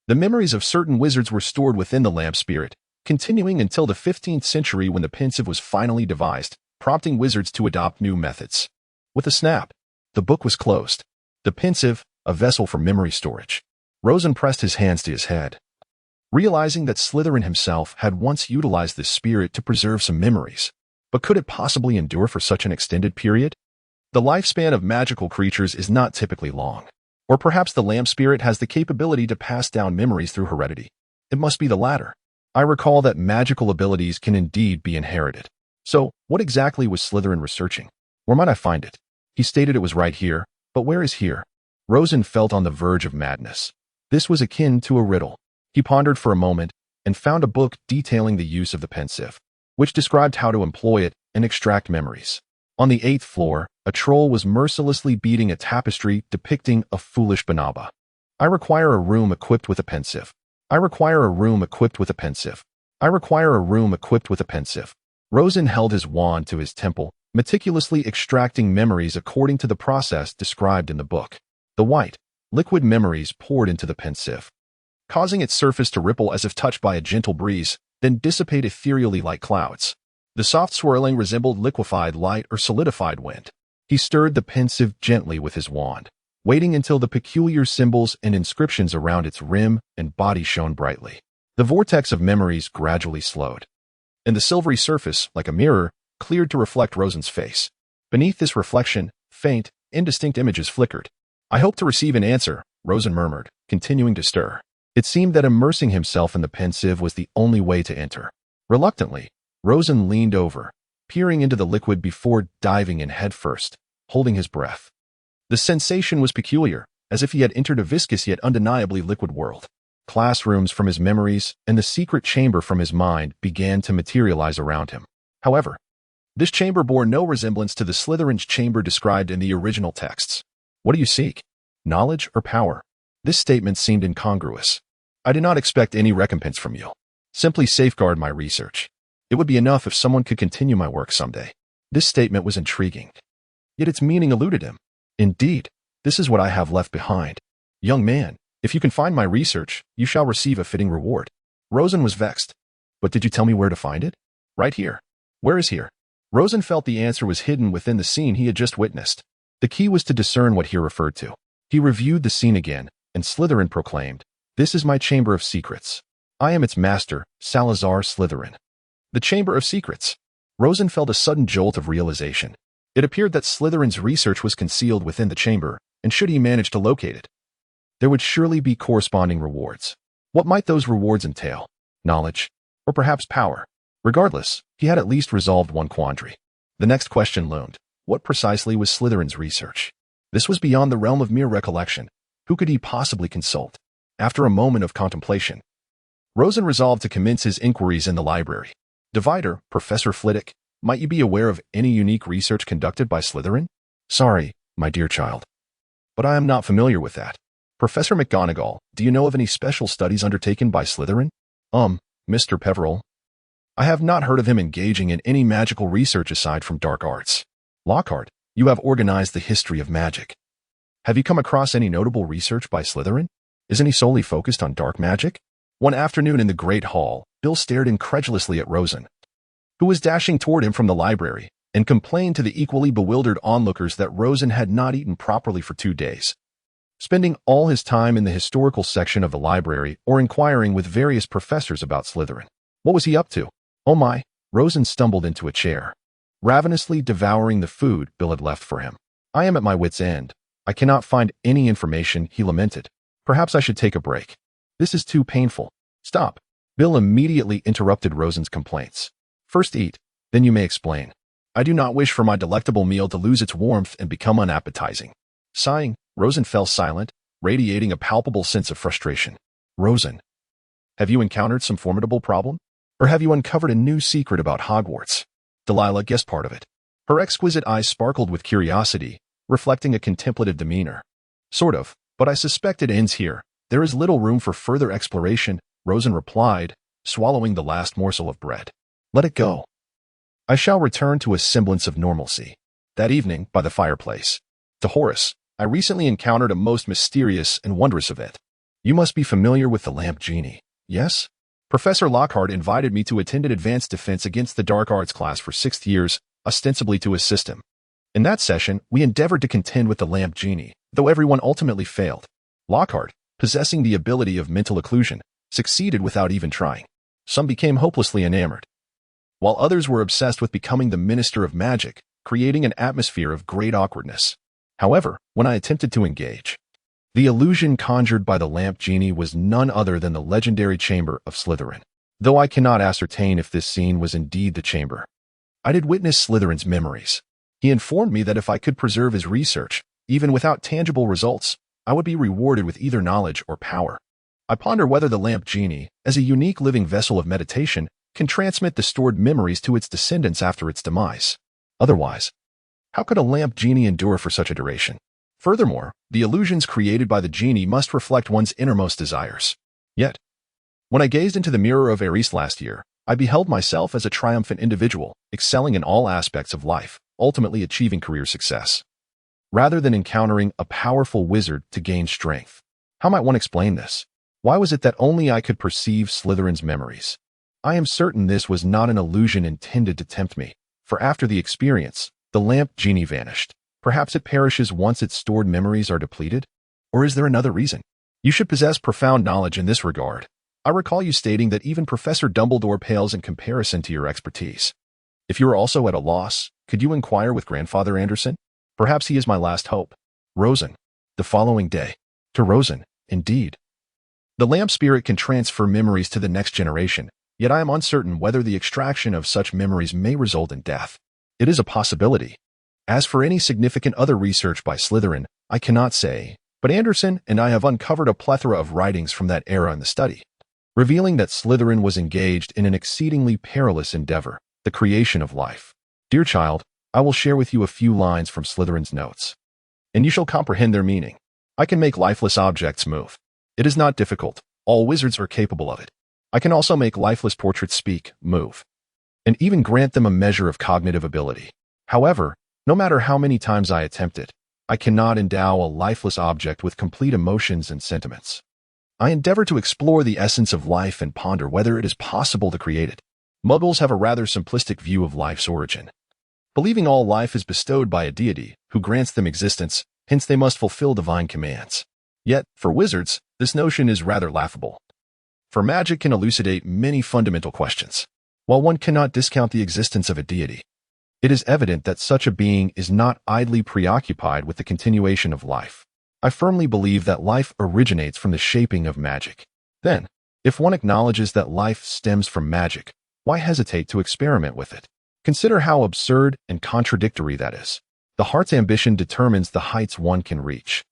the memories of certain wizards were stored within the lamp spirit, continuing until the 15th century when the pensieve was finally devised, prompting wizards to adopt new methods. With a snap, the book was closed. The pensieve, a vessel for memory storage. Rosen pressed his hands to his head, realizing that Slytherin himself had once utilized this spirit to preserve some memories. But could it possibly endure for such an extended period? The lifespan of magical creatures is not typically long. Or perhaps the lamp spirit has the capability to pass down memories through heredity. It must be the latter. I recall that magical abilities can indeed be inherited. So, what exactly was Slytherin researching? Where might I find it? He stated it was right here, but where is here? Rosen felt on the verge of madness. This was akin to a riddle. He pondered for a moment and found a book detailing the use of the pensieve, which described how to employ it and extract memories. On the 8th floor, a troll was mercilessly beating a tapestry depicting a foolish Banaba. I require a room equipped with a pensieve. I require a room equipped with a pensieve. I require a room equipped with a pensieve. Rosen held his wand to his temple, meticulously extracting memories according to the process described in the book. The white, liquid memories poured into the pensieve, causing its surface to ripple as if touched by a gentle breeze, then dissipate ethereally like clouds. The soft swirling resembled liquefied light or solidified wind. He stirred the pensieve gently with his wand, waiting until the peculiar symbols and inscriptions around its rim and body shone brightly. The vortex of memories gradually slowed, and the silvery surface, like a mirror, cleared to reflect Rosen's face. Beneath this reflection, faint, indistinct images flickered. I hope to receive an answer, Rosen murmured, continuing to stir. It seemed that immersing himself in the pensieve was the only way to enter. Reluctantly, Rosen leaned over, peering into the liquid before diving in headfirst, holding his breath. The sensation was peculiar, as if he had entered a viscous yet undeniably liquid world. Classrooms from his memories and the secret chamber from his mind began to materialize around him. However, this chamber bore no resemblance to the Slytherin's chamber described in the original texts. What do you seek? Knowledge or power? This statement seemed incongruous. I did not expect any recompense from you. Simply safeguard my research. It would be enough if someone could continue my work someday. This statement was intriguing, yet its meaning eluded him. Indeed, this is what I have left behind. Young man, if you can find my research, you shall receive a fitting reward. Rosen was vexed. But did you tell me where to find it? Right here. Where is here? Rosen felt the answer was hidden within the scene he had just witnessed. The key was to discern what here referred to. He reviewed the scene again, and Slytherin proclaimed, "This is my chamber of secrets. I am its master, Salazar Slytherin." The Chamber of Secrets. Rosen felt a sudden jolt of realization. It appeared that Slytherin's research was concealed within the chamber, and should he manage to locate it, there would surely be corresponding rewards. What might those rewards entail? Knowledge? Or perhaps power? Regardless, he had at least resolved one quandary. The next question loomed. What precisely was Slytherin's research? This was beyond the realm of mere recollection. Who could he possibly consult? After a moment of contemplation, Rosen resolved to commence his inquiries in the library. Divider, Professor Flitwick, might you be aware of any unique research conducted by Slytherin? Sorry, my dear child, but I am not familiar with that. Professor McGonagall, do you know of any special studies undertaken by Slytherin? Mr. Peveril. I have not heard of him engaging in any magical research aside from dark arts. Lockhart, you have organized the history of magic. Have you come across any notable research by Slytherin? Isn't he solely focused on dark magic? One afternoon in the Great Hall, Bill stared incredulously at Rosen, who was dashing toward him from the library, and complained to the equally bewildered onlookers that Rosen had not eaten properly for 2 days, spending all his time in the historical section of the library or inquiring with various professors about Slytherin. What was he up to? Oh my! Rosen stumbled into a chair, ravenously devouring the food Bill had left for him. I am at my wit's end. I cannot find any information, he lamented. Perhaps I should take a break. This is too painful. Stop. Bill immediately interrupted Rosen's complaints. First eat, then you may explain. I do not wish for my delectable meal to lose its warmth and become unappetizing. Sighing, Rosen fell silent, radiating a palpable sense of frustration. Rosen, have you encountered some formidable problem? Or have you uncovered a new secret about Hogwarts? Delilah guessed part of it. Her exquisite eyes sparkled with curiosity, reflecting a contemplative demeanor. Sort of, but I suspect it ends here. There is little room for further exploration, Rosen replied, swallowing the last morsel of bread. Let it go. I shall return to a semblance of normalcy. That evening, by the fireplace. To Horace, I recently encountered a most mysterious and wondrous event. You must be familiar with the lamp genie, yes? Professor Lockhart invited me to attend an advanced defense against the dark arts class for 6th years, ostensibly to assist him. In that session, we endeavored to contend with the lamp genie, though everyone ultimately failed. Lockhart, possessing the ability of mental occlusion, succeeded without even trying. Some became hopelessly enamored, while others were obsessed with becoming the minister of magic, creating an atmosphere of great awkwardness. However, when I attempted to engage, the illusion conjured by the lamp genie was none other than the legendary chamber of Slytherin. Though I cannot ascertain if this scene was indeed the chamber, I did witness Slytherin's memories. He informed me that if I could preserve his research, even without tangible results, I would be rewarded with either knowledge or power. I ponder whether the lamp genie, as a unique living vessel of meditation, can transmit the stored memories to its descendants after its demise. Otherwise, how could a lamp genie endure for such a duration? Furthermore, the illusions created by the genie must reflect one's innermost desires. Yet, when I gazed into the mirror of Eris last year, I beheld myself as a triumphant individual, excelling in all aspects of life, ultimately achieving career success, rather than encountering a powerful wizard to gain strength. How might one explain this? Why was it that only I could perceive Slytherin's memories? I am certain this was not an illusion intended to tempt me, for after the experience, the lamp genie vanished. Perhaps it perishes once its stored memories are depleted? Or is there another reason? You should possess profound knowledge in this regard. I recall you stating that even Professor Dumbledore pales in comparison to your expertise. If you are also at a loss, could you inquire with Grandfather Anderson? Perhaps he is my last hope. Rosen. The following day. To Rosen, indeed. The lamp spirit can transfer memories to the next generation, yet I am uncertain whether the extraction of such memories may result in death. It is a possibility. As for any significant other research by Slytherin, I cannot say, but Anderson and I have uncovered a plethora of writings from that era in the study, revealing that Slytherin was engaged in an exceedingly perilous endeavor, the creation of life. Dear child, I will share with you a few lines from Slytherin's notes, and you shall comprehend their meaning. I can make lifeless objects move. It is not difficult. All wizards are capable of it. I can also make lifeless portraits speak, move, and even grant them a measure of cognitive ability. However, no matter how many times I attempt it, I cannot endow a lifeless object with complete emotions and sentiments. I endeavor to explore the essence of life and ponder whether it is possible to create it. Muggles have a rather simplistic view of life's origin, believing all life is bestowed by a deity who grants them existence, hence they must fulfill divine commands. Yet, for wizards, this notion is rather laughable, for magic can elucidate many fundamental questions. While one cannot discount the existence of a deity, it is evident that such a being is not idly preoccupied with the continuation of life. I firmly believe that life originates from the shaping of magic. Then, if one acknowledges that life stems from magic, why hesitate to experiment with it? Consider how absurd and contradictory that is. The heart's ambition determines the heights one can reach.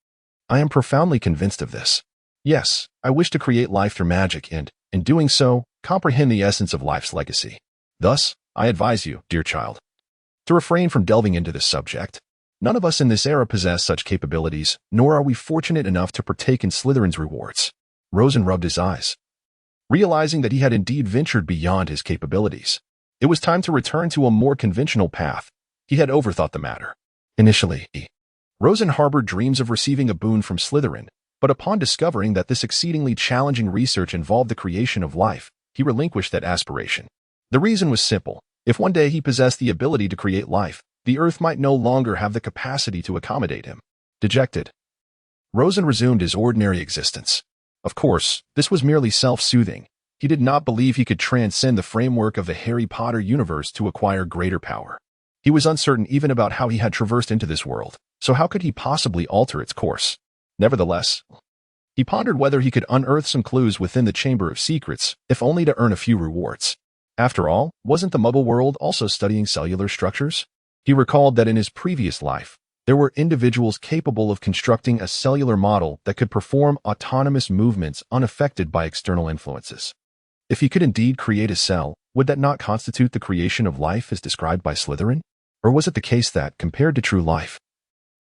I am profoundly convinced of this. Yes, I wish to create life through magic and, in doing so, comprehend the essence of life's legacy. Thus, I advise you, dear child, to refrain from delving into this subject. None of us in this era possess such capabilities, nor are we fortunate enough to partake in Slytherin's rewards. Rosen rubbed his eyes, realizing that he had indeed ventured beyond his capabilities. It was time to return to a more conventional path. He had overthought the matter. Initially, Rosen harbored dreams of receiving a boon from Slytherin, but upon discovering that this exceedingly challenging research involved the creation of life, he relinquished that aspiration. The reason was simple. If one day he possessed the ability to create life, the Earth might no longer have the capacity to accommodate him. Dejected, Rosen resumed his ordinary existence. Of course, this was merely self-soothing. He did not believe he could transcend the framework of the Harry Potter universe to acquire greater power. He was uncertain even about how he had traversed into this world, so how could he possibly alter its course? Nevertheless, he pondered whether he could unearth some clues within the Chamber of Secrets, if only to earn a few rewards. After all, wasn't the Muggle world also studying cellular structures? He recalled that in his previous life, there were individuals capable of constructing a cellular model that could perform autonomous movements unaffected by external influences. If he could indeed create a cell, would that not constitute the creation of life as described by Slytherin? Or was it the case that, compared to true life,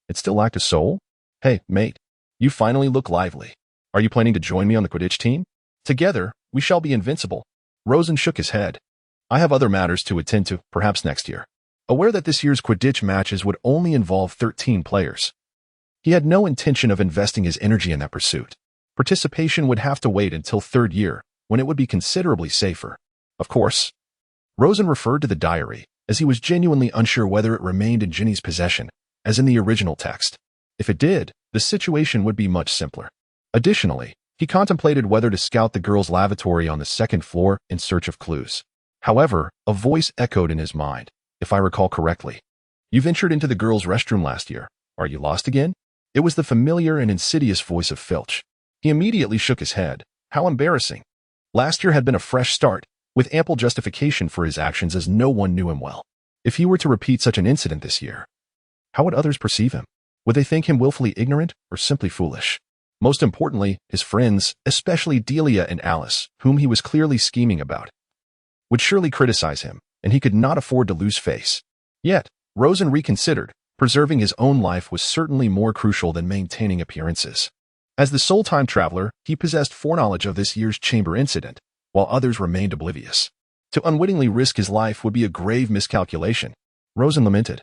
it still lacked a soul? Hey, mate, you finally look lively. Are you planning to join me on the Quidditch team? Together, we shall be invincible. Rosen shook his head. I have other matters to attend to, perhaps next year. Aware that this year's Quidditch matches would only involve 13 players, he had no intention of investing his energy in that pursuit. Participation would have to wait until third year, when it would be considerably safer. Of course, Rosen referred to the diary, as he was genuinely unsure whether it remained in Ginny's possession, as in the original text. If it did, the situation would be much simpler. Additionally, he contemplated whether to scout the girls' lavatory on the second floor in search of clues. However, a voice echoed in his mind. If I recall correctly, you ventured into the girls' restroom last year. Are you lost again? It was the familiar and insidious voice of Filch. He immediately shook his head. How embarrassing. Last year had been a fresh start, with ample justification for his actions as no one knew him well. If he were to repeat such an incident this year, how would others perceive him? Would they think him willfully ignorant or simply foolish? Most importantly, his friends, especially Delia and Alice, whom he was clearly scheming about, would surely criticize him, and he could not afford to lose face. Yet, Rosen reconsidered. Preserving his own life was certainly more crucial than maintaining appearances. As the sole time traveler, he possessed foreknowledge of this year's chamber incident, while others remained oblivious. To unwittingly risk his life would be a grave miscalculation. Rosen lamented.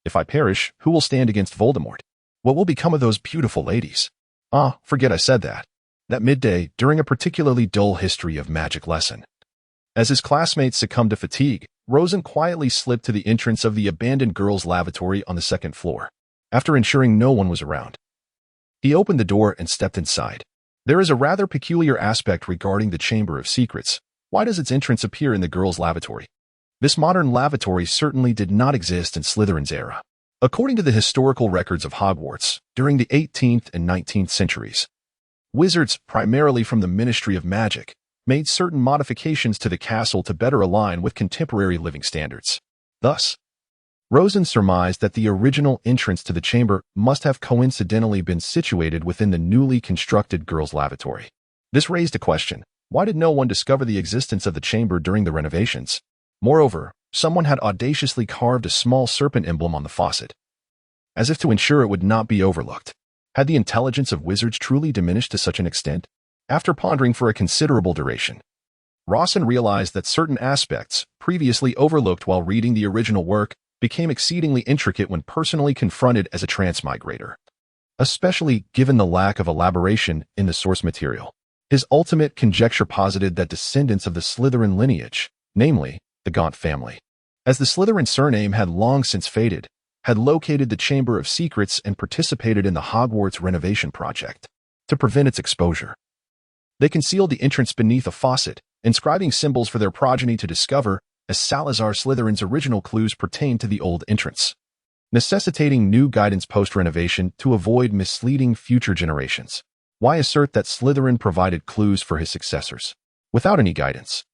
If I perish, who will stand against Voldemort? What will become of those beautiful ladies? Ah, forget I said that. That midday, during a particularly dull history of magic lesson. As his classmates succumbed to fatigue, Rosen quietly slipped to the entrance of the abandoned girls' lavatory on the second floor. After ensuring no one was around, he opened the door and stepped inside. There is a rather peculiar aspect regarding the Chamber of Secrets. Why does its entrance appear in the girls' lavatory? This modern lavatory certainly did not exist in Slytherin's era. According to the historical records of Hogwarts, during the 18th and 19th centuries, wizards, primarily from the Ministry of Magic, made certain modifications to the castle to better align with contemporary living standards. Thus, Rosen surmised that the original entrance to the chamber must have coincidentally been situated within the newly constructed girls' lavatory. This raised a question. Why did no one discover the existence of the chamber during the renovations? Moreover, someone had audaciously carved a small serpent emblem on the faucet, as if to ensure it would not be overlooked. Had the intelligence of wizards truly diminished to such an extent? After pondering for a considerable duration, Rosen realized that certain aspects, previously overlooked while reading the original work, became exceedingly intricate when personally confronted as a transmigrator, especially given the lack of elaboration in the source material. His ultimate conjecture posited that descendants of the Slytherin lineage, namely, the Gaunt family, as the Slytherin surname had long since faded, had located the Chamber of Secrets and participated in the Hogwarts renovation project. To prevent its exposure, they concealed the entrance beneath a faucet, inscribing symbols for their progeny to discover, as Salazar Slytherin's original clues pertained to the old entrance, necessitating new guidance post-renovation to avoid misleading future generations. Why assert that Slytherin provided clues for his successors, without any guidance?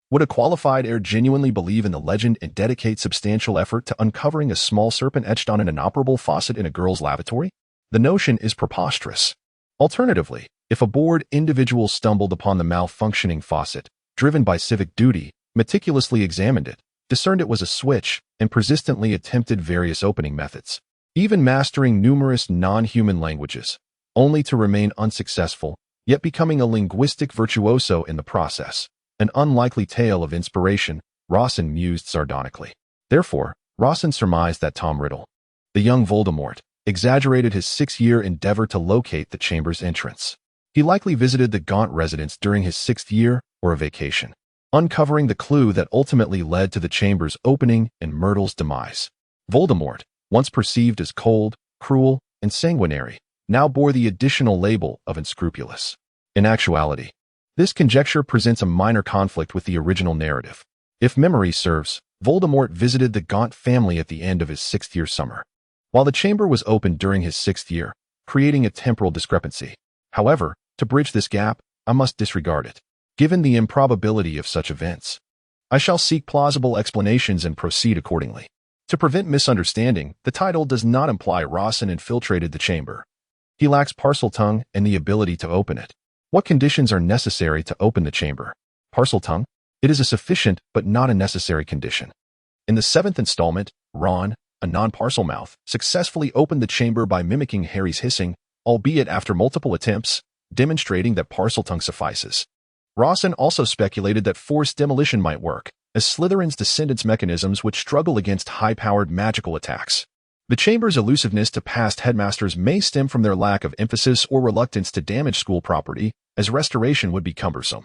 Would a qualified heir genuinely believe in the legend and dedicate substantial effort to uncovering a small serpent etched on an inoperable faucet in a girl's lavatory? The notion is preposterous. Alternatively, if a bored individual stumbled upon the malfunctioning faucet, driven by civic duty, meticulously examined it, discerned it was a switch, and persistently attempted various opening methods, even mastering numerous non-human languages, only to remain unsuccessful, yet becoming a linguistic virtuoso in the process. An unlikely tale of inspiration, Rosen mused sardonically. Therefore, Rosen surmised that Tom Riddle, the young Voldemort, exaggerated his 6-year endeavor to locate the chamber's entrance. He likely visited the Gaunt residence during his 6th year or a vacation, uncovering the clue that ultimately led to the chamber's opening and Myrtle's demise. Voldemort, once perceived as cold, cruel, and sanguinary, now bore the additional label of unscrupulous. In actuality, this conjecture presents a minor conflict with the original narrative. If memory serves, Voldemort visited the Gaunt family at the end of his 6th-year summer, while the chamber was opened during his 6th year, creating a temporal discrepancy. However, to bridge this gap, I must disregard it. Given the improbability of such events, I shall seek plausible explanations and proceed accordingly. To prevent misunderstanding, the title does not imply Rawson infiltrated the chamber. He lacks Parseltongue and the ability to open it. What conditions are necessary to open the chamber? Parseltongue? It is a sufficient but not a necessary condition. In the 7th installment, Ron, a non-Parselmouth, successfully opened the chamber by mimicking Harry's hissing, albeit after multiple attempts, demonstrating that Parseltongue suffices. Rawson also speculated that forced demolition might work, as Slytherin's descendants' mechanisms would struggle against high-powered magical attacks. The chamber's elusiveness to past headmasters may stem from their lack of emphasis or reluctance to damage school property, as restoration would be cumbersome.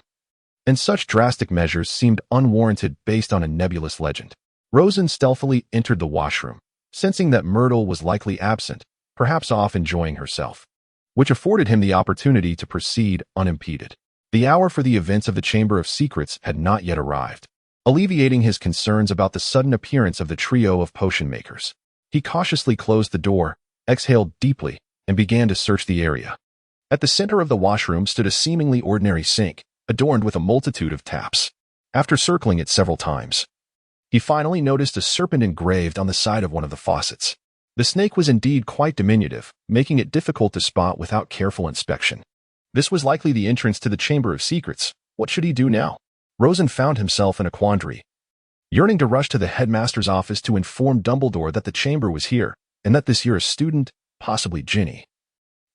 And such drastic measures seemed unwarranted based on a nebulous legend. Rosen stealthily entered the washroom, sensing that Myrtle was likely absent, perhaps off enjoying herself, which afforded him the opportunity to proceed unimpeded. The hour for the events of the Chamber of Secrets had not yet arrived. Alleviating his concerns about the sudden appearance of the trio of potion makers, he cautiously closed the door, exhaled deeply, and began to search the area. At the center of the washroom stood a seemingly ordinary sink, adorned with a multitude of taps. After circling it several times, he finally noticed a serpent engraved on the side of one of the faucets. The snake was indeed quite diminutive, making it difficult to spot without careful inspection. This was likely the entrance to the Chamber of Secrets. What should he do now? Rosen found himself in a quandary, yearning to rush to the headmaster's office to inform Dumbledore that the chamber was here, and that this year's student, possibly Ginny,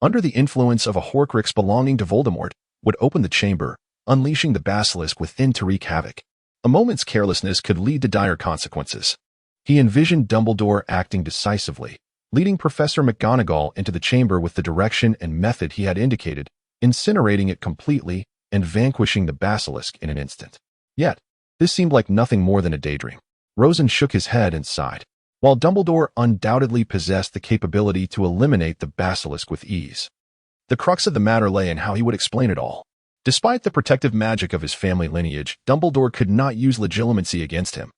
under the influence of a Horcrux belonging to Voldemort, would open the chamber, unleashing the basilisk within to wreak havoc. A moment's carelessness could lead to dire consequences. He envisioned Dumbledore acting decisively, leading Professor McGonagall into the chamber with the direction and method he had indicated, incinerating it completely and vanquishing the basilisk in an instant. Yet, this seemed like nothing more than a daydream. Rosen shook his head and sighed. While Dumbledore undoubtedly possessed the capability to eliminate the basilisk with ease, the crux of the matter lay in how he would explain it all. Despite the protective magic of his family lineage, Dumbledore could not use legilimency against him.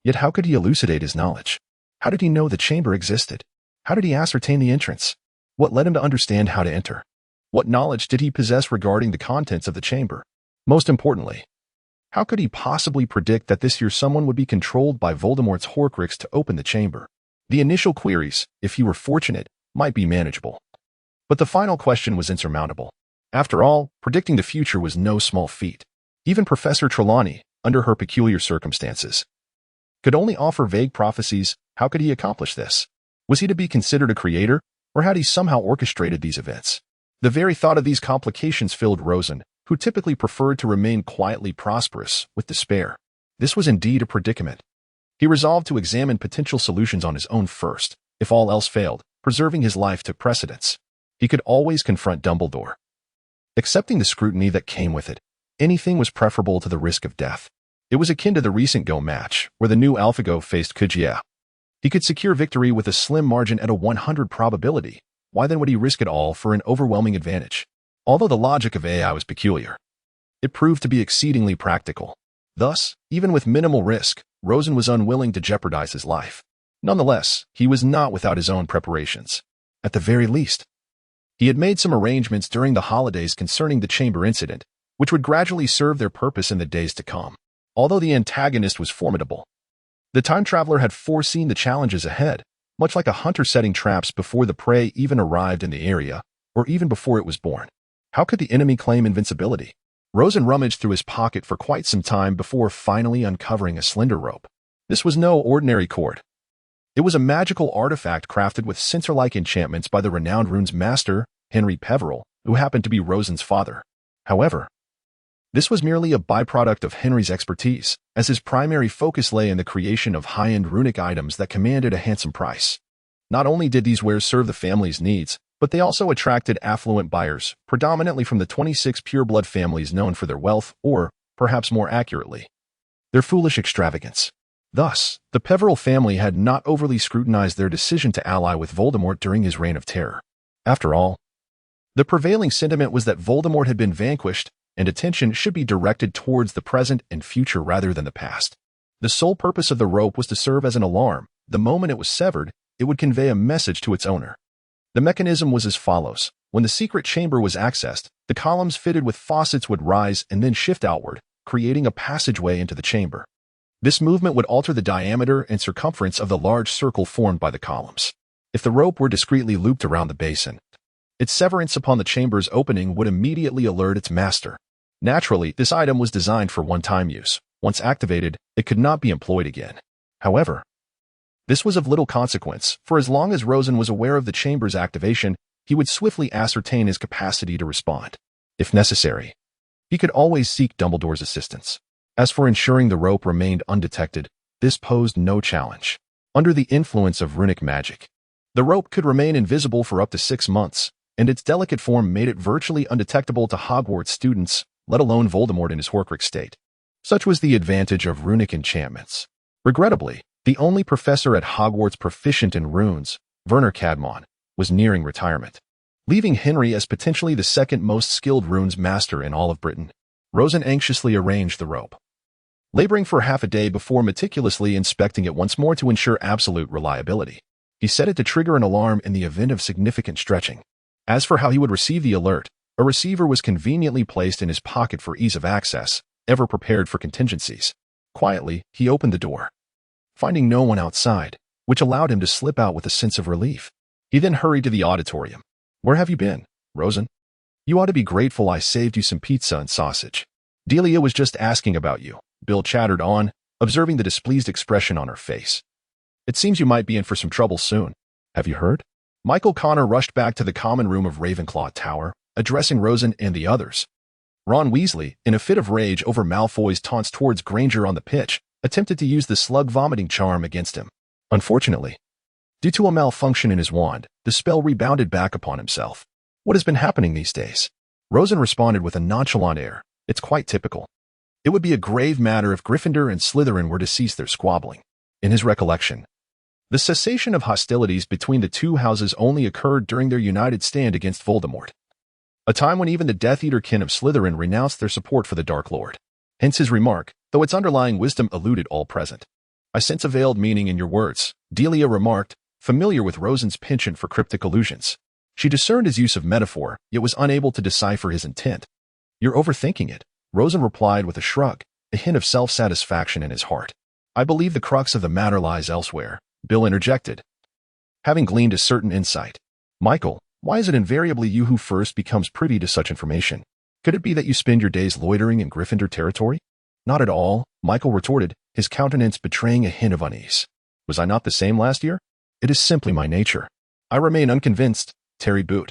Yet how could he elucidate his knowledge? How did he know the chamber existed? How did he ascertain the entrance? What led him to understand how to enter? What knowledge did he possess regarding the contents of the chamber? Most importantly, how could he possibly predict that this year someone would be controlled by Voldemort's Horcrux to open the chamber? The initial queries, if he were fortunate, might be manageable. But the final question was insurmountable. After all, predicting the future was no small feat. Even Professor Trelawney, under her peculiar circumstances, could only offer vague prophecies. How could he accomplish this? Was he to be considered a creator, or had he somehow orchestrated these events? The very thought of these complications filled Rosen, who typically preferred to remain quietly prosperous, with despair. This was indeed a predicament. He resolved to examine potential solutions on his own first. If all else failed, preserving his life took precedence. He could always confront Dumbledore. Accepting the scrutiny that came with it, anything was preferable to the risk of death. It was akin to the recent Go match, where the new AlphaGo faced Kujia. He could secure victory with a slim margin at a 100 probability. Why then would he risk it all for an overwhelming advantage? Although the logic of AI was peculiar, it proved to be exceedingly practical. Thus, even with minimal risk, Rosen was unwilling to jeopardize his life. Nonetheless, he was not without his own preparations. At the very least, he had made some arrangements during the holidays concerning the chamber incident, which would gradually serve their purpose in the days to come. Although the antagonist was formidable, the time traveler had foreseen the challenges ahead, much like a hunter setting traps before the prey even arrived in the area, or even before it was born. How could the enemy claim invincibility? Rosen rummaged through his pocket for quite some time before finally uncovering a slender rope. This was no ordinary cord. It was a magical artifact crafted with censer-like enchantments by the renowned runes master, Henry Peveril, who happened to be Rosen's father. However, this was merely a byproduct of Henry's expertise, as his primary focus lay in the creation of high-end runic items that commanded a handsome price. Not only did these wares serve the family's needs, but they also attracted affluent buyers, predominantly from the 26 pureblood families known for their wealth or, perhaps more accurately, their foolish extravagance. Thus, the Peveril family had not overly scrutinized their decision to ally with Voldemort during his reign of terror. After all, the prevailing sentiment was that Voldemort had been vanquished, and attention should be directed towards the present and future rather than the past. The sole purpose of the rope was to serve as an alarm. The moment it was severed, it would convey a message to its owner. The mechanism was as follows. When the secret chamber was accessed, the columns fitted with faucets would rise and then shift outward, creating a passageway into the chamber. This movement would alter the diameter and circumference of the large circle formed by the columns. If the rope were discreetly looped around the basin, its severance upon the chamber's opening would immediately alert its master. Naturally, this item was designed for one-time use. Once activated, it could not be employed again. However, this was of little consequence, for as long as Rosen was aware of the chamber's activation, he would swiftly ascertain his capacity to respond. If necessary, he could always seek Dumbledore's assistance. As for ensuring the rope remained undetected, this posed no challenge. Under the influence of runic magic, the rope could remain invisible for up to 6 months, and its delicate form made it virtually undetectable to Hogwarts students, let alone Voldemort in his Horcrux state. Such was the advantage of runic enchantments. Regrettably, the only professor at Hogwarts proficient in runes, Werner Cadmon, was nearing retirement, leaving Henry as potentially the second most skilled runes master in all of Britain. Rosen anxiously arranged the rope, laboring for half a day before meticulously inspecting it once more to ensure absolute reliability. He set it to trigger an alarm in the event of significant stretching. As for how he would receive the alert, a receiver was conveniently placed in his pocket for ease of access, ever prepared for contingencies. Quietly, he opened the door, finding no one outside, which allowed him to slip out with a sense of relief. He then hurried to the auditorium. "Where have you been, Rosen? You ought to be grateful I saved you some pizza and sausage. Delia was just asking about you," Bill chattered on, observing the displeased expression on her face. "It seems you might be in for some trouble soon. Have you heard?" Michael Connor rushed back to the common room of Ravenclaw Tower, addressing Rosen and the others. Ron Weasley, in a fit of rage over Malfoy's taunts towards Granger on the pitch, attempted to use the slug vomiting charm against him. Unfortunately, due to a malfunction in his wand, the spell rebounded back upon himself. "What has been happening these days?" Rosen responded with a nonchalant air. "It's quite typical. It would be a grave matter if Gryffindor and Slytherin were to cease their squabbling." In his recollection, the cessation of hostilities between the two houses only occurred during their united stand against Voldemort, a time when even the Death Eater kin of Slytherin renounced their support for the Dark Lord. Hence his remark, though its underlying wisdom eluded all present. "I sense a veiled meaning in your words," Delia remarked, familiar with Rosen's penchant for cryptic allusions. She discerned his use of metaphor, yet was unable to decipher his intent. "You're overthinking it," Rosen replied with a shrug, a hint of self-satisfaction in his heart. "I believe the crux of the matter lies elsewhere," Bill interjected, having gleaned a certain insight. "Michael, why is it invariably you who first becomes privy to such information? Could it be that you spend your days loitering in Gryffindor territory?" "Not at all," Michael retorted, his countenance betraying a hint of unease. "Was I not the same last year? It is simply my nature." "I remain unconvinced," Terry Boot,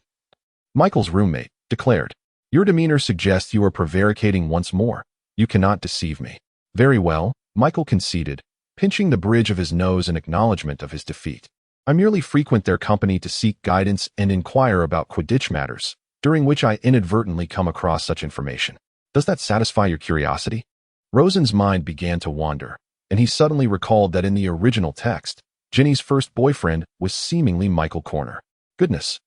Michael's roommate, declared. "Your demeanor suggests you are prevaricating once more. You cannot deceive me." "Very well," Michael conceded, pinching the bridge of his nose in acknowledgement of his defeat. "I merely frequent their company to seek guidance and inquire about Quidditch matters, during which I inadvertently come across such information. Does that satisfy your curiosity?" Rosen's mind began to wander, and he suddenly recalled that in the original text, Ginny's first boyfriend was seemingly Michael Corner. Goodness,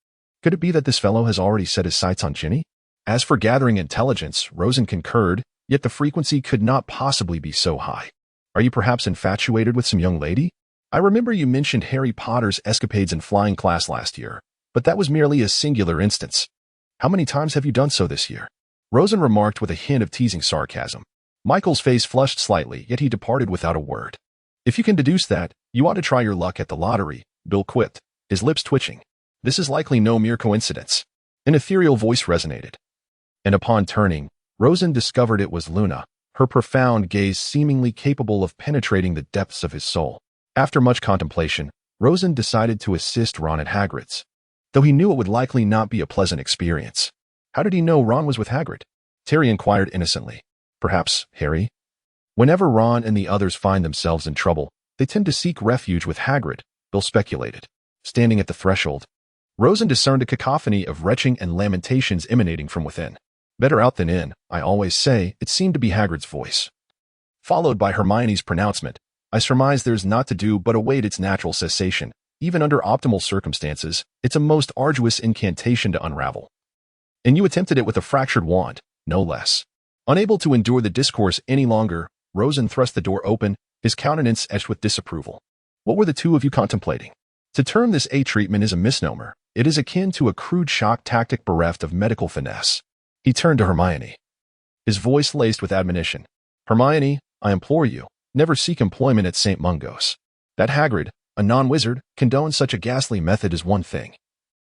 could it be that this fellow has already set his sights on Ginny? As for gathering intelligence, Rosen concurred, yet the frequency could not possibly be so high. "Are you perhaps infatuated with some young lady? I remember you mentioned Harry Potter's escapades in flying class last year, but that was merely a singular instance. How many times have you done so this year?" Rosen remarked with a hint of teasing sarcasm. Michael's face flushed slightly, yet he departed without a word. "If you can deduce that, you ought to try your luck at the lottery," Bill quipped, his lips twitching. "This is likely no mere coincidence." An ethereal voice resonated, and upon turning, Rosen discovered it was Luna, her profound gaze seemingly capable of penetrating the depths of his soul. After much contemplation, Rosen decided to assist Ron at Hagrid's, though he knew it would likely not be a pleasant experience. How did he know Ron was with Hagrid? Terry inquired innocently. "Perhaps Harry?" "Whenever Ron and the others find themselves in trouble, they tend to seek refuge with Hagrid," Bill speculated. standing at the threshold. Rosen discerned a cacophony of retching and lamentations emanating from within. "Better out than in, I always say," it seemed to be Hagrid's voice. Followed by Hermione's pronouncement, "I surmise there's naught to do but await its natural cessation. Even under optimal circumstances, it's a most arduous incantation to unravel. And you attempted it with a fractured wand, no less." Unable to endure the discourse any longer, Rosen thrust the door open, his countenance etched with disapproval. "What were the two of you contemplating? To term this a treatment is a misnomer. It is akin to a crude shock tactic bereft of medical finesse." He turned to Hermione, his voice laced with admonition. "Hermione, I implore you, never seek employment at St. Mungo's. That Hagrid, a non-wizard, condones such a ghastly method is one thing,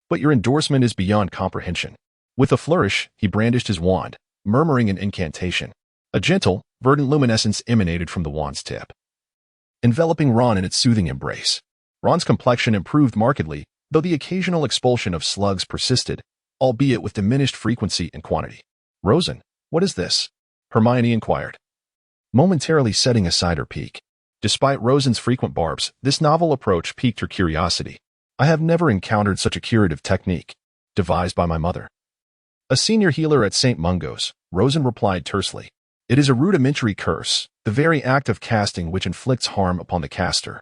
but your endorsement is beyond comprehension." With a flourish, he brandished his wand, murmuring an incantation. A gentle, verdant luminescence emanated from the wand's tip, enveloping Ron in its soothing embrace. Ron's complexion improved markedly, though the occasional expulsion of slugs persisted, albeit with diminished frequency and quantity. "Rosen, what is this?" Hermione inquired, momentarily setting aside her pique. Despite Rosen's frequent barbs, this novel approach piqued her curiosity. "I have never encountered such a curative technique, devised by my mother." "A senior healer at St. Mungo's," Rosen replied tersely. "It is a rudimentary curse, the very act of casting which inflicts harm upon the caster.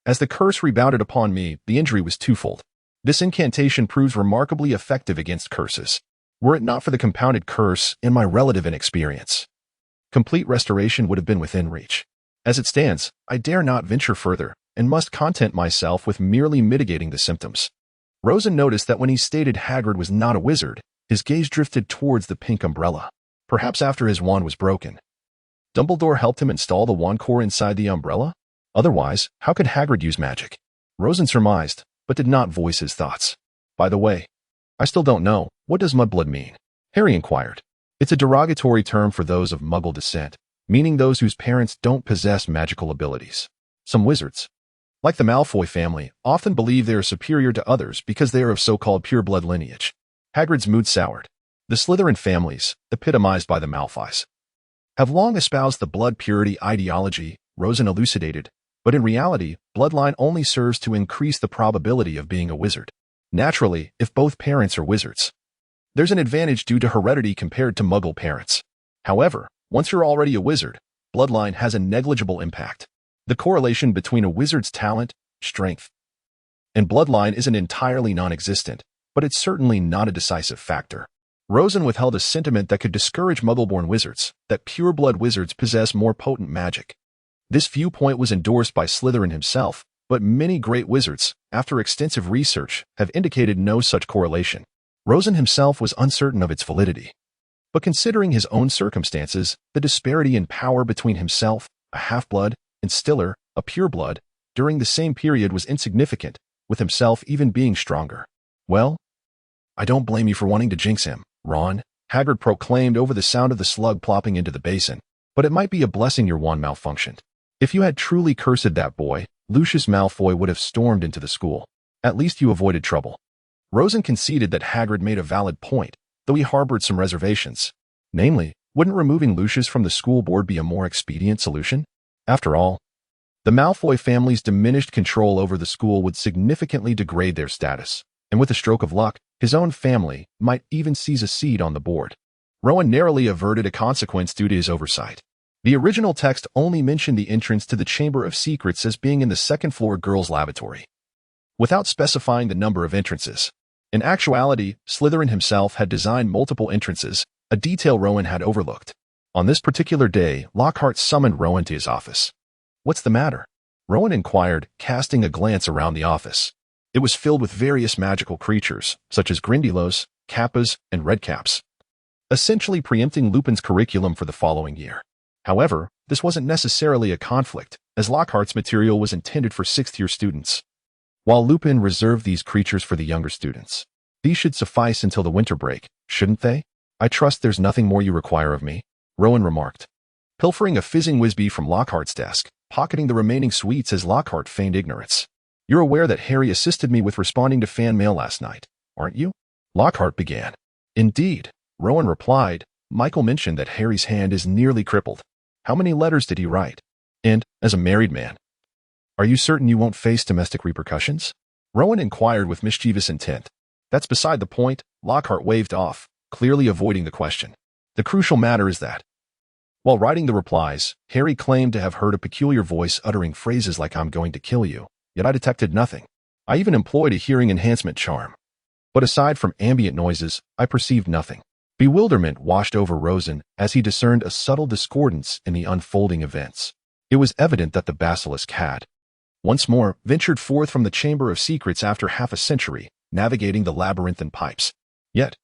As the curse rebounded upon me, the injury was twofold. This incantation proves remarkably effective against curses. Were it not for the compounded curse and my relative inexperience, complete restoration would have been within reach. As it stands, I dare not venture further, and must content myself with merely mitigating the symptoms." Rosen noticed that when he stated Hagrid was not a wizard, his gaze drifted towards the pink umbrella. Perhaps after his wand was broken, Dumbledore helped him install the wand core inside the umbrella? Otherwise, how could Hagrid use magic? Rosen surmised, but did not voice his thoughts. "By the way, I still don't know, what does mudblood mean?" Harry inquired. "It's a derogatory term for those of Muggle descent, meaning those whose parents don't possess magical abilities. Some wizards, like the Malfoy family, often believe they are superior to others because they are of so-called pure-blood lineage." Hagrid's mood soured. The Slytherin families, epitomized by the Malfoys, have long espoused the blood purity ideology, Rosen elucidated, but in reality, bloodline only serves to increase the probability of being a wizard. Naturally, if both parents are wizards, there's an advantage due to heredity compared to Muggle parents. However, once you're already a wizard, bloodline has a negligible impact. The correlation between a wizard's talent, strength, and bloodline isn't entirely non-existent, but it's certainly not a decisive factor. Rosen withheld a sentiment that could discourage Muggle-born wizards, that pure-blood wizards possess more potent magic. This viewpoint was endorsed by Slytherin himself, but many great wizards, after extensive research, have indicated no such correlation. Rosen himself was uncertain of its validity. But considering his own circumstances, the disparity in power between himself, a half-blood, and Stiller, a pure-blood, during the same period was insignificant, with himself even being stronger. "Well, I don't blame you for wanting to jinx him, Ron," Hagrid proclaimed over the sound of the slug plopping into the basin, "but it might be a blessing your wand malfunctioned. If you had truly cursed that boy, Lucius Malfoy would have stormed into the school. At least you avoided trouble." Rosen conceded that Hagrid made a valid point, though he harbored some reservations. Namely, wouldn't removing Lucius from the school board be a more expedient solution? After all, the Malfoy family's diminished control over the school would significantly degrade their status, and with a stroke of luck, his own family might even seize a seat on the board. Rowan narrowly averted a consequence due to his oversight. The original text only mentioned the entrance to the Chamber of Secrets as being in the second-floor girls' lavatory, without specifying the number of entrances. In actuality, Slytherin himself had designed multiple entrances, a detail Rowan had overlooked. On this particular day, Lockhart summoned Rowan to his office. "What's the matter?" Rowan inquired, casting a glance around the office. It was filled with various magical creatures, such as Grindylows, Kappas, and Redcaps, essentially preempting Lupin's curriculum for the following year. However, this wasn't necessarily a conflict, as Lockhart's material was intended for sixth-year students, while Lupin reserved these creatures for the younger students. "These should suffice until the winter break, shouldn't they? I trust there's nothing more you require of me," Rowan remarked, pilfering a fizzing Whizbee from Lockhart's desk, pocketing the remaining sweets as Lockhart feigned ignorance. "You're aware that Harry assisted me with responding to fan mail last night, aren't you?" Lockhart began. "Indeed," Rowan replied. "Michael mentioned that Harry's hand is nearly crippled. How many letters did he write? And, as a married man, are you certain you won't face domestic repercussions?" Rowan inquired with mischievous intent. That's beside the point, Lockhart waved off, clearly avoiding the question. The crucial matter is that, while writing the replies, Harry claimed to have heard a peculiar voice uttering phrases like "I'm going to kill you," yet I detected nothing. I even employed a hearing enhancement charm. But aside from ambient noises, I perceived nothing. Bewilderment washed over Rosen as he discerned a subtle discordance in the unfolding events. It was evident that the basilisk had, once more, ventured forth from the Chamber of Secrets after half a century, navigating the labyrinthine pipes. Yet,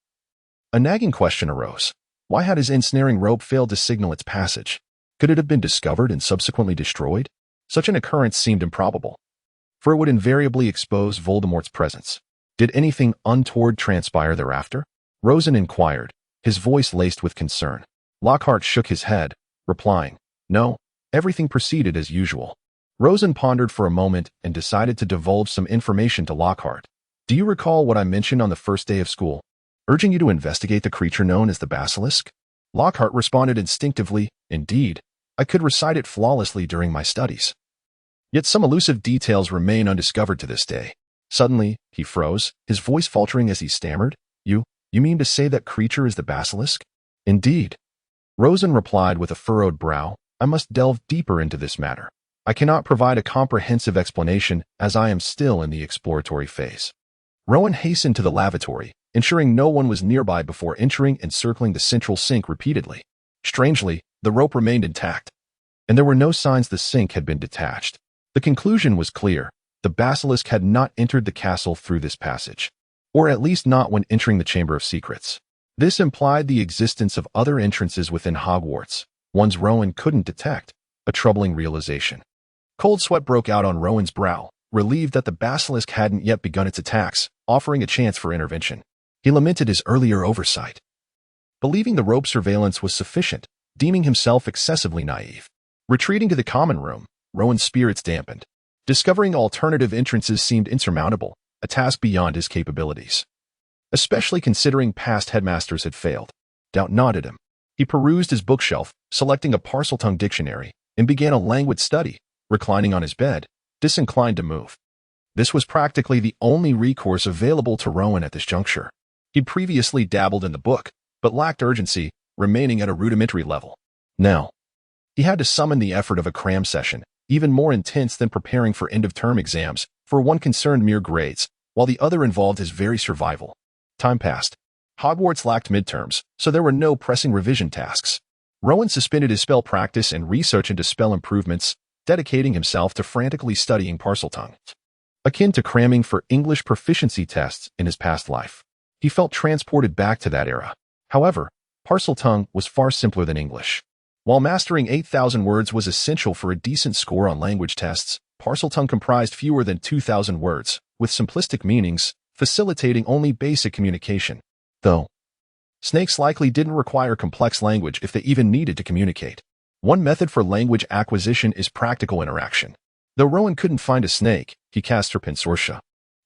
a nagging question arose. Why had his ensnaring rope failed to signal its passage? Could it have been discovered and subsequently destroyed? Such an occurrence seemed improbable, for it would invariably expose Voldemort's presence. Did anything untoward transpire thereafter? Rosen inquired, his voice laced with concern. Lockhart shook his head, replying, "No, everything proceeded as usual." Rosen pondered for a moment and decided to divulge some information to Lockhart. "Do you recall what I mentioned on the first day of school, urging you to investigate the creature known as the basilisk?" Lockhart responded instinctively, "Indeed, I could recite it flawlessly during my studies. Yet some elusive details remain undiscovered to this day." Suddenly, he froze, his voice faltering as he stammered, You mean to say that creature is the basilisk?" "Indeed." Rosen replied with a furrowed brow, "I must delve deeper into this matter. I cannot provide a comprehensive explanation as I am still in the exploratory phase." Rowan hastened to the lavatory, ensuring no one was nearby before entering and circling the central sink repeatedly. Strangely, the rope remained intact, and there were no signs the sink had been detached. The conclusion was clear. The basilisk had not entered the castle through this passage, or at least not when entering the Chamber of Secrets. This implied the existence of other entrances within Hogwarts, ones Rowan couldn't detect, a troubling realization. Cold sweat broke out on Rowan's brow, relieved that the basilisk hadn't yet begun its attacks, offering a chance for intervention. He lamented his earlier oversight, believing the rope surveillance was sufficient, deeming himself excessively naive. Retreating to the common room, Rowan's spirits dampened. Discovering alternative entrances seemed insurmountable, a task beyond his capabilities, especially considering past headmasters had failed. Doubt gnawed him. He perused his bookshelf, selecting a Parseltongue dictionary, and began a languid study, reclining on his bed, disinclined to move. This was practically the only recourse available to Rowan at this juncture. He'd previously dabbled in the book, but lacked urgency, remaining at a rudimentary level. Now, he had to summon the effort of a cram session, even more intense than preparing for end-of-term exams, for one concerned mere grades, while the other involved his very survival. Time passed. Hogwarts lacked midterms, so there were no pressing revision tasks. Rowan suspended his spell practice and research into spell improvements, dedicating himself to frantically studying Parseltongue. Akin to cramming for English proficiency tests in his past life, he felt transported back to that era. However, Parseltongue was far simpler than English. While mastering 8,000 words was essential for a decent score on language tests, Parseltongue comprised fewer than 2,000 words, with simplistic meanings, facilitating only basic communication. Though, snakes likely didn't require complex language if they even needed to communicate. One method for language acquisition is practical interaction. Though Rowan couldn't find a snake, he cast Serpensortia.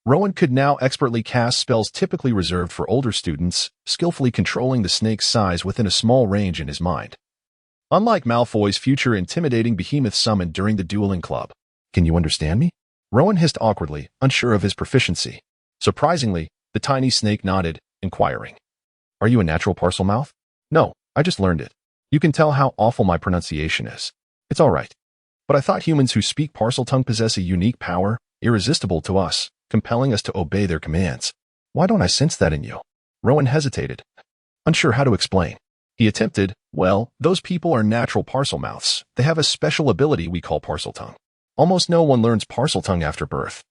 Rowan could now expertly cast spells typically reserved for older students, skillfully controlling the snake's size within a small range in his mind. Unlike Malfoy's future intimidating behemoth summoned during the dueling club. "Can you understand me?" Rowan hissed awkwardly, unsure of his proficiency. Surprisingly, the tiny snake nodded, inquiring, "Are you a natural Parselmouth?" "No, I just learned it. You can tell how awful my pronunciation is. It's all right. But I thought humans who speak Parseltongue possess a unique power, irresistible to us, compelling us to obey their commands. Why don't I sense that in you?" Rowan hesitated, unsure how to explain. He attempted, "Well, those people are natural Parselmouths. They have a special ability we call Parseltongue. Almost no one learns Parseltongue after birth,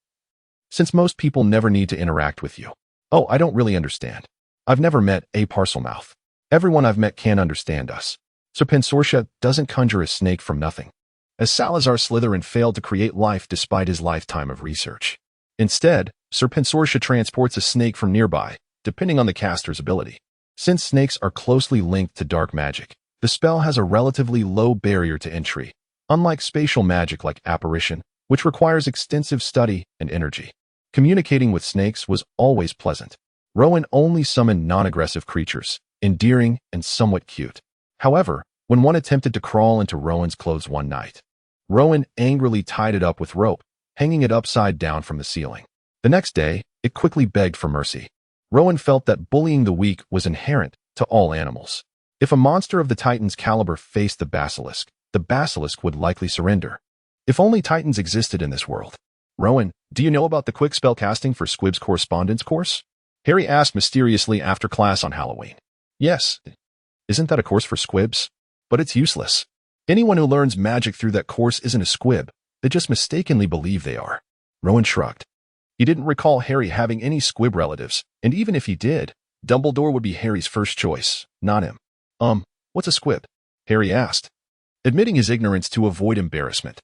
since most people never need to interact with you." "Oh, I don't really understand. I've never met a Parselmouth. Everyone I've met can't understand us." Serpensortia doesn't conjure a snake from nothing, as Salazar Slytherin failed to create life despite his lifetime of research. Instead, Serpensortia transports a snake from nearby, depending on the caster's ability. Since snakes are closely linked to dark magic, the spell has a relatively low barrier to entry, unlike spatial magic like apparition, which requires extensive study and energy. Communicating with snakes was always pleasant. Rowan only summoned non-aggressive creatures, endearing and somewhat cute. However, when one attempted to crawl into Rowan's clothes one night, Rowan angrily tied it up with rope, hanging it upside down from the ceiling. The next day, it quickly begged for mercy. Rowan felt that bullying the weak was inherent to all animals. If a monster of the Titan's caliber faced the basilisk would likely surrender. If only Titans existed in this world. Rowan, do you know about the quick spell casting for Squib's correspondence course? Harry asked mysteriously after class on Halloween. Yes. Isn't that a course for Squibs? But it's useless. Anyone who learns magic through that course isn't a Squib. They just mistakenly believe they are. Rowan shrugged. He didn't recall Harry having any Squib relatives, and even if he did, Dumbledore would be Harry's first choice, not him. What's a Squib? Harry asked, admitting his ignorance to avoid embarrassment.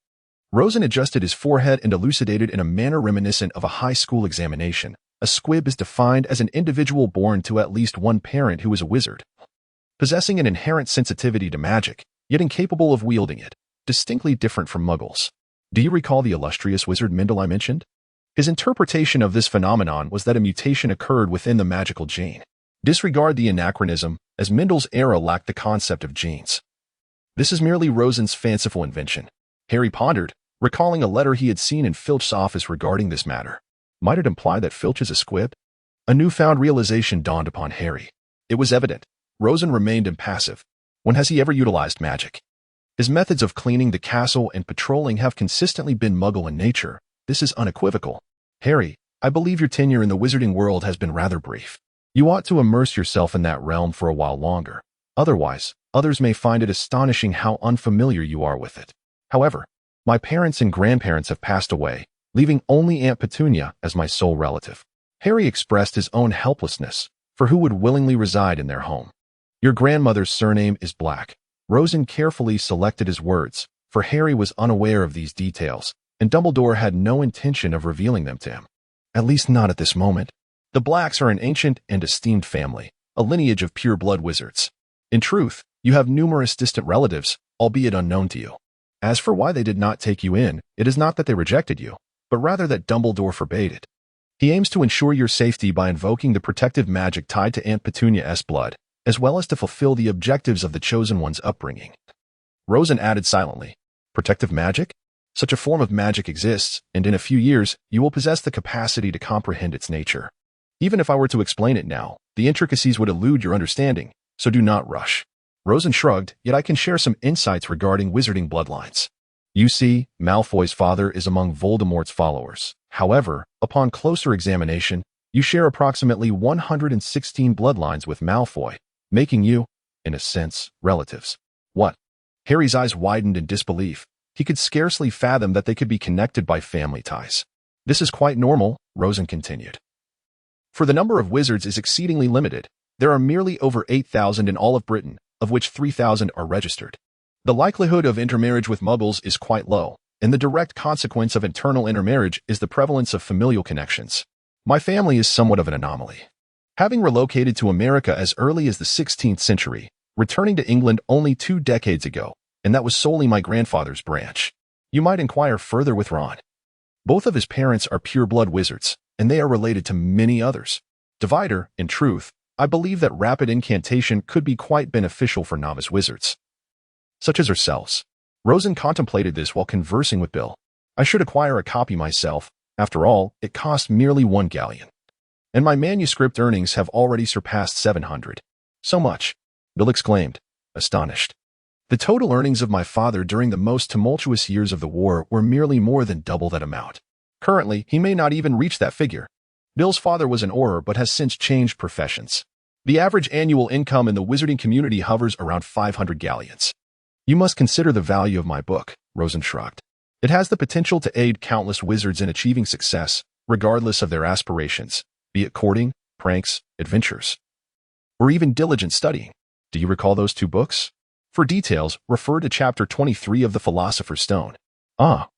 Rosen adjusted his forehead and elucidated in a manner reminiscent of a high school examination. A Squib is defined as an individual born to at least one parent who is a wizard, possessing an inherent sensitivity to magic, yet incapable of wielding it, distinctly different from Muggles. Do you recall the illustrious wizard Mindle I mentioned? His interpretation of this phenomenon was that a mutation occurred within the magical gene. Disregard the anachronism, as Mindle's era lacked the concept of genes. This is merely Rosen's fanciful invention. Harry pondered, recalling a letter he had seen in Filch's office regarding this matter. Might it imply that Filch is a Squib? A newfound realization dawned upon Harry. It was evident. Rosen remained impassive. When has he ever utilized magic? His methods of cleaning the castle and patrolling have consistently been Muggle in nature. This is unequivocal. Harry, I believe your tenure in the wizarding world has been rather brief. You ought to immerse yourself in that realm for a while longer. Otherwise, others may find it astonishing how unfamiliar you are with it. However, my parents and grandparents have passed away, leaving only Aunt Petunia as my sole relative. Harry expressed his own helplessness, for who would willingly reside in their home? Your grandmother's surname is Black. Rosen carefully selected his words, for Harry was unaware of these details, and Dumbledore had no intention of revealing them to him. At least not at this moment. The Blacks are an ancient and esteemed family, a lineage of pure-blood wizards. In truth, you have numerous distant relatives, albeit unknown to you. As for why they did not take you in, it is not that they rejected you, but rather that Dumbledore forbade it. He aims to ensure your safety by invoking the protective magic tied to Aunt Petunia's blood, as well as to fulfill the objectives of the Chosen One's upbringing. Rosen added silently, protective magic? Such a form of magic exists, and in a few years, you will possess the capacity to comprehend its nature. Even if I were to explain it now, the intricacies would elude your understanding, so do not rush. Rosen shrugged, yet I can share some insights regarding wizarding bloodlines. You see, Malfoy's father is among Voldemort's followers. However, upon closer examination, you share approximately 116 bloodlines with Malfoy, making you, in a sense, relatives. What? Harry's eyes widened in disbelief. He could scarcely fathom that they could be connected by family ties. This is quite normal, Rosen continued. For the number of wizards is exceedingly limited. There are merely over 8,000 in all of Britain, of which 3,000 are registered. The likelihood of intermarriage with Muggles is quite low, and the direct consequence of internal intermarriage is the prevalence of familial connections. My family is somewhat of an anomaly. Having relocated to America as early as the 16th century, returning to England only 2 decades ago, and that was solely my grandfather's branch. You might inquire further with Ron. Both of his parents are pure-blood wizards, and they are related to many others. Divider, in truth, I believe that rapid incantation could be quite beneficial for novice wizards, such as ourselves. Rosen contemplated this while conversing with Bill. I should acquire a copy myself. After all, it cost merely 1 galleon. And my manuscript earnings have already surpassed 700. So much, Bill exclaimed, astonished. The total earnings of my father during the most tumultuous years of the war were merely more than double that amount. Currently, he may not even reach that figure. Bill's father was an Auror but has since changed professions. The average annual income in the wizarding community hovers around 500 galleons. You must consider the value of my book, Rosen shrugged. It has the potential to aid countless wizards in achieving success, regardless of their aspirations, be it courting, pranks, adventures, or even diligent studying. Do you recall those 2 books? For details, refer to chapter 23 of The Philosopher's Stone. Ah,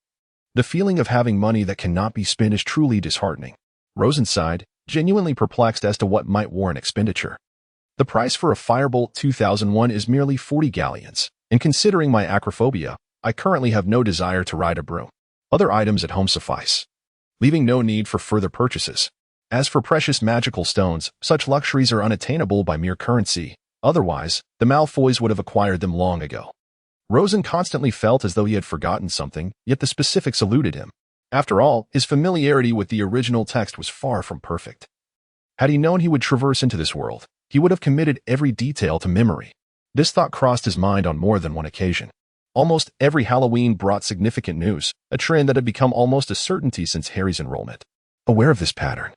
the feeling of having money that cannot be spent is truly disheartening. Rosen sighed, genuinely perplexed as to what might warrant expenditure. The price for a Firebolt 2001 is merely 40 galleons, and considering my acrophobia, I currently have no desire to ride a broom. Other items at home suffice, leaving no need for further purchases. As for precious magical stones, such luxuries are unattainable by mere currency. Otherwise, the Malfoys would have acquired them long ago. Rosen constantly felt as though he had forgotten something, yet the specifics eluded him. After all, his familiarity with the original text was far from perfect. Had he known he would traverse into this world, he would have committed every detail to memory. This thought crossed his mind on more than one occasion. Almost every Halloween brought significant news, a trend that had become almost a certainty since Harry's enrollment. Aware of this pattern,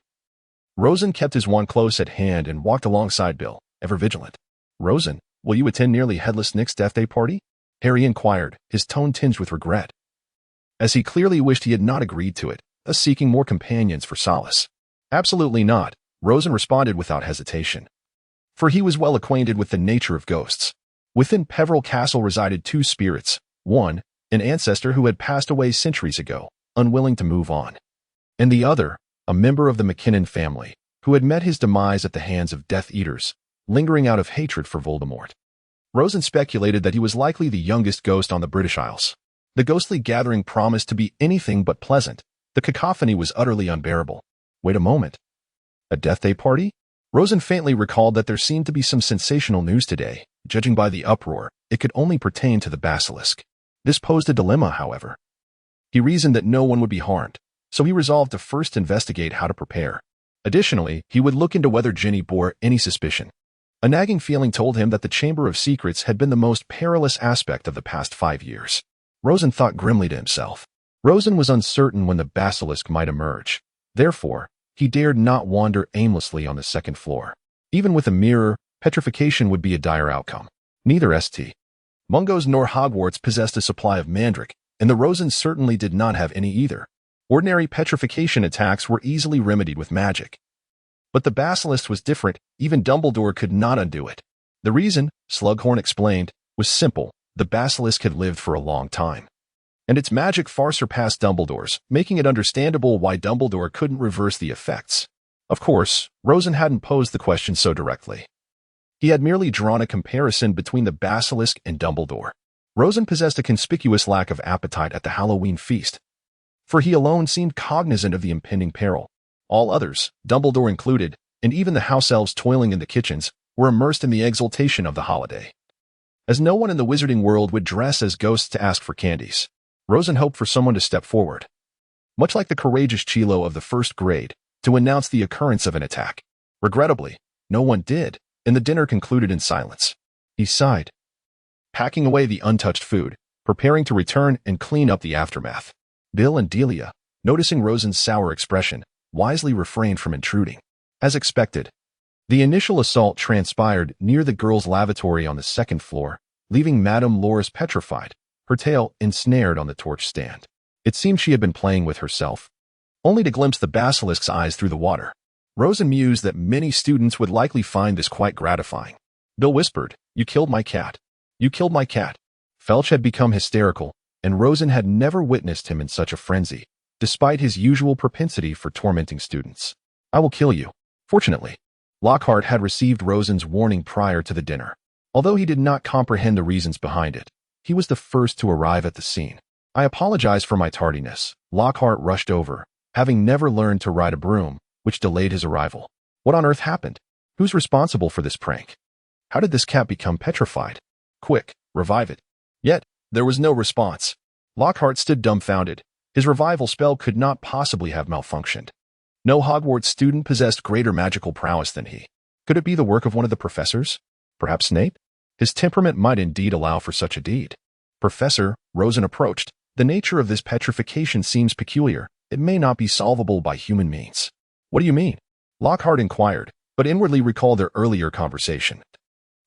Rosen kept his wand close at hand and walked alongside Bill, ever vigilant. "Rosen, will you attend Nearly Headless Nick's Death Day party?" Harry inquired, his tone tinged with regret, as he clearly wished he had not agreed to it, thus seeking more companions for solace. "Absolutely not," Rosen responded without hesitation. For he was well acquainted with the nature of ghosts. Within Peveril Castle resided two spirits, one, an ancestor who had passed away centuries ago, unwilling to move on, and the other, a member of the McKinnon family, who had met his demise at the hands of Death Eaters, lingering out of hatred for Voldemort. Rosen speculated that he was likely the youngest ghost on the British Isles. The ghostly gathering promised to be anything but pleasant. The cacophony was utterly unbearable. Wait a moment. A Death Day party? Rosen faintly recalled that there seemed to be some sensational news today. Judging by the uproar, it could only pertain to the basilisk. This posed a dilemma, however. He reasoned that no one would be harmed, so he resolved to first investigate how to prepare. Additionally, he would look into whether Ginny bore any suspicion. A nagging feeling told him that the Chamber of Secrets had been the most perilous aspect of the past 5 years. Rosen thought grimly to himself. Rosen was uncertain when the basilisk might emerge. Therefore, he dared not wander aimlessly on the second floor. Even with a mirror, petrification would be a dire outcome. Neither St. Mungo's nor Hogwarts possessed a supply of mandrake, and the Rosens certainly did not have any either. Ordinary petrification attacks were easily remedied with magic. But the basilisk was different. Even Dumbledore could not undo it. The reason, Slughorn explained, was simple. The basilisk had lived for a long time, and its magic far surpassed Dumbledore's, making it understandable why Dumbledore couldn't reverse the effects. Of course, Rosen hadn't posed the question so directly. He had merely drawn a comparison between the basilisk and Dumbledore. Rosen possessed a conspicuous lack of appetite at the Halloween feast, for he alone seemed cognizant of the impending peril. All others, Dumbledore included, and even the house elves toiling in the kitchens, were immersed in the exultation of the holiday. As no one in the wizarding world would dress as ghosts to ask for candies, Rosen hoped for someone to step forward, much like the courageous Chilo of the first grade, to announce the occurrence of an attack. Regrettably, no one did, and the dinner concluded in silence. He sighed, packing away the untouched food, preparing to return and clean up the aftermath. Bill and Delia, noticing Rosen's sour expression, wisely refrained from intruding. As expected, the initial assault transpired near the girls' lavatory on the second floor, leaving Madame Loris petrified, her tail ensnared on the torch stand. It seemed she had been playing with herself, only to glimpse the basilisk's eyes through the water. Rosen mused that many students would likely find this quite gratifying. Bill whispered, "You killed my cat. You killed my cat." Felch had become hysterical, and Rosen had never witnessed him in such a frenzy, despite his usual propensity for tormenting students. "I will kill you." Fortunately, Lockhart had received Rosen's warning prior to the dinner. Although he did not comprehend the reasons behind it, he was the first to arrive at the scene. "I apologize for my tardiness." Lockhart rushed over, having never learned to ride a broom, which delayed his arrival. "What on earth happened? Who's responsible for this prank? How did this cat become petrified? Quick, revive it." Yet, there was no response. Lockhart stood dumbfounded. His revival spell could not possibly have malfunctioned. No Hogwarts student possessed greater magical prowess than he. Could it be the work of one of the professors? Perhaps Snape? His temperament might indeed allow for such a deed. "Professor," Rosen approached, "the nature of this petrification seems peculiar. It may not be solvable by human means." "What do you mean?" Lockhart inquired, but inwardly recalled their earlier conversation,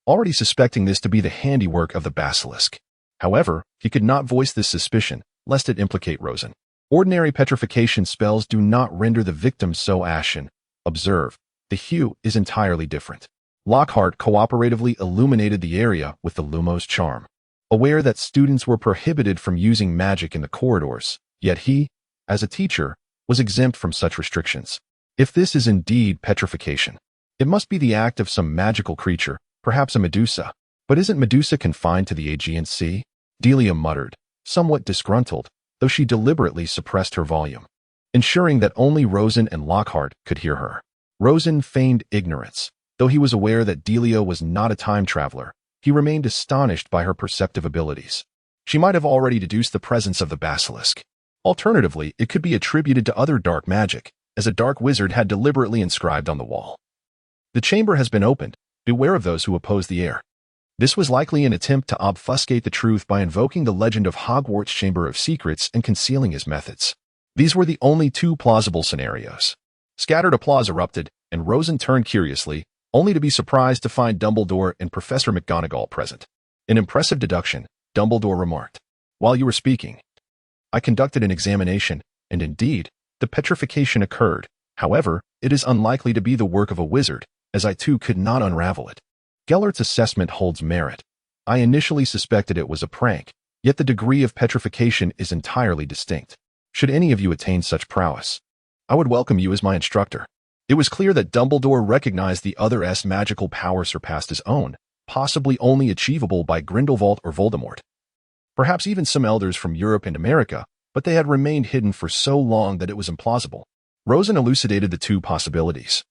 already suspecting this to be the handiwork of the basilisk. However, he could not voice this suspicion, lest it implicate Rosen. Ordinary petrification spells do not render the victim so ashen. Observe, the hue is entirely different. Lockhart cooperatively illuminated the area with the Lumos charm. Aware that students were prohibited from using magic in the corridors, yet he, as a teacher, was exempt from such restrictions. If this is indeed petrification, it must be the act of some magical creature, perhaps a Medusa. But isn't Medusa confined to the Aegean Sea? Delia muttered, somewhat disgruntled, though she deliberately suppressed her volume, ensuring that only Rosen and Lockhart could hear her. Rosen feigned ignorance. Though he was aware that Delia was not a time traveler, he remained astonished by her perceptive abilities. She might have already deduced the presence of the basilisk. Alternatively, it could be attributed to other dark magic, as a dark wizard had deliberately inscribed on the wall. The chamber has been opened. Beware of those who oppose the heir. This was likely an attempt to obfuscate the truth by invoking the legend of Hogwarts' Chamber of Secrets and concealing his methods. These were the only two plausible scenarios. Scattered applause erupted, and Rosen turned curiously, only to be surprised to find Dumbledore and Professor McGonagall present. An impressive deduction, Dumbledore remarked. While you were speaking, I conducted an examination, and indeed, the petrification occurred. However, it is unlikely to be the work of a wizard, as I too could not unravel it. Gellert's assessment holds merit. I initially suspected it was a prank, yet the degree of petrification is entirely distinct. Should any of you attain such prowess, I would welcome you as my instructor. It was clear that Dumbledore recognized the other's magical power surpassed his own, possibly only achievable by Grindelwald or Voldemort. Perhaps even some elders from Europe and America, but they had remained hidden for so long that it was implausible. Rosen elucidated the two possibilities.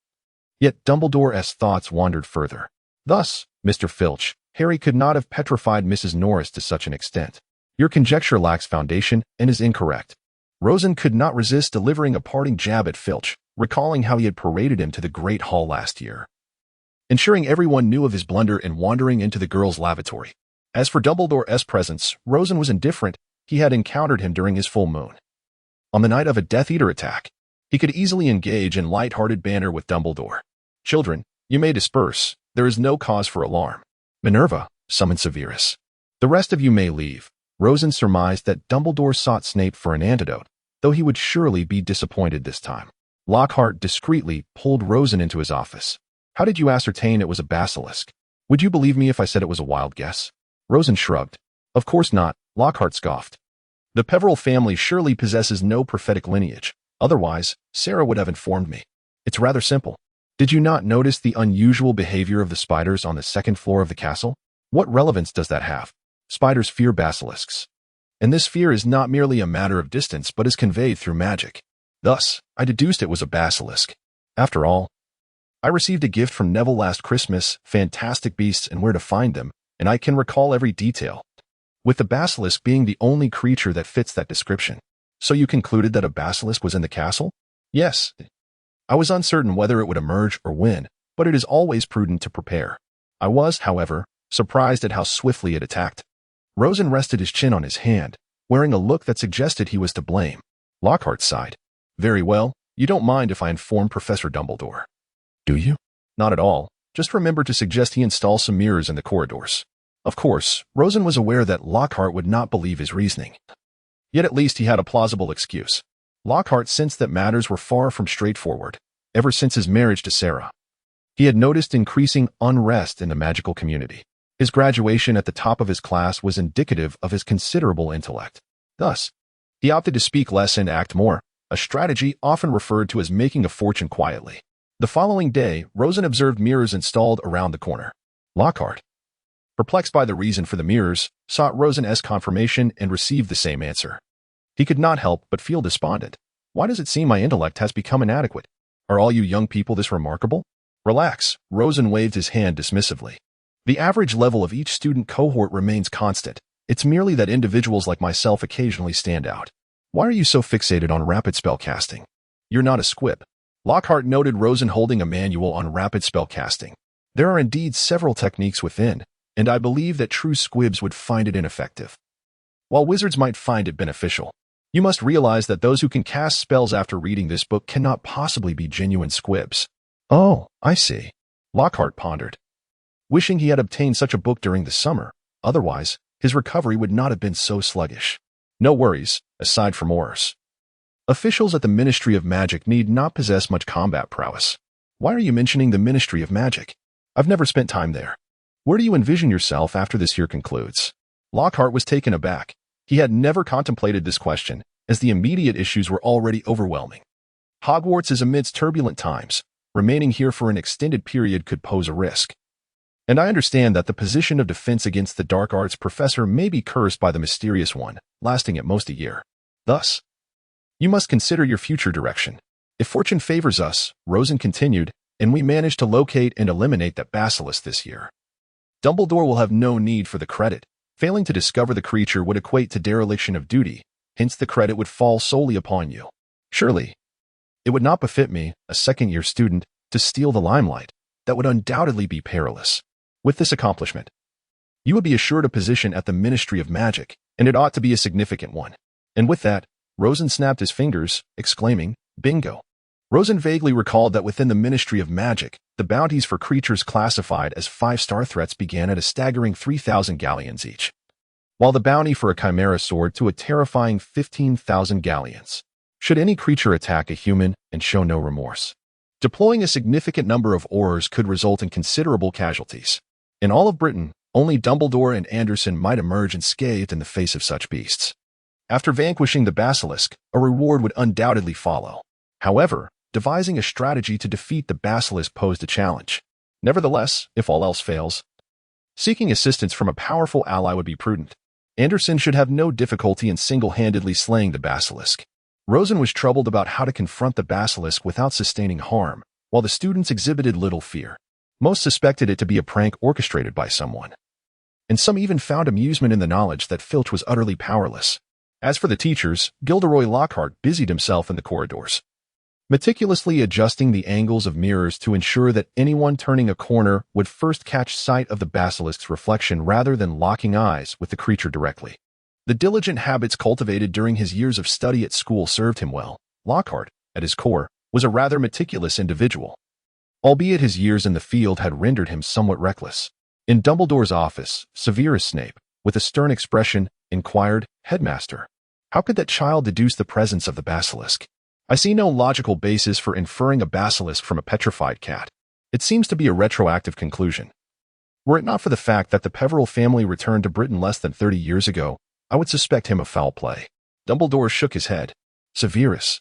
Yet Dumbledore's thoughts wandered further. Thus, Mr. Filch, Harry could not have petrified Mrs. Norris to such an extent. Your conjecture lacks foundation and is incorrect. Rosen could not resist delivering a parting jab at Filch, recalling how he had paraded him to the Great Hall last year, ensuring everyone knew of his blunder in wandering into the girls' lavatory. As for Dumbledore's presence, Rosen was indifferent. He had encountered him during his full moon. On the night of a Death Eater attack, he could easily engage in light-hearted banter with Dumbledore. Children, you may disperse. There is no cause for alarm. Minerva, summoned Severus. The rest of you may leave. Rosen surmised that Dumbledore sought Snape for an antidote, though he would surely be disappointed this time. Lockhart discreetly pulled Rosen into his office. How did you ascertain it was a basilisk? Would you believe me if I said it was a wild guess? Rosen shrugged. Of course not, Lockhart scoffed. The Peverell family surely possesses no prophetic lineage. Otherwise, Sarah would have informed me. It's rather simple. Did you not notice the unusual behavior of the spiders on the second floor of the castle? What relevance does that have? Spiders fear basilisks. And this fear is not merely a matter of distance but is conveyed through magic. Thus, I deduced it was a basilisk. After all, I received a gift from Neville last Christmas, fantastic beasts and where to find them, and I can recall every detail, with the basilisk being the only creature that fits that description. So you concluded that a basilisk was in the castle? Yes. I was uncertain whether it would emerge or when, but it is always prudent to prepare. I was, however, surprised at how swiftly it attacked. Rosen rested his chin on his hand, wearing a look that suggested he was to blame. Lockhart sighed. Very well, you don't mind if I inform Professor Dumbledore. Do you? Not at all. Just remember to suggest he install some mirrors in the corridors. Of course, Rosen was aware that Lockhart would not believe his reasoning. Yet at least he had a plausible excuse. Lockhart sensed that matters were far from straightforward. Ever since his marriage to Sarah, he had noticed increasing unrest in the magical community. His graduation at the top of his class was indicative of his considerable intellect. Thus, he opted to speak less and act more, a strategy often referred to as making a fortune quietly. The following day, Rosen observed mirrors installed around the corner. Lockhart, perplexed by the reason for the mirrors, sought Rosen's confirmation and received the same answer. He could not help but feel despondent. Why does it seem my intellect has become inadequate? Are all you young people this remarkable? Relax, Rosen waved his hand dismissively. The average level of each student cohort remains constant. It's merely that individuals like myself occasionally stand out. Why are you so fixated on rapid spellcasting? You're not a squib. Lockhart noted Rosen holding a manual on rapid spellcasting. There are indeed several techniques within, and I believe that true squibs would find it ineffective, while wizards might find it beneficial. You must realize that those who can cast spells after reading this book cannot possibly be genuine squibs. Oh, I see. Lockhart pondered, wishing he had obtained such a book during the summer. Otherwise, his recovery would not have been so sluggish. No worries, aside from Aurors. Officials at the Ministry of Magic need not possess much combat prowess. Why are you mentioning the Ministry of Magic? I've never spent time there. Where do you envision yourself after this year concludes? Lockhart was taken aback. He had never contemplated this question, as the immediate issues were already overwhelming. Hogwarts is amidst turbulent times. Remaining here for an extended period could pose a risk. And I understand that the position of defense against the dark arts professor may be cursed by the mysterious one, lasting at most a year. Thus, you must consider your future direction. If fortune favors us, Rosen continued, and we manage to locate and eliminate that basilisk this year, Dumbledore will have no need for the credit. Failing to discover the creature would equate to dereliction of duty, hence the credit would fall solely upon you. Surely, it would not befit me, a second-year student, to steal the limelight. That would undoubtedly be perilous. With this accomplishment, you would be assured a position at the Ministry of Magic, and it ought to be a significant one. And with that, Rosen snapped his fingers, exclaiming, "Bingo!" Rosen vaguely recalled that within the Ministry of Magic, the bounties for creatures classified as 5-star threats began at a staggering 3,000 galleons each, while the bounty for a chimera soared to a terrifying 15,000 galleons. Should any creature attack a human and show no remorse, deploying a significant number of oars could result in considerable casualties. In all of Britain, only Dumbledore and Anderson might emerge unscathed in the face of such beasts. After vanquishing the basilisk, a reward would undoubtedly follow. However, devising a strategy to defeat the basilisk posed a challenge. Nevertheless, if all else fails, seeking assistance from a powerful ally would be prudent. Anderson should have no difficulty in single-handedly slaying the basilisk. Rosen was troubled about how to confront the basilisk without sustaining harm, while the students exhibited little fear. Most suspected it to be a prank orchestrated by someone, and some even found amusement in the knowledge that Filch was utterly powerless. As for the teachers, Gilderoy Lockhart busied himself in the corridors, meticulously adjusting the angles of mirrors to ensure that anyone turning a corner would first catch sight of the basilisk's reflection rather than locking eyes with the creature directly. The diligent habits cultivated during his years of study at school served him well. Lockhart, at his core, was a rather meticulous individual, albeit his years in the field had rendered him somewhat reckless. In Dumbledore's office, Severus Snape, with a stern expression, inquired, "Headmaster, how could that child deduce the presence of the basilisk? I see no logical basis for inferring a basilisk from a petrified cat. It seems to be a retroactive conclusion. Were it not for the fact that the Peveril family returned to Britain less than 30 years ago, I would suspect him of foul play." Dumbledore shook his head. "Severus,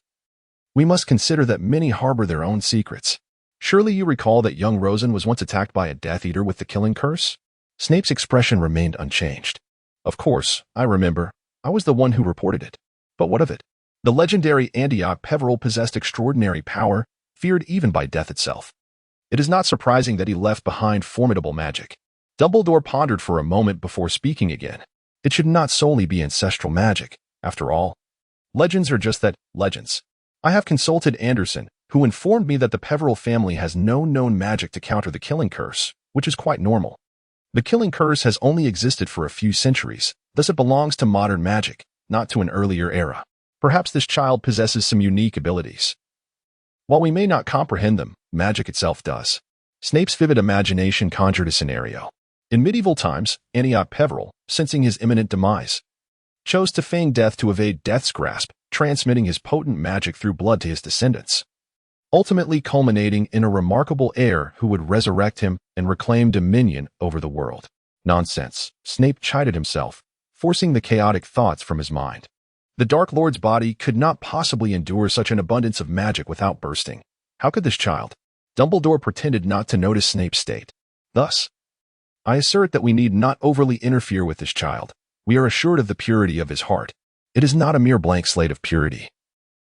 we must consider that many harbor their own secrets. Surely you recall that young Rosen was once attacked by a Death Eater with the killing curse?" Snape's expression remained unchanged. "Of course, I remember. I was the one who reported it. But what of it? The legendary Antioch Peveril possessed extraordinary power, feared even by death itself. It is not surprising that he left behind formidable magic." Dumbledore pondered for a moment before speaking again. It should not solely be ancestral magic, after all. Legends are just that, legends. I have consulted Anderson, who informed me that the Peveril family has no known magic to counter the killing curse, which is quite normal. The killing curse has only existed for a few centuries, thus it belongs to modern magic, not to an earlier era. Perhaps this child possesses some unique abilities. While we may not comprehend them, magic itself does. Snape's vivid imagination conjured a scenario. In medieval times, Antioch Peveril, sensing his imminent demise, chose to feign death to evade death's grasp, transmitting his potent magic through blood to his descendants, ultimately culminating in a remarkable heir who would resurrect him and reclaim dominion over the world. Nonsense, Snape chided himself, forcing the chaotic thoughts from his mind. The Dark Lord's body could not possibly endure such an abundance of magic without bursting. How could this child? Dumbledore pretended not to notice Snape's state. Thus, I assert that we need not overly interfere with this child. We are assured of the purity of his heart. It is not a mere blank slate of purity,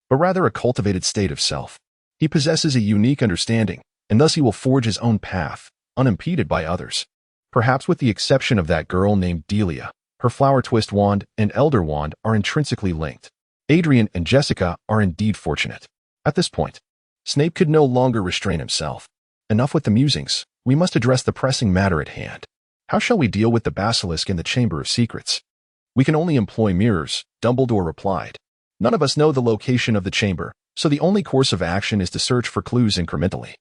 but rather a cultivated state of self. He possesses a unique understanding, and thus he will forge his own path, unimpeded by others. Perhaps with the exception of that girl named Delia, her flower twist wand and elder wand are intrinsically linked. Adrian and Jessica are indeed fortunate. At this point, Snape could no longer restrain himself. Enough with the musings. We must address the pressing matter at hand. How shall we deal with the basilisk in the Chamber of Secrets? We can only employ mirrors, Dumbledore replied. None of us know the location of the chamber, so the only course of action is to search for clues incrementally.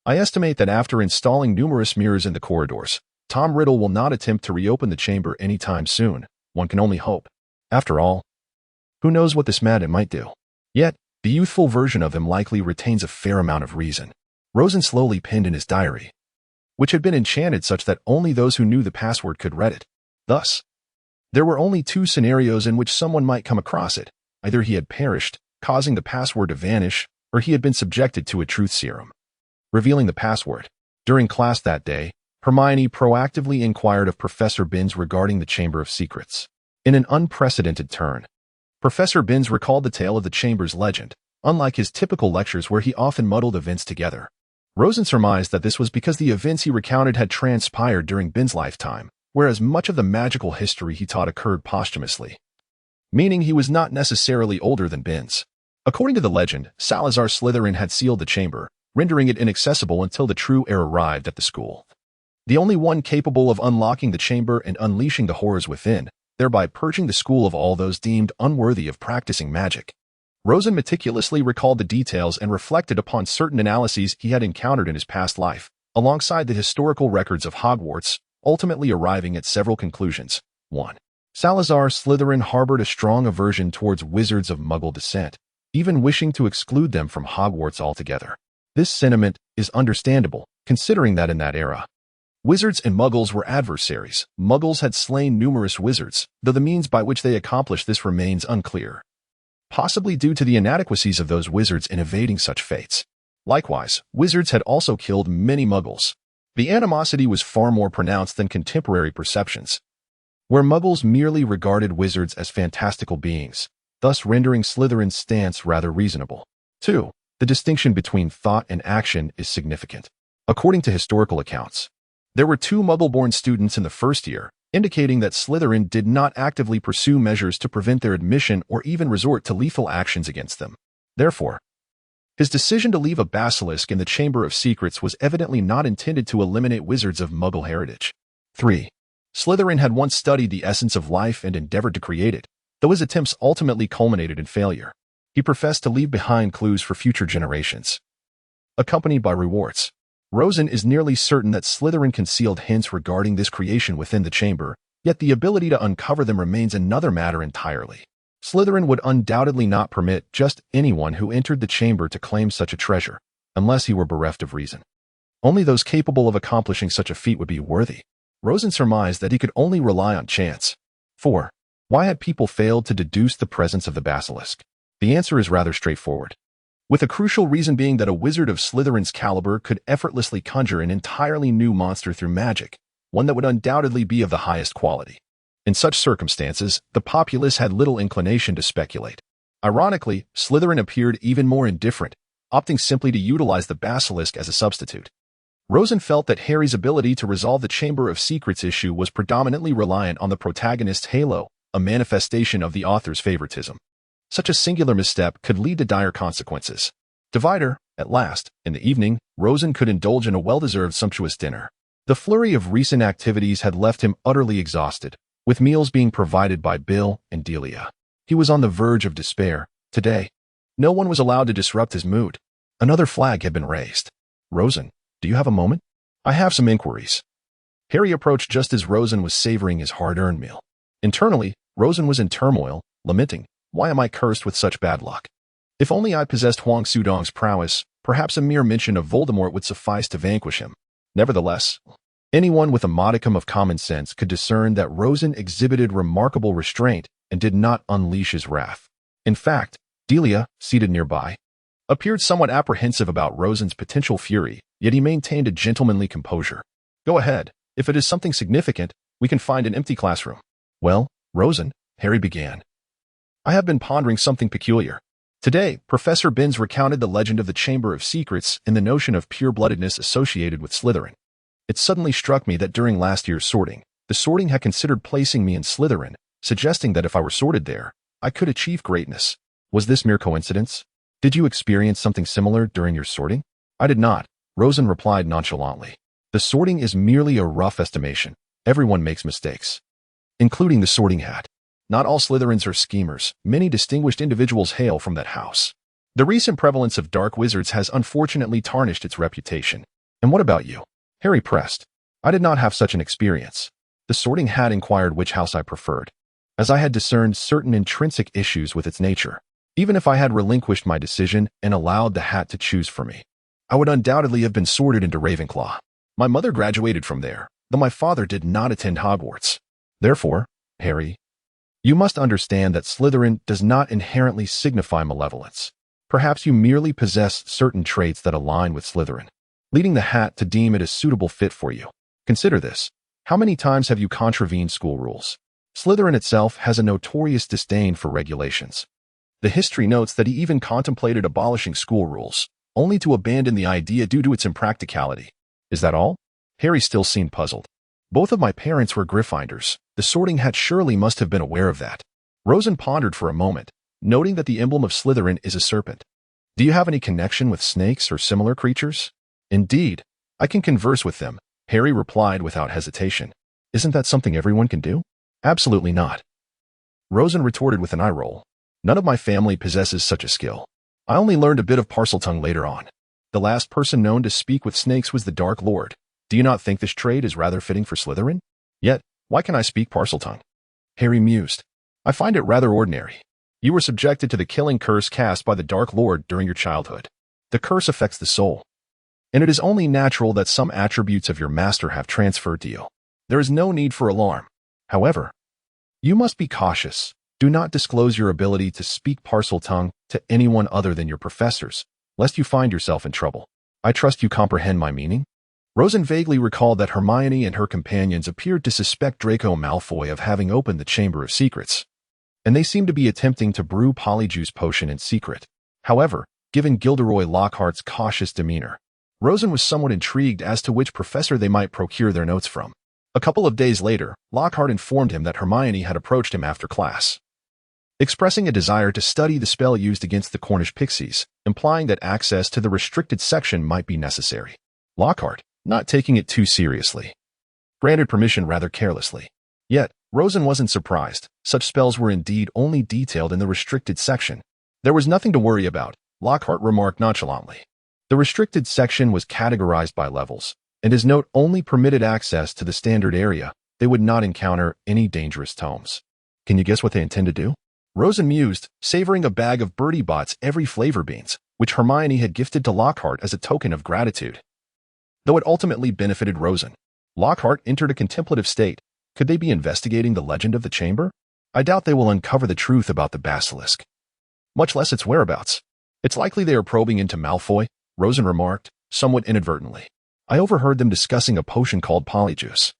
I estimate that after installing numerous mirrors in the corridors, Tom Riddle will not attempt to reopen the chamber anytime soon. One can only hope. After all, who knows what this madman might do? Yet, the youthful version of him likely retains a fair amount of reason. Rosen slowly penned in his diary, which had been enchanted such that only those who knew the password could read it. Thus, there were only two scenarios in which someone might come across it. Either he had perished, causing the password to vanish, or he had been subjected to a truth serum, revealing the password. During class that day, Hermione proactively inquired of Professor Binns regarding the Chamber of Secrets. In an unprecedented turn, Professor Binns recalled the tale of the chamber's legend, unlike his typical lectures where he often muddled events together. Rosen surmised that this was because the events he recounted had transpired during Binns' lifetime, whereas much of the magical history he taught occurred posthumously. meaning he was not necessarily older than Binns. According to the legend, Salazar Slytherin had sealed the chamber, rendering it inaccessible until the true heir arrived at the school. The only one capable of unlocking the chamber and unleashing the horrors within, thereby purging the school of all those deemed unworthy of practicing magic. Rosen meticulously recalled the details and reflected upon certain analyses he had encountered in his past life, alongside the historical records of Hogwarts, ultimately arriving at several conclusions. 1. Salazar Slytherin harbored a strong aversion towards wizards of Muggle descent, even wishing to exclude them from Hogwarts altogether. This sentiment is understandable, considering that in that era, wizards and Muggles were adversaries. Muggles had slain numerous wizards, though the means by which they accomplished this remains unclear, possibly due to the inadequacies of those wizards in evading such fates. Likewise, wizards had also killed many Muggles. The animosity was far more pronounced than contemporary perceptions, where Muggles merely regarded wizards as fantastical beings, thus rendering Slytherin's stance rather reasonable. 2. The distinction between thought and action is significant. According to historical accounts, there were 2 Muggle-born students in the first year, indicating that Slytherin did not actively pursue measures to prevent their admission or even resort to lethal actions against them. Therefore, his decision to leave a basilisk in the Chamber of Secrets was evidently not intended to eliminate wizards of Muggle heritage. 3. Slytherin had once studied the essence of life and endeavored to create it, though his attempts ultimately culminated in failure. He professed to leave behind clues for future generations, accompanied by rewards. Rosen is nearly certain that Slytherin concealed hints regarding this creation within the chamber, yet the ability to uncover them remains another matter entirely. Slytherin would undoubtedly not permit just anyone who entered the chamber to claim such a treasure, unless he were bereft of reason. Only those capable of accomplishing such a feat would be worthy. Rosen surmised that he could only rely on chance. 4. Why had people failed to deduce the presence of the basilisk? The answer is rather straightforward, with a crucial reason being that a wizard of Slytherin's caliber could effortlessly conjure an entirely new monster through magic, one that would undoubtedly be of the highest quality. In such circumstances, the populace had little inclination to speculate. Ironically, Slytherin appeared even more indifferent, opting simply to utilize the basilisk as a substitute. Rosen felt that Harry's ability to resolve the Chamber of Secrets issue was predominantly reliant on the protagonist's halo, a manifestation of the author's favoritism. Such a singular misstep could lead to dire consequences. Divider, at last, in the evening, Rosen could indulge in a well-deserved sumptuous dinner. The flurry of recent activities had left him utterly exhausted, with meals being provided by Bill and Delia. He was on the verge of despair. Today, no one was allowed to disrupt his mood. Another flag had been raised. Rosen, do you have a moment? I have some inquiries. Harry approached just as Rosen was savoring his hard-earned meal. Internally, Rosen was in turmoil, lamenting, "Why am I cursed with such bad luck? If only I possessed Huang Sudong's prowess, perhaps a mere mention of Voldemort would suffice to vanquish him." Nevertheless, anyone with a modicum of common sense could discern that Rosen exhibited remarkable restraint and did not unleash his wrath. In fact, Delia, seated nearby, appeared somewhat apprehensive about Rosen's potential fury, yet he maintained a gentlemanly composure. "Go ahead. If it is something significant, we can find an empty classroom." "Well, Rosen," Harry began, "I have been pondering something peculiar. Today, Professor Binns recounted the legend of the Chamber of Secrets and the notion of pure-bloodedness associated with Slytherin. It suddenly struck me that during last year's sorting, the sorting had considered placing me in Slytherin, suggesting that if I were sorted there, I could achieve greatness. Was this mere coincidence? Did you experience something similar during your sorting?" "I did not," Rosen replied nonchalantly. "The sorting is merely a rough estimation. Everyone makes mistakes, including the sorting hat. Not all Slytherins are schemers. Many distinguished individuals hail from that house. The recent prevalence of dark wizards has unfortunately tarnished its reputation." "And what about you?" Harry pressed. "I did not have such an experience." The sorting hat inquired which house I preferred, as I had discerned certain intrinsic issues with its nature. Even if I had relinquished my decision and allowed the hat to choose for me, I would undoubtedly have been sorted into Ravenclaw. My mother graduated from there, though my father did not attend Hogwarts. Therefore, Harry, you must understand that Slytherin does not inherently signify malevolence. Perhaps you merely possess certain traits that align with Slytherin, leading the hat to deem it a suitable fit for you. Consider this. How many times have you contravened school rules? Slytherin itself has a notorious disdain for regulations. The history notes that he even contemplated abolishing school rules, only to abandon the idea due to its impracticality. Is that all? Harry still seemed puzzled. Both of my parents were Gryffindors. The sorting hat surely must have been aware of that. Rosen pondered for a moment, noting that the emblem of Slytherin is a serpent. Do you have any connection with snakes or similar creatures? Indeed, I can converse with them, Harry replied without hesitation. Isn't that something everyone can do? Absolutely not. Rosen retorted with an eye roll. None of my family possesses such a skill. I only learned a bit of Parseltongue later on. The last person known to speak with snakes was the Dark Lord. Do you not think this trait is rather fitting for Slytherin? Yet, why can I speak Parseltongue? Harry mused. I find it rather ordinary. You were subjected to the killing curse cast by the Dark Lord during your childhood. The curse affects the soul, and it is only natural that some attributes of your master have transferred to you. There is no need for alarm. However, you must be cautious. Do not disclose your ability to speak Parseltongue to anyone other than your professors, lest you find yourself in trouble. I trust you comprehend my meaning? Rosen vaguely recalled that Hermione and her companions appeared to suspect Draco Malfoy of having opened the Chamber of Secrets, and they seemed to be attempting to brew Polyjuice potion in secret. However, given Gilderoy Lockhart's cautious demeanor, Rosen was somewhat intrigued as to which professor they might procure their notes from. A couple of days later, Lockhart informed him that Hermione had approached him after class, expressing a desire to study the spell used against the Cornish pixies, implying that access to the restricted section might be necessary. Lockhart, not taking it too seriously, granted permission rather carelessly. Yet, Rosen wasn't surprised. Such spells were indeed only detailed in the restricted section. There was nothing to worry about, Lockhart remarked nonchalantly. The restricted section was categorized by levels, and his note only permitted access to the standard area. They would not encounter any dangerous tomes. Can you guess what they intend to do? Rosen mused, savoring a bag of Bertie Bott's every flavor beans, which Hermione had gifted to Lockhart as a token of gratitude. Though it ultimately benefited Rosen, Lockhart entered a contemplative state. Could they be investigating the legend of the chamber? I doubt they will uncover the truth about the basilisk, much less its whereabouts. It's likely they are probing into Malfoy, Rosen remarked, somewhat inadvertently. I overheard them discussing a potion called Polyjuice.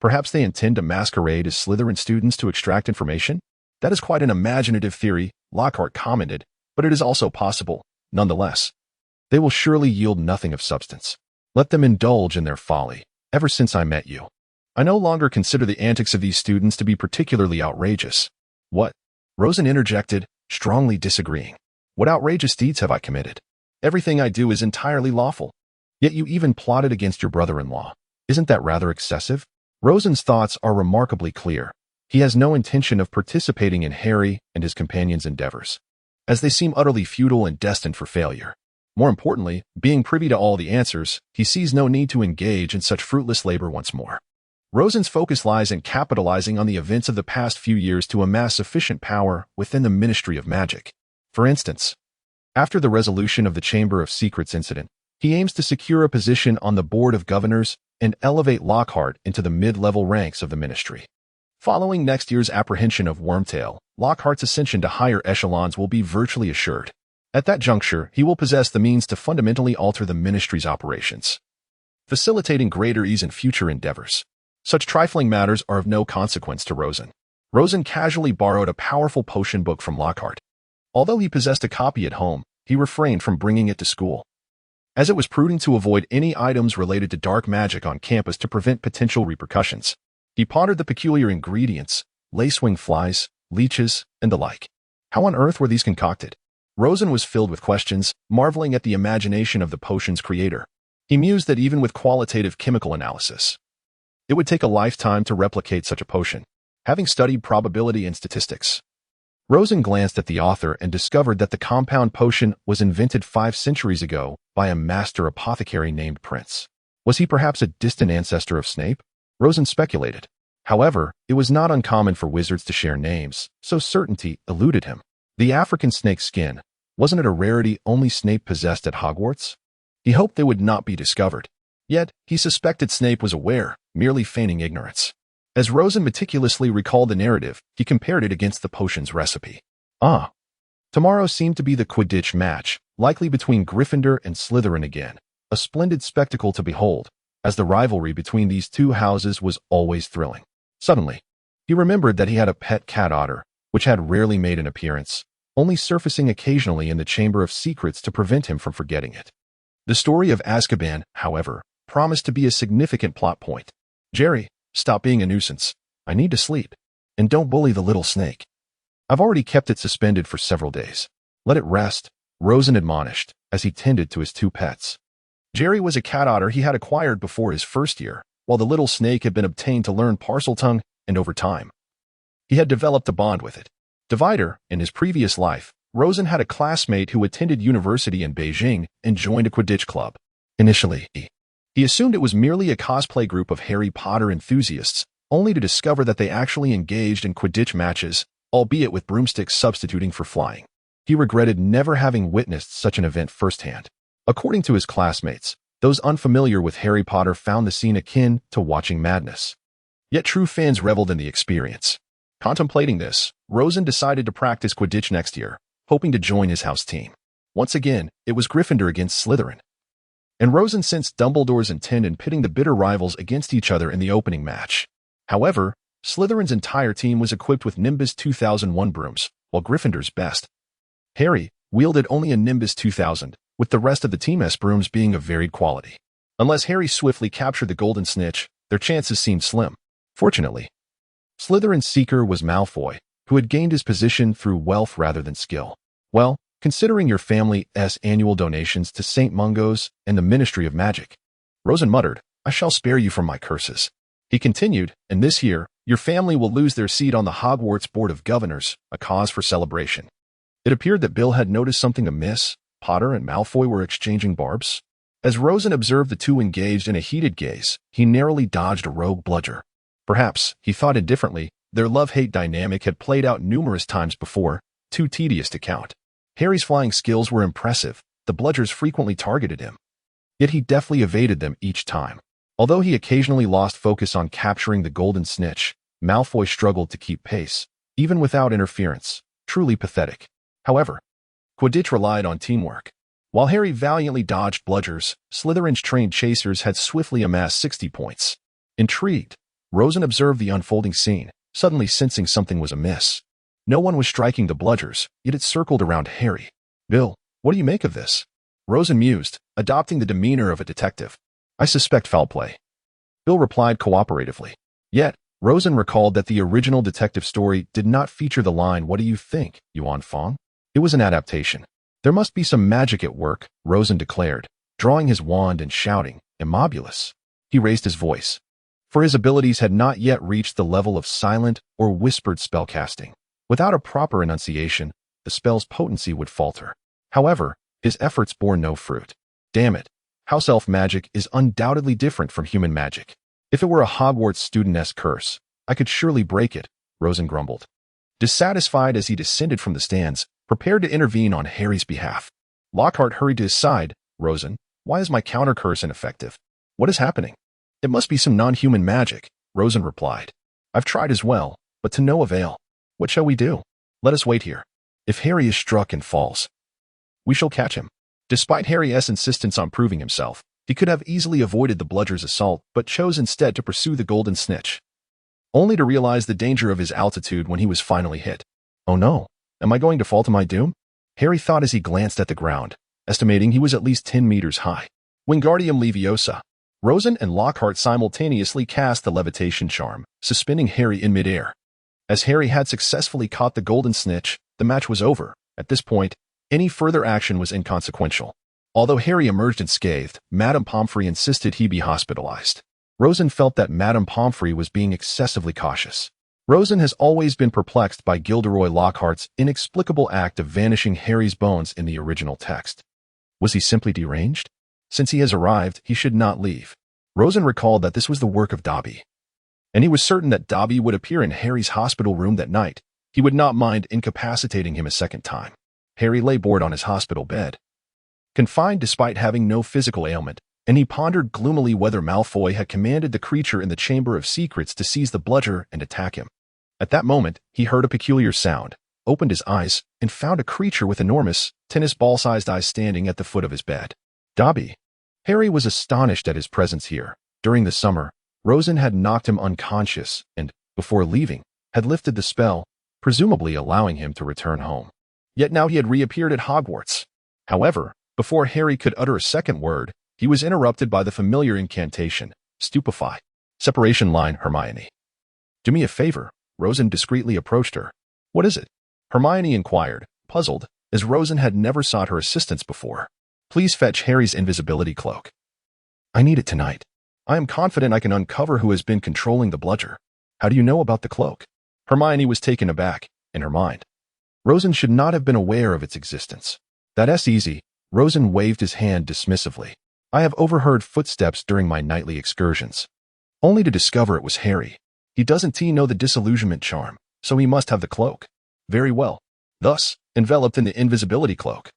Perhaps they intend to masquerade as Slytherin students to extract information? That is quite an imaginative theory, Lockhart commented, but it is also possible, nonetheless. They will surely yield nothing of substance. Let them indulge in their folly. Ever since I met you, I no longer consider the antics of these students to be particularly outrageous. What? Rosen interjected, strongly disagreeing. What outrageous deeds have I committed? Everything I do is entirely lawful. Yet you even plotted against your brother-in-law. Isn't that rather excessive? Rosen's thoughts are remarkably clear. He has no intention of participating in Harry and his companions' endeavors, as they seem utterly futile and destined for failure. More importantly, being privy to all the answers, he sees no need to engage in such fruitless labor once more. Rosen's focus lies in capitalizing on the events of the past few years to amass sufficient power within the Ministry of Magic. For instance, after the resolution of the Chamber of Secrets incident, he aims to secure a position on the Board of Governors and elevate Lockhart into the mid-level ranks of the ministry. Following next year's apprehension of Wormtail, Lockhart's ascension to higher echelons will be virtually assured. At that juncture, he will possess the means to fundamentally alter the ministry's operations, facilitating greater ease in future endeavors. Such trifling matters are of no consequence to Rosen. Rosen casually borrowed a powerful potion book from Lockhart. Although he possessed a copy at home, he refrained from bringing it to school, as it was prudent to avoid any items related to dark magic on campus to prevent potential repercussions. He pondered the peculiar ingredients, lacewing flies, leeches, and the like. How on earth were these concocted? Rosen was filled with questions, marveling at the imagination of the potion's creator. He mused that even with qualitative chemical analysis, it would take a lifetime to replicate such a potion. Having studied probability and statistics, Rosen glanced at the author and discovered that the compound potion was invented 5 centuries ago by a master apothecary named Prince. Was he perhaps a distant ancestor of Snape? Rosen speculated. However, it was not uncommon for wizards to share names, so certainty eluded him. The African snake skin, wasn't it a rarity only Snape possessed at Hogwarts? He hoped they would not be discovered. Yet, he suspected Snape was aware, merely feigning ignorance. As Rosen meticulously recalled the narrative, he compared it against the potion's recipe. Tomorrow seemed to be the Quidditch match, likely between Gryffindor and Slytherin again. A splendid spectacle to behold, as the rivalry between these two houses was always thrilling. Suddenly, he remembered that he had a pet cat otter, which had rarely made an appearance, only surfacing occasionally in the Chamber of Secrets to prevent him from forgetting it. The story of Azkaban, however, promised to be a significant plot point. Jerry, stop being a nuisance. I need to sleep. And don't bully the little snake. I've already kept it suspended for several days. Let it rest, Rosen admonished, as he tended to his two pets. Jerry was a cat otter he had acquired before his first year, while the little snake had been obtained to learn Parseltongue, and over time, he had developed a bond with it. Divider, in his previous life, Rosen had a classmate who attended university in Beijing and joined a Quidditch club. Initially, he assumed it was merely a cosplay group of Harry Potter enthusiasts, only to discover that they actually engaged in Quidditch matches, albeit with broomsticks substituting for flying. He regretted never having witnessed such an event firsthand. According to his classmates, those unfamiliar with Harry Potter found the scene akin to watching madness. Yet true fans reveled in the experience. Contemplating this, Rosen decided to practice Quidditch next year, hoping to join his house team. Once again, it was Gryffindor against Slytherin. And Rosen sensed Dumbledore's intent in pitting the bitter rivals against each other in the opening match. However, Slytherin's entire team was equipped with Nimbus 2001 brooms, while Gryffindor's best. Harry wielded only a Nimbus 2000, with the rest of the team's brooms being of varied quality. Unless Harry swiftly captured the Golden Snitch, their chances seemed slim. Fortunately, Slytherin's seeker was Malfoy, who had gained his position through wealth rather than skill. Well, considering your family's annual donations to St. Mungo's and the Ministry of Magic, Rosen muttered, I shall spare you from my curses. He continued, and this year, your family will lose their seat on the Hogwarts Board of Governors, a cause for celebration. It appeared that Bill had noticed something amiss. Potter and Malfoy were exchanging barbs. As Rosen observed the two engaged in a heated gaze, he narrowly dodged a rogue bludger. Perhaps, he thought indifferently, their love-hate dynamic had played out numerous times before, too tedious to count. Harry's flying skills were impressive, the bludgers frequently targeted him. Yet he deftly evaded them each time. Although he occasionally lost focus on capturing the Golden Snitch, Malfoy struggled to keep pace, even without interference. Truly pathetic. However, Quidditch relied on teamwork. While Harry valiantly dodged bludgers, Slytherin's trained chasers had swiftly amassed 60 points. Intrigued, Rosen observed the unfolding scene, suddenly sensing something was amiss. No one was striking the bludgers, yet it circled around Harry. Bill, what do you make of this? Rosen mused, adopting the demeanor of a detective. I suspect foul play. Bill replied cooperatively. Yet, Rosen recalled that the original detective story did not feature the line, what do you think, Yuan Fong? It was an adaptation. There must be some magic at work, Rosen declared, drawing his wand and shouting, Immobulus. He raised his voice, for his abilities had not yet reached the level of silent or whispered spellcasting. Without a proper enunciation, the spell's potency would falter. However, his efforts bore no fruit. Damn it, house elf magic is undoubtedly different from human magic. If it were a Hogwarts studentess curse, I could surely break it, Rosen grumbled. Dissatisfied as he descended from the stands, prepared to intervene on Harry's behalf. Lockhart hurried to his side. Rosen, why is my counter curse ineffective? What is happening? It must be some non-human magic, Rosen replied. I've tried as well, but to no avail. What shall we do? Let us wait here. If Harry is struck and falls, we shall catch him. Despite Harry's insistence on proving himself, he could have easily avoided the bludger's assault, but chose instead to pursue the Golden Snitch, only to realize the danger of his altitude when he was finally hit. Oh no, am I going to fall to my doom? Harry thought as he glanced at the ground, estimating he was at least 10 meters high. Wingardium Leviosa. Rosen and Lockhart simultaneously cast the levitation charm, suspending Harry in midair. As Harry had successfully caught the Golden Snitch, the match was over. At this point, any further action was inconsequential. Although Harry emerged unscathed, Madame Pomfrey insisted he be hospitalized. Rosen felt that Madame Pomfrey was being excessively cautious. Rosen has always been perplexed by Gilderoy Lockhart's inexplicable act of vanishing Harry's bones in the original text. Was he simply deranged? Since he has arrived, he should not leave. Rosen recalled that this was the work of Dobby, and he was certain that Dobby would appear in Harry's hospital room that night. He would not mind incapacitating him a second time. Harry lay bored on his hospital bed, confined despite having no physical ailment, and he pondered gloomily whether Malfoy had commanded the creature in the Chamber of Secrets to seize the bludger and attack him. At that moment, he heard a peculiar sound, opened his eyes, and found a creature with enormous, tennis ball-sized eyes standing at the foot of his bed. Dobby. Harry was astonished at his presence here. During the summer, Rosen had knocked him unconscious and, before leaving, had lifted the spell, presumably allowing him to return home. Yet now he had reappeared at Hogwarts. However, before Harry could utter a second word, he was interrupted by the familiar incantation, Stupefy. Separation line, Hermione. Do me a favor. Rosen discreetly approached her. What is it? Hermione inquired, puzzled, as Rosen had never sought her assistance before. Please fetch Harry's invisibility cloak. I need it tonight. I am confident I can uncover who has been controlling the bludger. How do you know about the cloak? Hermione was taken aback, in her mind. Rosen should not have been aware of its existence. That's easy. Rosen waved his hand dismissively. I have overheard footsteps during my nightly excursions. Only to discover it was Harry. He doesn't know the disillusionment charm, so he must have the cloak. Very well. Thus, enveloped in the invisibility cloak.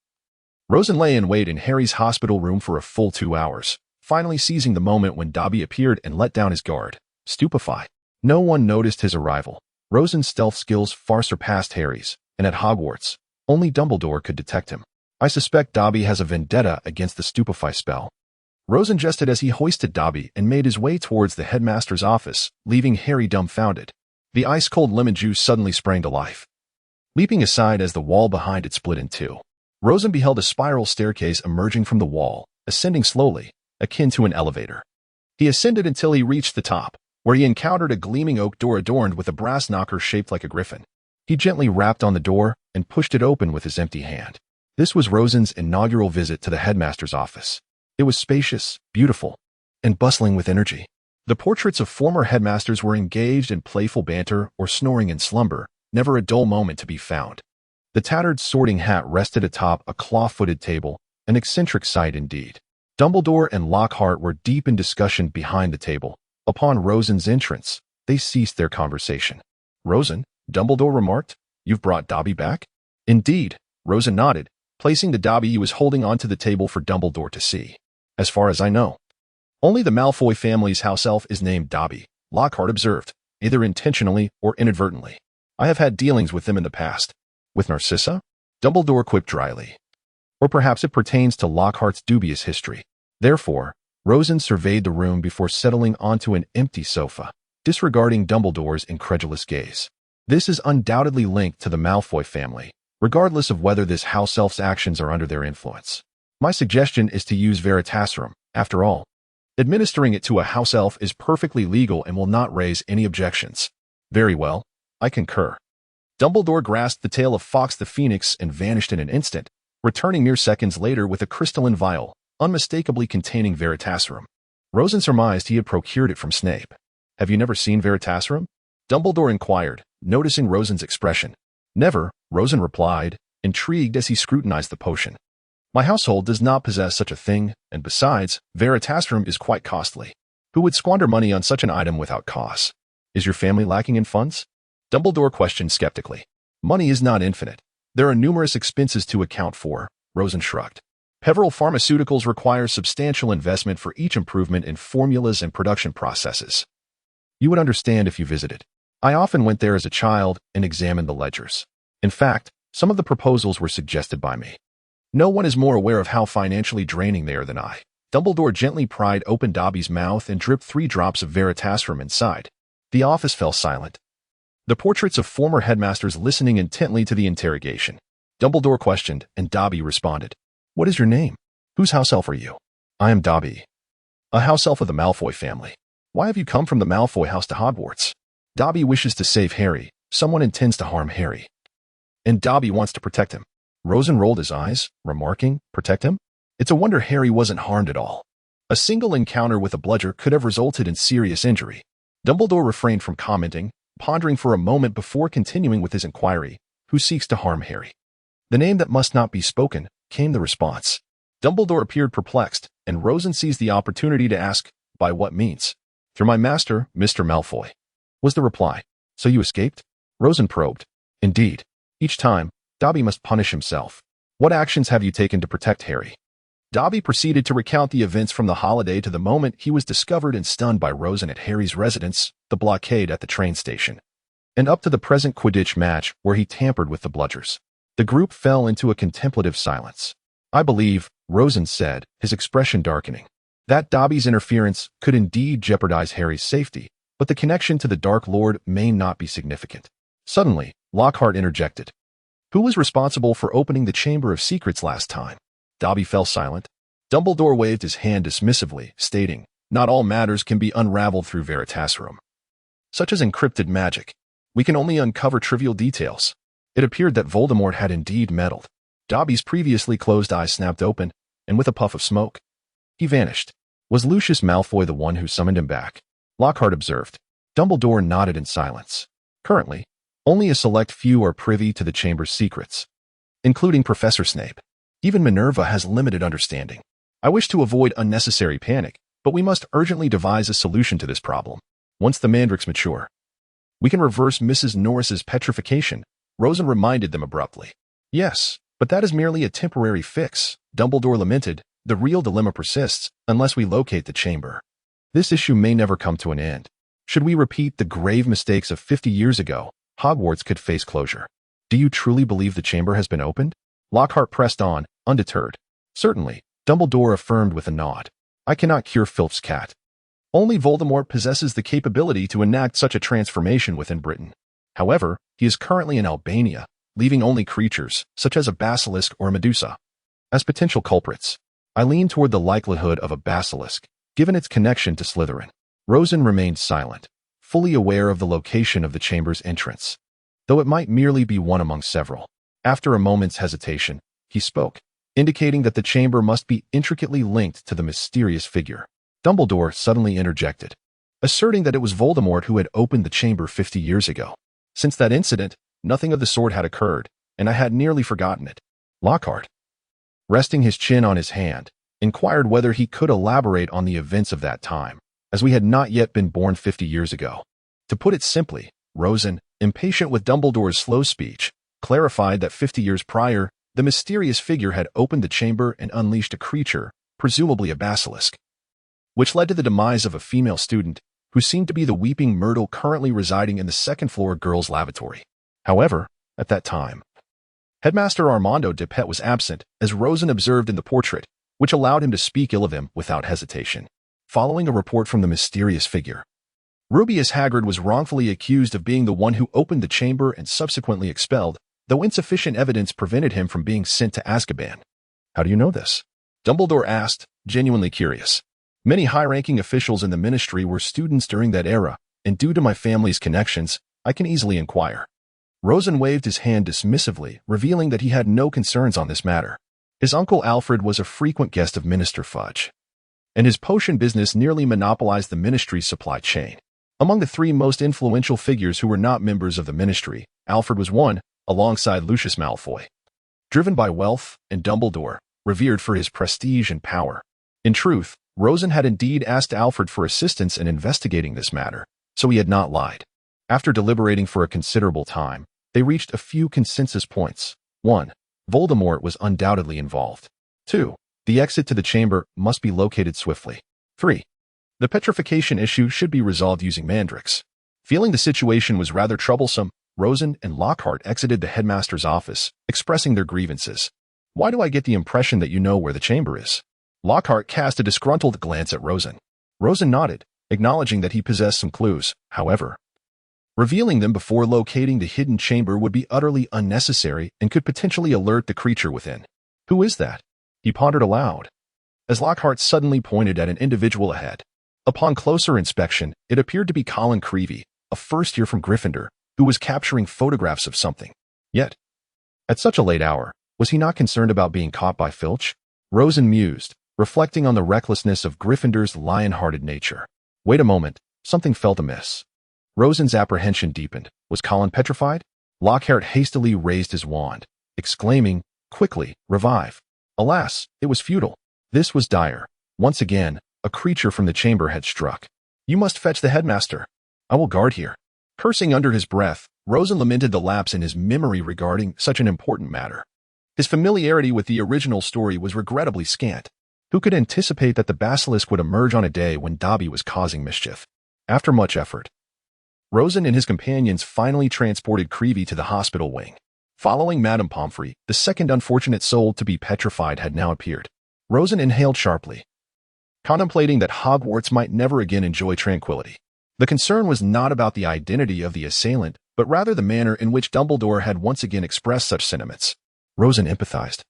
Rosen lay in wait in Harry's hospital room for a full 2 hours, finally seizing the moment when Dobby appeared and let down his guard. Stupefied. No one noticed his arrival. Rosen's stealth skills far surpassed Harry's, and at Hogwarts, only Dumbledore could detect him. I suspect Dobby has a vendetta against the stupefy spell. Rosen jested as he hoisted Dobby and made his way towards the headmaster's office, leaving Harry dumbfounded. The ice-cold lemon juice suddenly sprang to life, leaping aside as the wall behind it split in two. Rosen beheld a spiral staircase emerging from the wall, ascending slowly, akin to an elevator. He ascended until he reached the top, where he encountered a gleaming oak door adorned with a brass knocker shaped like a griffin. He gently rapped on the door and pushed it open with his empty hand. This was Rosen's inaugural visit to the headmaster's office. It was spacious, beautiful, and bustling with energy. The portraits of former headmasters were engaged in playful banter or snoring in slumber, never a dull moment to be found. The tattered sorting hat rested atop a claw-footed table, an eccentric sight indeed. Dumbledore and Lockhart were deep in discussion behind the table. Upon Rosen's entrance, they ceased their conversation. Rosen, Dumbledore remarked, you've brought Dobby back? Indeed, Rosen nodded, placing the Dobby he was holding onto the table for Dumbledore to see. As far as I know, only the Malfoy family's house elf is named Dobby, Lockhart observed, either intentionally or inadvertently. I have had dealings with them in the past. With Narcissa? Dumbledore quipped dryly. Or perhaps it pertains to Lockhart's dubious history. Therefore, Rosen surveyed the room before settling onto an empty sofa, disregarding Dumbledore's incredulous gaze. This is undoubtedly linked to the Malfoy family, regardless of whether this house elf's actions are under their influence. My suggestion is to use Veritaserum, after all. Administering it to a house elf is perfectly legal and will not raise any objections. Very well, I concur. Dumbledore grasped the tail of Fawkes the Phoenix and vanished in an instant, returning mere seconds later with a crystalline vial, unmistakably containing Veritaserum. Rosen surmised he had procured it from Snape. Have you never seen Veritaserum? Dumbledore inquired, noticing Rosen's expression. Never, Rosen replied, intrigued as he scrutinized the potion. My household does not possess such a thing, and besides, Veritaserum is quite costly. Who would squander money on such an item without cause? Is your family lacking in funds? Dumbledore questioned skeptically. Money is not infinite. There are numerous expenses to account for, Rosen shrugged. Peveril Pharmaceuticals requires substantial investment for each improvement in formulas and production processes. You would understand if you visited. I often went there as a child and examined the ledgers. In fact, some of the proposals were suggested by me. No one is more aware of how financially draining they are than I. Dumbledore gently pried open Dobby's mouth and dripped 3 drops of Veritaserum inside. The office fell silent. The portraits of former headmasters listening intently to the interrogation. Dumbledore questioned, and Dobby responded. What is your name? Whose house elf are you? I am Dobby, a house elf of the Malfoy family. Why have you come from the Malfoy house to Hogwarts? Dobby wishes to save Harry. Someone intends to harm Harry. And Dobby wants to protect him. Rosen rolled his eyes, remarking, protect him? It's a wonder Harry wasn't harmed at all. A single encounter with a bludger could have resulted in serious injury. Dumbledore refrained from commenting, pondering for a moment before continuing with his inquiry, who seeks to harm Harry? The name that must not be spoken, came the response. Dumbledore appeared perplexed, and Rosen seized the opportunity to ask, by what means? Through my master, Mr. Malfoy, was the reply. So you escaped? Rosen probed. Indeed. Each time, Dobby must punish himself. What actions have you taken to protect Harry? Dobby proceeded to recount the events from the holiday to the moment he was discovered and stunned by Rosen at Harry's residence, the blockade at the train station, and up to the present Quidditch match where he tampered with the bludgers. The group fell into a contemplative silence. I believe, Rosen said, his expression darkening, that Dobby's interference could indeed jeopardize Harry's safety, but the connection to the Dark Lord may not be significant. Suddenly, Lockhart interjected. Who was responsible for opening the Chamber of Secrets last time? Dobby fell silent. Dumbledore waved his hand dismissively, stating, not all matters can be unraveled through Veritaserum. Such as encrypted magic. We can only uncover trivial details. It appeared that Voldemort had indeed meddled. Dobby's previously closed eyes snapped open, and with a puff of smoke, he vanished. Was Lucius Malfoy the one who summoned him back? Lockhart observed. Dumbledore nodded in silence. Currently, only a select few are privy to the chamber's secrets, including Professor Snape. Even Minerva has limited understanding. I wish to avoid unnecessary panic, but we must urgently devise a solution to this problem. Once the mandrakes mature, we can reverse Mrs. Norris's petrification, Rosen reminded them abruptly. Yes, but that is merely a temporary fix, Dumbledore lamented. The real dilemma persists unless we locate the chamber. This issue may never come to an end. Should we repeat the grave mistakes of 50 years ago, Hogwarts could face closure. Do you truly believe the chamber has been opened? Lockhart pressed on, undeterred. Certainly, Dumbledore affirmed with a nod. I cannot cure Philip's cat. Only Voldemort possesses the capability to enact such a transformation within Britain. However, he is currently in Albania, leaving only creatures, such as a basilisk or a Medusa, as potential culprits. I lean toward the likelihood of a basilisk, given its connection to Slytherin. Rosen remained silent, fully aware of the location of the chamber's entrance, though it might merely be one among several. After a moment's hesitation, he spoke, indicating that the chamber must be intricately linked to the mysterious figure. Dumbledore suddenly interjected, asserting that it was Voldemort who had opened the chamber 50 years ago. Since that incident, nothing of the sort had occurred, and I had nearly forgotten it. Lockhart, resting his chin on his hand, inquired whether he could elaborate on the events of that time, as we had not yet been born 50 years ago. To put it simply, Rosen, impatient with Dumbledore's slow speech, clarified that 50 years prior, the mysterious figure had opened the chamber and unleashed a creature, presumably a basilisk, which led to the demise of a female student, who seemed to be the weeping Myrtle currently residing in the second-floor girls' lavatory. However, at that time, Headmaster Armando de Pet was absent, as Rosen observed in the portrait, which allowed him to speak ill of him without hesitation. Following a report from the mysterious figure, Rubeus Hagrid was wrongfully accused of being the one who opened the chamber and subsequently expelled, though insufficient evidence prevented him from being sent to Azkaban. How do you know this? Dumbledore asked, genuinely curious. Many high-ranking officials in the ministry were students during that era, and due to my family's connections, I can easily inquire. Rosen waved his hand dismissively, revealing that he had no concerns on this matter. His uncle Alfred was a frequent guest of Minister Fudge, and his potion business nearly monopolized the ministry's supply chain. Among the three most influential figures who were not members of the ministry, Alfred was one, alongside Lucius Malfoy. Driven by wealth, and Dumbledore, revered for his prestige and power. In truth, Rosen had indeed asked Alfred for assistance in investigating this matter, so he had not lied. After deliberating for a considerable time, they reached a few consensus points. 1. Voldemort was undoubtedly involved. 2. The exit to the chamber must be located swiftly. 3. The petrification issue should be resolved using mandrakes. Feeling the situation was rather troublesome, Rosen and Lockhart exited the headmaster's office, expressing their grievances. Why do I get the impression that you know where the chamber is? Lockhart cast a disgruntled glance at Rosen. Rosen nodded, acknowledging that he possessed some clues. However, revealing them before locating the hidden chamber would be utterly unnecessary and could potentially alert the creature within. Who is that? He pondered aloud, as Lockhart suddenly pointed at an individual ahead. Upon closer inspection, it appeared to be Colin Creevey, a first year from Gryffindor, who was capturing photographs of something. Yet, at such a late hour, was he not concerned about being caught by Filch? Rosen mused, reflecting on the recklessness of Gryffindor's lion-hearted nature. Wait a moment, something felt amiss. Rosen's apprehension deepened. Was Colin petrified? Lockhart hastily raised his wand, exclaiming, quickly, revive. Alas, it was futile. This was dire. Once again, a creature from the chamber had struck. You must fetch the headmaster. I will guard here. Cursing under his breath, Rosen lamented the lapse in his memory regarding such an important matter. His familiarity with the original story was regrettably scant. Who could anticipate that the basilisk would emerge on a day when Dobby was causing mischief? After much effort, Rosen and his companions finally transported Creevey to the hospital wing. Following Madame Pomfrey, the second unfortunate soul to be petrified had now appeared. Rosen inhaled sharply, contemplating that Hogwarts might never again enjoy tranquility. The concern was not about the identity of the assailant, but rather the manner in which Dumbledore had once again expressed such sentiments. Rosen empathized,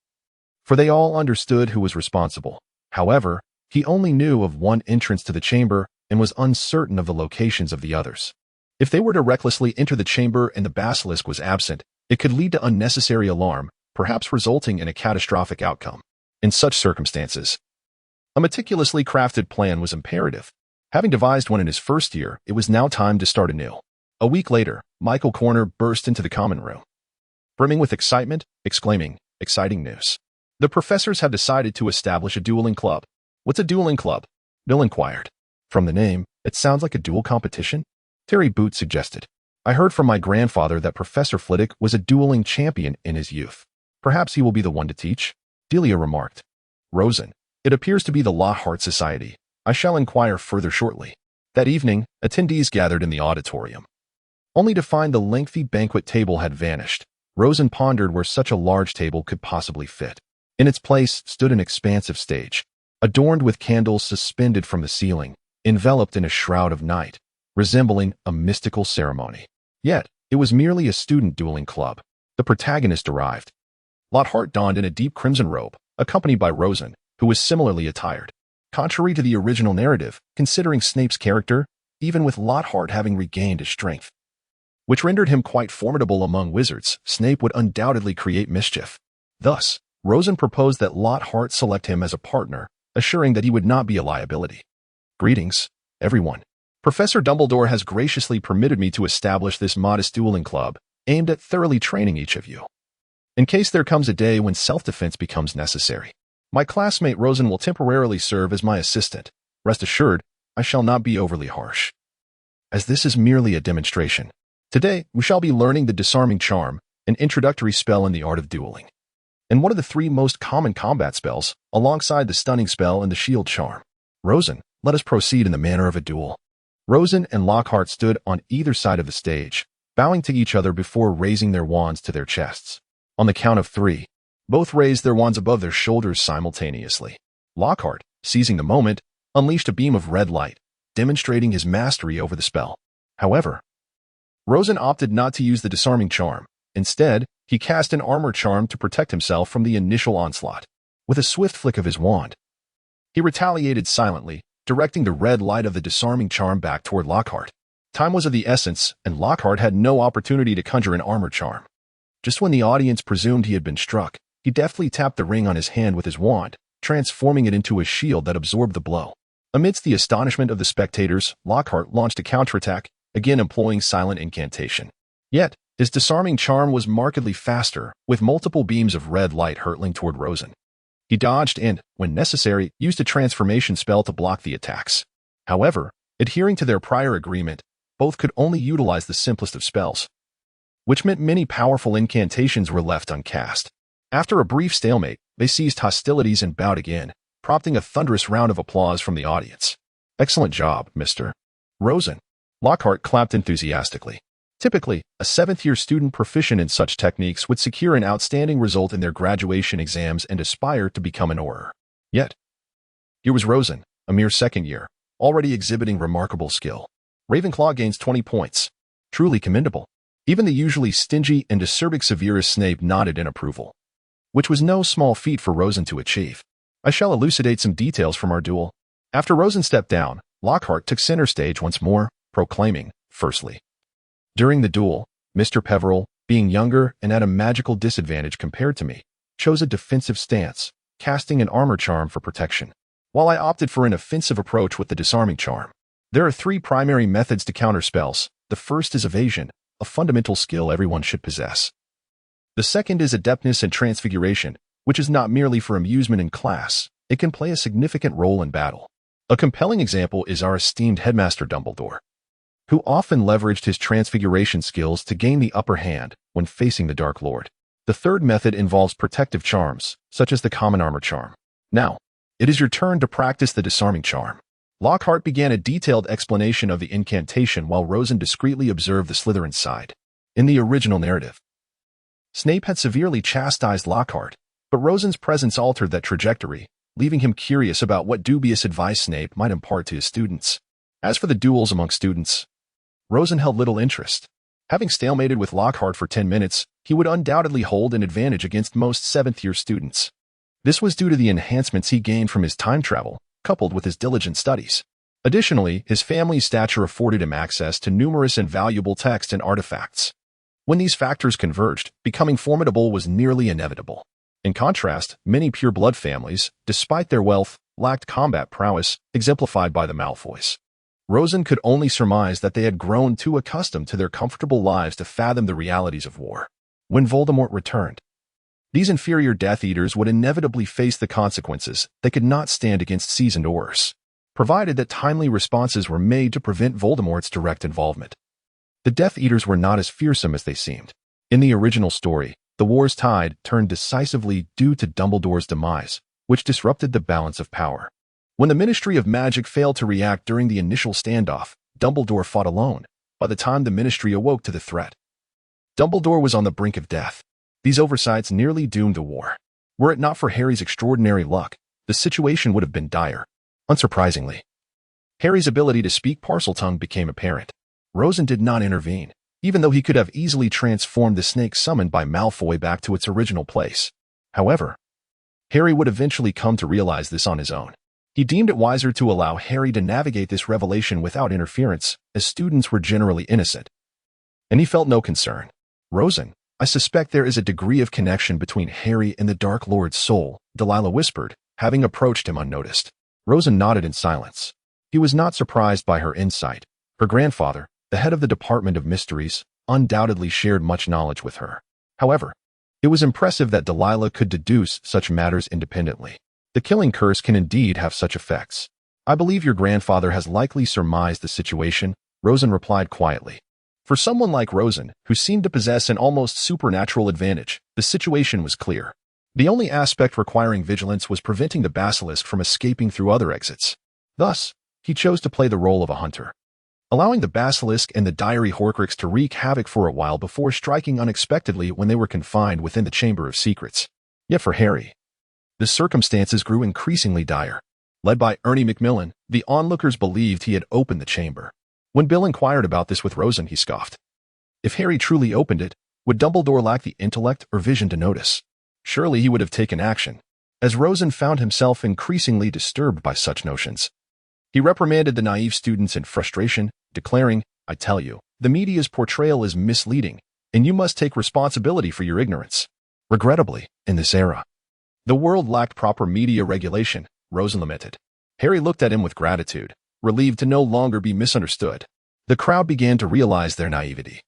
for they all understood who was responsible. However, he only knew of one entrance to the chamber and was uncertain of the locations of the others. If they were to recklessly enter the chamber and the basilisk was absent, It could lead to unnecessary alarm, perhaps resulting in a catastrophic outcome. In such circumstances, a meticulously crafted plan was imperative. Having devised one in his first year, it was now time to start anew. A week later, Michael Corner burst into the common room, brimming with excitement, exclaiming, "Exciting news! The professors have decided to establish a dueling club." "What's a dueling club?" Bill inquired. "From the name, it sounds like a duel competition," Terry Boot suggested. "I heard from my grandfather that Professor Flitwick was a dueling champion in his youth. Perhaps he will be the one to teach," Delia remarked. "Rosen, it appears to be the Lockhart Society. I shall inquire further shortly." That evening, attendees gathered in the auditorium, only to find the lengthy banquet table had vanished. Rosen pondered where such a large table could possibly fit. In its place stood an expansive stage, adorned with candles suspended from the ceiling, enveloped in a shroud of night, resembling a mystical ceremony. Yet, it was merely a student dueling club. The protagonist arrived. Lockhart donned in a deep crimson robe, accompanied by Rosen, who was similarly attired. Contrary to the original narrative, considering Snape's character, even with Lockhart having regained his strength, which rendered him quite formidable among wizards, Snape would undoubtedly create mischief. Thus, Rosen proposed that Lockhart select him as a partner, assuring that he would not be a liability. "Greetings, everyone. Professor Dumbledore has graciously permitted me to establish this modest dueling club, aimed at thoroughly training each of you, in case there comes a day when self-defense becomes necessary. My classmate Rosen will temporarily serve as my assistant. Rest assured, I shall not be overly harsh, as this is merely a demonstration. Today, we shall be learning the disarming charm, an introductory spell in the art of dueling, and one of the three most common combat spells, alongside the stunning spell and the shield charm. Rosen, let us proceed in the manner of a duel." Rosen and Lockhart stood on either side of the stage, bowing to each other before raising their wands to their chests. On the count of 3, both raised their wands above their shoulders simultaneously. Lockhart, seizing the moment, unleashed a beam of red light, demonstrating his mastery over the spell. However, Rosen opted not to use the disarming charm. Instead, he cast an armor charm to protect himself from the initial onslaught. With a swift flick of his wand, he retaliated silently, directing the red light of the disarming charm back toward Lockhart. Time was of the essence, and Lockhart had no opportunity to conjure an armor charm. Just when the audience presumed he had been struck, he deftly tapped the ring on his hand with his wand, transforming it into a shield that absorbed the blow. Amidst the astonishment of the spectators, Lockhart launched a counterattack, again employing silent incantation. Yet, his disarming charm was markedly faster, with multiple beams of red light hurtling toward Rosen. He dodged and, when necessary, used a transformation spell to block the attacks. However, adhering to their prior agreement, both could only utilize the simplest of spells, which meant many powerful incantations were left uncast. After a brief stalemate, they ceased hostilities and bowed again, prompting a thunderous round of applause from the audience. "Excellent job, Mr. Rosen." Lockhart clapped enthusiastically. Typically, a 7th-year student proficient in such techniques would secure an outstanding result in their graduation exams and aspire to become an Auror. Yet, here was Rosen, a mere 2nd year, already exhibiting remarkable skill. Ravenclaw gains 20 points. Truly commendable. Even the usually stingy and acerbic Severus Snape nodded in approval, which was no small feat for Rosen to achieve. I shall elucidate some details from our duel. After Rosen stepped down, Lockhart took center stage once more, proclaiming, "Firstly, during the duel, Mr. Peveril, being younger and at a magical disadvantage compared to me, chose a defensive stance, casting an armor charm for protection, while I opted for an offensive approach with the disarming charm. There are 3 primary methods to counter spells. The first is evasion, a fundamental skill everyone should possess. The second is adeptness and transfiguration, which is not merely for amusement in class, it can play a significant role in battle. A compelling example is our esteemed Headmaster Dumbledore, who often leveraged his transfiguration skills to gain the upper hand when facing the Dark Lord. The third method involves protective charms, such as the common armor charm. Now, it is your turn to practice the disarming charm." Lockhart began a detailed explanation of the incantation while Rosen discreetly observed the Slytherin side. In the original narrative, Snape had severely chastised Lockhart, but Rosen's presence altered that trajectory, leaving him curious about what dubious advice Snape might impart to his students. As for the duels among students, Rosen held little interest. Having stalemated with Lockhart for 10 minutes, he would undoubtedly hold an advantage against most 7th-year students. This was due to the enhancements he gained from his time travel, coupled with his diligent studies. Additionally, his family's stature afforded him access to numerous and valuable texts and artifacts. When these factors converged, becoming formidable was nearly inevitable. In contrast, many pure-blood families, despite their wealth, lacked combat prowess, exemplified by the Malfoys. Rosen could only surmise that they had grown too accustomed to their comfortable lives to fathom the realities of war. When Voldemort returned, these inferior Death Eaters would inevitably face the consequences. They could not stand against seasoned Aurors, provided that timely responses were made to prevent Voldemort's direct involvement. The Death Eaters were not as fearsome as they seemed. In the original story, the war's tide turned decisively due to Dumbledore's demise, which disrupted the balance of power. When the Ministry of Magic failed to react during the initial standoff, Dumbledore fought alone. By the time the Ministry awoke to the threat, Dumbledore was on the brink of death. These oversights nearly doomed the war. Were it not for Harry's extraordinary luck, the situation would have been dire. Unsurprisingly, Harry's ability to speak Parseltongue became apparent. Rosen did not intervene, even though he could have easily transformed the snake summoned by Malfoy back to its original place. However, Harry would eventually come to realize this on his own. He deemed it wiser to allow Harry to navigate this revelation without interference, as students were generally innocent. And he felt no concern. Rosen, I suspect there is a degree of connection between Harry and the Dark Lord's soul, Delilah whispered, having approached him unnoticed. Rosen nodded in silence. He was not surprised by her insight. Her grandfather, the head of the Department of Mysteries, undoubtedly shared much knowledge with her. However, it was impressive that Delilah could deduce such matters independently. The killing curse can indeed have such effects. I believe your grandfather has likely surmised the situation, Rosen replied quietly. For someone like Rosen, who seemed to possess an almost supernatural advantage, the situation was clear. The only aspect requiring vigilance was preventing the basilisk from escaping through other exits. Thus, he chose to play the role of a hunter, allowing the basilisk and the Diary Horcrux to wreak havoc for a while before striking unexpectedly when they were confined within the Chamber of Secrets. Yet for Harry, the circumstances grew increasingly dire. Led by Ernie Macmillan, the onlookers believed he had opened the chamber. When Bill inquired about this with Rosen, he scoffed. If Harry truly opened it, would Dumbledore lack the intellect or vision to notice? Surely he would have taken action. As Rosen found himself increasingly disturbed by such notions, he reprimanded the naive students in frustration, declaring, I tell you, the media's portrayal is misleading, and you must take responsibility for your ignorance. Regrettably, in this era, the world lacked proper media regulation, Rosen lamented. Harry looked at him with gratitude, relieved to no longer be misunderstood. The crowd began to realize their naivety,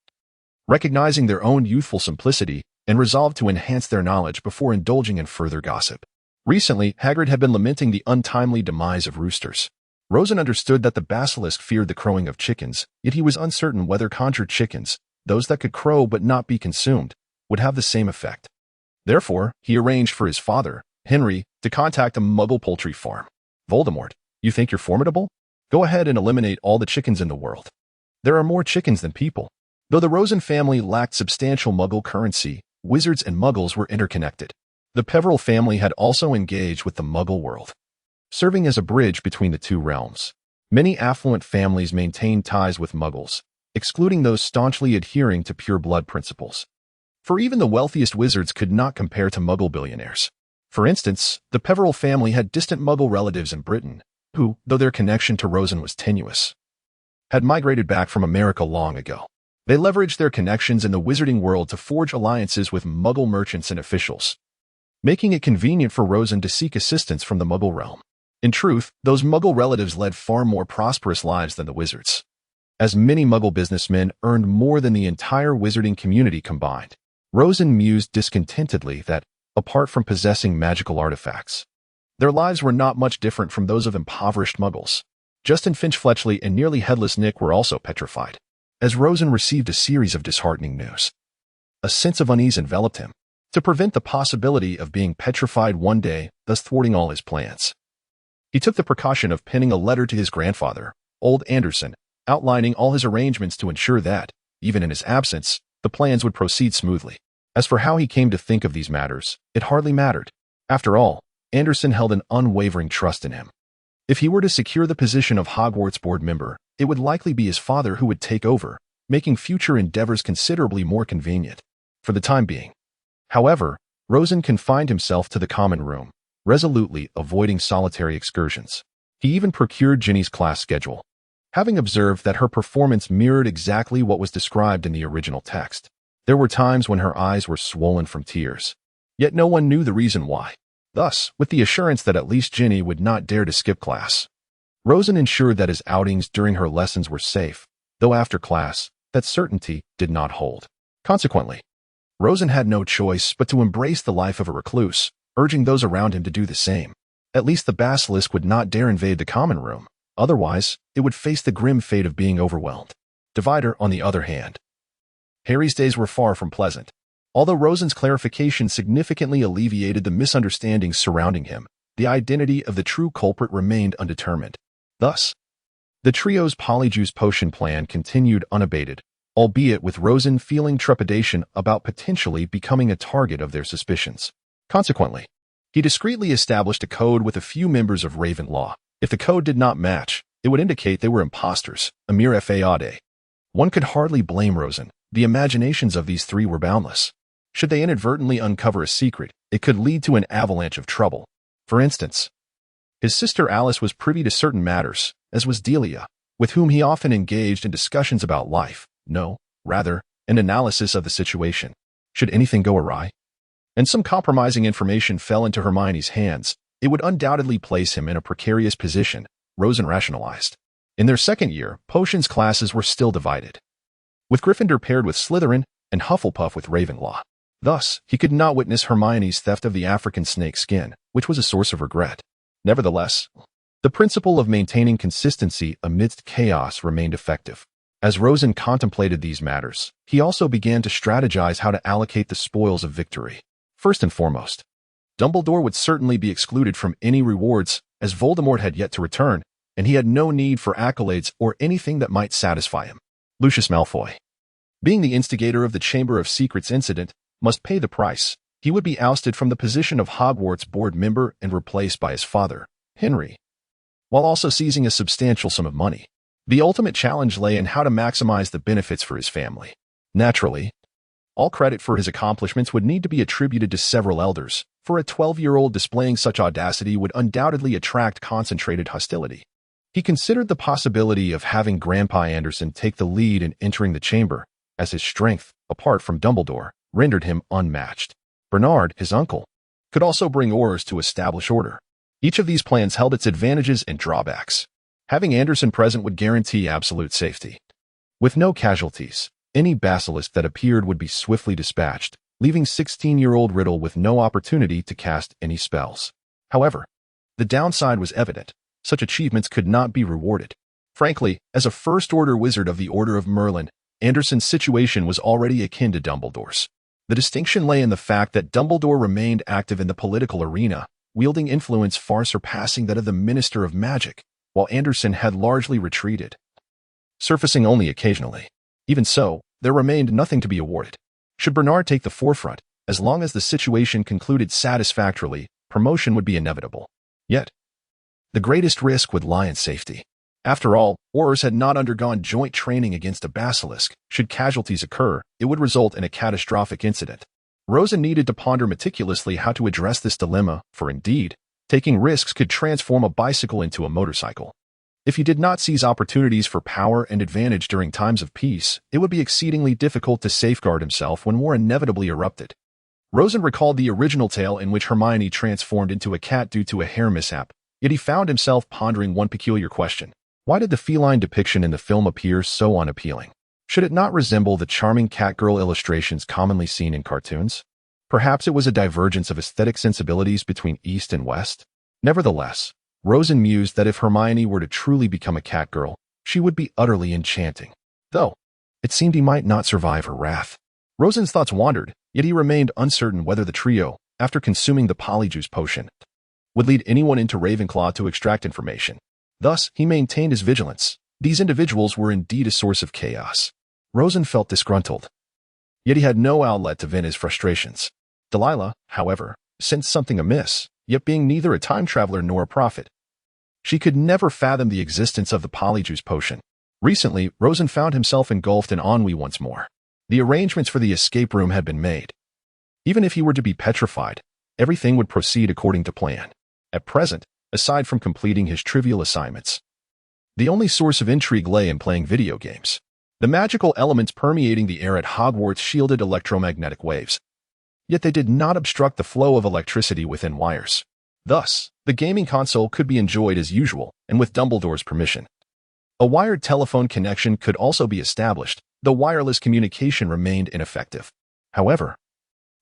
recognizing their own youthful simplicity, and resolved to enhance their knowledge before indulging in further gossip. Recently, Hagrid had been lamenting the untimely demise of roosters. Rosen understood that the basilisk feared the crowing of chickens, yet he was uncertain whether conjured chickens, those that could crow but not be consumed, would have the same effect. Therefore, he arranged for his father, Henry, to contact a Muggle poultry farm. Voldemort, you think you're formidable? Go ahead and eliminate all the chickens in the world. There are more chickens than people. Though the Rosen family lacked substantial Muggle currency, wizards and Muggles were interconnected. The Peverell family had also engaged with the Muggle world, serving as a bridge between the two realms. Many affluent families maintained ties with Muggles, excluding those staunchly adhering to pure blood principles. For even the wealthiest wizards could not compare to Muggle billionaires. For instance, the Peverell family had distant Muggle relatives in Britain, who, though their connection to Rosen was tenuous, had migrated back from America long ago. They leveraged their connections in the wizarding world to forge alliances with Muggle merchants and officials, making it convenient for Rosen to seek assistance from the Muggle realm. In truth, those Muggle relatives led far more prosperous lives than the wizards, as many Muggle businessmen earned more than the entire wizarding community combined. Rosen mused discontentedly that, apart from possessing magical artifacts, their lives were not much different from those of impoverished Muggles. Justin Finch-Fletchley and Nearly Headless Nick were also petrified, as Rosen received a series of disheartening news. A sense of unease enveloped him, to prevent the possibility of being petrified one day, thus thwarting all his plans. He took the precaution of penning a letter to his grandfather, old Anderson, outlining all his arrangements to ensure that, even in his absence, the plans would proceed smoothly. As for how he came to think of these matters, it hardly mattered. After all, Anderson held an unwavering trust in him. If he were to secure the position of Hogwarts board member, it would likely be his father who would take over, making future endeavors considerably more convenient, for the time being. However, Rosen confined himself to the common room, resolutely avoiding solitary excursions. He even procured Ginny's class schedule, having observed that her performance mirrored exactly what was described in the original text. There were times when her eyes were swollen from tears, yet no one knew the reason why. Thus, with the assurance that at least Ginny would not dare to skip class, Rosen ensured that his outings during her lessons were safe, though after class, that certainty did not hold. Consequently, Rosen had no choice but to embrace the life of a recluse, urging those around him to do the same. At least the basilisk would not dare invade the common room. Otherwise, it would face the grim fate of being overwhelmed. Divider, on the other hand. Harry's days were far from pleasant. Although Rosen's clarification significantly alleviated the misunderstandings surrounding him, the identity of the true culprit remained undetermined. Thus, the trio's polyjuice potion plan continued unabated, albeit with Rosen feeling trepidation about potentially becoming a target of their suspicions. Consequently, he discreetly established a code with a few members of Ravenclaw. If the code did not match, it would indicate they were imposters, a mere fade. One could hardly blame Rosen. The imaginations of these three were boundless. Should they inadvertently uncover a secret, it could lead to an avalanche of trouble. For instance, his sister Alice was privy to certain matters, as was Delia, with whom he often engaged in discussions about life. No, rather, an analysis of the situation. Should anything go awry, and some compromising information fell into Hermione's hands, it would undoubtedly place him in a precarious position, Rosen rationalized. In their second year, potions classes were still divided, with Gryffindor paired with Slytherin and Hufflepuff with Ravenclaw. Thus, he could not witness Hermione's theft of the African snake skin, which was a source of regret. Nevertheless, the principle of maintaining consistency amidst chaos remained effective. As Rosen contemplated these matters, he also began to strategize how to allocate the spoils of victory. First and foremost, Dumbledore would certainly be excluded from any rewards, as Voldemort had yet to return, and he had no need for accolades or anything that might satisfy him. Lucius Malfoy, being the instigator of the Chamber of Secrets incident, must pay the price. He would be ousted from the position of Hogwarts board member and replaced by his father, Henry, while also seizing a substantial sum of money. The ultimate challenge lay in how to maximize the benefits for his family. Naturally, all credit for his accomplishments would need to be attributed to several elders, for a 12-year-old displaying such audacity would undoubtedly attract concentrated hostility. He considered the possibility of having Grandpa Anderson take the lead in entering the chamber, as his strength, apart from Dumbledore, rendered him unmatched. Bernard, his uncle, could also bring Aurors to establish order. Each of these plans held its advantages and drawbacks. Having Anderson present would guarantee absolute safety. With no casualties, any basilisk that appeared would be swiftly dispatched, leaving 16-year-old Riddle with no opportunity to cast any spells. However, the downside was evident. Such achievements could not be rewarded. Frankly, as a first-order wizard of the Order of Merlin, Anderson's situation was already akin to Dumbledore's. The distinction lay in the fact that Dumbledore remained active in the political arena, wielding influence far surpassing that of the Minister of Magic, while Anderson had largely retreated, surfacing only occasionally. Even so, there remained nothing to be awarded. Should Bernard take the forefront, as long as the situation concluded satisfactorily, promotion would be inevitable. Yet, the greatest risk would lie in safety. After all, Aurors had not undergone joint training against a basilisk. Should casualties occur, it would result in a catastrophic incident. Rosen needed to ponder meticulously how to address this dilemma, for indeed, taking risks could transform a bicycle into a motorcycle. If he did not seize opportunities for power and advantage during times of peace, it would be exceedingly difficult to safeguard himself when war inevitably erupted. Rosen recalled the original tale in which Hermione transformed into a cat due to a hair mishap, yet he found himself pondering one peculiar question. Why did the feline depiction in the film appear so unappealing? Should it not resemble the charming catgirl illustrations commonly seen in cartoons? Perhaps it was a divergence of aesthetic sensibilities between East and West? Nevertheless, Rosen mused that if Hermione were to truly become a catgirl, she would be utterly enchanting. Though, it seemed he might not survive her wrath. Rosen's thoughts wandered, yet he remained uncertain whether the trio, after consuming the polyjuice potion, would lead anyone into Ravenclaw to extract information. Thus, he maintained his vigilance. These individuals were indeed a source of chaos. Rosen felt disgruntled, yet he had no outlet to vent his frustrations. Delilah, however, sensed something amiss, yet being neither a time traveler nor a prophet, she could never fathom the existence of the polyjuice potion. Recently, Rosen found himself engulfed in ennui once more. The arrangements for the escape room had been made. Even if he were to be petrified, everything would proceed according to plan. At present, aside from completing his trivial assignments, the only source of intrigue lay in playing video games. The magical elements permeating the air at Hogwarts shielded electromagnetic waves. Yet they did not obstruct the flow of electricity within wires. Thus, the gaming console could be enjoyed as usual and with Dumbledore's permission. A wired telephone connection could also be established, though wireless communication remained ineffective. However,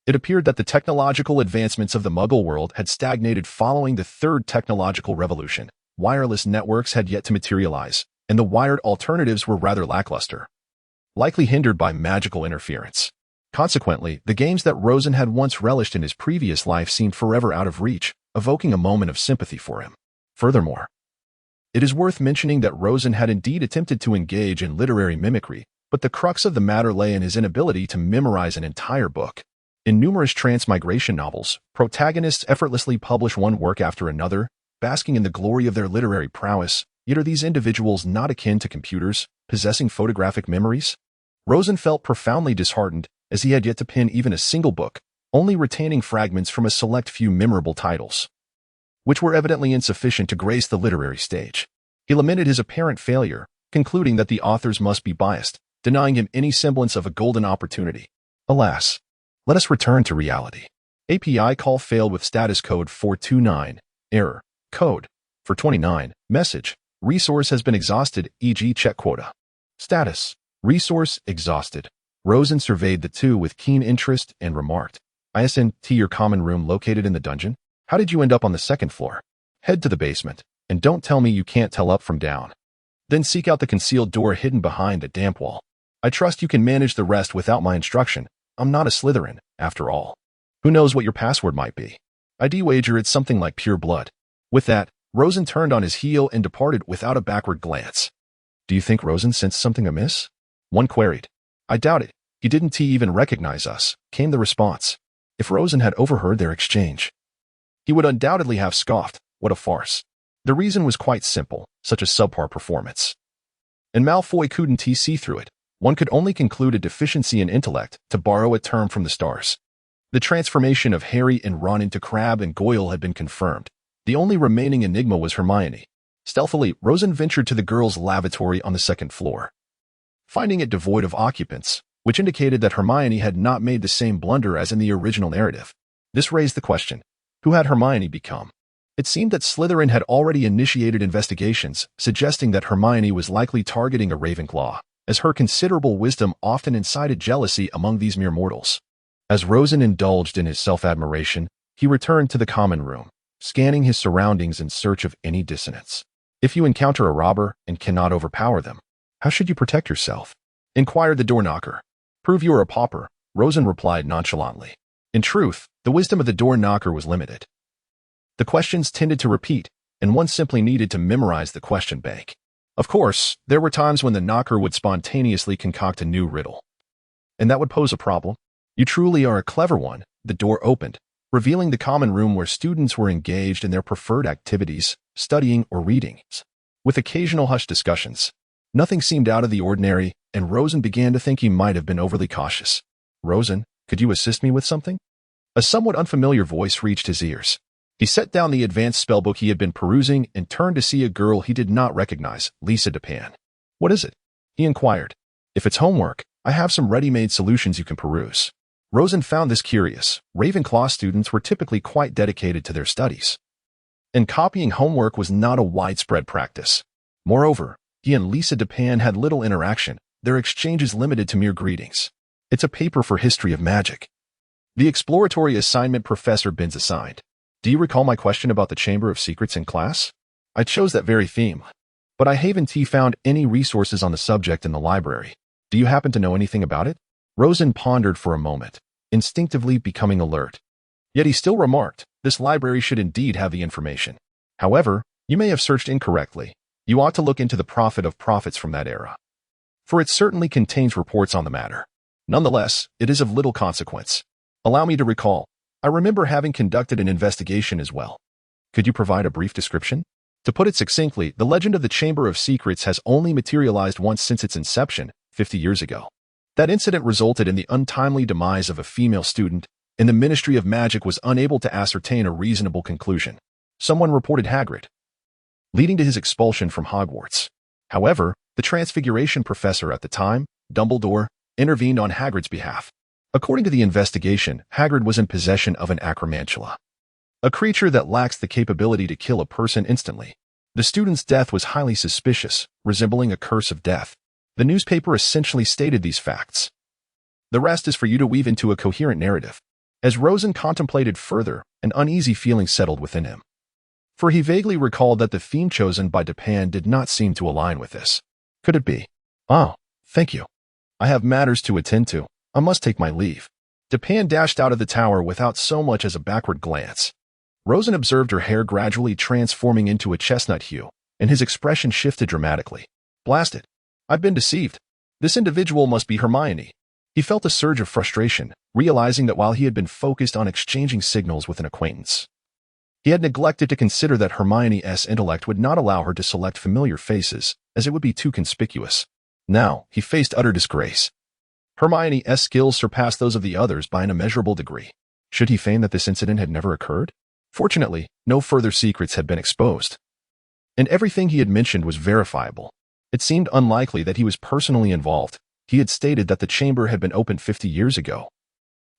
it appeared that the technological advancements of the Muggle world had stagnated following the Third Technological Revolution. Wireless networks had yet to materialize, and the wired alternatives were rather lackluster, likely hindered by magical interference. Consequently, the games that Rosen had once relished in his previous life seemed forever out of reach, evoking a moment of sympathy for him. Furthermore, it is worth mentioning that Rosen had indeed attempted to engage in literary mimicry, but the crux of the matter lay in his inability to memorize an entire book. In numerous transmigration novels, protagonists effortlessly publish one work after another, basking in the glory of their literary prowess. Yet are these individuals not akin to computers, possessing photographic memories? Rosen felt profoundly disheartened, as he had yet to pen even a single book, only retaining fragments from a select few memorable titles, which were evidently insufficient to grace the literary stage. He lamented his apparent failure, concluding that the authors must be biased, denying him any semblance of a golden opportunity. Alas, let us return to reality. API call failed with status code 429, error, code, 429, message. Resource has been exhausted, e.g. check quota. Status. Resource exhausted. Rosen surveyed the two with keen interest and remarked, "ISNT your common room located in the dungeon? How did you end up on the second floor? Head to the basement, and don't tell me you can't tell up from down. Then seek out the concealed door hidden behind the damp wall. I trust you can manage the rest without my instruction. I'm not a Slytherin, after all. Who knows what your password might be? I'd wager it's something like pure blood." With that, Rosen turned on his heel and departed without a backward glance. "Do you think Rosen sensed something amiss?" one queried. "I doubt it. He didn't even recognize us," came the response. If Rosen had overheard their exchange, he would undoubtedly have scoffed. What a farce. The reason was quite simple, such a subpar performance. And Malfoy couldn't see through it. One could only conclude a deficiency in intellect, to borrow a term from the stars. The transformation of Harry and Ron into Crabbe and Goyle had been confirmed. The only remaining enigma was Hermione. Stealthily, Rosen ventured to the girls' lavatory on the second floor, finding it devoid of occupants, which indicated that Hermione had not made the same blunder as in the original narrative. This raised the question, who had Hermione become? It seemed that Slytherin had already initiated investigations, suggesting that Hermione was likely targeting a Ravenclaw, as her considerable wisdom often incited jealousy among these mere mortals. As Rosen indulged in his self-admiration, he returned to the common room, scanning his surroundings in search of any dissonance. If you encounter a robber and cannot overpower them, how should you protect yourself? Inquired the door knocker. Prove you are a pauper, Rosen replied nonchalantly. In truth, the wisdom of the door knocker was limited. The questions tended to repeat, and one simply needed to memorize the question bank. Of course, there were times when the knocker would spontaneously concoct a new riddle, and that would pose a problem. You truly are a clever one. The door opened, revealing the common room where students were engaged in their preferred activities, studying or reading, with occasional hushed discussions. Nothing seemed out of the ordinary, and Rosen began to think he might have been overly cautious. "Rosen, could you assist me with something?" A somewhat unfamiliar voice reached his ears. He set down the advanced spellbook he had been perusing and turned to see a girl he did not recognize, Lisa Dupin. "What is it?" he inquired. "If it's homework, I have some ready-made solutions you can peruse." Rosen found this curious. Ravenclaw students were typically quite dedicated to their studies, and copying homework was not a widespread practice. Moreover, he and Lisa Dupin had little interaction, their exchanges limited to mere greetings. "It's a paper for history of magic." The exploratory assignment Professor Binns assigned. "Do you recall my question about the Chamber of Secrets in class? I chose that very theme, but I haven't found any resources on the subject in the library. Do you happen to know anything about it?" Rosen pondered for a moment, instinctively becoming alert. Yet he still remarked, "This library should indeed have the information. However, you may have searched incorrectly. You ought to look into the Prophet of Prophets from that era, for it certainly contains reports on the matter. Nonetheless, it is of little consequence. Allow me to recall, I remember having conducted an investigation as well. Could you provide a brief description?" To put it succinctly, the legend of the Chamber of Secrets has only materialized once since its inception, 50 years ago. That incident resulted in the untimely demise of a female student, and the Ministry of Magic was unable to ascertain a reasonable conclusion. Someone reported Hagrid, leading to his expulsion from Hogwarts. However, the Transfiguration professor at the time, Dumbledore, intervened on Hagrid's behalf. According to the investigation, Hagrid was in possession of an acromantula, a creature that lacks the capability to kill a person instantly. The student's death was highly suspicious, resembling a curse of death. The newspaper essentially stated these facts. The rest is for you to weave into a coherent narrative. As Rosen contemplated further, an uneasy feeling settled within him. For he vaguely recalled that the theme chosen by Dupin did not seem to align with this. Could it be? Oh, thank you. I have matters to attend to. I must take my leave. Dupin dashed out of the tower without so much as a backward glance. Rosen observed her hair gradually transforming into a chestnut hue, and his expression shifted dramatically. Blast it. I've been deceived. This individual must be Hermione. He felt a surge of frustration, realizing that while he had been focused on exchanging signals with an acquaintance, he had neglected to consider that Hermione's intellect would not allow her to select familiar faces, as it would be too conspicuous. Now, he faced utter disgrace. Hermione's skills surpassed those of the others by an immeasurable degree. Should he feign that this incident had never occurred? Fortunately, no further secrets had been exposed, and everything he had mentioned was verifiable. It seemed unlikely that he was personally involved. He had stated that the chamber had been opened 50 years ago.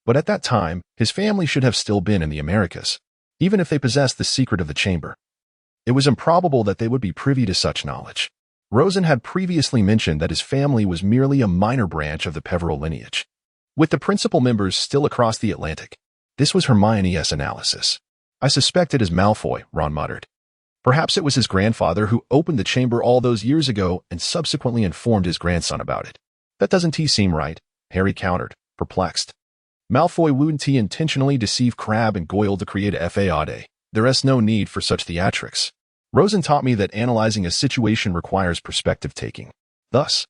But at that time, his family should have still been in the Americas, even if they possessed the secret of the chamber. It was improbable that they would be privy to such knowledge. Rosen had previously mentioned that his family was merely a minor branch of the Peveril lineage, with the principal members still across the Atlantic. This was Hermione's analysis. I suspect it is Malfoy, Ron muttered. Perhaps it was his grandfather who opened the chamber all those years ago and subsequently informed his grandson about it. That doesn't seem right, Harry countered, perplexed. Malfoy wouldn't intentionally deceive Crabbe and Goyle to create a fade. There is no need for such theatrics. Rosen taught me that analyzing a situation requires perspective-taking. Thus,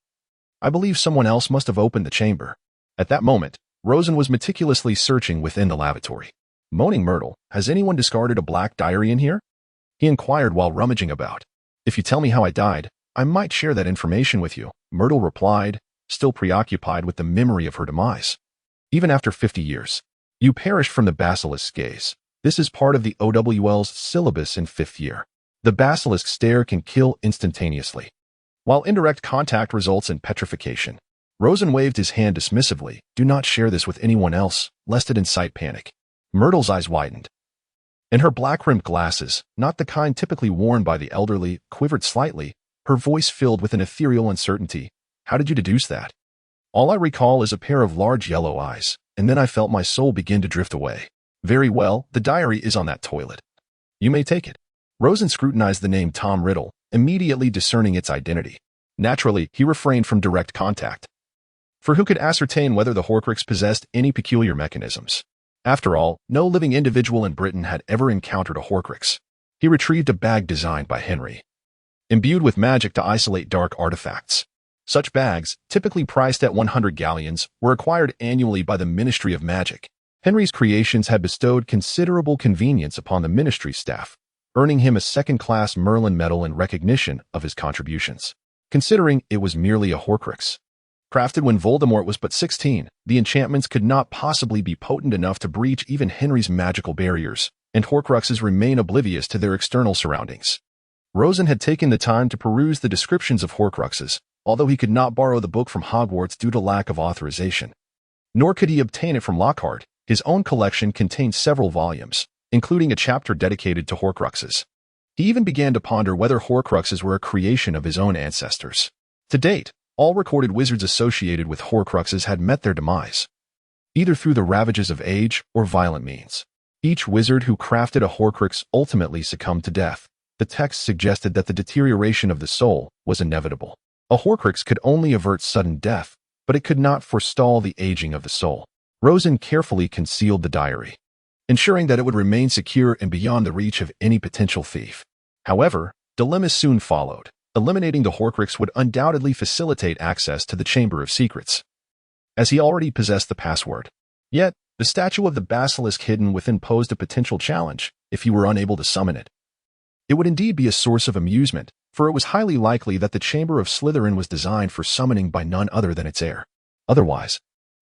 I believe someone else must have opened the chamber. At that moment, Rosen was meticulously searching within the lavatory. Moaning Myrtle, has anyone discarded a black diary in here? He inquired while rummaging about. If you tell me how I died, I might share that information with you, Myrtle replied, still preoccupied with the memory of her demise. Even after 50 years, you perished from the basilisk's gaze. This is part of the OWL's syllabus in 5th year. The basilisk stare can kill instantaneously, while indirect contact results in petrification. Rosen waved his hand dismissively. Do not share this with anyone else, lest it incite panic. Myrtle's eyes widened, and her black-rimmed glasses, not the kind typically worn by the elderly, quivered slightly, her voice filled with an ethereal uncertainty. How did you deduce that? All I recall is a pair of large yellow eyes, and then I felt my soul begin to drift away. Very well, the diary is on that toilet. You may take it. Rosen scrutinized the name Tom Riddle, immediately discerning its identity. Naturally, he refrained from direct contact, for who could ascertain whether the Horcrux possessed any peculiar mechanisms? After all, no living individual in Britain had ever encountered a Horcrux. He retrieved a bag designed by Henry, imbued with magic to isolate dark artifacts. Such bags, typically priced at 100 galleons, were acquired annually by the Ministry of Magic. Henry's creations had bestowed considerable convenience upon the ministry staff, earning him a second-class Merlin medal in recognition of his contributions. Considering it was merely a Horcrux, crafted when Voldemort was but 16, the enchantments could not possibly be potent enough to breach even Henry's magical barriers, and Horcruxes remain oblivious to their external surroundings. Rosen had taken the time to peruse the descriptions of Horcruxes, although he could not borrow the book from Hogwarts due to lack of authorization. Nor could he obtain it from Lockhart. His own collection contained several volumes, including a chapter dedicated to Horcruxes. He even began to ponder whether Horcruxes were a creation of his own ancestors. To date, all recorded wizards associated with Horcruxes had met their demise, either through the ravages of age or violent means. Each wizard who crafted a Horcrux ultimately succumbed to death. The text suggested that the deterioration of the soul was inevitable. A Horcrux could only avert sudden death, but it could not forestall the aging of the soul. Rosen carefully concealed the diary, ensuring that it would remain secure and beyond the reach of any potential thief. However, dilemmas soon followed. Eliminating the Horcrux would undoubtedly facilitate access to the Chamber of Secrets, as he already possessed the password. Yet, the statue of the basilisk hidden within posed a potential challenge if he were unable to summon it. It would indeed be a source of amusement, for it was highly likely that the Chamber of Slytherin was designed for summoning by none other than its heir. Otherwise,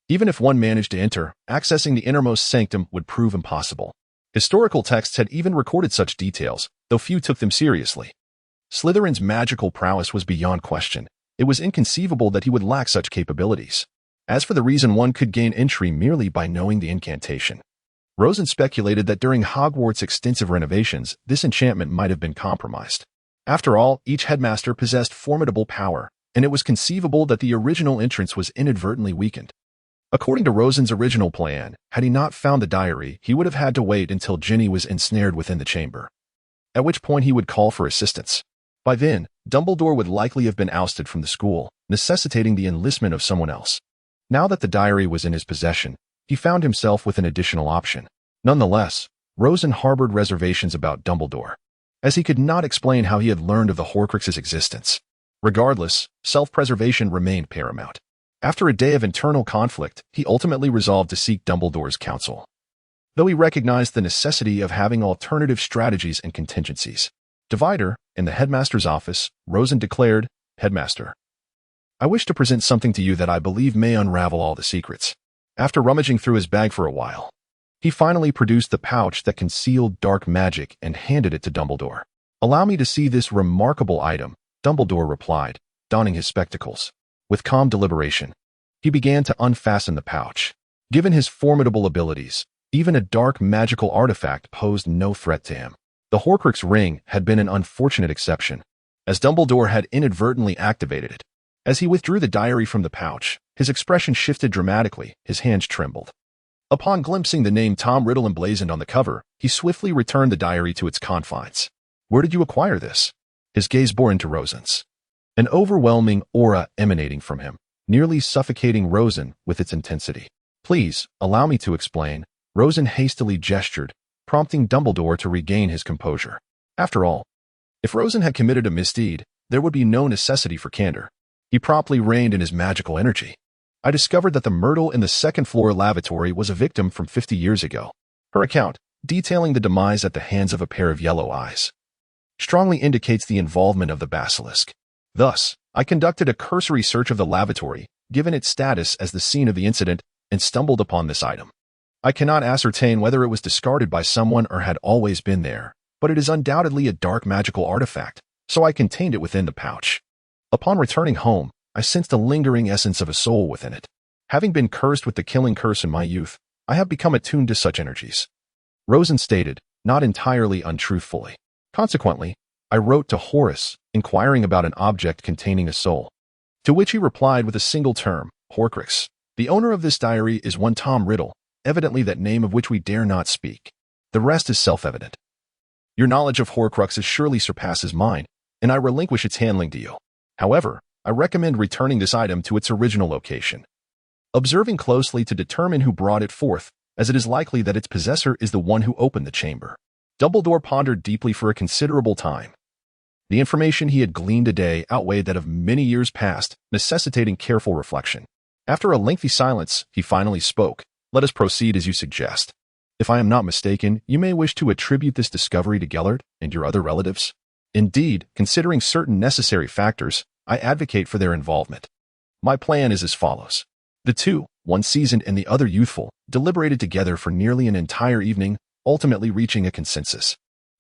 even if one managed to enter, accessing the innermost sanctum would prove impossible. Historical texts had even recorded such details, though few took them seriously. Slytherin's magical prowess was beyond question. It was inconceivable that he would lack such capabilities. As for the reason one could gain entry merely by knowing the incantation, Rosen speculated that during Hogwarts' extensive renovations, this enchantment might have been compromised. After all, each headmaster possessed formidable power, and it was conceivable that the original entrance was inadvertently weakened. According to Rosen's original plan, had he not found the diary, he would have had to wait until Ginny was ensnared within the chamber, at which point he would call for assistance. By then, Dumbledore would likely have been ousted from the school, necessitating the enlistment of someone else. Now that the diary was in his possession, he found himself with an additional option. Nonetheless, Rosen harbored reservations about Dumbledore, as he could not explain how he had learned of the Horcrux's existence. Regardless, self-preservation remained paramount. After a day of internal conflict, he ultimately resolved to seek Dumbledore's counsel, though he recognized the necessity of having alternative strategies and contingencies. Divider, in the headmaster's office, Rosen declared, "Headmaster, I wish to present something to you that I believe may unravel all the secrets." After rummaging through his bag for a while, he finally produced the pouch that concealed dark magic and handed it to Dumbledore. "Allow me to see this remarkable item," Dumbledore replied, donning his spectacles. With calm deliberation, he began to unfasten the pouch. Given his formidable abilities, even a dark magical artifact posed no threat to him. The Horcrux ring had been an unfortunate exception, as Dumbledore had inadvertently activated it. As he withdrew the diary from the pouch, his expression shifted dramatically, his hands trembled. Upon glimpsing the name Tom Riddle emblazoned on the cover, he swiftly returned the diary to its confines. "Where did you acquire this?" His gaze bore into Rosen's, an overwhelming aura emanating from him, nearly suffocating Rosen with its intensity. "Please, allow me to explain." Rosen hastily gestured, prompting Dumbledore to regain his composure. After all, if Rosen had committed a misdeed, there would be no necessity for candor. He promptly reined in his magical energy. "I discovered that the Myrtle in the second-floor lavatory was a victim from 50 years ago. Her account, detailing the demise at the hands of a pair of yellow eyes, strongly indicates the involvement of the basilisk. Thus, I conducted a cursory search of the lavatory, given its status as the scene of the incident, and stumbled upon this item. I cannot ascertain whether it was discarded by someone or had always been there, but it is undoubtedly a dark magical artifact, so I contained it within the pouch. Upon returning home, I sensed a lingering essence of a soul within it. Having been cursed with the killing curse in my youth, I have become attuned to such energies." Rosen stated, not entirely untruthfully. "Consequently, I wrote to Horace, inquiring about an object containing a soul, to which he replied with a single term, Horcrux. The owner of this diary is one Tom Riddle, evidently that name of which we dare not speak. The rest is self-evident. Your knowledge of Horcruxes surely surpasses mine, and I relinquish its handling to you. However, I recommend returning this item to its original location, observing closely to determine who brought it forth, as it is likely that its possessor is the one who opened the chamber." Dumbledore pondered deeply for a considerable time. The information he had gleaned today outweighed that of many years past, necessitating careful reflection. After a lengthy silence, he finally spoke. "Let us proceed as you suggest. If I am not mistaken, you may wish to attribute this discovery to Gellert and your other relatives. Indeed, considering certain necessary factors, I advocate for their involvement. My plan is as follows." The two, one seasoned and the other youthful, deliberated together for nearly an entire evening, ultimately reaching a consensus.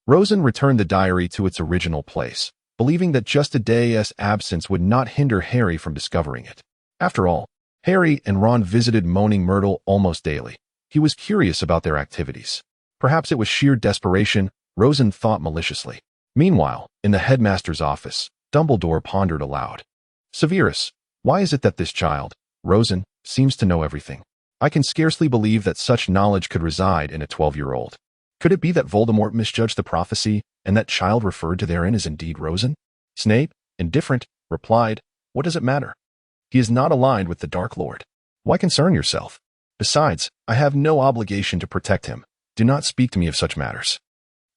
Rosen returned the diary to its original place, believing that just a day's absence would not hinder Harry from discovering it. After all, Harry and Ron visited Moaning Myrtle almost daily. He was curious about their activities. Perhaps it was sheer desperation, Rosen thought maliciously. Meanwhile, in the headmaster's office, Dumbledore pondered aloud. "Severus, why is it that this child, Rosen, seems to know everything? I can scarcely believe that such knowledge could reside in a 12-year-old. Could it be that Voldemort misjudged the prophecy, and that child referred to therein is indeed Rosen?" Snape, indifferent, replied, "What does it matter? He is not aligned with the Dark Lord. Why concern yourself? Besides, I have no obligation to protect him. Do not speak to me of such matters."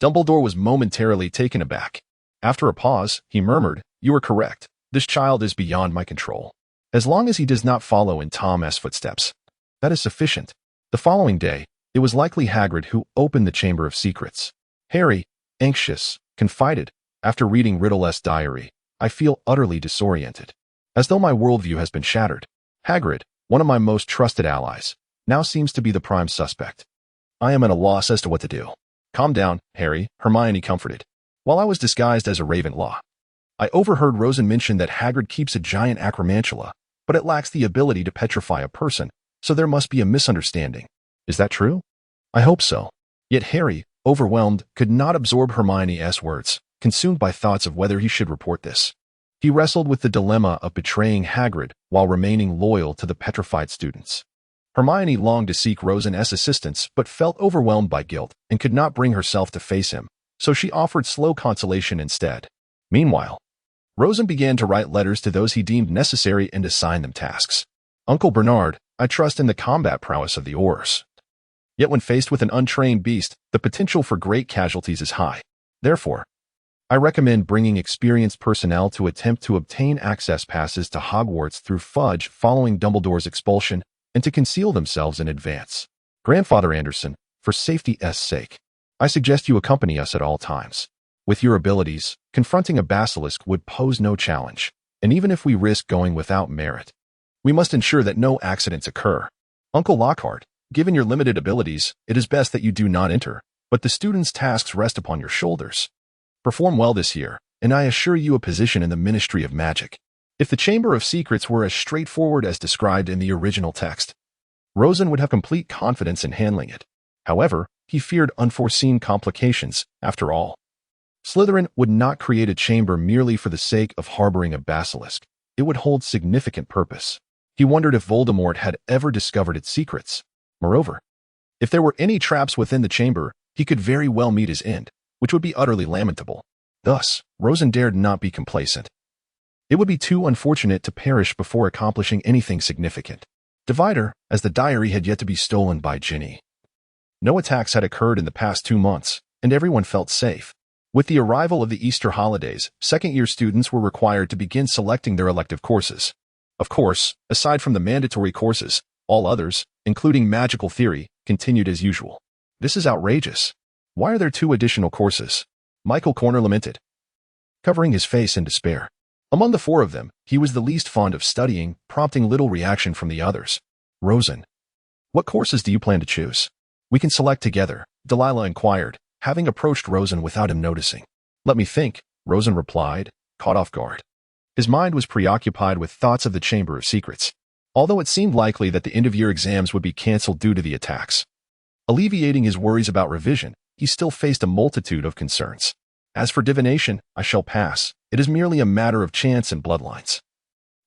Dumbledore was momentarily taken aback. After a pause, he murmured, "You are correct. This child is beyond my control. As long as he does not follow in Tom's footsteps, that is sufficient." The following day, it was likely Hagrid who opened the Chamber of Secrets. Harry, anxious, confided, "After reading Riddle's diary, I feel utterly disoriented, as though my worldview has been shattered. Hagrid, one of my most trusted allies, now seems to be the prime suspect. I am at a loss as to what to do." "Calm down, Harry," Hermione comforted. "While I was disguised as a Ravenclaw, I overheard Rosen mention that Hagrid keeps a giant acromantula, but it lacks the ability to petrify a person, so there must be a misunderstanding. Is that true? I hope so. Yet Harry, overwhelmed, could not absorb Hermione's words, consumed by thoughts of whether he should report this. He wrestled with the dilemma of betraying Hagrid while remaining loyal to the petrified students. Hermione longed to seek Rosen's assistance but felt overwhelmed by guilt and could not bring herself to face him, so she offered slow consolation instead. Meanwhile, Rosen began to write letters to those he deemed necessary and assign them tasks. Uncle Bernard, I trust in the combat prowess of the Aurors. Yet when faced with an untrained beast, the potential for great casualties is high. Therefore, I recommend bringing experienced personnel to attempt to obtain access passes to Hogwarts through Fudge following Dumbledore's expulsion and to conceal themselves in advance. Grandfather Anderson, for safety's sake, I suggest you accompany us at all times. With your abilities, confronting a basilisk would pose no challenge, and even if we risk going without merit, we must ensure that no accidents occur. Uncle Lockhart, given your limited abilities, it is best that you do not enter, but the students' tasks rest upon your shoulders. Perform well this year, and I assure you a position in the Ministry of Magic. If the Chamber of Secrets were as straightforward as described in the original text, Rosen would have complete confidence in handling it. However, he feared unforeseen complications. After all, Slytherin would not create a chamber merely for the sake of harboring a basilisk. It would hold significant purpose. He wondered if Voldemort had ever discovered its secrets. Moreover, if there were any traps within the chamber, he could very well meet his end, which would be utterly lamentable. Thus, Rosen dared not be complacent. It would be too unfortunate to perish before accomplishing anything significant. Divider, as the diary had yet to be stolen by Ginny. No attacks had occurred in the past 2 months, and everyone felt safe. With the arrival of the Easter holidays, second-year students were required to begin selecting their elective courses. Of course, aside from the mandatory courses, all others, including magical theory, continued as usual. This is outrageous. Why are there 2 additional courses? Michael Corner lamented, covering his face in despair. Among the 4 of them, he was the least fond of studying, prompting little reaction from the others. Rosen, what courses do you plan to choose? We can select together, Delilah inquired, having approached Rosen without him noticing. Let me think, Rosen replied, caught off guard. His mind was preoccupied with thoughts of the Chamber of Secrets, although it seemed likely that the end-of-year exams would be cancelled due to the attacks. Alleviating his worries about revision, he still faced a multitude of concerns. As for divination, I shall pass. It is merely a matter of chance and bloodlines.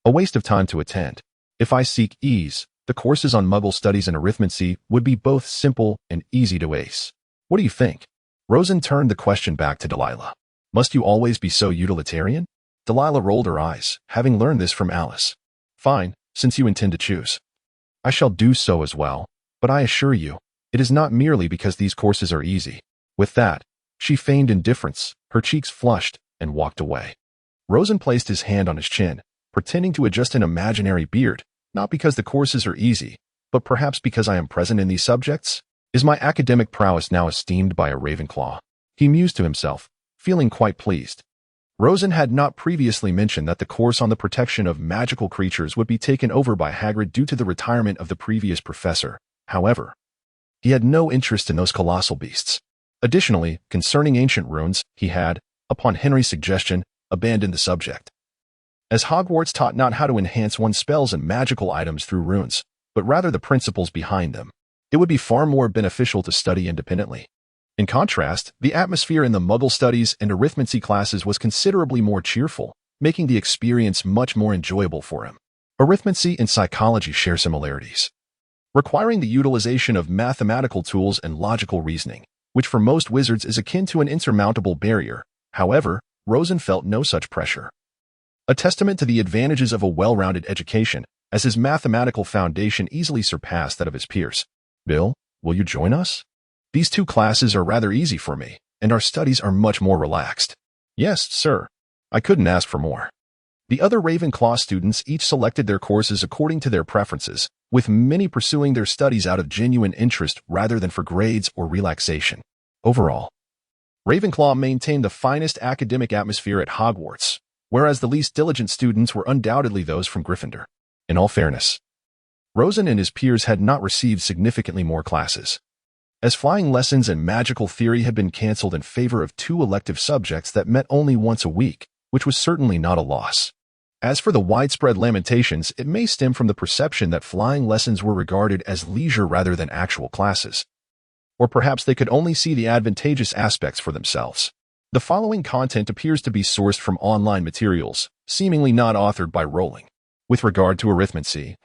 A waste of time to attend. If I seek ease, the courses on Muggle studies and arithmancy would be both simple and easy to ace. What do you think? Rosen turned the question back to Delilah. Must you always be so utilitarian? Delilah rolled her eyes, having learned this from Alice. Fine, since you intend to choose. I shall do so as well, but I assure you, it is not merely because these courses are easy. With that, she feigned indifference, her cheeks flushed, and walked away. Rosen placed his hand on his chin, pretending to adjust an imaginary beard, not because the courses are easy, but perhaps because I am present in these subjects? Is my academic prowess now esteemed by a Ravenclaw? He mused to himself, feeling quite pleased. Rosen had not previously mentioned that the course on the protection of magical creatures would be taken over by Hagrid due to the retirement of the previous professor. However, he had no interest in those colossal beasts. Additionally, concerning ancient runes, he had, upon Henry's suggestion, abandoned the subject. As Hogwarts taught not how to enhance one's spells and magical items through runes, but rather the principles behind them, it would be far more beneficial to study independently. In contrast, the atmosphere in the Muggle studies and arithmancy classes was considerably more cheerful, making the experience much more enjoyable for him. Arithmancy and psychology share similarities, requiring the utilization of mathematical tools and logical reasoning, which for most wizards is akin to an insurmountable barrier. However, Rosen felt no such pressure. A testament to the advantages of a well-rounded education, as his mathematical foundation easily surpassed that of his peers. Bill, will you join us? These 2 classes are rather easy for me, and our studies are much more relaxed. Yes, sir. I couldn't ask for more. The other Ravenclaw students each selected their courses according to their preferences, with many pursuing their studies out of genuine interest rather than for grades or relaxation. Overall, Ravenclaw maintained the finest academic atmosphere at Hogwarts, whereas the least diligent students were undoubtedly those from Gryffindor. In all fairness, Rosen and his peers had not received significantly more classes, as flying lessons and magical theory had been cancelled in favor of 2 elective subjects that met only once a week, which was certainly not a loss. As for the widespread lamentations, it may stem from the perception that flying lessons were regarded as leisure rather than actual classes. Or perhaps they could only see the advantageous aspects for themselves. The following content appears to be sourced from online materials, seemingly not authored by Rowling. With regard to arithmancy,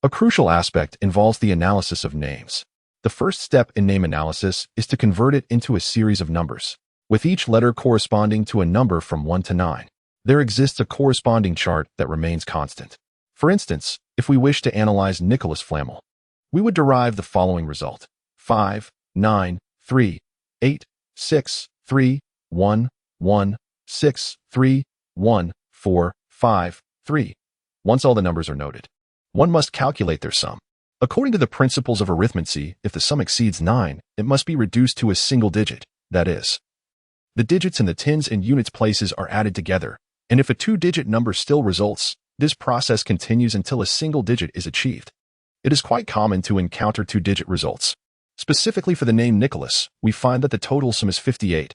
a crucial aspect involves the analysis of names. The first step in name analysis is to convert it into a series of numbers, with each letter corresponding to a number from 1 to 9. There exists a corresponding chart that remains constant. For instance, if we wish to analyze Nicholas Flamel, we would derive the following result: 5, 9, 3, 8, 6, 3, 1, 1, 6, 3, 1, 4, 5, 3. Once all the numbers are noted, one must calculate their sum. According to the principles of arithmancy, if the sum exceeds 9, it must be reduced to a single digit, that is, the digits in the tens and units places are added together, and if a two-digit number still results, this process continues until a single digit is achieved. It is quite common to encounter two-digit results. Specifically for the name Nicholas, we find that the total sum is 58,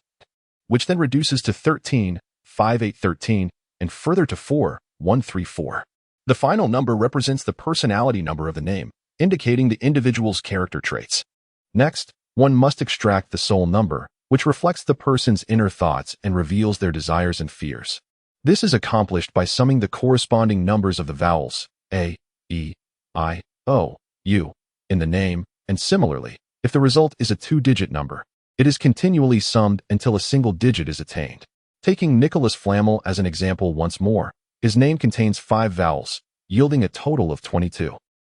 which then reduces to 13, 5813, and further to 4, 134. The final number represents the personality number of the name, indicating the individual's character traits. Next, one must extract the soul number, which reflects the person's inner thoughts and reveals their desires and fears. This is accomplished by summing the corresponding numbers of the vowels A, E, I, O, U in the name, and similarly, if the result is a two-digit number, it is continually summed until a single digit is attained. Taking Nicholas Flamel as an example once more, his name contains 5 vowels, yielding a total of 22,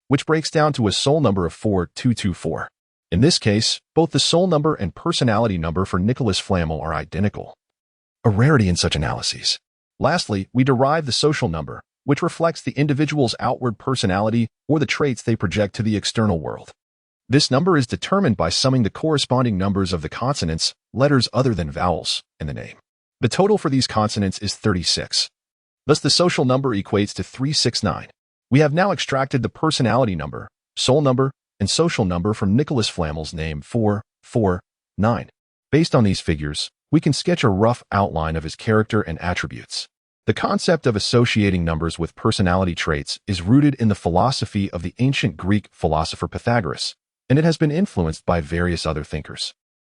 which breaks down to a soul number of 4224. In this case, both the soul number and personality number for Nicholas Flamel are identical, a rarity in such analyses. Lastly, we derive the social number, which reflects the individual's outward personality or the traits they project to the external world. This number is determined by summing the corresponding numbers of the consonants, letters other than vowels, in the name. The total for these consonants is 36. Thus, the social number equates to 369. We have now extracted the personality number, soul number, and social number from Nicholas Flamel's name 449. Based on these figures, we can sketch a rough outline of his character and attributes. The concept of associating numbers with personality traits is rooted in the philosophy of the ancient Greek philosopher Pythagoras, and it has been influenced by various other thinkers.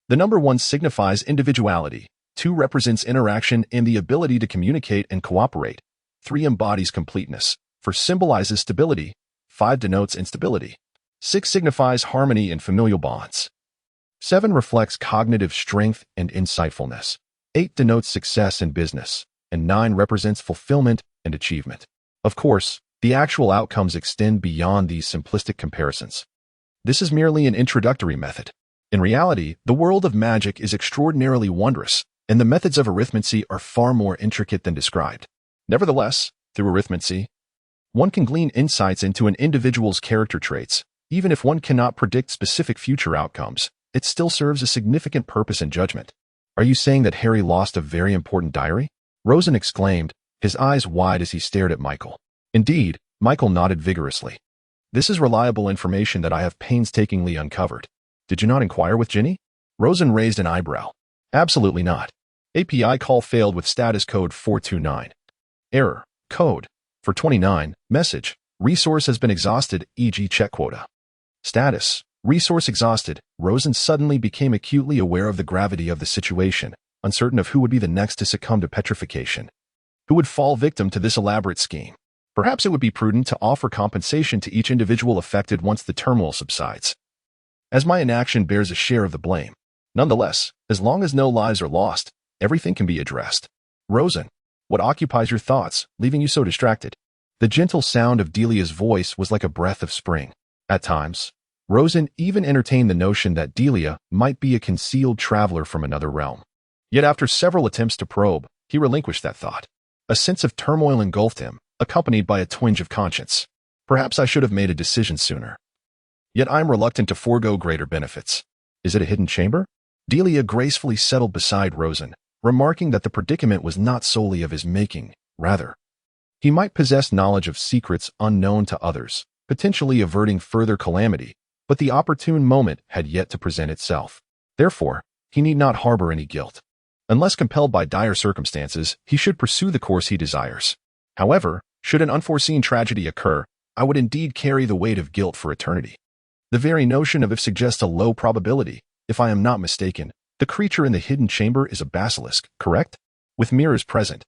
The number 1 signifies individuality, 2 represents interaction and the ability to communicate and cooperate, 3 embodies completeness, 4 symbolizes stability, 5 denotes instability, 6 signifies harmony and familial bonds, 7 reflects cognitive strength and insightfulness, 8 denotes success in business, and 9 represents fulfillment and achievement. Of course, the actual outcomes extend beyond these simplistic comparisons. This is merely an introductory method. In reality, the world of magic is extraordinarily wondrous, and the methods of arithmancy are far more intricate than described. Nevertheless, through arithmancy, one can glean insights into an individual's character traits. Even if one cannot predict specific future outcomes, it still serves a significant purpose in judgment. Are you saying that Harry lost a very important diary? Rosen exclaimed, his eyes wide as he stared at Michael. Indeed, Michael nodded vigorously. This is reliable information that I have painstakingly uncovered. Did you not inquire with Ginny? Rosen raised an eyebrow. Absolutely not. API call failed with status code 429. Error. Code. For 29. Message. Resource has been exhausted, e.g. check quota. Status. Resource exhausted. Rosen suddenly became acutely aware of the gravity of the situation, uncertain of who would be the next to succumb to petrification. Who would fall victim to this elaborate scheme? Perhaps it would be prudent to offer compensation to each individual affected once the turmoil subsides, as my inaction bears a share of the blame. Nonetheless, as long as no lives are lost, everything can be addressed. Rosen, what occupies your thoughts, leaving you so distracted? The gentle sound of Delia's voice was like a breath of spring. At times, Rosen even entertained the notion that Delia might be a concealed traveler from another realm. Yet after several attempts to probe, he relinquished that thought. A sense of turmoil engulfed him, accompanied by a twinge of conscience. Perhaps I should have made a decision sooner. Yet I am reluctant to forego greater benefits. Is it a hidden chamber? Delia gracefully settled beside Rosen, remarking that the predicament was not solely of his making, rather, he might possess knowledge of secrets unknown to others, potentially averting further calamity, but the opportune moment had yet to present itself. Therefore, he need not harbor any guilt. Unless compelled by dire circumstances, he should pursue the course he desires. However, should an unforeseen tragedy occur, I would indeed carry the weight of guilt for eternity. The very notion of if suggests a low probability. If I am not mistaken, the creature in the hidden chamber is a basilisk, correct? With mirrors present,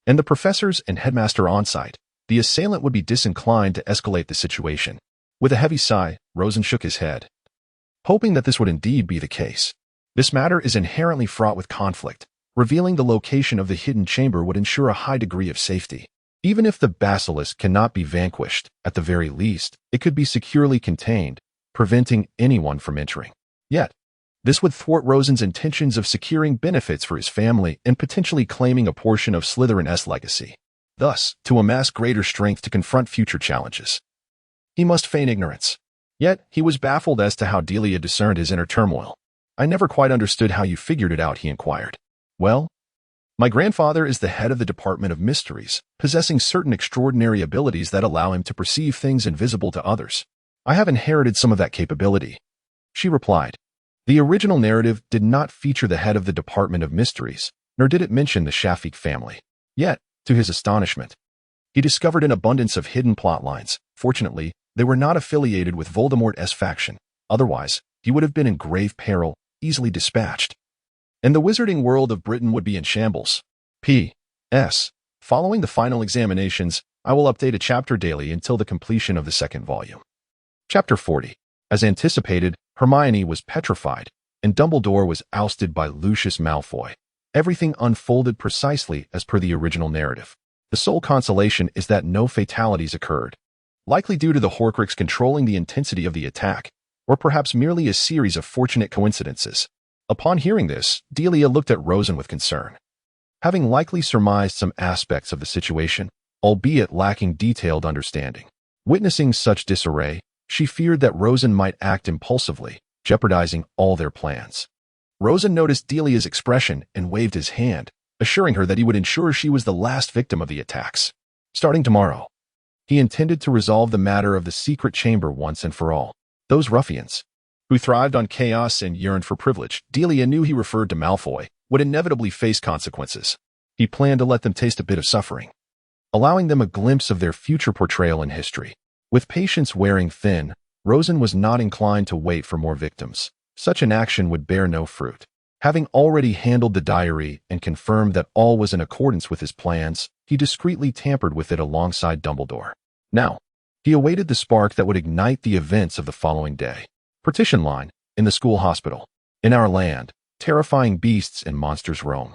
and the professors and headmaster on site, the assailant would be disinclined to escalate the situation. With a heavy sigh, Rosen shook his head, hoping that this would indeed be the case. This matter is inherently fraught with conflict. Revealing the location of the hidden chamber would ensure a high degree of safety. Even if the basilisk cannot be vanquished, at the very least, it could be securely contained, preventing anyone from entering. Yet, this would thwart Rosen's intentions of securing benefits for his family and potentially claiming a portion of Slytherin's legacy. Thus, to amass greater strength to confront future challenges, he must feign ignorance. Yet, he was baffled as to how Delia discerned his inner turmoil. I never quite understood how you figured it out, he inquired. Well, my grandfather is the head of the Department of Mysteries, possessing certain extraordinary abilities that allow him to perceive things invisible to others. I have inherited some of that capability, she replied. The original narrative did not feature the head of the Department of Mysteries, nor did it mention the Shafiq family. Yet, to his astonishment, he discovered an abundance of hidden plot lines. Fortunately, they were not affiliated with Voldemort's faction. Otherwise, he would have been in grave peril, easily dispatched. And the wizarding world of Britain would be in shambles. P.S. Following the final examinations, I will update a chapter daily until the completion of the second volume. Chapter 40. As anticipated, Hermione was petrified, and Dumbledore was ousted by Lucius Malfoy. Everything unfolded precisely as per the original narrative. The sole consolation is that no fatalities occurred, likely due to the Horcrux controlling the intensity of the attack, or perhaps merely a series of fortunate coincidences. Upon hearing this, Delia looked at Rosen with concern. Having likely surmised some aspects of the situation, albeit lacking detailed understanding. Witnessing such disarray, she feared that Rosen might act impulsively, jeopardizing all their plans. Rosen noticed Delia's expression and waved his hand, assuring her that he would ensure she was the last victim of the attacks. Starting tomorrow, he intended to resolve the matter of the secret chamber once and for all. Those ruffians, who thrived on chaos and yearned for privilege, Delia knew he referred to Malfoy, would inevitably face consequences. He planned to let them taste a bit of suffering, allowing them a glimpse of their future portrayal in history. With patience wearing thin, Rosen was not inclined to wait for more victims. Such an action would bear no fruit. Having already handled the diary and confirmed that all was in accordance with his plans, he discreetly tampered with it alongside Dumbledore. Now, he awaited the spark that would ignite the events of the following day. Partition line, in the school hospital. In our land, terrifying beasts and monsters roam,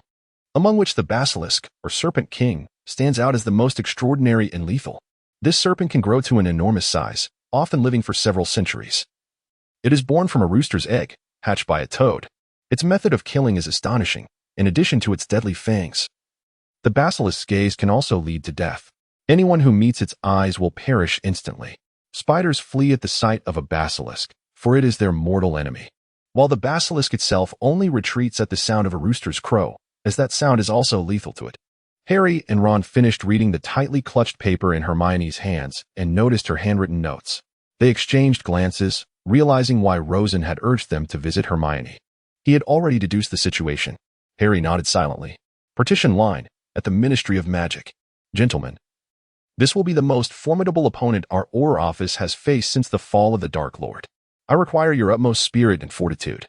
among which the basilisk, or serpent king, stands out as the most extraordinary and lethal. This serpent can grow to an enormous size, often living for several centuries. It is born from a rooster's egg, hatched by a toad. Its method of killing is astonishing, in addition to its deadly fangs. The basilisk's gaze can also lead to death. Anyone who meets its eyes will perish instantly. Spiders flee at the sight of a basilisk, for it is their mortal enemy, while the basilisk itself only retreats at the sound of a rooster's crow, as that sound is also lethal to it. Harry and Ron finished reading the tightly clutched paper in Hermione's hands and noticed her handwritten notes. They exchanged glances, realizing why Rosen had urged them to visit Hermione. He had already deduced the situation. Harry nodded silently. Partition line, at the Ministry of Magic. Gentlemen, this will be the most formidable opponent our Auror office has faced since the fall of the Dark Lord. I require your utmost spirit and fortitude.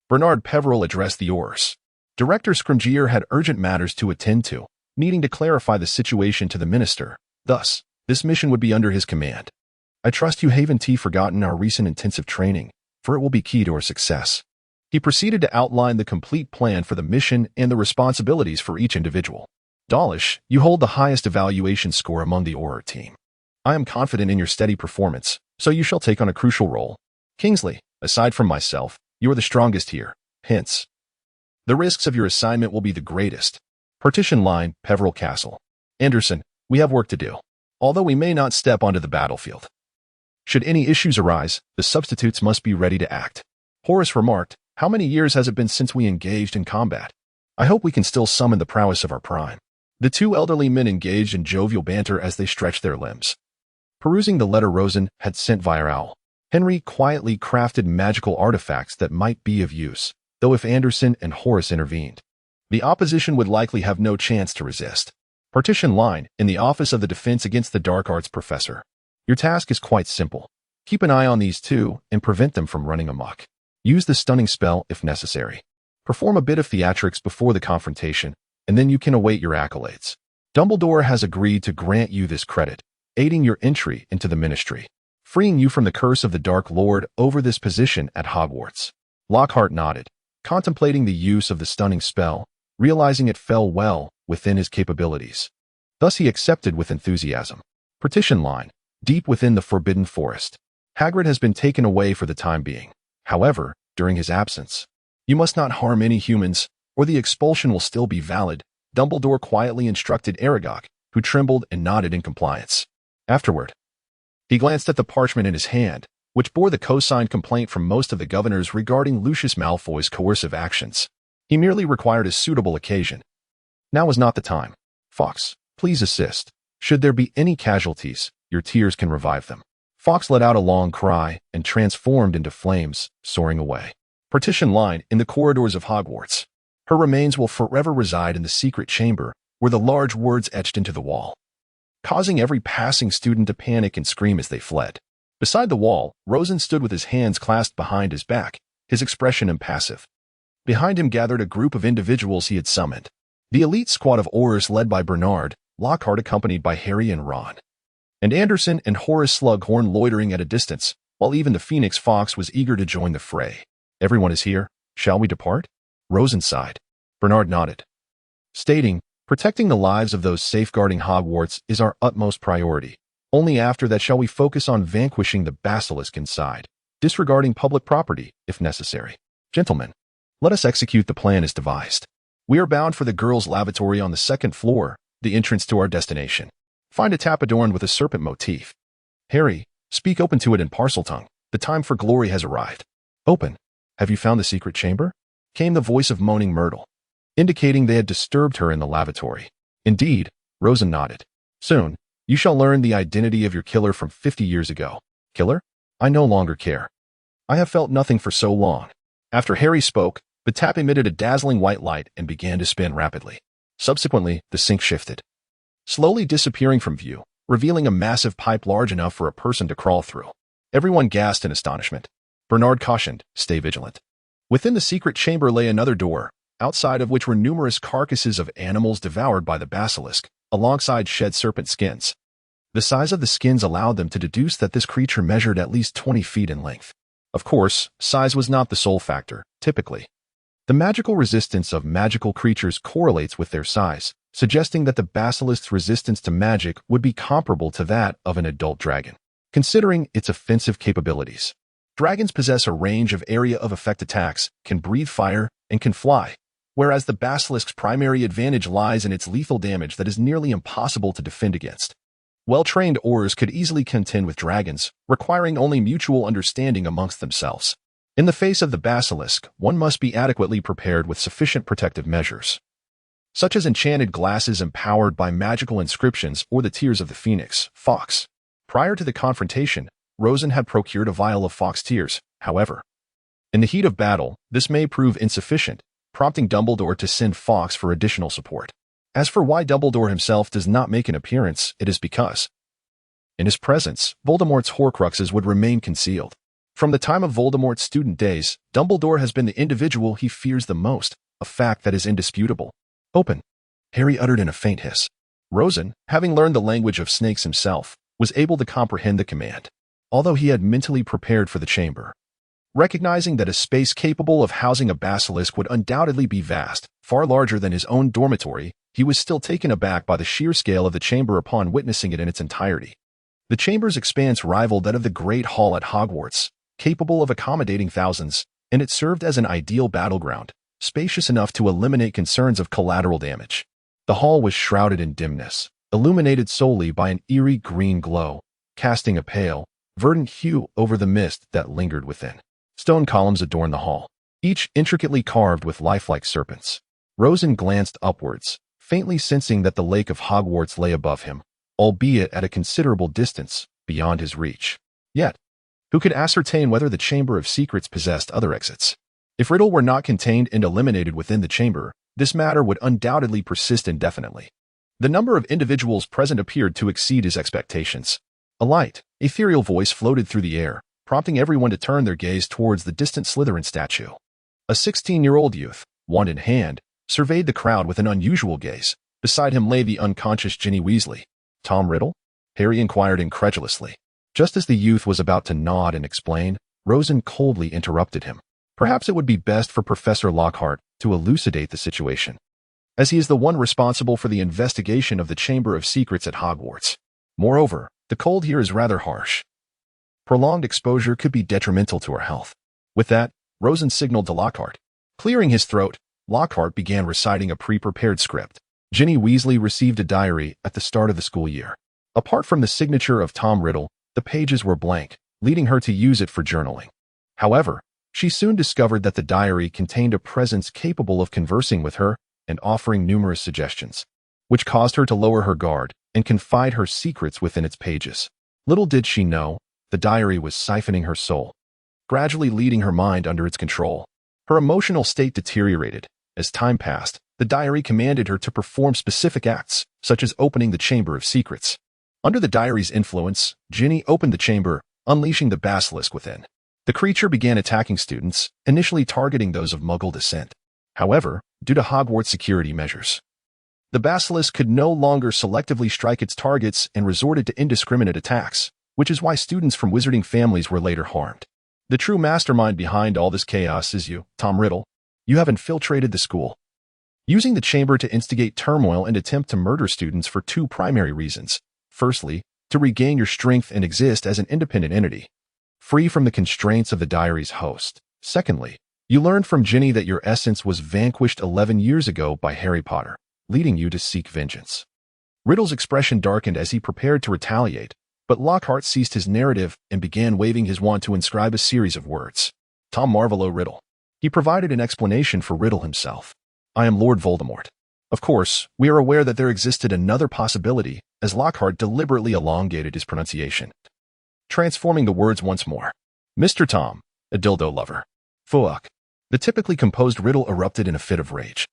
Bernard Peveril addressed the Aurors. Director Scrimgeour had urgent matters to attend to, needing to clarify the situation to the minister. Thus, this mission would be under his command. I trust you haven't forgotten our recent intensive training, for it will be key to our success. He proceeded to outline the complete plan for the mission and the responsibilities for each individual. Dawlish, you hold the highest evaluation score among the Auror team. I am confident in your steady performance, so you shall take on a crucial role. Kingsley, aside from myself, you are the strongest here. Hence, the risks of your assignment will be the greatest. Partition line, Peveril Castle. Anderson, we have work to do, although we may not step onto the battlefield. Should any issues arise, the substitutes must be ready to act. Horace remarked, how many years has it been since we engaged in combat? I hope we can still summon the prowess of our prime. The two elderly men engaged in jovial banter as they stretched their limbs. Perusing the letter Rosen had sent via owl, Henry quietly crafted magical artifacts that might be of use, though if Anderson and Horace intervened, The opposition would likely have no chance to resist. Partition line in the Office of the Defense Against the Dark Arts Professor. Your task is quite simple. Keep an eye on these two and prevent them from running amok. Use the stunning spell if necessary. Perform a bit of theatrics before the confrontation, and then you can await your accolades. Dumbledore has agreed to grant you this credit, aiding your entry into the Ministry, freeing you from the curse of the Dark Lord over this position at Hogwarts. Lockhart nodded, contemplating the use of the stunning spell, realizing it fell well within his capabilities. Thus he accepted with enthusiasm. Partition line, deep within the Forbidden Forest. Hagrid has been taken away for the time being. However, during his absence, you must not harm any humans, or the expulsion will still be valid, Dumbledore quietly instructed Aragog, who trembled and nodded in compliance. Afterward, he glanced at the parchment in his hand, which bore the co-signed complaint from most of the governors regarding Lucius Malfoy's coercive actions. He merely required a suitable occasion. Now was not the time. Fawkes, please assist. Should there be any casualties, your tears can revive them. Fawkes let out a long cry and transformed into flames, soaring away. Partition line in the corridors of Hogwarts. Her remains will forever reside in the secret chamber, where the large words etched into the wall, causing every passing student to panic and scream as they fled. Beside the wall, Rosen stood with his hands clasped behind his back, his expression impassive. Behind him gathered a group of individuals he had summoned. The elite squad of Aurors led by Bernard, Lockhart accompanied by Harry and Ron, and Anderson and Horace Slughorn loitering at a distance, while even the Phoenix Fawkes was eager to join the fray. Everyone is here. Shall we depart? Rosen sighed. Bernard nodded, stating, protecting the lives of those safeguarding Hogwarts is our utmost priority. Only after that shall we focus on vanquishing the basilisk inside, disregarding public property, if necessary. Gentlemen, let us execute the plan as devised. We are bound for the girls' lavatory on the second floor, the entrance to our destination. Find a tap adorned with a serpent motif. Harry, speak open to it in Parseltongue. The time for glory has arrived. Open. Have you found the secret chamber? Came the voice of moaning Myrtle, indicating they had disturbed her in the lavatory. Indeed, Rosen nodded. Soon, you shall learn the identity of your killer from 50 years ago. Killer? I no longer care. I have felt nothing for so long. After Harry spoke, the tap emitted a dazzling white light and began to spin rapidly. Subsequently, the sink shifted, slowly disappearing from view, revealing a massive pipe large enough for a person to crawl through. Everyone gasped in astonishment. Bernard cautioned, stay vigilant. Within the secret chamber lay another door, outside of which were numerous carcasses of animals devoured by the basilisk, alongside shed serpent skins. The size of the skins allowed them to deduce that this creature measured at least 20 feet in length. Of course, size was not the sole factor, typically. The magical resistance of magical creatures correlates with their size, suggesting that the basilisk's resistance to magic would be comparable to that of an adult dragon, considering its offensive capabilities. Dragons possess a range of area of effect attacks, can breathe fire, and can fly, whereas the basilisk's primary advantage lies in its lethal damage that is nearly impossible to defend against. Well-trained Aurors could easily contend with dragons, requiring only mutual understanding amongst themselves. In the face of the basilisk, one must be adequately prepared with sufficient protective measures, such as enchanted glasses empowered by magical inscriptions or the tears of the Phoenix Fawkes. Prior to the confrontation, Rosen had procured a vial of Fawkes tears. However, in the heat of battle, this may prove insufficient, prompting Dumbledore to send Fawkes for additional support. As for why Dumbledore himself does not make an appearance, it is because, in his presence, Voldemort's Horcruxes would remain concealed. From the time of Voldemort's student days, Dumbledore has been the individual he fears the most, a fact that is indisputable. Open, Harry uttered in a faint hiss. Rosen, having learned the language of snakes himself, was able to comprehend the command, although he had mentally prepared for the chamber. Recognizing that a space capable of housing a basilisk would undoubtedly be vast, far larger than his own dormitory, he was still taken aback by the sheer scale of the chamber upon witnessing it in its entirety. The chamber's expanse rivaled that of the Great Hall at Hogwarts, capable of accommodating thousands, and it served as an ideal battleground, spacious enough to eliminate concerns of collateral damage. The hall was shrouded in dimness, illuminated solely by an eerie green glow, casting a pale, verdant hue over the mist that lingered within. Stone columns adorned the hall, each intricately carved with lifelike serpents. Rosen glanced upwards, faintly sensing that the lake of Hogwarts lay above him, albeit at a considerable distance beyond his reach. Yet, who could ascertain whether the Chamber of Secrets possessed other exits? If Riddle were not contained and eliminated within the chamber, this matter would undoubtedly persist indefinitely. The number of individuals present appeared to exceed his expectations. A light, ethereal voice floated through the air, prompting everyone to turn their gaze towards the distant Slytherin statue. A 16-year-old youth, wand in hand, surveyed the crowd with an unusual gaze. Beside him lay the unconscious Ginny Weasley. Tom Riddle? Harry inquired incredulously. Just as the youth was about to nod and explain, Rosen coldly interrupted him. Perhaps it would be best for Professor Lockhart to elucidate the situation, as he is the one responsible for the investigation of the Chamber of Secrets at Hogwarts. Moreover, the cold here is rather harsh. Prolonged exposure could be detrimental to her health. With that, Rosen signaled to Lockhart. Clearing his throat, Lockhart began reciting a pre-prepared script. Ginny Weasley received a diary at the start of the school year. Apart from the signature of Tom Riddle, the pages were blank, leading her to use it for journaling. However, she soon discovered that the diary contained a presence capable of conversing with her and offering numerous suggestions, which caused her to lower her guard and confide her secrets within its pages. Little did she know, the diary was siphoning her soul, gradually leading her mind under its control. Her emotional state deteriorated. As time passed, the diary commanded her to perform specific acts, such as opening the Chamber of Secrets. Under the diary's influence, Ginny opened the chamber, unleashing the basilisk within. The creature began attacking students, initially targeting those of Muggle descent. However, due to Hogwarts security measures, the basilisk could no longer selectively strike its targets and resorted to indiscriminate attacks, which is why students from wizarding families were later harmed. The true mastermind behind all this chaos is you, Tom Riddle. You have infiltrated the school, using the chamber to instigate turmoil and attempt to murder students for two primary reasons. Firstly, to regain your strength and exist as an independent entity, free from the constraints of the diary's host. Secondly, you learned from Ginny that your essence was vanquished 11 years ago by Harry Potter, leading you to seek vengeance. Riddle's expression darkened as he prepared to retaliate, but Lockhart ceased his narrative and began waving his wand to inscribe a series of words. Tom Marvolo Riddle. He provided an explanation for Riddle himself. I am Lord Voldemort. Of course, we are aware that there existed another possibility, as Lockhart deliberately elongated his pronunciation, transforming the words once more. Mr. Tom, a dildo lover. Fuck. The typically composed Riddle erupted in a fit of rage.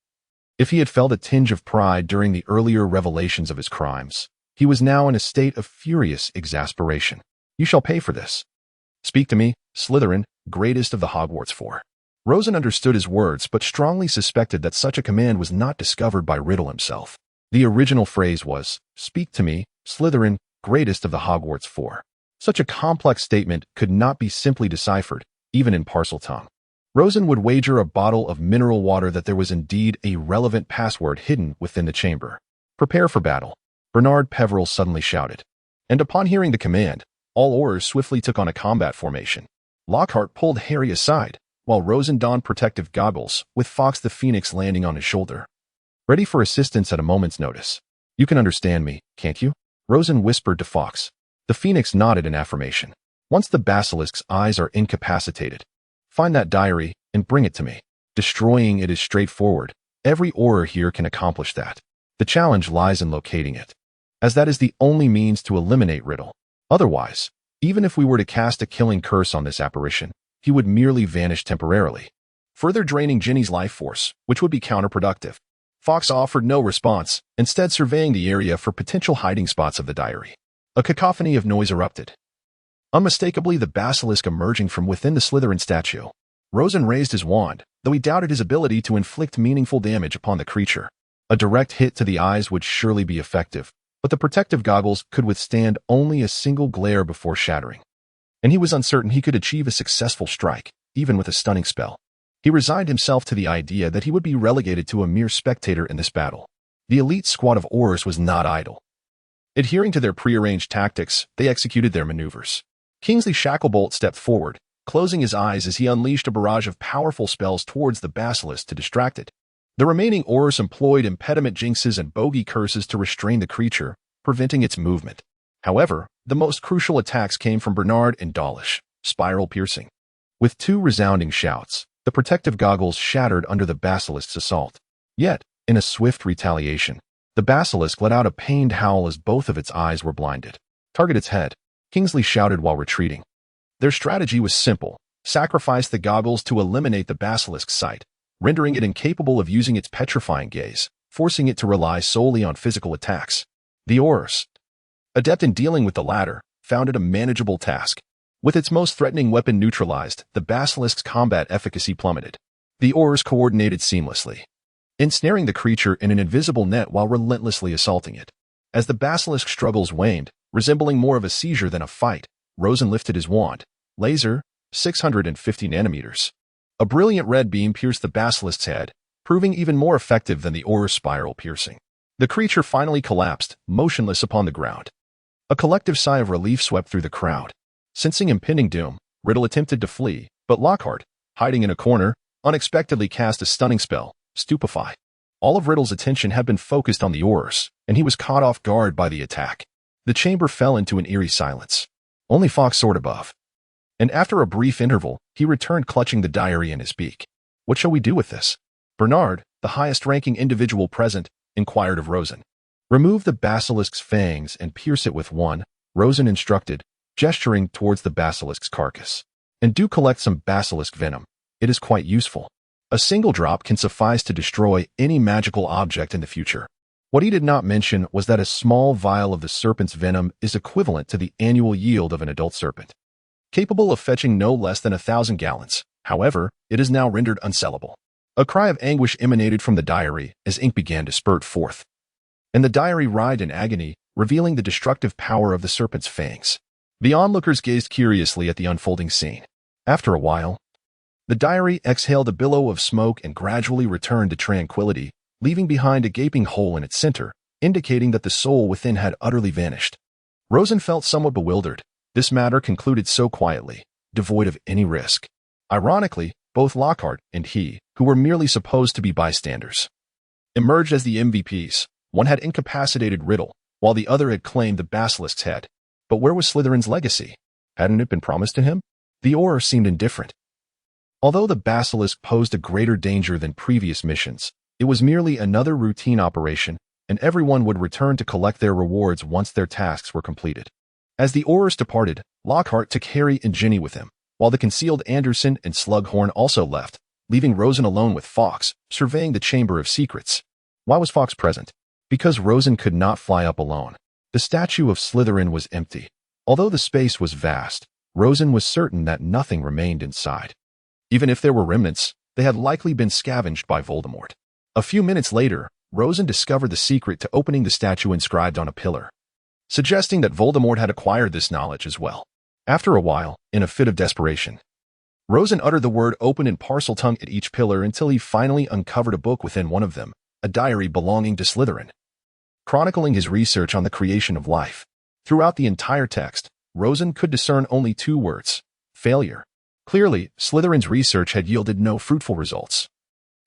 If he had felt a tinge of pride during the earlier revelations of his crimes, he was now in a state of furious exasperation. You shall pay for this. Speak to me, Slytherin, greatest of the Hogwarts Four. Rosen understood his words but strongly suspected that such a command was not discovered by Riddle himself. The original phrase was, speak to me, Slytherin, greatest of the Hogwarts Four. Such a complex statement could not be simply deciphered, even in Parseltongue. Rosen would wager a bottle of mineral water that there was indeed a relevant password hidden within the chamber. Prepare for battle, Bernard Peveril suddenly shouted. And upon hearing the command, all Aurors swiftly took on a combat formation. Lockhart pulled Harry aside, while Rosen donned protective goggles, with Fawkes the Phoenix landing on his shoulder, ready for assistance at a moment's notice. You can understand me, can't you? Rosen whispered to Fawkes. The Phoenix nodded in affirmation. Once the basilisk's eyes are incapacitated, find that diary and bring it to me. Destroying it is straightforward. Every Auror here can accomplish that. The challenge lies in locating it, as that is the only means to eliminate Riddle. Otherwise, even if we were to cast a killing curse on this apparition, he would merely vanish temporarily, further draining Ginny's life force, which would be counterproductive. Fawkes offered no response, instead surveying the area for potential hiding spots of the diary. A cacophony of noise erupted. Unmistakably the basilisk emerging from within the Slytherin statue. Rosen raised his wand, though he doubted his ability to inflict meaningful damage upon the creature. A direct hit to the eyes would surely be effective, but the protective goggles could withstand only a single glare before shattering. And he was uncertain he could achieve a successful strike, even with a stunning spell. He resigned himself to the idea that he would be relegated to a mere spectator in this battle. The elite squad of Aurors was not idle. Adhering to their prearranged tactics, they executed their maneuvers. Kingsley Shacklebolt stepped forward, closing his eyes as he unleashed a barrage of powerful spells towards the basilisk to distract it. The remaining Aurors employed impediment jinxes and bogey curses to restrain the creature, preventing its movement. However, the most crucial attacks came from Bernard and Dawlish, spiral piercing. With two resounding shouts, the protective goggles shattered under the basilisk's assault. Yet, in a swift retaliation, the basilisk let out a pained howl as both of its eyes were blinded. Target its head, Kingsley shouted while retreating. Their strategy was simple: sacrifice the goggles to eliminate the basilisk's sight, rendering it incapable of using its petrifying gaze, forcing it to rely solely on physical attacks. The Aurors, adept in dealing with the latter, found it a manageable task. With its most threatening weapon neutralized, the basilisk's combat efficacy plummeted. The Aurors coordinated seamlessly, ensnaring the creature in an invisible net while relentlessly assaulting it. As the basilisk's struggles waned, resembling more of a seizure than a fight, Rosen lifted his wand. Laser, 650 nanometers. A brilliant red beam pierced the basilisk's head, proving even more effective than the Auror's spiral piercing. The creature finally collapsed, motionless upon the ground. A collective sigh of relief swept through the crowd. Sensing impending doom, Riddle attempted to flee, but Lockhart, hiding in a corner, unexpectedly cast a stunning spell, Stupefy. All of Riddle's attention had been focused on the Aurors, and he was caught off guard by the attack. The chamber fell into an eerie silence. Only Fawkes soared above. And after a brief interval, he returned clutching the diary in his beak. What shall we do with this? Bernard, the highest-ranking individual present, inquired of Rosen. Remove the basilisk's fangs and pierce it with one, Rosen instructed, gesturing towards the basilisk's carcass. And do collect some basilisk venom. It is quite useful. A single drop can suffice to destroy any magical object in the future. What he did not mention was that a small vial of the serpent's venom is equivalent to the annual yield of an adult serpent, capable of fetching no less than 1,000 gallons. However, it is now rendered unsellable. A cry of anguish emanated from the diary as ink began to spurt forth. And the diary writhed in agony, revealing the destructive power of the serpent's fangs. The onlookers gazed curiously at the unfolding scene. After a while, the diary exhaled a billow of smoke and gradually returned to tranquility, leaving behind a gaping hole in its center, indicating that the soul within had utterly vanished. Rosen felt somewhat bewildered. This matter concluded so quietly, devoid of any risk. Ironically, both Lockhart and he, who were merely supposed to be bystanders, emerged as the MVPs. One had incapacitated Riddle, while the other had claimed the basilisk's head. But where was Slytherin's legacy? Hadn't it been promised to him? The Auror seemed indifferent. Although the basilisk posed a greater danger than previous missions, it was merely another routine operation, and everyone would return to collect their rewards once their tasks were completed. As the Aurors departed, Lockhart took Harry and Ginny with him, while the concealed Anderson and Slughorn also left, leaving Rosen alone with Fawkes, surveying the Chamber of Secrets. Why was Fawkes present? Because Rosen could not fly up alone. The statue of Slytherin was empty. Although the space was vast, Rosen was certain that nothing remained inside. Even if there were remnants, they had likely been scavenged by Voldemort. A few minutes later, Rosen discovered the secret to opening the statue inscribed on a pillar, suggesting that Voldemort had acquired this knowledge as well. After a while, in a fit of desperation, Rosen uttered the word open in Parseltongue at each pillar until he finally uncovered a book within one of them, a diary belonging to Slytherin, chronicling his research on the creation of life. Throughout the entire text, Rosen could discern only two words: failure. Clearly, Slytherin's research had yielded no fruitful results,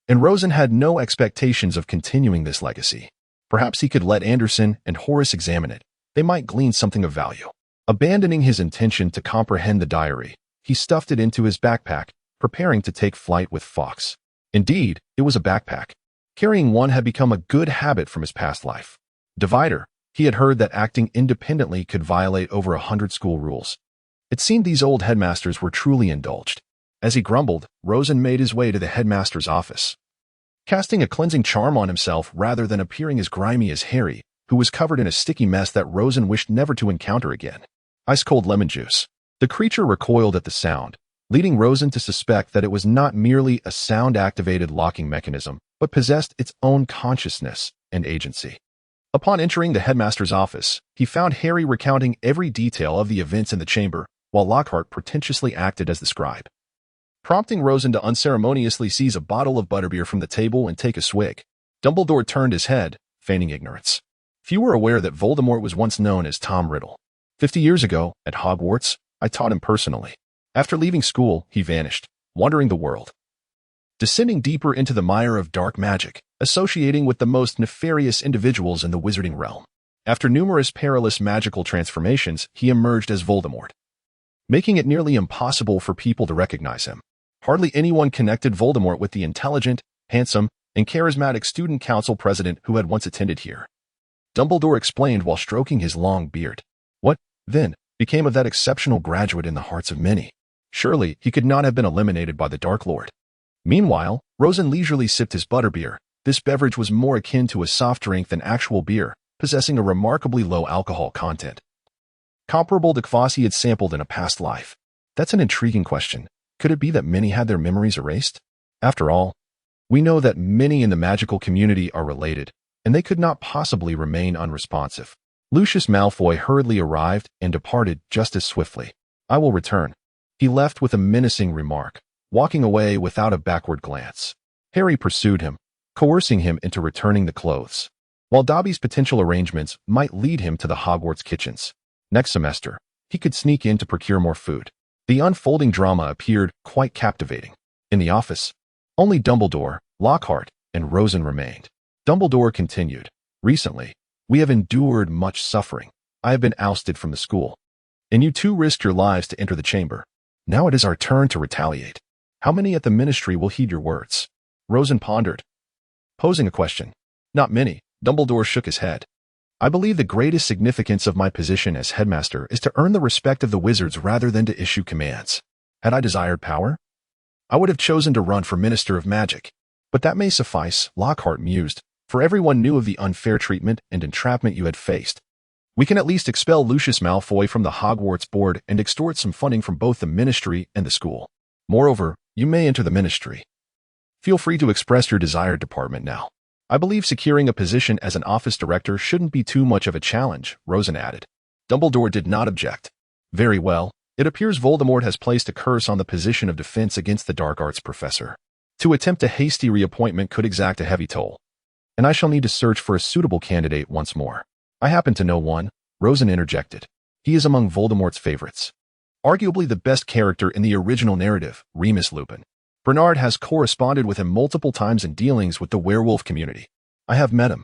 and Rosen had no expectations of continuing this legacy. Perhaps he could let Anderson and Horace examine it. They might glean something of value. Abandoning his intention to comprehend the diary, he stuffed it into his backpack, preparing to take flight with Fawkes. Indeed, it was a backpack. Carrying one had become a good habit from his past life. Divider, he had heard that acting independently could violate over 100 school rules. It seemed these old headmasters were truly indulged. As he grumbled, Rosen made his way to the headmaster's office, casting a cleansing charm on himself rather than appearing as grimy as Harry, who was covered in a sticky mess that Rosen wished never to encounter again. Ice-cold lemon juice. The creature recoiled at the sound, leading Rosen to suspect that it was not merely a sound-activated locking mechanism, but possessed its own consciousness and agency. Upon entering the headmaster's office, he found Harry recounting every detail of the events in the chamber, while Lockhart pretentiously acted as the scribe, prompting Rosen to unceremoniously seize a bottle of butterbeer from the table and take a swig. Dumbledore turned his head, feigning ignorance. Few were aware that Voldemort was once known as Tom Riddle. 50 years ago, at Hogwarts, I taught him personally. After leaving school, he vanished, wandering the world, descending deeper into the mire of dark magic, associating with the most nefarious individuals in the wizarding realm. After numerous perilous magical transformations, he emerged as Voldemort, making it nearly impossible for people to recognize him. Hardly anyone connected Voldemort with the intelligent, handsome, and charismatic student council president who had once attended here. Dumbledore explained while stroking his long beard. What, then, became of that exceptional graduate in the hearts of many? Surely, he could not have been eliminated by the Dark Lord. Meanwhile, Rosen leisurely sipped his butterbeer. This beverage was more akin to a soft drink than actual beer, possessing a remarkably low alcohol content, comparable to kvass he had sampled in a past life. That's an intriguing question. Could it be that many had their memories erased? After all, we know that many in the magical community are related, and they could not possibly remain unresponsive. Lucius Malfoy hurriedly arrived and departed just as swiftly. I will return. He left with a menacing remark, walking away without a backward glance. Harry pursued him, coercing him into returning the clothes, while Dobby's potential arrangements might lead him to the Hogwarts kitchens. Next semester, he could sneak in to procure more food. The unfolding drama appeared quite captivating. In the office, only Dumbledore, Lockhart, and Rosen remained. Dumbledore continued. Recently, we have endured much suffering. I have been ousted from the school, and you two risked your lives to enter the chamber. Now it is our turn to retaliate. How many at the ministry will heed your words? Rosen pondered, posing a question. Not many. Dumbledore shook his head. I believe the greatest significance of my position as headmaster is to earn the respect of the wizards rather than to issue commands. Had I desired power, I would have chosen to run for Minister of Magic. But that may suffice, Lockhart mused, for everyone knew of the unfair treatment and entrapment you had faced. We can at least expel Lucius Malfoy from the Hogwarts board and extort some funding from both the ministry and the school. Moreover, you may enter the ministry. Feel free to express your desired department now. I believe securing a position as an office director shouldn't be too much of a challenge, Rosen added. Dumbledore did not object. Very well. It appears Voldemort has placed a curse on the position of defense against the dark arts professor. To attempt a hasty reappointment could exact a heavy toll, and I shall need to search for a suitable candidate once more. I happen to know one, Rosen interjected. He is among Voldemort's favorites. Arguably the best character in the original narrative, Remus Lupin. Bernard has corresponded with him multiple times in dealings with the werewolf community. I have met him.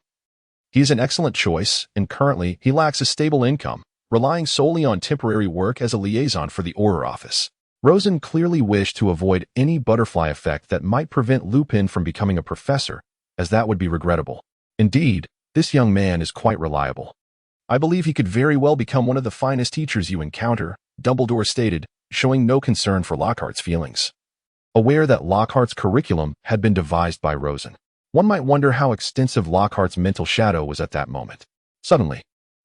He is an excellent choice, and currently he lacks a stable income, relying solely on temporary work as a liaison for the Auror office. Rosen clearly wished to avoid any butterfly effect that might prevent Lupin from becoming a professor, as that would be regrettable. Indeed, this young man is quite reliable. I believe he could very well become one of the finest teachers you encounter, Dumbledore stated, showing no concern for Lockhart's feelings. Aware that Lockhart's curriculum had been devised by Rosen, one might wonder how extensive Lockhart's mental shadow was at that moment. Suddenly,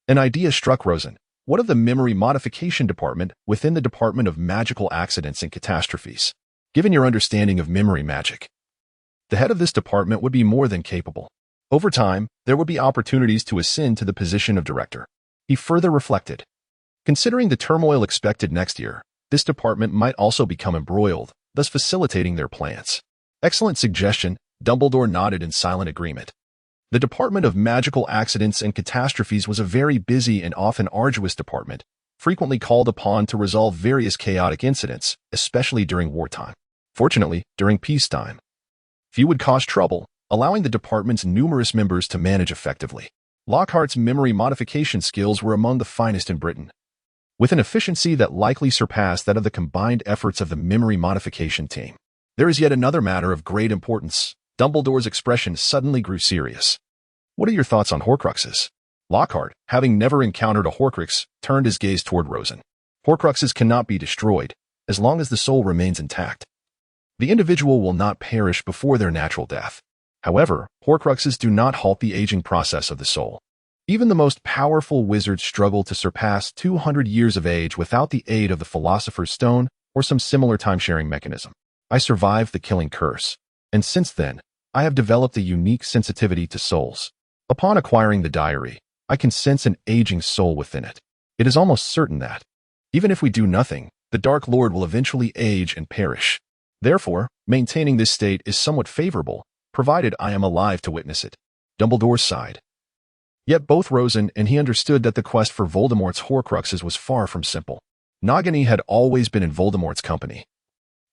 an idea struck Rosen. What of the memory modification department within the Department of Magical Accidents and Catastrophes? Given your understanding of memory magic, the head of this department would be more than capable. Over time, there would be opportunities to ascend to the position of director. He further reflected. Considering the turmoil expected next year, this department might also become embroiled, thus facilitating their plans. Excellent suggestion, Dumbledore nodded in silent agreement. The Department of Magical Accidents and Catastrophes was a very busy and often arduous department, frequently called upon to resolve various chaotic incidents, especially during wartime. Fortunately, during peacetime, few would cause trouble, allowing the department's numerous members to manage effectively. Lockhart's memory modification skills were among the finest in Britain, with an efficiency that likely surpassed that of the combined efforts of the memory modification team. There is yet another matter of great importance. Dumbledore's expression suddenly grew serious. What are your thoughts on Horcruxes? Lockhart, having never encountered a Horcrux, turned his gaze toward Rosen. Horcruxes cannot be destroyed, as long as the soul remains intact. The individual will not perish before their natural death. However, Horcruxes do not halt the aging process of the soul. Even the most powerful wizards struggle to surpass 200 years of age without the aid of the Philosopher's Stone or some similar time-sharing mechanism. I survived the killing curse, and since then, I have developed a unique sensitivity to souls. Upon acquiring the diary, I can sense an aging soul within it. It is almost certain that, even if we do nothing, the Dark Lord will eventually age and perish. Therefore, maintaining this state is somewhat favorable, provided I am alive to witness it. Dumbledore sighed. Yet both Rosen and he understood that the quest for Voldemort's Horcruxes was far from simple. Nagini had always been in Voldemort's company,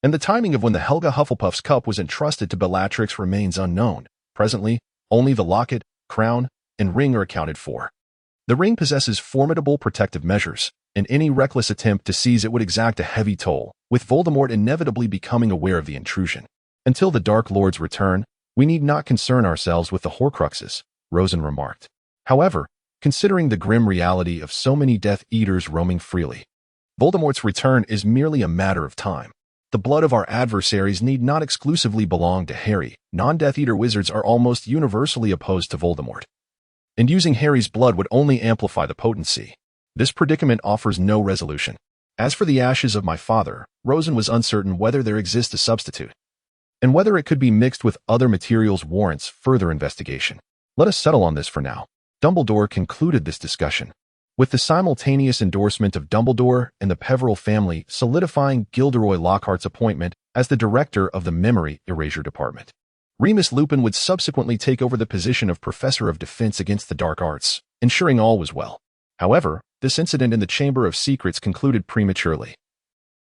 and the timing of when the Helga Hufflepuff's cup was entrusted to Bellatrix remains unknown. Presently, only the locket, crown, and ring are accounted for. The ring possesses formidable protective measures, and any reckless attempt to seize it would exact a heavy toll, with Voldemort inevitably becoming aware of the intrusion. Until the Dark Lord's return, we need not concern ourselves with the Horcruxes, Rosen remarked. However, considering the grim reality of so many Death Eaters roaming freely, Voldemort's return is merely a matter of time. The blood of our adversaries need not exclusively belong to Harry. Non-Death Eater wizards are almost universally opposed to Voldemort, and using Harry's blood would only amplify the potency. This predicament offers no resolution. As for the ashes of my father, Rosen was uncertain whether there exists a substitute, and whether it could be mixed with other materials warrants further investigation. Let us settle on this for now. Dumbledore concluded this discussion, with the simultaneous endorsement of Dumbledore and the Peverell family solidifying Gilderoy Lockhart's appointment as the director of the Memory Erasure Department. Remus Lupin would subsequently take over the position of Professor of Defense Against the Dark Arts, ensuring all was well. However, this incident in the Chamber of Secrets concluded prematurely.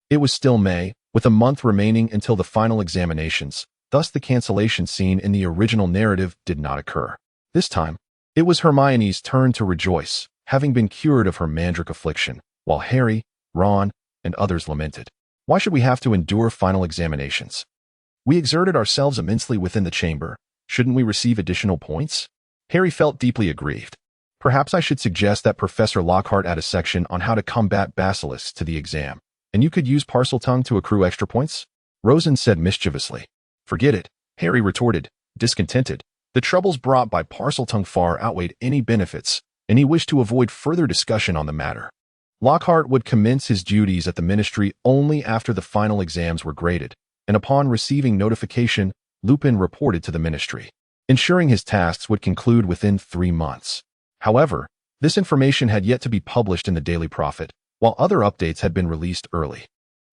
It was still May, with a month remaining until the final examinations, thus the cancellation scene in the original narrative did not occur. This time, it was Hermione's turn to rejoice, having been cured of her mandric affliction, while Harry, Ron, and others lamented. Why should we have to endure final examinations? We exerted ourselves immensely within the chamber. Shouldn't we receive additional points? Harry felt deeply aggrieved. Perhaps I should suggest that Professor Lockhart add a section on how to combat basilisks to the exam, and you could use Parseltongue to accrue extra points? Rosen said mischievously. Forget it, Harry retorted, discontented. The troubles brought by Parseltongue far outweighed any benefits, and he wished to avoid further discussion on the matter. Lockhart would commence his duties at the ministry only after the final exams were graded, and upon receiving notification, Lupin reported to the ministry, ensuring his tasks would conclude within 3 months. However, this information had yet to be published in the Daily Prophet, while other updates had been released early.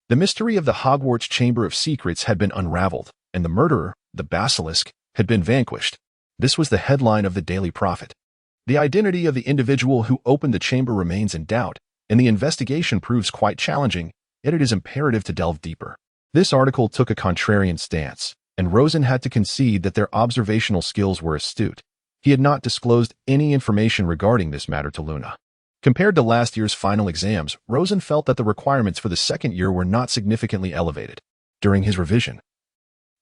The mystery of the Hogwarts Chamber of Secrets had been unraveled, and the murderer, the basilisk, had been vanquished. This was the headline of the Daily Prophet. The identity of the individual who opened the chamber remains in doubt, and the investigation proves quite challenging, yet it is imperative to delve deeper. This article took a contrarian stance, and Rosen had to concede that their observational skills were astute. He had not disclosed any information regarding this matter to Luna. Compared to last year's final exams, Rosen felt that the requirements for the second year were not significantly elevated. During his revision,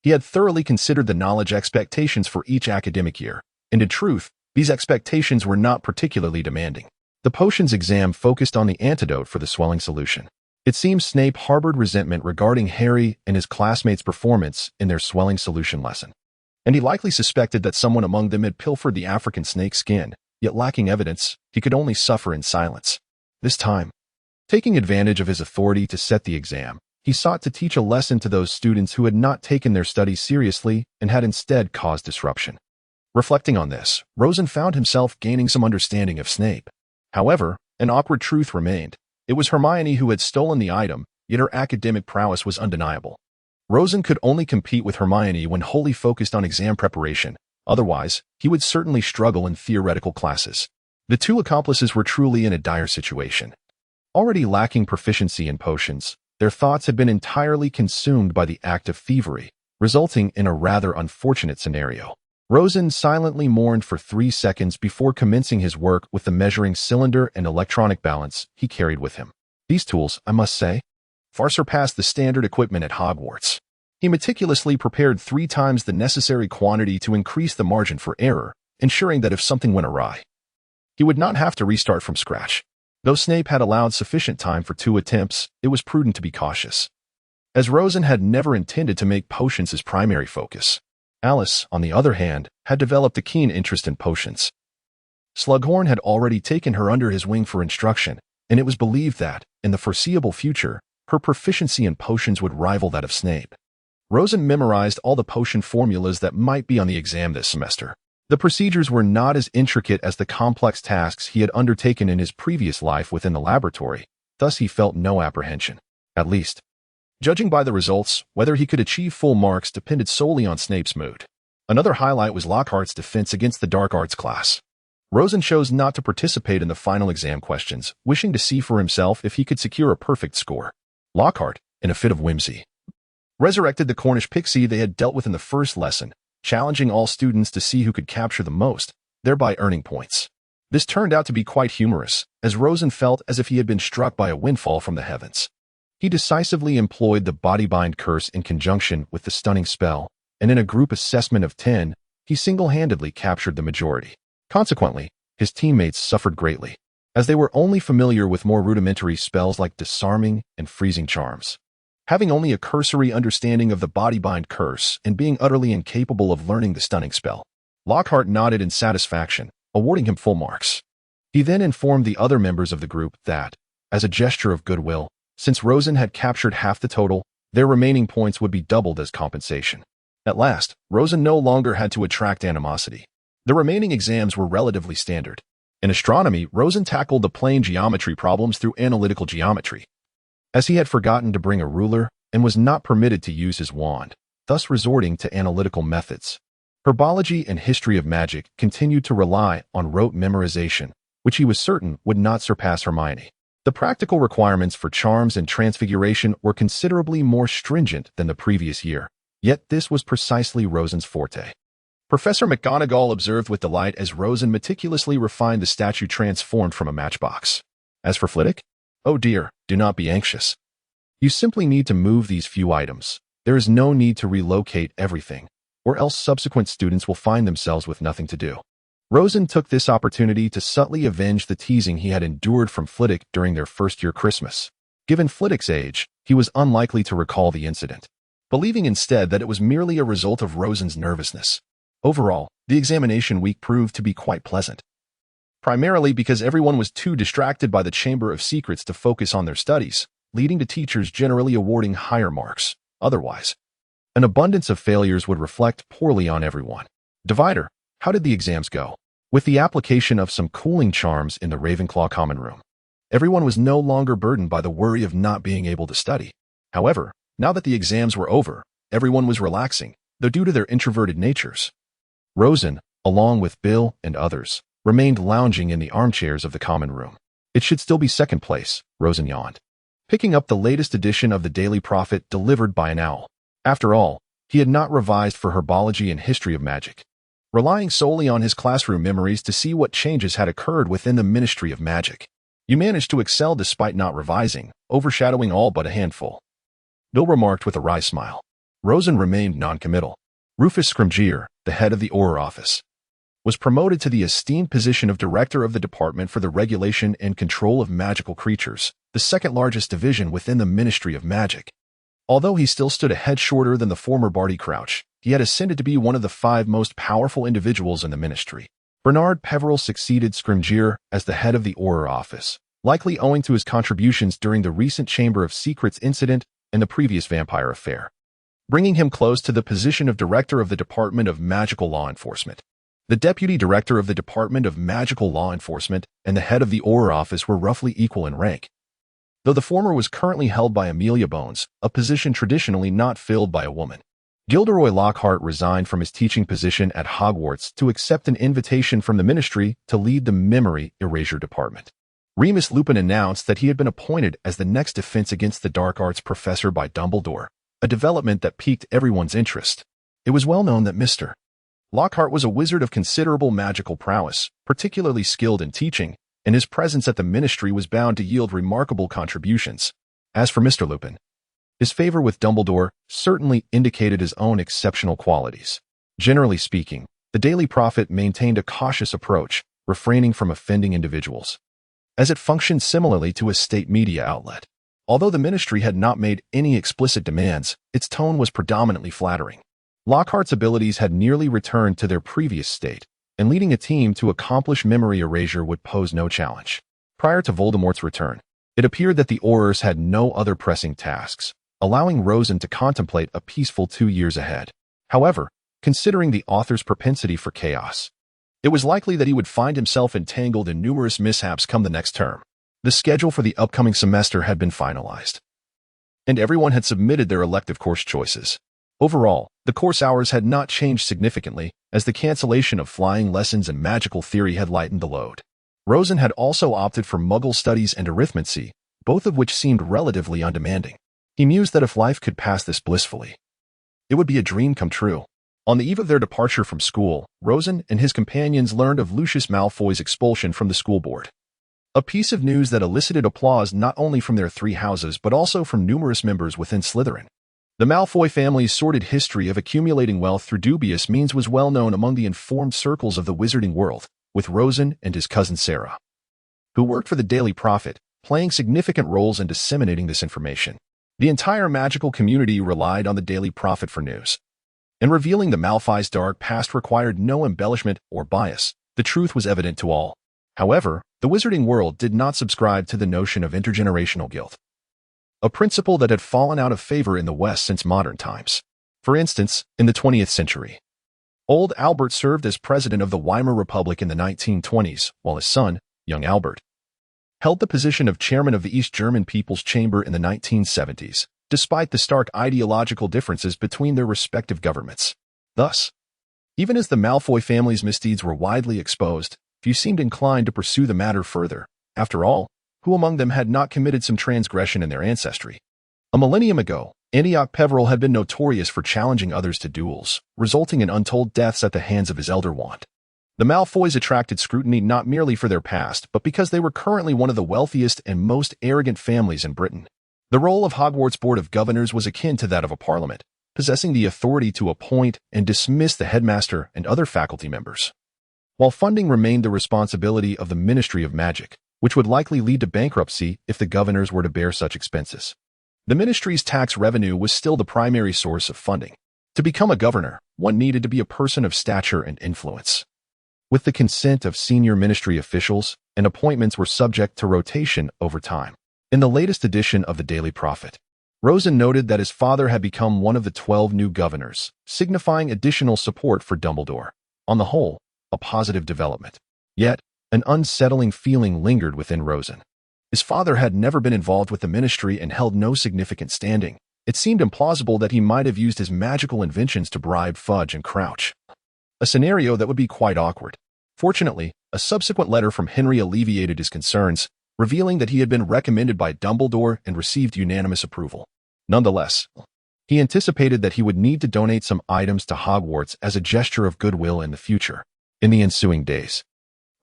he had thoroughly considered the knowledge expectations for each academic year, and in truth, these expectations were not particularly demanding. The potions exam focused on the antidote for the swelling solution. It seems Snape harbored resentment regarding Harry and his classmates' performance in their swelling solution lesson, and he likely suspected that someone among them had pilfered the African snake skin, yet lacking evidence, he could only suffer in silence. This time, taking advantage of his authority to set the exam, he sought to teach a lesson to those students who had not taken their studies seriously and had instead caused disruption. Reflecting on this, Rosen found himself gaining some understanding of Snape. However, an awkward truth remained. It was Hermione who had stolen the item, yet her academic prowess was undeniable. Rosen could only compete with Hermione when wholly focused on exam preparation. Otherwise, he would certainly struggle in theoretical classes. The two accomplices were truly in a dire situation. Already lacking proficiency in potions, their thoughts had been entirely consumed by the act of thievery, resulting in a rather unfortunate scenario. Rosen silently mourned for 3 seconds before commencing his work with the measuring cylinder and electronic balance he carried with him. These tools, I must say, far surpassed the standard equipment at Hogwarts. He meticulously prepared 3 times the necessary quantity to increase the margin for error, ensuring that if something went awry, he would not have to restart from scratch. Though Snape had allowed sufficient time for 2 attempts, it was prudent to be cautious, as Rosen had never intended to make potions his primary focus. Alice, on the other hand, had developed a keen interest in potions. Slughorn had already taken her under his wing for instruction, and it was believed that, in the foreseeable future, her proficiency in potions would rival that of Snape. Rosen memorized all the potion formulas that might be on the exam this semester. The procedures were not as intricate as the complex tasks he had undertaken in his previous life within the laboratory, thus he felt no apprehension. At least, judging by the results, whether he could achieve full marks depended solely on Snape's mood. Another highlight was Lockhart's defense against the dark arts class. Rosen chose not to participate in the final exam questions, wishing to see for himself if he could secure a perfect score. Lockhart, in a fit of whimsy, resurrected the Cornish pixie they had dealt with in the first lesson, challenging all students to see who could capture the most, thereby earning points. This turned out to be quite humorous, as Rosen felt as if he had been struck by a windfall from the heavens. He decisively employed the bodybind curse in conjunction with the stunning spell, and in a group assessment of 10, he single-handedly captured the majority. Consequently, his teammates suffered greatly, as they were only familiar with more rudimentary spells like disarming and freezing charms. Having only a cursory understanding of the body-bind curse and being utterly incapable of learning the stunning spell, Lockhart nodded in satisfaction, awarding him full marks. He then informed the other members of the group that, as a gesture of goodwill, since Rosen had captured half the total, their remaining points would be doubled as compensation. At last, Rosen no longer had to attract animosity. The remaining exams were relatively standard. In astronomy, Rosen tackled the plane geometry problems through analytical geometry, as he had forgotten to bring a ruler and was not permitted to use his wand, thus resorting to analytical methods. Herbology and history of magic continued to rely on rote memorization, which he was certain would not surpass Hermione. The practical requirements for charms and transfiguration were considerably more stringent than the previous year, yet this was precisely Rosen's forte. Professor McGonagall observed with delight as Rosen meticulously refined the statue transformed from a matchbox. As for Flitwick, oh dear, do not be anxious. You simply need to move these few items. There is no need to relocate everything, or else subsequent students will find themselves with nothing to do. Rosen took this opportunity to subtly avenge the teasing he had endured from Flitwick during their first-year Christmas. Given Flitwick's age, he was unlikely to recall the incident, believing instead that it was merely a result of Rosen's nervousness. Overall, the examination week proved to be quite pleasant, primarily because everyone was too distracted by the Chamber of Secrets to focus on their studies, leading to teachers generally awarding higher marks. Otherwise, an abundance of failures would reflect poorly on everyone. Divider, how did the exams go? With the application of some cooling charms in the Ravenclaw common room, everyone was no longer burdened by the worry of not being able to study. However, now that the exams were over, everyone was relaxing, though due to their introverted natures. Rosen, along with Bill and others, remained lounging in the armchairs of the common room. It should still be second place, Rosen yawned, picking up the latest edition of the Daily Prophet delivered by an owl. After all, he had not revised for herbology and history of magic, relying solely on his classroom memories to see what changes had occurred within the Ministry of Magic. You managed to excel despite not revising, overshadowing all but a handful, Bill remarked with a wry smile. Rosen remained non-committal. Rufus Scrimgeour, the head of the Auror office, was promoted to the esteemed position of director of the Department for the Regulation and Control of Magical Creatures, the second-largest division within the Ministry of Magic. Although he still stood a head shorter than the former Barty Crouch, he had ascended to be one of the 5 most powerful individuals in the ministry. Bernard Peveril succeeded Scrimgeour as the head of the Auror office, likely owing to his contributions during the recent Chamber of Secrets incident and the previous vampire affair, bringing him close to the position of director of the Department of Magical Law Enforcement. The deputy director of the Department of Magical Law Enforcement and the head of the Auror office were roughly equal in rank, though the former was currently held by Amelia Bones, a position traditionally not filled by a woman. Gilderoy Lockhart resigned from his teaching position at Hogwarts to accept an invitation from the ministry to lead the Memory Erasure Department. Remus Lupin announced that he had been appointed as the next Defense Against the Dark Arts professor by Dumbledore, a development that piqued everyone's interest. It was well known that Mr. Lockhart was a wizard of considerable magical prowess, particularly skilled in teaching, and his presence at the ministry was bound to yield remarkable contributions. As for Mr. Lupin, his favor with Dumbledore certainly indicated his own exceptional qualities. Generally speaking, the Daily Prophet maintained a cautious approach, refraining from offending individuals, as it functioned similarly to a state media outlet. Although the ministry had not made any explicit demands, its tone was predominantly flattering. Lockhart's abilities had nearly returned to their previous state, and leading a team to accomplish memory erasure would pose no challenge. Prior to Voldemort's return, it appeared that the Aurors had no other pressing tasks, allowing Rosen to contemplate a peaceful 2 years ahead. However, considering the author's propensity for chaos, it was likely that he would find himself entangled in numerous mishaps come the next term. The schedule for the upcoming semester had been finalized, and everyone had submitted their elective course choices. Overall, the course hours had not changed significantly, as the cancellation of flying lessons and magical theory had lightened the load. Rosen had also opted for Muggle studies and arithmancy, both of which seemed relatively undemanding. He mused that if life could pass this blissfully, it would be a dream come true. On the eve of their departure from school, Rosen and his companions learned of Lucius Malfoy's expulsion from the school board, a piece of news that elicited applause not only from their 3 houses but also from numerous members within Slytherin. The Malfoy family's sordid history of accumulating wealth through dubious means was well known among the informed circles of the wizarding world, with Rosen and his cousin Sarah, who worked for the Daily Prophet, playing significant roles in disseminating this information. The entire magical community relied on the Daily Prophet for news. And revealing the Malfoy's dark past required no embellishment or bias. The truth was evident to all. However, the wizarding world did not subscribe to the notion of intergenerational guilt, a principle that had fallen out of favor in the West since modern times. For instance, in the 20th century, old Albert served as president of the Weimar Republic in the 1920s, while his son, young Albert, held the position of chairman of the East German People's Chamber in the 1970s, despite the stark ideological differences between their respective governments. Thus, even as the Malfoy family's misdeeds were widely exposed, few seemed inclined to pursue the matter further. After all, who among them had not committed some transgression in their ancestry? A millennium ago, Antioch Peveril had been notorious for challenging others to duels, resulting in untold deaths at the hands of his elder wand. The Malfoys attracted scrutiny not merely for their past, but because they were currently one of the wealthiest and most arrogant families in Britain. The role of Hogwarts' Board of Governors was akin to that of a parliament, possessing the authority to appoint and dismiss the headmaster and other faculty members, while funding remained the responsibility of the Ministry of Magic, which would likely lead to bankruptcy if the governors were to bear such expenses. The ministry's tax revenue was still the primary source of funding. To become a governor, one needed to be a person of stature and influence. With the consent of senior ministry officials, and appointments were subject to rotation over time. In the latest edition of the Daily Prophet, Rosen noted that his father had become one of the 12 new governors, signifying additional support for Dumbledore. On the whole, a positive development. Yet, an unsettling feeling lingered within Rosen. His father had never been involved with the ministry and held no significant standing. It seemed implausible that he might have used his magical inventions to bribe Fudge and Crouch, a scenario that would be quite awkward. Fortunately, a subsequent letter from Henry alleviated his concerns, revealing that he had been recommended by Dumbledore and received unanimous approval. Nonetheless, he anticipated that he would need to donate some items to Hogwarts as a gesture of goodwill in the future. In the ensuing days,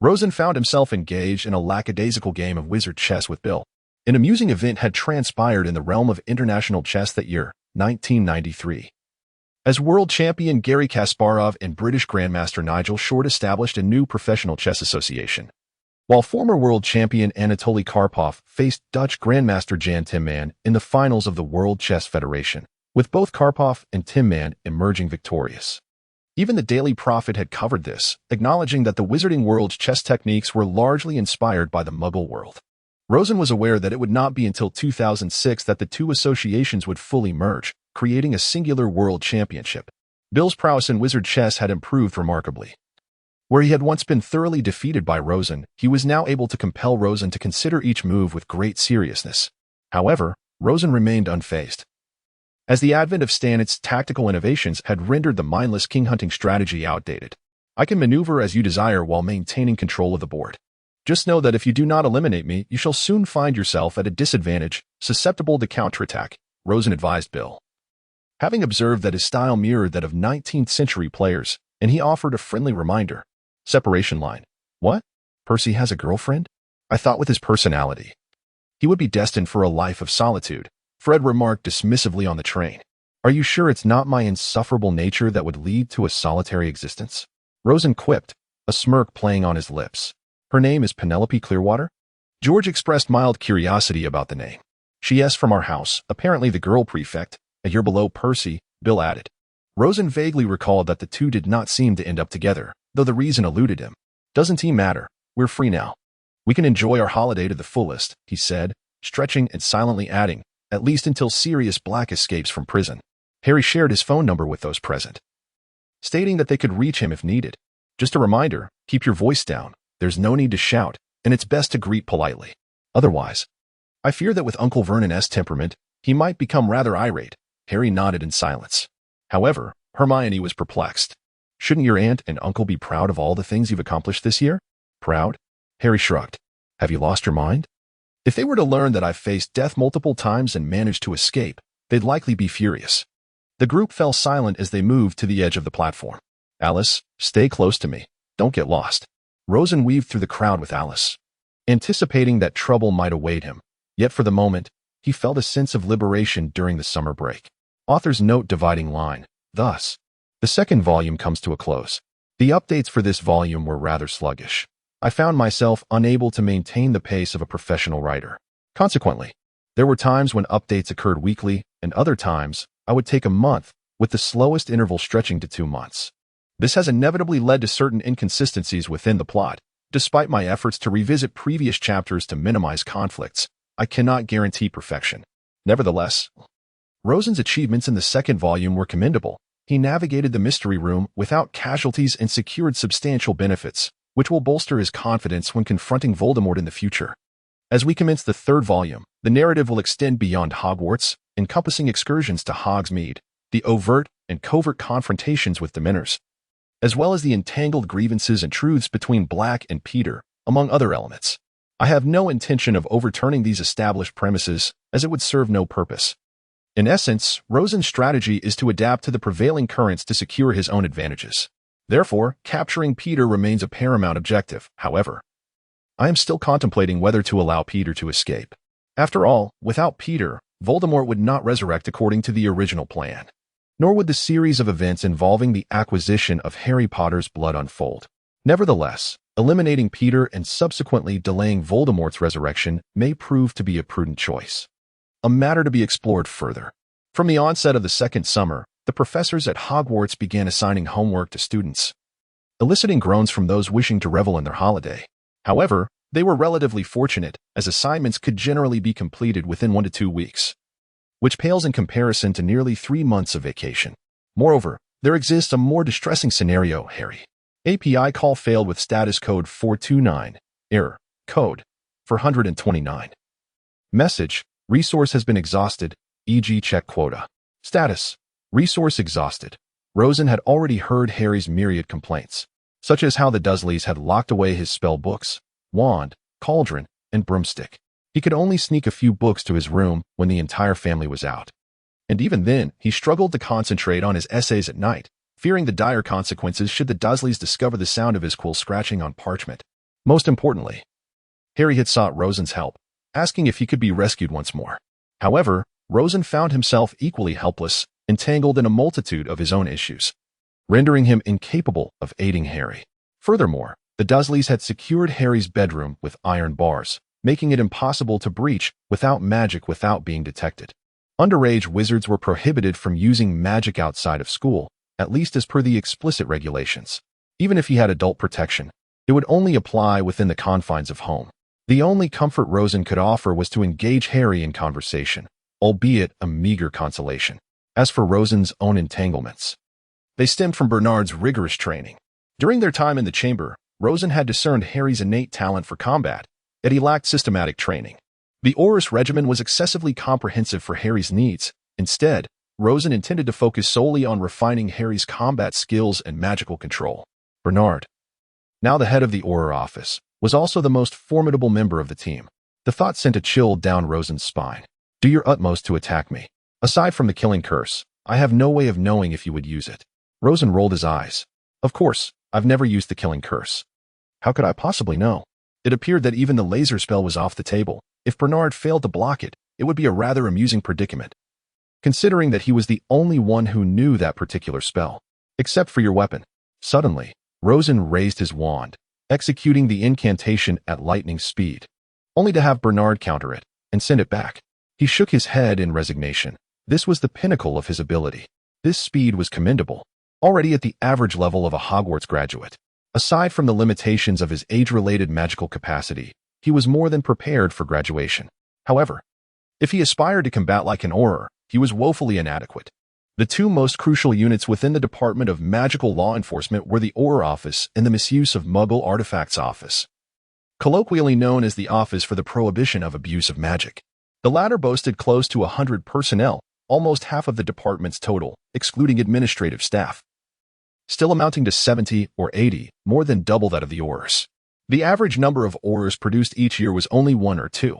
Rosen found himself engaged in a lackadaisical game of wizard chess with Bill. An amusing event had transpired in the realm of international chess that year, 1993. As world champion Garry Kasparov and British Grandmaster Nigel Short established a new professional chess association, while former world champion Anatoly Karpov faced Dutch Grandmaster Jan Timman in the finals of the World Chess Federation, with both Karpov and Timman emerging victorious. Even the Daily Prophet had covered this, acknowledging that the wizarding world's chess techniques were largely inspired by the Muggle world. Rosen was aware that it would not be until 2006 that the two associations would fully merge, creating a singular world championship. Bill's prowess in wizard chess had improved remarkably. Where he had once been thoroughly defeated by Rosen, he was now able to compel Rosen to consider each move with great seriousness. However, Rosen remained unfazed, as the advent of Stannitz's tactical innovations had rendered the mindless king-hunting strategy outdated. I can maneuver as you desire while maintaining control of the board. Just know that if you do not eliminate me, you shall soon find yourself at a disadvantage, susceptible to counterattack, Rosen advised Bill. Having observed that his style mirrored that of 19th century players, and he offered a friendly reminder. Separation line. What? Percy has a girlfriend? I thought with his personality, he would be destined for a life of solitude, Fred remarked dismissively on the train. Are you sure it's not my insufferable nature that would lead to a solitary existence? Rosen quipped, a smirk playing on his lips. Her name is Penelope Clearwater? George expressed mild curiosity about the name. She is from our house, apparently the girl prefect, a year below Percy, Bill added. Rosen vaguely recalled that the two did not seem to end up together, though the reason eluded him. Doesn't he matter? We're free now. We can enjoy our holiday to the fullest, he said, stretching and silently adding, at least until Sirius Black escapes from prison. Harry shared his phone number with those present, stating that they could reach him if needed. Just a reminder, keep your voice down. There's no need to shout, and it's best to greet politely. Otherwise, I fear that with Uncle Vernon's temperament, he might become rather irate. Harry nodded in silence. However, Hermione was perplexed. Shouldn't your aunt and uncle be proud of all the things you've accomplished this year? Proud? Harry shrugged. Have you lost your mind? If they were to learn that I've faced death multiple times and managed to escape, they'd likely be furious. The group fell silent as they moved to the edge of the platform. Alice, stay close to me. Don't get lost. Rosen weaved through the crowd with Alice, anticipating that trouble might await him. Yet for the moment, he felt a sense of liberation during the summer break. Author's note dividing line. Thus, the second volume comes to a close. The updates for this volume were rather sluggish. I found myself unable to maintain the pace of a professional writer. Consequently, There were times when updates occurred weekly, and other times I would take a month, with the slowest interval stretching to 2 months. This has inevitably led to certain inconsistencies within the plot. Despite my efforts to revisit previous chapters to minimize conflicts, I cannot guarantee perfection. Nevertheless, Rosen's achievements in the second volume were commendable. He navigated the mystery room without casualties and secured substantial benefits, which will bolster his confidence when confronting Voldemort in the future. As we commence the third volume, the narrative will extend beyond Hogwarts, encompassing excursions to Hogsmeade, the overt and covert confrontations with Dementors, as well as the entangled grievances and truths between Black and Peter, among other elements. I have no intention of overturning these established premises, as it would serve no purpose. In essence, Rosen's strategy is to adapt to the prevailing currents to secure his own advantages. Therefore, capturing Peter remains a paramount objective. However, I am still contemplating whether to allow Peter to escape. After all, without Peter, Voldemort would not resurrect according to the original plan. Nor would the series of events involving the acquisition of Harry Potter's blood unfold. Nevertheless, eliminating Peter and subsequently delaying Voldemort's resurrection may prove to be a prudent choice. A matter to be explored further. From the onset of the second summer, the professors at Hogwarts began assigning homework to students, eliciting groans from those wishing to revel in their holiday. However, they were relatively fortunate, as assignments could generally be completed within 1 to 2 weeks, which pales in comparison to nearly 3 months of vacation. Moreover, there exists a more distressing scenario, Harry. API call failed with status code 429, error, code 429. Message, resource has been exhausted, e.g. check quota. Status, resource exhausted. Rosen had already heard Harry's myriad complaints, such as how the Dursleys had locked away his spell books, wand, cauldron, and broomstick. He could only sneak a few books to his room when the entire family was out. And even then, he struggled to concentrate on his essays at night, fearing the dire consequences should the Dursleys discover the sound of his quill scratching on parchment. Most importantly, Harry had sought Rosen's help, asking if he could be rescued once more. However, Rosen found himself equally helpless, entangled in a multitude of his own issues, rendering him incapable of aiding Harry. Furthermore, the Dursleys had secured Harry's bedroom with iron bars, making it impossible to breach without magic without being detected. Underage wizards were prohibited from using magic outside of school, at least as per the explicit regulations. Even if he had adult protection, it would only apply within the confines of home. The only comfort Rosen could offer was to engage Harry in conversation, albeit a meager consolation. As for Rosen's own entanglements, they stemmed from Bernard's rigorous training. During their time in the chamber, Rosen had discerned Harry's innate talent for combat, yet he lacked systematic training. The Aurus regimen was excessively comprehensive for Harry's needs. Instead, Rosen intended to focus solely on refining Harry's combat skills and magical control. Bernard, now the head of the Auror office, was also the most formidable member of the team. The thought sent a chill down Rosen's spine. Do your utmost to attack me. Aside from the killing curse, I have no way of knowing if you would use it. Rosen rolled his eyes. Of course, I've never used the killing curse. How could I possibly know? It appeared that even the laser spell was off the table. If Bernard failed to block it, it would be a rather amusing predicament, considering that he was the only one who knew that particular spell. Except for your weapon. Suddenly, Rosen raised his wand, executing the incantation at lightning speed, only to have Bernard counter it and send it back. He shook his head in resignation. This was the pinnacle of his ability. This speed was commendable, already at the average level of a Hogwarts graduate. Aside from the limitations of his age-related magical capacity, he was more than prepared for graduation. However, if he aspired to combat like an Auror, he was woefully inadequate. The two most crucial units within the Department of Magical Law Enforcement were the Auror Office and the Misuse of Muggle Artifacts Office, colloquially known as the Office for the Prohibition of Abuse of Magic. The latter boasted close to 100 personnel, almost half of the department's total, excluding administrative staff, still amounting to 70 or 80, more than double that of the Aurors. The average number of Aurors produced each year was only 1 or 2,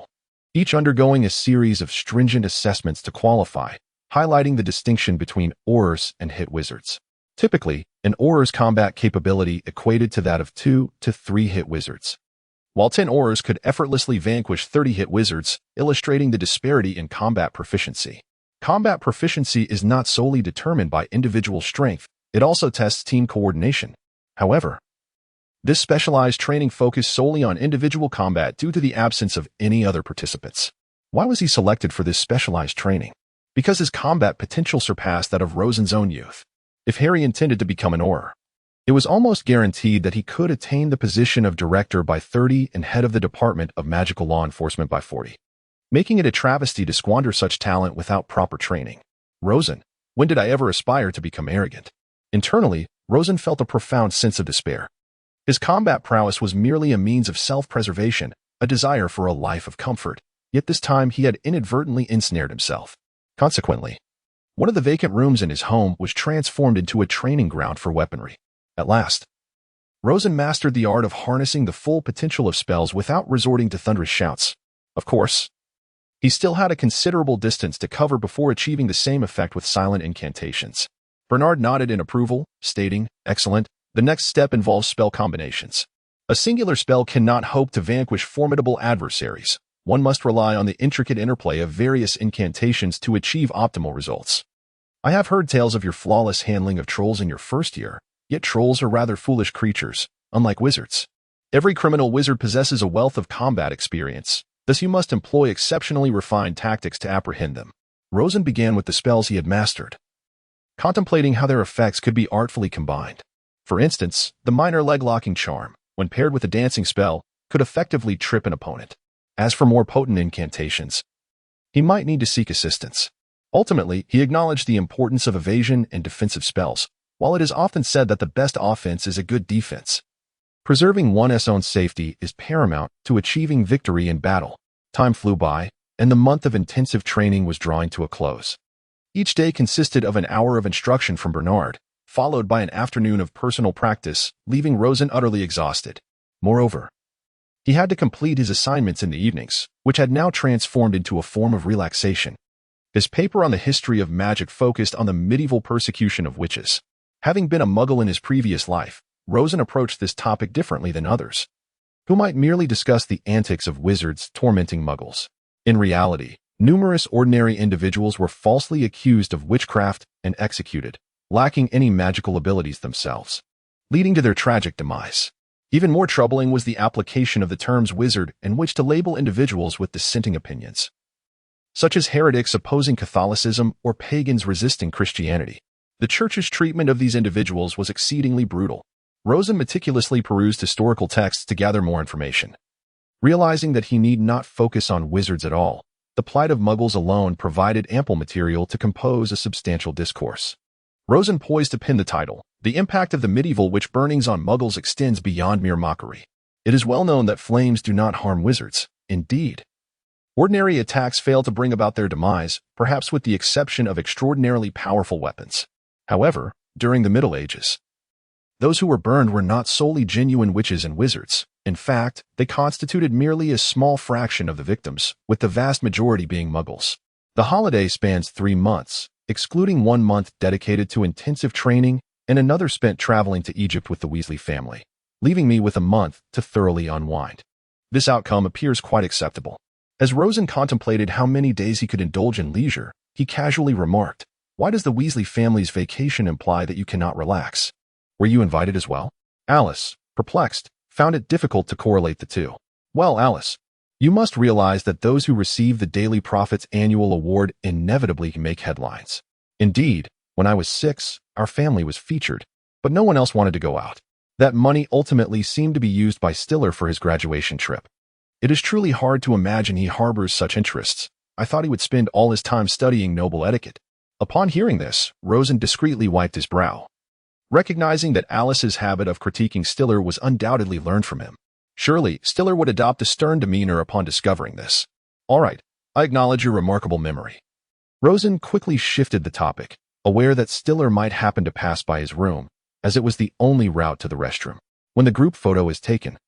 each undergoing a series of stringent assessments to qualify, highlighting the distinction between Aurors and hit wizards. Typically, an Auror's combat capability equated to that of 2 to 3 hit wizards, while 10 Aurors could effortlessly vanquish 30 hit wizards, illustrating the disparity in combat proficiency. Combat proficiency is not solely determined by individual strength, it also tests team coordination. However, this specialized training focused solely on individual combat due to the absence of any other participants. Why was he selected for this specialized training? Because his combat potential surpassed that of Rosen's own youth. If Harry intended to become an Auror, it was almost guaranteed that he could attain the position of director by 30 and head of the Department of Magical Law Enforcement by 40, making it a travesty to squander such talent without proper training. Rosen, when did I ever aspire to become arrogant? Internally, Rosen felt a profound sense of despair. His combat prowess was merely a means of self-preservation, a desire for a life of comfort, yet this time he had inadvertently ensnared himself. Consequently, one of the vacant rooms in his home was transformed into a training ground for weaponry. At last, Rosen mastered the art of harnessing the full potential of spells without resorting to thunderous shouts. Of course, he still had a considerable distance to cover before achieving the same effect with silent incantations. Bernard nodded in approval, stating, "Excellent. The next step involves spell combinations. A singular spell cannot hope to vanquish formidable adversaries. One must rely on the intricate interplay of various incantations to achieve optimal results. I have heard tales of your flawless handling of trolls in your first year, yet trolls are rather foolish creatures, unlike wizards. Every criminal wizard possesses a wealth of combat experience, thus you must employ exceptionally refined tactics to apprehend them." Rosen began with the spells he had mastered, contemplating how their effects could be artfully combined. For instance, the minor leg-locking charm, when paired with a dancing spell, could effectively trip an opponent. As for more potent incantations, he might need to seek assistance. Ultimately, he acknowledged the importance of evasion and defensive spells, while it is often said that the best offense is a good defense. Preserving one's own safety is paramount to achieving victory in battle. Time flew by, and the month of intensive training was drawing to a close. Each day consisted of an hour of instruction from Bernard, followed by an afternoon of personal practice, leaving Rosen utterly exhausted. Moreover, he had to complete his assignments in the evenings, which had now transformed into a form of relaxation. His paper on the history of magic focused on the medieval persecution of witches. Having been a muggle in his previous life, Rosen approached this topic differently than others, who might merely discuss the antics of wizards tormenting muggles. In reality, numerous ordinary individuals were falsely accused of witchcraft and executed, lacking any magical abilities themselves, leading to their tragic demise. Even more troubling was the application of the terms wizard and witch to label individuals with dissenting opinions, such as heretics opposing Catholicism or pagans resisting Christianity. The Church's treatment of these individuals was exceedingly brutal. Rosen meticulously perused historical texts to gather more information. Realizing that he need not focus on wizards at all, the plight of muggles alone provided ample material to compose a substantial discourse. Rosen poised to pen the title, "The Impact of the Medieval Witch Burnings on Muggles Extends Beyond Mere Mockery." It is well known that flames do not harm wizards. Indeed, ordinary attacks fail to bring about their demise, perhaps with the exception of extraordinarily powerful weapons. However, during the Middle Ages, those who were burned were not solely genuine witches and wizards. In fact, they constituted merely a small fraction of the victims, with the vast majority being muggles. The holiday spans 3 months, excluding 1 month dedicated to intensive training and another spent traveling to Egypt with the Weasley family, leaving me with a month to thoroughly unwind. This outcome appears quite acceptable. As Rosen contemplated how many days he could indulge in leisure, he casually remarked, "Why does the Weasley family's vacation imply that you cannot relax? Were you invited as well?" Alice, perplexed, found it difficult to correlate the two. "Well, Alice, you must realize that those who receive the Daily Prophet's annual award inevitably make headlines. Indeed, when I was 6, our family was featured, but no one else wanted to go out. That money ultimately seemed to be used by Stiller for his graduation trip. It is truly hard to imagine he harbors such interests. I thought he would spend all his time studying noble etiquette." Upon hearing this, Rosen discreetly wiped his brow, recognizing that Alice's habit of critiquing Stiller was undoubtedly learned from him. Surely, Stiller would adopt a stern demeanor upon discovering this. "All right, I acknowledge your remarkable memory." Rosen quickly shifted the topic, aware that Stiller might happen to pass by his room, as it was the only route to the restroom. "When the group photo is taken,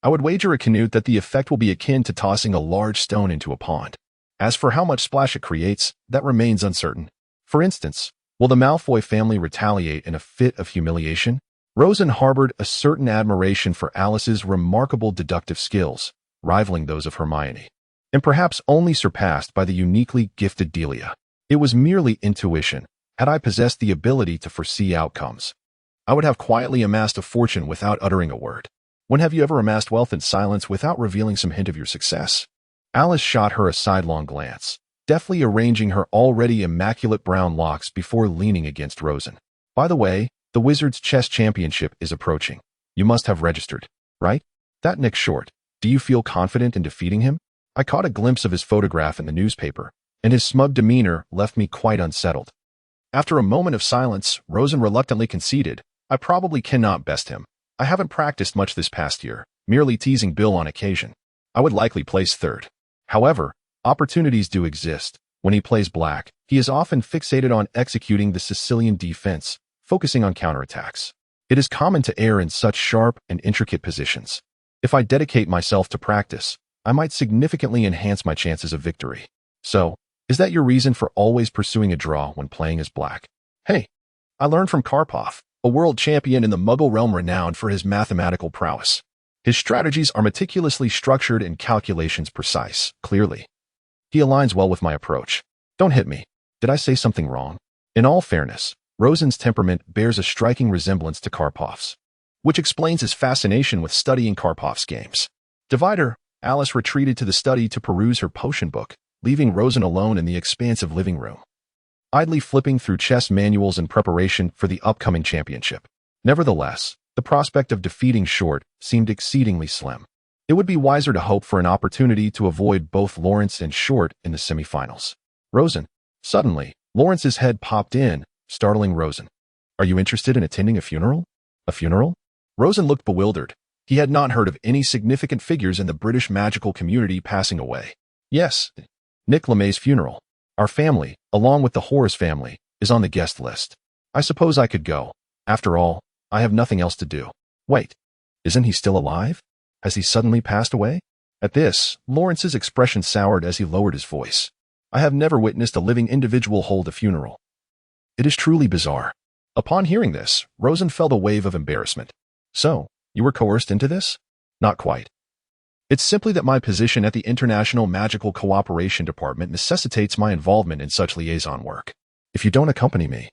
I would wager a Canute that the effect will be akin to tossing a large stone into a pond. As for how much splash it creates, that remains uncertain. For instance, will the Malfoy family retaliate in a fit of humiliation?" Rosen harbored a certain admiration for Alice's remarkable deductive skills, rivaling those of Hermione, and perhaps only surpassed by the uniquely gifted Delia. It was merely intuition. Had I possessed the ability to foresee outcomes, I would have quietly amassed a fortune without uttering a word. When have you ever amassed wealth in silence without revealing some hint of your success? Alice shot her a sidelong glance, deftly arranging her already immaculate brown locks before leaning against Rosen. By the way, the Wizards Chess Championship is approaching. You must have registered, right? That Nick Short. Do you feel confident in defeating him? I caught a glimpse of his photograph in the newspaper, and his smug demeanor left me quite unsettled. After a moment of silence, Rosen reluctantly conceded, I probably cannot best him. I haven't practiced much this past year, merely teasing Bill on occasion. I would likely place third. However, opportunities do exist. When he plays black, he is often fixated on executing the Sicilian defense, focusing on counterattacks. It is common to err in such sharp and intricate positions. If I dedicate myself to practice, I might significantly enhance my chances of victory. So, is that your reason for always pursuing a draw when playing as black? Hey, I learned from Karpov, a world champion in the Muggle realm renowned for his mathematical prowess. His strategies are meticulously structured and calculations precise, clearly. He aligns well with my approach. Don't hit me. Did I say something wrong? In all fairness, Rosen's temperament bears a striking resemblance to Karpov's, which explains his fascination with studying Karpov's games. Divider, Alice retreated to the study to peruse her potion book, leaving Rosen alone in the expansive living room, idly flipping through chess manuals in preparation for the upcoming championship. Nevertheless, the prospect of defeating Short seemed exceedingly slim. It would be wiser to hope for an opportunity to avoid both Lawrence and Short in the semifinals. Rosen. Suddenly, Lawrence's head popped in, startling Rosen. Are you interested in attending a funeral? A funeral? Rosen looked bewildered. He had not heard of any significant figures in the British magical community passing away. Yes, Nick LeMay's funeral. Our family, along with the Horace family, is on the guest list. I suppose I could go. After all, I have nothing else to do. Wait, isn't he still alive? Has he suddenly passed away? At this, Lawrence's expression soured as he lowered his voice. I have never witnessed a living individual hold a funeral. It is truly bizarre. Upon hearing this, Rosen felt a wave of embarrassment. So, you were coerced into this? Not quite. It's simply that my position at the International Magical Cooperation Department necessitates my involvement in such liaison work. If you don't accompany me,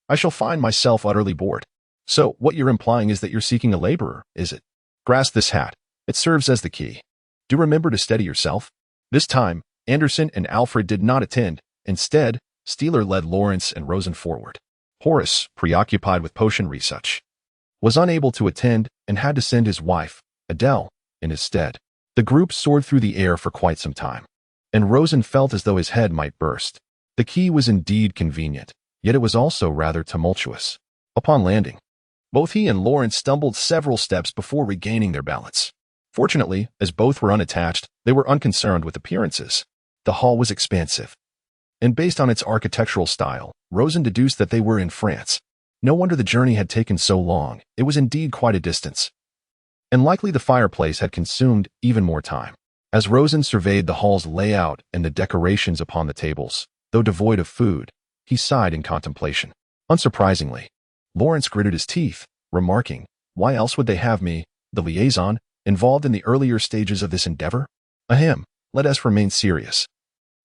I shall find myself utterly bored. So, what you're implying is that you're seeking a laborer, is it? Grasp this hat. It serves as the key. Do remember to steady yourself. This time, Anderson and Alfred did not attend. Instead, Steeler led Lawrence and Rosen forward. Horace, preoccupied with potion research, was unable to attend and had to send his wife, Adele, in his stead. The group soared through the air for quite some time, and Rosen felt as though his head might burst. The key was indeed convenient, yet it was also rather tumultuous. Upon landing, both he and Lawrence stumbled several steps before regaining their balance. Fortunately, as both were unattached, they were unconcerned with appearances. The hall was expansive, and based on its architectural style, Rosen deduced that they were in France. No wonder the journey had taken so long. It was indeed quite a distance, and likely the fireplace had consumed even more time. As Rosen surveyed the hall's layout and the decorations upon the tables, though devoid of food, he sighed in contemplation. Unsurprisingly, Lawrence gritted his teeth, remarking, "Why else would they have me, the liaison, involved in the earlier stages of this endeavor? Ahem, let us remain serious."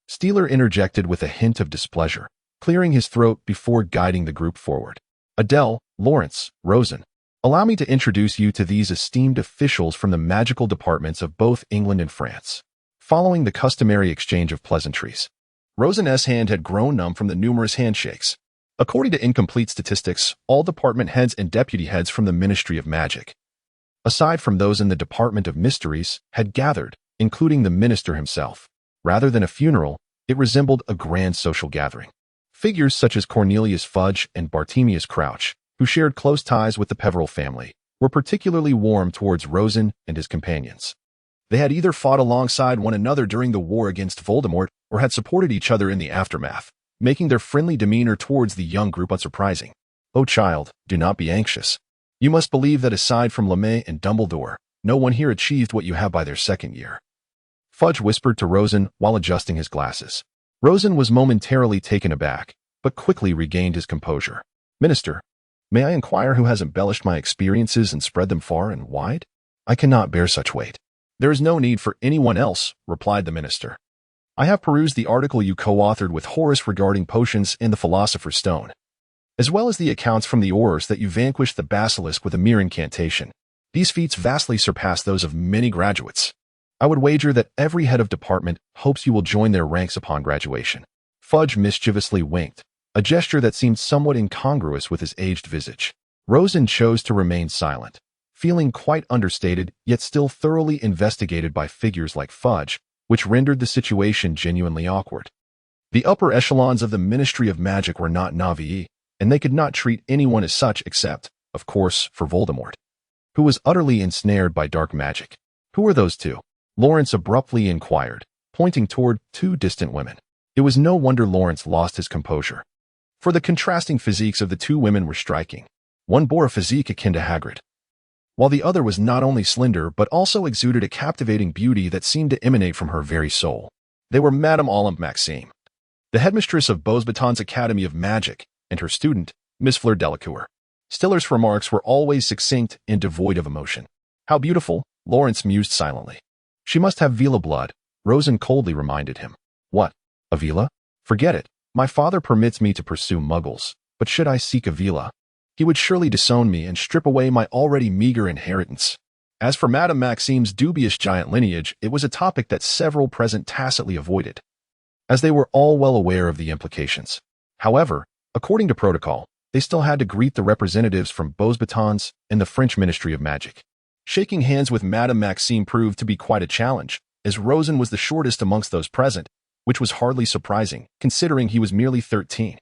Steeler interjected with a hint of displeasure, clearing his throat before guiding the group forward. Adele, Lawrence, Rosen, allow me to introduce you to these esteemed officials from the magical departments of both England and France. Following the customary exchange of pleasantries, Rosen's hand had grown numb from the numerous handshakes. According to incomplete statistics, all department heads and deputy heads from the Ministry of Magic, aside from those in the Department of Mysteries, had gathered, including the minister himself. Rather than a funeral, it resembled a grand social gathering. Figures such as Cornelius Fudge and Bartemius Crouch, who shared close ties with the Peveril family, were particularly warm towards Rosen and his companions. They had either fought alongside one another during the war against Voldemort or had supported each other in the aftermath, making their friendly demeanor towards the young group unsurprising. Oh child, do not be anxious. You must believe that aside from LeMay and Dumbledore, no one here achieved what you have by their second year. Fudge whispered to Rosen while adjusting his glasses. Rosen was momentarily taken aback, but quickly regained his composure. Minister, may I inquire who has embellished my experiences and spread them far and wide? I cannot bear such weight. There is no need for anyone else, replied the minister. I have perused the article you co-authored with Horace regarding potions in the Philosopher's Stone, as well as the accounts from the Aurors that you vanquished the basilisk with a mere incantation. These feats vastly surpass those of many graduates. I would wager that every head of department hopes you will join their ranks upon graduation. Fudge mischievously winked, a gesture that seemed somewhat incongruous with his aged visage. Rosen chose to remain silent, feeling quite understated yet still thoroughly investigated by figures like Fudge, which rendered the situation genuinely awkward. The upper echelons of the Ministry of Magic were not Na'vi, and they could not treat anyone as such except, of course, for Voldemort, who was utterly ensnared by dark magic. Who were those two? Lawrence abruptly inquired, pointing toward two distant women. It was no wonder Lawrence lost his composure, for the contrasting physiques of the two women were striking. One bore a physique akin to Hagrid, while the other was not only slender but also exuded a captivating beauty that seemed to emanate from her very soul. They were Madame Olympe Maxime, the headmistress of Beauxbatons Academy of Magic, and her student, Miss Fleur Delacour. Stiller's remarks were always succinct and devoid of emotion. How beautiful, Lawrence mused silently. She must have Vila blood, Rosen coldly reminded him. What? A Vila? Forget it. My father permits me to pursue muggles, but should I seek a Vila, he would surely disown me and strip away my already meager inheritance. As for Madame Maxime's dubious giant lineage, it was a topic that several present tacitly avoided, as they were all well aware of the implications. However, according to protocol, they still had to greet the representatives from Beauxbatons and the French Ministry of Magic. Shaking hands with Madame Maxime proved to be quite a challenge, as Rosen was the shortest amongst those present, which was hardly surprising, considering he was merely 13.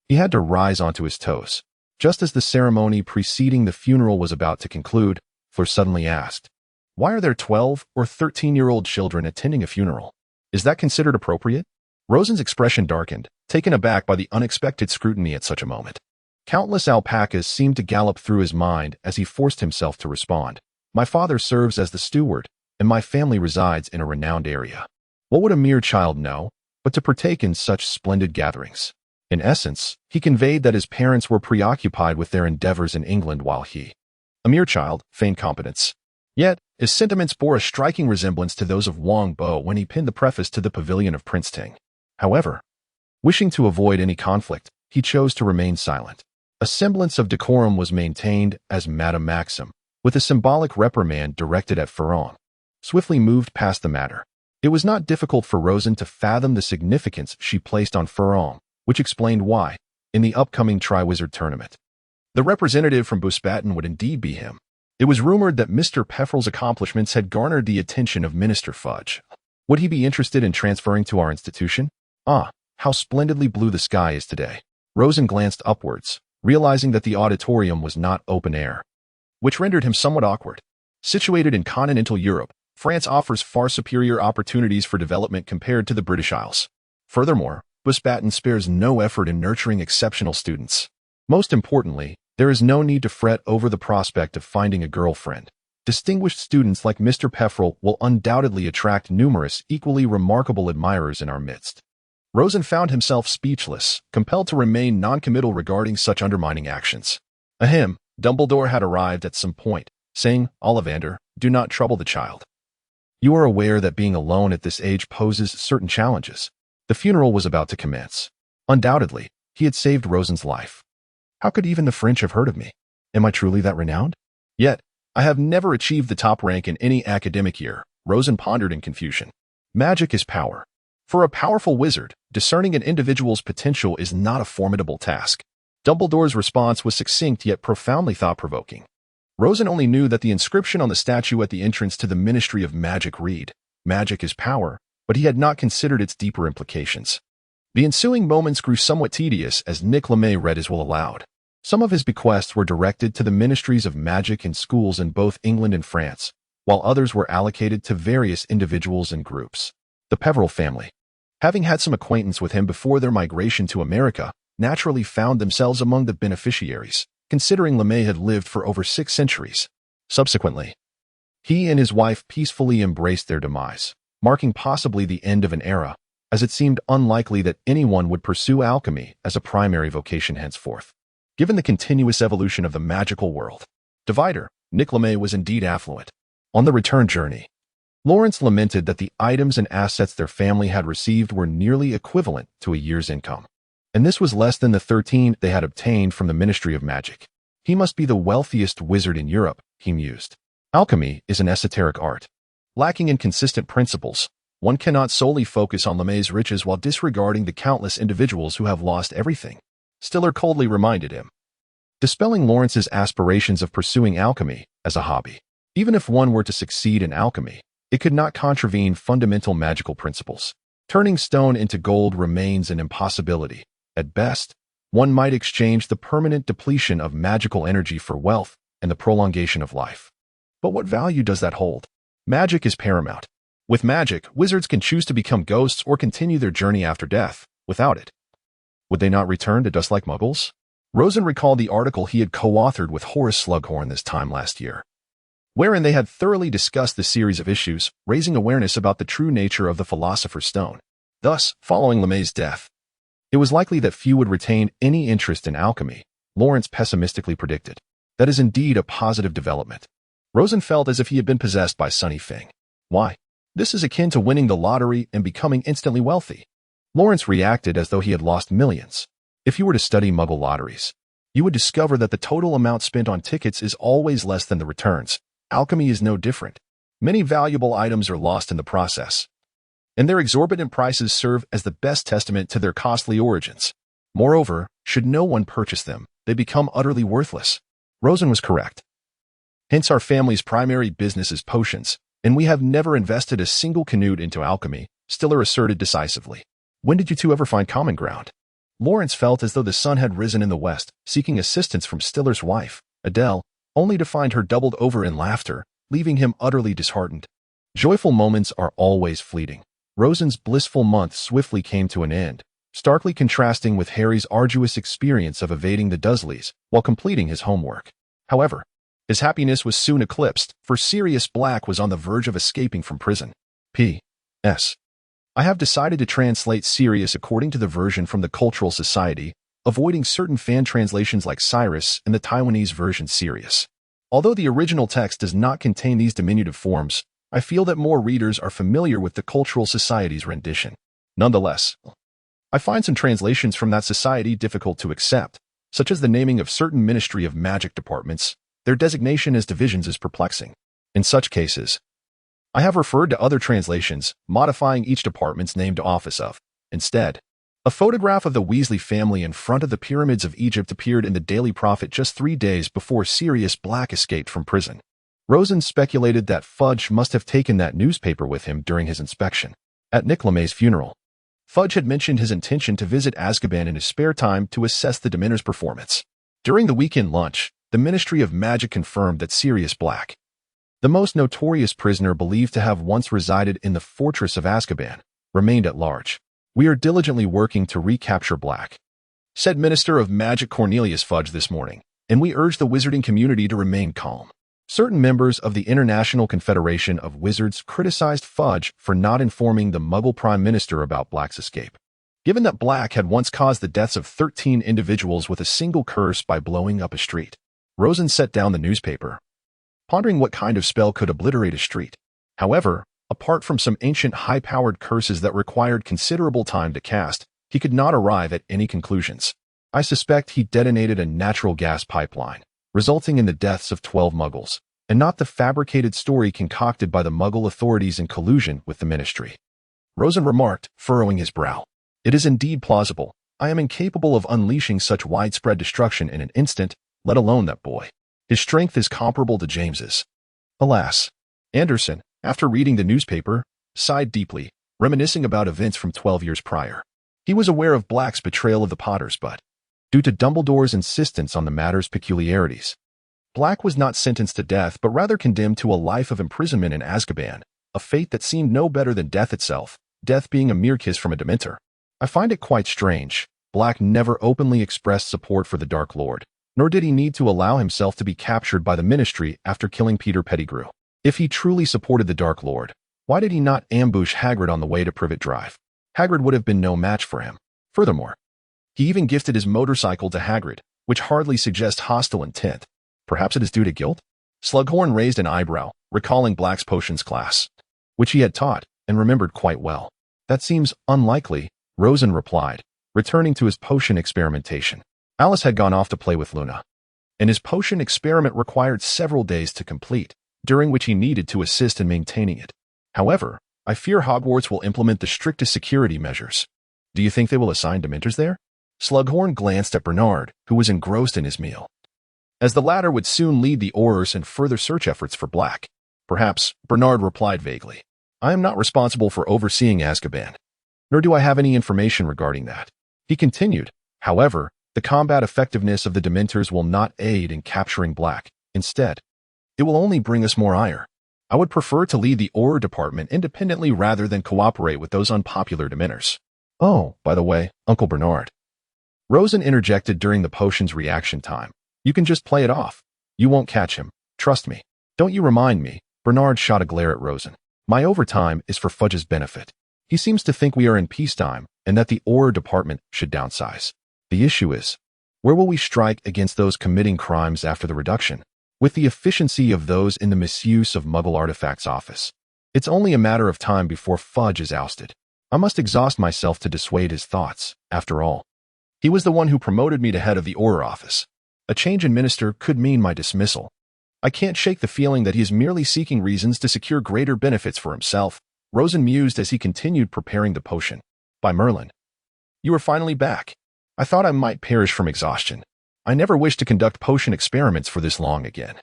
He had to rise onto his toes. Just as the ceremony preceding the funeral was about to conclude, Fleur suddenly asked, "Why are there 12 or 13-year-old children attending a funeral? Is that considered appropriate?" Rosen's expression darkened, taken aback by the unexpected scrutiny at such a moment. Countless alpacas seemed to gallop through his mind as he forced himself to respond. My father serves as the steward, and my family resides in a renowned area. What would a mere child know, but to partake in such splendid gatherings? In essence, he conveyed that his parents were preoccupied with their endeavors in England while he, a mere child, feigned competence. Yet, his sentiments bore a striking resemblance to those of Wang Bo when he penned the preface to the Pavilion of Prince Ting. However, wishing to avoid any conflict, he chose to remain silent. A semblance of decorum was maintained as Madame Maxime, with a symbolic reprimand directed at Ferron, swiftly moved past the matter. It was not difficult for Rosen to fathom the significance she placed on Ferron, which explained why, in the upcoming Triwizard Tournament, the representative from Beauxbatons would indeed be him. It was rumored that Mr. Pefferle's accomplishments had garnered the attention of Minister Fudge. Would he be interested in transferring to our institution? Ah, how splendidly blue the sky is today. Rosen glanced upwards, realizing that the auditorium was not open air, which rendered him somewhat awkward. Situated in continental Europe, France offers far superior opportunities for development compared to the British Isles. Furthermore, Beauxbatons spares no effort in nurturing exceptional students. Most importantly, there is no need to fret over the prospect of finding a girlfriend. Distinguished students like Mr. Pefferle will undoubtedly attract numerous equally remarkable admirers in our midst. Rosen found himself speechless, compelled to remain noncommittal regarding such undermining actions. Ahem, Dumbledore had arrived at some point, saying, "Ollivander, do not trouble the child. You are aware that being alone at this age poses certain challenges." The funeral was about to commence. Undoubtedly, he had saved Rosen's life. How could even the French have heard of me? Am I truly that renowned? Yet, I have never achieved the top rank in any academic year, Rosen pondered in confusion. Magic is power. For a powerful wizard, discerning an individual's potential is not a formidable task. Dumbledore's response was succinct yet profoundly thought-provoking. Rosen only knew that the inscription on the statue at the entrance to the Ministry of Magic read, "Magic is power," but he had not considered its deeper implications. The ensuing moments grew somewhat tedious as Nick LeMay read his will aloud. Some of his bequests were directed to the ministries of magic and schools in both England and France, while others were allocated to various individuals and groups. The Peverell family, having had some acquaintance with him before their migration to America, naturally found themselves among the beneficiaries, considering LeMay had lived for over 6 centuries. Subsequently, he and his wife peacefully embraced their demise, marking possibly the end of an era, as it seemed unlikely that anyone would pursue alchemy as a primary vocation henceforth. Given the continuous evolution of the magical world, Divider, Nick LeMay was indeed affluent. On the return journey, Lawrence lamented that the items and assets their family had received were nearly equivalent to a year's income. And this was less than the 13 they had obtained from the Ministry of Magic. He must be the wealthiest wizard in Europe, he mused. Alchemy is an esoteric art. Lacking in consistent principles, one cannot solely focus on LeMay's riches while disregarding the countless individuals who have lost everything, Stiller coldly reminded him, dispelling Lawrence's aspirations of pursuing alchemy as a hobby. Even if one were to succeed in alchemy, it could not contravene fundamental magical principles. Turning stone into gold remains an impossibility. At best, one might exchange the permanent depletion of magical energy for wealth and the prolongation of life. But what value does that hold? Magic is paramount. With magic, wizards can choose to become ghosts or continue their journey after death. Without it, would they not return to dust like muggles? Rosen recalled the article he had co-authored with Horace Slughorn this time last year, wherein they had thoroughly discussed the series of issues, raising awareness about the true nature of the Philosopher's Stone. Thus, following LeMay's death, it was likely that few would retain any interest in alchemy, Lawrence pessimistically predicted. That is indeed a positive development. Rosen felt as if he had been possessed by Sunny Fing. Why? This is akin to winning the lottery and becoming instantly wealthy. Lawrence reacted as though he had lost millions. If you were to study Muggle lotteries, you would discover that the total amount spent on tickets is always less than the returns. Alchemy is no different. Many valuable items are lost in the process, and their exorbitant prices serve as the best testament to their costly origins. Moreover, should no one purchase them, they become utterly worthless. Rosen was correct. Hence our family's primary business is potions, and we have never invested a single canute into alchemy, Stiller asserted decisively. When did you two ever find common ground? Lawrence felt as though the sun had risen in the west, seeking assistance from Stiller's wife, Adele, only to find her doubled over in laughter, leaving him utterly disheartened. Joyful moments are always fleeting. Rosen's blissful month swiftly came to an end, starkly contrasting with Harry's arduous experience of evading the Dursleys while completing his homework. However, his happiness was soon eclipsed, for Sirius Black was on the verge of escaping from prison. P.S. I have decided to translate Sirius according to the version from the Cultural Society, avoiding certain fan translations like Cyrus and the Taiwanese version Sirius. Although the original text does not contain these diminutive forms, I feel that more readers are familiar with the Cultural Society's rendition. Nonetheless, I find some translations from that society difficult to accept, such as the naming of certain Ministry of Magic departments. Their designation as divisions is perplexing. In such cases, I have referred to other translations, modifying each department's name to office of. Instead, a photograph of the Weasley family in front of the pyramids of Egypt appeared in the Daily Prophet just 3 days before Sirius Black escaped from prison. Rosen speculated that Fudge must have taken that newspaper with him during his inspection. At Nick LeMay's funeral, Fudge had mentioned his intention to visit Azkaban in his spare time to assess the Dementor's performance. During the weekend lunch, the Ministry of Magic confirmed that Sirius Black, the most notorious prisoner believed to have once resided in the fortress of Azkaban, remained at large. We are diligently working to recapture Black, said Minister of Magic Cornelius Fudge this morning, and we urge the wizarding community to remain calm. Certain members of the International Confederation of Wizards criticized Fudge for not informing the Muggle Prime Minister about Black's escape. Given that Black had once caused the deaths of 13 individuals with a single curse by blowing up a street, Rosen set down the newspaper, pondering what kind of spell could obliterate a street. However, apart from some ancient high-powered curses that required considerable time to cast, he could not arrive at any conclusions. I suspect he detonated a natural gas pipeline, resulting in the deaths of 12 Muggles, and not the fabricated story concocted by the Muggle authorities in collusion with the Ministry. Rosen remarked, furrowing his brow. It is indeed plausible. I am incapable of unleashing such widespread destruction in an instant, let alone that boy. His strength is comparable to James's. Alas. Anderson, after reading the newspaper, sighed deeply, reminiscing about events from 12 years prior. He was aware of Black's betrayal of the Potters, but, due to Dumbledore's insistence on the matter's peculiarities, Black was not sentenced to death but rather condemned to a life of imprisonment in Azkaban, a fate that seemed no better than death itself, death being a mere kiss from a Dementor. I find it quite strange. Black never openly expressed support for the Dark Lord, nor did he need to allow himself to be captured by the Ministry after killing Peter Pettigrew. If he truly supported the Dark Lord, why did he not ambush Hagrid on the way to Privet Drive? Hagrid would have been no match for him. Furthermore, he even gifted his motorcycle to Hagrid, which hardly suggests hostile intent. Perhaps it is due to guilt? Slughorn raised an eyebrow, recalling Black's potions class, which he had taught and remembered quite well. That seems unlikely, Rosen replied, returning to his potion experimentation. Alice had gone off to play with Luna, and his potion experiment required several days to complete, during which he needed to assist in maintaining it. However, I fear Hogwarts will implement the strictest security measures. Do you think they will assign Dementors there? Slughorn glanced at Bernard, who was engrossed in his meal, as the latter would soon lead the Aurors in further search efforts for Black. Perhaps, Bernard replied vaguely. I am not responsible for overseeing Azkaban, nor do I have any information regarding that. He continued, however, the combat effectiveness of the Dementors will not aid in capturing Black. Instead, it will only bring us more ire. I would prefer to lead the Auror department independently rather than cooperate with those unpopular Dementors. Oh, by the way, Uncle Bernard. Rosen interjected during the potion's reaction time. You can just play it off. You won't catch him. Trust me. Don't you remind me. Bernard shot a glare at Rosen. My overtime is for Fudge's benefit. He seems to think we are in peacetime and that the Auror department should downsize. The issue is, where will we strike against those committing crimes after the reduction? With the efficiency of those in the misuse of Muggle artifacts office. It's only a matter of time before Fudge is ousted. I must exhaust myself to dissuade his thoughts, after all. He was the one who promoted me to head of the Auror office. A change in minister could mean my dismissal. I can't shake the feeling that he is merely seeking reasons to secure greater benefits for himself. Rosen mused as he continued preparing the potion. By Merlin. You are finally back. I thought I might perish from exhaustion. I never wished to conduct potion experiments for this long again.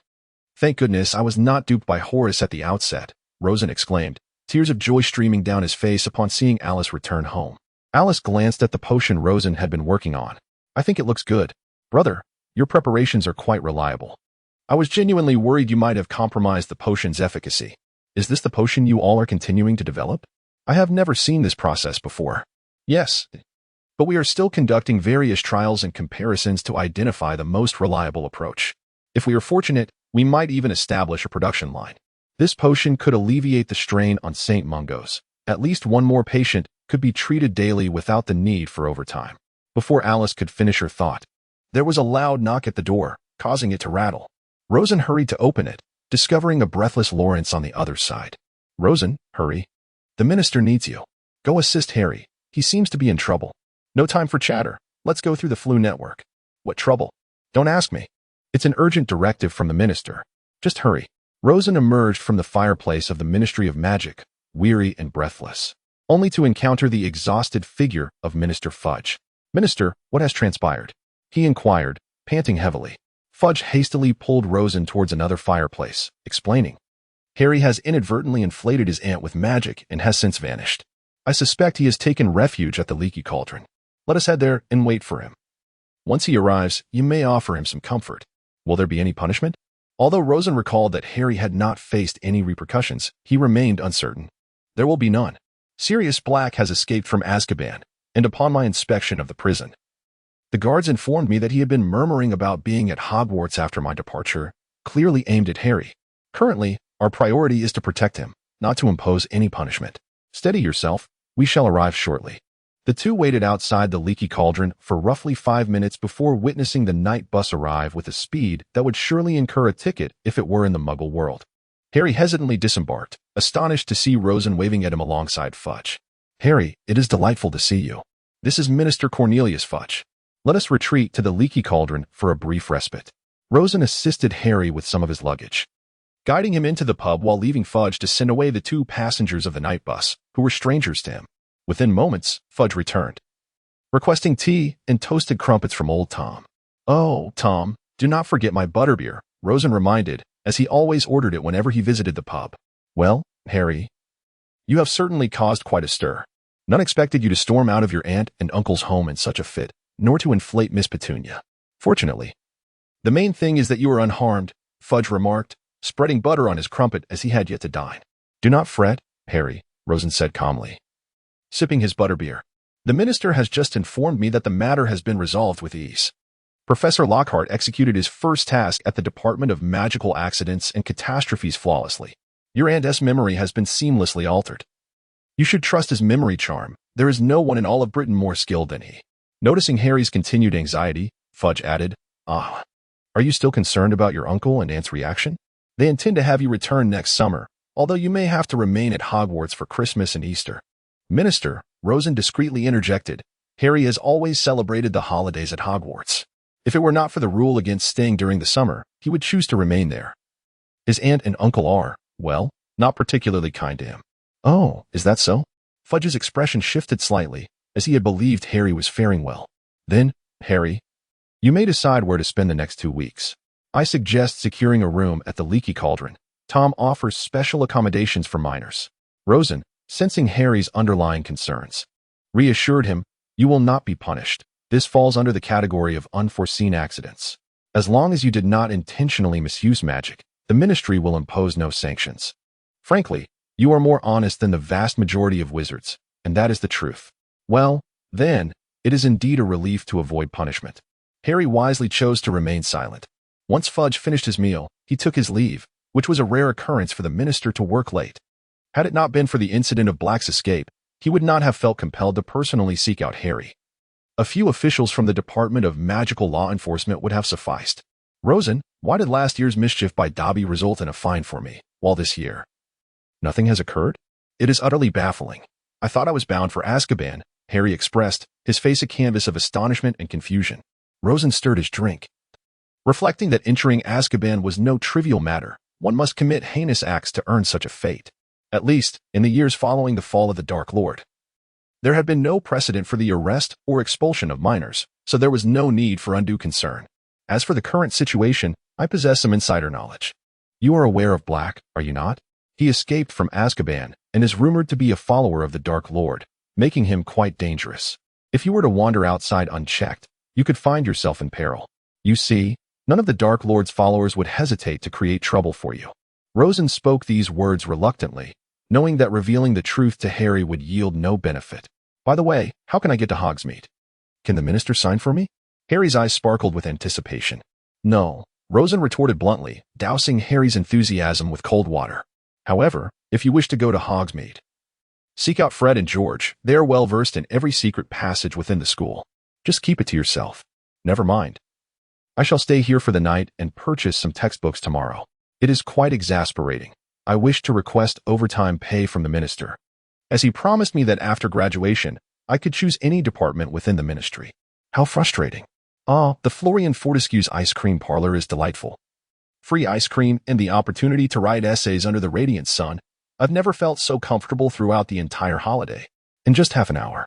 Thank goodness I was not duped by Horace at the outset, Rosen exclaimed, tears of joy streaming down his face upon seeing Alice return home. Alice glanced at the potion Rosen had been working on. I think it looks good. Brother, your preparations are quite reliable. I was genuinely worried you might have compromised the potion's efficacy. Is this the potion you all are continuing to develop? I have never seen this process before. Yes, but we are still conducting various trials and comparisons to identify the most reliable approach. If we are fortunate, we might even establish a production line. This potion could alleviate the strain on St. Mungo's. At least one more patient could be treated daily without the need for overtime. Before Alice could finish her thought, there was a loud knock at the door, causing it to rattle. Rosen hurried to open it, discovering a breathless Lawrence on the other side. Rosen, hurry. The minister needs you. Go assist Harry. He seems to be in trouble. No time for chatter. Let's go through the flu network. What trouble? Don't ask me. It's an urgent directive from the minister. Just hurry. Rosen emerged from the fireplace of the Ministry of Magic, weary and breathless, only to encounter the exhausted figure of Minister Fudge. Minister, what has transpired? He inquired, panting heavily. Fudge hastily pulled Rosen towards another fireplace, explaining. Harry has inadvertently inflated his aunt with magic and has since vanished. I suspect he has taken refuge at the Leaky Cauldron. Let us head there and wait for him. Once he arrives, you may offer him some comfort. Will there be any punishment? Although Rosen recalled that Harry had not faced any repercussions, he remained uncertain. There will be none. Sirius Black has escaped from Azkaban, and upon my inspection of the prison, the guards informed me that he had been murmuring about being at Hogwarts after my departure, clearly aimed at Harry. Currently, our priority is to protect him, not to impose any punishment. Steady yourself. We shall arrive shortly. The two waited outside the Leaky Cauldron for roughly 5 minutes before witnessing the night bus arrive with a speed that would surely incur a ticket if it were in the Muggle world. Harry hesitantly disembarked, astonished to see Rosen waving at him alongside Fudge. Harry, it is delightful to see you. This is Minister Cornelius Fudge. Let us retreat to the Leaky Cauldron for a brief respite. Rosen assisted Harry with some of his luggage, guiding him into the pub while leaving Fudge to send away the two passengers of the night bus, who were strangers to him. Within moments, Fudge returned, requesting tea and toasted crumpets from old Tom. Oh, Tom, do not forget my butterbeer, Rosen reminded, as he always ordered it whenever he visited the pub. Well, Harry, you have certainly caused quite a stir. None expected you to storm out of your aunt and uncle's home in such a fit, nor to inflate Miss Petunia. Fortunately, the main thing is that you are unharmed, Fudge remarked, spreading butter on his crumpet as he had yet to dine. Do not fret, Harry, Rosen said calmly, sipping his butterbeer. The minister has just informed me that the matter has been resolved with ease. Professor Lockhart executed his first task at the Department of Magical Accidents and Catastrophes flawlessly. Your aunt's memory has been seamlessly altered. You should trust his memory charm. There is no one in all of Britain more skilled than he. Noticing Harry's continued anxiety, Fudge added, are you still concerned about your uncle and aunt's reaction? They intend to have you return next summer, although you may have to remain at Hogwarts for Christmas and Easter. Minister, Rosen discreetly interjected, Harry has always celebrated the holidays at Hogwarts. If it were not for the rule against staying during the summer, he would choose to remain there. His aunt and uncle are, well, not particularly kind to him. Oh, is that so? Fudge's expression shifted slightly, as he had believed Harry was faring well. Then, Harry, you may decide where to spend the next 2 weeks. I suggest securing a room at the Leaky Cauldron. Tom offers special accommodations for minors. Rosen, sensing Harry's underlying concerns, reassured him, you will not be punished. This falls under the category of unforeseen accidents. As long as you did not intentionally misuse magic, the Ministry will impose no sanctions. Frankly, you are more honest than the vast majority of wizards, and that is the truth. Well, then, it is indeed a relief to avoid punishment. Harry wisely chose to remain silent. Once Fudge finished his meal, he took his leave, which was a rare occurrence for the minister to work late. Had it not been for the incident of Black's escape, he would not have felt compelled to personally seek out Harry. A few officials from the Department of Magical Law Enforcement would have sufficed. Rosen, why did last year's mischief by Dobby result in a fine for me, while this year nothing has occurred? It is utterly baffling. I thought I was bound for Azkaban, Harry expressed, his face a canvas of astonishment and confusion. Rosen stirred his drink. Reflecting that entering Azkaban was no trivial matter, one must commit heinous acts to earn such a fate. At least, in the years following the fall of the Dark Lord, there had been no precedent for the arrest or expulsion of minors, so there was no need for undue concern. As for the current situation, I possess some insider knowledge. You are aware of Black, are you not? He escaped from Azkaban and is rumored to be a follower of the Dark Lord, making him quite dangerous. If you were to wander outside unchecked, you could find yourself in peril. You see, none of the Dark Lord's followers would hesitate to create trouble for you. Rosen spoke these words reluctantly, knowing that revealing the truth to Harry would yield no benefit. By the way, how can I get to Hogsmeade? Can the minister sign for me? Harry's eyes sparkled with anticipation. No, Rosen retorted bluntly, dousing Harry's enthusiasm with cold water. However, if you wish to go to Hogsmeade, seek out Fred and George. They are well versed in every secret passage within the school. Just keep it to yourself. Never mind. I shall stay here for the night and purchase some textbooks tomorrow. It is quite exasperating. I wish to request overtime pay from the minister, as he promised me that after graduation, I could choose any department within the ministry. How frustrating. The Florian Fortescue's ice cream parlor is delightful. Free ice cream and the opportunity to write essays under the radiant sun. I've never felt so comfortable throughout the entire holiday. In just half an hour,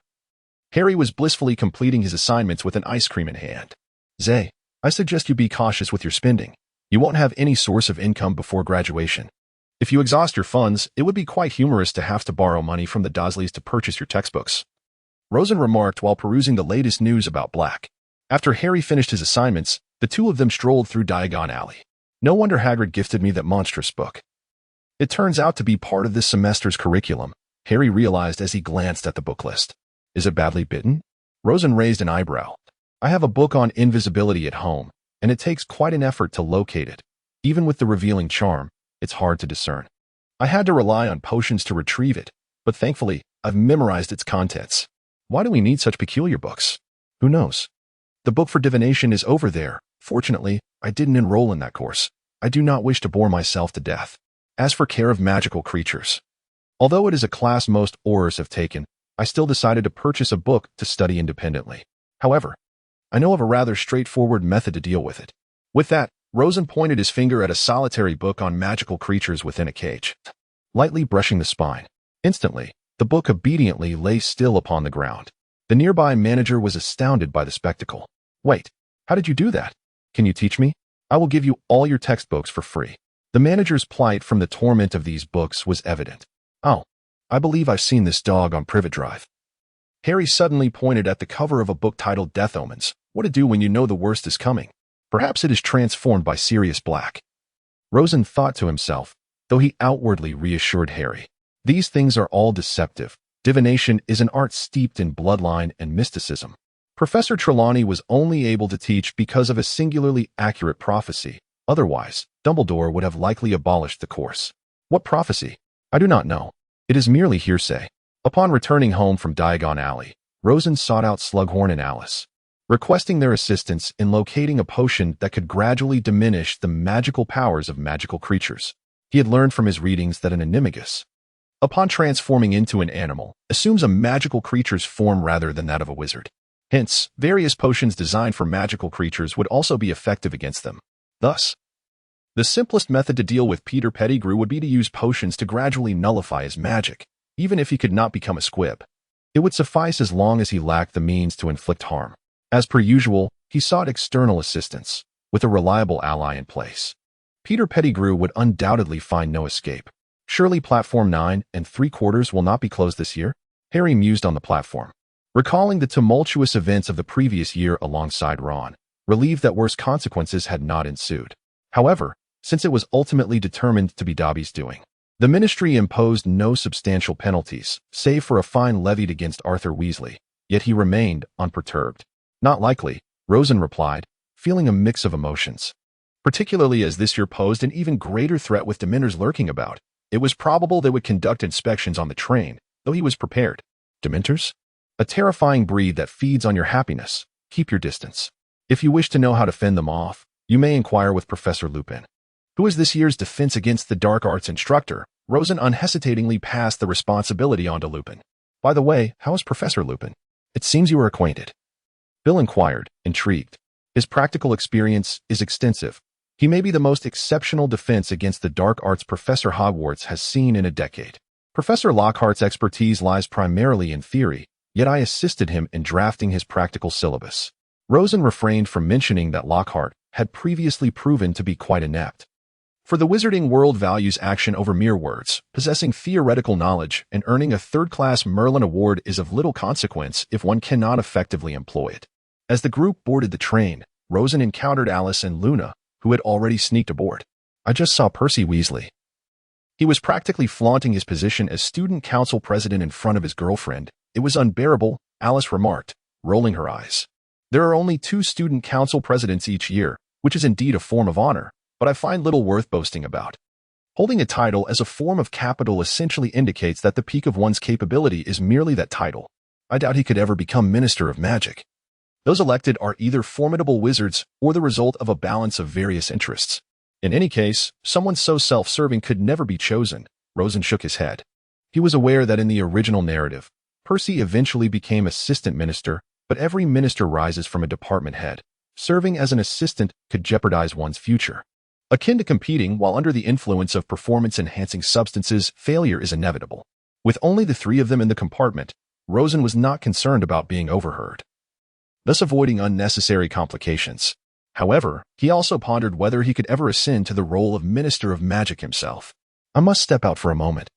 Harry was blissfully completing his assignments with an ice cream in hand. Zay, I suggest you be cautious with your spending. You won't have any source of income before graduation. If you exhaust your funds, it would be quite humorous to have to borrow money from the Dursleys to purchase your textbooks. Rosen remarked while perusing the latest news about Black. After Harry finished his assignments, the two of them strolled through Diagon Alley. No wonder Hagrid gifted me that monstrous book. It turns out to be part of this semester's curriculum, Harry realized as he glanced at the book list. Is it badly bitten? Rosen raised an eyebrow. I have a book on invisibility at home, and it takes quite an effort to locate it. Even with the revealing charm, it's hard to discern. I had to rely on potions to retrieve it, but thankfully, I've memorized its contents. Why do we need such peculiar books? Who knows? The book for divination is over there. Fortunately, I didn't enroll in that course. I do not wish to bore myself to death. As for care of magical creatures, although it is a class most Aurors have taken, I still decided to purchase a book to study independently. However, I know of a rather straightforward method to deal with it. With that, Rosen pointed his finger at a solitary book on magical creatures within a cage, lightly brushing the spine. Instantly, the book obediently lay still upon the ground. The nearby manager was astounded by the spectacle. Wait, how did you do that? Can you teach me? I will give you all your textbooks for free. The manager's plight from the torment of these books was evident. Oh, I believe I've seen this dog on Privet Drive. Harry suddenly pointed at the cover of a book titled Death Omens. What to do when you know the worst is coming? Perhaps it is transformed by Sirius Black. Rosen thought to himself, though he outwardly reassured Harry. These things are all deceptive. Divination is an art steeped in bloodline and mysticism. Professor Trelawney was only able to teach because of a singularly accurate prophecy. Otherwise, Dumbledore would have likely abolished the course. What prophecy? I do not know. It is merely hearsay. Upon returning home from Diagon Alley, Rosen sought out Slughorn and Alice, requesting their assistance in locating a potion that could gradually diminish the magical powers of magical creatures. He had learned from his readings that an animagus, upon transforming into an animal, assumes a magical creature's form rather than that of a wizard. Hence, various potions designed for magical creatures would also be effective against them. Thus, the simplest method to deal with Peter Pettigrew would be to use potions to gradually nullify his magic. even if he could not become a squib. It would suffice as long as he lacked the means to inflict harm. As per usual, he sought external assistance, with a reliable ally in place. Peter Pettigrew would undoubtedly find no escape. Surely Platform 9 3/4 will not be closed this year? Harry mused on the platform, recalling the tumultuous events of the previous year alongside Ron, relieved that worse consequences had not ensued. However, since it was ultimately determined to be Dobby's doing, the Ministry imposed no substantial penalties, save for a fine levied against Arthur Weasley, yet he remained unperturbed. Not likely, Rosen replied, feeling a mix of emotions. Particularly as this year posed an even greater threat with Dementors lurking about, it was probable they would conduct inspections on the train, though he was prepared. Dementors? A terrifying breed that feeds on your happiness. Keep your distance. If you wish to know how to fend them off, you may inquire with Professor Lupin, who is this year's Defense Against the Dark Arts instructor. Rosen unhesitatingly passed the responsibility on to Lupin. By the way, how is Professor Lupin? It seems you are acquainted. Bill inquired, intrigued. His practical experience is extensive. He may be the most exceptional defense against the dark arts Professor Hogwarts has seen in a decade. Professor Lockhart's expertise lies primarily in theory, yet I assisted him in drafting his practical syllabus. Rosen refrained from mentioning that Lockhart had previously proven to be quite inept. For the wizarding world values action over mere words. Possessing theoretical knowledge and earning a third-class Merlin award is of little consequence if one cannot effectively employ it. As the group boarded the train, Rosen encountered Alice and Luna, who had already sneaked aboard. I just saw Percy Weasley. He was practically flaunting his position as student council president in front of his girlfriend. It was unbearable, Alice remarked, rolling her eyes. There are only 2 student council presidents each year, which is indeed a form of honor, but I find little worth boasting about. Holding a title as a form of capital essentially indicates that the peak of one's capability is merely that title. I doubt he could ever become Minister of Magic. Those elected are either formidable wizards or the result of a balance of various interests. In any case, someone so self-serving could never be chosen. Rosen shook his head. He was aware that in the original narrative, Percy eventually became assistant minister, but every minister rises from a department head. Serving as an assistant could jeopardize one's future. Akin to competing while under the influence of performance-enhancing substances, failure is inevitable. With only the 3 of them in the compartment, Rosen was not concerned about being overheard, thus avoiding unnecessary complications. However, he also pondered whether he could ever ascend to the role of Minister of Magic himself. I must step out for a moment.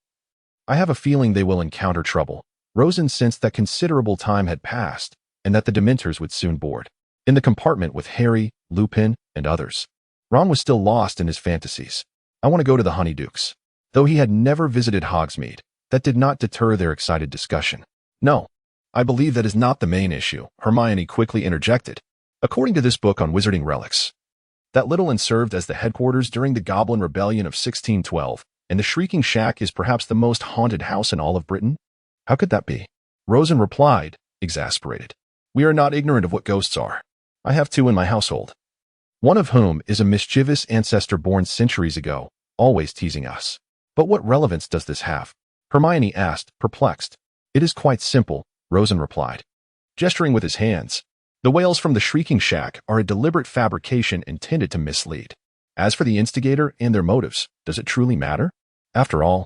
I have a feeling they will encounter trouble. Rosen sensed that considerable time had passed, and that the Dementors would soon board. In the compartment with Harry, Lupin, and others, Ron was still lost in his fantasies. I want to go to the Honeydukes. Though he had never visited Hogsmeade, that did not deter their excited discussion. No, I believe that is not the main issue, Hermione quickly interjected. According to this book on wizarding relics, that little inn served as the headquarters during the Goblin Rebellion of 1612, and the Shrieking Shack is perhaps the most haunted house in all of Britain? How could that be? Rosen replied, exasperated. We are not ignorant of what ghosts are. I have 2 in my household, one of whom is a mischievous ancestor born centuries ago, always teasing us. But what relevance does this have? Hermione asked, perplexed. It is quite simple, Rosen replied, gesturing with his hands. The wails from the Shrieking Shack are a deliberate fabrication intended to mislead. As for the instigator and their motives, does it truly matter? After all,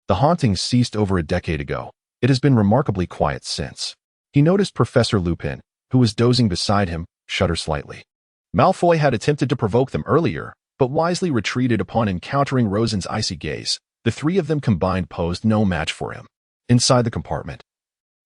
the hauntings ceased over a decade ago. It has been remarkably quiet since. He noticed Professor Lupin, who was dozing beside him, shudder slightly. Malfoy had attempted to provoke them earlier, but wisely retreated upon encountering Rosen's icy gaze. The 3 of them combined posed no match for him. Inside the compartment,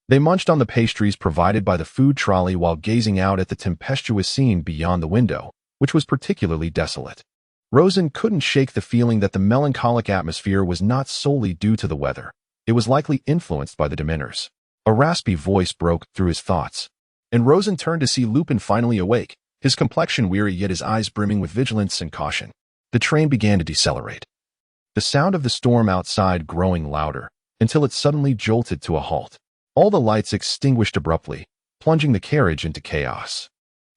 they munched on the pastries provided by the food trolley while gazing out at the tempestuous scene beyond the window, which was particularly desolate. Rosen couldn't shake the feeling that the melancholic atmosphere was not solely due to the weather. It was likely influenced by the Dementors. A raspy voice broke through his thoughts, and Rosen turned to see Lupin finally awake, his complexion weary yet his eyes brimming with vigilance and caution. The train began to decelerate, the sound of the storm outside growing louder, until it suddenly jolted to a halt. All the lights extinguished abruptly, plunging the carriage into chaos.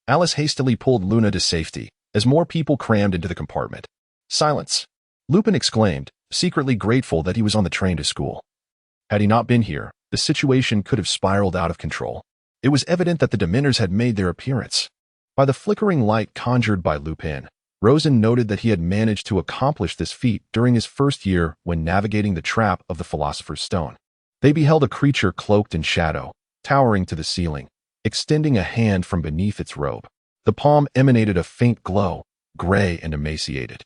Alice hastily pulled Luna to safety, as more people crammed into the compartment. Silence! Lupin exclaimed, secretly grateful that he was on the train to school. Had he not been here, the situation could have spiraled out of control. It was evident that the Dementors had made their appearance. By the flickering light conjured by Lupin, Rosen noted that he had managed to accomplish this feat during his first year when navigating the trap of the Philosopher's Stone. They beheld a creature cloaked in shadow, towering to the ceiling, extending a hand from beneath its robe. The palm emanated a faint glow, gray and emaciated,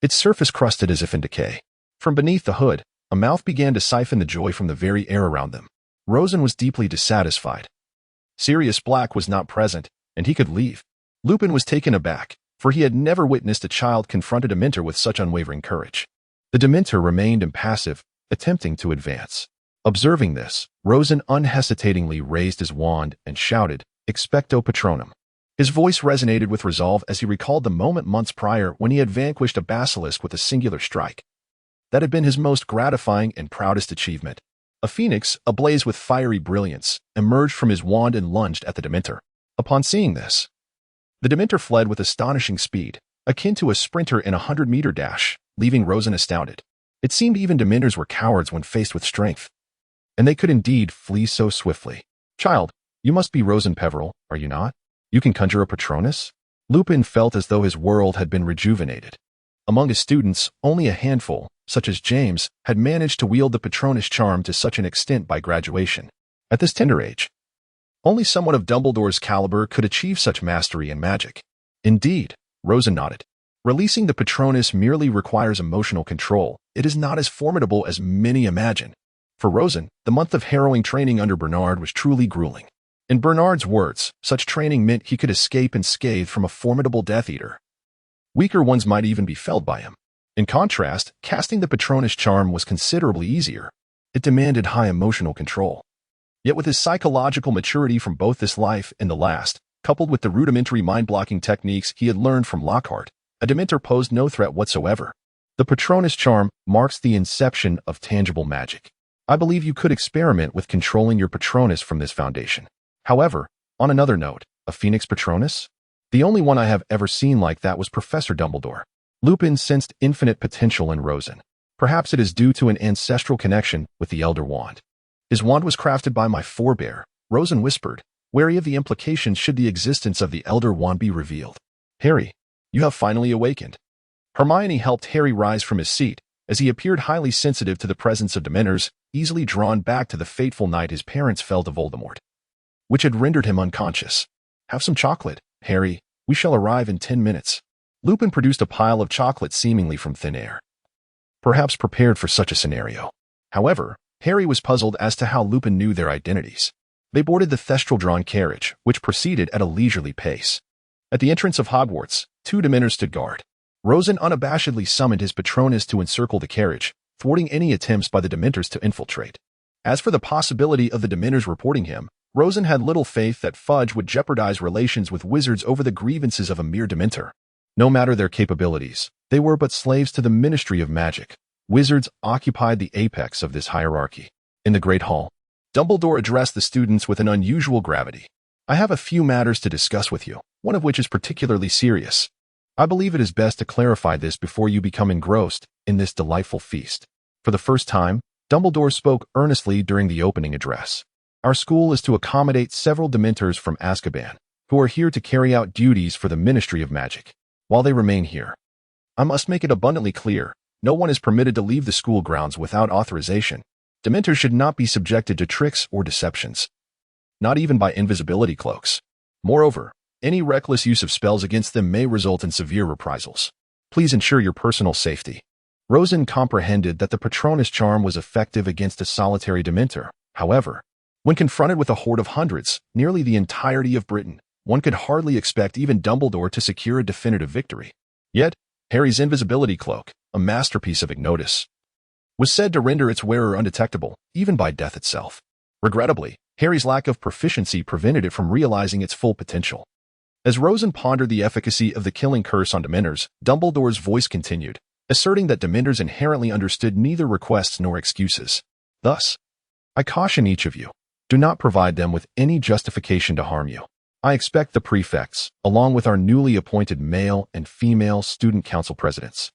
its surface crusted as if in decay. From beneath the hood, a mouth began to siphon the joy from the very air around them. Rosen was deeply dissatisfied. Sirius Black was not present, and he could leave. Lupin was taken aback, for he had never witnessed a child confront a Dementor with such unwavering courage. The Dementor remained impassive, attempting to advance. Observing this, Rosen unhesitatingly raised his wand and shouted, "Expecto Patronum." His voice resonated with resolve as he recalled the moment months prior when he had vanquished a basilisk with a singular strike. That had been his most gratifying and proudest achievement. A phoenix, ablaze with fiery brilliance, emerged from his wand and lunged at the Dementor. Upon seeing this, the Dementor fled with astonishing speed, akin to a sprinter in a 100-meter dash, leaving Rosen astounded. It seemed even Dementors were cowards when faced with strength. And they could indeed flee so swiftly. "Child, you must be Rosen Peveril, are you not? You can conjure a Patronus?" Lupin felt as though his world had been rejuvenated. Among his students, only a handful, such as James, had managed to wield the Patronus charm to such an extent by graduation. At this tender age, only someone of Dumbledore's caliber could achieve such mastery in magic. Indeed, Rosen nodded. Releasing the Patronus merely requires emotional control. It is not as formidable as many imagine. For Rosen, the month of harrowing training under Bernard was truly grueling. In Bernard's words, such training meant he could escape unscathed from a formidable Death Eater. Weaker ones might even be felled by him. In contrast, casting the Patronus charm was considerably easier. It demanded high emotional control. Yet with his psychological maturity from both this life and the last, coupled with the rudimentary mind-blocking techniques he had learned from Lockhart, a Dementor posed no threat whatsoever. The Patronus charm marks the inception of tangible magic. I believe you could experiment with controlling your Patronus from this foundation. However, on another note, a Phoenix Patronus? The only one I have ever seen like that was Professor Dumbledore. Lupin sensed infinite potential in Rosen. Perhaps it is due to an ancestral connection with the Elder Wand. "His wand was crafted by my forebear," Rosen whispered, wary of the implications should the existence of the Elder Wand be revealed. "Harry, you have finally awakened." Hermione helped Harry rise from his seat, as he appeared highly sensitive to the presence of Dementors, easily drawn back to the fateful night his parents fell to Voldemort, which had rendered him unconscious. "Have some chocolate, Harry. We shall arrive in 10 minutes. Lupin produced a pile of chocolate seemingly from thin air, perhaps prepared for such a scenario. However, Harry was puzzled as to how Lupin knew their identities. They boarded the thestral-drawn carriage, which proceeded at a leisurely pace. At the entrance of Hogwarts, 2 Dementors stood guard. Rosen unabashedly summoned his Patronus to encircle the carriage, thwarting any attempts by the Dementors to infiltrate. As for the possibility of the Dementors reporting him, Rosen had little faith that Fudge would jeopardize relations with wizards over the grievances of a mere Dementor. No matter their capabilities, they were but slaves to the Ministry of Magic. Wizards occupied the apex of this hierarchy. In the Great Hall, Dumbledore addressed the students with an unusual gravity. "I have a few matters to discuss with you, one of which is particularly serious. I believe it is best to clarify this before you become engrossed in this delightful feast." For the first time, Dumbledore spoke earnestly during the opening address. "Our school is to accommodate several Dementors from Azkaban, who are here to carry out duties for the Ministry of Magic. While they remain here, I must make it abundantly clear, no one is permitted to leave the school grounds without authorization. Dementors should not be subjected to tricks or deceptions, not even by invisibility cloaks. Moreover, any reckless use of spells against them may result in severe reprisals. Please ensure your personal safety." Rosen comprehended that the Patronus charm was effective against a solitary Dementor. However, when confronted with a horde of hundreds, nearly the entirety of Britain, one could hardly expect even Dumbledore to secure a definitive victory. Yet, Harry's invisibility cloak, a masterpiece of Ignotus, was said to render its wearer undetectable, even by death itself. Regrettably, Harry's lack of proficiency prevented it from realizing its full potential. As Rosen pondered the efficacy of the killing curse on Dementors, Dumbledore's voice continued, asserting that Dementors inherently understood neither requests nor excuses. "Thus, I caution each of you, do not provide them with any justification to harm you. I expect the prefects, along with our newly appointed male and female student council presidents,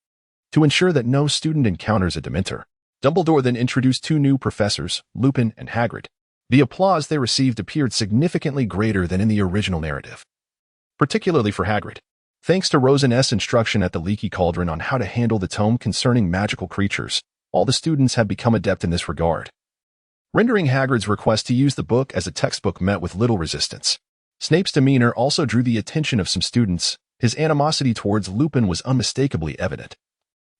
to ensure that no student encounters a Dementor." Dumbledore then introduced 2 new professors, Lupin and Hagrid. The applause they received appeared significantly greater than in the original narrative, particularly for Hagrid. Thanks to Rosen's instruction at the Leaky Cauldron on how to handle the tome concerning magical creatures, all the students had become adept in this regard. rendering Hagrid's request to use the book as a textbook met with little resistance. Snape's demeanor also drew the attention of some students. His animosity towards Lupin was unmistakably evident,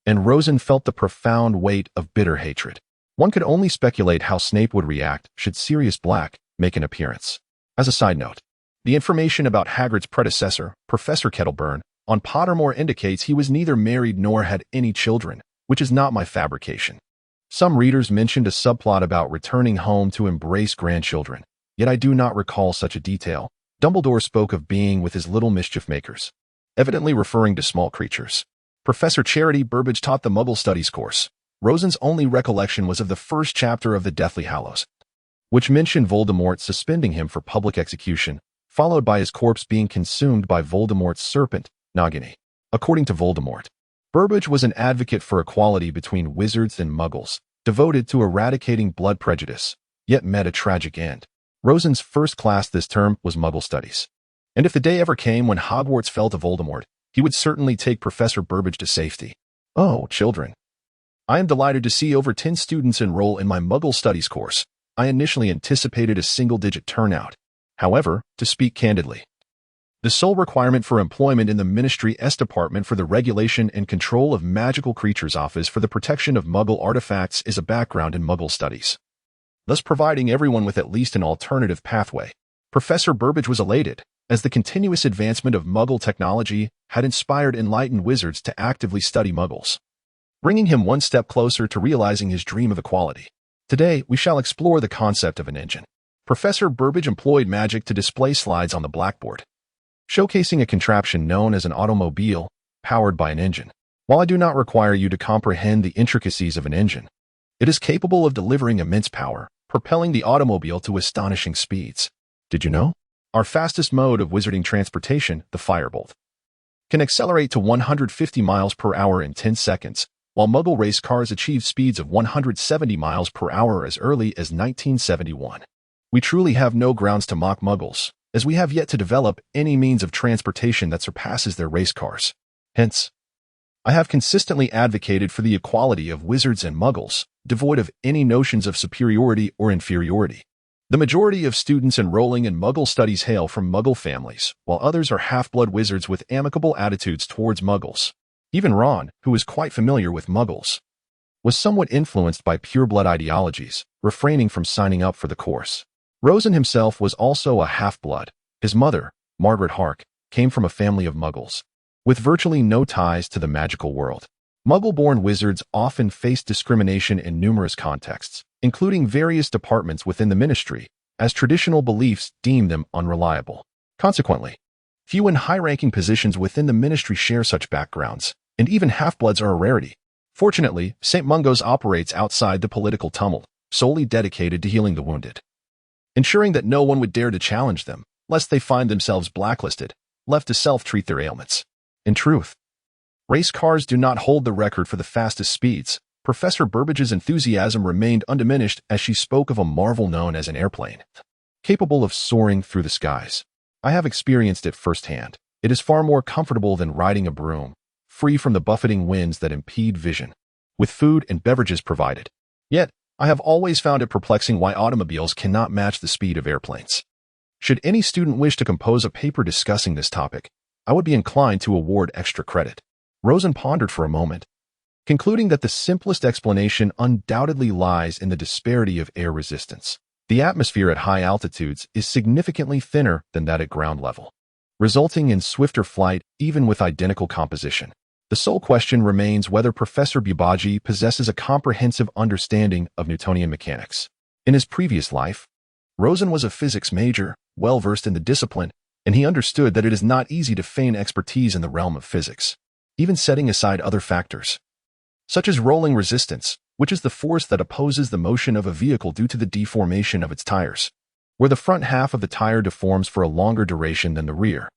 and Rosen felt the profound weight of bitter hatred. One could only speculate how Snape would react should Sirius Black make an appearance. As a side note, the information about Hagrid's predecessor, Professor Kettleburn, on Pottermore indicates he was neither married nor had any children, which is not my fabrication. Some readers mentioned a subplot about returning home to embrace grandchildren, yet I do not recall such a detail. Dumbledore spoke of being with his little mischief makers, evidently referring to small creatures. Professor Charity Burbage taught the Muggle Studies course. Rosen's only recollection was of the first chapter of the Deathly Hallows, which mentioned Voldemort suspending him for public execution, followed by his corpse being consumed by Voldemort's serpent, Nagini. According to Voldemort, Burbage was an advocate for equality between wizards and Muggles, devoted to eradicating blood prejudice, yet met a tragic end. Rosen's first class this term was Muggle Studies, and if the day ever came when Hogwarts fell to Voldemort, he would certainly take Professor Burbage to safety. Oh, children. I am delighted to see over 10 students enroll in my Muggle Studies course. I initially anticipated a single-digit turnout. However, to speak candidly, the sole requirement for employment in the Ministry S Department for the Regulation and Control of Magical Creatures Office for the Protection of Muggle Artifacts is a background in Muggle Studies, thus providing everyone with at least an alternative pathway. Professor Burbage was elated, as the continuous advancement of Muggle technology had inspired enlightened wizards to actively study Muggles, bringing him one step closer to realizing his dream of equality. Today, we shall explore the concept of an engine. Professor Burbage employed magic to display slides on the blackboard, showcasing a contraption known as an automobile, powered by an engine. While I do not require you to comprehend the intricacies of an engine, it is capable of delivering immense power, propelling the automobile to astonishing speeds. Did you know? Our fastest mode of wizarding transportation, the firebolt, can accelerate to 150 miles per hour in 10 seconds, while Muggle race cars achieved speeds of 170 miles per hour as early as 1971. We truly have no grounds to mock Muggles, as we have yet to develop any means of transportation that surpasses their race cars. Hence, I have consistently advocated for the equality of wizards and Muggles, devoid of any notions of superiority or inferiority. The majority of students enrolling in Muggle Studies hail from Muggle families, while others are half-blood wizards with amicable attitudes towards Muggles. Even Ron, who is quite familiar with Muggles, was somewhat influenced by pure-blood ideologies, refraining from signing up for the course. Rosen himself was also a half-blood. His mother, Margaret Hark, came from a family of Muggles, with virtually no ties to the magical world. Muggle-born wizards often face discrimination in numerous contexts, including various departments within the ministry, as traditional beliefs deem them unreliable. Consequently, few in high-ranking positions within the ministry share such backgrounds, and even half-bloods are a rarity. Fortunately, St. Mungo's operates outside the political tumult, solely dedicated to healing the wounded, ensuring that no one would dare to challenge them, lest they find themselves blacklisted, left to self-treat their ailments. In truth, race cars do not hold the record for the fastest speeds. Professor Burbage's enthusiasm remained undiminished as she spoke of a marvel known as an airplane, capable of soaring through the skies. I have experienced it firsthand. It is far more comfortable than riding a broom, free from the buffeting winds that impede vision, with food and beverages provided. Yet, I have always found it perplexing why automobiles cannot match the speed of airplanes. Should any student wish to compose a paper discussing this topic, I would be inclined to award extra credit. Rosen pondered for a moment, concluding that the simplest explanation undoubtedly lies in the disparity of air resistance. The atmosphere at high altitudes is significantly thinner than that at ground level, resulting in swifter flight even with identical composition. The sole question remains whether Professor Bubaji possesses a comprehensive understanding of Newtonian mechanics. In his previous life, Rosen was a physics major, well-versed in the discipline, and he understood that it is not easy to feign expertise in the realm of physics, even setting aside other factors, such as rolling resistance, which is the force that opposes the motion of a vehicle due to the deformation of its tires, where the front half of the tire deforms for a longer duration than the rear,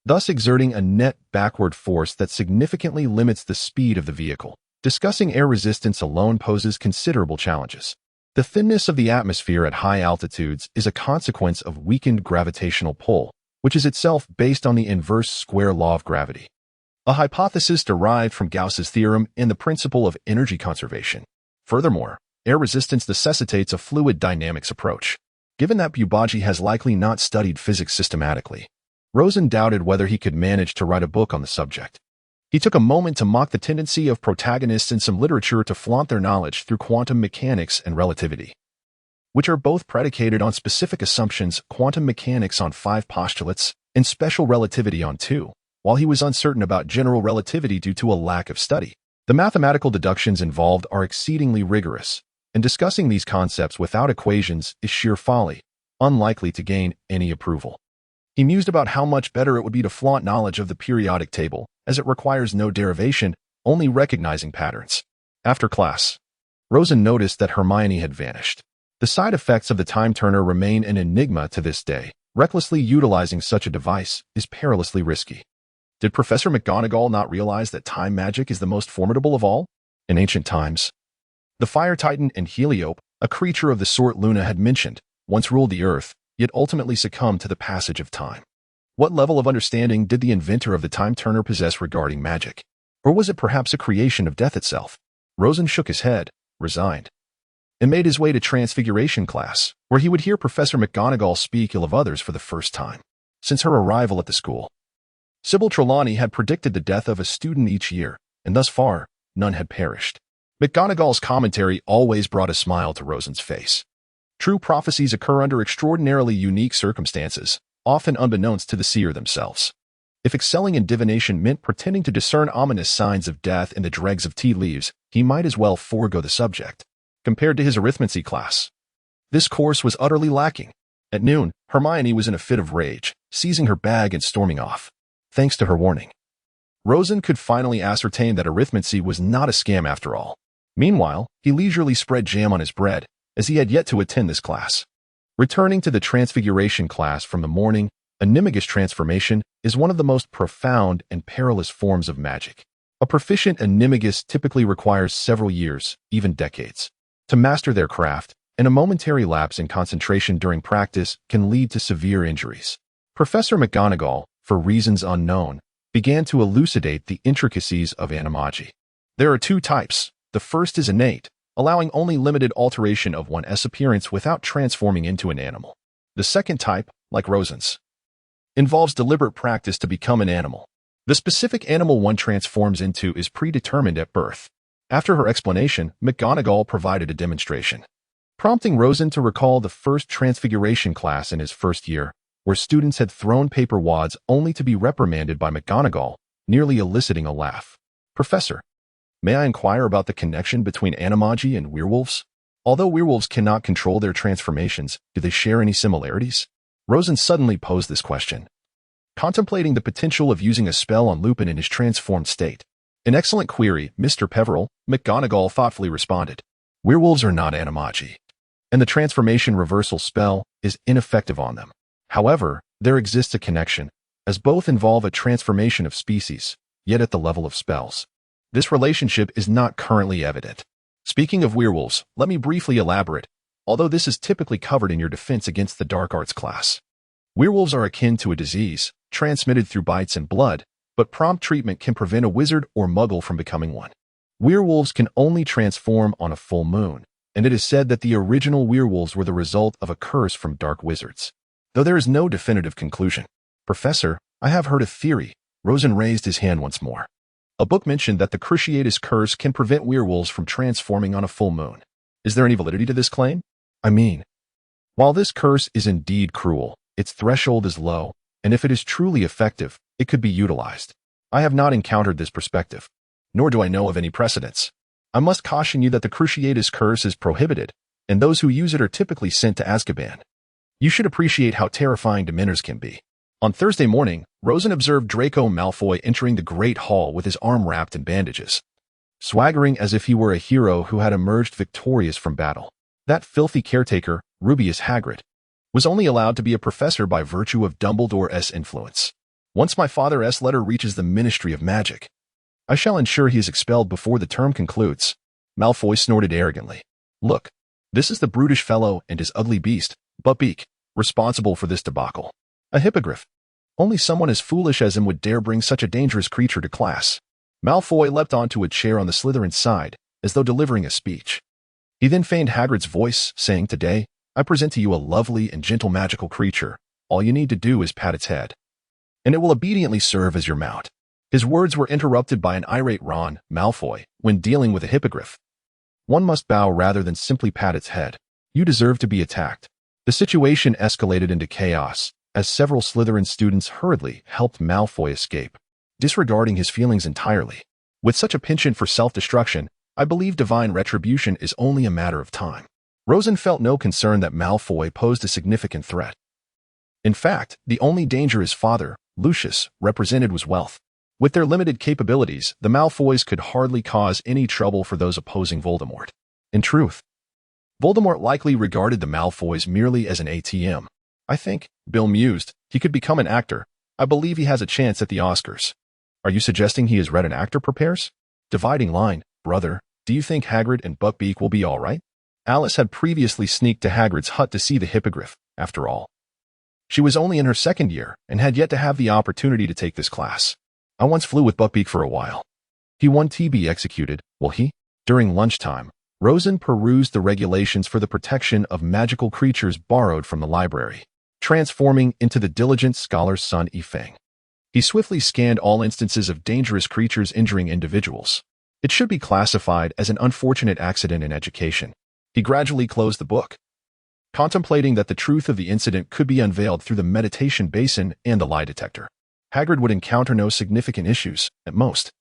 thus exerting a net backward force that significantly limits the speed of the vehicle. Discussing air resistance alone poses considerable challenges. The thinness of the atmosphere at high altitudes is a consequence of weakened gravitational pull, which is itself based on the inverse square law of gravity, a hypothesis derived from Gauss's theorem and the principle of energy conservation. Furthermore, Air resistance necessitates a fluid dynamics approach. Given that Bubaji has likely not studied physics systematically, Rosen doubted whether he could manage to write a book on the subject. He took a moment to mock the tendency of protagonists in some literature to flaunt their knowledge through quantum mechanics and relativity, which are both predicated on specific assumptions, quantum mechanics on 5 postulates, and special relativity on 2, while he was uncertain about general relativity due to a lack of study. The mathematical deductions involved are exceedingly rigorous, and discussing these concepts without equations is sheer folly, unlikely to gain any approval. He mused about how much better it would be to flaunt knowledge of the periodic table, as it requires no derivation, only recognizing patterns. After class, Rosen noticed that Hermione had vanished. The side effects of the time turner remain an enigma to this day. Recklessly utilizing such a device is perilously risky. Did Professor McGonagall not realize that time magic is the most formidable of all? In ancient times, the Fire Titan and Heliope, a creature of the sort Luna had mentioned, once ruled the Earth, yet ultimately succumbed to the passage of time. What level of understanding did the inventor of the time turner possess regarding magic? Or was it perhaps a creation of death itself? Rosen shook his head, resigned, and made his way to Transfiguration class, where he would hear Professor McGonagall speak ill of others for the first time. Since her arrival at the school, Sybil Trelawney had predicted the death of a student each year, and thus far, none had perished. McGonagall's commentary always brought a smile to Rosen's face. True prophecies occur under extraordinarily unique circumstances, often unbeknownst to the seer themselves. If excelling in divination meant pretending to discern ominous signs of death in the dregs of tea leaves, he might as well forego the subject. Compared to his arithmancy class, this course was utterly lacking. At noon, Hermione was in a fit of rage, seizing her bag and storming off. Thanks to her warning, Rosen could finally ascertain that arithmancy was not a scam after all. Meanwhile, he leisurely spread jam on his bread, as he had yet to attend this class. Returning to the Transfiguration class from the morning, animagus transformation is one of the most profound and perilous forms of magic. A proficient animagus typically requires several years, even decades, to master their craft, and a momentary lapse in concentration during practice can lead to severe injuries. Professor McGonagall, for reasons unknown, began to elucidate the intricacies of animagi. There are 2 types. The first is innate, allowing only limited alteration of one's appearance without transforming into an animal. The second type, like Rosen's, involves deliberate practice to become an animal. The specific animal one transforms into is predetermined at birth. After her explanation, McGonagall provided a demonstration, prompting Rosen to recall the first Transfiguration class in his first year, where students had thrown paper wads only to be reprimanded by McGonagall, nearly eliciting a laugh. Professor, may I inquire about the connection between animagi and werewolves? Although werewolves cannot control their transformations, do they share any similarities? Rosen suddenly posed this question, contemplating the potential of using a spell on Lupin in his transformed state. An excellent query, Mr. Peveril, McGonagall thoughtfully responded. Werewolves are not animagi, and the transformation reversal spell is ineffective on them. However, there exists a connection, as both involve a transformation of species, yet at the level of spells. This relationship is not currently evident. Speaking of werewolves, let me briefly elaborate, although this is typically covered in your defense against the dark arts class. Werewolves are akin to a disease, transmitted through bites and blood, but prompt treatment can prevent a wizard or muggle from becoming one. Werewolves can only transform on a full moon, and it is said that the original werewolves were the result of a curse from dark wizards, though there is no definitive conclusion. Professor, I have heard a theory. Rosen raised his hand once more. A book mentioned that the Cruciatus curse can prevent werewolves from transforming on a full moon. Is there any validity to this claim? I mean, while this curse is indeed cruel, its threshold is low, and if it is truly effective, it could be utilized. I have not encountered this perspective, nor do I know of any precedents. I must caution you that the Cruciatus curse is prohibited, and those who use it are typically sent to Azkaban. You should appreciate how terrifying Dementors can be. On Thursday morning, Rosen observed Draco Malfoy entering the Great Hall with his arm wrapped in bandages, swaggering as if he were a hero who had emerged victorious from battle. That filthy caretaker, Rubeus Hagrid, was only allowed to be a professor by virtue of Dumbledore's influence. Once my father's letter reaches the Ministry of Magic, I shall ensure he is expelled before the term concludes. Malfoy snorted arrogantly. Look, this is the brutish fellow and his ugly beast, Buckbeak, responsible for this debacle. A hippogriff. Only someone as foolish as him would dare bring such a dangerous creature to class. Malfoy leapt onto a chair on the Slytherin side, as though delivering a speech. He then feigned Hagrid's voice, saying, "Today, I present to you a lovely and gentle magical creature. All you need to do is pat its head, and it will obediently serve as your mount." His words were interrupted by an irate Ron Malfoy when dealing with a hippogriff. "One must bow rather than simply pat its head. You deserve to be attacked." The situation escalated into chaos as several Slytherin students hurriedly helped Malfoy escape, disregarding his feelings entirely. With such a penchant for self-destruction, I believe divine retribution is only a matter of time. Rosen felt no concern that Malfoy posed a significant threat. In fact, the only danger his father, Lucius, represented was wealth. With their limited capabilities, the Malfoys could hardly cause any trouble for those opposing Voldemort. In truth, Voldemort likely regarded the Malfoys merely as an ATM. "I think," Bill mused, "he could become an actor. I believe he has a chance at the Oscars." "Are you suggesting he has read an actor prepares?" Dividing line, "Brother, do you think Hagrid and Buckbeak will be all right?" Alice had previously sneaked to Hagrid's hut to see the hippogriff, after all. She was only in her second year and had yet to have the opportunity to take this class. "I once flew with Buckbeak for a while. He won to be executed, will he?" During lunchtime, Rosen perused the regulations for the protection of magical creatures borrowed from the library, transforming into the diligent scholar's son Yifeng. He swiftly scanned all instances of dangerous creatures injuring individuals. It should be classified as an unfortunate accident in education. He gradually closed the book, contemplating that the truth of the incident could be unveiled through the meditation basin and the lie detector. Hagrid would encounter no significant issues, at most.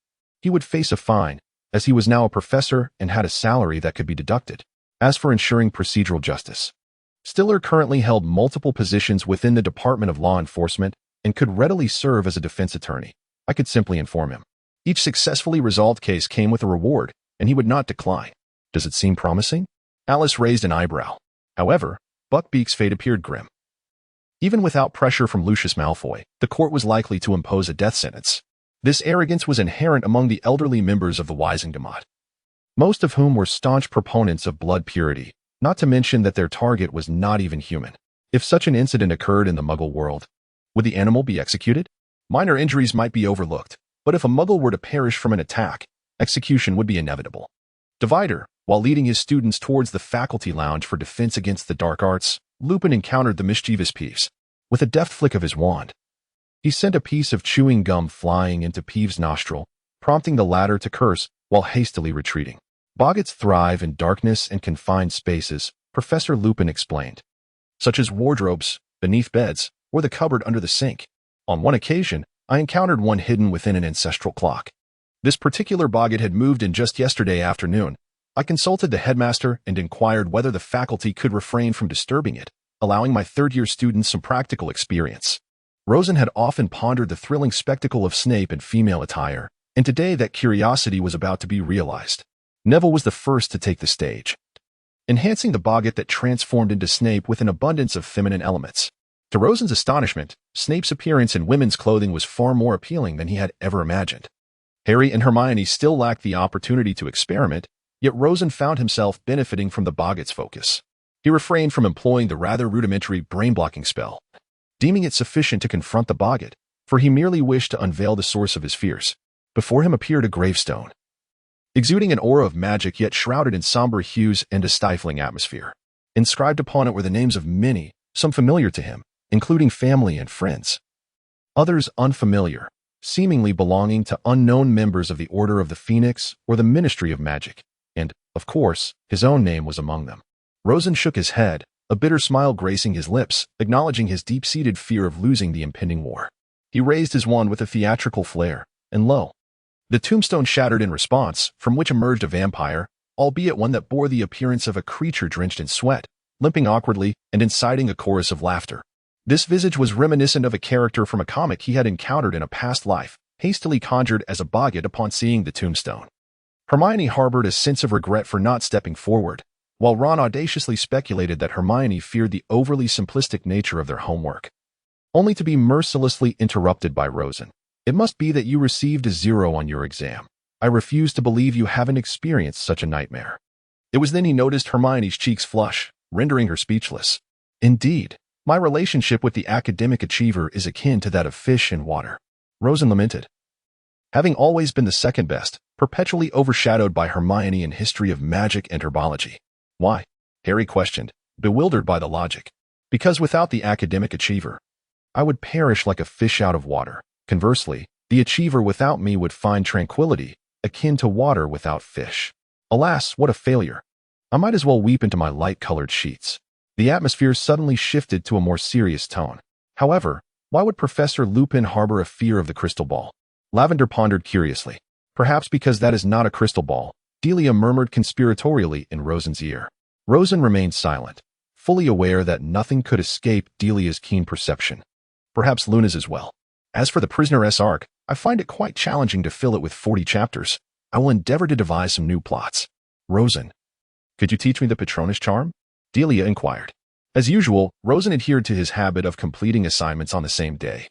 He would face a fine, as he was now a professor and had a salary that could be deducted. As for ensuring procedural justice, Stiller currently held multiple positions within the Department of Law Enforcement and could readily serve as a defense attorney. I could simply inform him. Each successfully resolved case came with a reward, and he would not decline. Does it seem promising? Alice raised an eyebrow. However, Buckbeak's fate appeared grim. Even without pressure from Lucius Malfoy, the court was likely to impose a death sentence. This arrogance was inherent among the elderly members of the Wisingamat, most of whom were staunch proponents of blood purity, not to mention that their target was not even human. If such an incident occurred in the Muggle world, would the animal be executed? Minor injuries might be overlooked, but if a Muggle were to perish from an attack, execution would be inevitable. Divider, while leading his students towards the faculty lounge for defense against the dark arts, Lupin encountered the mischievous Peeves. With a deft flick of his wand, he sent a piece of chewing gum flying into Peeves' nostril, prompting the latter to curse while hastily retreating. Boggats thrive in darkness and confined spaces, Professor Lupin explained, such as wardrobes, beneath beds, or the cupboard under the sink. On one occasion, I encountered one hidden within an ancestral clock. This particular boggat had moved in just yesterday afternoon. I consulted the headmaster and inquired whether the faculty could refrain from disturbing it, allowing my third-year students some practical experience. Rosen had often pondered the thrilling spectacle of Snape in female attire, and today that curiosity was about to be realized. Neville was the first to take the stage, enhancing the boggat that transformed into Snape with an abundance of feminine elements. To Rosen's astonishment, Snape's appearance in women's clothing was far more appealing than he had ever imagined. Harry and Hermione still lacked the opportunity to experiment, yet Rosen found himself benefiting from the boggat's focus. He refrained from employing the rather rudimentary brain-blocking spell, deeming it sufficient to confront the boggat, for he merely wished to unveil the source of his fears. Before him appeared a gravestone, exuding an aura of magic yet shrouded in somber hues and a stifling atmosphere. Inscribed upon it were the names of many, some familiar to him, including family and friends. Others unfamiliar, seemingly belonging to unknown members of the Order of the Phoenix or the Ministry of Magic, and, of course, his own name was among them. Rosen shook his head, a bitter smile gracing his lips, acknowledging his deep-seated fear of losing the impending war. He raised his wand with a theatrical flair, and lo! The tombstone shattered in response, from which emerged a vampire, albeit one that bore the appearance of a creature drenched in sweat, limping awkwardly and inciting a chorus of laughter. This visage was reminiscent of a character from a comic he had encountered in a past life, hastily conjured as a boggat upon seeing the tombstone. Hermione harbored a sense of regret for not stepping forward, while Ron audaciously speculated that Hermione feared the overly simplistic nature of their homework, only to be mercilessly interrupted by Rosen. "It must be that you received a 0 on your exam. I refuse to believe you haven't experienced such a nightmare." It was then he noticed Hermione's cheeks flush, rendering her speechless. "Indeed, my relationship with the academic achiever is akin to that of fish in water," Rosen lamented. Having always been the second best, perpetually overshadowed by Hermione in history of magic and herbology, Why? Harry questioned, bewildered by the logic. Because without the academic achiever, I would perish like a fish out of water. Conversely, the achiever without me would find tranquility, akin to water without fish. Alas, what a failure. I might as well weep into my light-colored sheets. The atmosphere suddenly shifted to a more serious tone. However, why would Professor Lupin harbor a fear of the crystal ball? Lavender pondered curiously. Perhaps because that is not a crystal ball, Delia murmured conspiratorially in Rosen's ear. Rosen remained silent, fully aware that nothing could escape Delia's keen perception. Perhaps Luna's as well. As for the Prisoner's arc, I find it quite challenging to fill it with 40 chapters. I will endeavor to devise some new plots. Rosen, could you teach me the Patronus charm? Delia inquired. As usual, Rosen adhered to his habit of completing assignments on the same day,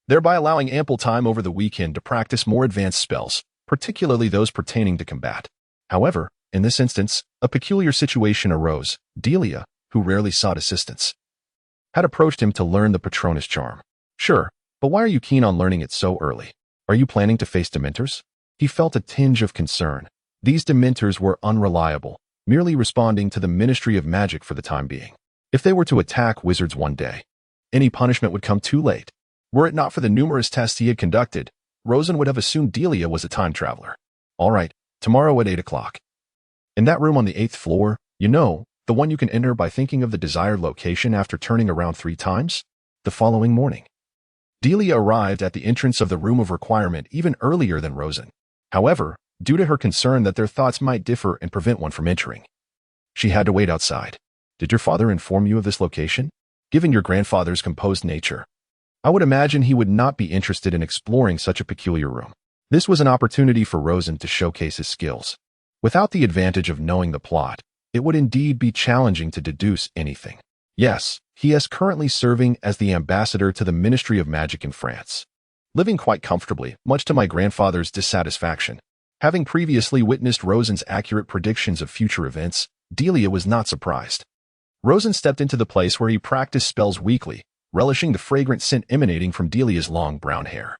thereby allowing ample time over the weekend to practice more advanced spells, particularly those pertaining to combat. However, in this instance, a peculiar situation arose. Delia, who rarely sought assistance, had approached him to learn the Patronus charm. Sure, but why are you keen on learning it so early? Are you planning to face Dementors? He felt a tinge of concern. These Dementors were unreliable, merely responding to the Ministry of Magic for the time being. If they were to attack wizards one day, any punishment would come too late. Were it not for the numerous tests he had conducted, Rosen would have assumed Delia was a time traveler. All right, tomorrow at 8 o'clock. In that room on the 8th floor, you know, the one you can enter by thinking of the desired location after turning around 3 times? The following morning, Delia arrived at the entrance of the room of requirement even earlier than Rosen. However, due to her concern that their thoughts might differ and prevent one from entering, she had to wait outside. Did your father inform you of this location? Given your grandfather's composed nature, I would imagine he would not be interested in exploring such a peculiar room. This was an opportunity for Rosen to showcase his skills. Without the advantage of knowing the plot, it would indeed be challenging to deduce anything. Yes, he is currently serving as the ambassador to the Ministry of Magic in France, living quite comfortably, much to my grandfather's dissatisfaction. Having previously witnessed Rosen's accurate predictions of future events, Delia was not surprised. Rosen stepped into the place where he practiced spells weekly, relishing the fragrant scent emanating from Delia's long brown hair.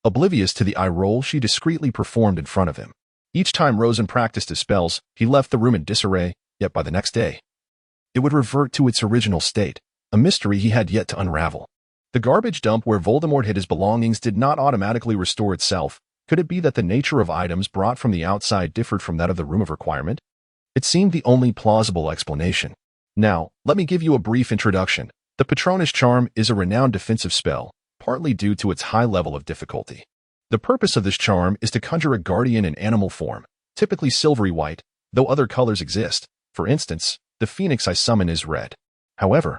Oblivious to the eye roll she discreetly performed in front of him. Each time Rosen practiced his spells, he left the room in disarray, yet by the next day, it would revert to its original state, a mystery he had yet to unravel. The garbage dump where Voldemort hid his belongings did not automatically restore itself. Could it be that the nature of items brought from the outside differed from that of the room of requirement? It seemed the only plausible explanation. Now, let me give you a brief introduction. The Patronus charm is a renowned defensive spell, partly due to its high level of difficulty. The purpose of this charm is to conjure a guardian in animal form, typically silvery white, though other colors exist. For instance, the phoenix I summon is red. However,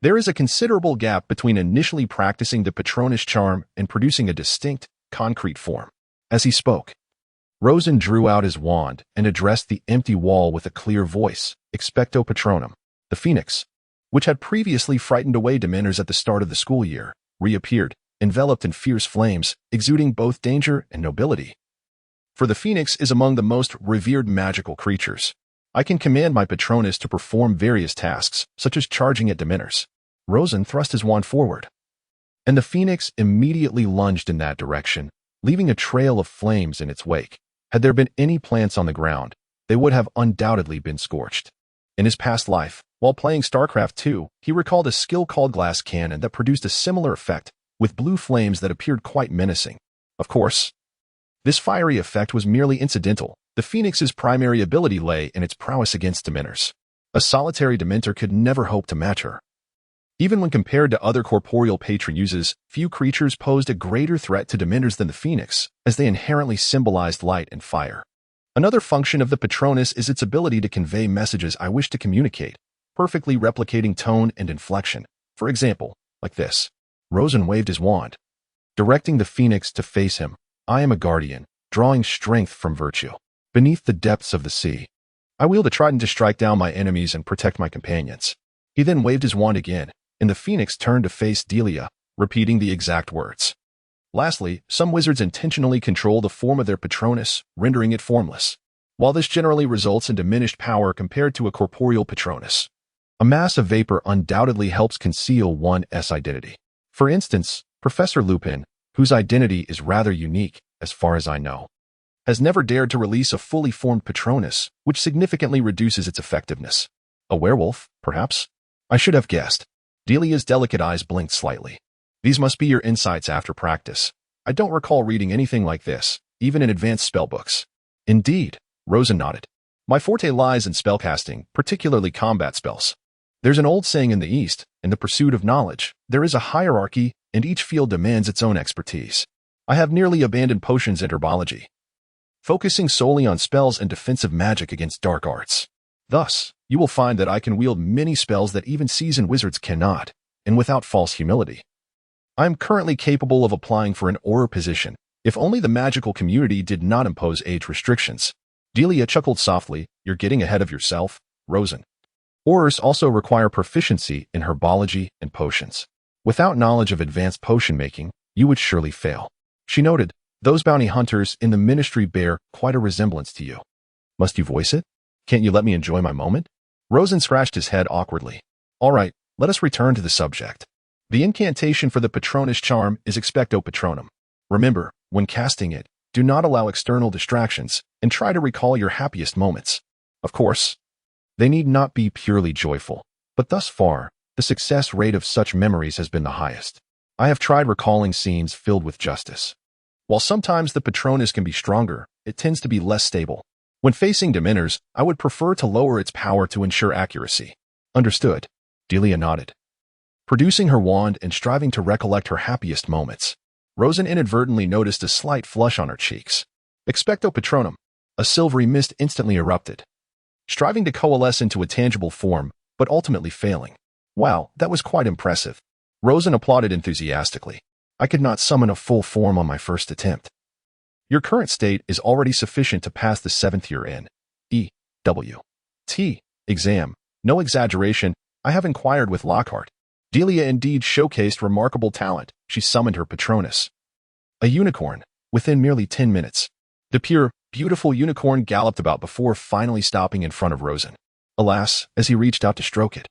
there is a considerable gap between initially practicing the Patronus charm and producing a distinct, concrete form. As he spoke, Rosen drew out his wand and addressed the empty wall with a clear voice, Expecto Patronum. The phoenix, which had previously frightened away Dementors at the start of the school year, reappeared, enveloped in fierce flames, exuding both danger and nobility. For the phoenix is among the most revered magical creatures. I can command my Patronus to perform various tasks, such as charging at Dementors. Rosen thrust his wand forward, and the phoenix immediately lunged in that direction, leaving a trail of flames in its wake. Had there been any plants on the ground, they would have undoubtedly been scorched. In his past life, while playing StarCraft II, he recalled a skill called glass cannon that produced a similar effect, with blue flames that appeared quite menacing. Of course, this fiery effect was merely incidental. The Phoenix's primary ability lay in its prowess against Dementors. A solitary Dementor could never hope to match her. Even when compared to other corporeal patron uses, few creatures posed a greater threat to Dementors than the Phoenix, as they inherently symbolized light and fire. Another function of the Patronus is its ability to convey messages I wish to communicate, perfectly replicating tone and inflection. For example, like this. Rosen waved his wand, directing the Phoenix to face him. I am a guardian, drawing strength from virtue. Beneath the depths of the sea, I wield a trident to strike down my enemies and protect my companions. He then waved his wand again, and the Phoenix turned to face Delia, repeating the exact words. Lastly, some wizards intentionally control the form of their Patronus, rendering it formless. While this generally results in diminished power compared to a corporeal Patronus, a mass of vapor undoubtedly helps conceal one's identity. For instance, Professor Lupin, whose identity is rather unique, as far as I know, has never dared to release a fully formed Patronus, which significantly reduces its effectiveness. A werewolf, perhaps? I should have guessed. Delia's delicate eyes blinked slightly. These must be your insights after practice. I don't recall reading anything like this, even in advanced spellbooks. Indeed, Rosen nodded. My forte lies in spellcasting, particularly combat spells. There's an old saying in the East, in the pursuit of knowledge, there is a hierarchy, and each field demands its own expertise. I have nearly abandoned potions and herbology, focusing solely on spells and defensive magic against dark arts. Thus, you will find that I can wield many spells that even seasoned wizards cannot, and without false humility. I am currently capable of applying for an aura position, if only the magical community did not impose age restrictions. Delia chuckled softly. You're getting ahead of yourself, Rosen. Auras also require proficiency in herbology and potions. Without knowledge of advanced potion making, you would surely fail. She noted, those bounty hunters in the ministry bear quite a resemblance to you. Must you voice it? Can't you let me enjoy my moment? Rosen scratched his head awkwardly. All right, let us return to the subject. The incantation for the Patronus charm is Expecto Patronum. Remember, when casting it, do not allow external distractions and try to recall your happiest moments. Of course, they need not be purely joyful, but thus far, the success rate of such memories has been the highest. I have tried recalling scenes filled with justice. While sometimes the Patronus can be stronger, it tends to be less stable. When facing dementors, I would prefer to lower its power to ensure accuracy. Understood. Delia nodded. Producing her wand and striving to recollect her happiest moments, Rosen inadvertently noticed a slight flush on her cheeks. Expecto Patronum. A silvery mist instantly erupted, striving to coalesce into a tangible form, but ultimately failing. Wow, that was quite impressive. Rosen applauded enthusiastically. I could not summon a full form on my first attempt. Your current state is already sufficient to pass the 7th year N.E.W.T. exam. No exaggeration, I have inquired with Lockhart. Delia indeed showcased remarkable talent. She summoned her Patronus, a unicorn, within merely 10 minutes. The pure, beautiful unicorn galloped about before finally stopping in front of Rosen. Alas, as he reached out to stroke it,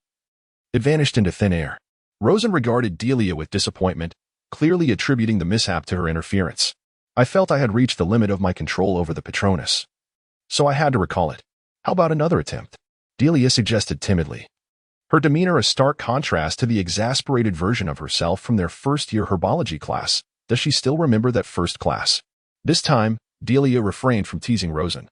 it vanished into thin air. Rosen regarded Delia with disappointment, clearly attributing the mishap to her interference. I felt I had reached the limit of my control over the Patronus, so I had to recall it. How about another attempt? Delia suggested timidly, her demeanor a stark contrast to the exasperated version of herself from their first-year herbology class. Does she still remember that first class? This time, Delia refrained from teasing Rosen,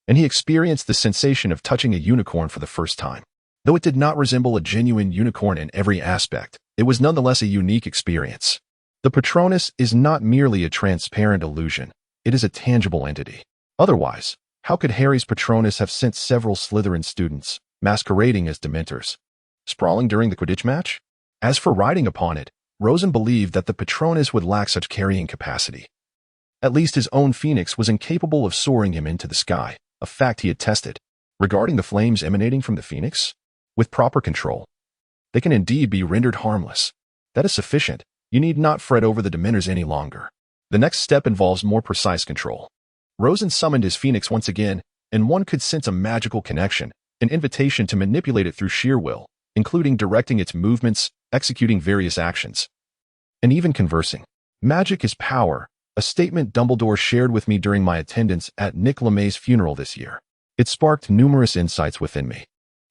and he experienced the sensation of touching a unicorn for the first time. Though it did not resemble a genuine unicorn in every aspect, it was nonetheless a unique experience. The Patronus is not merely a transparent illusion, it is a tangible entity. Otherwise, how could Harry's Patronus have sent several Slytherin students, masquerading as Dementors, sprawling during the Quidditch match? As for riding upon it, Rosen believed that the Patronus would lack such carrying capacity. At least his own Phoenix was incapable of soaring him into the sky, a fact he had tested. Regarding the flames emanating from the Phoenix, with proper control, they can indeed be rendered harmless. That is sufficient. You need not fret over the Dementors any longer. The next step involves more precise control. Rosen summoned his Phoenix once again, and one could sense a magical connection, an invitation to manipulate it through sheer will, including directing its movements, executing various actions, and even conversing. Magic is power, a statement Dumbledore shared with me during my attendance at Nick LeMay's funeral this year. It sparked numerous insights within me.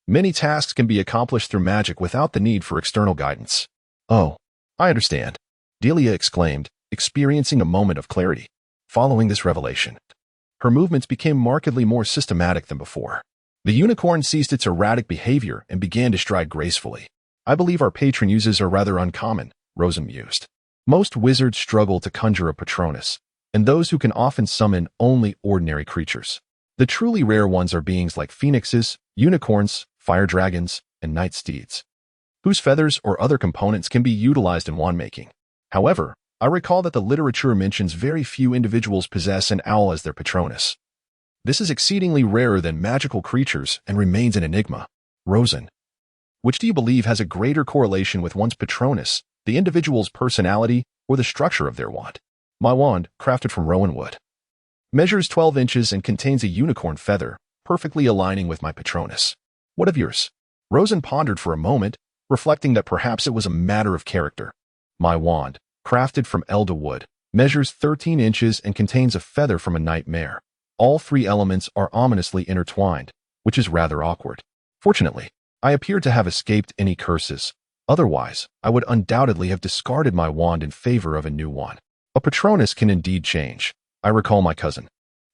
Many tasks can be accomplished through magic without the need for external guidance. Oh, I understand, Delia exclaimed, experiencing a moment of clarity. Following this revelation, her movements became markedly more systematic than before. The unicorn ceased its erratic behavior and began to stride gracefully. I believe our patron uses are rather uncommon, Rosen mused. Most wizards struggle to conjure a Patronus, and those who can often summon only ordinary creatures. The truly rare ones are beings like phoenixes, unicorns, fire dragons, and night steeds, whose feathers or other components can be utilized in wand making. However, I recall that the literature mentions very few individuals possess an owl as their Patronus. This is exceedingly rarer than magical creatures and remains an enigma. Rosen, which do you believe has a greater correlation with one's Patronus, the individual's personality or the structure of their wand? My wand, crafted from rowan wood, measures 12 inches and contains a unicorn feather, perfectly aligning with my Patronus. What of yours? Rosen pondered for a moment, reflecting that perhaps it was a matter of character. My wand, crafted from elder wood, measures 13 inches and contains a feather from a nightmare. All three elements are ominously intertwined, which is rather awkward. Fortunately, I appear to have escaped any curses. Otherwise, I would undoubtedly have discarded my wand in favor of a new one. A Patronus can indeed change. I recall my cousin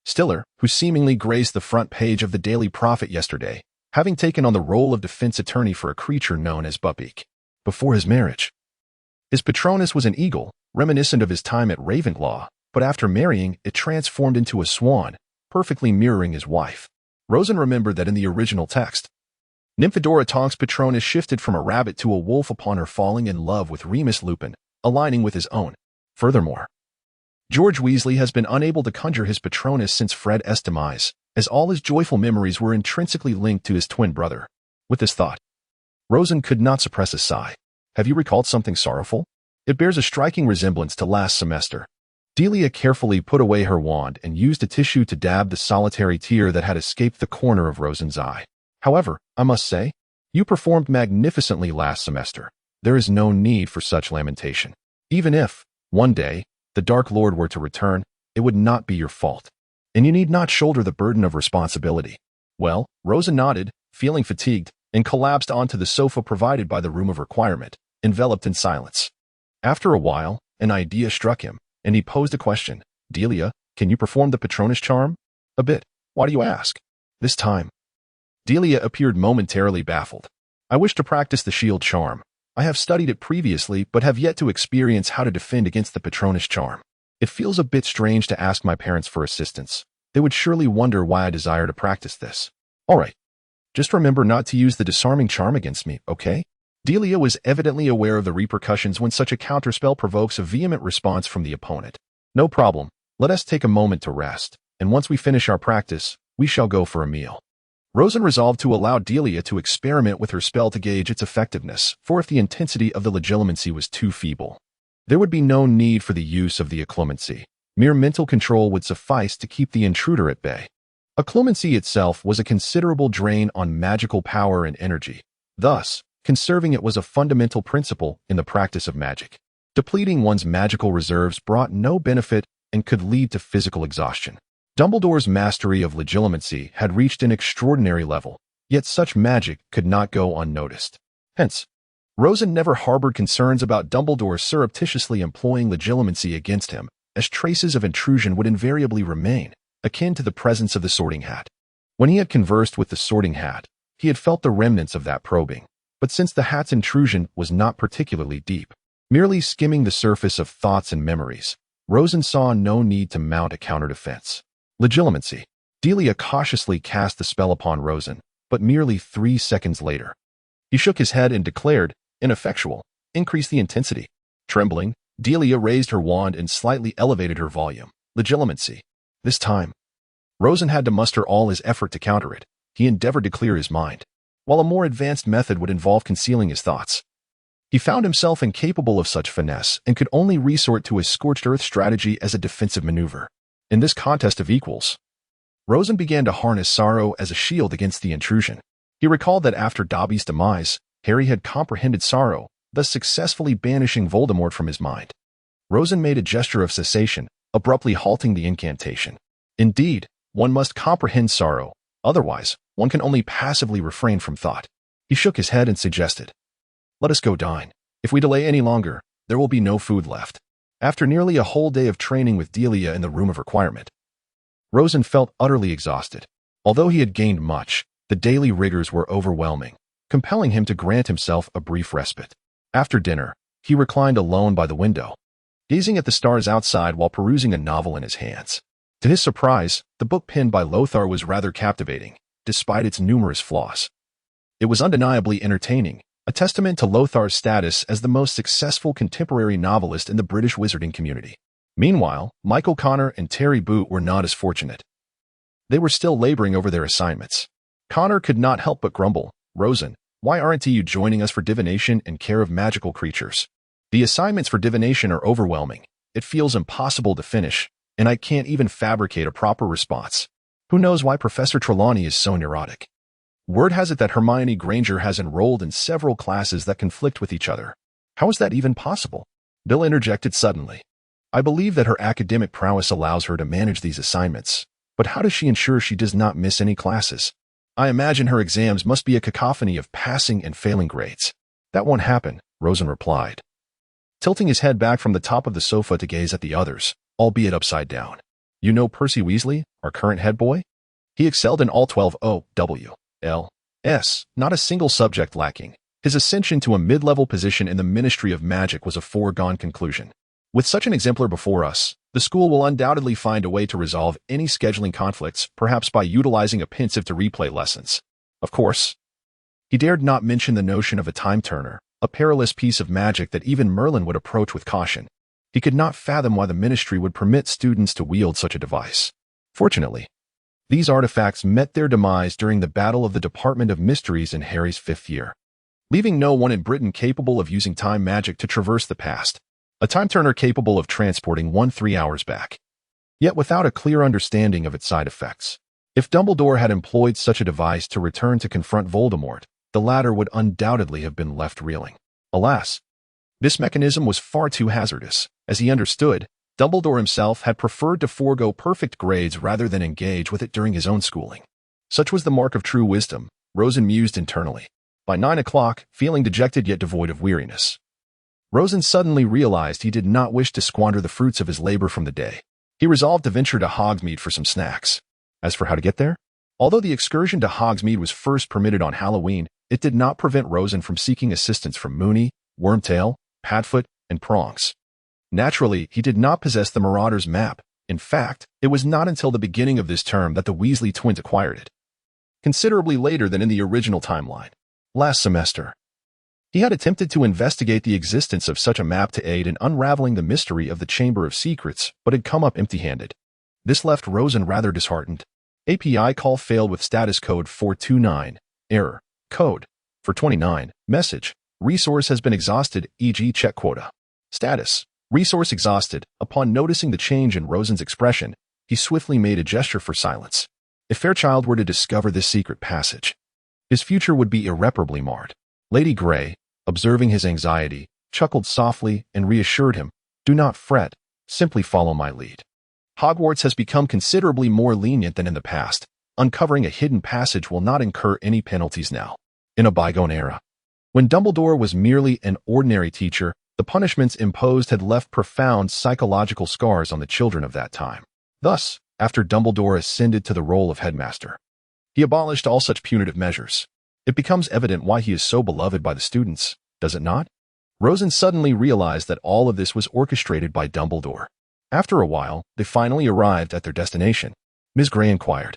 Stiller, who seemingly graced the front page of the Daily Prophet yesterday, having taken on the role of defense attorney for a creature known as Buckbeak. Before his marriage, his Patronus was an eagle, reminiscent of his time at Ravenclaw, but after marrying, it transformed into a swan, perfectly mirroring his wife. Rosen remembered that in the original text, Nymphadora Tonk's Patronus shifted from a rabbit to a wolf upon her falling in love with Remus Lupin, aligning with his own. Furthermore, George Weasley has been unable to conjure his Patronus since Fred's demise, as all his joyful memories were intrinsically linked to his twin brother. With this thought, Rosen could not suppress a sigh. Have you recalled something sorrowful? It bears a striking resemblance to last semester. Delia carefully put away her wand and used a tissue to dab the solitary tear that had escaped the corner of Rosen's eye. However, I must say, you performed magnificently last semester. There is no need for such lamentation. Even if, one day, the Dark Lord were to return, it would not be your fault, and you need not shoulder the burden of responsibility. Well, Rosen nodded, feeling fatigued, and collapsed onto the sofa provided by the room of requirement, enveloped in silence. After a while, an idea struck him, and he posed a question. Delia, can you perform the Patronus charm? A bit. Why do you ask? This time, Delia appeared momentarily baffled. I wish to practice the shield charm. I have studied it previously, but have yet to experience how to defend against the Patronus charm. It feels a bit strange to ask my parents for assistance. They would surely wonder why I desire to practice this. All right. Just remember not to use the disarming charm against me, okay? Delia was evidently aware of the repercussions when such a counterspell provokes a vehement response from the opponent. No problem. Let us take a moment to rest, and once we finish our practice, we shall go for a meal. Rosen resolved to allow Delia to experiment with her spell to gauge its effectiveness, for if the intensity of the legilimency was too feeble, there would be no need for the use of the occlumency. Mere mental control would suffice to keep the intruder at bay. Occlumency itself was a considerable drain on magical power and energy. Thus, conserving it was a fundamental principle in the practice of magic. Depleting one's magical reserves brought no benefit and could lead to physical exhaustion. Dumbledore's mastery of legilimency had reached an extraordinary level, yet such magic could not go unnoticed. Hence, Rosen never harbored concerns about Dumbledore surreptitiously employing legilimency against him, as traces of intrusion would invariably remain, akin to the presence of the Sorting Hat. When he had conversed with the Sorting Hat, he had felt the remnants of that probing, but since the Hat's intrusion was not particularly deep, merely skimming the surface of thoughts and memories, Rosen saw no need to mount a counter-defense. Legilimency. Delia cautiously cast the spell upon Rosen, but merely 3 seconds later. He shook his head and declared, ineffectual. Increase the intensity. Trembling, Delia raised her wand and slightly elevated her volume. Legilimency. This time, Rosen had to muster all his effort to counter it. He endeavored to clear his mind, while a more advanced method would involve concealing his thoughts. He found himself incapable of such finesse and could only resort to his scorched earth strategy as a defensive maneuver. In this contest of equals, Rosen began to harness sorrow as a shield against the intrusion. He recalled that after Dobby's demise, Harry had comprehended sorrow, thus successfully banishing Voldemort from his mind. Rosen made a gesture of cessation, abruptly halting the incantation. Indeed, one must comprehend sorrow, otherwise, one can only passively refrain from thought. He shook his head and suggested, "Let us go dine. If we delay any longer, there will be no food left." After nearly a whole day of training with Delia in the room of requirement, Rosen felt utterly exhausted. Although he had gained much, the daily rigors were overwhelming, compelling him to grant himself a brief respite. After dinner, he reclined alone by the window, gazing at the stars outside while perusing a novel in his hands. To his surprise, the book penned by Lothar was rather captivating, despite its numerous flaws. It was undeniably entertaining, a testament to Lothar's status as the most successful contemporary novelist in the British wizarding community. Meanwhile, Michael Connor and Terry Boot were not as fortunate. They were still laboring over their assignments. Connor could not help but grumble, "Rosen, why aren't you joining us for divination and care of magical creatures? The assignments for divination are overwhelming. It feels impossible to finish, and I can't even fabricate a proper response. Who knows why Professor Trelawney is so neurotic? Word has it that Hermione Granger has enrolled in several classes that conflict with each other. How is that even possible?" Bill interjected suddenly. I believe that her academic prowess allows her to manage these assignments, but how does she ensure she does not miss any classes? I imagine her exams must be a cacophony of passing and failing grades. That won't happen, Rosen replied, tilting his head back from the top of the sofa to gaze at the others, albeit upside down. You know Percy Weasley, our current head boy? He excelled in all 12 O.W.L.S., not a single subject lacking. His ascension to a mid-level position in the Ministry of Magic was a foregone conclusion. With such an exemplar before us, the school will undoubtedly find a way to resolve any scheduling conflicts, perhaps by utilizing a pensive to replay lessons. Of course, he dared not mention the notion of a time-turner, a perilous piece of magic that even Merlin would approach with caution. He could not fathom why the Ministry would permit students to wield such a device. Fortunately, these artifacts met their demise during the Battle of the Department of Mysteries in Harry's 5th year, leaving no one in Britain capable of using time magic to traverse the past. A time-turner capable of transporting 3 hours back, yet without a clear understanding of its side effects. If Dumbledore had employed such a device to return to confront Voldemort, the latter would undoubtedly have been left reeling. Alas, this mechanism was far too hazardous. As he understood, Dumbledore himself had preferred to forego perfect grades rather than engage with it during his own schooling. Such was the mark of true wisdom, Rosen mused internally. By 9 o'clock, feeling dejected yet devoid of weariness, Rosen suddenly realized he did not wish to squander the fruits of his labor from the day. He resolved to venture to Hogsmeade for some snacks. As for how to get there, although the excursion to Hogsmeade was first permitted on Halloween, it did not prevent Rosen from seeking assistance from Moony, Wormtail, Padfoot, and Prongs. Naturally, he did not possess the Marauder's map. In fact, it was not until the beginning of this term that the Weasley twins acquired it, considerably later than in the original timeline. Last semester, he had attempted to investigate the existence of such a map to aid in unraveling the mystery of the Chamber of Secrets, but had come up empty-handed. This left Rosen rather disheartened. API call failed with status code 429. Error. Code 429. Message. Resource has been exhausted, e.g. check quota. Status. Resource exhausted. Upon noticing the change in Rosen's expression, he swiftly made a gesture for silence. If Fairchild were to discover this secret passage, his future would be irreparably marred. Lady Grey, observing his anxiety, chuckled softly and reassured him, "Do not fret, simply follow my lead." Hogwarts has become considerably more lenient than in the past. Uncovering a hidden passage will not incur any penalties now. In a bygone era, when Dumbledore was merely an ordinary teacher, the punishments imposed had left profound psychological scars on the children of that time. Thus, after Dumbledore ascended to the role of headmaster, he abolished all such punitive measures. It becomes evident why he is so beloved by the students, does it not? Rosen suddenly realized that all of this was orchestrated by Dumbledore. After a while, they finally arrived at their destination. Ms. Grey inquired,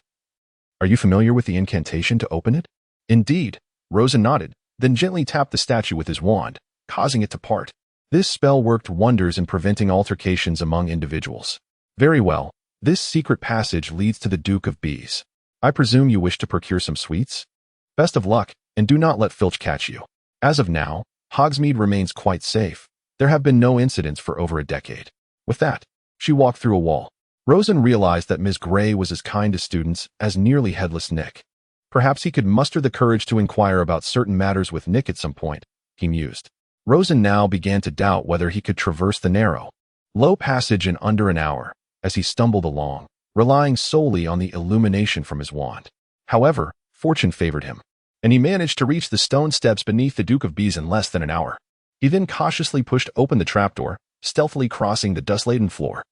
"Are you familiar with the incantation to open it?" "Indeed," Rosen nodded, then gently tapped the statue with his wand, causing it to part. This spell worked wonders in preventing altercations among individuals. "Very well. This secret passage leads to the Duke of Bees. I presume you wish to procure some sweets? Best of luck, and do not let Filch catch you." As of now, Hogsmeade remains quite safe. There have been no incidents for over a decade. With that, she walked through a wall. Rosen realized that Ms. Grey was as kind to students as nearly headless Nick. Perhaps he could muster the courage to inquire about certain matters with Nick at some point, he mused. Rosen now began to doubt whether he could traverse the narrow, low passage in under an hour, as he stumbled along, relying solely on the illumination from his wand. However, fortune favored him, and he managed to reach the stone steps beneath the Duke of Bees in less than an hour. He then cautiously pushed open the trapdoor, stealthily crossing the dust-laden floor,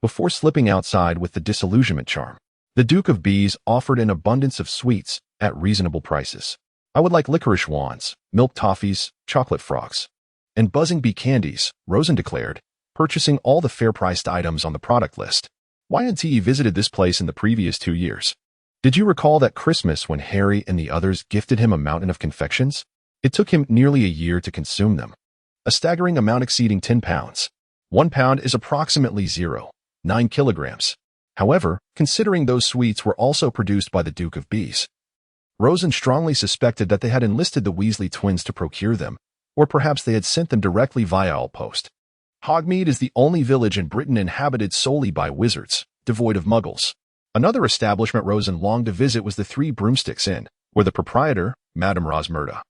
before slipping outside with the disillusionment charm. The Duke of Bees offered an abundance of sweets at reasonable prices. "I would like licorice wands, milk toffees, chocolate frogs, and buzzing bee candies," Rosen declared, purchasing all the fair-priced items on the product list. Y&T visited this place in the previous 2 years. Did you recall that Christmas when Harry and the others gifted him a mountain of confections? It took him nearly a year to consume them, a staggering amount exceeding 10 pounds. 1 pound is approximately 0.9 kilograms. However, considering those sweets were also produced by the Duke of Bees, Rosen strongly suspected that they had enlisted the Weasley twins to procure them, or perhaps they had sent them directly via all post. Hogsmeade is the only village in Britain inhabited solely by wizards, devoid of muggles. Another establishment Rosen longed to visit was the Three Broomsticks Inn, where the proprietor, Madame Rosmerta,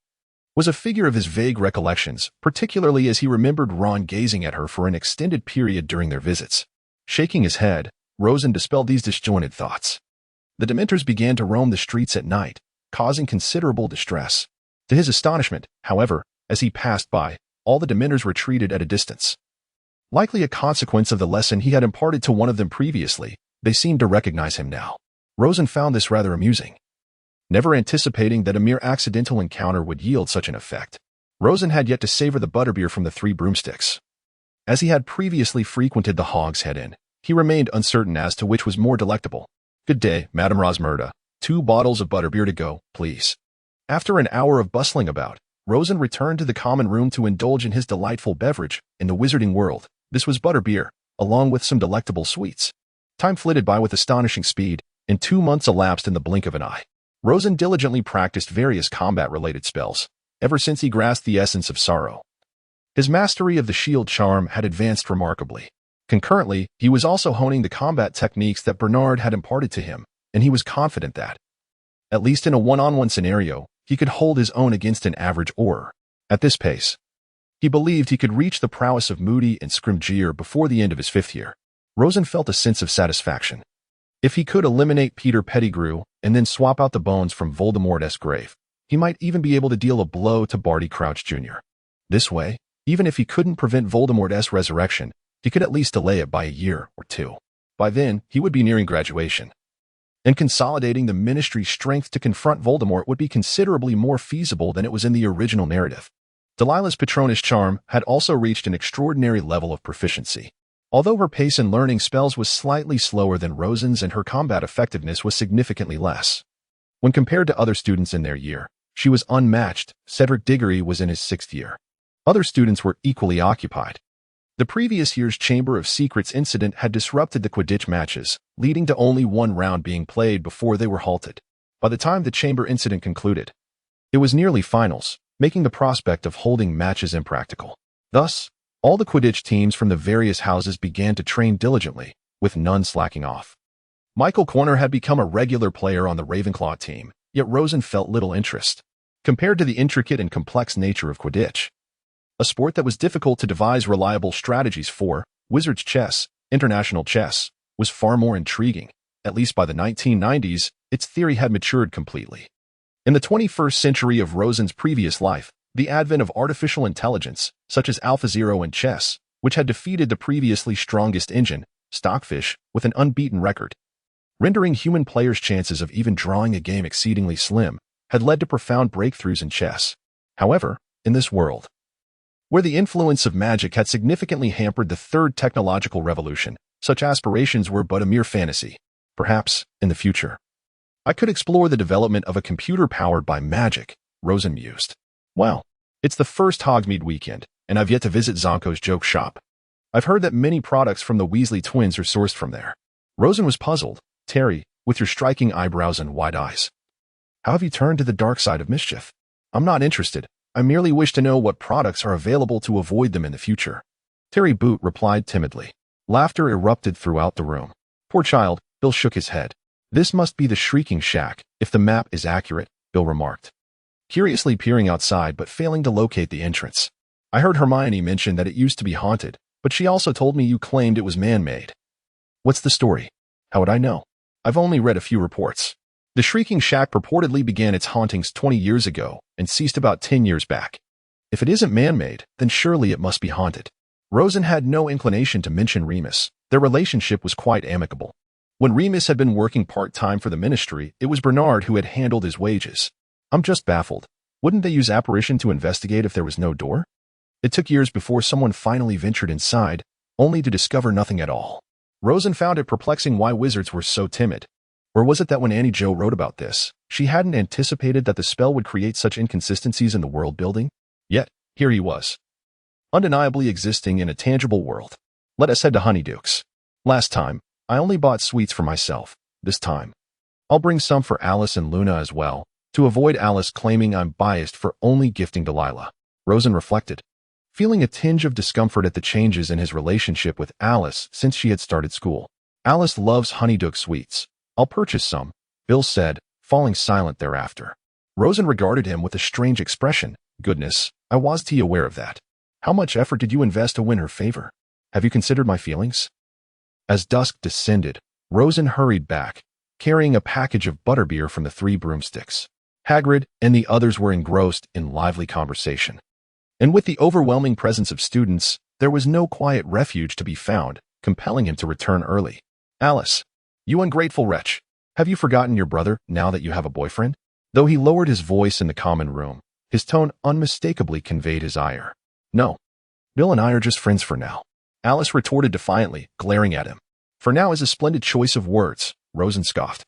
was a figure of his vague recollections, particularly as he remembered Ron gazing at her for an extended period during their visits. Shaking his head, Rosen dispelled these disjointed thoughts. The Dementors began to roam the streets at night, causing considerable distress. To his astonishment, however, as he passed by, all the Dementors retreated at a distance. Likely a consequence of the lesson he had imparted to one of them previously, they seemed to recognize him now. Rosen found this rather amusing. Never anticipating that a mere accidental encounter would yield such an effect, Rosen had yet to savor the butterbeer from the three broomsticks. As he had previously frequented the Hogshead Inn, he remained uncertain as to which was more delectable. "Good day, Madame Rosmerta. 2 bottles of butterbeer to go, please." After an hour of bustling about, Rosen returned to the common room to indulge in his delightful beverage. In the wizarding world, this was butterbeer, along with some delectable sweets. Time flitted by with astonishing speed, and 2 months elapsed in the blink of an eye. Rosen diligently practiced various combat-related spells, ever since he grasped the essence of sorrow. His mastery of the shield charm had advanced remarkably. Concurrently, he was also honing the combat techniques that Bernard had imparted to him, and he was confident that, at least in a one-on-one scenario, he could hold his own against an average Auror. At this pace, he believed he could reach the prowess of Moody and Scrimgeour before the end of his 5th year. Rosen felt a sense of satisfaction. If he could eliminate Peter Pettigrew and then swap out the bones from Voldemort's grave, he might even be able to deal a blow to Barty Crouch Jr. This way, even if he couldn't prevent Voldemort's resurrection, he could at least delay it by a year or 2. By then, he would be nearing graduation. And consolidating the Ministry's strength to confront Voldemort would be considerably more feasible than it was in the original narrative. Delilah's Patronus charm had also reached an extraordinary level of proficiency. Although her pace in learning spells was slightly slower than Rosen's and her combat effectiveness was significantly less. When compared to other students in their year, she was unmatched. Cedric Diggory was in his 6th year. Other students were equally occupied. The previous year's Chamber of Secrets incident had disrupted the Quidditch matches, leading to only one round being played before they were halted. By the time the Chamber incident concluded, it was nearly finals, making the prospect of holding matches impractical. Thus, all the Quidditch teams from the various houses began to train diligently, with none slacking off. Michael Corner had become a regular player on the Ravenclaw team, yet Rosen felt little interest. Compared to the intricate and complex nature of Quidditch, a sport that was difficult to devise reliable strategies for, Wizard's chess, international chess, was far more intriguing. At least by the 1990s, its theory had matured completely. In the 21st century of Rosen's previous life, the advent of artificial intelligence, such as AlphaZero in chess, which had defeated the previously strongest engine, Stockfish, with an unbeaten record, rendering human players' chances of even drawing a game exceedingly slim, had led to profound breakthroughs in chess. However, in this world, where the influence of magic had significantly hampered the third technological revolution, such aspirations were but a mere fantasy. Perhaps, in the future, I could explore the development of a computer powered by magic, Rosen mused. Well, it's the first Hogsmeade weekend, and I've yet to visit Zonko's joke shop. I've heard that many products from the Weasley twins are sourced from there. Rosen was puzzled. Terry, with your striking eyebrows and wide eyes, how have you turned to the dark side of mischief? I'm not interested. I merely wish to know what products are available to avoid them in the future. Terry Boot replied timidly. Laughter erupted throughout the room. Poor child, Bill shook his head. This must be the Shrieking Shack, if the map is accurate, Bill remarked, curiously peering outside but failing to locate the entrance. I heard Hermione mention that it used to be haunted, but she also told me you claimed it was man-made. What's the story? How would I know? I've only read a few reports. The Shrieking Shack purportedly began its hauntings 20 years ago and ceased about 10 years back. If it isn't man-made, then surely it must be haunted. Rosen had no inclination to mention Remus. Their relationship was quite amicable. When Remus had been working part-time for the Ministry, it was Bernard who had handled his wages. I'm just baffled. Wouldn't they use apparition to investigate if there was no door? It took years before someone finally ventured inside, only to discover nothing at all. Rosen found it perplexing why wizards were so timid. Or was it that when Annie Jo wrote about this, she hadn't anticipated that the spell would create such inconsistencies in the world building? Yet, here he was, undeniably existing in a tangible world. Let us head to Honeyduke's. Last time, I only bought sweets for myself. This time, I'll bring some for Alice and Luna as well, to avoid Alice claiming I'm biased for only gifting Delilah. Rosen reflected, feeling a tinge of discomfort at the changes in his relationship with Alice since she had started school. Alice loves Honeyduke sweets. I'll purchase some, Bill said, falling silent thereafter. Rosen regarded him with a strange expression. Goodness, I was aware of that. How much effort did you invest to win her favor? Have you considered my feelings? As dusk descended, Rosen hurried back, carrying a package of butterbeer from the 3 broomsticks. Hagrid and the others were engrossed in lively conversation. And with the overwhelming presence of students, there was no quiet refuge to be found, compelling him to return early. Alice, you ungrateful wretch, have you forgotten your brother now that you have a boyfriend? Though he lowered his voice in the common room, his tone unmistakably conveyed his ire. No, Bill and I are just friends for now, Alice retorted defiantly, glaring at him. For now is a splendid choice of words, Rosen scoffed,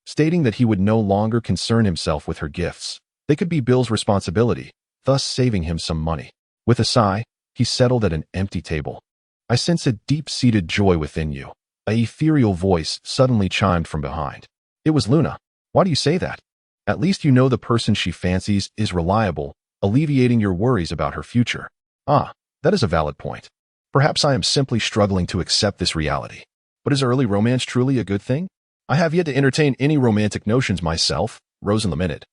stating that he would no longer concern himself with her gifts. They could be Bill's responsibility, thus saving him some money. With a sigh, he settled at an empty table. I sense a deep-seated joy within you. An ethereal voice suddenly chimed from behind. It was Luna. Why do you say that? At least you know the person she fancies is reliable, alleviating your worries about her future. Ah, that is a valid point. Perhaps I am simply struggling to accept this reality. But is early romance truly a good thing? I have yet to entertain any romantic notions myself, Rosen lamented,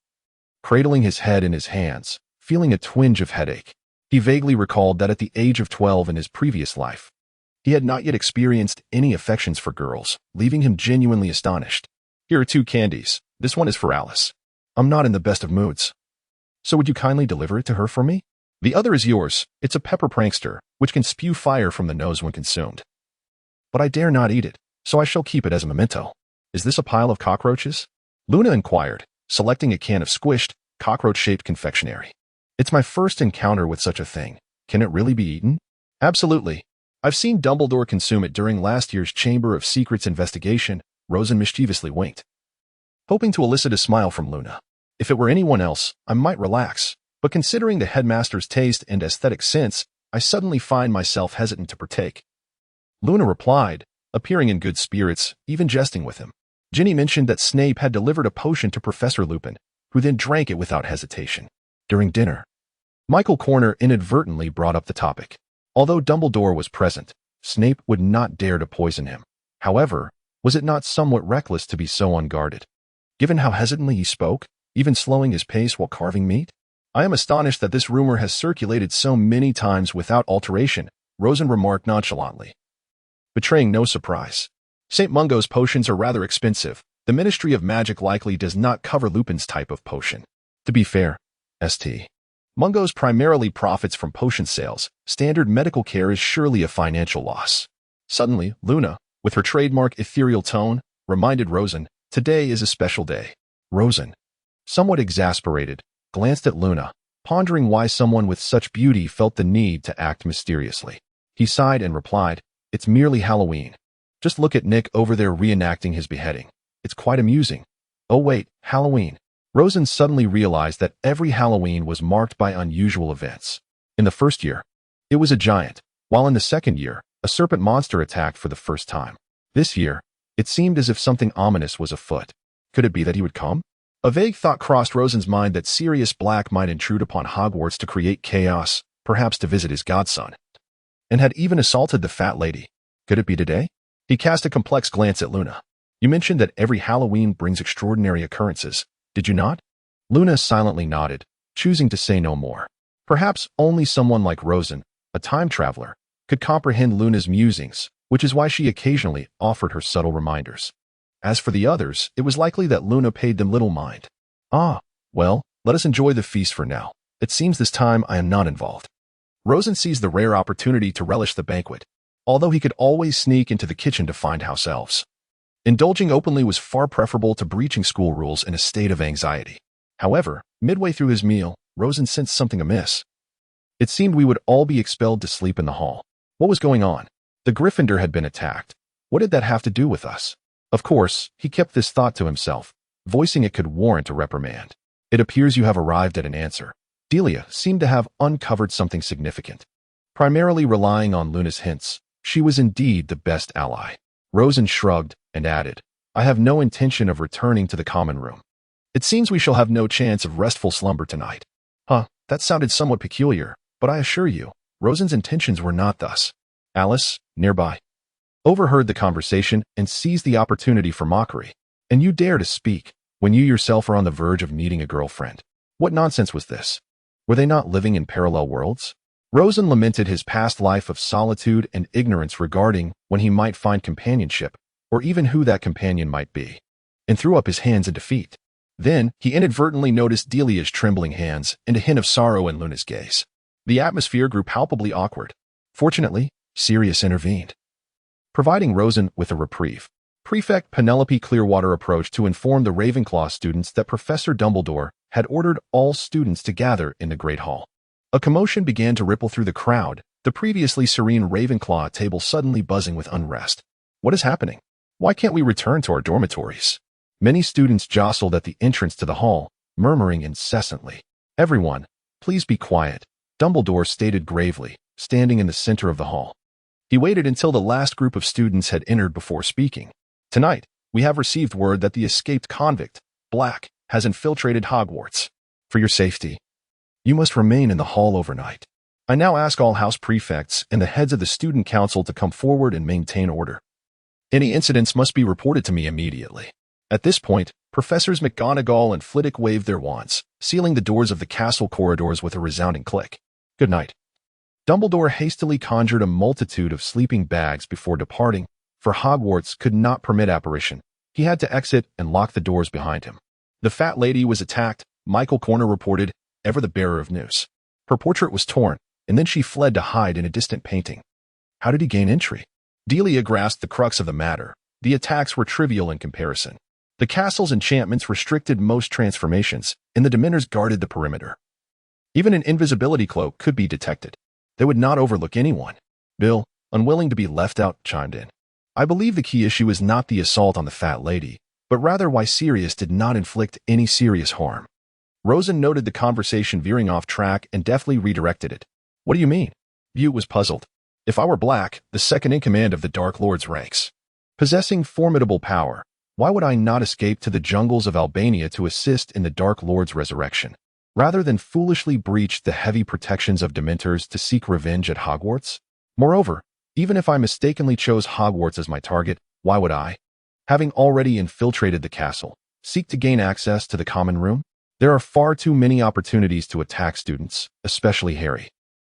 cradling his head in his hands, feeling a twinge of headache. He vaguely recalled that at the age of 12 in his previous life, he had not yet experienced any affections for girls, leaving him genuinely astonished. Here are 2 candies. This one is for Alice. I'm not in the best of moods. So would you kindly deliver it to her for me? The other is yours. It's a pepper prankster, which can spew fire from the nose when consumed. But I dare not eat it, so I shall keep it as a memento. Is this a pile of cockroaches? Luna inquired, selecting a can of squished, cockroach-shaped confectionery. It's my first encounter with such a thing. Can it really be eaten? Absolutely. I've seen Dumbledore consume it during last year's Chamber of Secrets investigation, Rosen mischievously winked, hoping to elicit a smile from Luna. If it were anyone else, I might relax, but considering the headmaster's taste and aesthetic sense, I suddenly find myself hesitant to partake. Luna replied, appearing in good spirits, even jesting with him. Ginny mentioned that Snape had delivered a potion to Professor Lupin, who then drank it without hesitation. During dinner, Michael Corner inadvertently brought up the topic. Although Dumbledore was present, Snape would not dare to poison him. However, was it not somewhat reckless to be so unguarded? Given how hesitantly he spoke, even slowing his pace while carving meat? I am astonished that this rumor has circulated so many times without alteration, Rosen remarked nonchalantly, betraying no surprise. St. Mungo's potions are rather expensive. The Ministry of Magic likely does not cover Lupin's type of potion. To be fair, St. Mungo's primarily profits from potion sales. Standard medical care is surely a financial loss. Suddenly, Luna, with her trademark ethereal tone, reminded Rosen, today is a special day. Rosen, somewhat exasperated, glanced at Luna, pondering why someone with such beauty felt the need to act mysteriously. He sighed and replied, it's merely Halloween. Just look at Nick over there reenacting his beheading. It's quite amusing. Oh wait, Halloween. Rosen suddenly realized that every Halloween was marked by unusual events. In the first year, it was a giant, while in the second year, a serpent monster attacked for the first time. This year, it seemed as if something ominous was afoot. Could it be that he would come? A vague thought crossed Rosen's mind that Sirius Black might intrude upon Hogwarts to create chaos, perhaps to visit his godson, and had even assaulted the fat lady. Could it be today? He cast a complex glance at Luna. You mentioned that every Halloween brings extraordinary occurrences, did you not? Luna silently nodded, choosing to say no more. Perhaps only someone like Rosen, a time traveler, could comprehend Luna's musings, which is why she occasionally offered her subtle reminders. As for the others, it was likely that Luna paid them little mind. Ah, well, let us enjoy the feast for now. It seems this time I am not involved. Rosen seized the rare opportunity to relish the banquet, although he could always sneak into the kitchen to find house elves. Indulging openly was far preferable to breaching school rules in a state of anxiety. However, midway through his meal, Rosen sensed something amiss. It seemed we would all be expelled to sleep in the hall. What was going on? The Gryffindor had been attacked. What did that have to do with us? Of course, he kept this thought to himself, voicing it could warrant a reprimand. It appears you have arrived at an answer. Delia seemed to have uncovered something significant. Primarily relying on Luna's hints, she was indeed the best ally. Rosen shrugged and added, I have no intention of returning to the common room. It seems we shall have no chance of restful slumber tonight. Huh, that sounded somewhat peculiar, but I assure you, Rosen's intentions were not thus. Alice, nearby, overheard the conversation and seized the opportunity for mockery. And you dare to speak, when you yourself are on the verge of needing a girlfriend. What nonsense was this? Were they not living in parallel worlds? Rosen lamented his past life of solitude and ignorance regarding when he might find companionship, or even who that companion might be, and threw up his hands in defeat. Then, he inadvertently noticed Delia's trembling hands and a hint of sorrow in Luna's gaze. The atmosphere grew palpably awkward. Fortunately, Sirius intervened, providing Rosen with a reprieve. Prefect Penelope Clearwater approached to inform the Ravenclaw students that Professor Dumbledore had ordered all students to gather in the Great Hall. A commotion began to ripple through the crowd, the previously serene Ravenclaw table suddenly buzzing with unrest. What is happening? Why can't we return to our dormitories? Many students jostled at the entrance to the hall, murmuring incessantly. Everyone, please be quiet, Dumbledore stated gravely, standing in the center of the hall. He waited until the last group of students had entered before speaking. Tonight, we have received word that the escaped convict, Black, has infiltrated Hogwarts. For your safety, you must remain in the hall overnight. I now ask all house prefects and the heads of the student council to come forward and maintain order. Any incidents must be reported to me immediately. At this point, Professors McGonagall and Flitwick waved their wands, sealing the doors of the castle corridors with a resounding click. Good night. Dumbledore hastily conjured a multitude of sleeping bags before departing, for Hogwarts could not permit apparition. He had to exit and lock the doors behind him. The fat lady was attacked, Michael Corner reported, ever the bearer of news. Her portrait was torn, and then she fled to hide in a distant painting. How did he gain entry? Delia grasped the crux of the matter. The attacks were trivial in comparison. The castle's enchantments restricted most transformations, and the Dementors guarded the perimeter. Even an invisibility cloak could be detected. They would not overlook anyone. Bill, unwilling to be left out, chimed in. I believe the key issue is not the assault on the fat lady, but rather why Sirius did not inflict any serious harm. Rosen noted the conversation veering off track and deftly redirected it. What do you mean? Butte was puzzled. If I were Black, the second in command of the Dark Lord's ranks, possessing formidable power, why would I not escape to the jungles of Albania to assist in the Dark Lord's resurrection, rather than foolishly breach the heavy protections of Dementors to seek revenge at Hogwarts? Moreover, even if I mistakenly chose Hogwarts as my target, why would I, having already infiltrated the castle, seek to gain access to the common room? There are far too many opportunities to attack students, especially Harry.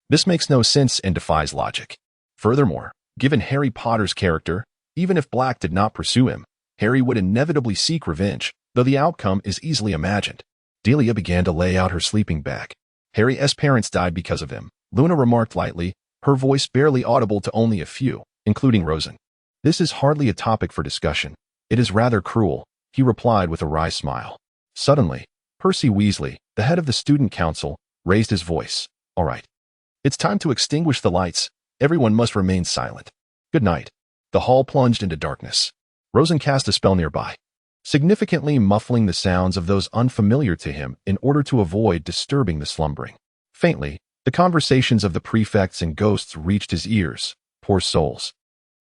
This makes no sense and defies logic. Furthermore, given Harry Potter's character, even if Black did not pursue him, Harry would inevitably seek revenge, though the outcome is easily imagined. Delia began to lay out her sleeping bag. Harry's parents died because of him, Luna remarked lightly, her voice barely audible to only a few, including Rosen. This is hardly a topic for discussion. It is rather cruel, he replied with a wry smile. Suddenly, Percy Weasley, the head of the student council, raised his voice. All right. It's time to extinguish the lights. Everyone must remain silent. Good night. The hall plunged into darkness. Rosen cast a spell nearby, significantly muffling the sounds of those unfamiliar to him in order to avoid disturbing the slumbering. Faintly, the conversations of the prefects and ghosts reached his ears. Poor souls.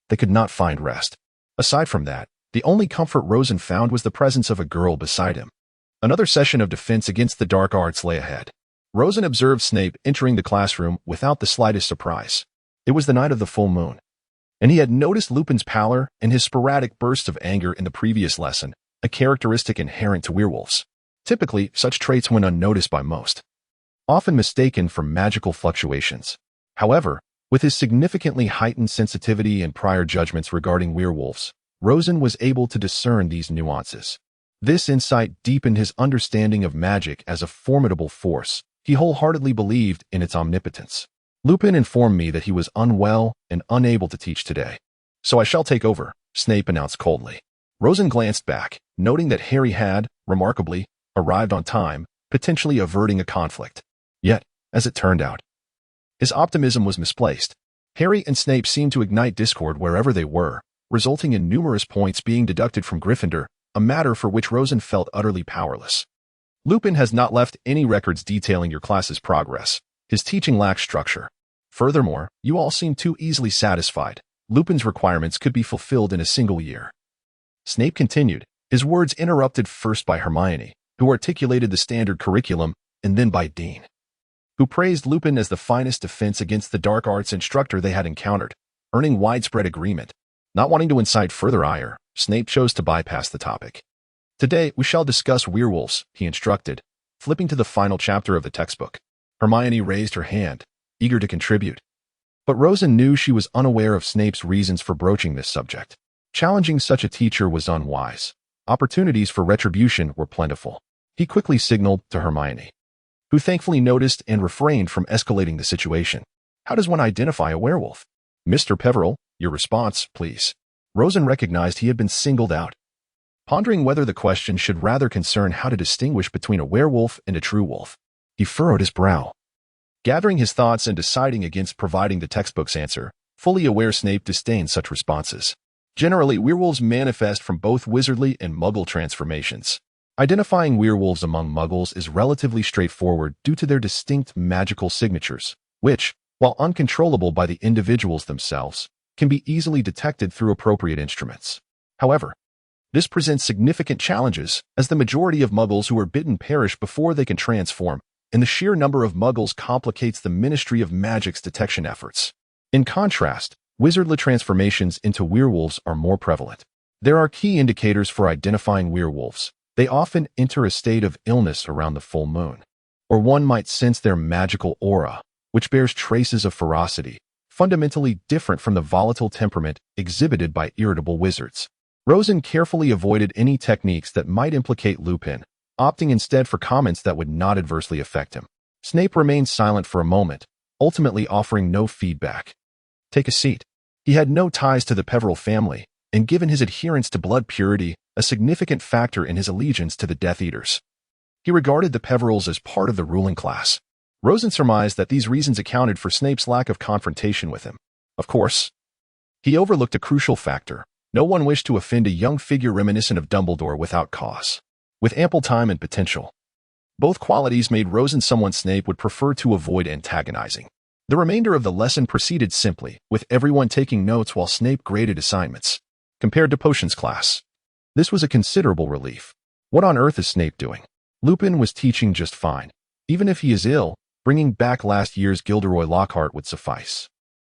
They could not find rest. Aside from that, the only comfort Rosen found was the presence of a girl beside him. Another session of defense against the dark arts lay ahead. Rosen observed Snape entering the classroom without the slightest surprise. It was the night of the full moon, and he had noticed Lupin's pallor and his sporadic bursts of anger in the previous lesson, a characteristic inherent to werewolves. Typically, such traits went unnoticed by most, often mistaken for magical fluctuations. However, with his significantly heightened sensitivity and prior judgments regarding werewolves, Rosen was able to discern these nuances. This insight deepened his understanding of magic as a formidable force. He wholeheartedly believed in its omnipotence. Lupin informed me that he was unwell and unable to teach today. So I shall take over, Snape announced coldly. Rosen glanced back, noting that Harry had, remarkably, arrived on time, potentially averting a conflict. Yet, as it turned out, his optimism was misplaced. Harry and Snape seemed to ignite discord wherever they were, resulting in numerous points being deducted from Gryffindor, a matter for which Rosen felt utterly powerless. Lupin has not left any records detailing your class's progress. His teaching lacks structure. Furthermore, you all seem too easily satisfied. Lupin's requirements could be fulfilled in a single year. Snape continued, his words interrupted first by Hermione, who articulated the standard curriculum, and then by Dean, who praised Lupin as the finest defense against the dark arts instructor they had encountered, earning widespread agreement. Not wanting to incite further ire, Snape chose to bypass the topic. Today, we shall discuss werewolves, he instructed, flipping to the final chapter of the textbook. Hermione raised her hand, eager to contribute. But Rosen knew she was unaware of Snape's reasons for broaching this subject. Challenging such a teacher was unwise. Opportunities for retribution were plentiful. He quickly signaled to Hermione, who thankfully noticed and refrained from escalating the situation. How does one identify a werewolf? Mr. Peveril, your response, please. Rosen recognized he had been singled out. Pondering whether the question should rather concern how to distinguish between a werewolf and a true wolf, he furrowed his brow. Gathering his thoughts and deciding against providing the textbook's answer, fully aware Snape disdained such responses. Generally, werewolves manifest from both wizardly and muggle transformations. Identifying werewolves among muggles is relatively straightforward due to their distinct magical signatures, which, while uncontrollable by the individuals themselves, can be easily detected through appropriate instruments. However, this presents significant challenges, as the majority of muggles who are bitten perish before they can transform, and the sheer number of muggles complicates the Ministry of Magic's detection efforts. In contrast, wizardly transformations into werewolves are more prevalent. There are key indicators for identifying werewolves. They often enter a state of illness around the full moon, or one might sense their magical aura, which bears traces of ferocity, fundamentally different from the volatile temperament exhibited by irritable wizards. Rosen carefully avoided any techniques that might implicate Lupin, opting instead for comments that would not adversely affect him. Snape remained silent for a moment, ultimately offering no feedback. Take a seat. He had no ties to the Peveril family, and given his adherence to blood purity, a significant factor in his allegiance to the Death Eaters. He regarded the Peverils as part of the ruling class. Rosen surmised that these reasons accounted for Snape's lack of confrontation with him. Of course, he overlooked a crucial factor. No one wished to offend a young figure reminiscent of Dumbledore without cause, with ample time and potential. Both qualities made Rosen someone Snape would prefer to avoid antagonizing. The remainder of the lesson proceeded simply, with everyone taking notes while Snape graded assignments. Compared to Potions class, this was a considerable relief. What on earth is Snape doing? Lupin was teaching just fine. Even if he is ill, bringing back last year's Gilderoy Lockhart would suffice.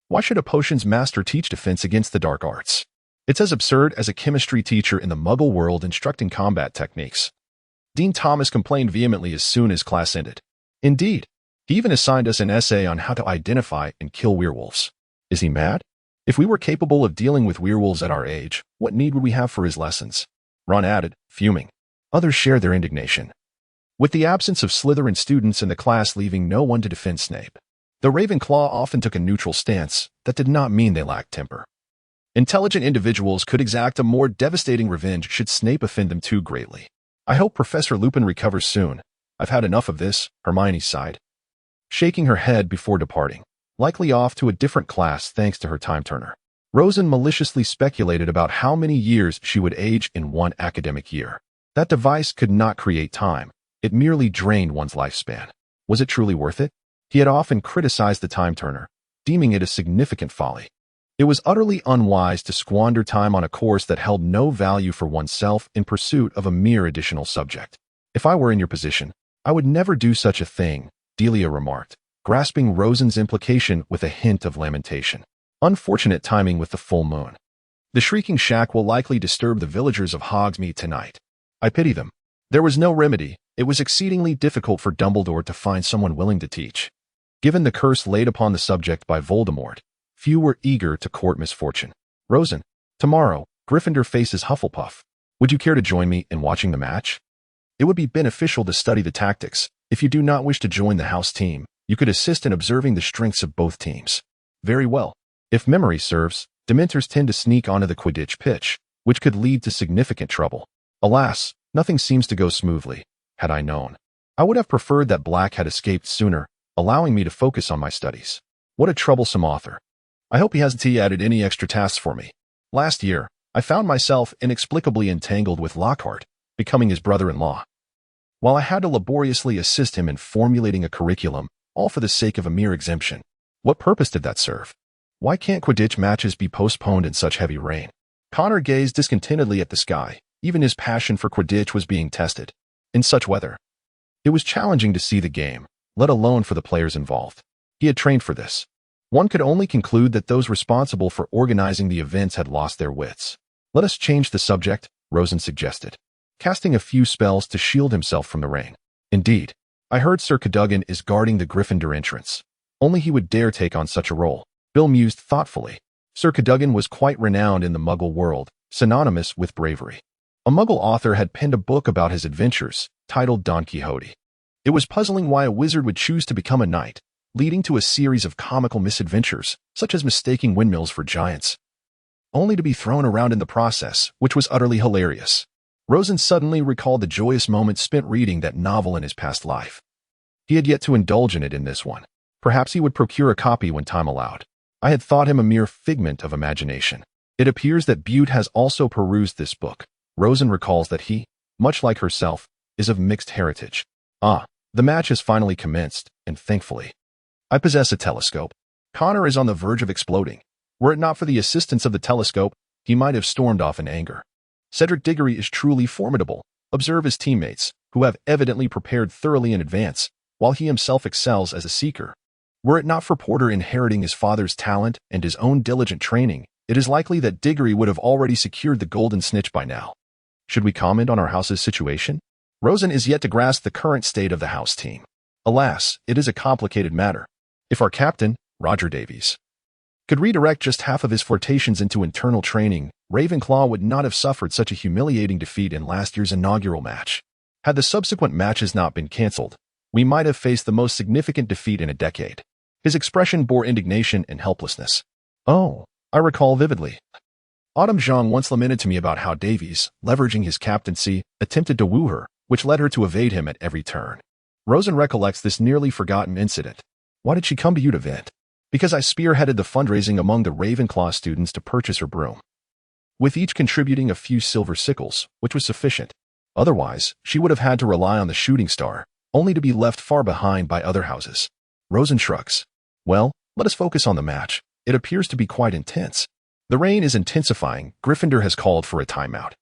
Why should a potions master teach defense against the dark arts? It's as absurd as a chemistry teacher in the Muggle world instructing combat techniques. Dean Thomas complained vehemently as soon as class ended. Indeed, he even assigned us an essay on how to identify and kill werewolves. Is he mad? If we were capable of dealing with werewolves at our age, what need would we have for his lessons? Ron added, fuming. Others shared their indignation. With the absence of Slytherin students in the class leaving no one to defend Snape, the Ravenclaw often took a neutral stance. That did not mean they lacked temper. Intelligent individuals could exact a more devastating revenge should Snape offend them too greatly. I hope Professor Lupin recovers soon. I've had enough of this, Hermione sighed, shaking her head before departing, likely off to a different class thanks to her time-turner. Rosen maliciously speculated about how many years she would age in one academic year. That device could not create time. It merely drained one's lifespan. Was it truly worth it? He had often criticized the time-turner, deeming it a significant folly. It was utterly unwise to squander time on a course that held no value for oneself in pursuit of a mere additional subject. If I were in your position, I would never do such a thing, Delia remarked, grasping Rosen's implication with a hint of lamentation. Unfortunate timing with the full moon. The shrieking shack will likely disturb the villagers of Hogsmeade tonight. I pity them. There was no remedy. It was exceedingly difficult for Dumbledore to find someone willing to teach. Given the curse laid upon the subject by Voldemort, few were eager to court misfortune. Rosen, tomorrow, Gryffindor faces Hufflepuff. Would you care to join me in watching the match? It would be beneficial to study the tactics. If you do not wish to join the house team, you could assist in observing the strengths of both teams. Very well. If memory serves, Dementors tend to sneak onto the Quidditch pitch, which could lead to significant trouble. Alas, nothing seems to go smoothly. Had I known, I would have preferred that Black had escaped sooner, allowing me to focus on my studies. What a troublesome author. I hope he hasn't added any extra tasks for me. Last year, I found myself inexplicably entangled with Lockhart, becoming his brother-in-law. While I had to laboriously assist him in formulating a curriculum, all for the sake of a mere exemption. What purpose did that serve? Why can't Quidditch matches be postponed in such heavy rain? Connor gazed discontentedly at the sky. Even his passion for Quidditch was being tested. In such weather, it was challenging to see the game, let alone for the players involved. He had trained for this. One could only conclude that those responsible for organizing the events had lost their wits. Let us change the subject, Rosen suggested, casting a few spells to shield himself from the rain. Indeed, I heard Sir Cadogan is guarding the Gryffindor entrance. Only he would dare take on such a role. Bill mused thoughtfully. Sir Cadogan was quite renowned in the Muggle world, synonymous with bravery. A Muggle author had penned a book about his adventures, titled Don Quixote. It was puzzling why a wizard would choose to become a knight, leading to a series of comical misadventures, such as mistaking windmills for giants, only to be thrown around in the process, which was utterly hilarious. Rosen suddenly recalled the joyous moments spent reading that novel in his past life. He had yet to indulge in it in this one. Perhaps he would procure a copy when time allowed. I had thought him a mere figment of imagination. It appears that Butte has also perused this book. Rosen recalls that he, much like herself, is of mixed heritage. The match has finally commenced, and thankfully. I possess a telescope. Connor is on the verge of exploding. Were it not for the assistance of the telescope, he might have stormed off in anger. Cedric Diggory is truly formidable. Observe his teammates, who have evidently prepared thoroughly in advance, while he himself excels as a seeker. Were it not for Porter inheriting his father's talent and his own diligent training, it is likely that Diggory would have already secured the golden snitch by now. Should we comment on our house's situation? Rosen is yet to grasp the current state of the house team. Alas, it is a complicated matter. If our captain, Roger Davies, could redirect just half of his flirtations into internal training, Ravenclaw would not have suffered such a humiliating defeat in last year's inaugural match. Had the subsequent matches not been cancelled, we might have faced the most significant defeat in a decade. His expression bore indignation and helplessness. Oh, I recall vividly. Autumn Zhang once lamented to me about how Davies, leveraging his captaincy, attempted to woo her, which led her to evade him at every turn. Rosen recollects this nearly forgotten incident. Why did she come to you to vent? Because I spearheaded the fundraising among the Ravenclaw students to purchase her broom, with each contributing a few silver sickles, which was sufficient. Otherwise, she would have had to rely on the shooting star, only to be left far behind by other houses. Rosen shrugs. Well, let us focus on the match. It appears to be quite intense. The rain is intensifying. Gryffindor has called for a timeout.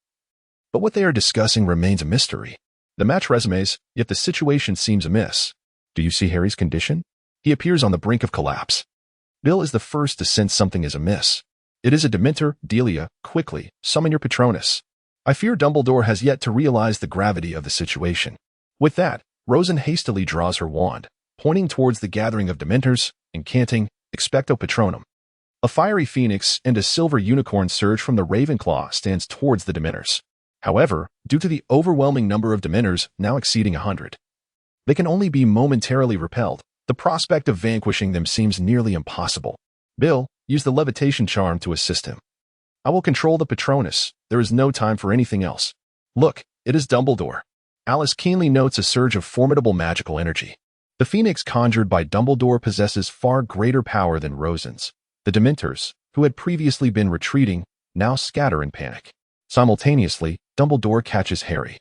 But what they are discussing remains a mystery. The match resumes, yet the situation seems amiss. Do you see Harry's condition? He appears on the brink of collapse. Bill is the first to sense something is amiss. It is a Dementor. Delia, quickly, summon your Patronus. I fear Dumbledore has yet to realize the gravity of the situation. With that, Rosen hastily draws her wand, pointing towards the gathering of Dementors, and chanting, Expecto Patronum. A fiery phoenix and a silver unicorn surge from the Ravenclaw stands towards the Dementors. However, due to the overwhelming number of Dementors, now exceeding 100, they can only be momentarily repelled. The prospect of vanquishing them seems nearly impossible. Bill, use the levitation charm to assist him. I will control the Patronus. There is no time for anything else. Look, it is Dumbledore. Alice keenly notes a surge of formidable magical energy. The phoenix conjured by Dumbledore possesses far greater power than Rosen's. The Dementors, who had previously been retreating, now scatter in panic. Simultaneously, Dumbledore catches Harry.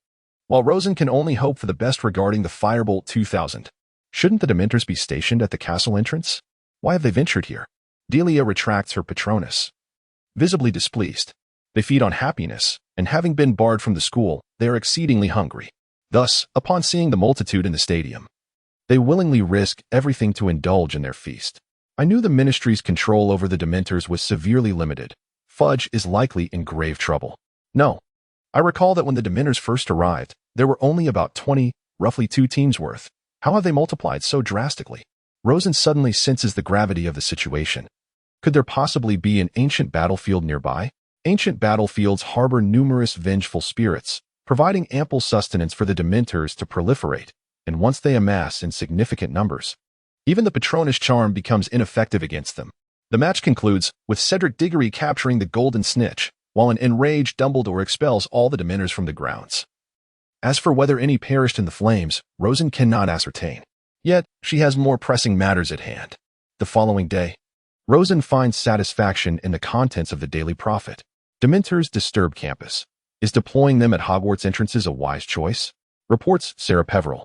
While Rosen can only hope for the best regarding the Firebolt 2000, shouldn't the Dementors be stationed at the castle entrance? Why have they ventured here? Delia retracts her Patronus, visibly displeased. They feed on happiness, and having been barred from the school, they are exceedingly hungry. Thus, upon seeing the multitude in the stadium, they willingly risk everything to indulge in their feast. I knew the Ministry's control over the Dementors was severely limited. Fudge is likely in grave trouble. No. I recall that when the Dementors first arrived, there were only about 20, roughly 2 teams worth. How have they multiplied so drastically? Rosen suddenly senses the gravity of the situation. Could there possibly be an ancient battlefield nearby? Ancient battlefields harbor numerous vengeful spirits, providing ample sustenance for the Dementors to proliferate, and once they amass in significant numbers, even the Patronus charm becomes ineffective against them. The match concludes with Cedric Diggory capturing the golden snitch, while an enraged Dumbledore expels all the Dementors from the grounds. As for whether any perished in the flames, Rosen cannot ascertain. Yet, she has more pressing matters at hand. The following day, Rosen finds satisfaction in the contents of the Daily Prophet. Dementors disturb campus. Is deploying them at Hogwarts entrances a wise choice? Reports Sarah Peveril,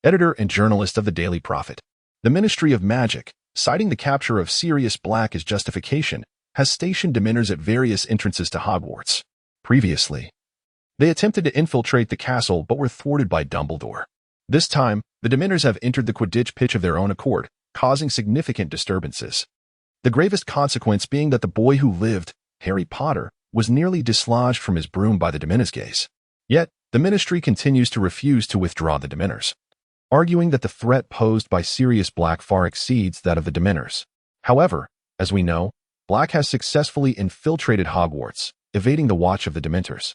editor and journalist of the Daily Prophet. The Ministry of Magic, citing the capture of Sirius Black as justification, has stationed Dementors at various entrances to Hogwarts. Previously, they attempted to infiltrate the castle but were thwarted by Dumbledore. This time, the Dementors have entered the Quidditch pitch of their own accord, causing significant disturbances. The gravest consequence being that the boy who lived, Harry Potter, was nearly dislodged from his broom by the Dementors' gaze. Yet, the Ministry continues to refuse to withdraw the Dementors. arguing that the threat posed by Sirius Black far exceeds that of the Dementors. However, as we know, Black has successfully infiltrated Hogwarts, evading the watch of the Dementors,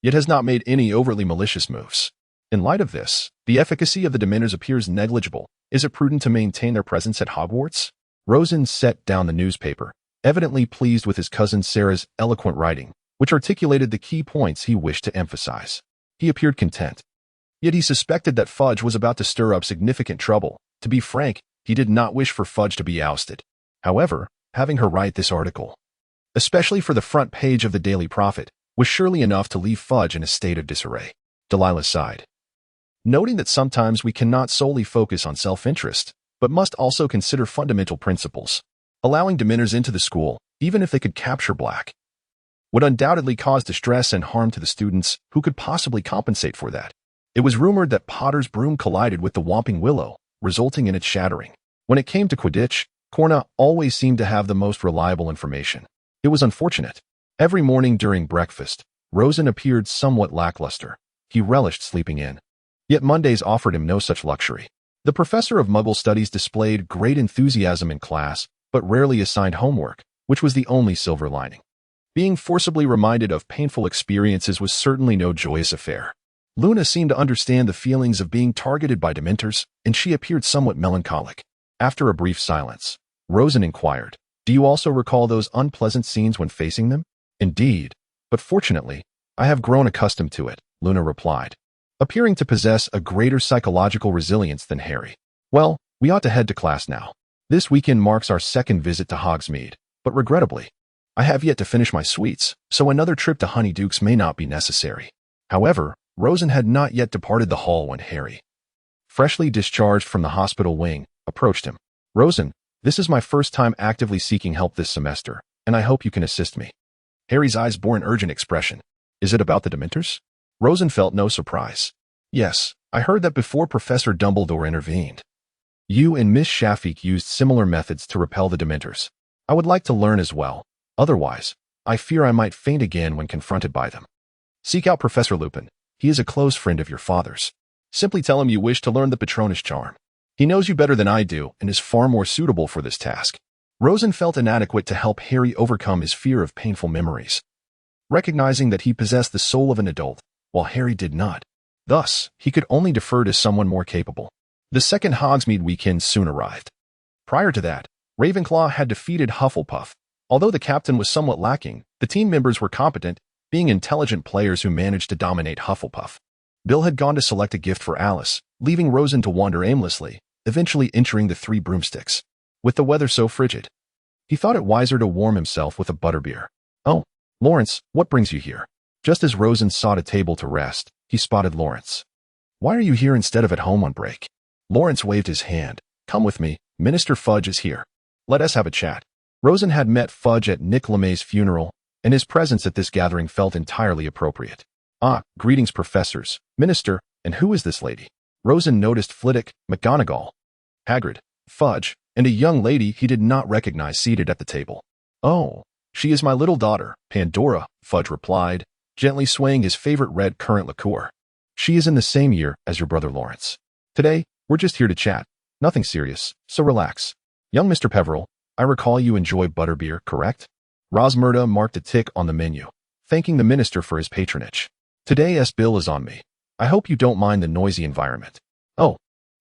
yet has not made any overtly malicious moves. In light of this, the efficacy of the Dementors appears negligible. Is it prudent to maintain their presence at Hogwarts? Rosen set down the newspaper, evidently pleased with his cousin Sarah's eloquent writing, which articulated the key points he wished to emphasize. He appeared content. Yet he suspected that Fudge was about to stir up significant trouble. To be frank, he did not wish for Fudge to be ousted. However, having her write this article, especially for the front page of the Daily Prophet, was surely enough to leave Fudge in a state of disarray. Delilah sighed, noting that sometimes we cannot solely focus on self-interest, but must also consider fundamental principles. Allowing Dementors into the school, even if they could capture Black, would undoubtedly cause distress and harm to the students who could possibly compensate for that. It was rumored that Potter's broom collided with the Whomping Willow, resulting in its shattering. When it came to Quidditch, Corna always seemed to have the most reliable information. It was unfortunate. Every morning during breakfast, Rosen appeared somewhat lackluster. He relished sleeping in. Yet Mondays offered him no such luxury. The professor of Muggle studies displayed great enthusiasm in class, but rarely assigned homework, which was the only silver lining. Being forcibly reminded of painful experiences was certainly no joyous affair. Luna seemed to understand the feelings of being targeted by Dementors, and she appeared somewhat melancholic. After a brief silence, Rosen inquired, "Do you also recall those unpleasant scenes when facing them?" "Indeed, but fortunately, I have grown accustomed to it," Luna replied, appearing to possess a greater psychological resilience than Harry. "Well, we ought to head to class now. This weekend marks our second visit to Hogsmeade, but regrettably, I have yet to finish my sweets, so another trip to Honeydukes may not be necessary." However, Rosen had not yet departed the hall when Harry, freshly discharged from the hospital wing, approached him. "Rosen, this is my first time actively seeking help this semester, and I hope you can assist me." Harry's eyes bore an urgent expression. "Is it about the Dementors?" Rosen felt no surprise. "Yes, I heard that before Professor Dumbledore intervened, you and Miss Shafik used similar methods to repel the Dementors. I would like to learn as well. Otherwise, I fear I might faint again when confronted by them. Seek out Professor Lupin. He is a close friend of your father's. Simply tell him you wish to learn the Patronus charm. He knows you better than I do and is far more suitable for this task." Rosen felt inadequate to help Harry overcome his fear of painful memories, recognizing that he possessed the soul of an adult, while Harry did not. Thus, he could only defer to someone more capable. The second Hogsmeade weekend soon arrived. Prior to that, Ravenclaw had defeated Hufflepuff. Although the captain was somewhat lacking, the team members were competent, being intelligent players who managed to dominate Hufflepuff. Bill had gone to select a gift for Alice, leaving Rosen to wander aimlessly, eventually entering the Three Broomsticks. With the weather so frigid, he thought it wiser to warm himself with a butterbeer. "Oh, Lawrence, what brings you here?" Just as Rosen sought a table to rest, he spotted Lawrence. "Why are you here instead of at home on break?" Lawrence waved his hand. "Come with me, Minister Fudge is here. Let us have a chat." Rosen had met Fudge at Nick LeMay's funeral, and his presence at this gathering felt entirely appropriate. "Ah, greetings, professors, Minister, and who is this lady?" Rosen noticed Flitwick, McGonagall, Hagrid, Fudge, and a young lady he did not recognize seated at the table. "Oh, she is my little daughter, Pandora," Fudge replied, gently swaying his favorite red currant liqueur. "She is in the same year as your brother Lawrence. Today, we're just here to chat. Nothing serious, so relax. Young Mr. Peveril, I recall you enjoy butterbeer, correct?" Rosmerta marked a tick on the menu, thanking the minister for his patronage. "Today's bill is on me. I hope you don't mind the noisy environment." "Oh,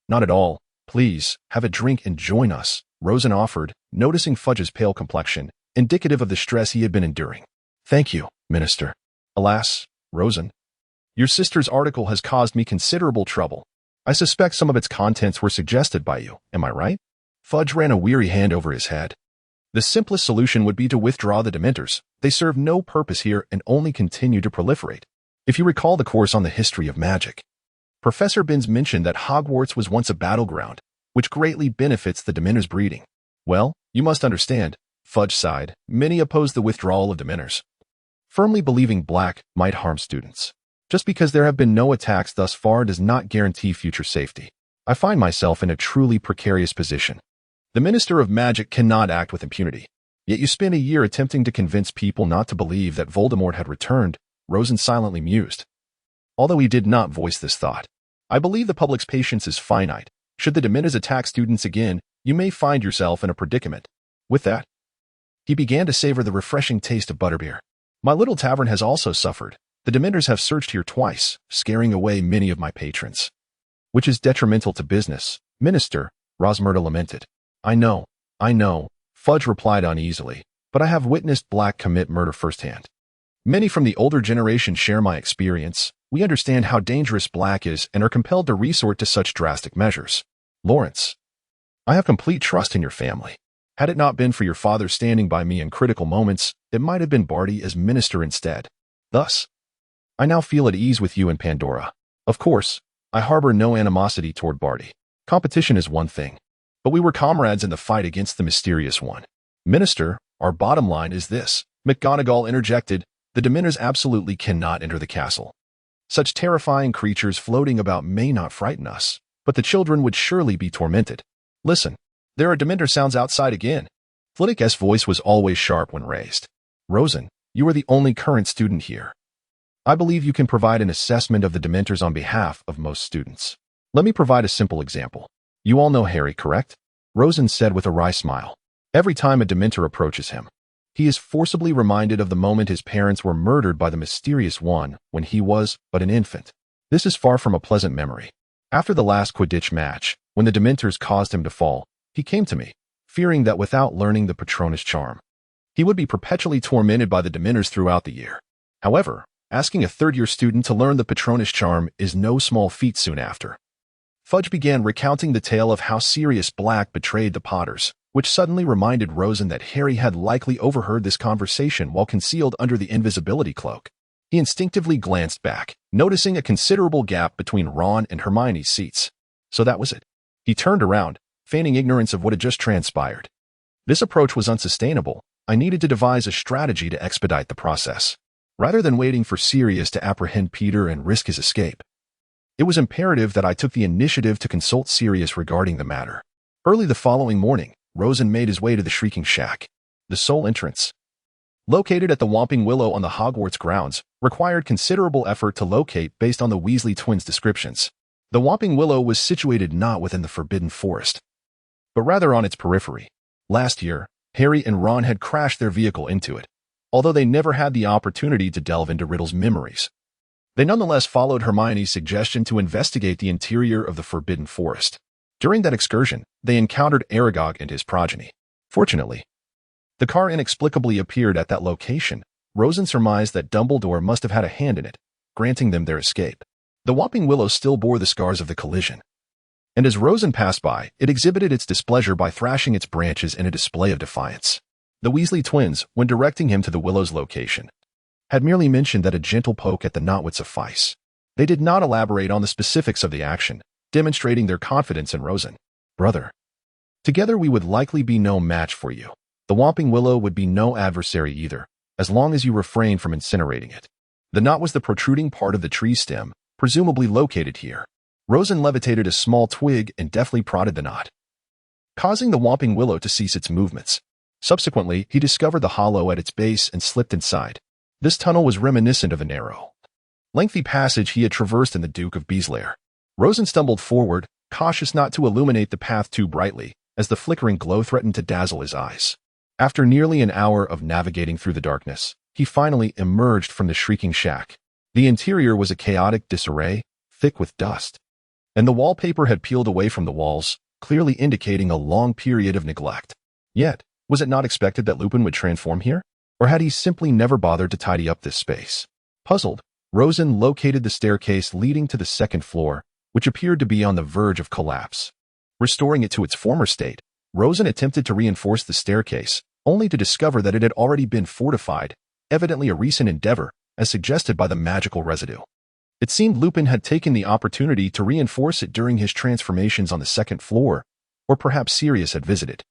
not at all. Please, have a drink and join us," Rosen offered, noticing Fudge's pale complexion, indicative of the stress he had been enduring. "Thank you, Minister." "Alas, Rosen, your sister's article has caused me considerable trouble. I suspect some of its contents were suggested by you, am I right?" Fudge ran a weary hand over his head. "The simplest solution would be to withdraw the Dementors. They serve no purpose here and only continue to proliferate. If you recall the course on the history of magic, Professor Binns mentioned that Hogwarts was once a battleground, which greatly benefits the Dementors' breeding. Well, you must understand," Fudge sighed, "many oppose the withdrawal of Dementors, firmly believing Black might harm students. Just because there have been no attacks thus far does not guarantee future safety. I find myself in a truly precarious position. The Minister of Magic cannot act with impunity. Yet you spent a year attempting to convince people not to believe that Voldemort had returned," Rosen silently mused. Although he did not voice this thought, I believe the public's patience is finite. Should the Dementors attack students again, you may find yourself in a predicament. With that, he began to savor the refreshing taste of butterbeer. My little tavern has also suffered. The Dementors have searched here twice, scaring away many of my patrons. Which is detrimental to business, Minister, Rosmerta lamented. I know, Fudge replied uneasily, but I have witnessed Black commit murder firsthand. Many from the older generation share my experience. We understand how dangerous Black is and are compelled to resort to such drastic measures. Lawrence, I have complete trust in your family. Had it not been for your father standing by me in critical moments, it might have been Barty as minister instead. Thus, I now feel at ease with you and Pandora. Of course, I harbor no animosity toward Barty. Competition is one thing, but we were comrades in the fight against the mysterious one. Minister, our bottom line is this, McGonagall interjected, the Dementors absolutely cannot enter the castle. Such terrifying creatures floating about may not frighten us, but the children would surely be tormented. Listen, there are Dementor sounds outside again. Flitwick's voice was always sharp when raised. Rosen, you are the only current student here. I believe you can provide an assessment of the Dementors on behalf of most students. Let me provide a simple example. You all know Harry, correct? Rosen said with a wry smile. Every time a Dementor approaches him, he is forcibly reminded of the moment his parents were murdered by the mysterious one when he was but an infant. This is far from a pleasant memory. After the last Quidditch match, when the Dementors caused him to fall, he came to me, fearing that without learning the Patronus charm, he would be perpetually tormented by the Dementors throughout the year. However, asking a third-year student to learn the Patronus charm is no small feat soon after. Fudge began recounting the tale of how Sirius Black betrayed the Potters, which suddenly reminded Rosen that Harry had likely overheard this conversation while concealed under the invisibility cloak. He instinctively glanced back, noticing a considerable gap between Ron and Hermione's seats. So that was it. He turned around, feigning ignorance of what had just transpired. This approach was unsustainable. I needed to devise a strategy to expedite the process. Rather than waiting for Sirius to apprehend Peter and risk his escape, it was imperative that I took the initiative to consult Sirius regarding the matter. Early the following morning, Rosen made his way to the Shrieking Shack. The sole entrance, located at the Whomping Willow on the Hogwarts grounds, required considerable effort to locate based on the Weasley twins' descriptions. The Whomping Willow was situated not within the Forbidden Forest, but rather on its periphery. Last year, Harry and Ron had crashed their vehicle into it. Although they never had the opportunity to delve into Riddle's memories, they nonetheless followed Hermione's suggestion to investigate the interior of the Forbidden Forest. During that excursion, they encountered Aragog and his progeny. Fortunately, the car inexplicably appeared at that location. Rosen surmised that Dumbledore must have had a hand in it, granting them their escape. The Whomping Willow still bore the scars of the collision, and as Rosen passed by, it exhibited its displeasure by thrashing its branches in a display of defiance. The Weasley twins, when directing him to the Willow's location, had merely mentioned that a gentle poke at the knot would suffice. They did not elaborate on the specifics of the action, demonstrating their confidence in Rosen. Brother, together we would likely be no match for you. The Whomping Willow would be no adversary either, as long as you refrain from incinerating it. The knot was the protruding part of the tree stem, presumably located here. Rosen levitated a small twig and deftly prodded the knot, causing the Whomping Willow to cease its movements. Subsequently, he discovered the hollow at its base and slipped inside. This tunnel was reminiscent of a narrow, lengthy passage he had traversed in the Duke of B's lair. Rosen stumbled forward, cautious not to illuminate the path too brightly, as the flickering glow threatened to dazzle his eyes. After nearly an hour of navigating through the darkness, he finally emerged from the Shrieking Shack. The interior was a chaotic disarray, thick with dust, and the wallpaper had peeled away from the walls, clearly indicating a long period of neglect. Yet, was it not expected that Lupin would transform here? Or had he simply never bothered to tidy up this space? Puzzled, Rosen located the staircase leading to the second floor, which appeared to be on the verge of collapse. Restoring it to its former state, Rosen attempted to reinforce the staircase, only to discover that it had already been fortified, evidently a recent endeavor, as suggested by the magical residue. It seemed Lupin had taken the opportunity to reinforce it during his transformations on the second floor, or perhaps Sirius had visited.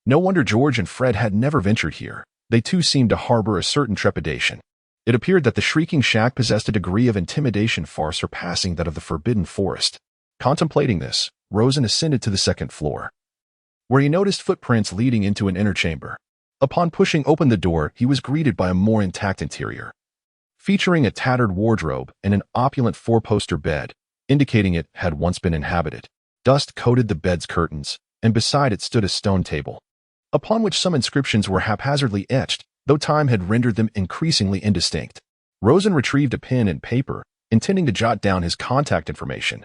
No wonder George and Fred had never ventured here. They too seemed to harbor a certain trepidation. It appeared that the Shrieking Shack possessed a degree of intimidation far surpassing that of the Forbidden Forest. Contemplating this, Rosen ascended to the second floor, where he noticed footprints leading into an inner chamber. Upon pushing open the door, he was greeted by a more intact interior, featuring a tattered wardrobe and an opulent four-poster bed. indicating it had once been inhabited. Dust coated the bed's curtains, and beside it stood a stone table, upon which some inscriptions were haphazardly etched, though time had rendered them increasingly indistinct. Rosen retrieved a pen and paper, intending to jot down his contact information,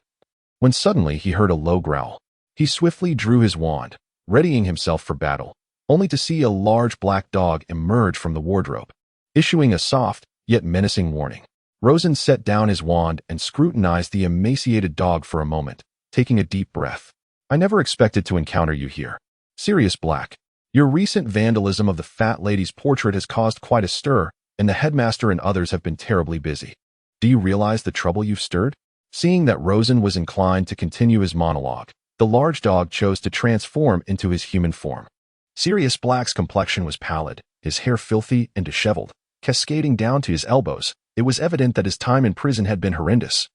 when suddenly he heard a low growl. He swiftly drew his wand, readying himself for battle, only to see a large black dog emerge from the wardrobe, issuing a soft, yet menacing warning. Rosen set down his wand and scrutinized the emaciated dog for a moment, taking a deep breath. I never expected to encounter you here. Sirius Black. Your recent vandalism of the fat lady's portrait has caused quite a stir, and the headmaster and others have been terribly busy. Do you realize the trouble you've stirred? Seeing that Rosen was inclined to continue his monologue, the large dog chose to transform into his human form. Sirius Black's complexion was pallid, his hair filthy and disheveled, cascading down to his elbows. It was evident that his time in prison had been horrendous,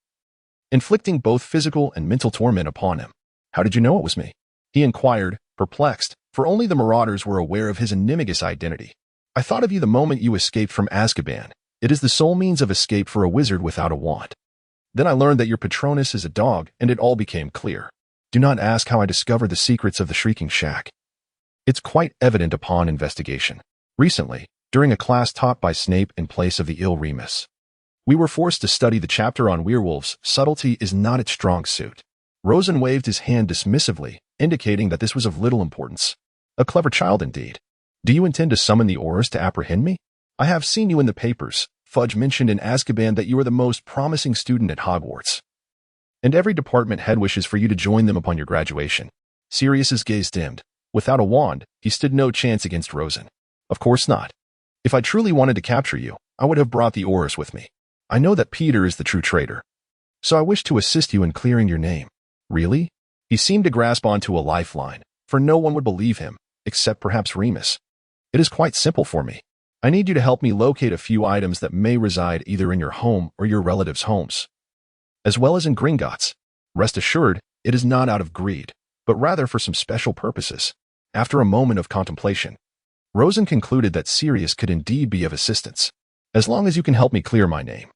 inflicting both physical and mental torment upon him. How did you know it was me? He inquired, perplexed, for only the marauders were aware of his enigmatic identity. I thought of you the moment you escaped from Azkaban. It is the sole means of escape for a wizard without a wand. Then I learned that your Patronus is a dog, and it all became clear. Do not ask how I discovered the secrets of the Shrieking Shack. It's quite evident upon investigation. Recently, during a class taught by Snape in place of the ill Remus, we were forced to study the chapter on werewolves. Subtlety is not its strong suit. Rosen waved his hand dismissively, indicating that this was of little importance. A clever child indeed. Do you intend to summon the Aurors to apprehend me? I have seen you in the papers. Fudge mentioned in Azkaban that you are the most promising student at Hogwarts, and every department head wishes for you to join them upon your graduation. Sirius's gaze dimmed. Without a wand, he stood no chance against Rosen. Of course not. If I truly wanted to capture you, I would have brought the Aurors with me. I know that Peter is the true traitor, so I wish to assist you in clearing your name. Really? He seemed to grasp onto a lifeline, for no one would believe him, except perhaps Remus. It is quite simple for me. I need you to help me locate a few items that may reside either in your home or your relatives' homes, as well as in Gringotts. Rest assured, it is not out of greed, but rather for some special purposes. After a moment of contemplation, Rosen concluded that Sirius could indeed be of assistance. As long as you can help me clear my name,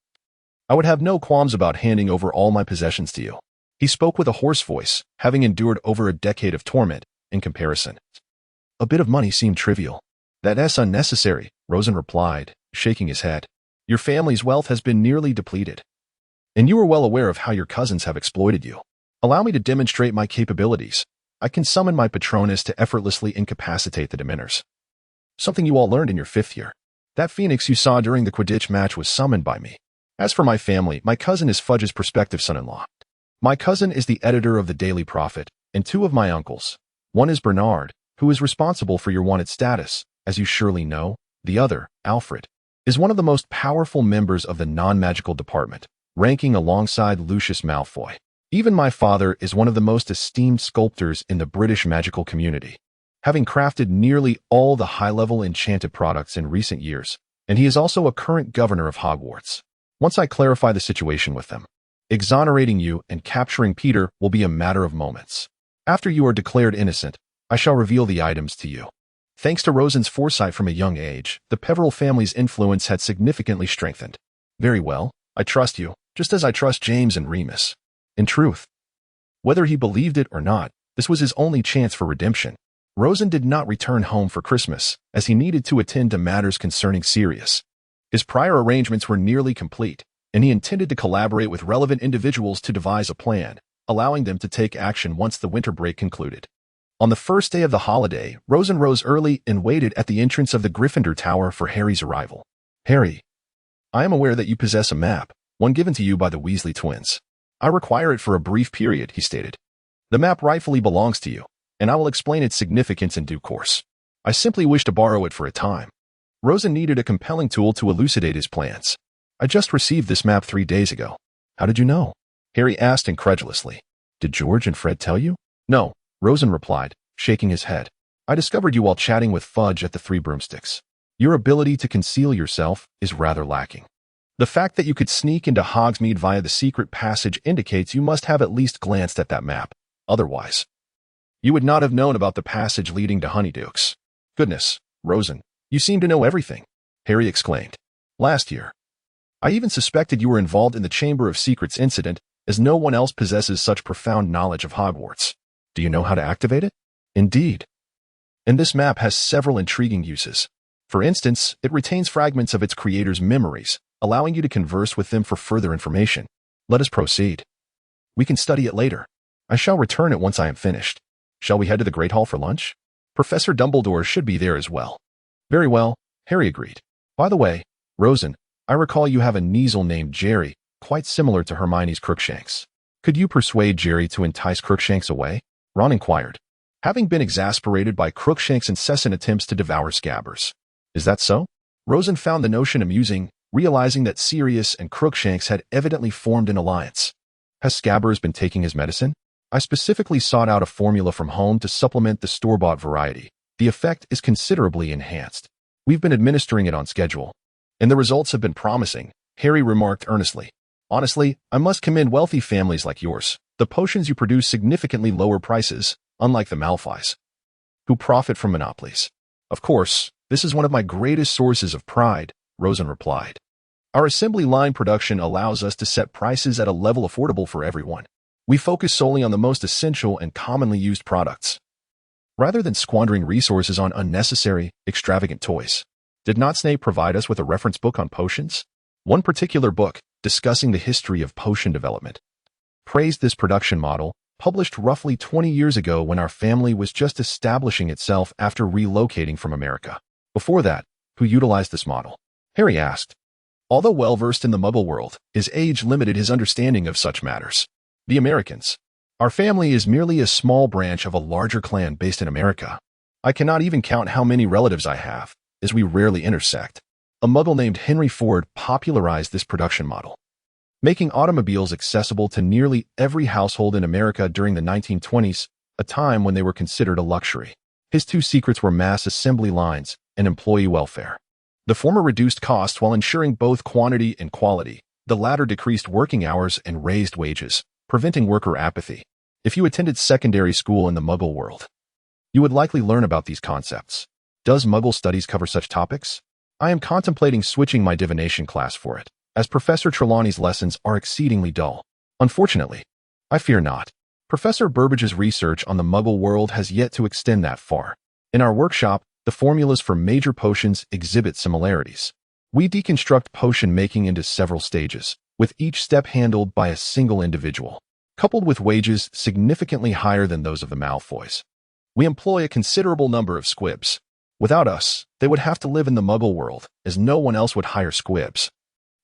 I would have no qualms about handing over all my possessions to you. He spoke with a hoarse voice, having endured over a decade of torment. In comparison, a bit of money seemed trivial. That's unnecessary, Rosen replied, shaking his head. Your family's wealth has been nearly depleted, and you are well aware of how your cousins have exploited you. Allow me to demonstrate my capabilities. I can summon my Patronus to effortlessly incapacitate the Dementors. Something you all learned in your 5th year. That phoenix you saw during the Quidditch match was summoned by me. As for my family, my cousin is Fudge's prospective son-in-law. My cousin is the editor of the Daily Prophet, and 2 of my uncles. One is Bernard, who is responsible for your wanted status, as you surely know. The other, Alfred, is one of the most powerful members of the non-magical department, ranking alongside Lucius Malfoy. Even my father is one of the most esteemed sculptors in the British magical community, having crafted nearly all the high-level enchanted products in recent years, and he is also a current governor of Hogwarts. Once I clarify the situation with them, exonerating you and capturing Peter will be a matter of moments. After you are declared innocent, I shall reveal the items to you. Thanks to Rosen's foresight from a young age, the Peverell family's influence had significantly strengthened. Very well, I trust you, just as I trust James and Remus. In truth, whether he believed it or not, this was his only chance for redemption. Rosen did not return home for Christmas, as he needed to attend to matters concerning Sirius. His prior arrangements were nearly complete, and he intended to collaborate with relevant individuals to devise a plan, allowing them to take action once the winter break concluded. On the first day of the holiday, Rosen rose early and waited at the entrance of the Gryffindor Tower for Harry's arrival. Harry, I am aware that you possess a map, one given to you by the Weasley twins. I require it for a brief period, he stated. The map rightfully belongs to you, and I will explain its significance in due course. I simply wish to borrow it for a time. Rosen needed a compelling tool to elucidate his plans. I just received this map 3 days ago. How did you know? Harry asked incredulously. Did George and Fred tell you? No, Rosen replied, shaking his head. I discovered you while chatting with Fudge at the Three Broomsticks. Your ability to conceal yourself is rather lacking. The fact that you could sneak into Hogsmeade via the secret passage indicates you must have at least glanced at that map. Otherwise, you would not have known about the passage leading to Honeydukes. Goodness, Rosen, you seem to know everything, Harry exclaimed. Last year, I even suspected you were involved in the Chamber of Secrets incident, as no one else possesses such profound knowledge of Hogwarts. Do you know how to activate it? Indeed. And this map has several intriguing uses. For instance, it retains fragments of its creator's memories, allowing you to converse with them for further information. Let us proceed. We can study it later. I shall return it once I am finished. Shall we head to the Great Hall for lunch? Professor Dumbledore should be there as well. Very well, Harry agreed. By the way, Rosen, I recall you have a Kneazle named Jerry, quite similar to Hermione's Crookshanks. Could you persuade Jerry to entice Crookshanks away? Ron inquired, having been exasperated by Crookshanks' incessant attempts to devour Scabbers. Is that so? Rosen found the notion amusing, realizing that Sirius and Crookshanks had evidently formed an alliance. Has Scabbers been taking his medicine? I specifically sought out a formula from home to supplement the store-bought variety. The effect is considerably enhanced. We've been administering it on schedule, and the results have been promising, Harry remarked earnestly. Honestly, I must commend wealthy families like yours. The potions you produce significantly lower prices, unlike the Malfoys, who profit from monopolies. Of course, this is one of my greatest sources of pride, Rosen replied. Our assembly line production allows us to set prices at a level affordable for everyone. We focus solely on the most essential and commonly used products, rather than squandering resources on unnecessary, extravagant toys. Did not Snape provide us with a reference book on potions? One particular book, discussing the history of potion development, praised this production model, published roughly 20 years ago when our family was just establishing itself after relocating from America. Before that, who utilized this model? Harry asked. Although well-versed in the Muggle world, his age limited his understanding of such matters. The Americans. Our family is merely a small branch of a larger clan based in America. I cannot even count how many relatives I have, as we rarely intersect. A Muggle named Henry Ford popularized this production model, making automobiles accessible to nearly every household in America during the 1920s, a time when they were considered a luxury. His two secrets were mass assembly lines and employee welfare. The former reduced costs while ensuring both quantity and quality. The latter decreased working hours and raised wages, preventing worker apathy. If you attended secondary school in the Muggle world, you would likely learn about these concepts. Does Muggle studies cover such topics? I am contemplating switching my divination class for it, as Professor Trelawney's lessons are exceedingly dull. Unfortunately, I fear not. Professor Burbage's research on the Muggle world has yet to extend that far. In our workshop, the formulas for major potions exhibit similarities. We deconstruct potion making into several stages, with each step handled by a single individual, coupled with wages significantly higher than those of the Malfoys. We employ a considerable number of squibs. Without us, they would have to live in the Muggle world, as no one else would hire squibs,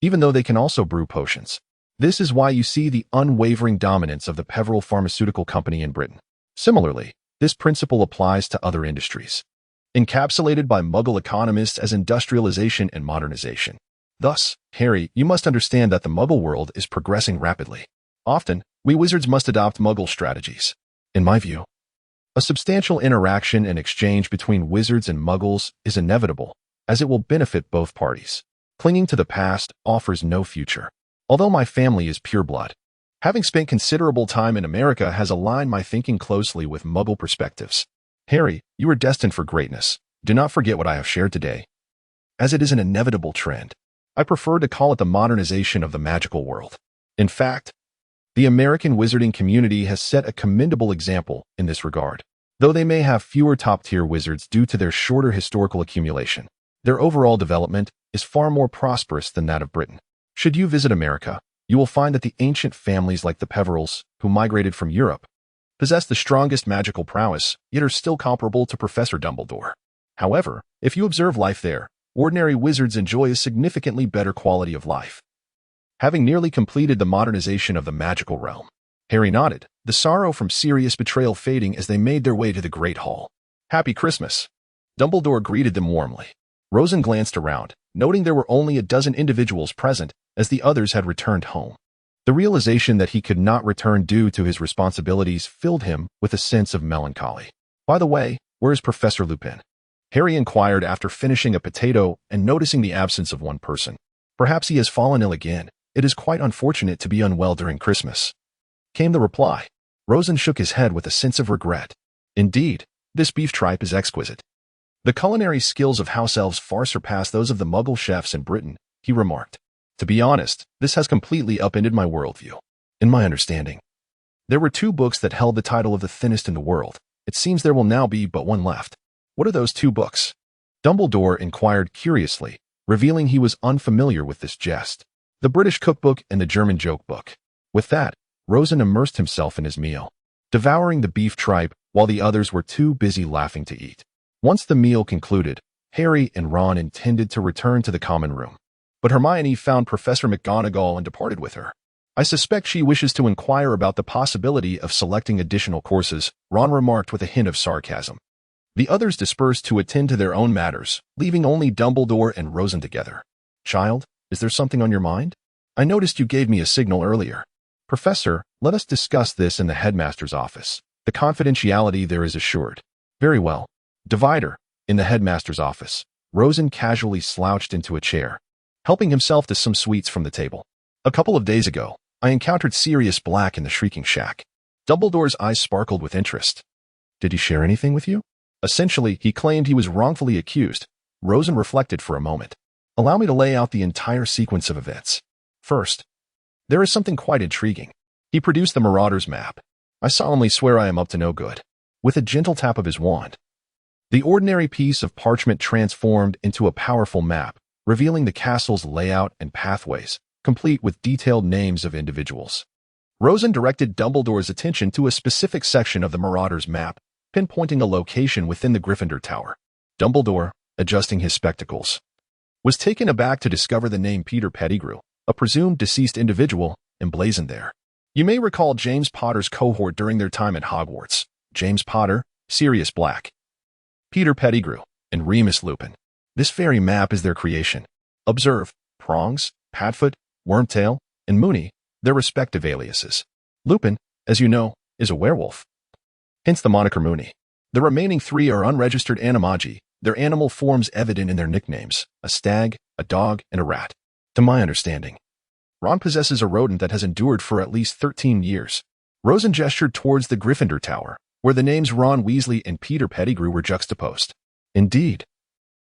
even though they can also brew potions. This is why you see the unwavering dominance of the Peveril Pharmaceutical Company in Britain. Similarly, this principle applies to other industries, encapsulated by Muggle economists as industrialization and modernization. Thus, Harry, you must understand that the Muggle world is progressing rapidly. Often, we wizards must adopt Muggle strategies. In my view, a substantial interaction and exchange between wizards and Muggles is inevitable, as it will benefit both parties. Clinging to the past offers no future. Although my family is pureblood, having spent considerable time in America has aligned my thinking closely with Muggle perspectives. Harry, you are destined for greatness. Do not forget what I have shared today, as it is an inevitable trend. I prefer to call it the modernization of the magical world. In fact, the American wizarding community has set a commendable example in this regard. Though they may have fewer top-tier wizards due to their shorter historical accumulation, their overall development is far more prosperous than that of Britain. Should you visit America, you will find that the ancient families like the Peverils, who migrated from Europe, possess the strongest magical prowess, yet are still comparable to Professor Dumbledore. However, if you observe life there, ordinary wizards enjoy a significantly better quality of life, having nearly completed the modernization of the magical realm. Harry nodded, the sorrow from Sirius' betrayal fading as they made their way to the Great Hall. Happy Christmas! Dumbledore greeted them warmly. Rosen glanced around, noting there were only a dozen individuals present, as the others had returned home. The realization that he could not return due to his responsibilities filled him with a sense of melancholy. By the way, where is Professor Lupin? Harry inquired after finishing a potato and noticing the absence of one person. Perhaps he has fallen ill again. It is quite unfortunate to be unwell during Christmas, came the reply. Rosen shook his head with a sense of regret. Indeed, this beef tripe is exquisite. The culinary skills of house elves far surpass those of the Muggle chefs in Britain, he remarked. To be honest, this has completely upended my worldview. In my understanding, there were 2 books that held the title of the thinnest in the world. It seems there will now be but 1 left. What are those 2 books? Dumbledore inquired curiously, revealing he was unfamiliar with this jest. The British cookbook and the German joke book. With that, Rosen immersed himself in his meal, devouring the beef tripe while the others were too busy laughing to eat. Once the meal concluded, Harry and Ron intended to return to the common room. But Hermione found Professor McGonagall and departed with her. I suspect she wishes to inquire about the possibility of selecting additional courses, Ron remarked with a hint of sarcasm. The others dispersed to attend to their own matters, leaving only Dumbledore and Rosen together. Child, is there something on your mind? I noticed you gave me a signal earlier. Professor, let us discuss this in the headmaster's office. The confidentiality there is assured. Very well. Divider, in the headmaster's office. Rosen casually slouched into a chair, helping himself to some sweets from the table. A couple of days ago, I encountered Sirius Black in the Shrieking Shack. Dumbledore's eyes sparkled with interest. Did he share anything with you? Essentially, he claimed he was wrongfully accused. Rosen reflected for a moment. Allow me to lay out the entire sequence of events. First, there is something quite intriguing. He produced the Marauder's map. I solemnly swear I am up to no good. With a gentle tap of his wand, the ordinary piece of parchment transformed into a powerful map, revealing the castle's layout and pathways, complete with detailed names of individuals. Rosen directed Dumbledore's attention to a specific section of the Marauder's map, pinpointing a location within the Gryffindor Tower. Dumbledore, adjusting his spectacles, was taken aback to discover the name Peter Pettigrew, a presumed deceased individual, emblazoned there. You may recall James Potter's cohort during their time at Hogwarts. James Potter, Sirius Black, Peter Pettigrew, and Remus Lupin. This very map is their creation. Observe, Prongs, Padfoot, Wormtail, and Moony, their respective aliases. Lupin, as you know, is a werewolf, hence the moniker Moony. The remaining 3 are unregistered animagi, their animal forms evident in their nicknames, a stag, a dog, and a rat. To my understanding, Ron possesses a rodent that has endured for at least 13 years. Rosen gestured towards the Gryffindor Tower, where the names Ron Weasley and Peter Pettigrew were juxtaposed. Indeed.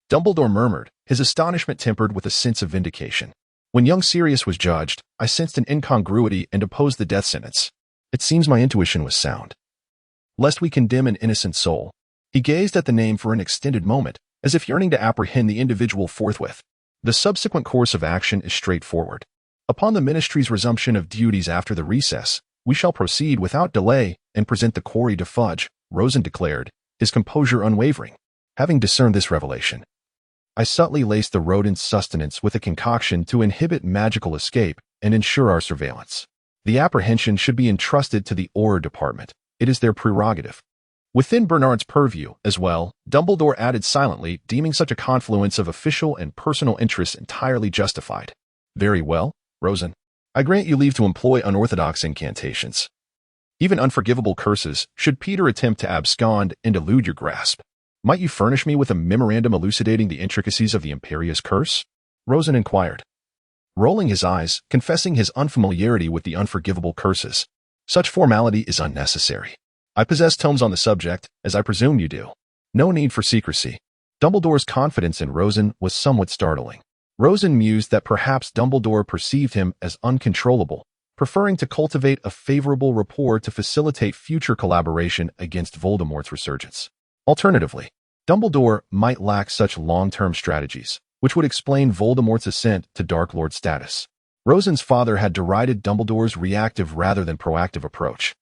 Dumbledore murmured, his astonishment tempered with a sense of vindication. When young Sirius was judged, I sensed an incongruity and opposed the death sentence. It seems my intuition was sound. Lest we condemn an innocent soul. He gazed at the name for an extended moment, as if yearning to apprehend the individual forthwith. The subsequent course of action is straightforward. Upon the Ministry's resumption of duties after the recess, we shall proceed without delay and present the quarry to Fudge, Rosen declared, his composure unwavering. Having discerned this revelation, I subtly laced the rodent's sustenance with a concoction to inhibit magical escape and ensure our surveillance. The apprehension should be entrusted to the Auror Department. It is their prerogative. Within Bernard's purview, as well, Dumbledore added silently, deeming such a confluence of official and personal interests entirely justified. Very well, Rosen. I grant you leave to employ unorthodox incantations, even unforgivable curses, should Peter attempt to abscond and elude your grasp. Might you furnish me with a memorandum elucidating the intricacies of the Imperious Curse? Rosen inquired, rolling his eyes, confessing his unfamiliarity with the unforgivable curses. Such formality is unnecessary. I possess tomes on the subject, as I presume you do. No need for secrecy. Dumbledore's confidence in Rosen was somewhat startling. Rosen mused that perhaps Dumbledore perceived him as uncontrollable, preferring to cultivate a favorable rapport to facilitate future collaboration against Voldemort's resurgence. Alternatively, Dumbledore might lack such long-term strategies, which would explain Voldemort's ascent to Dark Lord status. Rosen's father had derided Dumbledore's reactive rather than proactive approach,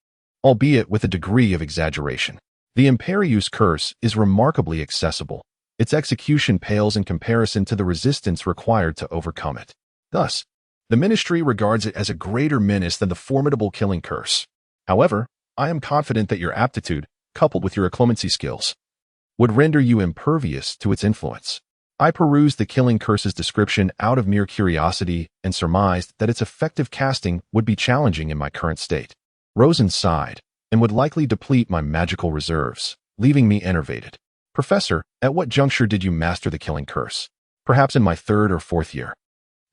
albeit with a degree of exaggeration. The Imperious Curse is remarkably accessible. Its execution pales in comparison to the resistance required to overcome it. Thus, the Ministry regards it as a greater menace than the formidable Killing Curse. However, I am confident that your aptitude, coupled with your occlumency skills, would render you impervious to its influence. I perused the Killing Curse's description out of mere curiosity and surmised that its effective casting would be challenging in my current state. Rosen sighed, and would likely deplete my magical reserves, leaving me enervated. Professor, at what juncture did you master the Killing Curse? Perhaps in my 3rd or 4th year.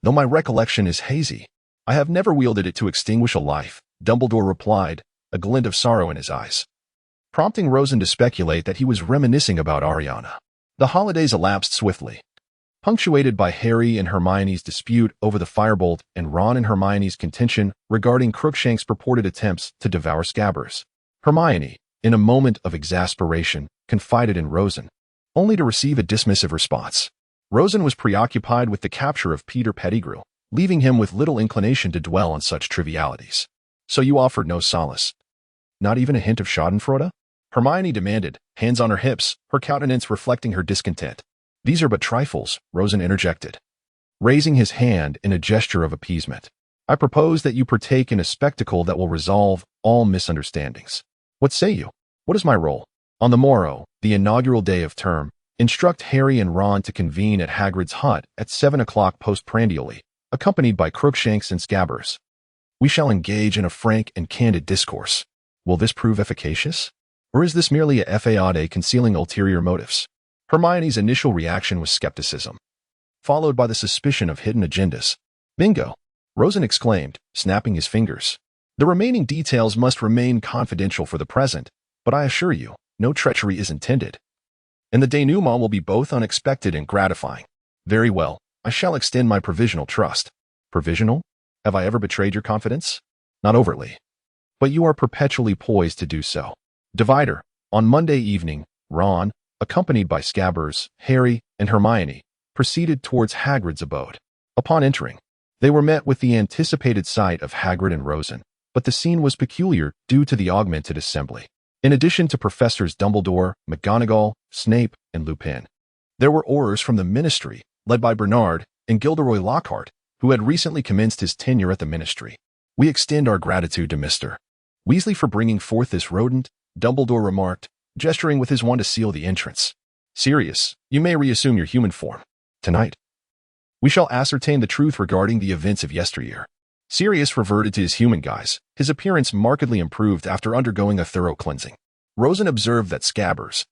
Though my recollection is hazy, I have never wielded it to extinguish a life, Dumbledore replied, a glint of sorrow in his eyes, prompting Rosen to speculate that he was reminiscing about Ariana. The holidays elapsed swiftly. punctuated by Harry and Hermione's dispute over the firebolt and Ron and Hermione's contention regarding Crookshank's purported attempts to devour Scabbers. Hermione, in a moment of exasperation, confided in Rosen, only to receive a dismissive response. Rosen was preoccupied with the capture of Peter Pettigrew, leaving him with little inclination to dwell on such trivialities. So you offered no solace? Not even a hint of schadenfreude? Hermione demanded, hands on her hips, her countenance reflecting her discontent. These are but trifles, Rosen interjected, raising his hand in a gesture of appeasement. I propose that you partake in a spectacle that will resolve all misunderstandings. What say you? What is my role? On the morrow, the inaugural day of term, instruct Harry and Ron to convene at Hagrid's hut at 7 o'clock postprandially, accompanied by Crookshanks and Scabbers. We shall engage in a frank and candid discourse. Will this prove efficacious? Or is this merely a fade concealing ulterior motives? Hermione's initial reaction was skepticism, followed by the suspicion of hidden agendas. Bingo! Rosen exclaimed, snapping his fingers. The remaining details must remain confidential for the present, but I assure you, no treachery is intended. And the denouement will be both unexpected and gratifying. Very well, I shall extend my provisional trust. Provisional? Have I ever betrayed your confidence? Not overtly. But you are perpetually poised to do so. Divider. On Monday evening, Ron, accompanied by Scabbers, Harry, and Hermione, proceeded towards Hagrid's abode. Upon entering, they were met with the anticipated sight of Hagrid and Rosen, but the scene was peculiar due to the augmented assembly. In addition to Professors Dumbledore, McGonagall, Snape, and Lupin, there were Aurors from the Ministry, led by Bernard and Gilderoy Lockhart, who had recently commenced his tenure at the Ministry. We extend our gratitude to Mr. Weasley for bringing forth this rodent, Dumbledore remarked, gesturing with his wand to seal the entrance. Sirius, you may reassume your human form. Tonight, we shall ascertain the truth regarding the events of yesteryear. Sirius reverted to his human guise, his appearance markedly improved after undergoing a thorough cleansing. Rosen observed that Scabbers,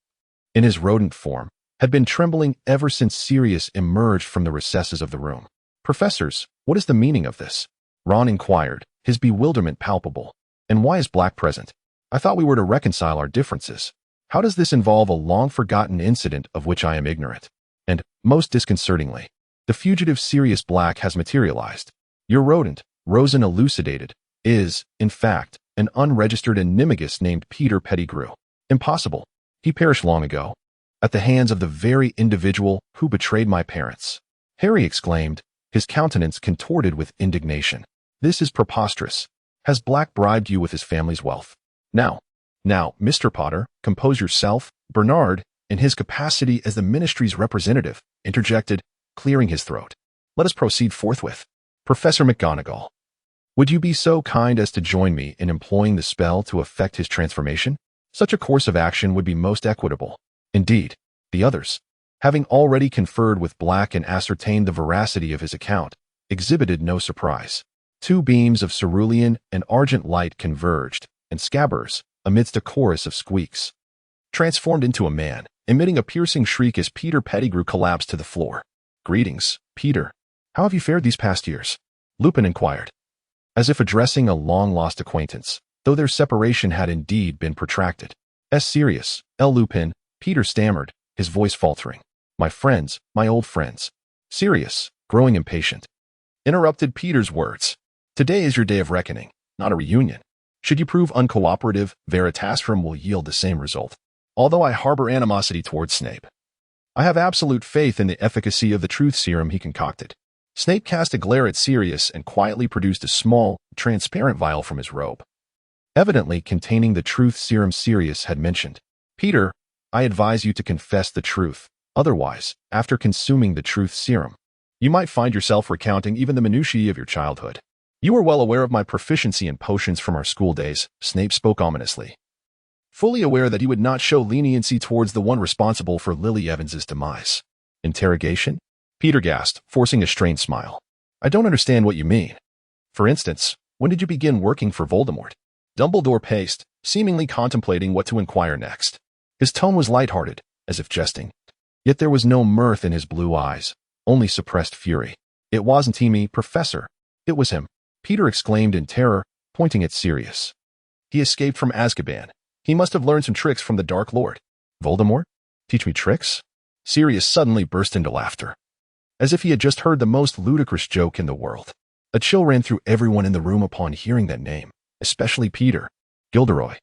in his rodent form, had been trembling ever since Sirius emerged from the recesses of the room. Professors, what is the meaning of this? Ron inquired, his bewilderment palpable. And why is Black present? I thought we were to reconcile our differences. How does this involve a long-forgotten incident of which I am ignorant? And, most disconcertingly, the fugitive Sirius Black has materialized. Your rodent, Rosen elucidated, is, in fact, an unregistered animagus named Peter Pettigrew. Impossible. He perished long ago, at the hands of the very individual who betrayed my parents. Harry exclaimed, his countenance contorted with indignation. This is preposterous. Has Black bribed you with his family's wealth? Now, Mr. Potter, compose yourself. Bernard, in his capacity as the Ministry's representative, interjected, clearing his throat. Let us proceed forthwith. Professor McGonagall, would you be so kind as to join me in employing the spell to effect his transformation? Such a course of action would be most equitable. Indeed, the others, having already conferred with Black and ascertained the veracity of his account, exhibited no surprise. Two beams of cerulean and argent light converged, and Scabbers, amidst a chorus of squeaks, transformed into a man, emitting a piercing shriek as Peter Pettigrew collapsed to the floor. Greetings, Peter. How have you fared these past years? Lupin inquired, as if addressing a long-lost acquaintance, though their separation had indeed been protracted. Sirius, L. Lupin, Peter stammered, his voice faltering. My friends, my old friends. Sirius, growing impatient, interrupted Peter's words. Today is your day of reckoning, not a reunion. Should you prove uncooperative, Veritastrum will yield the same result. Although I harbor animosity towards Snape, I have absolute faith in the efficacy of the truth serum he concocted. Snape cast a glare at Sirius and quietly produced a small, transparent vial from his robe, evidently containing the truth serum Sirius had mentioned. Peter, I advise you to confess the truth. Otherwise, after consuming the truth serum, you might find yourself recounting even the minutiae of your childhood. You are well aware of my proficiency in potions from our school days, Snape spoke ominously, fully aware that he would not show leniency towards the one responsible for Lily Evans's demise. Interrogation? Peter gasped, forcing a strained smile. I don't understand what you mean. For instance, when did you begin working for Voldemort? Dumbledore paced, seemingly contemplating what to inquire next. His tone was light-hearted, as if jesting. Yet there was no mirth in his blue eyes, only suppressed fury. It wasn't me, Professor. It was him. Peter exclaimed in terror, pointing at Sirius. He escaped from Azkaban. He must have learned some tricks from the Dark Lord. Voldemort? Teach me tricks? Sirius suddenly burst into laughter. as if he had just heard the most ludicrous joke in the world. A chill ran through everyone in the room upon hearing that name, especially Peter. Gilderoy.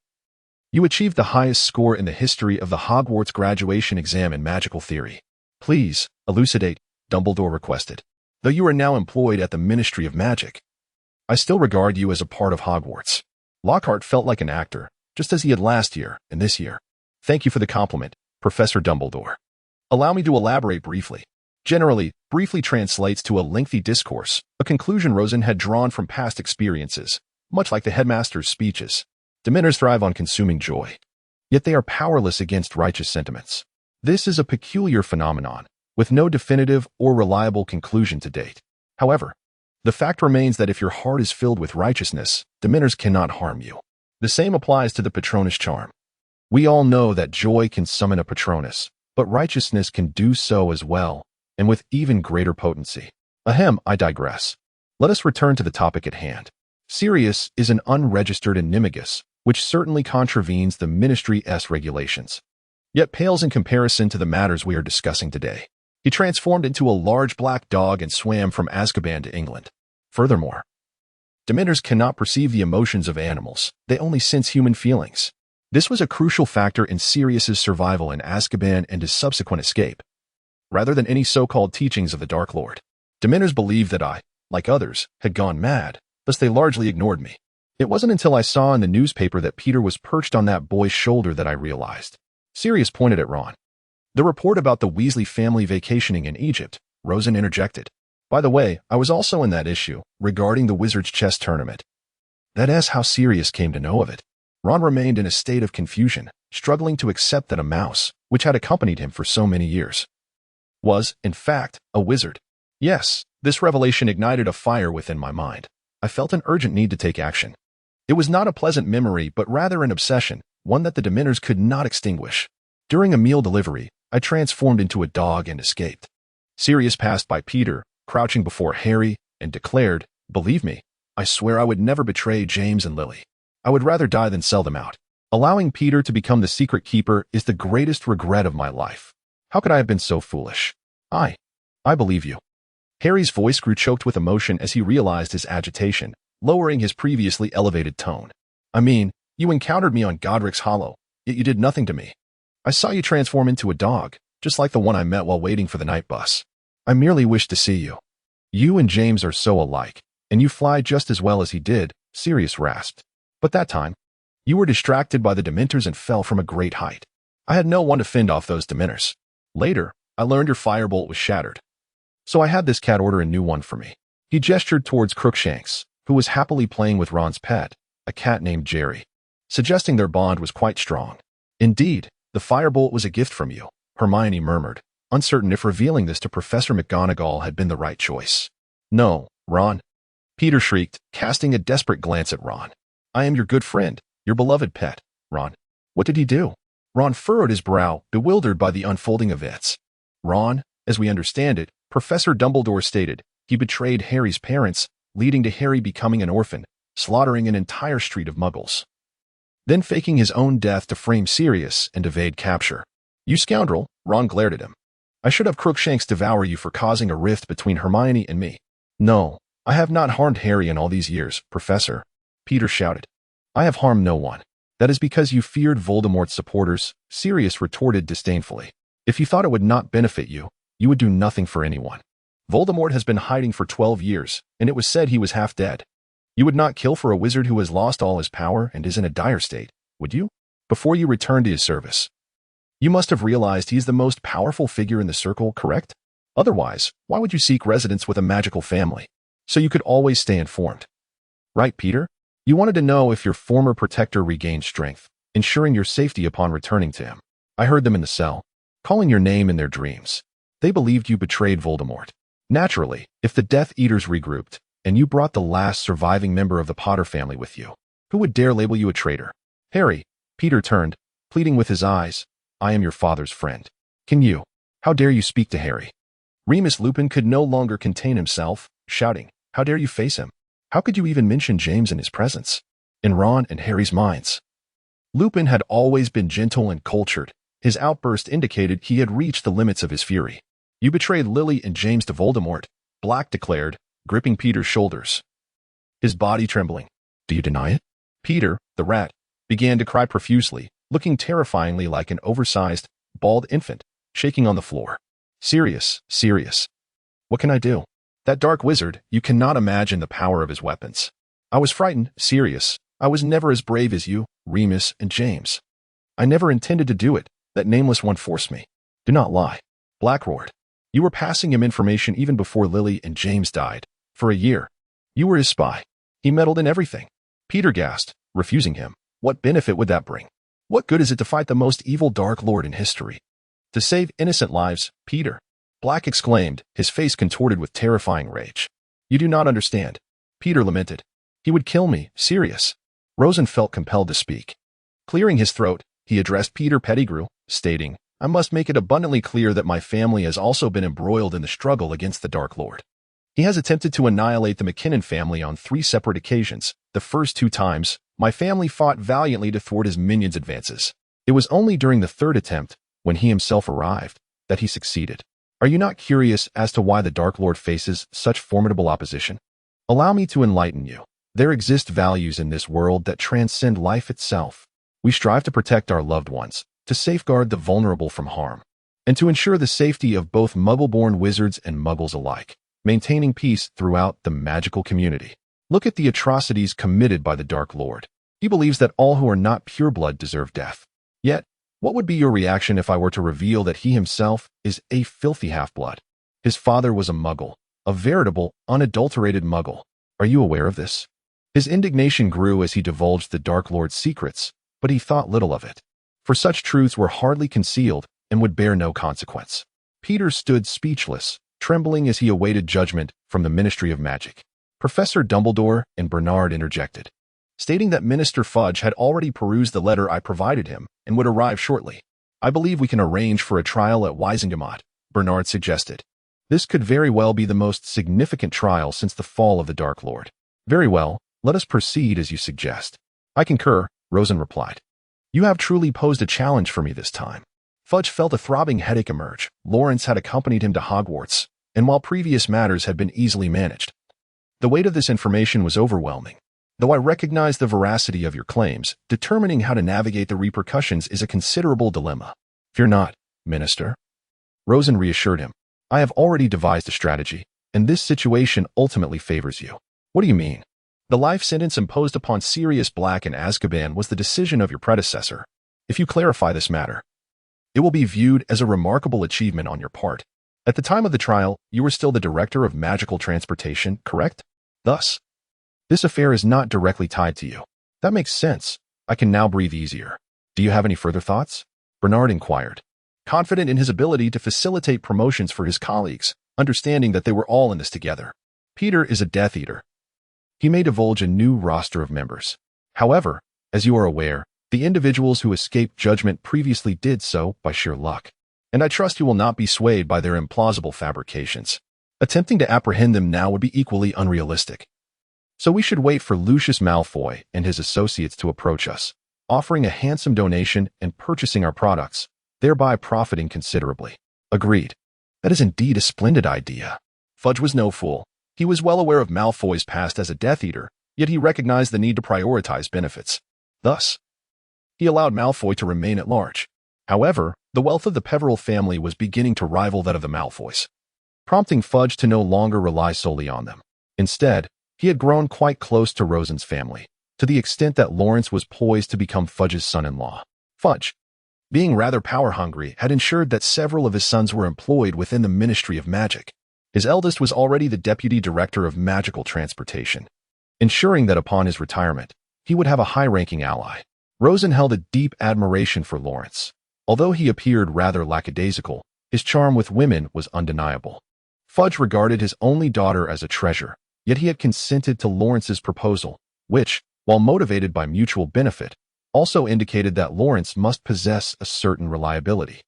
You achieved the highest score in the history of the Hogwarts graduation exam in magical theory. Please, elucidate, Dumbledore requested. Though you are now employed at the Ministry of Magic, I still regard you as a part of Hogwarts. Lockhart felt like an actor, just as he had last year and this year. Thank you for the compliment, Professor Dumbledore. Allow me to elaborate briefly. Generally, briefly translates to a lengthy discourse, a conclusion Rosen had drawn from past experiences, much like the headmaster's speeches. Dementors thrive on consuming joy. Yet they are powerless against righteous sentiments. This is a peculiar phenomenon, with no definitive or reliable conclusion to date. However, the fact remains that if your heart is filled with righteousness, Dementors cannot harm you. The same applies to the Patronus charm. We all know that joy can summon a Patronus, but righteousness can do so as well, and with even greater potency. Ahem, I digress. Let us return to the topic at hand. Sirius is an unregistered animagus, which certainly contravenes the Ministry's regulations, yet pales in comparison to the matters we are discussing today. He transformed into a large black dog and swam from Azkaban to England. Furthermore, Dementors cannot perceive the emotions of animals, they only sense human feelings. This was a crucial factor in Sirius's survival in Azkaban and his subsequent escape. Rather than any so-called teachings of the Dark Lord, Dementors believed that I, like others, had gone mad, thus they largely ignored me. It wasn't until I saw in the newspaper that Peter was perched on that boy's shoulder that I realized. Sirius pointed at Ron. The report about the Weasley family vacationing in Egypt, Rosen interjected. By the way, I was also in that issue, regarding the Wizard's chess tournament. That is how Sirius came to know of it. Ron remained in a state of confusion, struggling to accept that a mouse, which had accompanied him for so many years, was, in fact, a wizard. Yes, this revelation ignited a fire within my mind. I felt an urgent need to take action. It was not a pleasant memory, but rather an obsession, one that the Dementors could not extinguish. During a meal delivery, I transformed into a dog and escaped. Sirius passed by Peter, crouching before Harry, and declared, "Believe me, I swear I would never betray James and Lily. I would rather die than sell them out. Allowing Peter to become the secret keeper is the greatest regret of my life. How could I have been so foolish? I believe you." Harry's voice grew choked with emotion as he realized his agitation, lowering his previously elevated tone. "I mean, you encountered me on Godric's Hollow, yet you did nothing to me. I saw you transform into a dog, just like the one I met while waiting for the night bus. I merely wished to see you. You and James are so alike, and you fly just as well as he did," Sirius rasped. "But that time, you were distracted by the Dementors and fell from a great height. I had no one to fend off those Dementors. Later, I learned your firebolt was shattered. So I had this cat order a new one for me." He gestured towards Crookshanks, who was happily playing with Ron's pet, a cat named Jerry, suggesting their bond was quite strong. "Indeed, the firebolt was a gift from you," Hermione murmured, uncertain if revealing this to Professor McGonagall had been the right choice. "No, Ron," Peter shrieked, casting a desperate glance at Ron. "I am your good friend, your beloved pet, Ron." "What did he do?" Ron furrowed his brow, bewildered by the unfolding events. "Ron, as we understand it," Professor Dumbledore stated, "he betrayed Harry's parents, leading to Harry becoming an orphan, slaughtering an entire street of Muggles, then faking his own death to frame Sirius and evade capture." "You scoundrel," Ron glared at him. "I should have Crookshanks devour you for causing a rift between Hermione and me." "No, I have not harmed Harry in all these years, Professor," Peter shouted. "I have harmed no one." "That is because you feared Voldemort's supporters," Sirius retorted disdainfully. "If you thought it would not benefit you, you would do nothing for anyone. Voldemort has been hiding for 12 years, and it was said he was half dead. You would not kill for a wizard who has lost all his power and is in a dire state, would you? Before you returned to his service, you must have realized he is the most powerful figure in the circle, correct? Otherwise, why would you seek residence with a magical family? So you could always stay informed. Right, Peter? You wanted to know if your former protector regained strength, ensuring your safety upon returning to him. I heard them in the cell, calling your name in their dreams. They believed you betrayed Voldemort. Naturally, if the Death Eaters regrouped, and you brought the last surviving member of the Potter family with you, who would dare label you a traitor? Harry, Peter turned, pleading with his eyes, "I am your father's friend. Can you? How dare you speak to Harry?" Remus Lupin could no longer contain himself, shouting, "How dare you face him? How could you even mention James in his presence?" In Ron and Harry's minds, Lupin had always been gentle and cultured. His outburst indicated he had reached the limits of his fury. You betrayed Lily and James to Voldemort, Black declared, gripping Peter's shoulders, his body trembling. Do you deny it? Peter, the rat, began to cry profusely, looking terrifyingly like an oversized, bald infant, shaking on the floor. Sirius. What can I do? That dark wizard, you cannot imagine the power of his weapons. I was frightened, Sirius. I was never as brave as you, Remus, and James. I never intended to do it. That nameless one forced me. Do not lie. Black roared. You were passing him information even before Lily and James died. For a year. You were his spy. He meddled in everything. Peter gasped, refusing him. What benefit would that bring? What good is it to fight the most evil Dark Lord in history? To save innocent lives, Peter. Black exclaimed, his face contorted with terrifying rage. You do not understand. Peter lamented. He would kill me, Sirius. Rosen felt compelled to speak. Clearing his throat, he addressed Peter Pettigrew, stating, I must make it abundantly clear that my family has also been embroiled in the struggle against the Dark Lord. He has attempted to annihilate the McKinnon family on 3 separate occasions. The first 2 times, my family fought valiantly to thwart his minions' advances. It was only during the 3rd attempt, when he himself arrived, that he succeeded. Are you not curious as to why the Dark Lord faces such formidable opposition? Allow me to enlighten you. There exist values in this world that transcend life itself. We strive to protect our loved ones, to safeguard the vulnerable from harm, and to ensure the safety of both Muggle-born wizards and Muggles alike, maintaining peace throughout the magical community. Look at the atrocities committed by the Dark Lord. He believes that all who are not pureblood deserve death. Yet, what would be your reaction if I were to reveal that he himself is a filthy half-blood? His father was a Muggle, a veritable, unadulterated Muggle. Are you aware of this? His indignation grew as he divulged the Dark Lord's secrets, but he thought little of it. For such truths were hardly concealed and would bear no consequence. Peter stood speechless, trembling as he awaited judgment from the Ministry of Magic. Professor Dumbledore and Bernard interjected, stating that Minister Fudge had already perused the letter I provided him and would arrive shortly. I believe we can arrange for a trial at Wisengamot, Bernard suggested. This could very well be the most significant trial since the fall of the Dark Lord. Very well, let us proceed as you suggest. I concur, Rosen replied. You have truly posed a challenge for me this time. Fudge felt a throbbing headache emerge. Lawrence had accompanied him to Hogwarts, and while previous matters had been easily managed, the weight of this information was overwhelming. Though I recognize the veracity of your claims, determining how to navigate the repercussions is a considerable dilemma. Fear not, Minister. Rosen reassured him. I have already devised a strategy, and this situation ultimately favors you. What do you mean? The life sentence imposed upon Sirius Black in Azkaban was the decision of your predecessor. If you clarify this matter, it will be viewed as a remarkable achievement on your part. At the time of the trial, you were still the Director of Magical Transportation, correct? Thus, this affair is not directly tied to you. That makes sense. I can now breathe easier. Do you have any further thoughts? Bernard inquired, confident in his ability to facilitate promotions for his colleagues, understanding that they were all in this together. Peter is a Death Eater. He may divulge a new roster of members. However, as you are aware, the individuals who escaped judgment previously did so by sheer luck, and I trust you will not be swayed by their implausible fabrications. Attempting to apprehend them now would be equally unrealistic. So we should wait for Lucius Malfoy and his associates to approach us, offering a handsome donation and purchasing our products, thereby profiting considerably. Agreed. That is indeed a splendid idea. Fudge was no fool. He was well aware of Malfoy's past as a Death Eater, yet he recognized the need to prioritize benefits. Thus, he allowed Malfoy to remain at large. However, the wealth of the Peverell family was beginning to rival that of the Malfoys, prompting Fudge to no longer rely solely on them. Instead, he had grown quite close to Rosen's family, to the extent that Lawrence was poised to become Fudge's son-in-law. Fudge, being rather power-hungry, had ensured that several of his sons were employed within the Ministry of Magic. His eldest was already the Deputy Director of Magical Transportation, ensuring that upon his retirement, he would have a high-ranking ally. Rosen held a deep admiration for Lawrence. Although he appeared rather lackadaisical, his charm with women was undeniable. Fudge regarded his only daughter as a treasure, yet he had consented to Lawrence's proposal, which, while motivated by mutual benefit, also indicated that Lawrence must possess a certain reliability.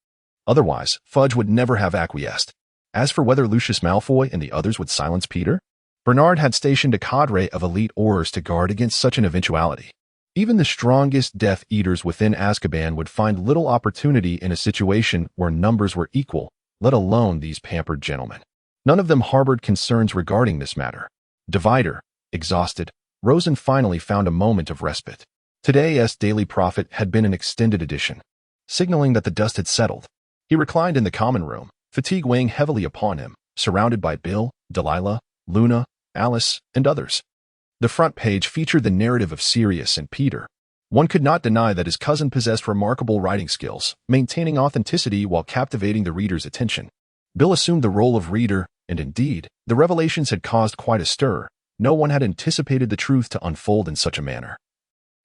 Otherwise, Fudge would never have acquiesced. As for whether Lucius Malfoy and the others would silence Peter, Bernard had stationed a cadre of elite Aurors to guard against such an eventuality. Even the strongest Death Eaters within Azkaban would find little opportunity in a situation where numbers were equal, let alone these pampered gentlemen. None of them harbored concerns regarding this matter. Divider, exhausted, Rosen finally found a moment of respite. Today's Daily Prophet had been an extended edition, signaling that the dust had settled. He reclined in the common room, fatigue weighing heavily upon him, surrounded by Bill, Delilah, Luna, Alice, and others. The front page featured the narrative of Sirius and Peter. One could not deny that his cousin possessed remarkable writing skills, maintaining authenticity while captivating the reader's attention. Bill assumed the role of reader, and indeed, the revelations had caused quite a stir. No one had anticipated the truth to unfold in such a manner,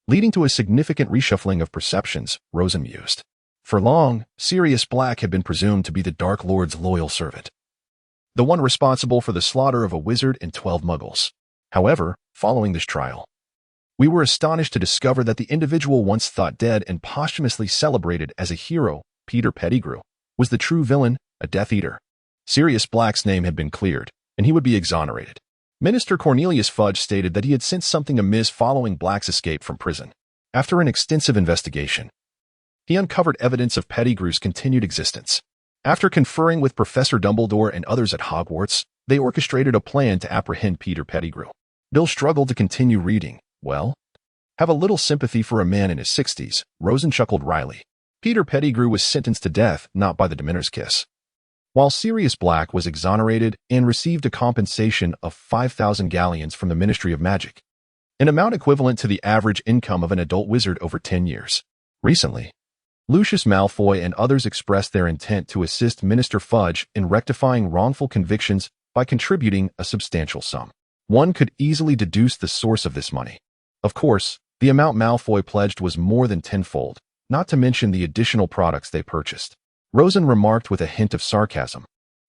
leading to a significant reshuffling of perceptions, Rosen mused. For long, Sirius Black had been presumed to be the Dark Lord's loyal servant, the one responsible for the slaughter of a wizard and 12 muggles. However, following this trial, we were astonished to discover that the individual once thought dead and posthumously celebrated as a hero, Peter Pettigrew, was the true villain, a Death Eater. Sirius Black's name had been cleared, and he would be exonerated. Minister Cornelius Fudge stated that he had sensed something amiss following Black's escape from prison. After an extensive investigation, he uncovered evidence of Pettigrew's continued existence. After conferring with Professor Dumbledore and others at Hogwarts, they orchestrated a plan to apprehend Peter Pettigrew. Bill struggled to continue reading. Well, have a little sympathy for a man in his 60s, Rosen chuckled wryly. Peter Pettigrew was sentenced to death, not by the Dementor's kiss, while Sirius Black was exonerated and received a compensation of 5,000 galleons from the Ministry of Magic, an amount equivalent to the average income of an adult wizard over 10 years. Recently, Lucius Malfoy and others expressed their intent to assist Minister Fudge in rectifying wrongful convictions by contributing a substantial sum. One could easily deduce the source of this money. Of course, the amount Malfoy pledged was more than tenfold, not to mention the additional products they purchased. Rosen remarked with a hint of sarcasm.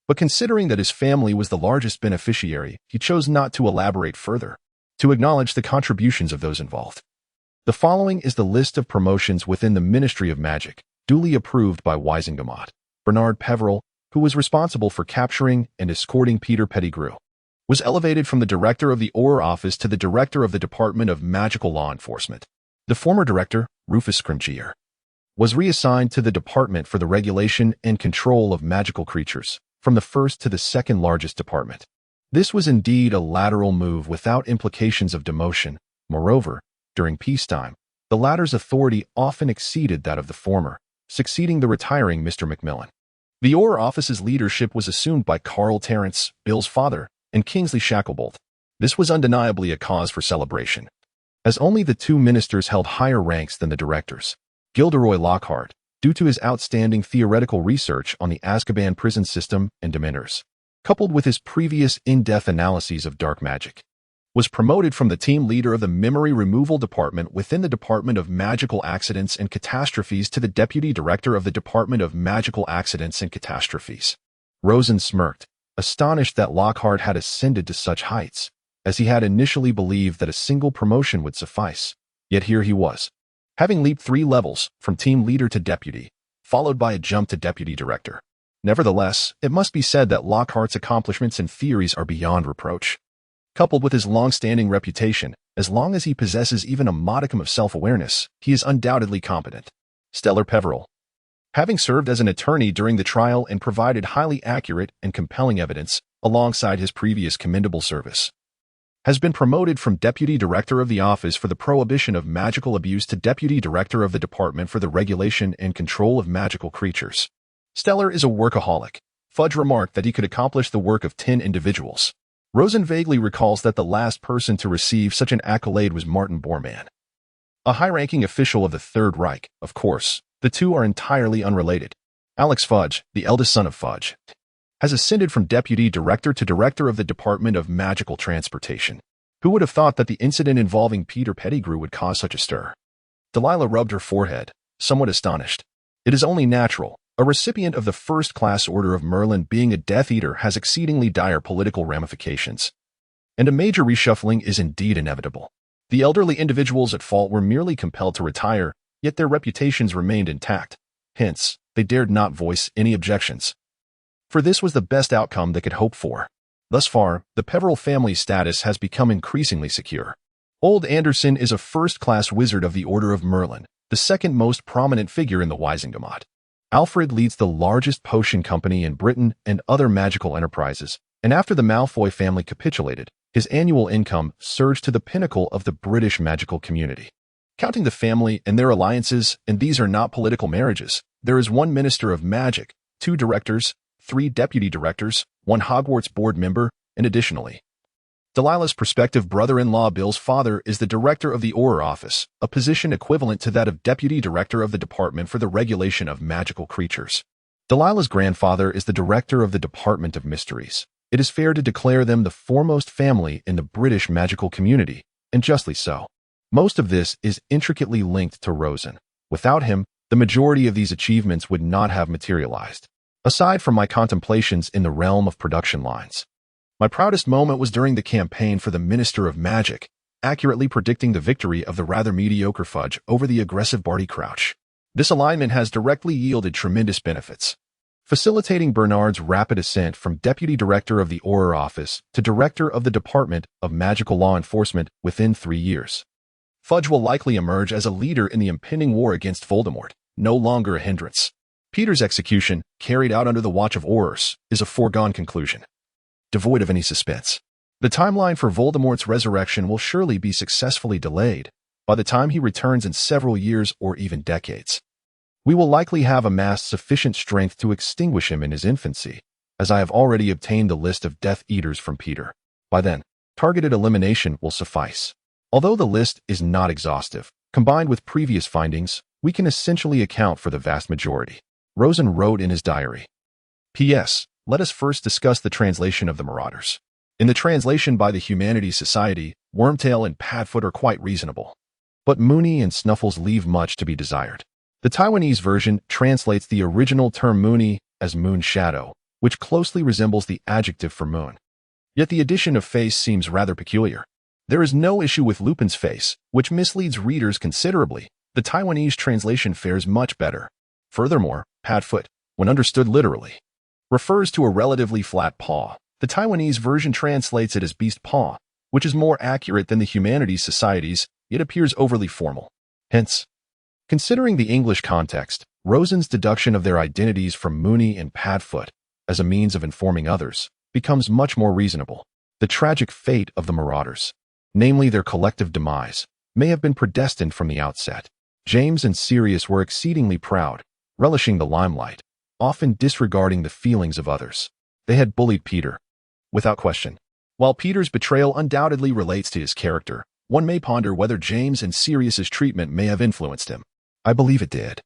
But considering that his family was the largest beneficiary, he chose not to elaborate further, to acknowledge the contributions of those involved. The following is the list of promotions within the Ministry of Magic, duly approved by Wisingamot. Bernard Peveril, who was responsible for capturing and escorting Peter Pettigrew, was elevated from the director of the Auror Office to the director of the Department of Magical Law Enforcement. The former director, Rufus Scrimgeour, was reassigned to the Department for the Regulation and Control of Magical Creatures, from the first to the second largest department. This was indeed a lateral move without implications of demotion. Moreover, during peacetime, the latter's authority often exceeded that of the former, succeeding the retiring Mr. Macmillan. The Auror Office's leadership was assumed by Carl Terrence, Bill's father, and Kingsley Shacklebolt. This was undeniably a cause for celebration, as only the two ministers held higher ranks than the directors. Gilderoy Lockhart, due to his outstanding theoretical research on the Azkaban prison system and Dementors, coupled with his previous in-depth analyses of dark magic, was promoted from the team leader of the Memory Removal Department within the Department of Magical Accidents and Catastrophes to the Deputy Director of the Department of Magical Accidents and Catastrophes. Rosen smirked, astonished that Lockhart had ascended to such heights, as he had initially believed that a single promotion would suffice. Yet here he was, having leaped 3 levels, from team leader to deputy, followed by a jump to deputy director. Nevertheless, it must be said that Lockhart's accomplishments and theories are beyond reproach. Coupled with his long-standing reputation, as long as he possesses even a modicum of self-awareness, he is undoubtedly competent. Stellar Peveril, having served as an attorney during the trial and provided highly accurate and compelling evidence, alongside his previous commendable service, has been promoted from Deputy Director of the Office for the Prohibition of Magical Abuse to Deputy Director of the Department for the Regulation and Control of Magical Creatures. Stellar is a workaholic. Fudge remarked that he could accomplish the work of 10 individuals. Rosen vaguely recalls that the last person to receive such an accolade was Martin Bormann, a high-ranking official of the Third Reich. Of course, the two are entirely unrelated. Alex Fudge, the eldest son of Fudge, has ascended from Deputy Director to Director of the Department of Magical Transportation. Who would have thought that the incident involving Peter Pettigrew would cause such a stir? Delilah rubbed her forehead, somewhat astonished. It is only natural. A recipient of the first-class Order of Merlin being a Death Eater has exceedingly dire political ramifications, and a major reshuffling is indeed inevitable. The elderly individuals at fault were merely compelled to retire, yet their reputations remained intact. Hence, they dared not voice any objections, for this was the best outcome they could hope for. Thus far, the Peveril family's status has become increasingly secure. Old Anderson is a first-class wizard of the Order of Merlin, the second most prominent figure in the Wisingamot. Alfred leads the largest potion company in Britain and other magical enterprises, and after the Malfoy family capitulated, his annual income surged to the pinnacle of the British magical community. Counting the family and their alliances, and these are not political marriages, there is one Minister of Magic, 2 directors, 3 deputy directors, 1 Hogwarts board member, and additionally, Delilah's prospective brother-in-law Bill's father is the director of the Auror Office, a position equivalent to that of deputy director of the Department for the Regulation of Magical Creatures. Delilah's grandfather is the director of the Department of Mysteries. It is fair to declare them the foremost family in the British magical community, and justly so. Most of this is intricately linked to Rosen. Without him, the majority of these achievements would not have materialized. Aside from my contemplations in the realm of production lines, my proudest moment was during the campaign for the Minister of Magic, accurately predicting the victory of the rather mediocre Fudge over the aggressive Barty Crouch. This alignment has directly yielded tremendous benefits, facilitating Bernard's rapid ascent from Deputy Director of the Auror Office to Director of the Department of Magical Law Enforcement within 3 years. Fudge will likely emerge as a leader in the impending war against Voldemort, no longer a hindrance. Peter's execution, carried out under the watch of Aurors, is a foregone conclusion, devoid of any suspense. The timeline for Voldemort's resurrection will surely be successfully delayed by the time he returns in several years or even decades. We will likely have amassed sufficient strength to extinguish him in his infancy, as I have already obtained the list of Death Eaters from Peter. By then, targeted elimination will suffice. Although the list is not exhaustive, combined with previous findings, we can essentially account for the vast majority. Rosen wrote in his diary, P.S. Let us first discuss the translation of the Marauders. In the translation by the Humanities Society, Wormtail and Padfoot are quite reasonable, but Moony and Snuffles leave much to be desired. The Taiwanese version translates the original term Moony as moon shadow, which closely resembles the adjective for moon. Yet the addition of face seems rather peculiar. There is no issue with Lupin's face, which misleads readers considerably. The Taiwanese translation fares much better. Furthermore, Padfoot, when understood literally, refers to a relatively flat paw. The Taiwanese version translates it as beast paw, which is more accurate than the Humanities Society's, yet appears overly formal. Hence, considering the English context, Rosen's deduction of their identities from Moony and Padfoot as a means of informing others becomes much more reasonable. The tragic fate of the Marauders, namely their collective demise, may have been predestined from the outset. James and Sirius were exceedingly proud, relishing the limelight, often disregarding the feelings of others. They had bullied Peter, without question. While Peter's betrayal undoubtedly relates to his character, one may ponder whether James and Sirius's treatment may have influenced him. I believe it did,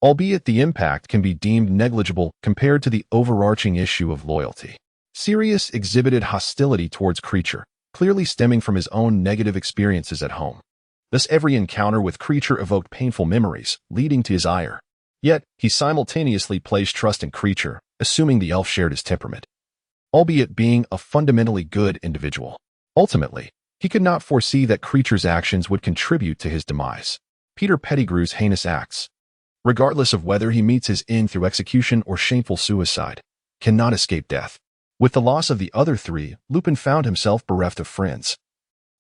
albeit the impact can be deemed negligible compared to the overarching issue of loyalty. Sirius exhibited hostility towards Kreacher, clearly stemming from his own negative experiences at home. Thus every encounter with Kreacher evoked painful memories, leading to his ire. Yet, he simultaneously placed trust in Kreacher, assuming the elf shared his temperament, albeit being a fundamentally good individual. Ultimately, he could not foresee that Kreacher's actions would contribute to his demise. Peter Pettigrew's heinous acts, regardless of whether he meets his end through execution or shameful suicide, cannot escape death. With the loss of the other 3, Lupin found himself bereft of friends,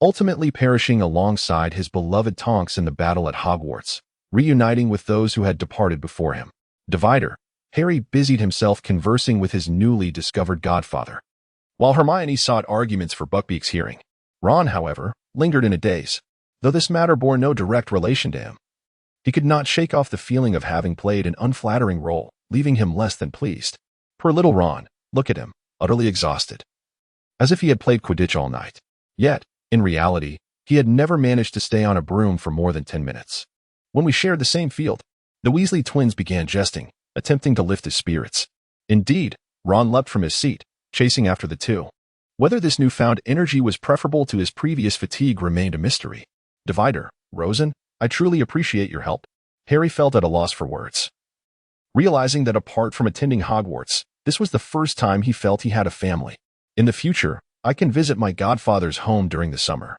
ultimately perishing alongside his beloved Tonks in the battle at Hogwarts, reuniting with those who had departed before him. Divider, Harry busied himself conversing with his newly discovered godfather, while Hermione sought arguments for Buckbeak's hearing. Ron, however, lingered in a daze, though this matter bore no direct relation to him. He could not shake off the feeling of having played an unflattering role, leaving him less than pleased. Poor little Ron, look at him, utterly exhausted, as if he had played Quidditch all night. Yet, in reality, he had never managed to stay on a broom for more than 10 minutes. When we shared the same field, the Weasley twins began jesting, attempting to lift his spirits. Indeed, Ron leapt from his seat, chasing after the two. Whether this newfound energy was preferable to his previous fatigue remained a mystery. Divider, Rosen, I truly appreciate your help. Harry felt at a loss for words, realizing that apart from attending Hogwarts, this was the first time he felt he had a family. In the future, I can visit my godfather's home during the summer,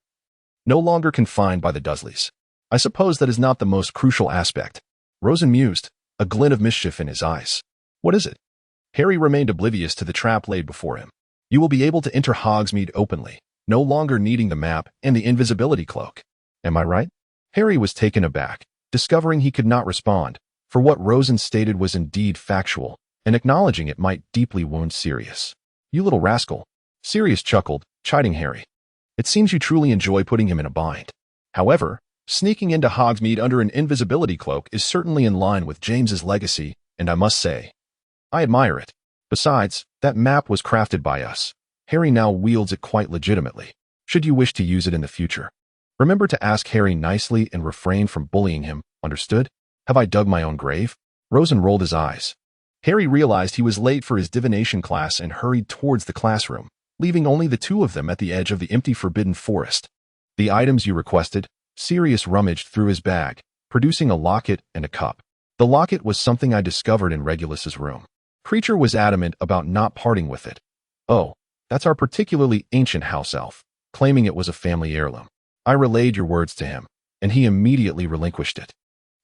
no longer confined by the Dursleys. I suppose that is not the most crucial aspect. Rosen mused, a glint of mischief in his eyes. What is it? Harry remained oblivious to the trap laid before him. You will be able to enter Hogsmeade openly, no longer needing the map and the invisibility cloak. Am I right? Harry was taken aback, discovering he could not respond, for what Rosen stated was indeed factual, and acknowledging it might deeply wound Sirius. "You little rascal," Sirius chuckled, chiding Harry. "It seems you truly enjoy putting him in a bind." However, sneaking into Hogsmeade under an invisibility cloak is certainly in line with James's legacy, and I must say, I admire it. Besides, that map was crafted by us. Harry now wields it quite legitimately. Should you wish to use it in the future, remember to ask Harry nicely and refrain from bullying him, understood? Have I dug my own grave? Rosen rolled his eyes. Harry realized he was late for his divination class and hurried towards the classroom, leaving only the two of them at the edge of the empty forbidden forest. "The items you requested?" Sirius rummaged through his bag, producing a locket and a cup. "The locket was something I discovered in Regulus's room. Creature was adamant about not parting with it. Oh, that's our particularly ancient house elf, claiming it was a family heirloom. I relayed your words to him, and he immediately relinquished it.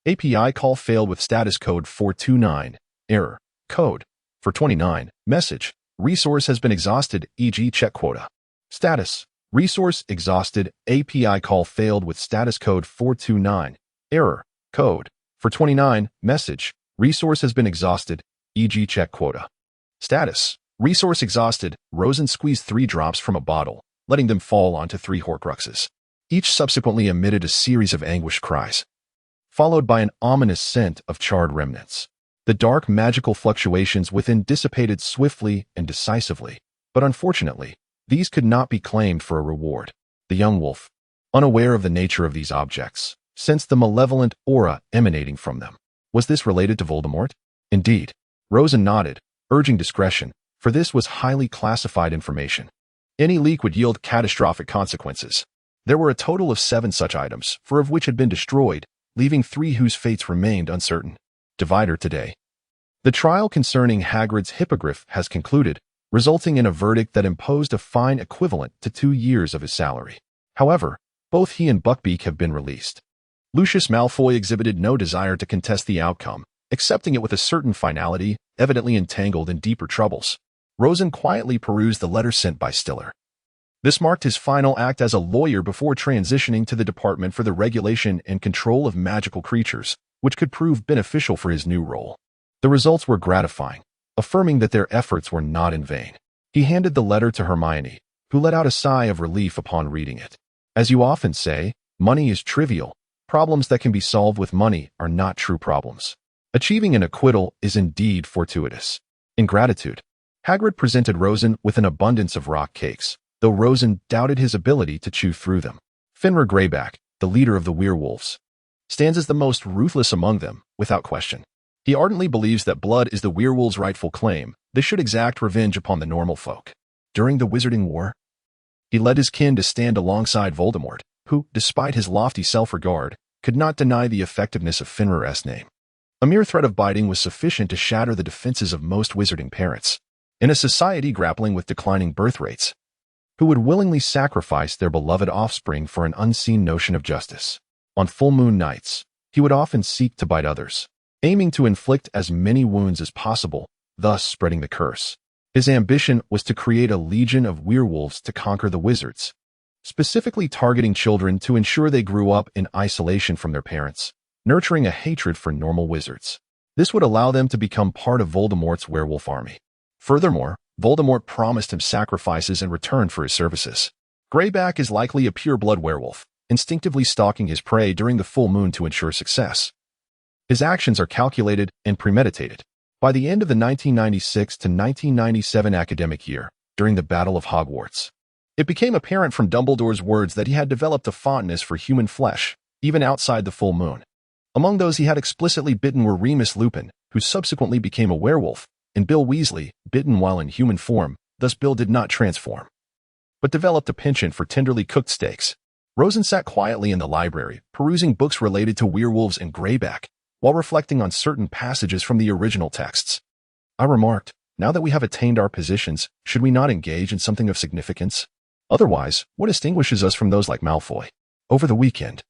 API call failed with status code 429. Error. Code. For 29. Message. Resource has been exhausted, e.g. check quota. Status. Resource exhausted. API call failed with status code 429. Error. Code. For 29. Message. Resource has been exhausted, e.g. check quota. Status. Resource exhausted. Rosen squeezed 3 drops from a bottle, letting them fall onto 3 Horcruxes. Each subsequently emitted a series of anguished cries, followed by an ominous scent of charred remnants. The dark magical fluctuations within dissipated swiftly and decisively, but unfortunately, these could not be claimed for a reward. The young wolf, unaware of the nature of these objects, sensed the malevolent aura emanating from them. Was this related to Voldemort? Indeed. Rosen nodded, urging discretion, for this was highly classified information. Any leak would yield catastrophic consequences. There were a total of 7 such items, 4 of which had been destroyed, leaving 3 whose fates remained uncertain. Divider today. The trial concerning Hagrid's hippogriff has concluded, resulting in a verdict that imposed a fine equivalent to 2 years of his salary. However, both he and Buckbeak have been released. Lucius Malfoy exhibited no desire to contest the outcome, accepting it with a certain finality, evidently entangled in deeper troubles. Rosen quietly perused the letter sent by Stiller. This marked his final act as a lawyer before transitioning to the Department for the Regulation and Control of Magical Creatures, which could prove beneficial for his new role. The results were gratifying, affirming that their efforts were not in vain. He handed the letter to Hermione, who let out a sigh of relief upon reading it. As you often say, money is trivial. Problems that can be solved with money are not true problems. Achieving an acquittal is indeed fortuitous. In gratitude, Hagrid presented Rosen with an abundance of rock cakes, though Rosen doubted his ability to chew through them. Fenrir Greyback, the leader of the werewolves, stands as the most ruthless among them, without question. He ardently believes that blood is the werewolves' rightful claim. They should exact revenge upon the normal folk. During the Wizarding War, he led his kin to stand alongside Voldemort, who, despite his lofty self-regard, could not deny the effectiveness of Fenrir's name. A mere threat of biting was sufficient to shatter the defenses of most wizarding parents. In a society grappling with declining birth rates, who would willingly sacrifice their beloved offspring for an unseen notion of justice. On full moon nights, he would often seek to bite others, aiming to inflict as many wounds as possible, thus spreading the curse. His ambition was to create a legion of werewolves to conquer the wizards, specifically targeting children to ensure they grew up in isolation from their parents, nurturing a hatred for normal wizards. This would allow them to become part of Voldemort's werewolf army. Furthermore, Voldemort promised him sacrifices in return for his services. Greyback is likely a pure-blood werewolf, instinctively stalking his prey during the full moon to ensure success. His actions are calculated and premeditated. By the end of the 1996 to 1997 academic year, during the Battle of Hogwarts, it became apparent from Dumbledore's words that he had developed a fondness for human flesh, even outside the full moon. Among those he had explicitly bitten were Remus Lupin, who subsequently became a werewolf, and Bill Weasley, bitten while in human form, thus Bill did not transform, but developed a penchant for tenderly cooked steaks. Rosen sat quietly in the library, perusing books related to werewolves and Greyback, while reflecting on certain passages from the original texts. I remarked, now that we have attained our positions, should we not engage in something of significance? Otherwise, what distinguishes us from those like Malfoy? Over the weekend,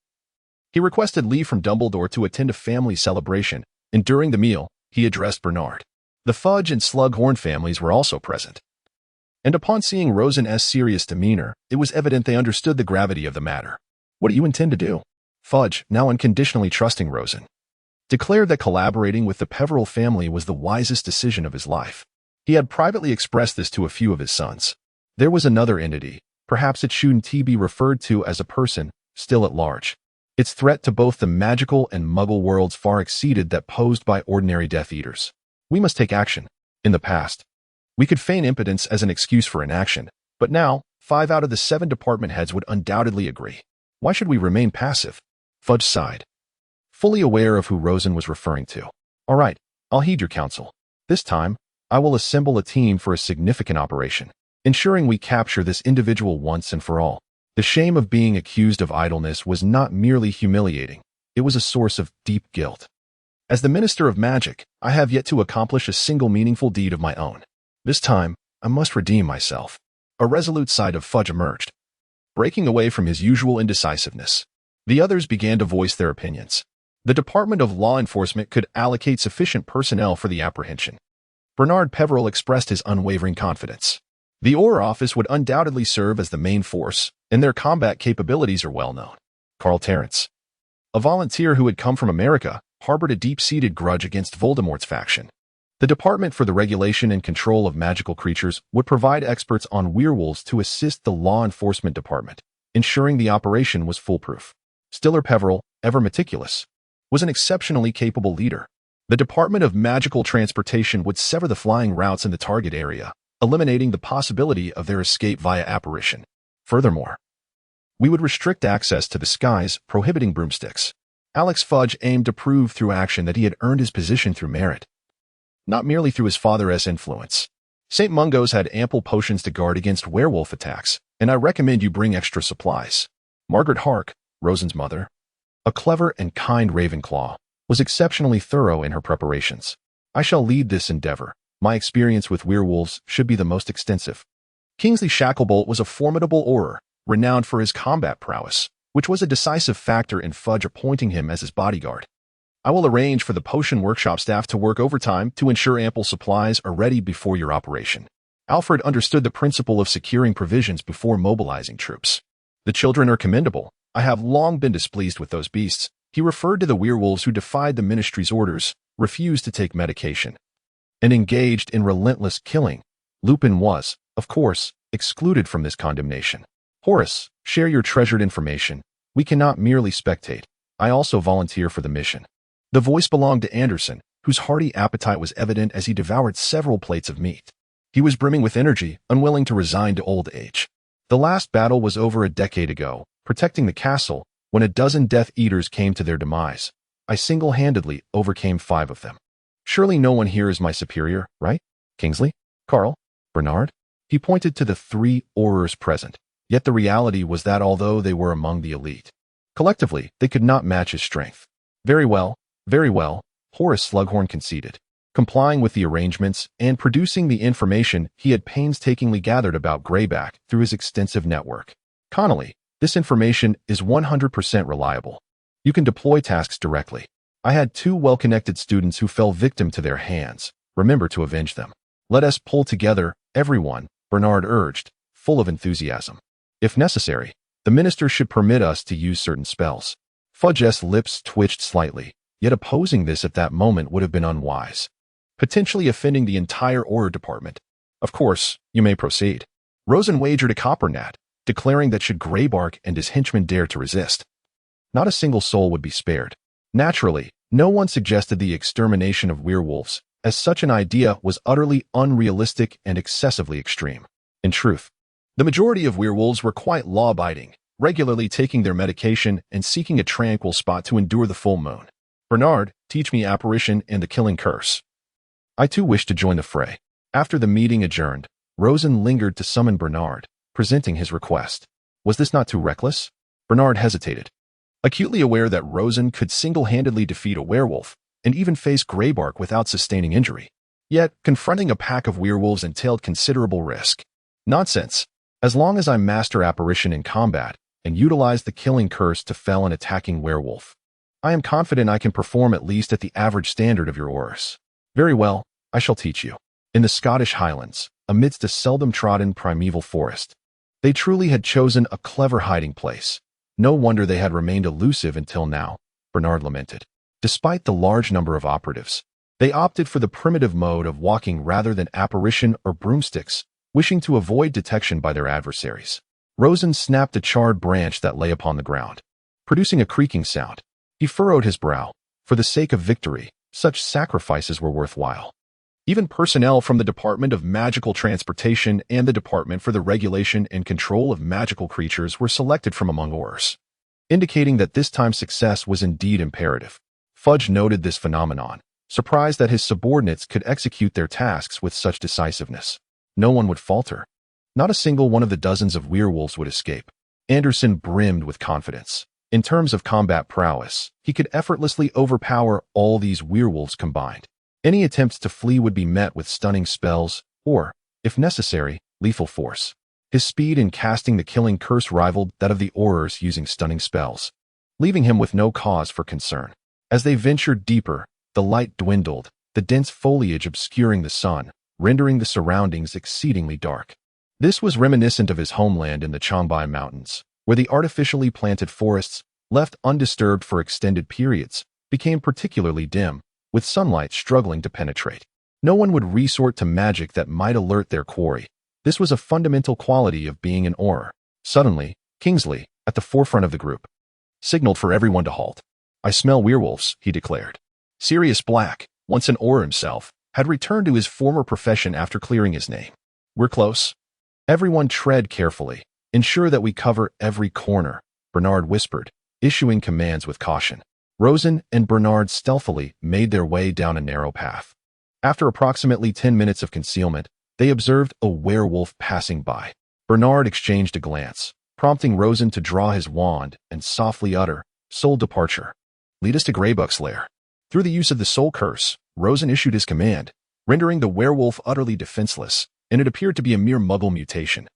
he requested leave from Dumbledore to attend a family celebration, and during the meal, he addressed Bernard. The Fudge and Slughorn families were also present, and upon seeing Rosen's serious demeanor, it was evident they understood the gravity of the matter. What do you intend to do? Fudge, now unconditionally trusting Rosen, declared that collaborating with the Peveril family was the wisest decision of his life. He had privately expressed this to a few of his sons. There was another entity, perhaps it shouldn't be referred to as a person, still at large. Its threat to both the magical and muggle worlds far exceeded that posed by ordinary Death Eaters. We must take action. In the past, we could feign impotence as an excuse for inaction, but now, 5 out of the 7 department heads would undoubtedly agree. Why should we remain passive? Fudge sighed, fully aware of who Rosen was referring to. All right, I'll heed your counsel. This time, I will assemble a team for a significant operation, ensuring we capture this individual once and for all. The shame of being accused of idleness was not merely humiliating, it was a source of deep guilt. As the Minister of Magic, I have yet to accomplish a single meaningful deed of my own. This time, I must redeem myself. A resolute side of Fudge emerged, breaking away from his usual indecisiveness. The others began to voice their opinions. The Department of Law Enforcement could allocate sufficient personnel for the apprehension. Bernard Peveril expressed his unwavering confidence. The Aura Office would undoubtedly serve as the main force, and their combat capabilities are well known. Carl Terrence, a volunteer who had come from America, harbored a deep-seated grudge against Voldemort's faction. The Department for the Regulation and Control of Magical Creatures would provide experts on werewolves to assist the law enforcement department, ensuring the operation was foolproof. Stiller Peveril, ever meticulous, was an exceptionally capable leader. The Department of Magical Transportation would sever the flying routes in the target area, eliminating the possibility of their escape via apparition. Furthermore, we would restrict access to the skies, prohibiting broomsticks. Alex Fudge aimed to prove through action that he had earned his position through merit, not merely through his father's influence. St. Mungo's had ample potions to guard against werewolf attacks, and I recommend you bring extra supplies. Margaret Hark, Rosen's mother, a clever and kind Ravenclaw, was exceptionally thorough in her preparations. I shall lead this endeavor. My experience with werewolves should be the most extensive. Kingsley Shacklebolt was a formidable Auror, renowned for his combat prowess, which was a decisive factor in Fudge appointing him as his bodyguard. I will arrange for the potion workshop staff to work overtime to ensure ample supplies are ready before your operation. Alfred understood the principle of securing provisions before mobilizing troops. The children are commendable. I have long been displeased with those beasts. He referred to the werewolves who defied the ministry's orders, refused to take medication, and engaged in relentless killing. Lupin was, of course, excluded from this condemnation. Horace, share your treasured information. We cannot merely spectate. I also volunteer for the mission. The voice belonged to Anderson, whose hearty appetite was evident as he devoured several plates of meat. He was brimming with energy, unwilling to resign to old age. The last battle was over a decade ago, protecting the castle, when a dozen Death Eaters came to their demise. I single-handedly overcame 5 of them. Surely no one here is my superior, right? Kingsley? Carl? Bernard? He pointed to the 3 Aurors present, yet the reality was that although they were among the elite, collectively, they could not match his strength. Very well, Horace Slughorn conceded, complying with the arrangements and producing the information he had painstakingly gathered about Greyback through his extensive network. Connolly, this information is 100% reliable. You can deploy tasks directly. I had 2 well-connected students who fell victim to their hands. Remember to avenge them. Let us pull together, everyone, Bernard urged, full of enthusiasm. If necessary, the minister should permit us to use certain spells. Fudge's lips twitched slightly, yet opposing this at that moment would have been unwise, potentially offending the entire Auror department. Of course, you may proceed. Rosen wagered a copper nat, declaring that should Greybark and his henchmen dare to resist, not a single soul would be spared. Naturally, no one suggested the extermination of werewolves, as such an idea was utterly unrealistic and excessively extreme. In truth, the majority of werewolves were quite law-abiding, regularly taking their medication and seeking a tranquil spot to endure the full moon. Bernard, teach me apparition and the killing curse. I too wished to join the fray. After the meeting adjourned, Rosen lingered to summon Bernard, presenting his request. Was this not too reckless? Bernard hesitated, acutely aware that Rosen could single-handedly defeat a werewolf and even face Greybark without sustaining injury. Yet, confronting a pack of werewolves entailed considerable risk. Nonsense. As long as I master apparition in combat and utilize the killing curse to fell an attacking werewolf, I am confident I can perform at least at the average standard of your Aurors. Very well, I shall teach you. In the Scottish Highlands, amidst a seldom-trodden primeval forest, they truly had chosen a clever hiding place. No wonder they had remained elusive until now, Bernard lamented. Despite the large number of operatives, they opted for the primitive mode of walking rather than apparition or broomsticks, wishing to avoid detection by their adversaries. Rosen snapped a charred branch that lay upon the ground, producing a creaking sound. He furrowed his brow. For the sake of victory, such sacrifices were worthwhile. Even personnel from the Department of Magical Transportation and the Department for the Regulation and Control of Magical Creatures were selected from among Aurors, indicating that this time success was indeed imperative. Fudge noted this phenomenon, surprised that his subordinates could execute their tasks with such decisiveness. No one would falter. Not a single one of the dozens of werewolves would escape. Anderson brimmed with confidence. In terms of combat prowess, he could effortlessly overpower all these werewolves combined. Any attempts to flee would be met with stunning spells, or, if necessary, lethal force. His speed in casting the killing curse rivaled that of the Aurors using stunning spells, leaving him with no cause for concern. As they ventured deeper, the light dwindled, the dense foliage obscuring the sun, rendering the surroundings exceedingly dark. This was reminiscent of his homeland in the Changbai Mountains, where the artificially planted forests, left undisturbed for extended periods, became particularly dim, with sunlight struggling to penetrate. No one would resort to magic that might alert their quarry. This was a fundamental quality of being an Auror. Suddenly, Kingsley, at the forefront of the group, signaled for everyone to halt. "I smell werewolves," he declared. Sirius Black, once an Auror himself, had returned to his former profession after clearing his name. "We're close. Everyone tread carefully. Ensure that we cover every corner," Bernard whispered, issuing commands with caution. Rosen and Bernard stealthily made their way down a narrow path. After approximately 10 minutes of concealment, they observed a werewolf passing by. Bernard exchanged a glance, prompting Rosen to draw his wand and softly utter, "Soul departure. Lead us to Greybuck's lair." Through the use of the soul curse, Rosen issued his command, rendering the werewolf utterly defenseless, and it appeared to be a mere muggle mutation.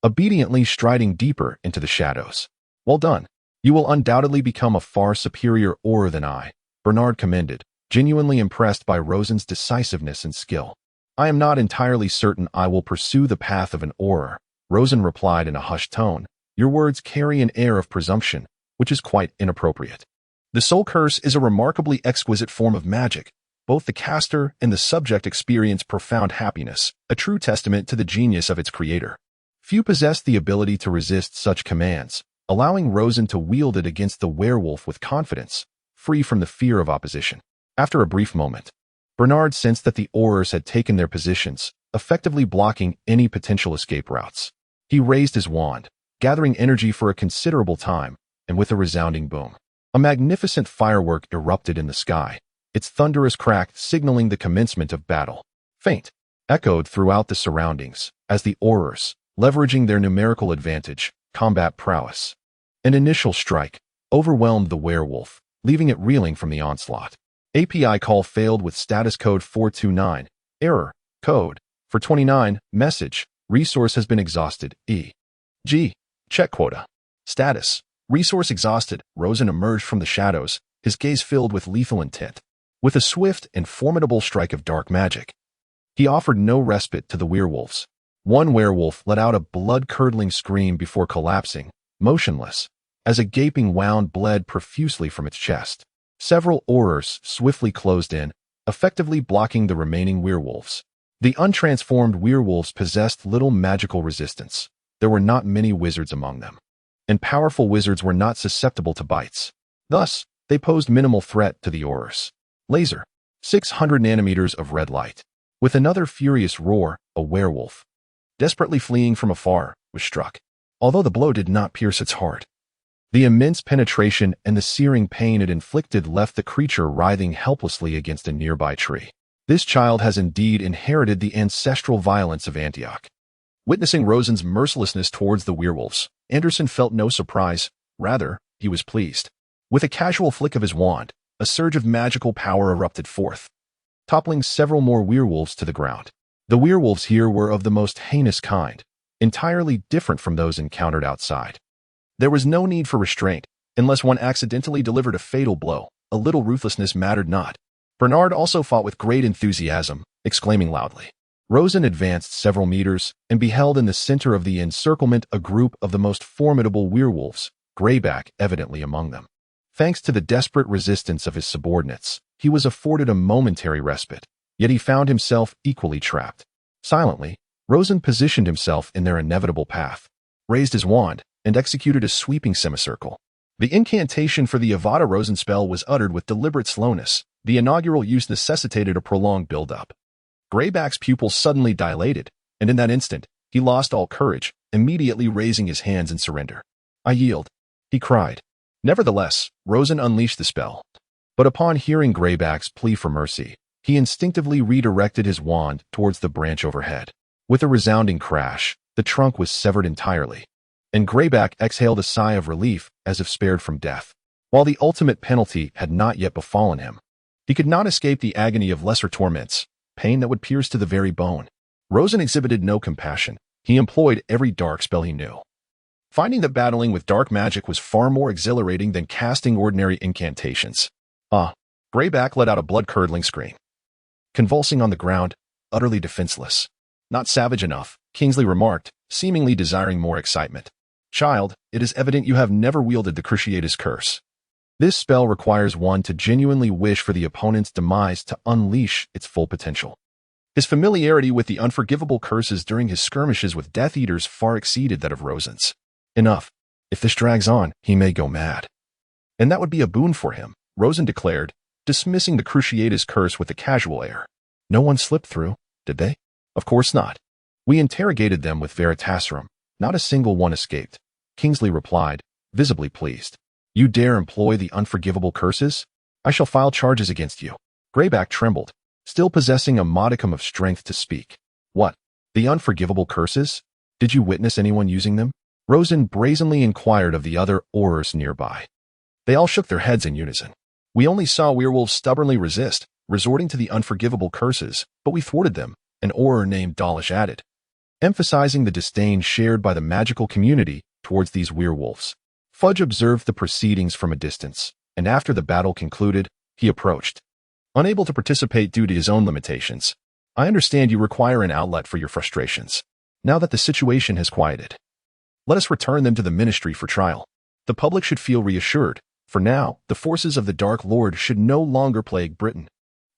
Obediently striding deeper into the shadows. "Well done. You will undoubtedly become a far superior Auror than I," Bernard commended, genuinely impressed by Rosen's decisiveness and skill. "I am not entirely certain I will pursue the path of an Auror," Rosen replied in a hushed tone. "Your words carry an air of presumption, which is quite inappropriate. The soul curse is a remarkably exquisite form of magic. Both the caster and the subject experience profound happiness, a true testament to the genius of its creator. Few possess the ability to resist such commands, allowing Rosen to wield it against the werewolf with confidence, free from the fear of opposition." After a brief moment, Bernard sensed that the Aurors had taken their positions, effectively blocking any potential escape routes. He raised his wand, gathering energy for a considerable time, and with a resounding boom, a magnificent firework erupted in the sky, its thunderous crack signaling the commencement of battle. Faint echoed throughout the surroundings as the Aurors, leveraging their numerical advantage, combat prowess. An initial strike overwhelmed the werewolf, leaving it reeling from the onslaught. API call failed with status code 429. Error. Code. For 29. Message. Resource has been exhausted. E.g. Check quota. Status. Resource exhausted. Rosen emerged from the shadows, his gaze filled with lethal intent. With a swift and formidable strike of dark magic, he offered no respite to the werewolves. One werewolf let out a blood-curdling scream before collapsing, motionless, as a gaping wound bled profusely from its chest. Several Aurors swiftly closed in, effectively blocking the remaining werewolves. The untransformed werewolves possessed little magical resistance. There were not many wizards among them, and powerful wizards were not susceptible to bites. Thus, they posed minimal threat to the Aurors. Laser. 600 nanometers of red light. With another furious roar, a werewolf, desperately fleeing from afar, was struck. Although the blow did not pierce its heart, the immense penetration and the searing pain it inflicted left the creature writhing helplessly against a nearby tree. This child has indeed inherited the ancestral violence of Antioch. Witnessing Rosen's mercilessness towards the werewolves, Anderson felt no surprise. Rather, he was pleased. With a casual flick of his wand, a surge of magical power erupted forth, toppling several more werewolves to the ground. The werewolves here were of the most heinous kind, entirely different from those encountered outside. There was no need for restraint, unless one accidentally delivered a fatal blow. A little ruthlessness mattered not. Bernard also fought with great enthusiasm, exclaiming loudly. Rosen advanced several meters and beheld in the center of the encirclement a group of the most formidable werewolves, Greyback evidently among them. Thanks to the desperate resistance of his subordinates, he was afforded a momentary respite, yet he found himself equally trapped. Silently, Rosen positioned himself in their inevitable path, raised his wand, and executed a sweeping semicircle. The incantation for the Avada Rosen spell was uttered with deliberate slowness. The inaugural use necessitated a prolonged build-up. Greyback's pupils suddenly dilated, and in that instant, he lost all courage, immediately raising his hands in surrender. "I yield," he cried. Nevertheless, Rosen unleashed the spell. But upon hearing Greyback's plea for mercy, he instinctively redirected his wand towards the branch overhead. With a resounding crash, the trunk was severed entirely, and Greyback exhaled a sigh of relief as if spared from death. While the ultimate penalty had not yet befallen him, he could not escape the agony of lesser torments, pain that would pierce to the very bone. Rosen exhibited no compassion. He employed every dark spell he knew, finding that battling with dark magic was far more exhilarating than casting ordinary incantations. Greyback let out a blood-curdling scream. Convulsing on the ground, utterly defenseless. "Not savage enough," Kingsley remarked, seemingly desiring more excitement. "Child, it is evident you have never wielded the Cruciatus Curse. This spell requires one to genuinely wish for the opponent's demise to unleash its full potential." His familiarity with the unforgivable curses during his skirmishes with Death Eaters far exceeded that of Rosen's. "Enough. If this drags on, he may go mad." "And that would be a boon for him," Rosen declared, dismissing the Cruciatus Curse with a casual air. "No one slipped through, did they?" "Of course not. We interrogated them with Veritaserum. Not a single one escaped," Kingsley replied, visibly pleased. "You dare employ the unforgivable curses? I shall file charges against you." Greyback trembled, still possessing a modicum of strength to speak. "What? The unforgivable curses? Did you witness anyone using them?" Rosen brazenly inquired of the other Aurors nearby. They all shook their heads in unison. "We only saw werewolves stubbornly resist, resorting to the unforgivable curses, but we thwarted them," an Auror named Dawlish added, emphasizing the disdain shared by the magical community towards these werewolves. Fudge observed the proceedings from a distance, and after the battle concluded, he approached. Unable to participate due to his own limitations, "I understand you require an outlet for your frustrations. Now that the situation has quieted, let us return them to the Ministry for trial. The public should feel reassured. For now, the forces of the Dark Lord should no longer plague Britain."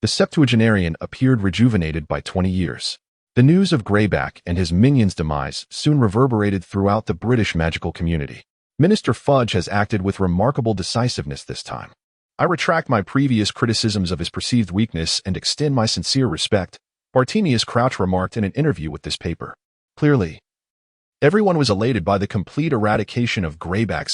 The septuagenarian appeared rejuvenated by 20 years. The news of Greyback and his minion's demise soon reverberated throughout the British magical community. "Minister Fudge has acted with remarkable decisiveness this time. I retract my previous criticisms of his perceived weakness and extend my sincere respect," Bartemius Crouch remarked in an interview with this paper. Clearly, everyone was elated by the complete eradication of Greyback's